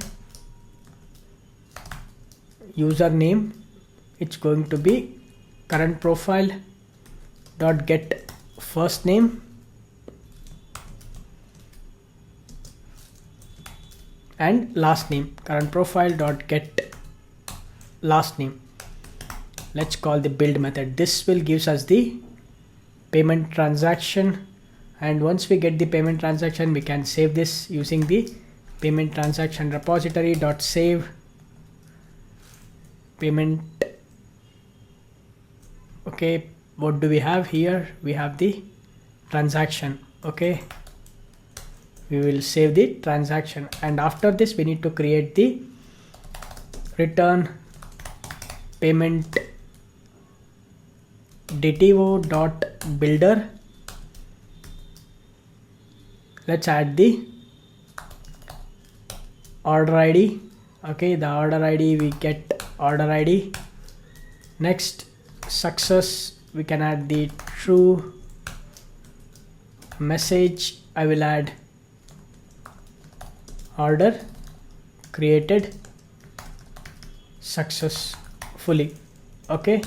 Username, it's going to be current profile dot get first name. And last name, current profile dot get last name. Let's call the build method. This will gives us the payment transaction, and once we get the payment transaction, we can save this using the payment transaction repository dot save payment. Okay, what do we have here? We have the transaction. Okay, we will save the transaction, and after this we need to create the return payment DTO dot builder. Let's add the order ID. Okay, the order ID, we get order ID. Next, success, we can add the true. Message, I will add order created successfully. Okay,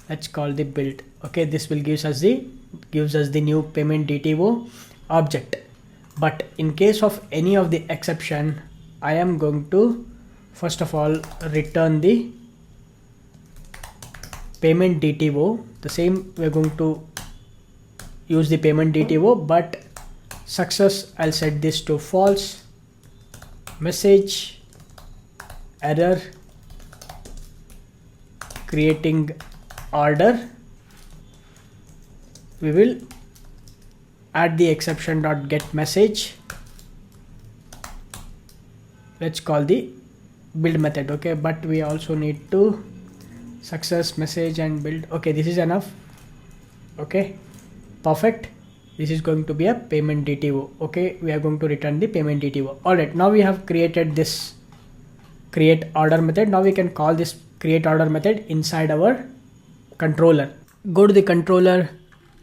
let's call the build. Okay, this will gives us the new payment DTO object. But in case of any of the exception, I am going to first of all return the payment DTO. The same, we're going to use the payment DTO, but success, I'll set this to false. Message, error, creating order. We will add the exception dot get message. Let's call the build method. Okay, but we also need to success, message, and build. Okay, this is enough. Okay, perfect. This is going to be a payment DTO. Okay, we are going to return the payment DTO. Alright, now we have created this create order method. Now we can call this create order method inside our controller. Go to the controller,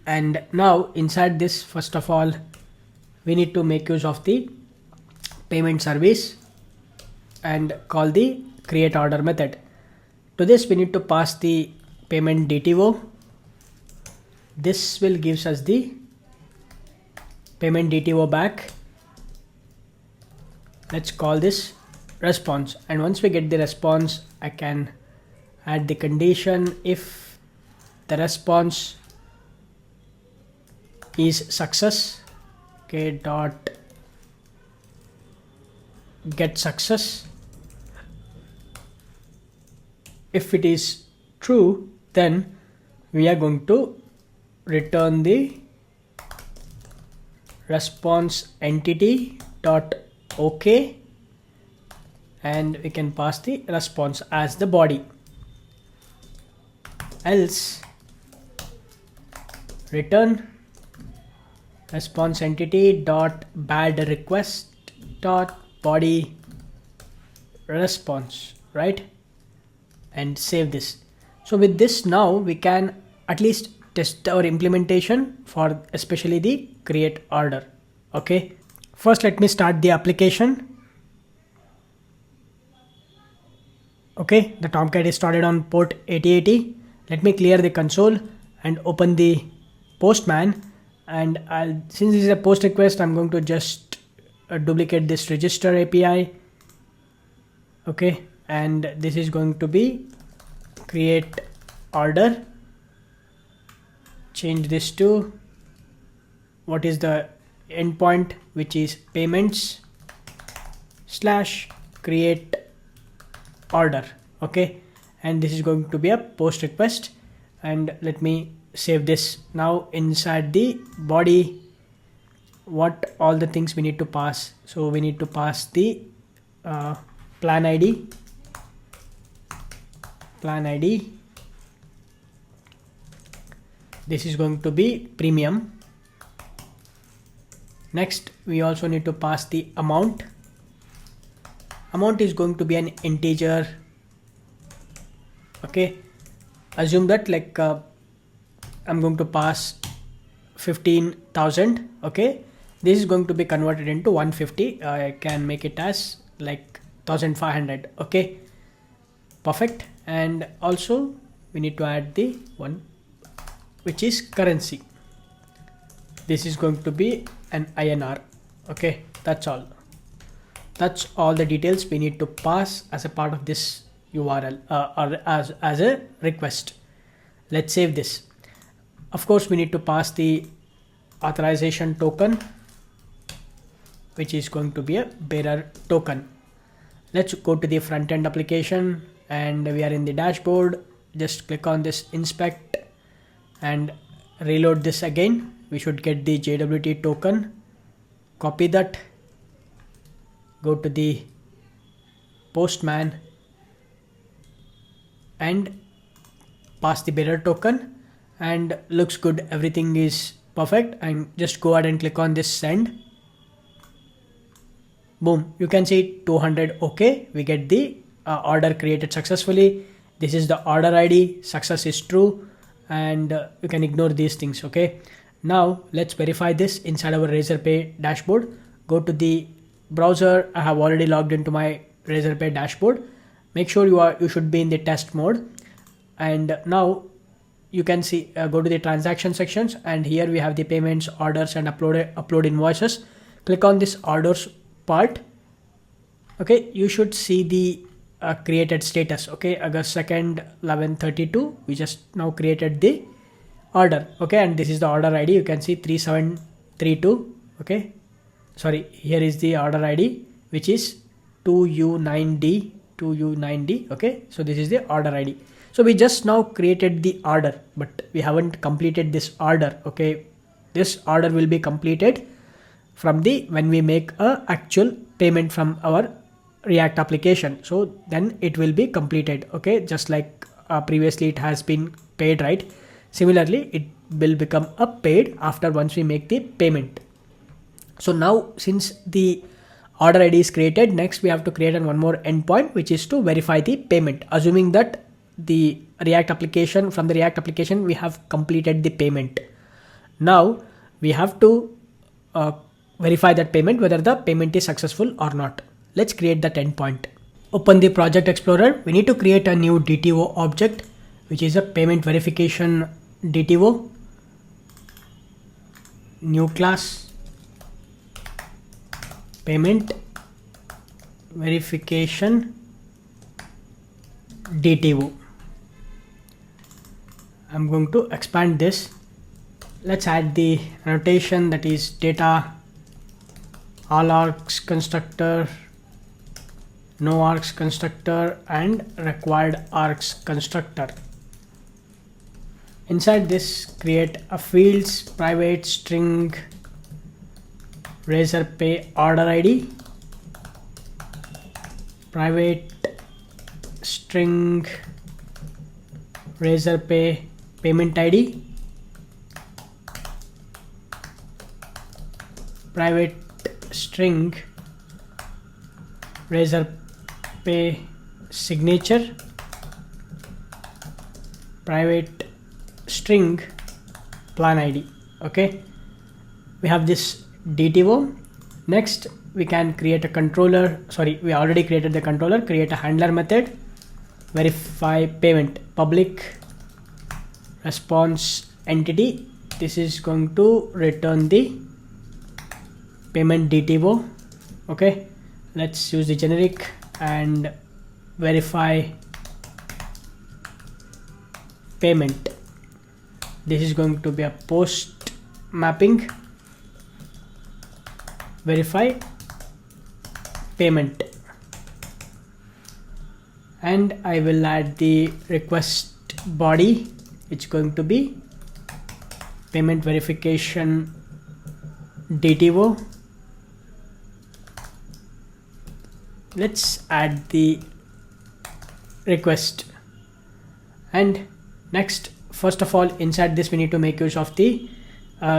and now inside this, first of all, we need to make use of the payment service and call the create order method. To this, we need to pass the payment DTO. This will gives us the payment DTO back. Let's call this response, and once we get the response, I can add the condition if the response is success. Okay, dot get success. If it is true, then we are going to return the response entity dot OK, and we can pass the response as the body. Else, return response entity dot bad request dot body response, right? And save this. So with this, now we can at least test our implementation for especially the create order. Okay, first let me start the application. Okay, the Tomcat is started on port 8080. Let me clear the console and open the Postman, and since this is a post request, I'm going to just duplicate this register API. Okay, and this is going to be create order. Change this to what is the endpoint, which is payments / create order. Okay, and this is going to be a post request, and let me save this. Now inside the body, what all the things we need to pass. So we need to pass the plan ID. This is going to be premium. Next, we also need to pass the amount. Amount is going to be an integer. Okay, assume that like I'm going to pass 15,000. okay, this is going to be converted into 150. I can make it as like 1500. okay, perfect. And also we need to add the one which is currency. This is going to be an INR. okay, that's all the details we need to pass as a part of this URL or as a request. Let's save this. Of course we need to pass the authorization token, which is going to be a bearer token. Let's go to the front end application and we are in the dashboard. Just click on this inspect and reload this again. We should get the JWT token. Copy that, go to the postman and pass the bearer token, and looks good, everything is perfect. And just go ahead and click on this send. Boom, you can see 200. okay, we get the order created successfully. This is the order ID, success is true, and you can ignore these things. okay, now let's verify this inside our Razorpay dashboard. Go to the browser. I have already logged into my Razorpay dashboard. Make sure you should be in the test mode. And now you can see go to the transaction sections, and here we have the payments, orders, and upload invoices. Click on this orders part. okay, you should see the created status. okay, August 2nd 11:32. we just now created the order. okay, and this is the order ID. You can see 3732. okay, sorry, here is the order ID, which is 2U9D. okay, so this is the order ID. So we just now created the order, but we haven't completed this order. okay, this order will be completed from the when we make a actual payment from our React application. So then it will be completed. okay, just like previously it has been paid, right? Similarly it will become a paid after once we make the payment. So now since the order ID is created, next we have to create one more endpoint, which is to verify the payment, assuming that the React application, from the React application we have completed the payment. Now we have to verify that payment, whether the payment is successful or not. Let's create that endpoint. Open the project explorer. We need to create a new DTO object, which is a payment verification DTO. New class, payment verification DTO. I'm going to expand this. Let's add the annotation, that is data, all args constructor, no args constructor, and required args constructor. Inside this, create a fields private string Razorpay order ID, private string Razorpay payment ID, private string Razorpay signature, private string plan ID. okay, we have this DTO. Next we can create a controller. Sorry, we already created the controller. Create a handler method, verify payment, public response entity. This is going to return the payment DTO. okay, let's use the generic and verify payment. This is going to be a post mapping, verify payment, and I will add the request body. It's going to be payment verification DTO. Let's add the request. And next, first of all, inside this we need to make use of the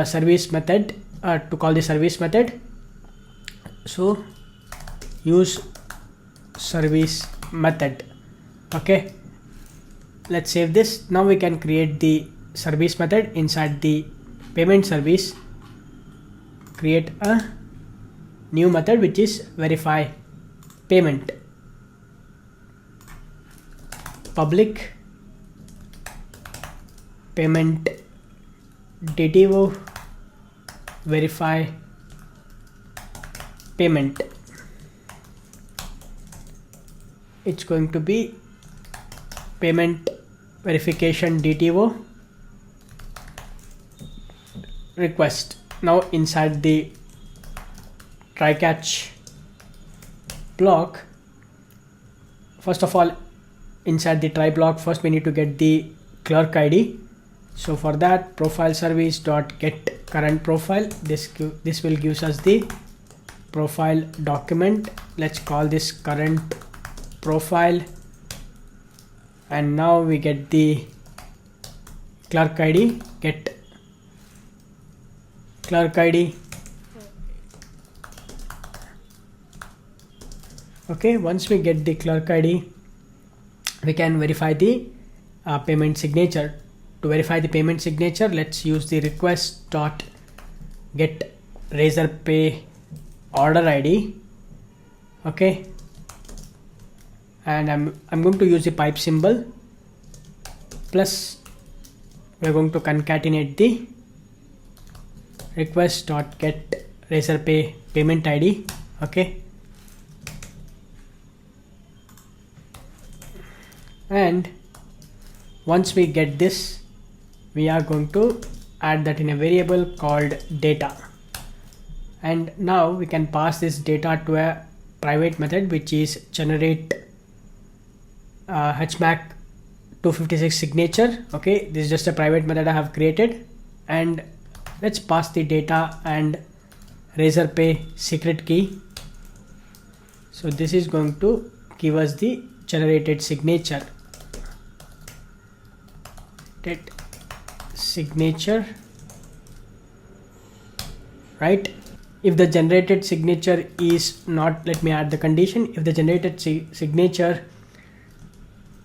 service method to call the service method. So use service method. Okay, let's save this. Now we can create the service method inside the payment service. Create a new method which is verify payment. Public payment DTO verify payment. It's going to be payment verification DTO request. Now inside the try catch block, first of all, inside the try block, first we need to get the clerk ID. So for that, profile service dot get current profile. This will gives us the profile document. Let's call this current profile, and now we get the clerk ID. Get clerk ID. Okay, once we get the clerk ID, we can verify the payment signature. To verify the payment signature, let's use the request dot get razor pay order ID. Okay, and I'm going to use the pipe symbol, plus we're going to concatenate the request dot get razor pay payment ID. Okay, and once we get this, we are going to add that in a variable called data, and now we can pass this data to a private method which is generate HMAC 256 signature. Okay, this is just a private method I have created, and let's pass the data and razor pay secret key. So this is going to give us the generated signature. Signature, right? If the generated signature is not, let me add the condition, if the generated signature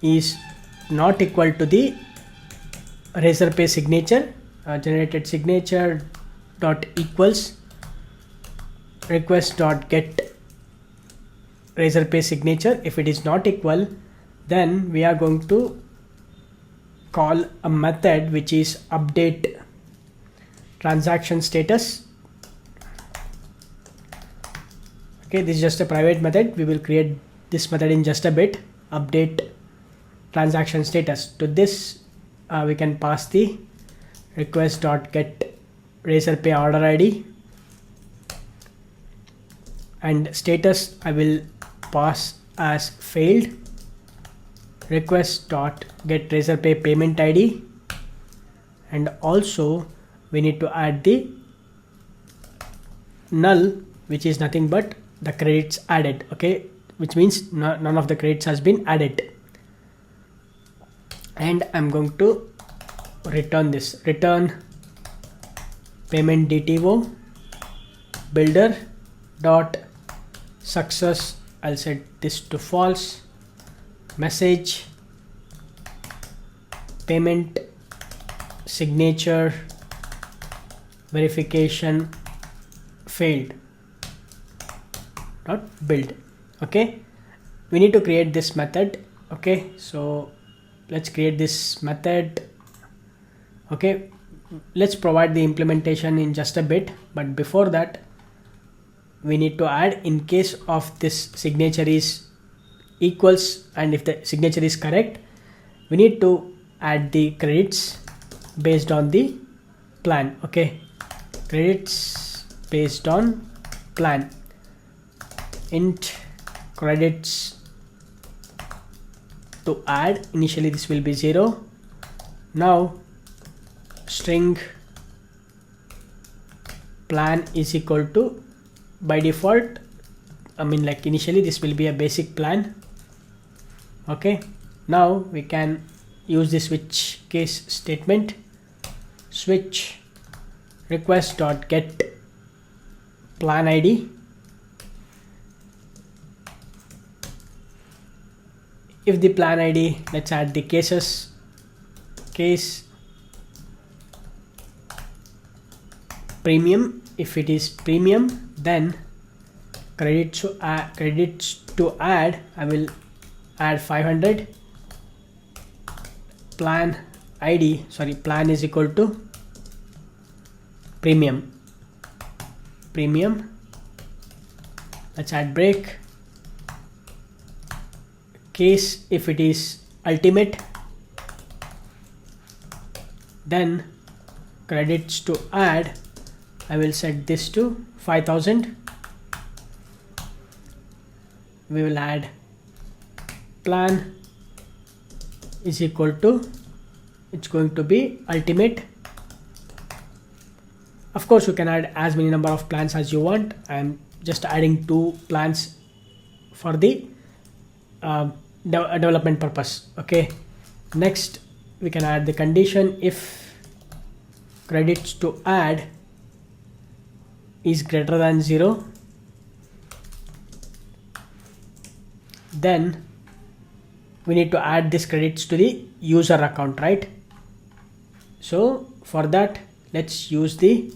is not equal to the razor pay signature, generated signature dot equals request dot get razor pay signature. If it is not equal, then we are going to call a method which is update transaction status. Okay, this is just a private method. We will create this method in just a bit. Update transaction status. To this we can pass the request dot get razor pay order ID, and status I will pass as failed. Request dot get razor pay payment ID, and also we need to add the null, which is nothing but the credits added. Okay, which means none of the credits has been added, and I'm going to return this. Return payment DTO builder dot success. I'll set this to false. Message payment signature verification failed dot build. Okay, we need to create this method. Okay, so let's create this method. Okay, let's provide the implementation in just a bit, but before that we need to add, in case of this signature is equals and if the signature is correct, we need to add the credits based on the plan. Okay, credits based on plan. Int credits to add, initially this will be 0. Now string plan is equal to, by default, I mean like initially this will be a basic plan. Okay, now we can use the switch case statement. Switch request dot get plan ID if the plan ID, let's add the cases, case premium. If it is premium, then credits to add, I will add 500. Plan ID, sorry, plan is equal to premium. Let's add break. Case, if it is ultimate, then credits to add, I will set this to 5000. We will add plan is equal to, it's going to be ultimate. Of course, you can add as many number of plans as you want. I'm just adding 2 plans for the development purpose. Okay, next we can add the condition. If credits to add is greater than 0, then we need to add this credits to the user account, right? So for that, let's use the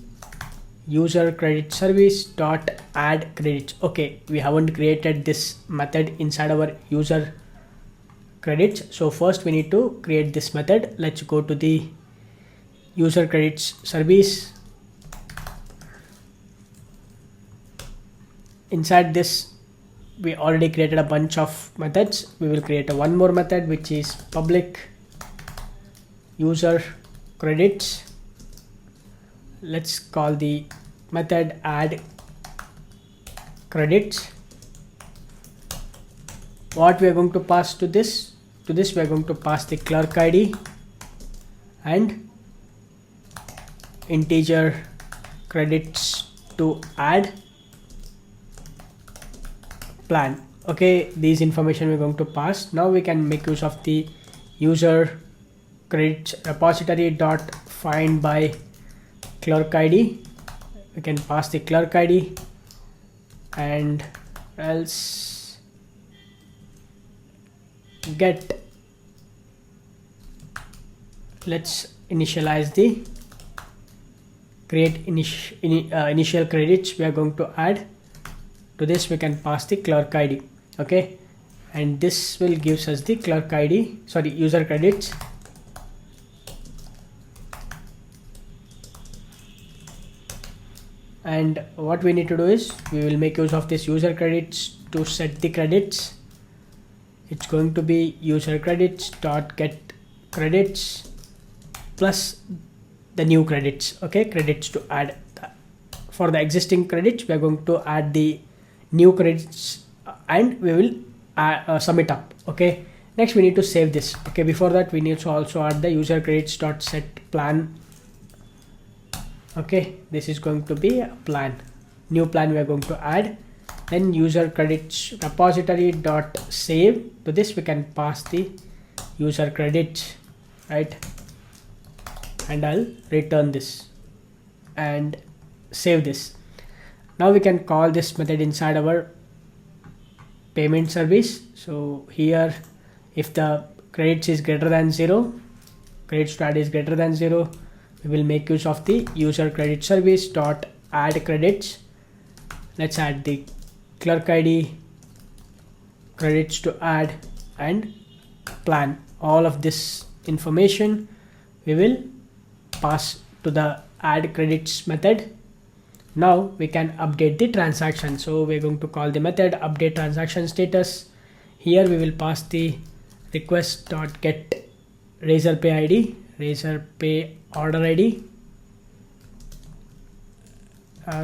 user credit service dot add credits. Okay, we haven't created this method inside our user credits, so first we need to create this method. Let's go to the user credits service. Inside this, we already created a bunch of methods. We will create one more method, which is public user credits. Let's call the method add credits. What we are going to pass to this? To this we are going to pass the clerk ID and integer credits to add plan. Okay, these information we're going to pass. Now we can make use of the user credits repository dot find by clerk ID. We can pass the clerk ID and else get, let's initialize the create initial credits we are going to add. To this we can pass the clerk ID. Okay, and this will gives us the clerk ID, sorry, user credits. And what we need to do is we will make use of this user credits to set the credits. It's going to be user credits dot get credits plus the new credits. Okay, credits to add. For the existing credits we are going to add the new credits and we will sum it up. Okay, next we need to save this. Okay, before that we need to also add the user credits dot set plan. Okay, this is going to be a plan, new plan we are going to add. Then user credits repository dot save. To this we can pass the user credits, right? And I'll return this and save this. Now we can call this method inside our payment service. So here, if the credits is greater than 0, credits to add is greater than 0, we will make use of the user credit service dot add credits. Let's add the clerk ID, credits to add and plan. All of this information we will pass to the add credits method. Now we can update the transaction. So we're going to call the method update transaction status. Here we will pass the request dot get razor pay ID, razor pay order ID,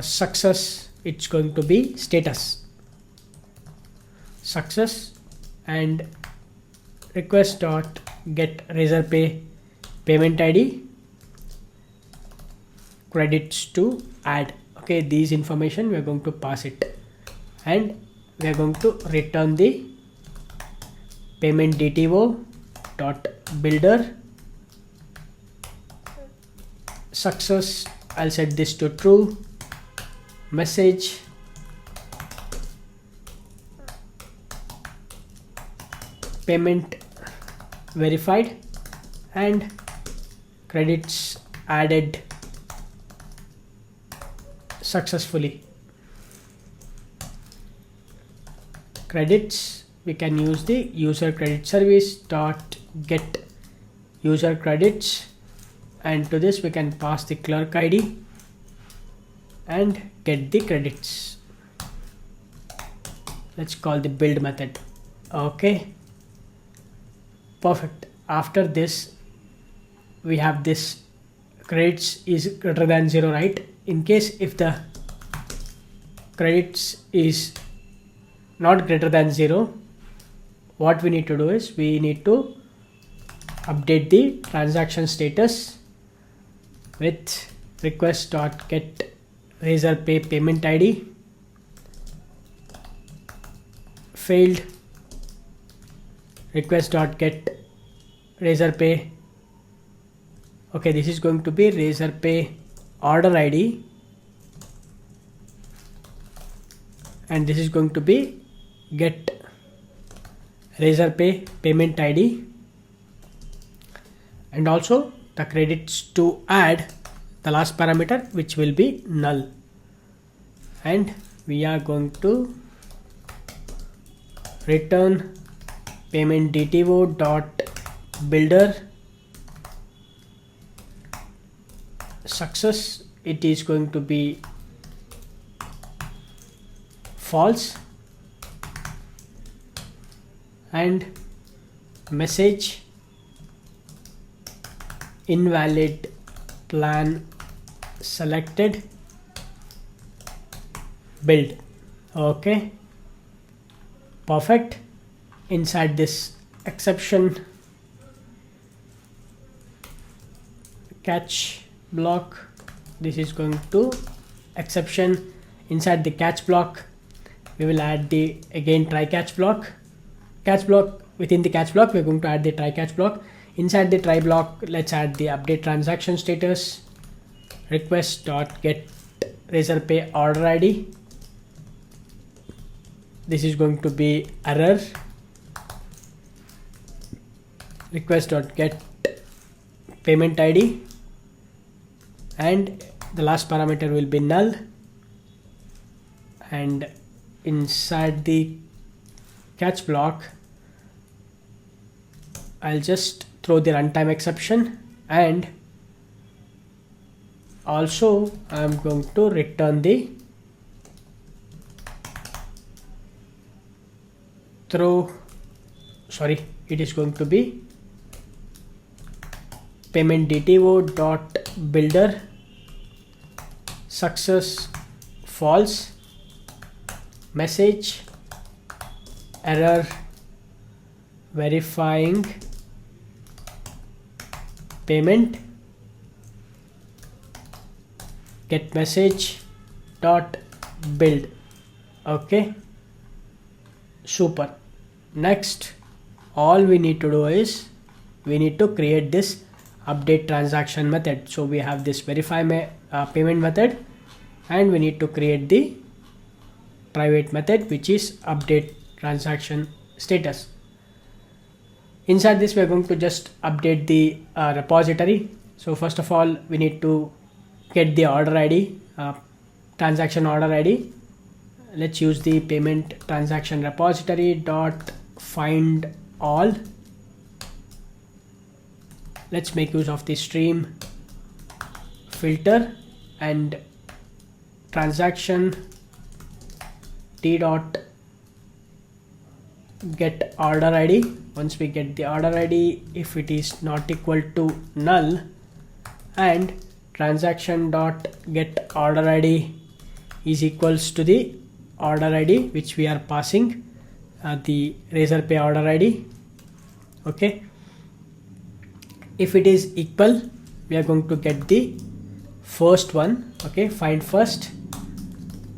success, it's going to be status success, and request dot get razor pay payment ID, credits to add. Okay, these information we are going to pass it and we are going to return the payment DTO dot builder success. I'll set this to true. payment verified and credits added successfully. Credits, we can use the user credit service dot get user credits, and to this we can pass the clerk ID and get the credits. Let's call the build method. Okay, perfect. After this we have this credits is greater than 0, right? In case if the credits is not greater than 0, what we need to do is we need to update the transaction status with request.get razorpay payment ID failed request.get razorpay. Okay, this is going to be razorpay order ID and this is going to be get razorpay payment ID, and also the credits to add the last parameter which will be null, and we are going to return payment dto dot builder success. It is going to be false, and message invalid plan selected build. Okay, perfect. Inside this exception catch block, this is going to exception. Inside the catch block we will add the again try catch block. Within the catch block we're going to add the try catch block. Inside the try block, let's add the update transaction status request.get razorpay order ID. This is going to be error request.get payment ID, and the last parameter will be null, and inside the catch block I'll just throw the runtime exception, and also I'm going to return the it is going to be payment dto dot builder success false message error verifying payment get message dot build. Okay, super. Next, all we need to do is we need to create this update transaction method. So we have this verify payment method, and we need to create the private method which is update transaction status. Inside this we are going to just update the repository. So first of all we need to get the order ID, transaction order ID. Let's use the payment transaction repository dot find all. Let's make use of the stream filter and transaction t dot get order ID. Once we get the order ID, if it is not equal to null, and transaction dot get order ID is equals to the order ID which we are passing, the razorpay order ID. Okay, if it is equal, we are going to get the first one. Okay, find first.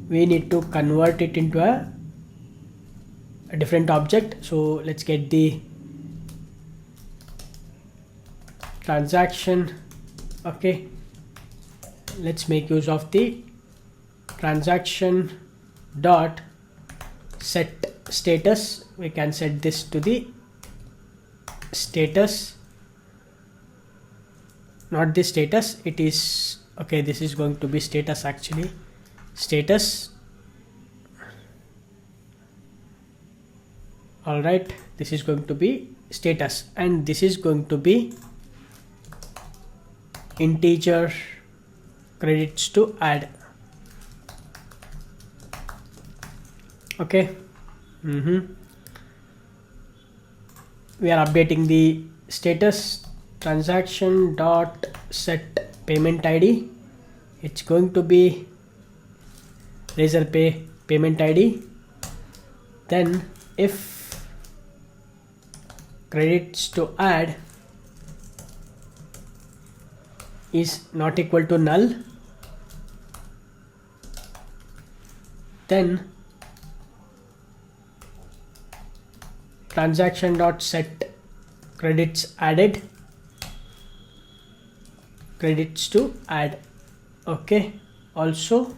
We need to convert it into a different object. So let's get the transaction. Okay, let's make use of the transaction dot set status. We can set this to the status, not this status, it is okay, this is going to be status actually, status. All right, this is going to be status, and this is going to be integer credits to add. Okay. We are updating the status transaction dot set payment ID. It's going to be Razorpay payment ID. Then if credits to add is not equal to null, then transaction dot set credits added, credits to add. Okay, also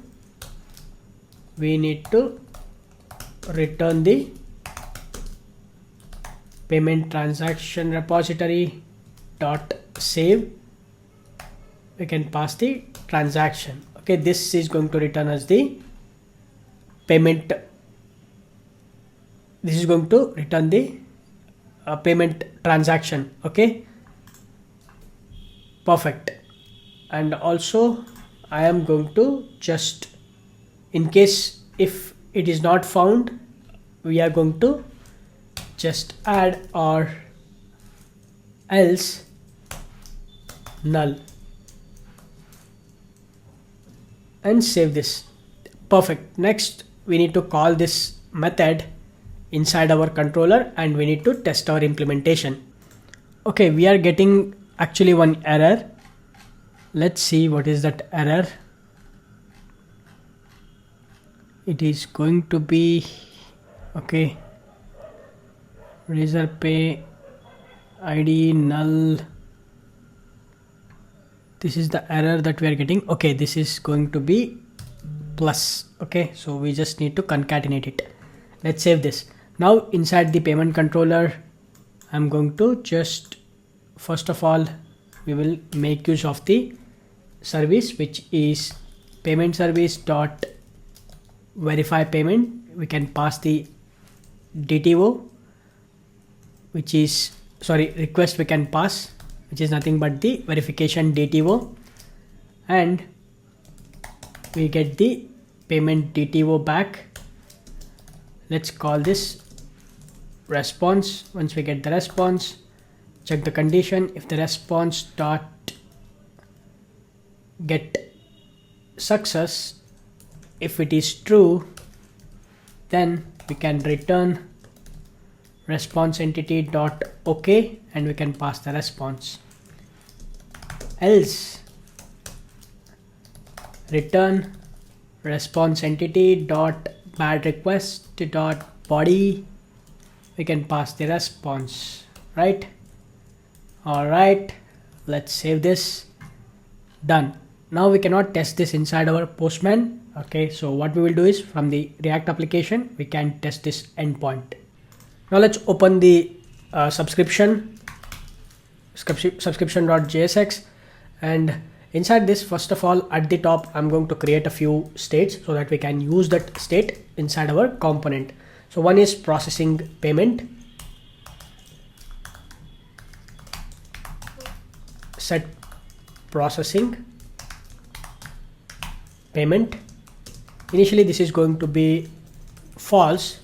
we need to return the payment transaction repository dot save. We can pass the transaction. Okay, this is going to return us the payment. This is going to return the payment transaction. Okay, perfect. And also I am going to just, in case if it is not found, we are going to just add or else null and save this. Perfect. Next we need to call this method inside our controller and we need to test our implementation. Okay, we are getting actually one error. Let's see what is that error. It is going to be, okay, Razorpay ID null. This is the error that we are getting. Okay, this is going to be plus. Okay, so we just need to concatenate it. Let's save this. Now inside the payment controller, I'm going to just, first of all, we will make use of the service which is payment service dot verify payment. We can pass the DTO, which is, sorry, request we can pass, which is nothing but the verification DTO, and we get the payment DTO back. Let's call this response. Once we get the response, check the condition. If the response dot get success, if it is true, then we can return response entity dot okay and we can pass the response. Else return response entity dot bad request dot body. We can pass the response, right? All right, let's save this. Done. Now we cannot test this inside our Postman. Okay, so what we will do is from the React application we can test this endpoint. Now let's open the subscription.jsx, and inside this, first of all, at the top I'm going to create a few states so that we can use that state inside our component. So one is processing payment, set processing payment. Initially this is going to be false.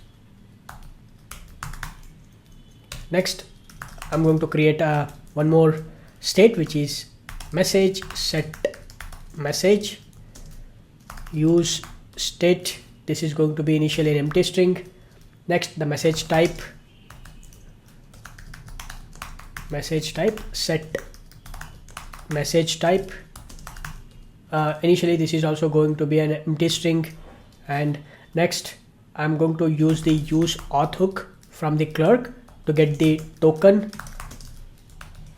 Next I'm going to create one more state which is message set message use state. This is going to be initially an empty string. Next the message type set message type. Initially this is also going to be an empty string, and next I'm going to use the use auth hook from the clerk to get the token.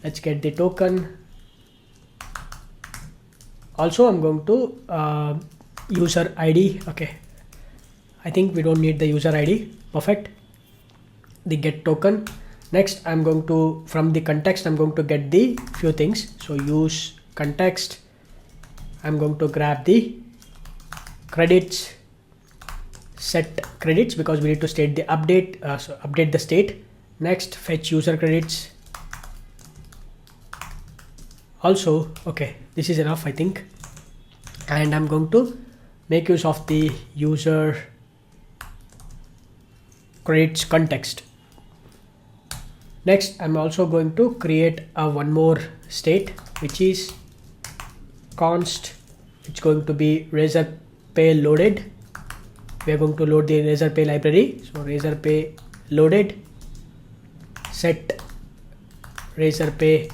Let's get the token. Also I'm going to user ID. Okay, I think we don't need the user ID. Perfect. The get token. Next, I'm going to, from the context, I'm going to get the few things. So use context. I'm going to grab the credits, set credits, because we need to state the update, so update the state. Next, fetch user credits. Also, okay, this is enough, I think. And I'm going to make use of the user credits context. Next, I'm also going to create a one more state, which is const. It's going to be razor pay loaded. We are going to load the razor pay library. So razor pay loaded, set razor pay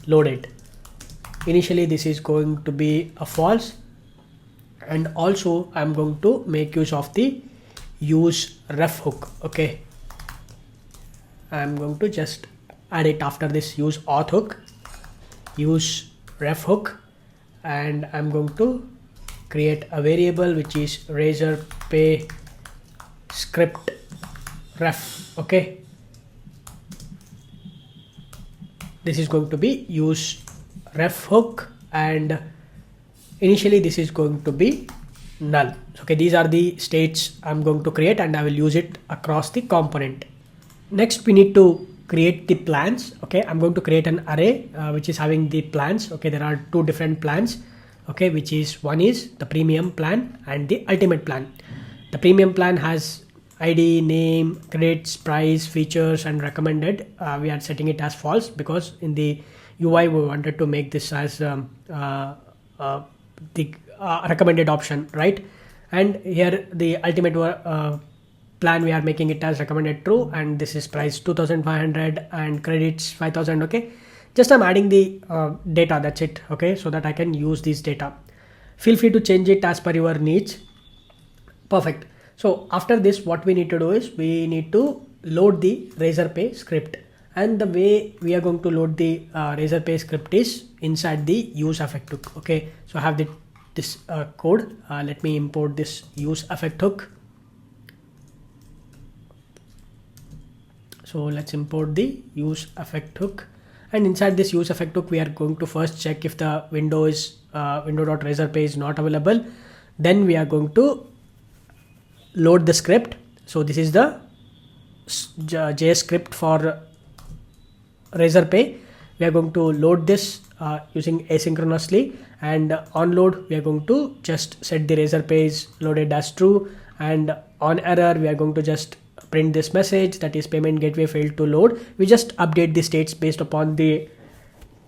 loaded. Initially, this is going to be a false, and also I'm going to make use of the use ref hook. Okay, I'm going to just add it after this use auth hook, use ref hook, and I'm going to create a variable which is razor pay script ref. Okay, this is going to be use ref hook, and initially this is going to be null. Okay, these are the states I'm going to create, and I will use it across the component. Next, we need to create the plans. Okay, I'm going to create an array which is having the plans. Okay, there are two different plans. Okay, which is, one is the premium plan and the ultimate plan. The premium plan has ID, name, credits, price, features, and recommended. We are setting it as false because in the UI we wanted to make this as the recommended option, right? And here the ultimate plan, we are making it as recommended true, and this is price 2500 and credits 5000. Okay, just I'm adding the data, that's it. Okay, so that I can use this data. Feel free to change it as per your needs. Perfect. So after this, what we need to do is we need to load the razor pay script, and the way we are going to load the razor pay script is inside the use effect hook. Okay, so I have this code. Let me import this use effect hook. So let's import the use effect hook, and inside this use effect hook we are going to first check if the window is window.razorpay is not available. Then we are going to load the script. So this is the JS script for razor pay. We are going to load this using asynchronously, and on load we are going to just set the razor pay is loaded as true, and on error we are going to just print this message, that is payment gateway failed to load. We just update the states based upon the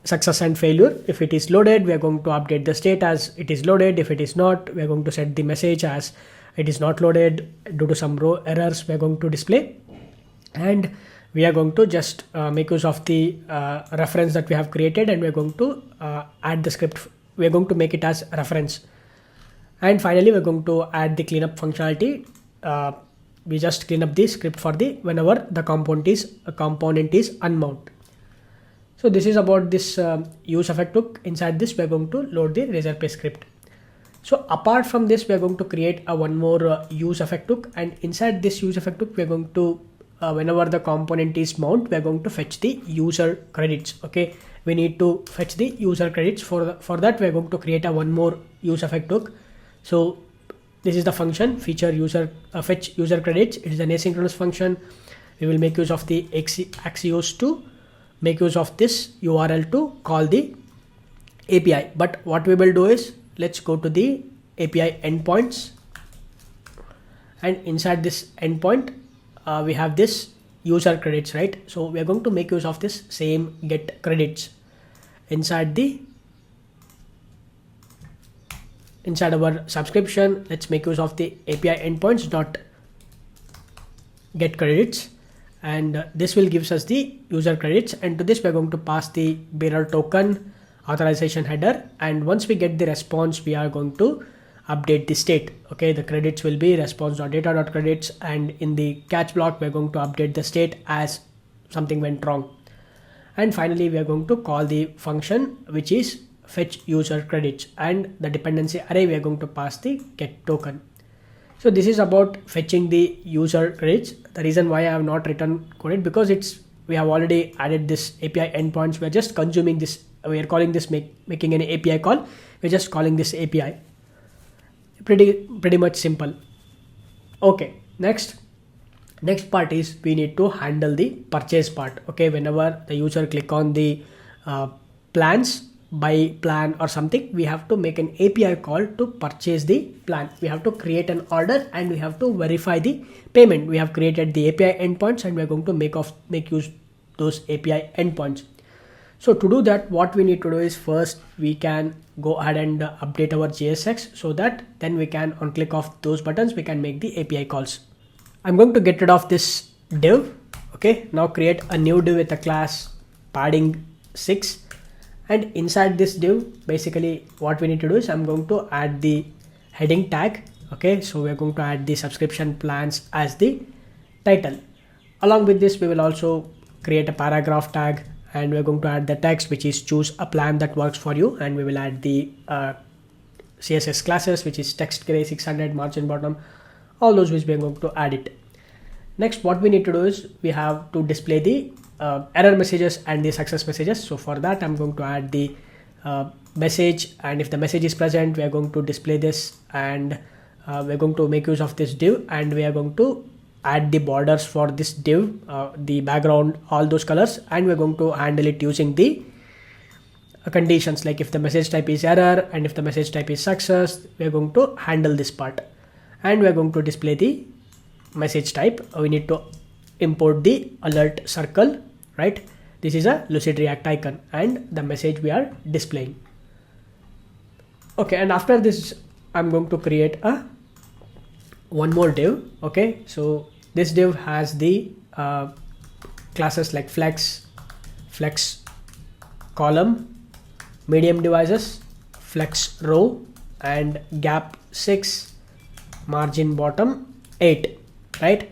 success and failure. If it is loaded, we are going to update the state as it is loaded. If it is not, we are going to set the message as it is not loaded. Due to some row errors, we are going to display, and we are going to just make use of the reference that we have created, and we are going to add the script. We are going to make it as reference, and finally we are going to add the cleanup functionality. We just clean up the script for the whenever the component is unmount. So this is about this use effect hook. Inside this we are going to load the razor pay script. So apart from this, we are going to create a one more use effect hook, and inside this use effect hook we are going to whenever the component is mount, we are going to fetch the user credits. Okay, we need to fetch the user credits. For that we are going to create a one more use effect hook. So this is the function feature user fetch user credits. It is an asynchronous function. We will make use of the Axios to make use of this URL to call the API. But what we will do is, let's go to the API endpoints, and inside this endpoint we have this user credits, right? So we are going to make use of this same get credits inside our subscription. Let's make use of the API endpoints dot get credits, and this will gives us the user credits, and to this we are going to pass the bearer token, authorization header, and once we get the response we are going to update the state. Okay, the credits will be response.data.credits, and in the catch block we are going to update the state as something went wrong. And finally we are going to call the function which is fetch user credits, and the dependency array we are going to pass the get token. So this is about fetching the user credits. The reason why I have not written code it because it's we have already added this API endpoints. We're just consuming this. We are calling this making an API call. We're just calling this API. Pretty much simple. Okay, next part is we need to handle the purchase part. Okay, whenever the user click on the plans, buy plan or something, we have to make an API call to purchase the plan. We have to create an order and we have to verify the payment. We have created the API endpoints and we are going to make use those API endpoints. So to do that, what we need to do is first we can go ahead and update our JSX, so that then we can, on click of those buttons, we can make the API calls. I'm going to get rid of this div. Okay, now create a new div with a class padding 6. And inside this div, basically what we need to do is I'm going to add the heading tag. Okay, so we're going to add the subscription plans as the title. Along with this, we will also create a paragraph tag, and we're going to add the text, which is choose a plan that works for you. And we will add the CSS classes, which is text gray 600, margin bottom, all those which we're going to add it. Next, what we need to do is we have to display the error messages and the success messages. So for that, I'm going to add the message, and if the message is present, we are going to display this, and we're going to make use of this div, and we are going to add the borders for this div, the background, all those colors, and we're going to handle it using the conditions, like if the message type is error and if the message type is success, we're going to handle this part, and we're going to display the message type. We need to import the alert circle, right? This is a Lucide React icon and the message we are displaying. Okay, and after this, I'm going to create one more div. Okay, so this div has the classes like flex column, medium devices, flex row, and gap 6, margin bottom 8, right?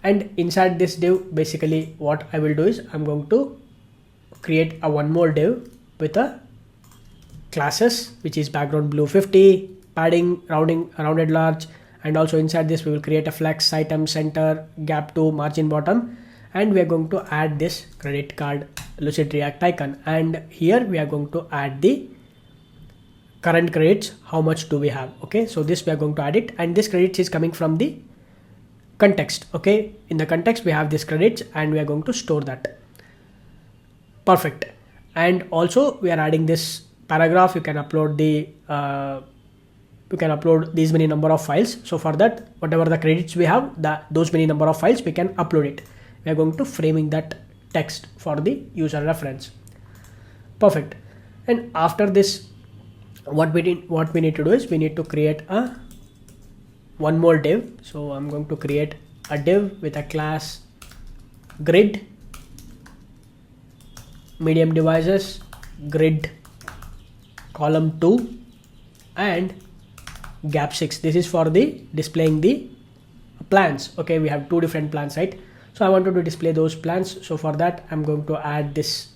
And inside this div, basically what I will do is I'm going to create a one more div with a classes, which is background blue 50, padding rounded large, and also inside this we will create a flex item center, gap 2, margin bottom, and we are going to add this credit card Lucide React icon, and here we are going to add the current credits, how much do we have. Okay, so this we are going to add it, and this credits is coming from the context. Okay, in the context we have this credits and we are going to store that. Perfect. And also we are adding this paragraph. You can upload these many number of files. So for that, whatever the credits we have, those many number of files, we can upload it. We are going to framing that text for the user reference. Perfect. And after this, what we need to do is we need to create one more div. So I'm going to create a div with a class grid, medium devices, grid column 2, and gap 6. This is for the displaying the plans. Okay, we have two different plans, right? So I wanted to display those plans. So for that, I'm going to add this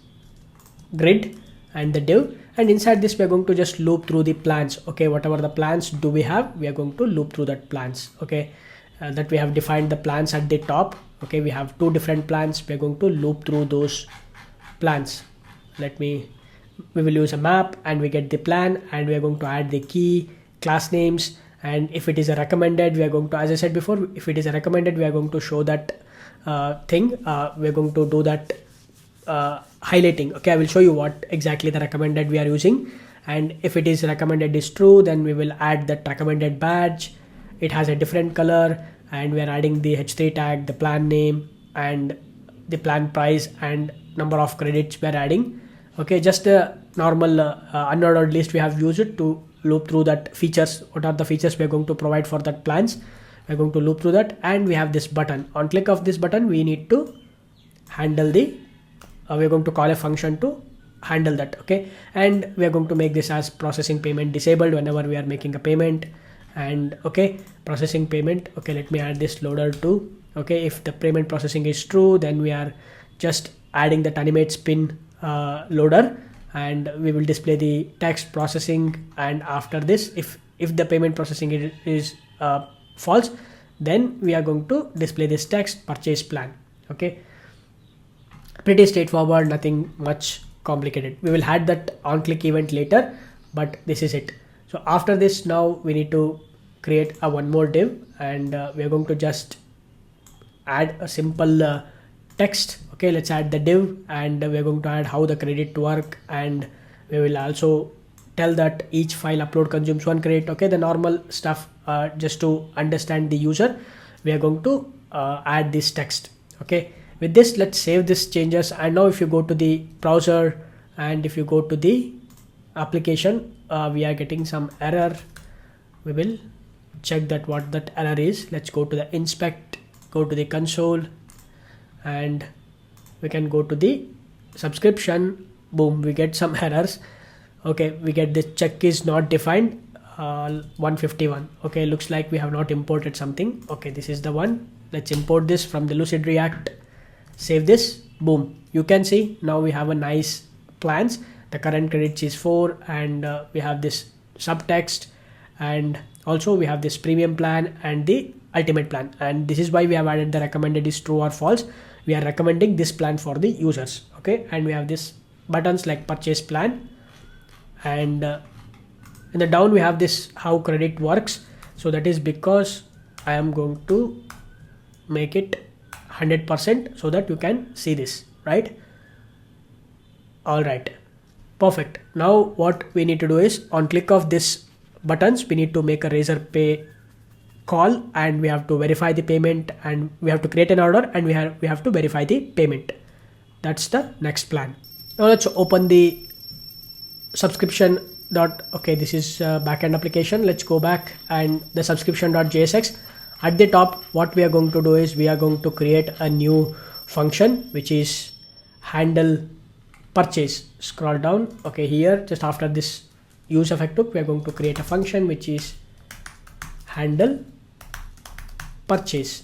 grid and the div, and inside this we are going to just loop through the plans. Okay, whatever the plans do we have, we are going to loop through that plans. Okay, that we have defined the plans at the top. Okay, we have two different plans. We are going to loop through those plans. We will use a map and we get the plan, and we are going to add the key, class names, and if it is a recommended, we are going to, as I said before, if it is a recommended, we are going to show that thing. We are going to do that highlighting. Okay, I will show you what exactly the recommended we are using, and if it is recommended is true, then we will add that recommended badge. It has a different color, and we are adding the h3 tag, the plan name, and the plan price, and number of credits we are adding. Okay, just a normal unordered list we have used it to loop through that features. What are the features we are going to provide for that plans? We are going to loop through that, and we have this button. On click of this button, we need to handle the we are going to call a function to handle that. Okay, and we are going to make this as processing payment disabled whenever we are making a payment. And okay, processing payment. Okay, let me add this loader too. Okay, if the payment processing is true, then we are just adding that animate spin loader, and we will display the text processing. And after this, if the payment processing is false, then we are going to display this text purchase plan. Okay, Pretty straightforward, nothing much complicated. We will add that on click event later, but this is it. So after this, now we need to create a one more div, and we are going to just add a simple text. Okay, let's add the div, and we're going to add how the credit work, and we will also tell that each file upload consumes 1 credit. Okay, the normal stuff, just to understand the user, we are going to add this text. Okay, with this, let's save this changes. And now if you go to the browser and if you go to the application, we are getting some error. We will check that what that error is. Let's go to the inspect, go to the console, and we can go to the subscription. Boom, we get some errors. Okay, we get the check is not defined, 151. Okay, looks like we have not imported something. Okay, this is the one. Let's import this from the Lucide React. Save this. Boom, you can see now we have a nice plans. The current credits is 4, and we have this subtext, and also we have this premium plan and the ultimate plan. And this is why we have added the recommended is true or false. We are recommending this plan for the users. Okay, and we have this buttons like purchase plan, and in the down we have this how credit works. So that is because I am going to make it 100% so that you can see this, right? All right, perfect. Now what we need to do is on click of this buttons, we need to make a razor pay call, and we have to verify the payment, and we have to create an order, and we have to verify the payment. That's the next plan. Now let's open the subscription dot. Okay, this is backend application. Let's go back, and the subscription.jsx. At the top, what we are going to do is we are going to create a new function which is handle purchase. Scroll down. Okay, here just after this use effect hook, we are going to create a function which is handle purchase.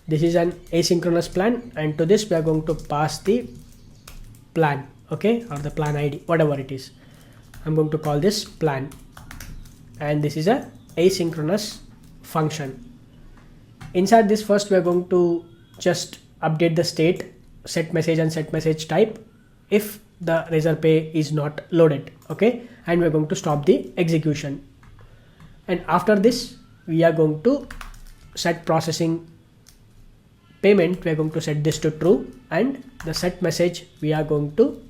This is an asynchronous plan, and to this we are going to pass the plan. Okay, or the plan ID, whatever it is. I'm going to call this plan, and this is a asynchronous function. Inside this, first we are going to just update the state, set message and set message type if the razor pay is not loaded. Okay, and we're going to stop the execution. And after this, we are going to set processing payment. We're going to set this to true, and the set message we are going to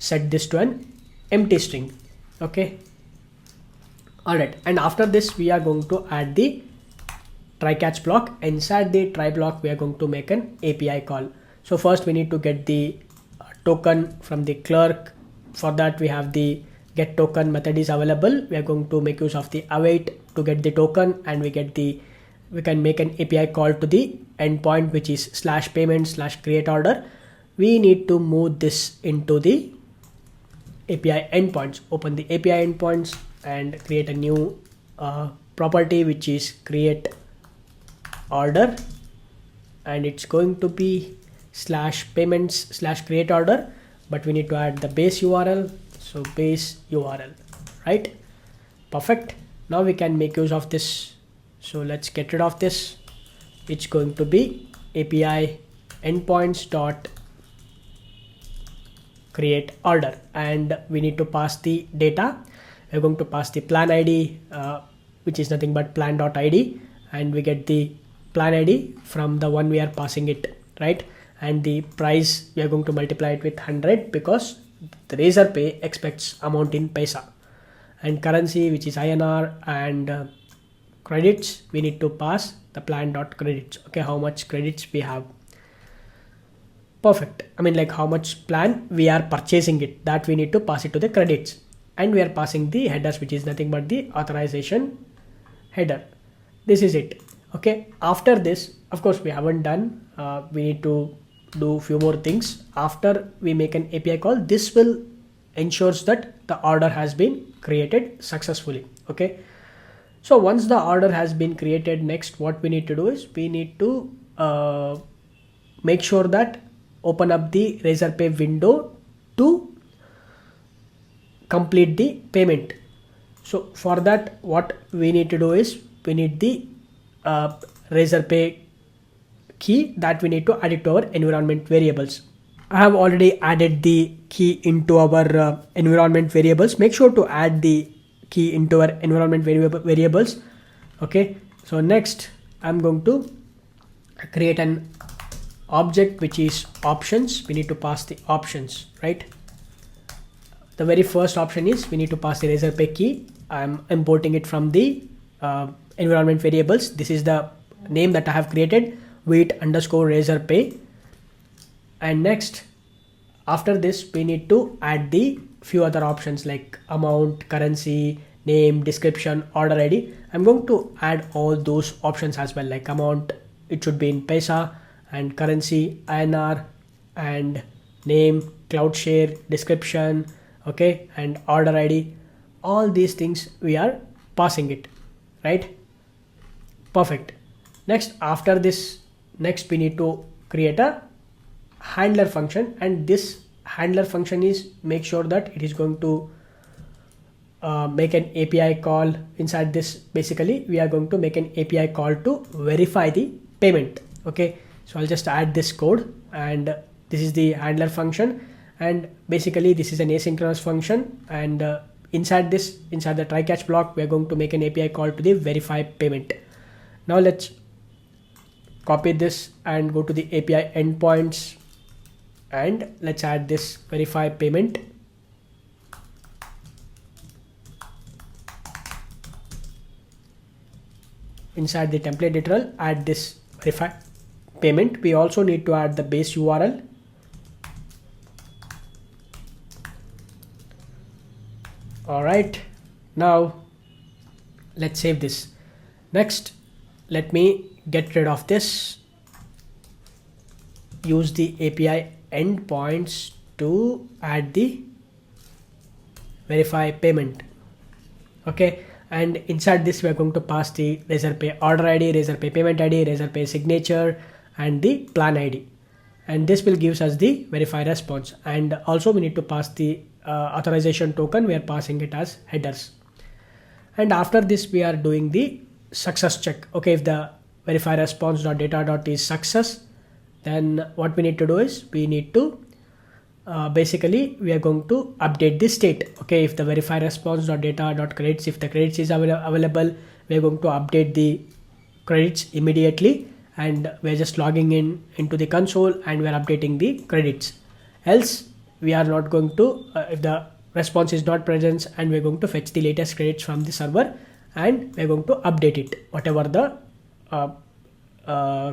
set this to an empty string. Okay, all right. And after this, we are going to add the try catch block. Inside the try block, we are going to make an API call. So first we need to get the token from the clerk. For that, we have the get token method is available. We are going to make use of the await to get the token, and we can make an API call to the endpoint which is /payment/create order. We need to move this into the API endpoints. Open the API endpoints and create a new property which is create order, and it's going to be /payments/create order, but we need to add the base URL. So base URL, right? Perfect. Now we can make use of this. So let's get rid of this. It's going to be API endpoints dot create order, and we need to pass the data. We're going to pass the plan ID, which is nothing but plan.id, and we get the plan ID from the one we are passing it, right? And the price, we are going to multiply it with 100 because the razor pay expects amount in paisa. And currency, which is INR, and credits, we need to pass the plan.credits. Okay, how much credits we have. Perfect. I mean, like how much plan we are purchasing it, that we need to pass it to the credits. And we are passing the headers, which is nothing but the authorization header. This is it. Okay, after this, of course, we haven't done. We need to do a few more things. After we make an API call, this will ensures that the order has been created successfully. Okay, so once the order has been created, next what we need to do is we need to make sure that open up the Razorpay window to complete the payment. So for that, what we need to do is we need the Razorpay key that we need to add it to our environment variables. I have already added the key into our environment variables. Make sure to add the key into our environment variables. Okay, so next I'm going to create an object which is options. We need to pass the options, right? The very first option is we need to pass the Razorpay key. I'm importing it from the environment variables. This is the name that I have created, wait_Razorpay. And next, after this, we need to add the few other options like amount, currency, name, description, order ID. I'm going to add all those options as well, like amount, it should be in Pesa, and currency, INR, and name, cloud share, description, okay, and order ID. All these things we are passing it, right? Perfect. Next, after this, next we need to create a handler function, and this handler function is make sure that it is going to make an API call inside this. Basically, we are going to make an API call to verify the payment. Okay, so I'll just add this code, and this is the handler function, and basically this is an asynchronous function, and inside the try catch block, we are going to make an API call to the verify payment. Now let's copy this and go to the API endpoints, and let's add this verify payment. Inside the template literal, add this verify payment. We also need to add the base URL. All right, now let's save this. Next, let me get rid of this. Use the API endpoints to add the verify payment. Okay, and inside this we are going to pass the Razorpay order ID, Razorpay payment ID, Razorpay signature, and the plan ID, and this will gives us the verify response. And also we need to pass the authorization token. We are passing it as headers, and after this we are doing the success check. Okay, if the verify response.data is success, then what we need to do is we need to basically we are going to update the state. Okay, if the verify response.data.credits, if the credits is available, we are going to update the credits immediately, and we are just logging into the console and we are updating the credits. Else we are not going to if the response is not present, and we are going to fetch the latest credits from the server, and we are going to update it. Whatever the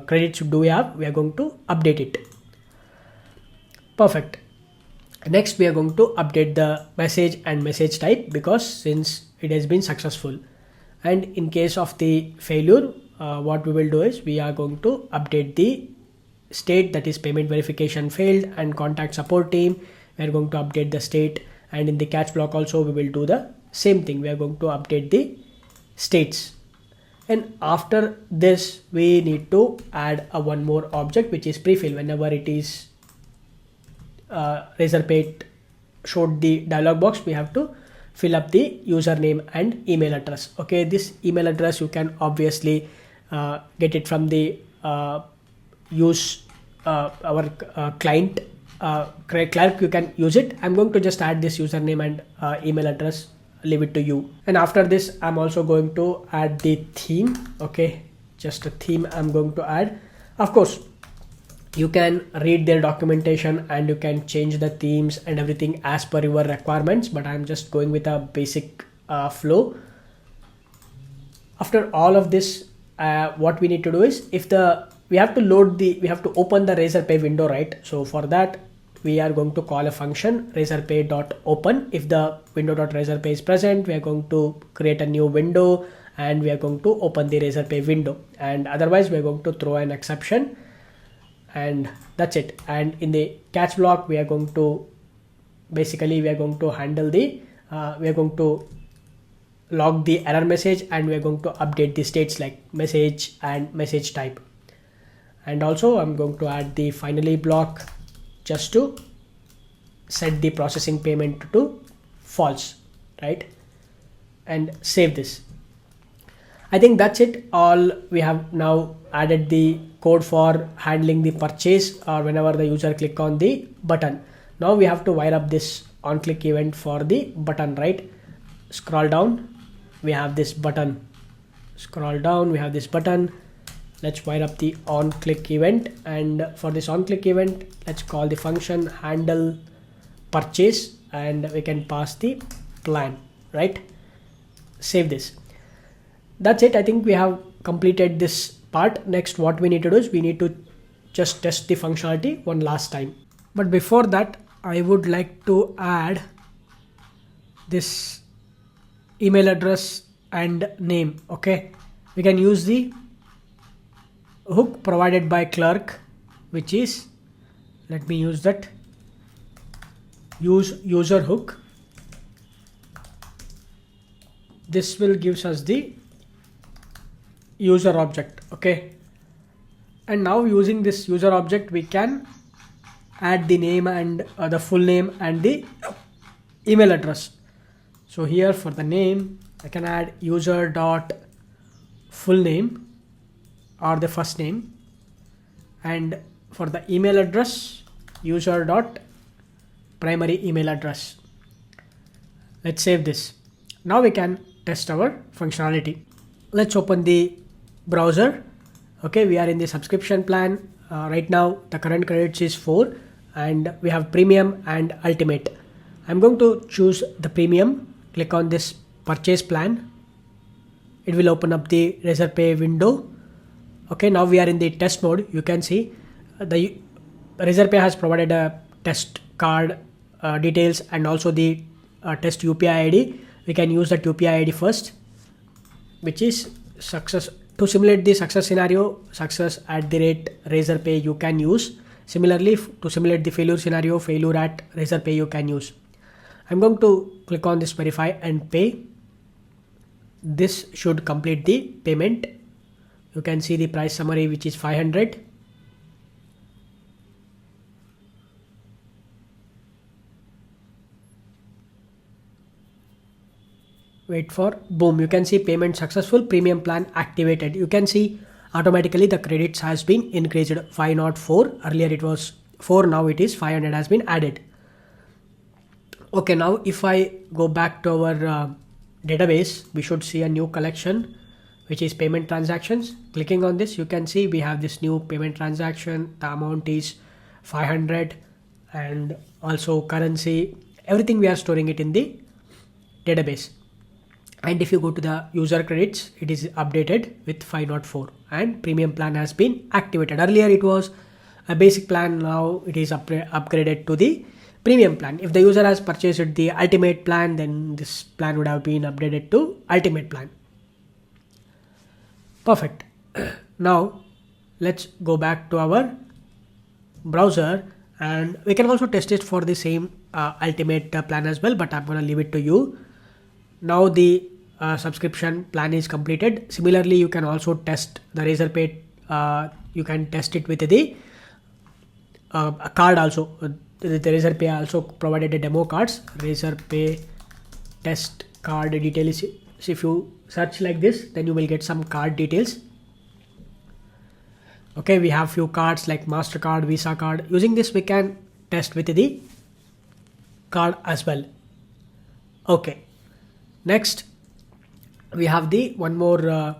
credits do we have, we are going to update it. Perfect. Next, we are going to update the message and message type, because since it has been successful, and in case of the failure, what we will do is we are going to update the state, that is payment verification failed, and contact support team. We are going to update the state, and in the catch block also we will do the same thing. We are going to update the states. And after this, we need to add one more object, which is prefill. Whenever it is Razorpay showed the dialog box, we have to fill up the username and email address. Okay, this email address you can obviously get it from the use our client Clerk. You can use it. I'm going to just add this username and email address, leave it to you. And after this, I'm also going to add the theme. Okay, just a theme I'm going to add. Of course, you can read their documentation and you can change the themes and everything as per your requirements, but I'm just going with a basic flow. After all of this, what we need to do is we have to open the Razorpay window, right? So for that, we are going to call a function razorpay.open. If the window.razorpay is present, we are going to create a new window and we are going to open the Razorpay window, and otherwise we are going to throw an exception, and that's it. And in the catch block, we are going to handle the we are going to log the error message, and we are going to update the states like message and message type. And also I'm going to add the finally block just to set the processing payment to false, right? And save this. I think that's it. All we have now added the code for handling the purchase or whenever the user click on the button. Now we have to wire up this on click event for the button, right? Scroll down, we have this button. Scroll down, we have this button. Let's wire up the on click event, and for this on click event, let's call the function handle purchase, and we can pass the plan, right? Save this. That's it. I think we have completed this part. Next, what we need to do is we need to just test the functionality one last time. But before that, I would like to add this email address and name. Okay, we can use the hook provided by Clerk, which is, let me use that, use user hook. This will gives us the user object. Okay, and now using this user object, we can add the name and the full name and the email address. So here for the name, I can add user dot full name or the first name, and for the email address, user dot primary email address. Let's save this. Now we can test our functionality. Let's open the browser. Okay, we are in the subscription plan. Right now the current credits is 4, and we have premium and ultimate. I'm going to choose the premium. Click on this purchase plan. It will open up the Razorpay window. Okay, now we are in the test mode. You can see the Razorpay has provided a test card details and also the test UPI ID. We can use that UPI ID first, which is success. To simulate the success scenario, success at the rate Razorpay you can use. Similarly, to simulate the failure scenario, failure at Razorpay you can use. I'm going to click on this verify and pay. This should complete the payment. You can see the price summary, which is 500. Wait for, boom, you can see payment successful, premium plan activated. You can see automatically the credits has been increased, 504. Earlier it was 4, now it is 500 has been added. Okay, now if I go back to our database, we should see a new collection, which is payment transactions. Clicking on this, you can see we have this new payment transaction. The amount is 500, and also currency, everything we are storing it in the database. And if you go to the user credits, it is updated with 504, and premium plan has been activated. Earlier it was a basic plan, now it is upgraded to the premium plan. If the user has purchased the ultimate plan, then this plan would have been updated to ultimate plan. Perfect. Now let's go back to our browser, and we can also test it for the same ultimate plan as well, but I'm going to leave it to you. Now the subscription plan is completed. Similarly, you can also test the Razorpay. You can test it with the card also. The Razorpay also provided a demo cards. Razorpay test card details. So if you search like this, then you will get some card details. Okay, we have few cards like MasterCard, Visa card. Using this, we can test with the card as well. Okay. Next, we have the one more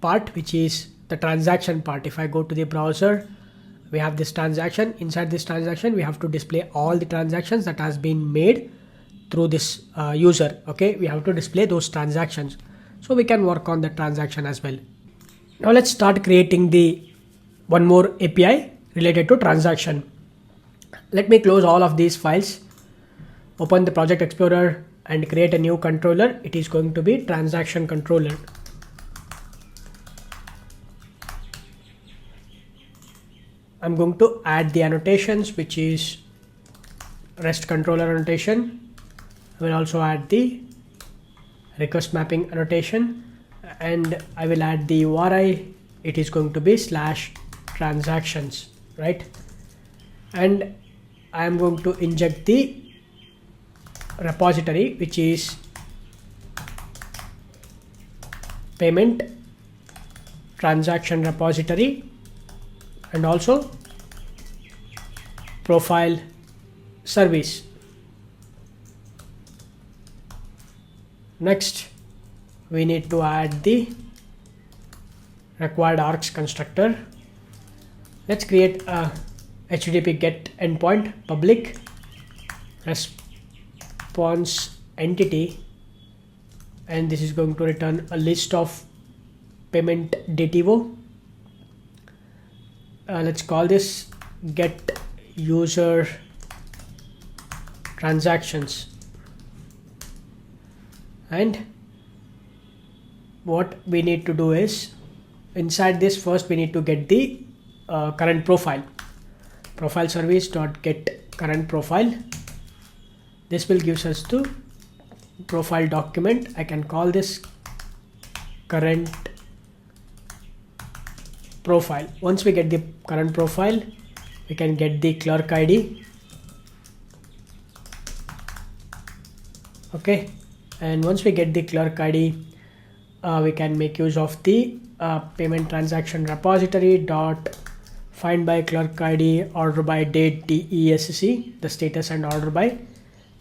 part, which is the transaction part. If I go to the browser, we have this transaction. Inside this transaction, we have to display all the transactions that has been made through this user. Okay, we have to display those transactions. So we can work on the transaction as well. Now let's start creating the one more API related to transaction. Let me close all of these files, open the Project Explorer, and create a new controller. It is going to be transaction controller. I'm going to add the annotations, which is REST controller annotation. I will also add the request mapping annotation, and I will add the URI. It is going to be /transactions, right? And I am going to inject the repository, which is payment transaction repository and also profile service. Next, we need to add the required args constructor. Let's create a HTTP GET endpoint public response entity, and this is going to return a list of payment DTO. Let's call this get user transactions. And what we need to do is, inside this first we need to get the current profile service dot get current profile. This will give us the profile document. I can call this current profile. Once we get the current profile, we can get the clerk ID. Okay, and once we get the clerk ID, we can make use of the payment transaction repository dot find by clerk ID order by date DESC, the status and order by.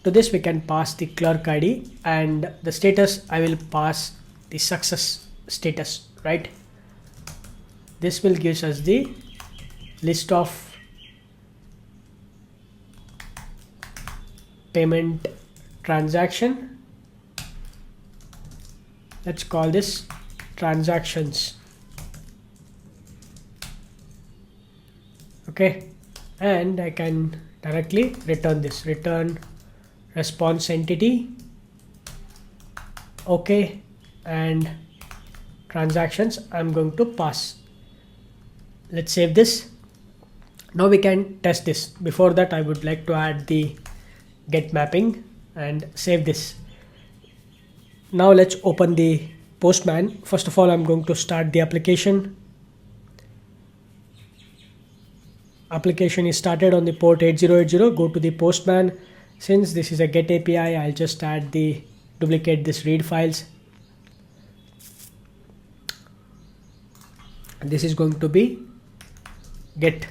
To this we can pass the clerk ID, and the status I will pass the success status, right? This will give us the list of payment transaction. Let's call this transactions. Okay, and I can directly return this, return response entity. Okay, and transactions I'm going to pass. Let's save this. Now we can test this. Before that, I would like to add the get mapping and save this. Now let's open the Postman. First of all, I'm going to start the application. Application is started on the port 8080. Go to the Postman. Since this is a get API, I'll just duplicate this read files. This is going to be get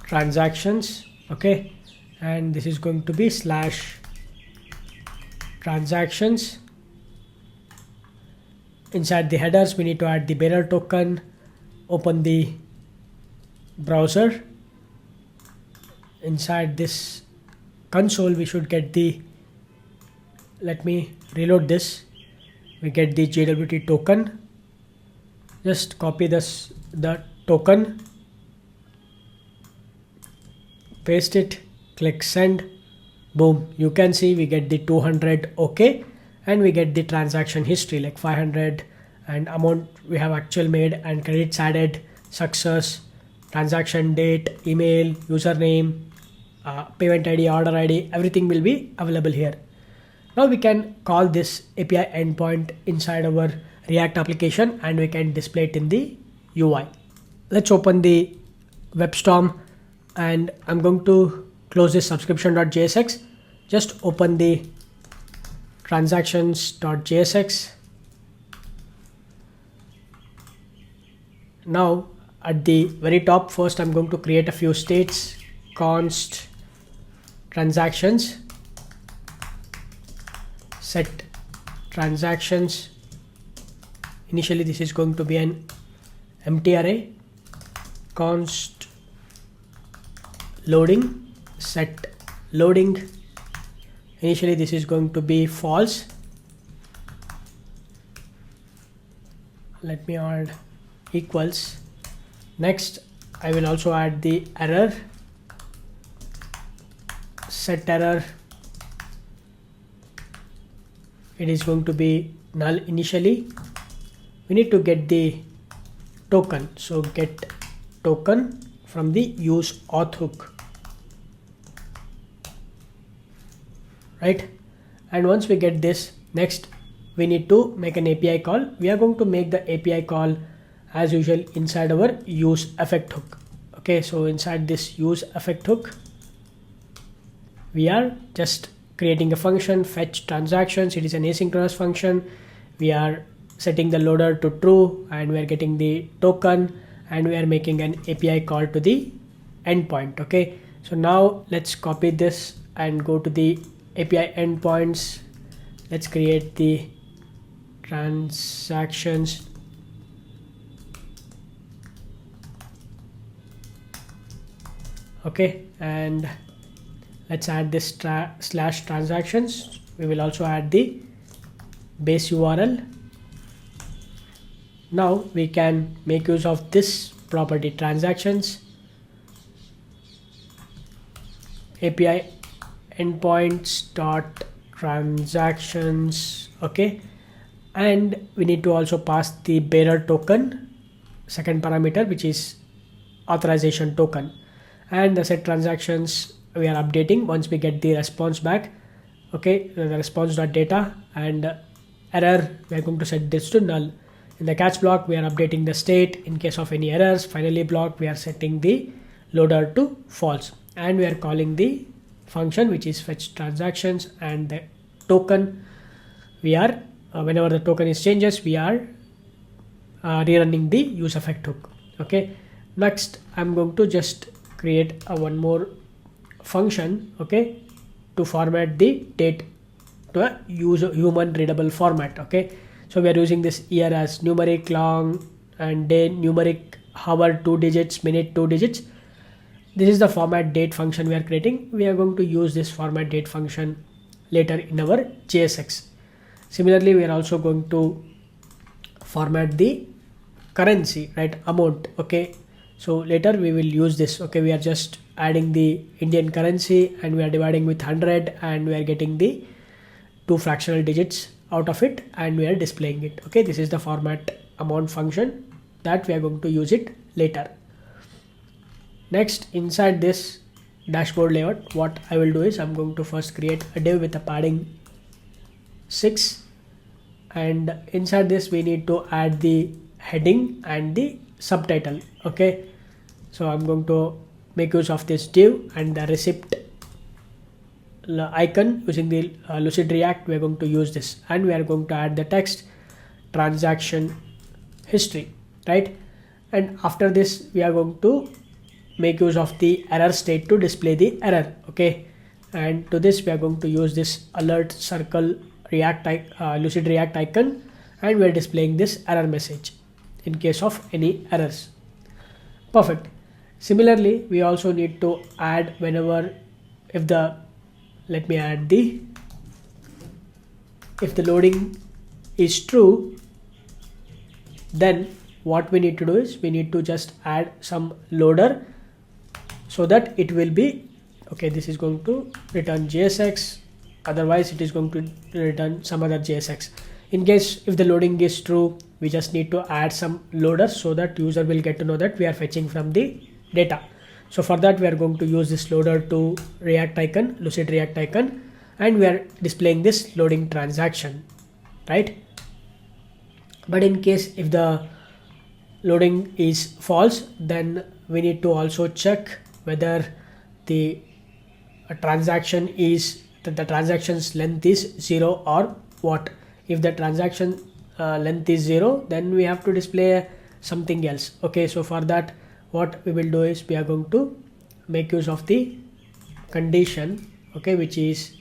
transactions. Okay, and this is going to be slash transactions. Inside the headers, we need to add the bearer token. Open the browser. Inside this console, we should get the, let me reload this. We get the JWT token. Just copy the token, paste it, click send. Boom, you can see we get the 200. Okay, and we get the transaction history like 500 and amount we have actual made and credits added, success, transaction date, email, username, payment ID, order ID, everything will be available here. Now we can call this API endpoint inside our React application and we can display it in the UI. Let's open the WebStorm and I'm going to close this subscription.jsx. Just open the transactions.jsx. Now at the very top, first I'm going to create a few states. Const transactions, set transactions. Initially this is going to be an empty array. Const loading, set loading. Initially this is going to be false. Let me add equals. Next I will also add the error. Set error. It is going to be null initially. We need to get the token. So get token from the use auth hook. Right? And once we get this, next we need to make an API call. We are going to make the API call as usual inside our use effect hook. Okay, so inside this use effect hook, we are just creating a function, fetch transactions. It is an asynchronous function. We are setting the loader to true, and we are getting the token, and we are making an API call to the endpoint. Okay, so now let's copy this and go to the API endpoints. Let's create the transactions. Okay, and let's add this slash transactions. We will also add the base URL. Now we can make use of this property transactions, API endpoints dot transactions. Okay, and we need to also pass the bearer token, second parameter, which is authorization token, and the set transactions we are updating once we get the response back. Okay, the response.data, and error we are going to set this to null. In the catch block we are updating the state in case of any errors. Finally block we are setting the loader to false, and we are calling the function which is fetch transactions, and the token we are whenever the token is changes, we are rerunning the use effect hook. Okay, next I'm going to just create one more function, okay, to format the date to a human readable format. Okay, so we are using this year as numeric, long, and day numeric, hour 2 digits, minute 2 digits. This is the format date function we are creating. We are going to use this format date function later in our JSX. Similarly, we are also going to format the currency, right, amount. Okay, so later we will use this. Okay, we are just adding the Indian currency, and we are dividing with 100, and we are getting the 2 fractional digits out of it, and we are displaying it. Okay, this is the format amount function that we are going to use it later. Next, inside this dashboard layout, what I will do is I'm going to first create a div with a padding 6, and inside this we need to add the heading and the subtitle. Okay, so I'm going to make use of this div and the receipt icon using the Lucide React. We are going to use this, and we are going to add the text transaction history, right? And after this we are going to make use of the error state to display the error. Okay, and to this we are going to use this alert circle Lucide React icon, and we are displaying this error message in case of any errors. Perfect. Similarly, we also need to add whenever if the loading is true, then what we need to do is we need to just add some loader so that it will be okay. This is going to return JSX, otherwise it is going to return some other JSX. In case if the loading is true, we just need to add some loader so that user will get to know that we are fetching from the data. So for that we are going to use this loader to React icon, Lucide React icon, and we are displaying this loading transaction, right? But in case if the loading is false, then we need to also check whether the transaction is that the transaction's length is 0 or what. If the transaction length is 0, then we have to display something else. Okay, so for that what we will do is we are going to make use of the condition, okay, which is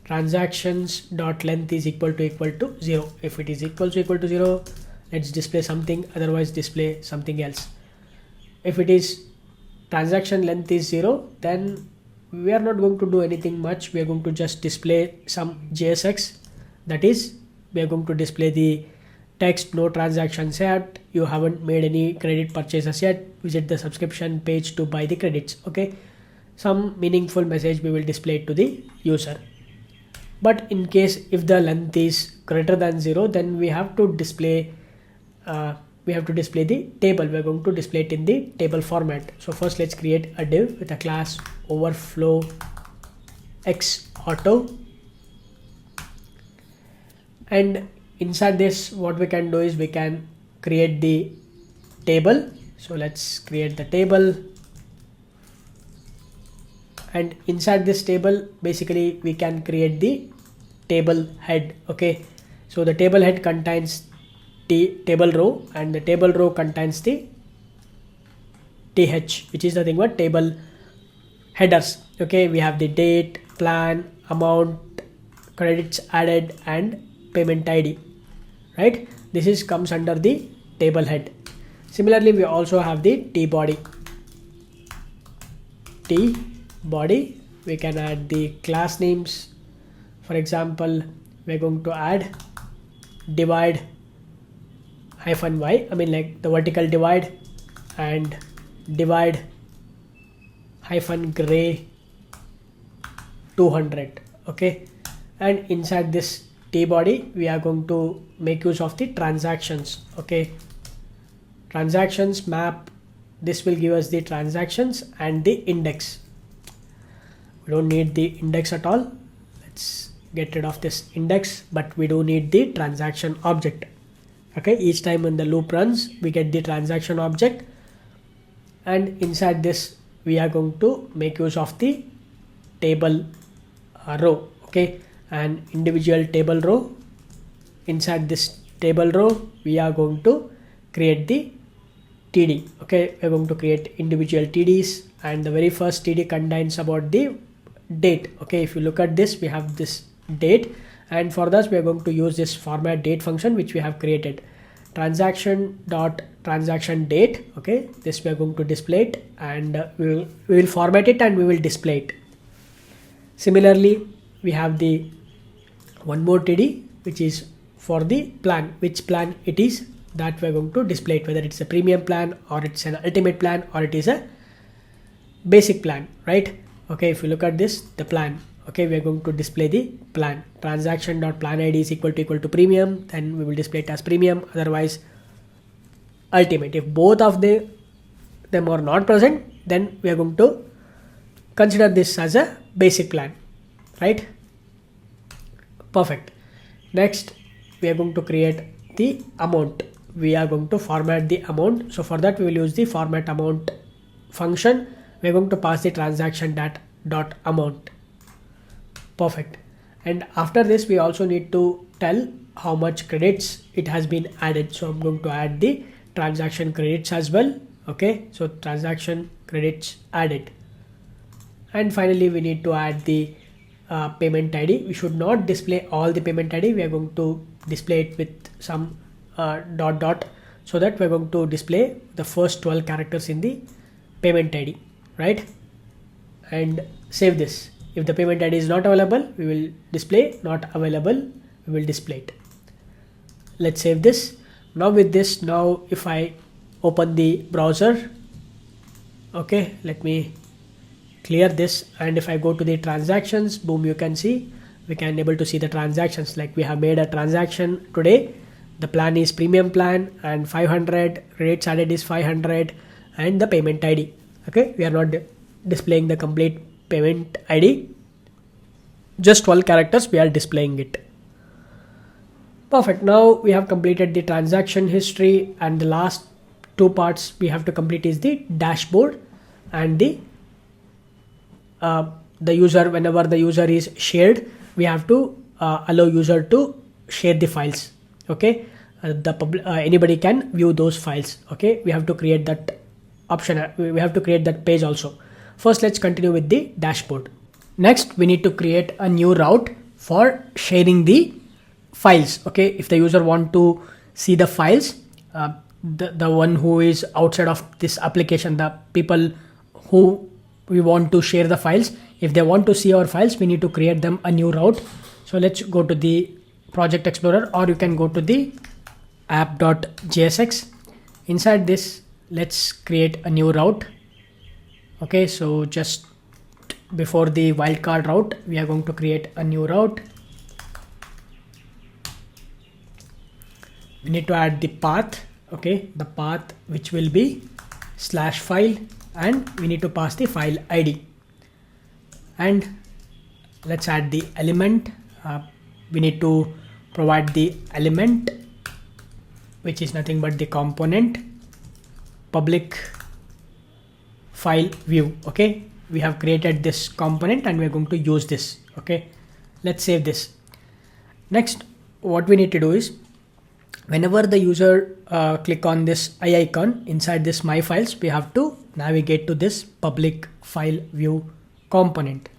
transactions dot length is equal to 0. If it is equal to 0, let's display something, otherwise display something else. If it is transaction length is 0, then we are not going to do anything much. We are going to just display some JSX, that is we are going to display the text no transactions yet, you haven't made any credit purchases yet, visit the subscription page to buy the credits. Okay, some meaningful message we will display to the user. But in case if the length is greater than 0, then we have to display the table. We are going to display it in the table format. So first let's create a div with a class overflow x auto, and inside this what we can do is we can create the table. So let's create the table, and inside this table basically we can create the table head. Okay, so the table head contains table row, and the table row contains the th, which is nothing but table headers. Okay, we have the date, plan, amount, credits added, and payment ID, right? This is comes under the table head. Similarly, we also have the t body. We can add the class names. For example, we're going to add divide -y, I mean like the vertical divide, and divide -gray 200. Okay, and inside this t body we are going to make use of the transactions. Okay, transactions map, this will give us the transactions and the index. We don't need the index at all. Let's get rid of this index, but we do need the transaction object. Okay, each time when the loop runs we get the transaction object, and inside this we are going to make use of the table row. Okay, and individual table row. Inside this table row we are going to create the TD. Okay, we're going to create individual TDs, and the very first TD contains about the date. Okay, if you look at this, we have this date, and for this we are going to use this format date function which we have created, transaction date. Okay, this we are going to display it, and we will format it and we will display it. Similarly, we have the one more TD which is for the plan, which plan it is, that we're going to display it, whether it's a premium plan or it's an ultimate plan or it is a basic plan, right? Okay, if you look at this, the plan, okay, we're going to display the plan, transaction.plan ID is equal to premium, then we will display it as premium, otherwise ultimate. If both of them are not present, then we are going to consider this as a basic plan, right? Perfect. Next, we are going to create the amount. We are going to format the amount. So for that we will use the format amount function. We are going to pass the transaction dot amount. Perfect. And after this we also need to tell how much credits it has been added. So I'm going to add the transaction credits as well. Okay, so transaction credits added. And finally we need to add the payment ID. We should not display all the payment ID. We are going to display it with some dot, so that we're going to display the first 12 characters in the payment ID, right? And save this. If the payment ID is not available, we will display, not available, we will display it. Let's save this. Now with this, now if I open the browser, okay, let me clear this, and if I go to the transactions, boom, you can see we can able to see the transactions. Like we have made a transaction today, the plan is premium plan, and 500, rates added is 500, and the payment ID. Okay, we are not displaying the complete payment ID, just 12 characters we are displaying it. Perfect. Now we have completed the transaction history, and the last two parts we have to complete is the dashboard and the user. Whenever the user is shared, we have to allow user to share the files. Okay, anybody can view those files. Okay, we have to create that option. We have to create that page also. First, let's continue with the dashboard. Next, we need to create a new route for sharing the files. Okay, if the user want to see the files, the one who is outside of this application, the people who we want to share the files, if they want to see our files, we need to create them a new route. So let's go to the Project Explorer, or you can go to the app.jsx. Inside this, let's create a new route. Okay, so just before the wildcard route, we are going to create a new route. We need to add the path. Okay, the path which will be /file, and we need to pass the file ID. And let's add the element. We need to provide the element, which is nothing but the component public file view. Okay, we have created this component and we're going to use this. Okay, let's save this. Next, what we need to do is Whenever the user click on this eye icon inside this my files, we have to navigate to this public file view component.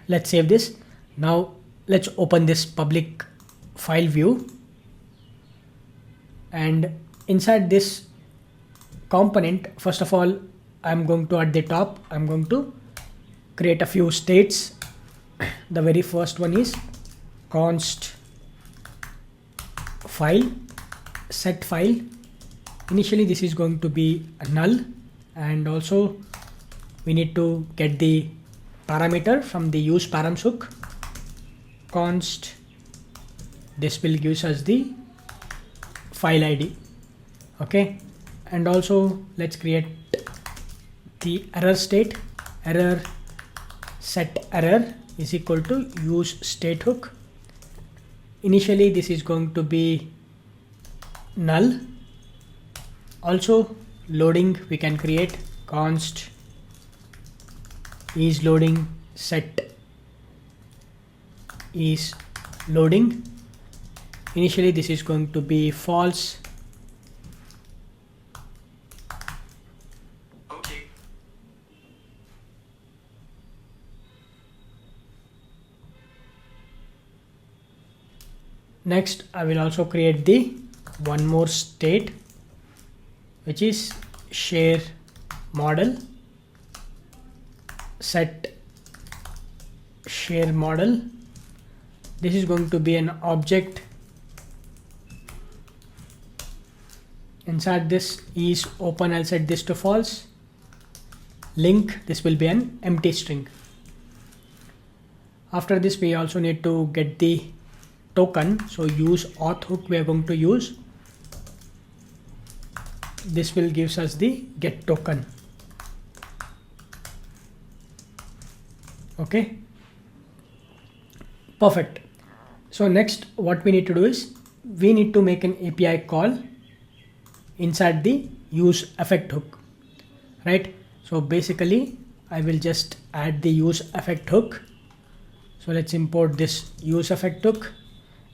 Let's save this. Now let's open this public file view, and inside this component, first of all, I'm going to at the top, I'm going to create a few states. The very first one is const file, set file. Initially this is going to be a null, and also we need to get the parameter from the use params hook. Const, this will give us the file ID. Okay, and also let's create the error state. Error set error is equal to use state hook. Initially this is going to be null. Also loading, we can create const is loading, set is loading. Initially this is going to be false. Okay. Next I will also create the one more state, which is share model, set share model. This is going to be an object. Inside this is open, I'll set this to false. Link, this will be an empty string. After this we also need to get the token, so use auth hook we are going to use. This will gives us the get token. Okay, perfect. So next what we need to do is we need to make an API call inside the use effect hook, right? So basically I will just add the use effect hook. So let's import this use effect hook.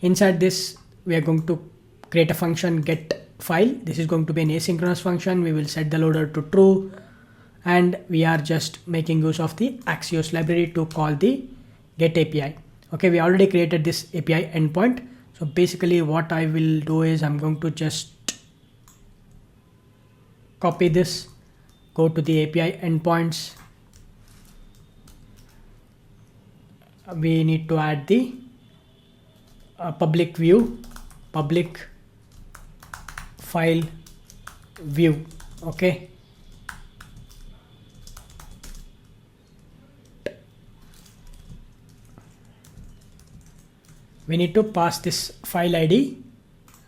Inside this we are going to create a function get file. This is going to be an asynchronous function. We will set the loader to true, and we are just making use of the Axios library to call the get API. Okay, we already created this API endpoint. So basically what I will do is I'm going to just copy this, go to the API endpoints. We need to add the public view, public file view. Okay, we need to pass this file ID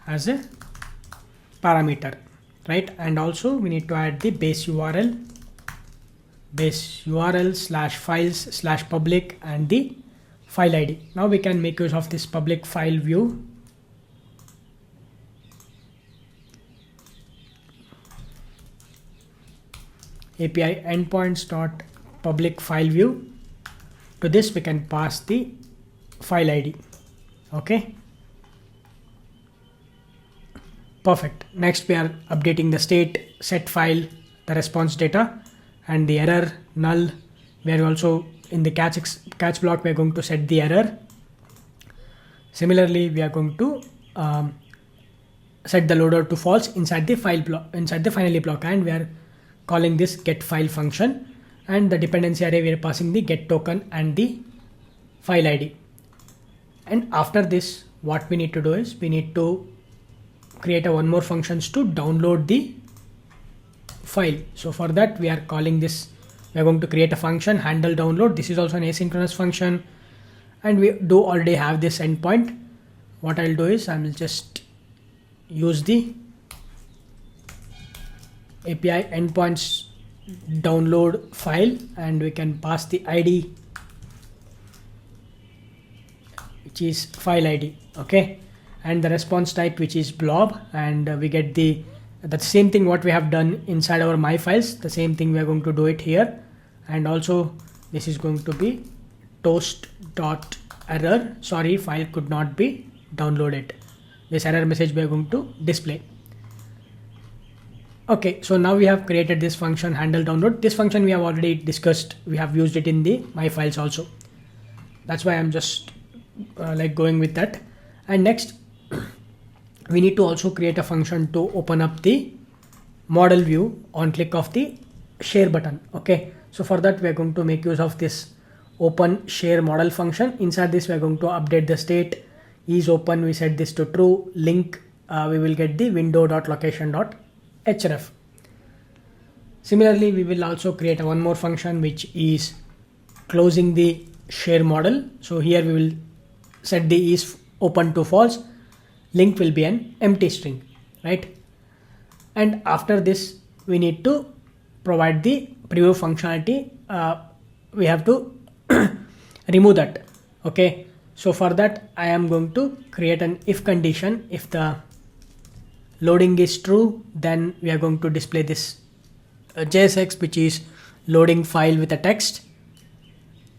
as a parameter, right? And also we need to add the base URL slash files slash public and the file ID. Now we can make use of this public file view. API endpoints dot public file view. To this we can pass the file ID. Okay, perfect. Next we are updating the state, set file, the response data, and the error null. We are also in the catch block we are going to set the error. Similarly we are going to set the loader to false inside the file block, inside the finally block, and we are calling this get file function, and the dependency array we are passing the get token and the file ID. And after this what we need to do is we need to create a one more functions to download the file. So for that we are calling this, we are going to create a function handle download. This is also an asynchronous function, and we do already have this endpoint. What I'll do is I will just use the API endpoints download file, and we can pass the ID, which is file ID. Okay, and the response type, which is blob, and we get the same thing what we have done inside our my files. The same thing we are going to do it here, and also this is going to be toast dot error, sorry, file could not be downloaded. this error message we are going to display. Okay, so now we have created this function handle download. This function we have already discussed. We have used it in the my files also. That's why I'm just like going with that. And next, we need to also create a function to open up the model view on click of the share button. Okay, so for that we are going to make use of this open share model function. Inside this we are going to update the state is open. We set this to true. Link we will get the window.location.href. Similarly, we will also create one more function which is closing the share model. So here we will set the is open to false. Link will be an empty string, right? And after this we need to provide the preview functionality. We have to remove that. Okay, so for that I am going to create an if condition. If the loading is true, then we are going to display this JSX, which is loading file with a text.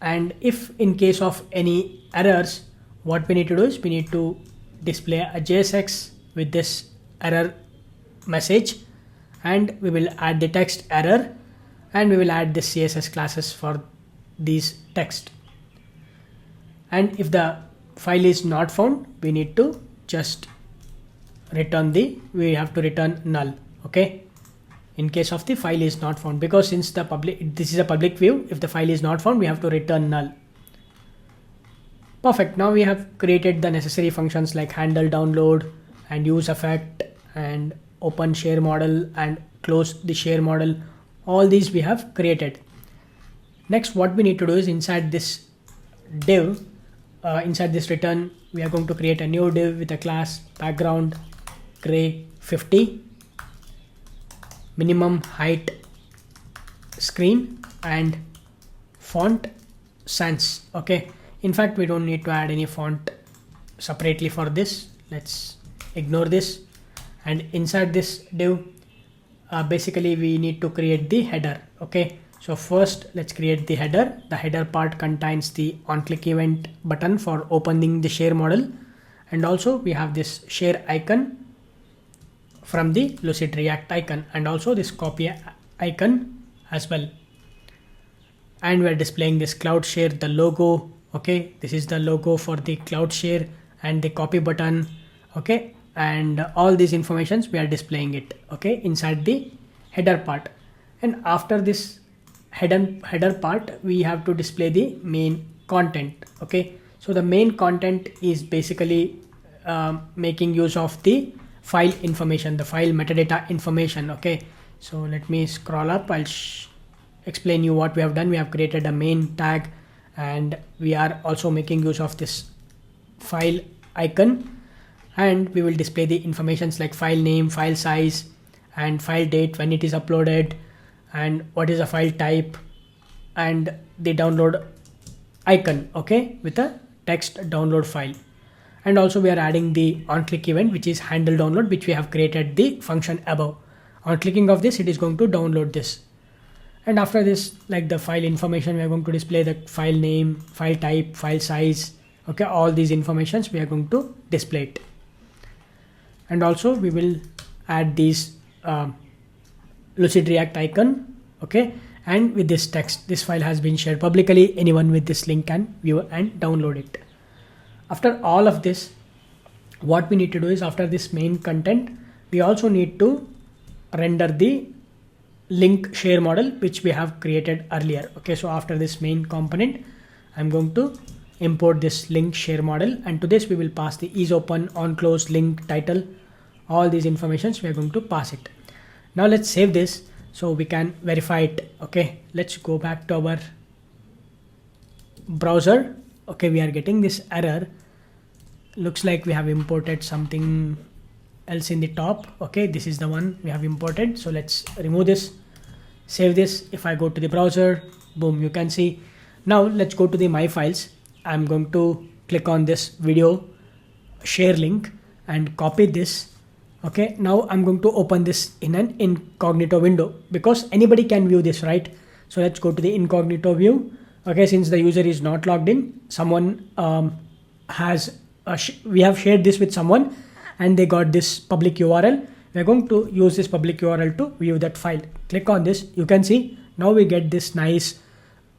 And if in case of any errors, what we need to do is we need to display a JSX with this error message, and we will add the text error, and we will add the CSS classes for these text. And if the file is not found, we need to just return we have to return null. Okay, in case of the file is not found, because since this is a public view, if the file is not found, we have to return null. Perfect. Now we have created the necessary functions like handle download and use effect and open share model and close the share model. All these we have created. Next, what we need to do is inside this div, inside this return, we are going to create a new div with a class background gray 50, minimum height screen, and font sans. Okay, in fact we don't need to add any font separately for this. Let's ignore this. And inside this div, basically we need to create the header. Okay, so first let's create the header. The header part contains the on click event button for opening the share model, and also we have this share icon from the Lucide React icon, and also this copy icon as well. And we're displaying this cloud share, the logo. Okay, this is the logo for the cloud share and the copy button. Okay, and all these informations we are displaying it, okay, inside the header part. And after this header part, we have to display the main content. Okay, so the main content is basically making use of the file information, the file metadata information. Okay, so let me scroll up. I'll explain you what we have done. We have created a main tag, and we are also making use of this file icon, and we will display the informations like file name, file size, and file date when it is uploaded, and what is a file type, and the download icon, okay, with a text download file. And also we are adding the on click event, which is handle download, which we have created the function above. On clicking of this, it is going to download this. And after this, like the file information, we are going to display the file name, file type, file size. Okay, all these informations we are going to display it. And also we will add these Lucide React icon. Okay, and with this text, this file has been shared publicly. Anyone with this link can view and download it. After all of this, what we need to do is, after this main content, we also need to render the link share model, which we have created earlier. Okay, so after this main component, I'm going to import this link share model, and to this we will pass the is open, on close, link, title. All these informations we are going to pass it. Now let's save this so we can verify it. Okay, let's go back to our browser. Okay, we are getting this error. Looks like we have imported something else in the top. Okay, this is the one we have imported. So let's remove this, save this. If I go to the browser, boom, you can see. Now let's go to the my files. I'm going to click on this video share link and copy this. Okay, now I'm going to open this in an incognito window, because anybody can view this, right? So let's go to the incognito view. Okay, since the user is not logged in, someone we have shared this with someone, and they got this public URL. We're going to use this public URL to view that file. Click on this. You can see now we get this nice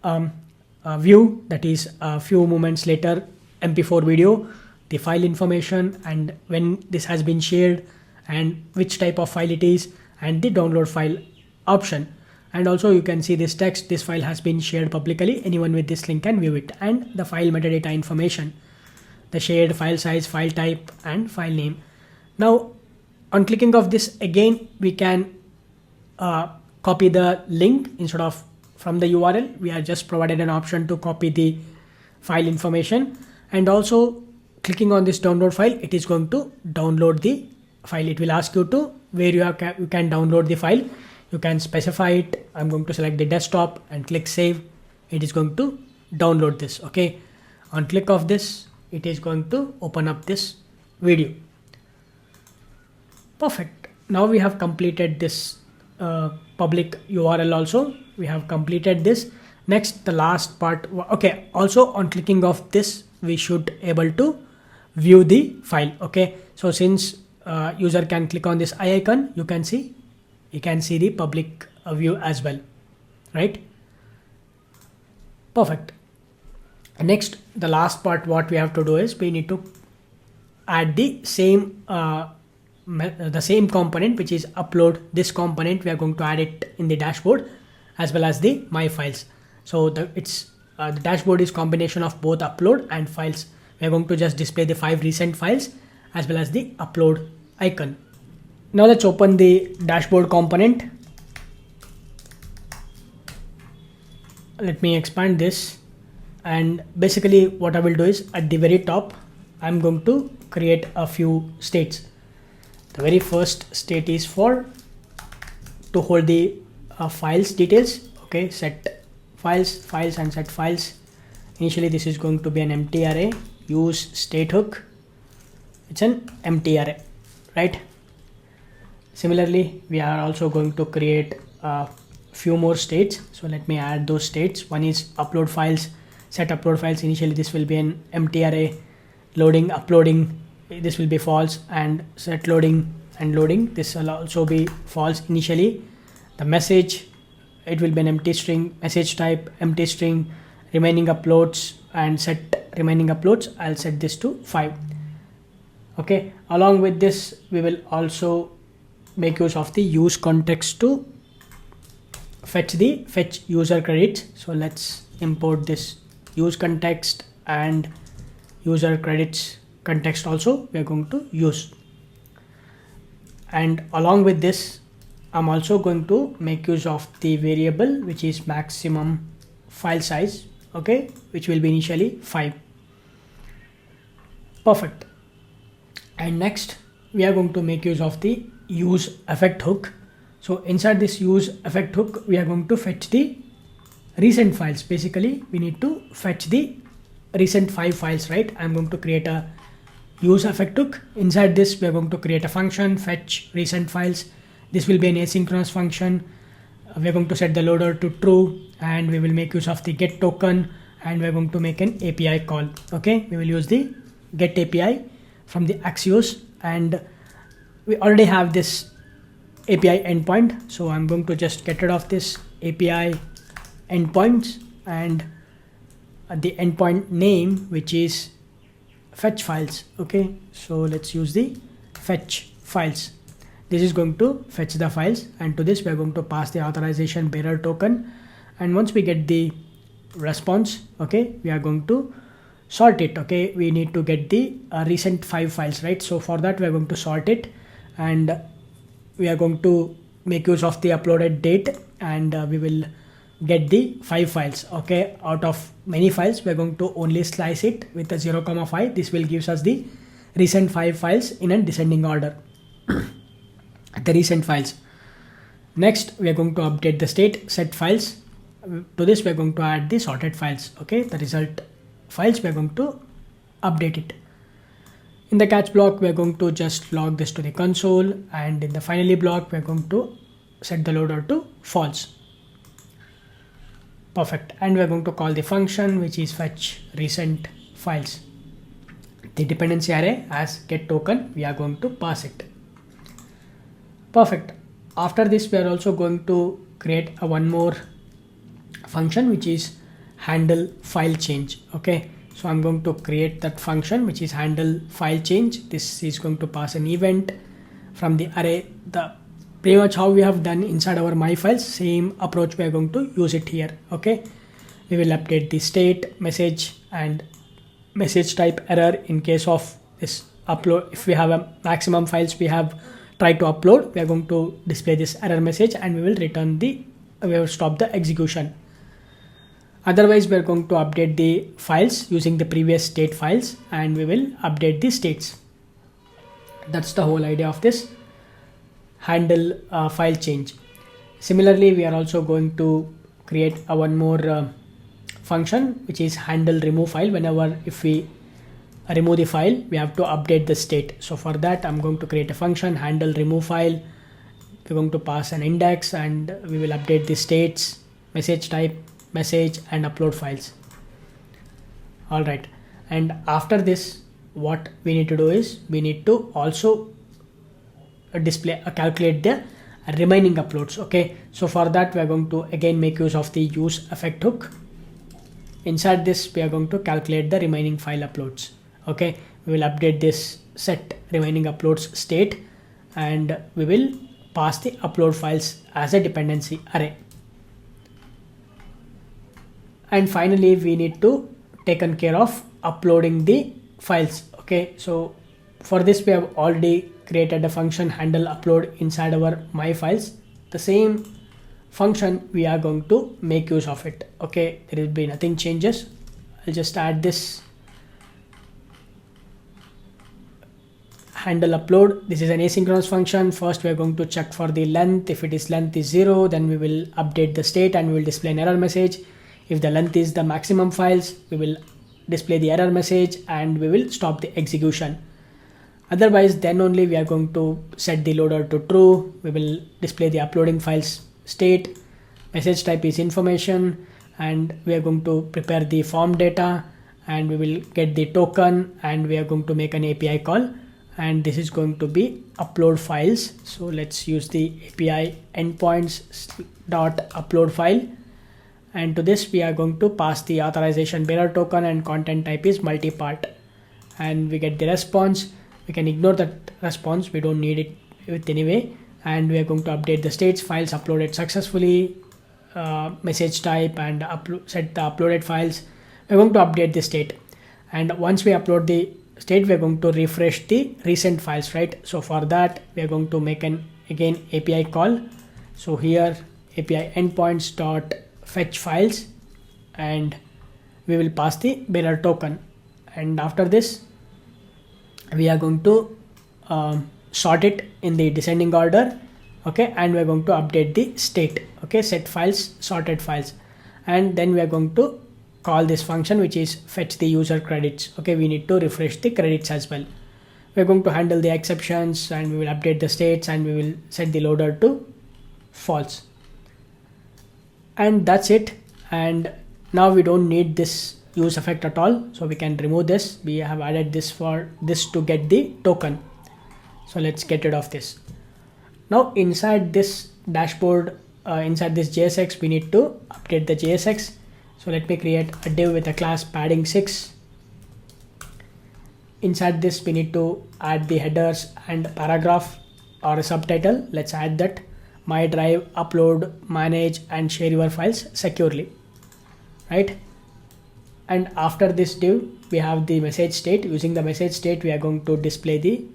view, that is a few moments later MP4 video, the file information, and when this has been shared and which type of file it is, and the download file option. And also you can see this text, this file has been shared publicly, anyone with this link can view it, and the file metadata information, the shared file size, file type, and file name. Now on clicking of this again, we can copy the link instead of from the URL. We are just provided an option to copy the file information, and also clicking on this download file, it is going to download the file. It will ask you to where you can download the file. You can specify it. I'm going to select the desktop and click save. It is going to download this. Okay, on click of this, it is going to open up this video. Perfect. Now we have completed this public URL also. We have completed this. Next, the last part. Okay, also on clicking of this, we should able to view the file. Okay, so since user can click on this eye icon, you can see the public view as well, right? Perfect. Next, the last part, what we have to do is we need to add the same component, which is upload. This component, we are going to add it in the dashboard as well as the my files. So the dashboard is combination of both upload and files. We are going to just display the 5 recent files as well as the upload icon. Now let's open the dashboard component. Let me expand this, and basically what I will do is at the very top, I'm going to create a few states. The very first state is to hold the files details. Okay, set files and set files. Initially this is going to be an empty array. Use state hook. It's an empty array, right? Similarly, we are also going to create a few more states. So let me add those states. One is upload files, set upload files. Initially this will be an empty array. Loading, uploading, this will be false, and set loading and loading, this will also be false initially. The message, it will be an empty string, message type empty string, remaining uploads, and set remaining uploads, I'll set this to 5. Okay, along with this we will also make use of the use context to fetch user credits. So let's import this use context, and user credits context also we are going to use. And along with this, I'm also going to make use of the variable which is maximum file size, okay, which will be initially 5. Perfect. And next we are going to make use of the use effect hook. So inside this use effect hook, we are going to fetch the recent files. Basically we need to fetch the recent 5 files, right? I'm going to create a use effect hook. Inside this we are going to create a function fetch recent files. This will be an asynchronous function. We are going to set the loader to true, and we will make use of the get token, and we are going to make an API call. Okay, we will use the get API from the Axios, and we already have this API endpoint, so I'm going to just get rid of this API endpoints and the endpoint name, which is fetch files. Okay, so let's use the fetch files. This is going to fetch the files, and to this we are going to pass the authorization bearer token, and once we get the response, okay, we are going to sort it. Okay, we need to get the recent 5 files, right? So for that we are going to sort it, and we are going to make use of the uploaded date, and we will get the 5 files. Okay, out of many files we are going to only slice it with a 0,5. This will gives us the recent 5 files in a descending order. The recent files. Next we are going to update the state set files. To this we are going to add the sorted files. Okay, the result files we are going to update it. In the catch block we are going to just log this to the console, and in the finally block we are going to set the loader to false. Perfect. And we are going to call the function which is fetch recent files. the dependency array as get token. We are going to pass it. Perfect. After this, we are also going to create a one more function, which is handle file change. Okay, so I'm going to create that function, which is handle file change. This is going to pass an event from the array. The pretty much how we have done inside our my files, same approach we are going to use it here. Okay, we will update the state, message, and message type error in case of this upload. If we have a maximum files we have tried to upload, we are going to display this error message, and we will return we will stop the execution. Otherwise, we are going to update the files using the previous state files, and we will update the states. That's the whole idea of this handle file change. Similarly, we are also going to create a one more function, which is handle remove file. Whenever if we remove the file, we have to update the state. So for that, I'm going to create a function handle remove file. We're going to pass an index, and we will update the states, message type, message, and upload files. All right, and after this, what we need to do is we need to also calculate the remaining uploads. Okay, so for that, we are going to again make use of the use effect hook. Inside this, we are going to calculate the remaining file uploads. Okay, we will update this set remaining uploads state, and we will pass the upload files as a dependency array. And finally, we need to taken care of uploading the files. Okay, so for this, we have already created a function handle upload inside our my files. The same function we are going to make use of it. Okay, there will be nothing changes. I'll just add this handle upload. This is an asynchronous function. First, we are going to check for the length. If it is length is 0, then we will update the state and we will display an error message. If the length is the maximum files, we will display the error message and we will stop the execution. Otherwise, then only we are going to set the loader to true. We will display the uploading files state, message type is information, and we are going to prepare the form data, and we will get the token, and we are going to make an API call, and this is going to be upload files. So let's use the API endpoints dot upload file, and to this we are going to pass the authorization bearer token, and content type is multi-part, and we get the response. We can ignore that response, we don't need it with anyway, and we are going to update the states, files uploaded successfully, message type, and set the uploaded files. We're going to update the state, and once we upload the state, we're going to refresh the recent files, right? So for that, we are going to make an again API call. So here API endpoints dot fetch files, and we will pass the bearer token, and after this we are going to sort it in the descending order. Okay, and we're going to update the state. Okay, set files, sorted files, and then we are going to call this function, which is fetch the user credits. Okay, we need to refresh the credits as well. We're going to handle the exceptions, and we will update the states, and we will set the loader to false, and that's it. And now we don't need this use effect at all, so we can remove this. We have added this for this to get the token, so let's get rid of this. Now inside this dashboard, inside this JSX, we need to update the JSX. So let me create a div with a class padding 6. Inside this, we need to add the headers and paragraph or a subtitle. Let's add that: my drive, upload, manage, and share your files securely, right? And after this div, we have the message state. Using the message state, we are going to display the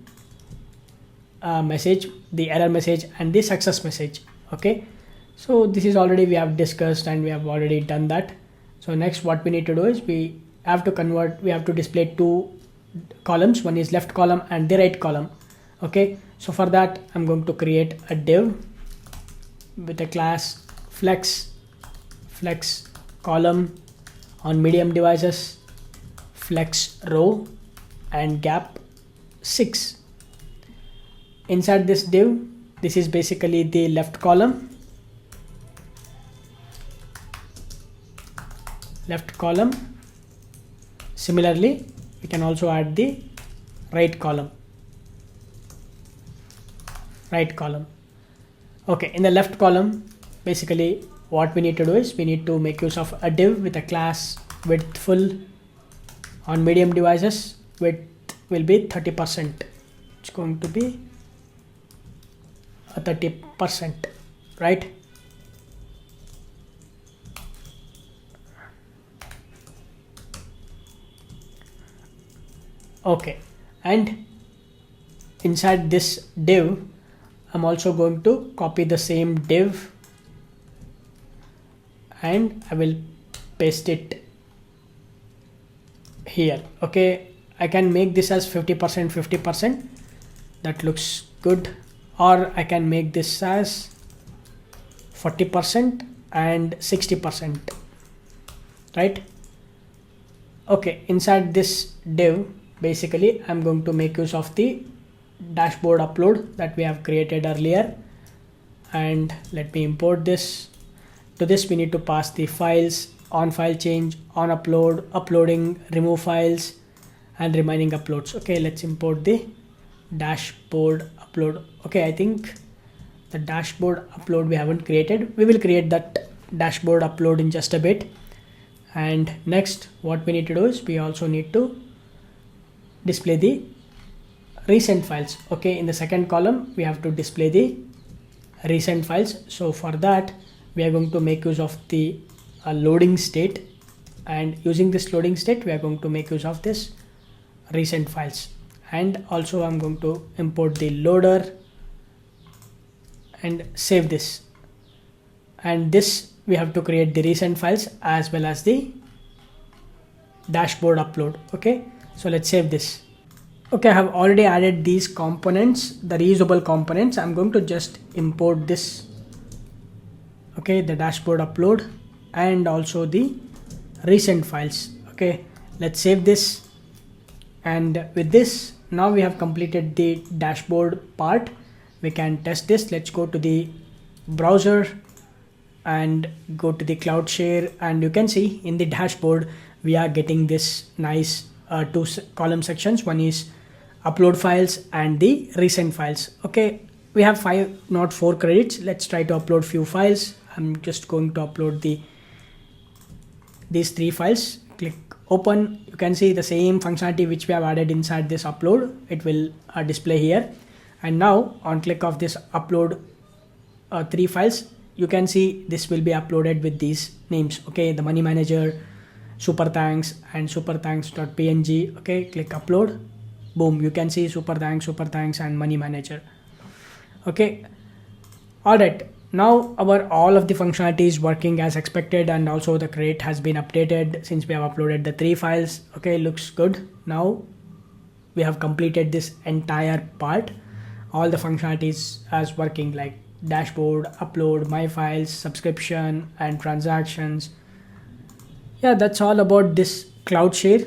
message, the error message, and the success message. Okay, so this is already we have discussed, and we have already done that. So next, what we need to do is we have to display two columns. One is left column and the right column. Okay, so for that, I'm going to create a div with a class flex column on medium devices, flex row, and gap 6. Inside this div, this is basically the left column. Similarly, we can also add the right column. Okay, in the left column, basically what we need to do is we need to make use of a div with a class width full. On medium devices, width will be 30%. It's going to be a 30%, right? Okay, and inside this div, I'm also going to copy the same div and I will paste it here. Okay, I can make this as 50%, 50%. That looks good. Or I can make this as 40% and 60%, right? Okay, inside this div, basically I'm going to make use of the dashboard upload that we have created earlier, and let me import this. To this we need to pass the files, on file change, on upload, uploading, remove files, and remaining uploads. Okay, let's import the dashboard upload. Okay, I think the dashboard upload we haven't created. We will create that dashboard upload in just a bit. And next what we need to do is we also need to display the recent files. Okay, in the second column we have to display the recent files. So for that we are going to make use of the loading state, and using this loading state we are going to make use of this recent files. And also I'm going to import the loader and save this, and this we have to create the recent files as well as the dashboard upload. Okay, so let's save this. Okay, I have already added these components, the reusable components. I'm going to just import this. Okay, the dashboard upload and also the recent files. Okay, let's save this. And with this, now we have completed the dashboard part. We can test this. Let's go to the browser and go to the cloud share, and you can see in the dashboard we are getting this nice two column sections. One is upload files and the recent files. Okay, we have 5, not 4 credits. Let's try to upload few files. I'm just going to upload these 3 files. Click open. You can see the same functionality which we have added inside this upload. It will display here. And now on click of this upload 3 files, you can see this will be uploaded with these names. Okay, the money manager, super thanks, and super thanks.png. Okay, click upload. Boom, you can see super thanks and money manager. Okay, all right, now our all of the functionality is working as expected, and also the credit has been updated since we have uploaded the 3 files. Okay, looks good. Now we have completed this entire part. All the functionalities as working, like dashboard, upload, my files, subscription, and transactions. Yeah, that's all about this cloud share.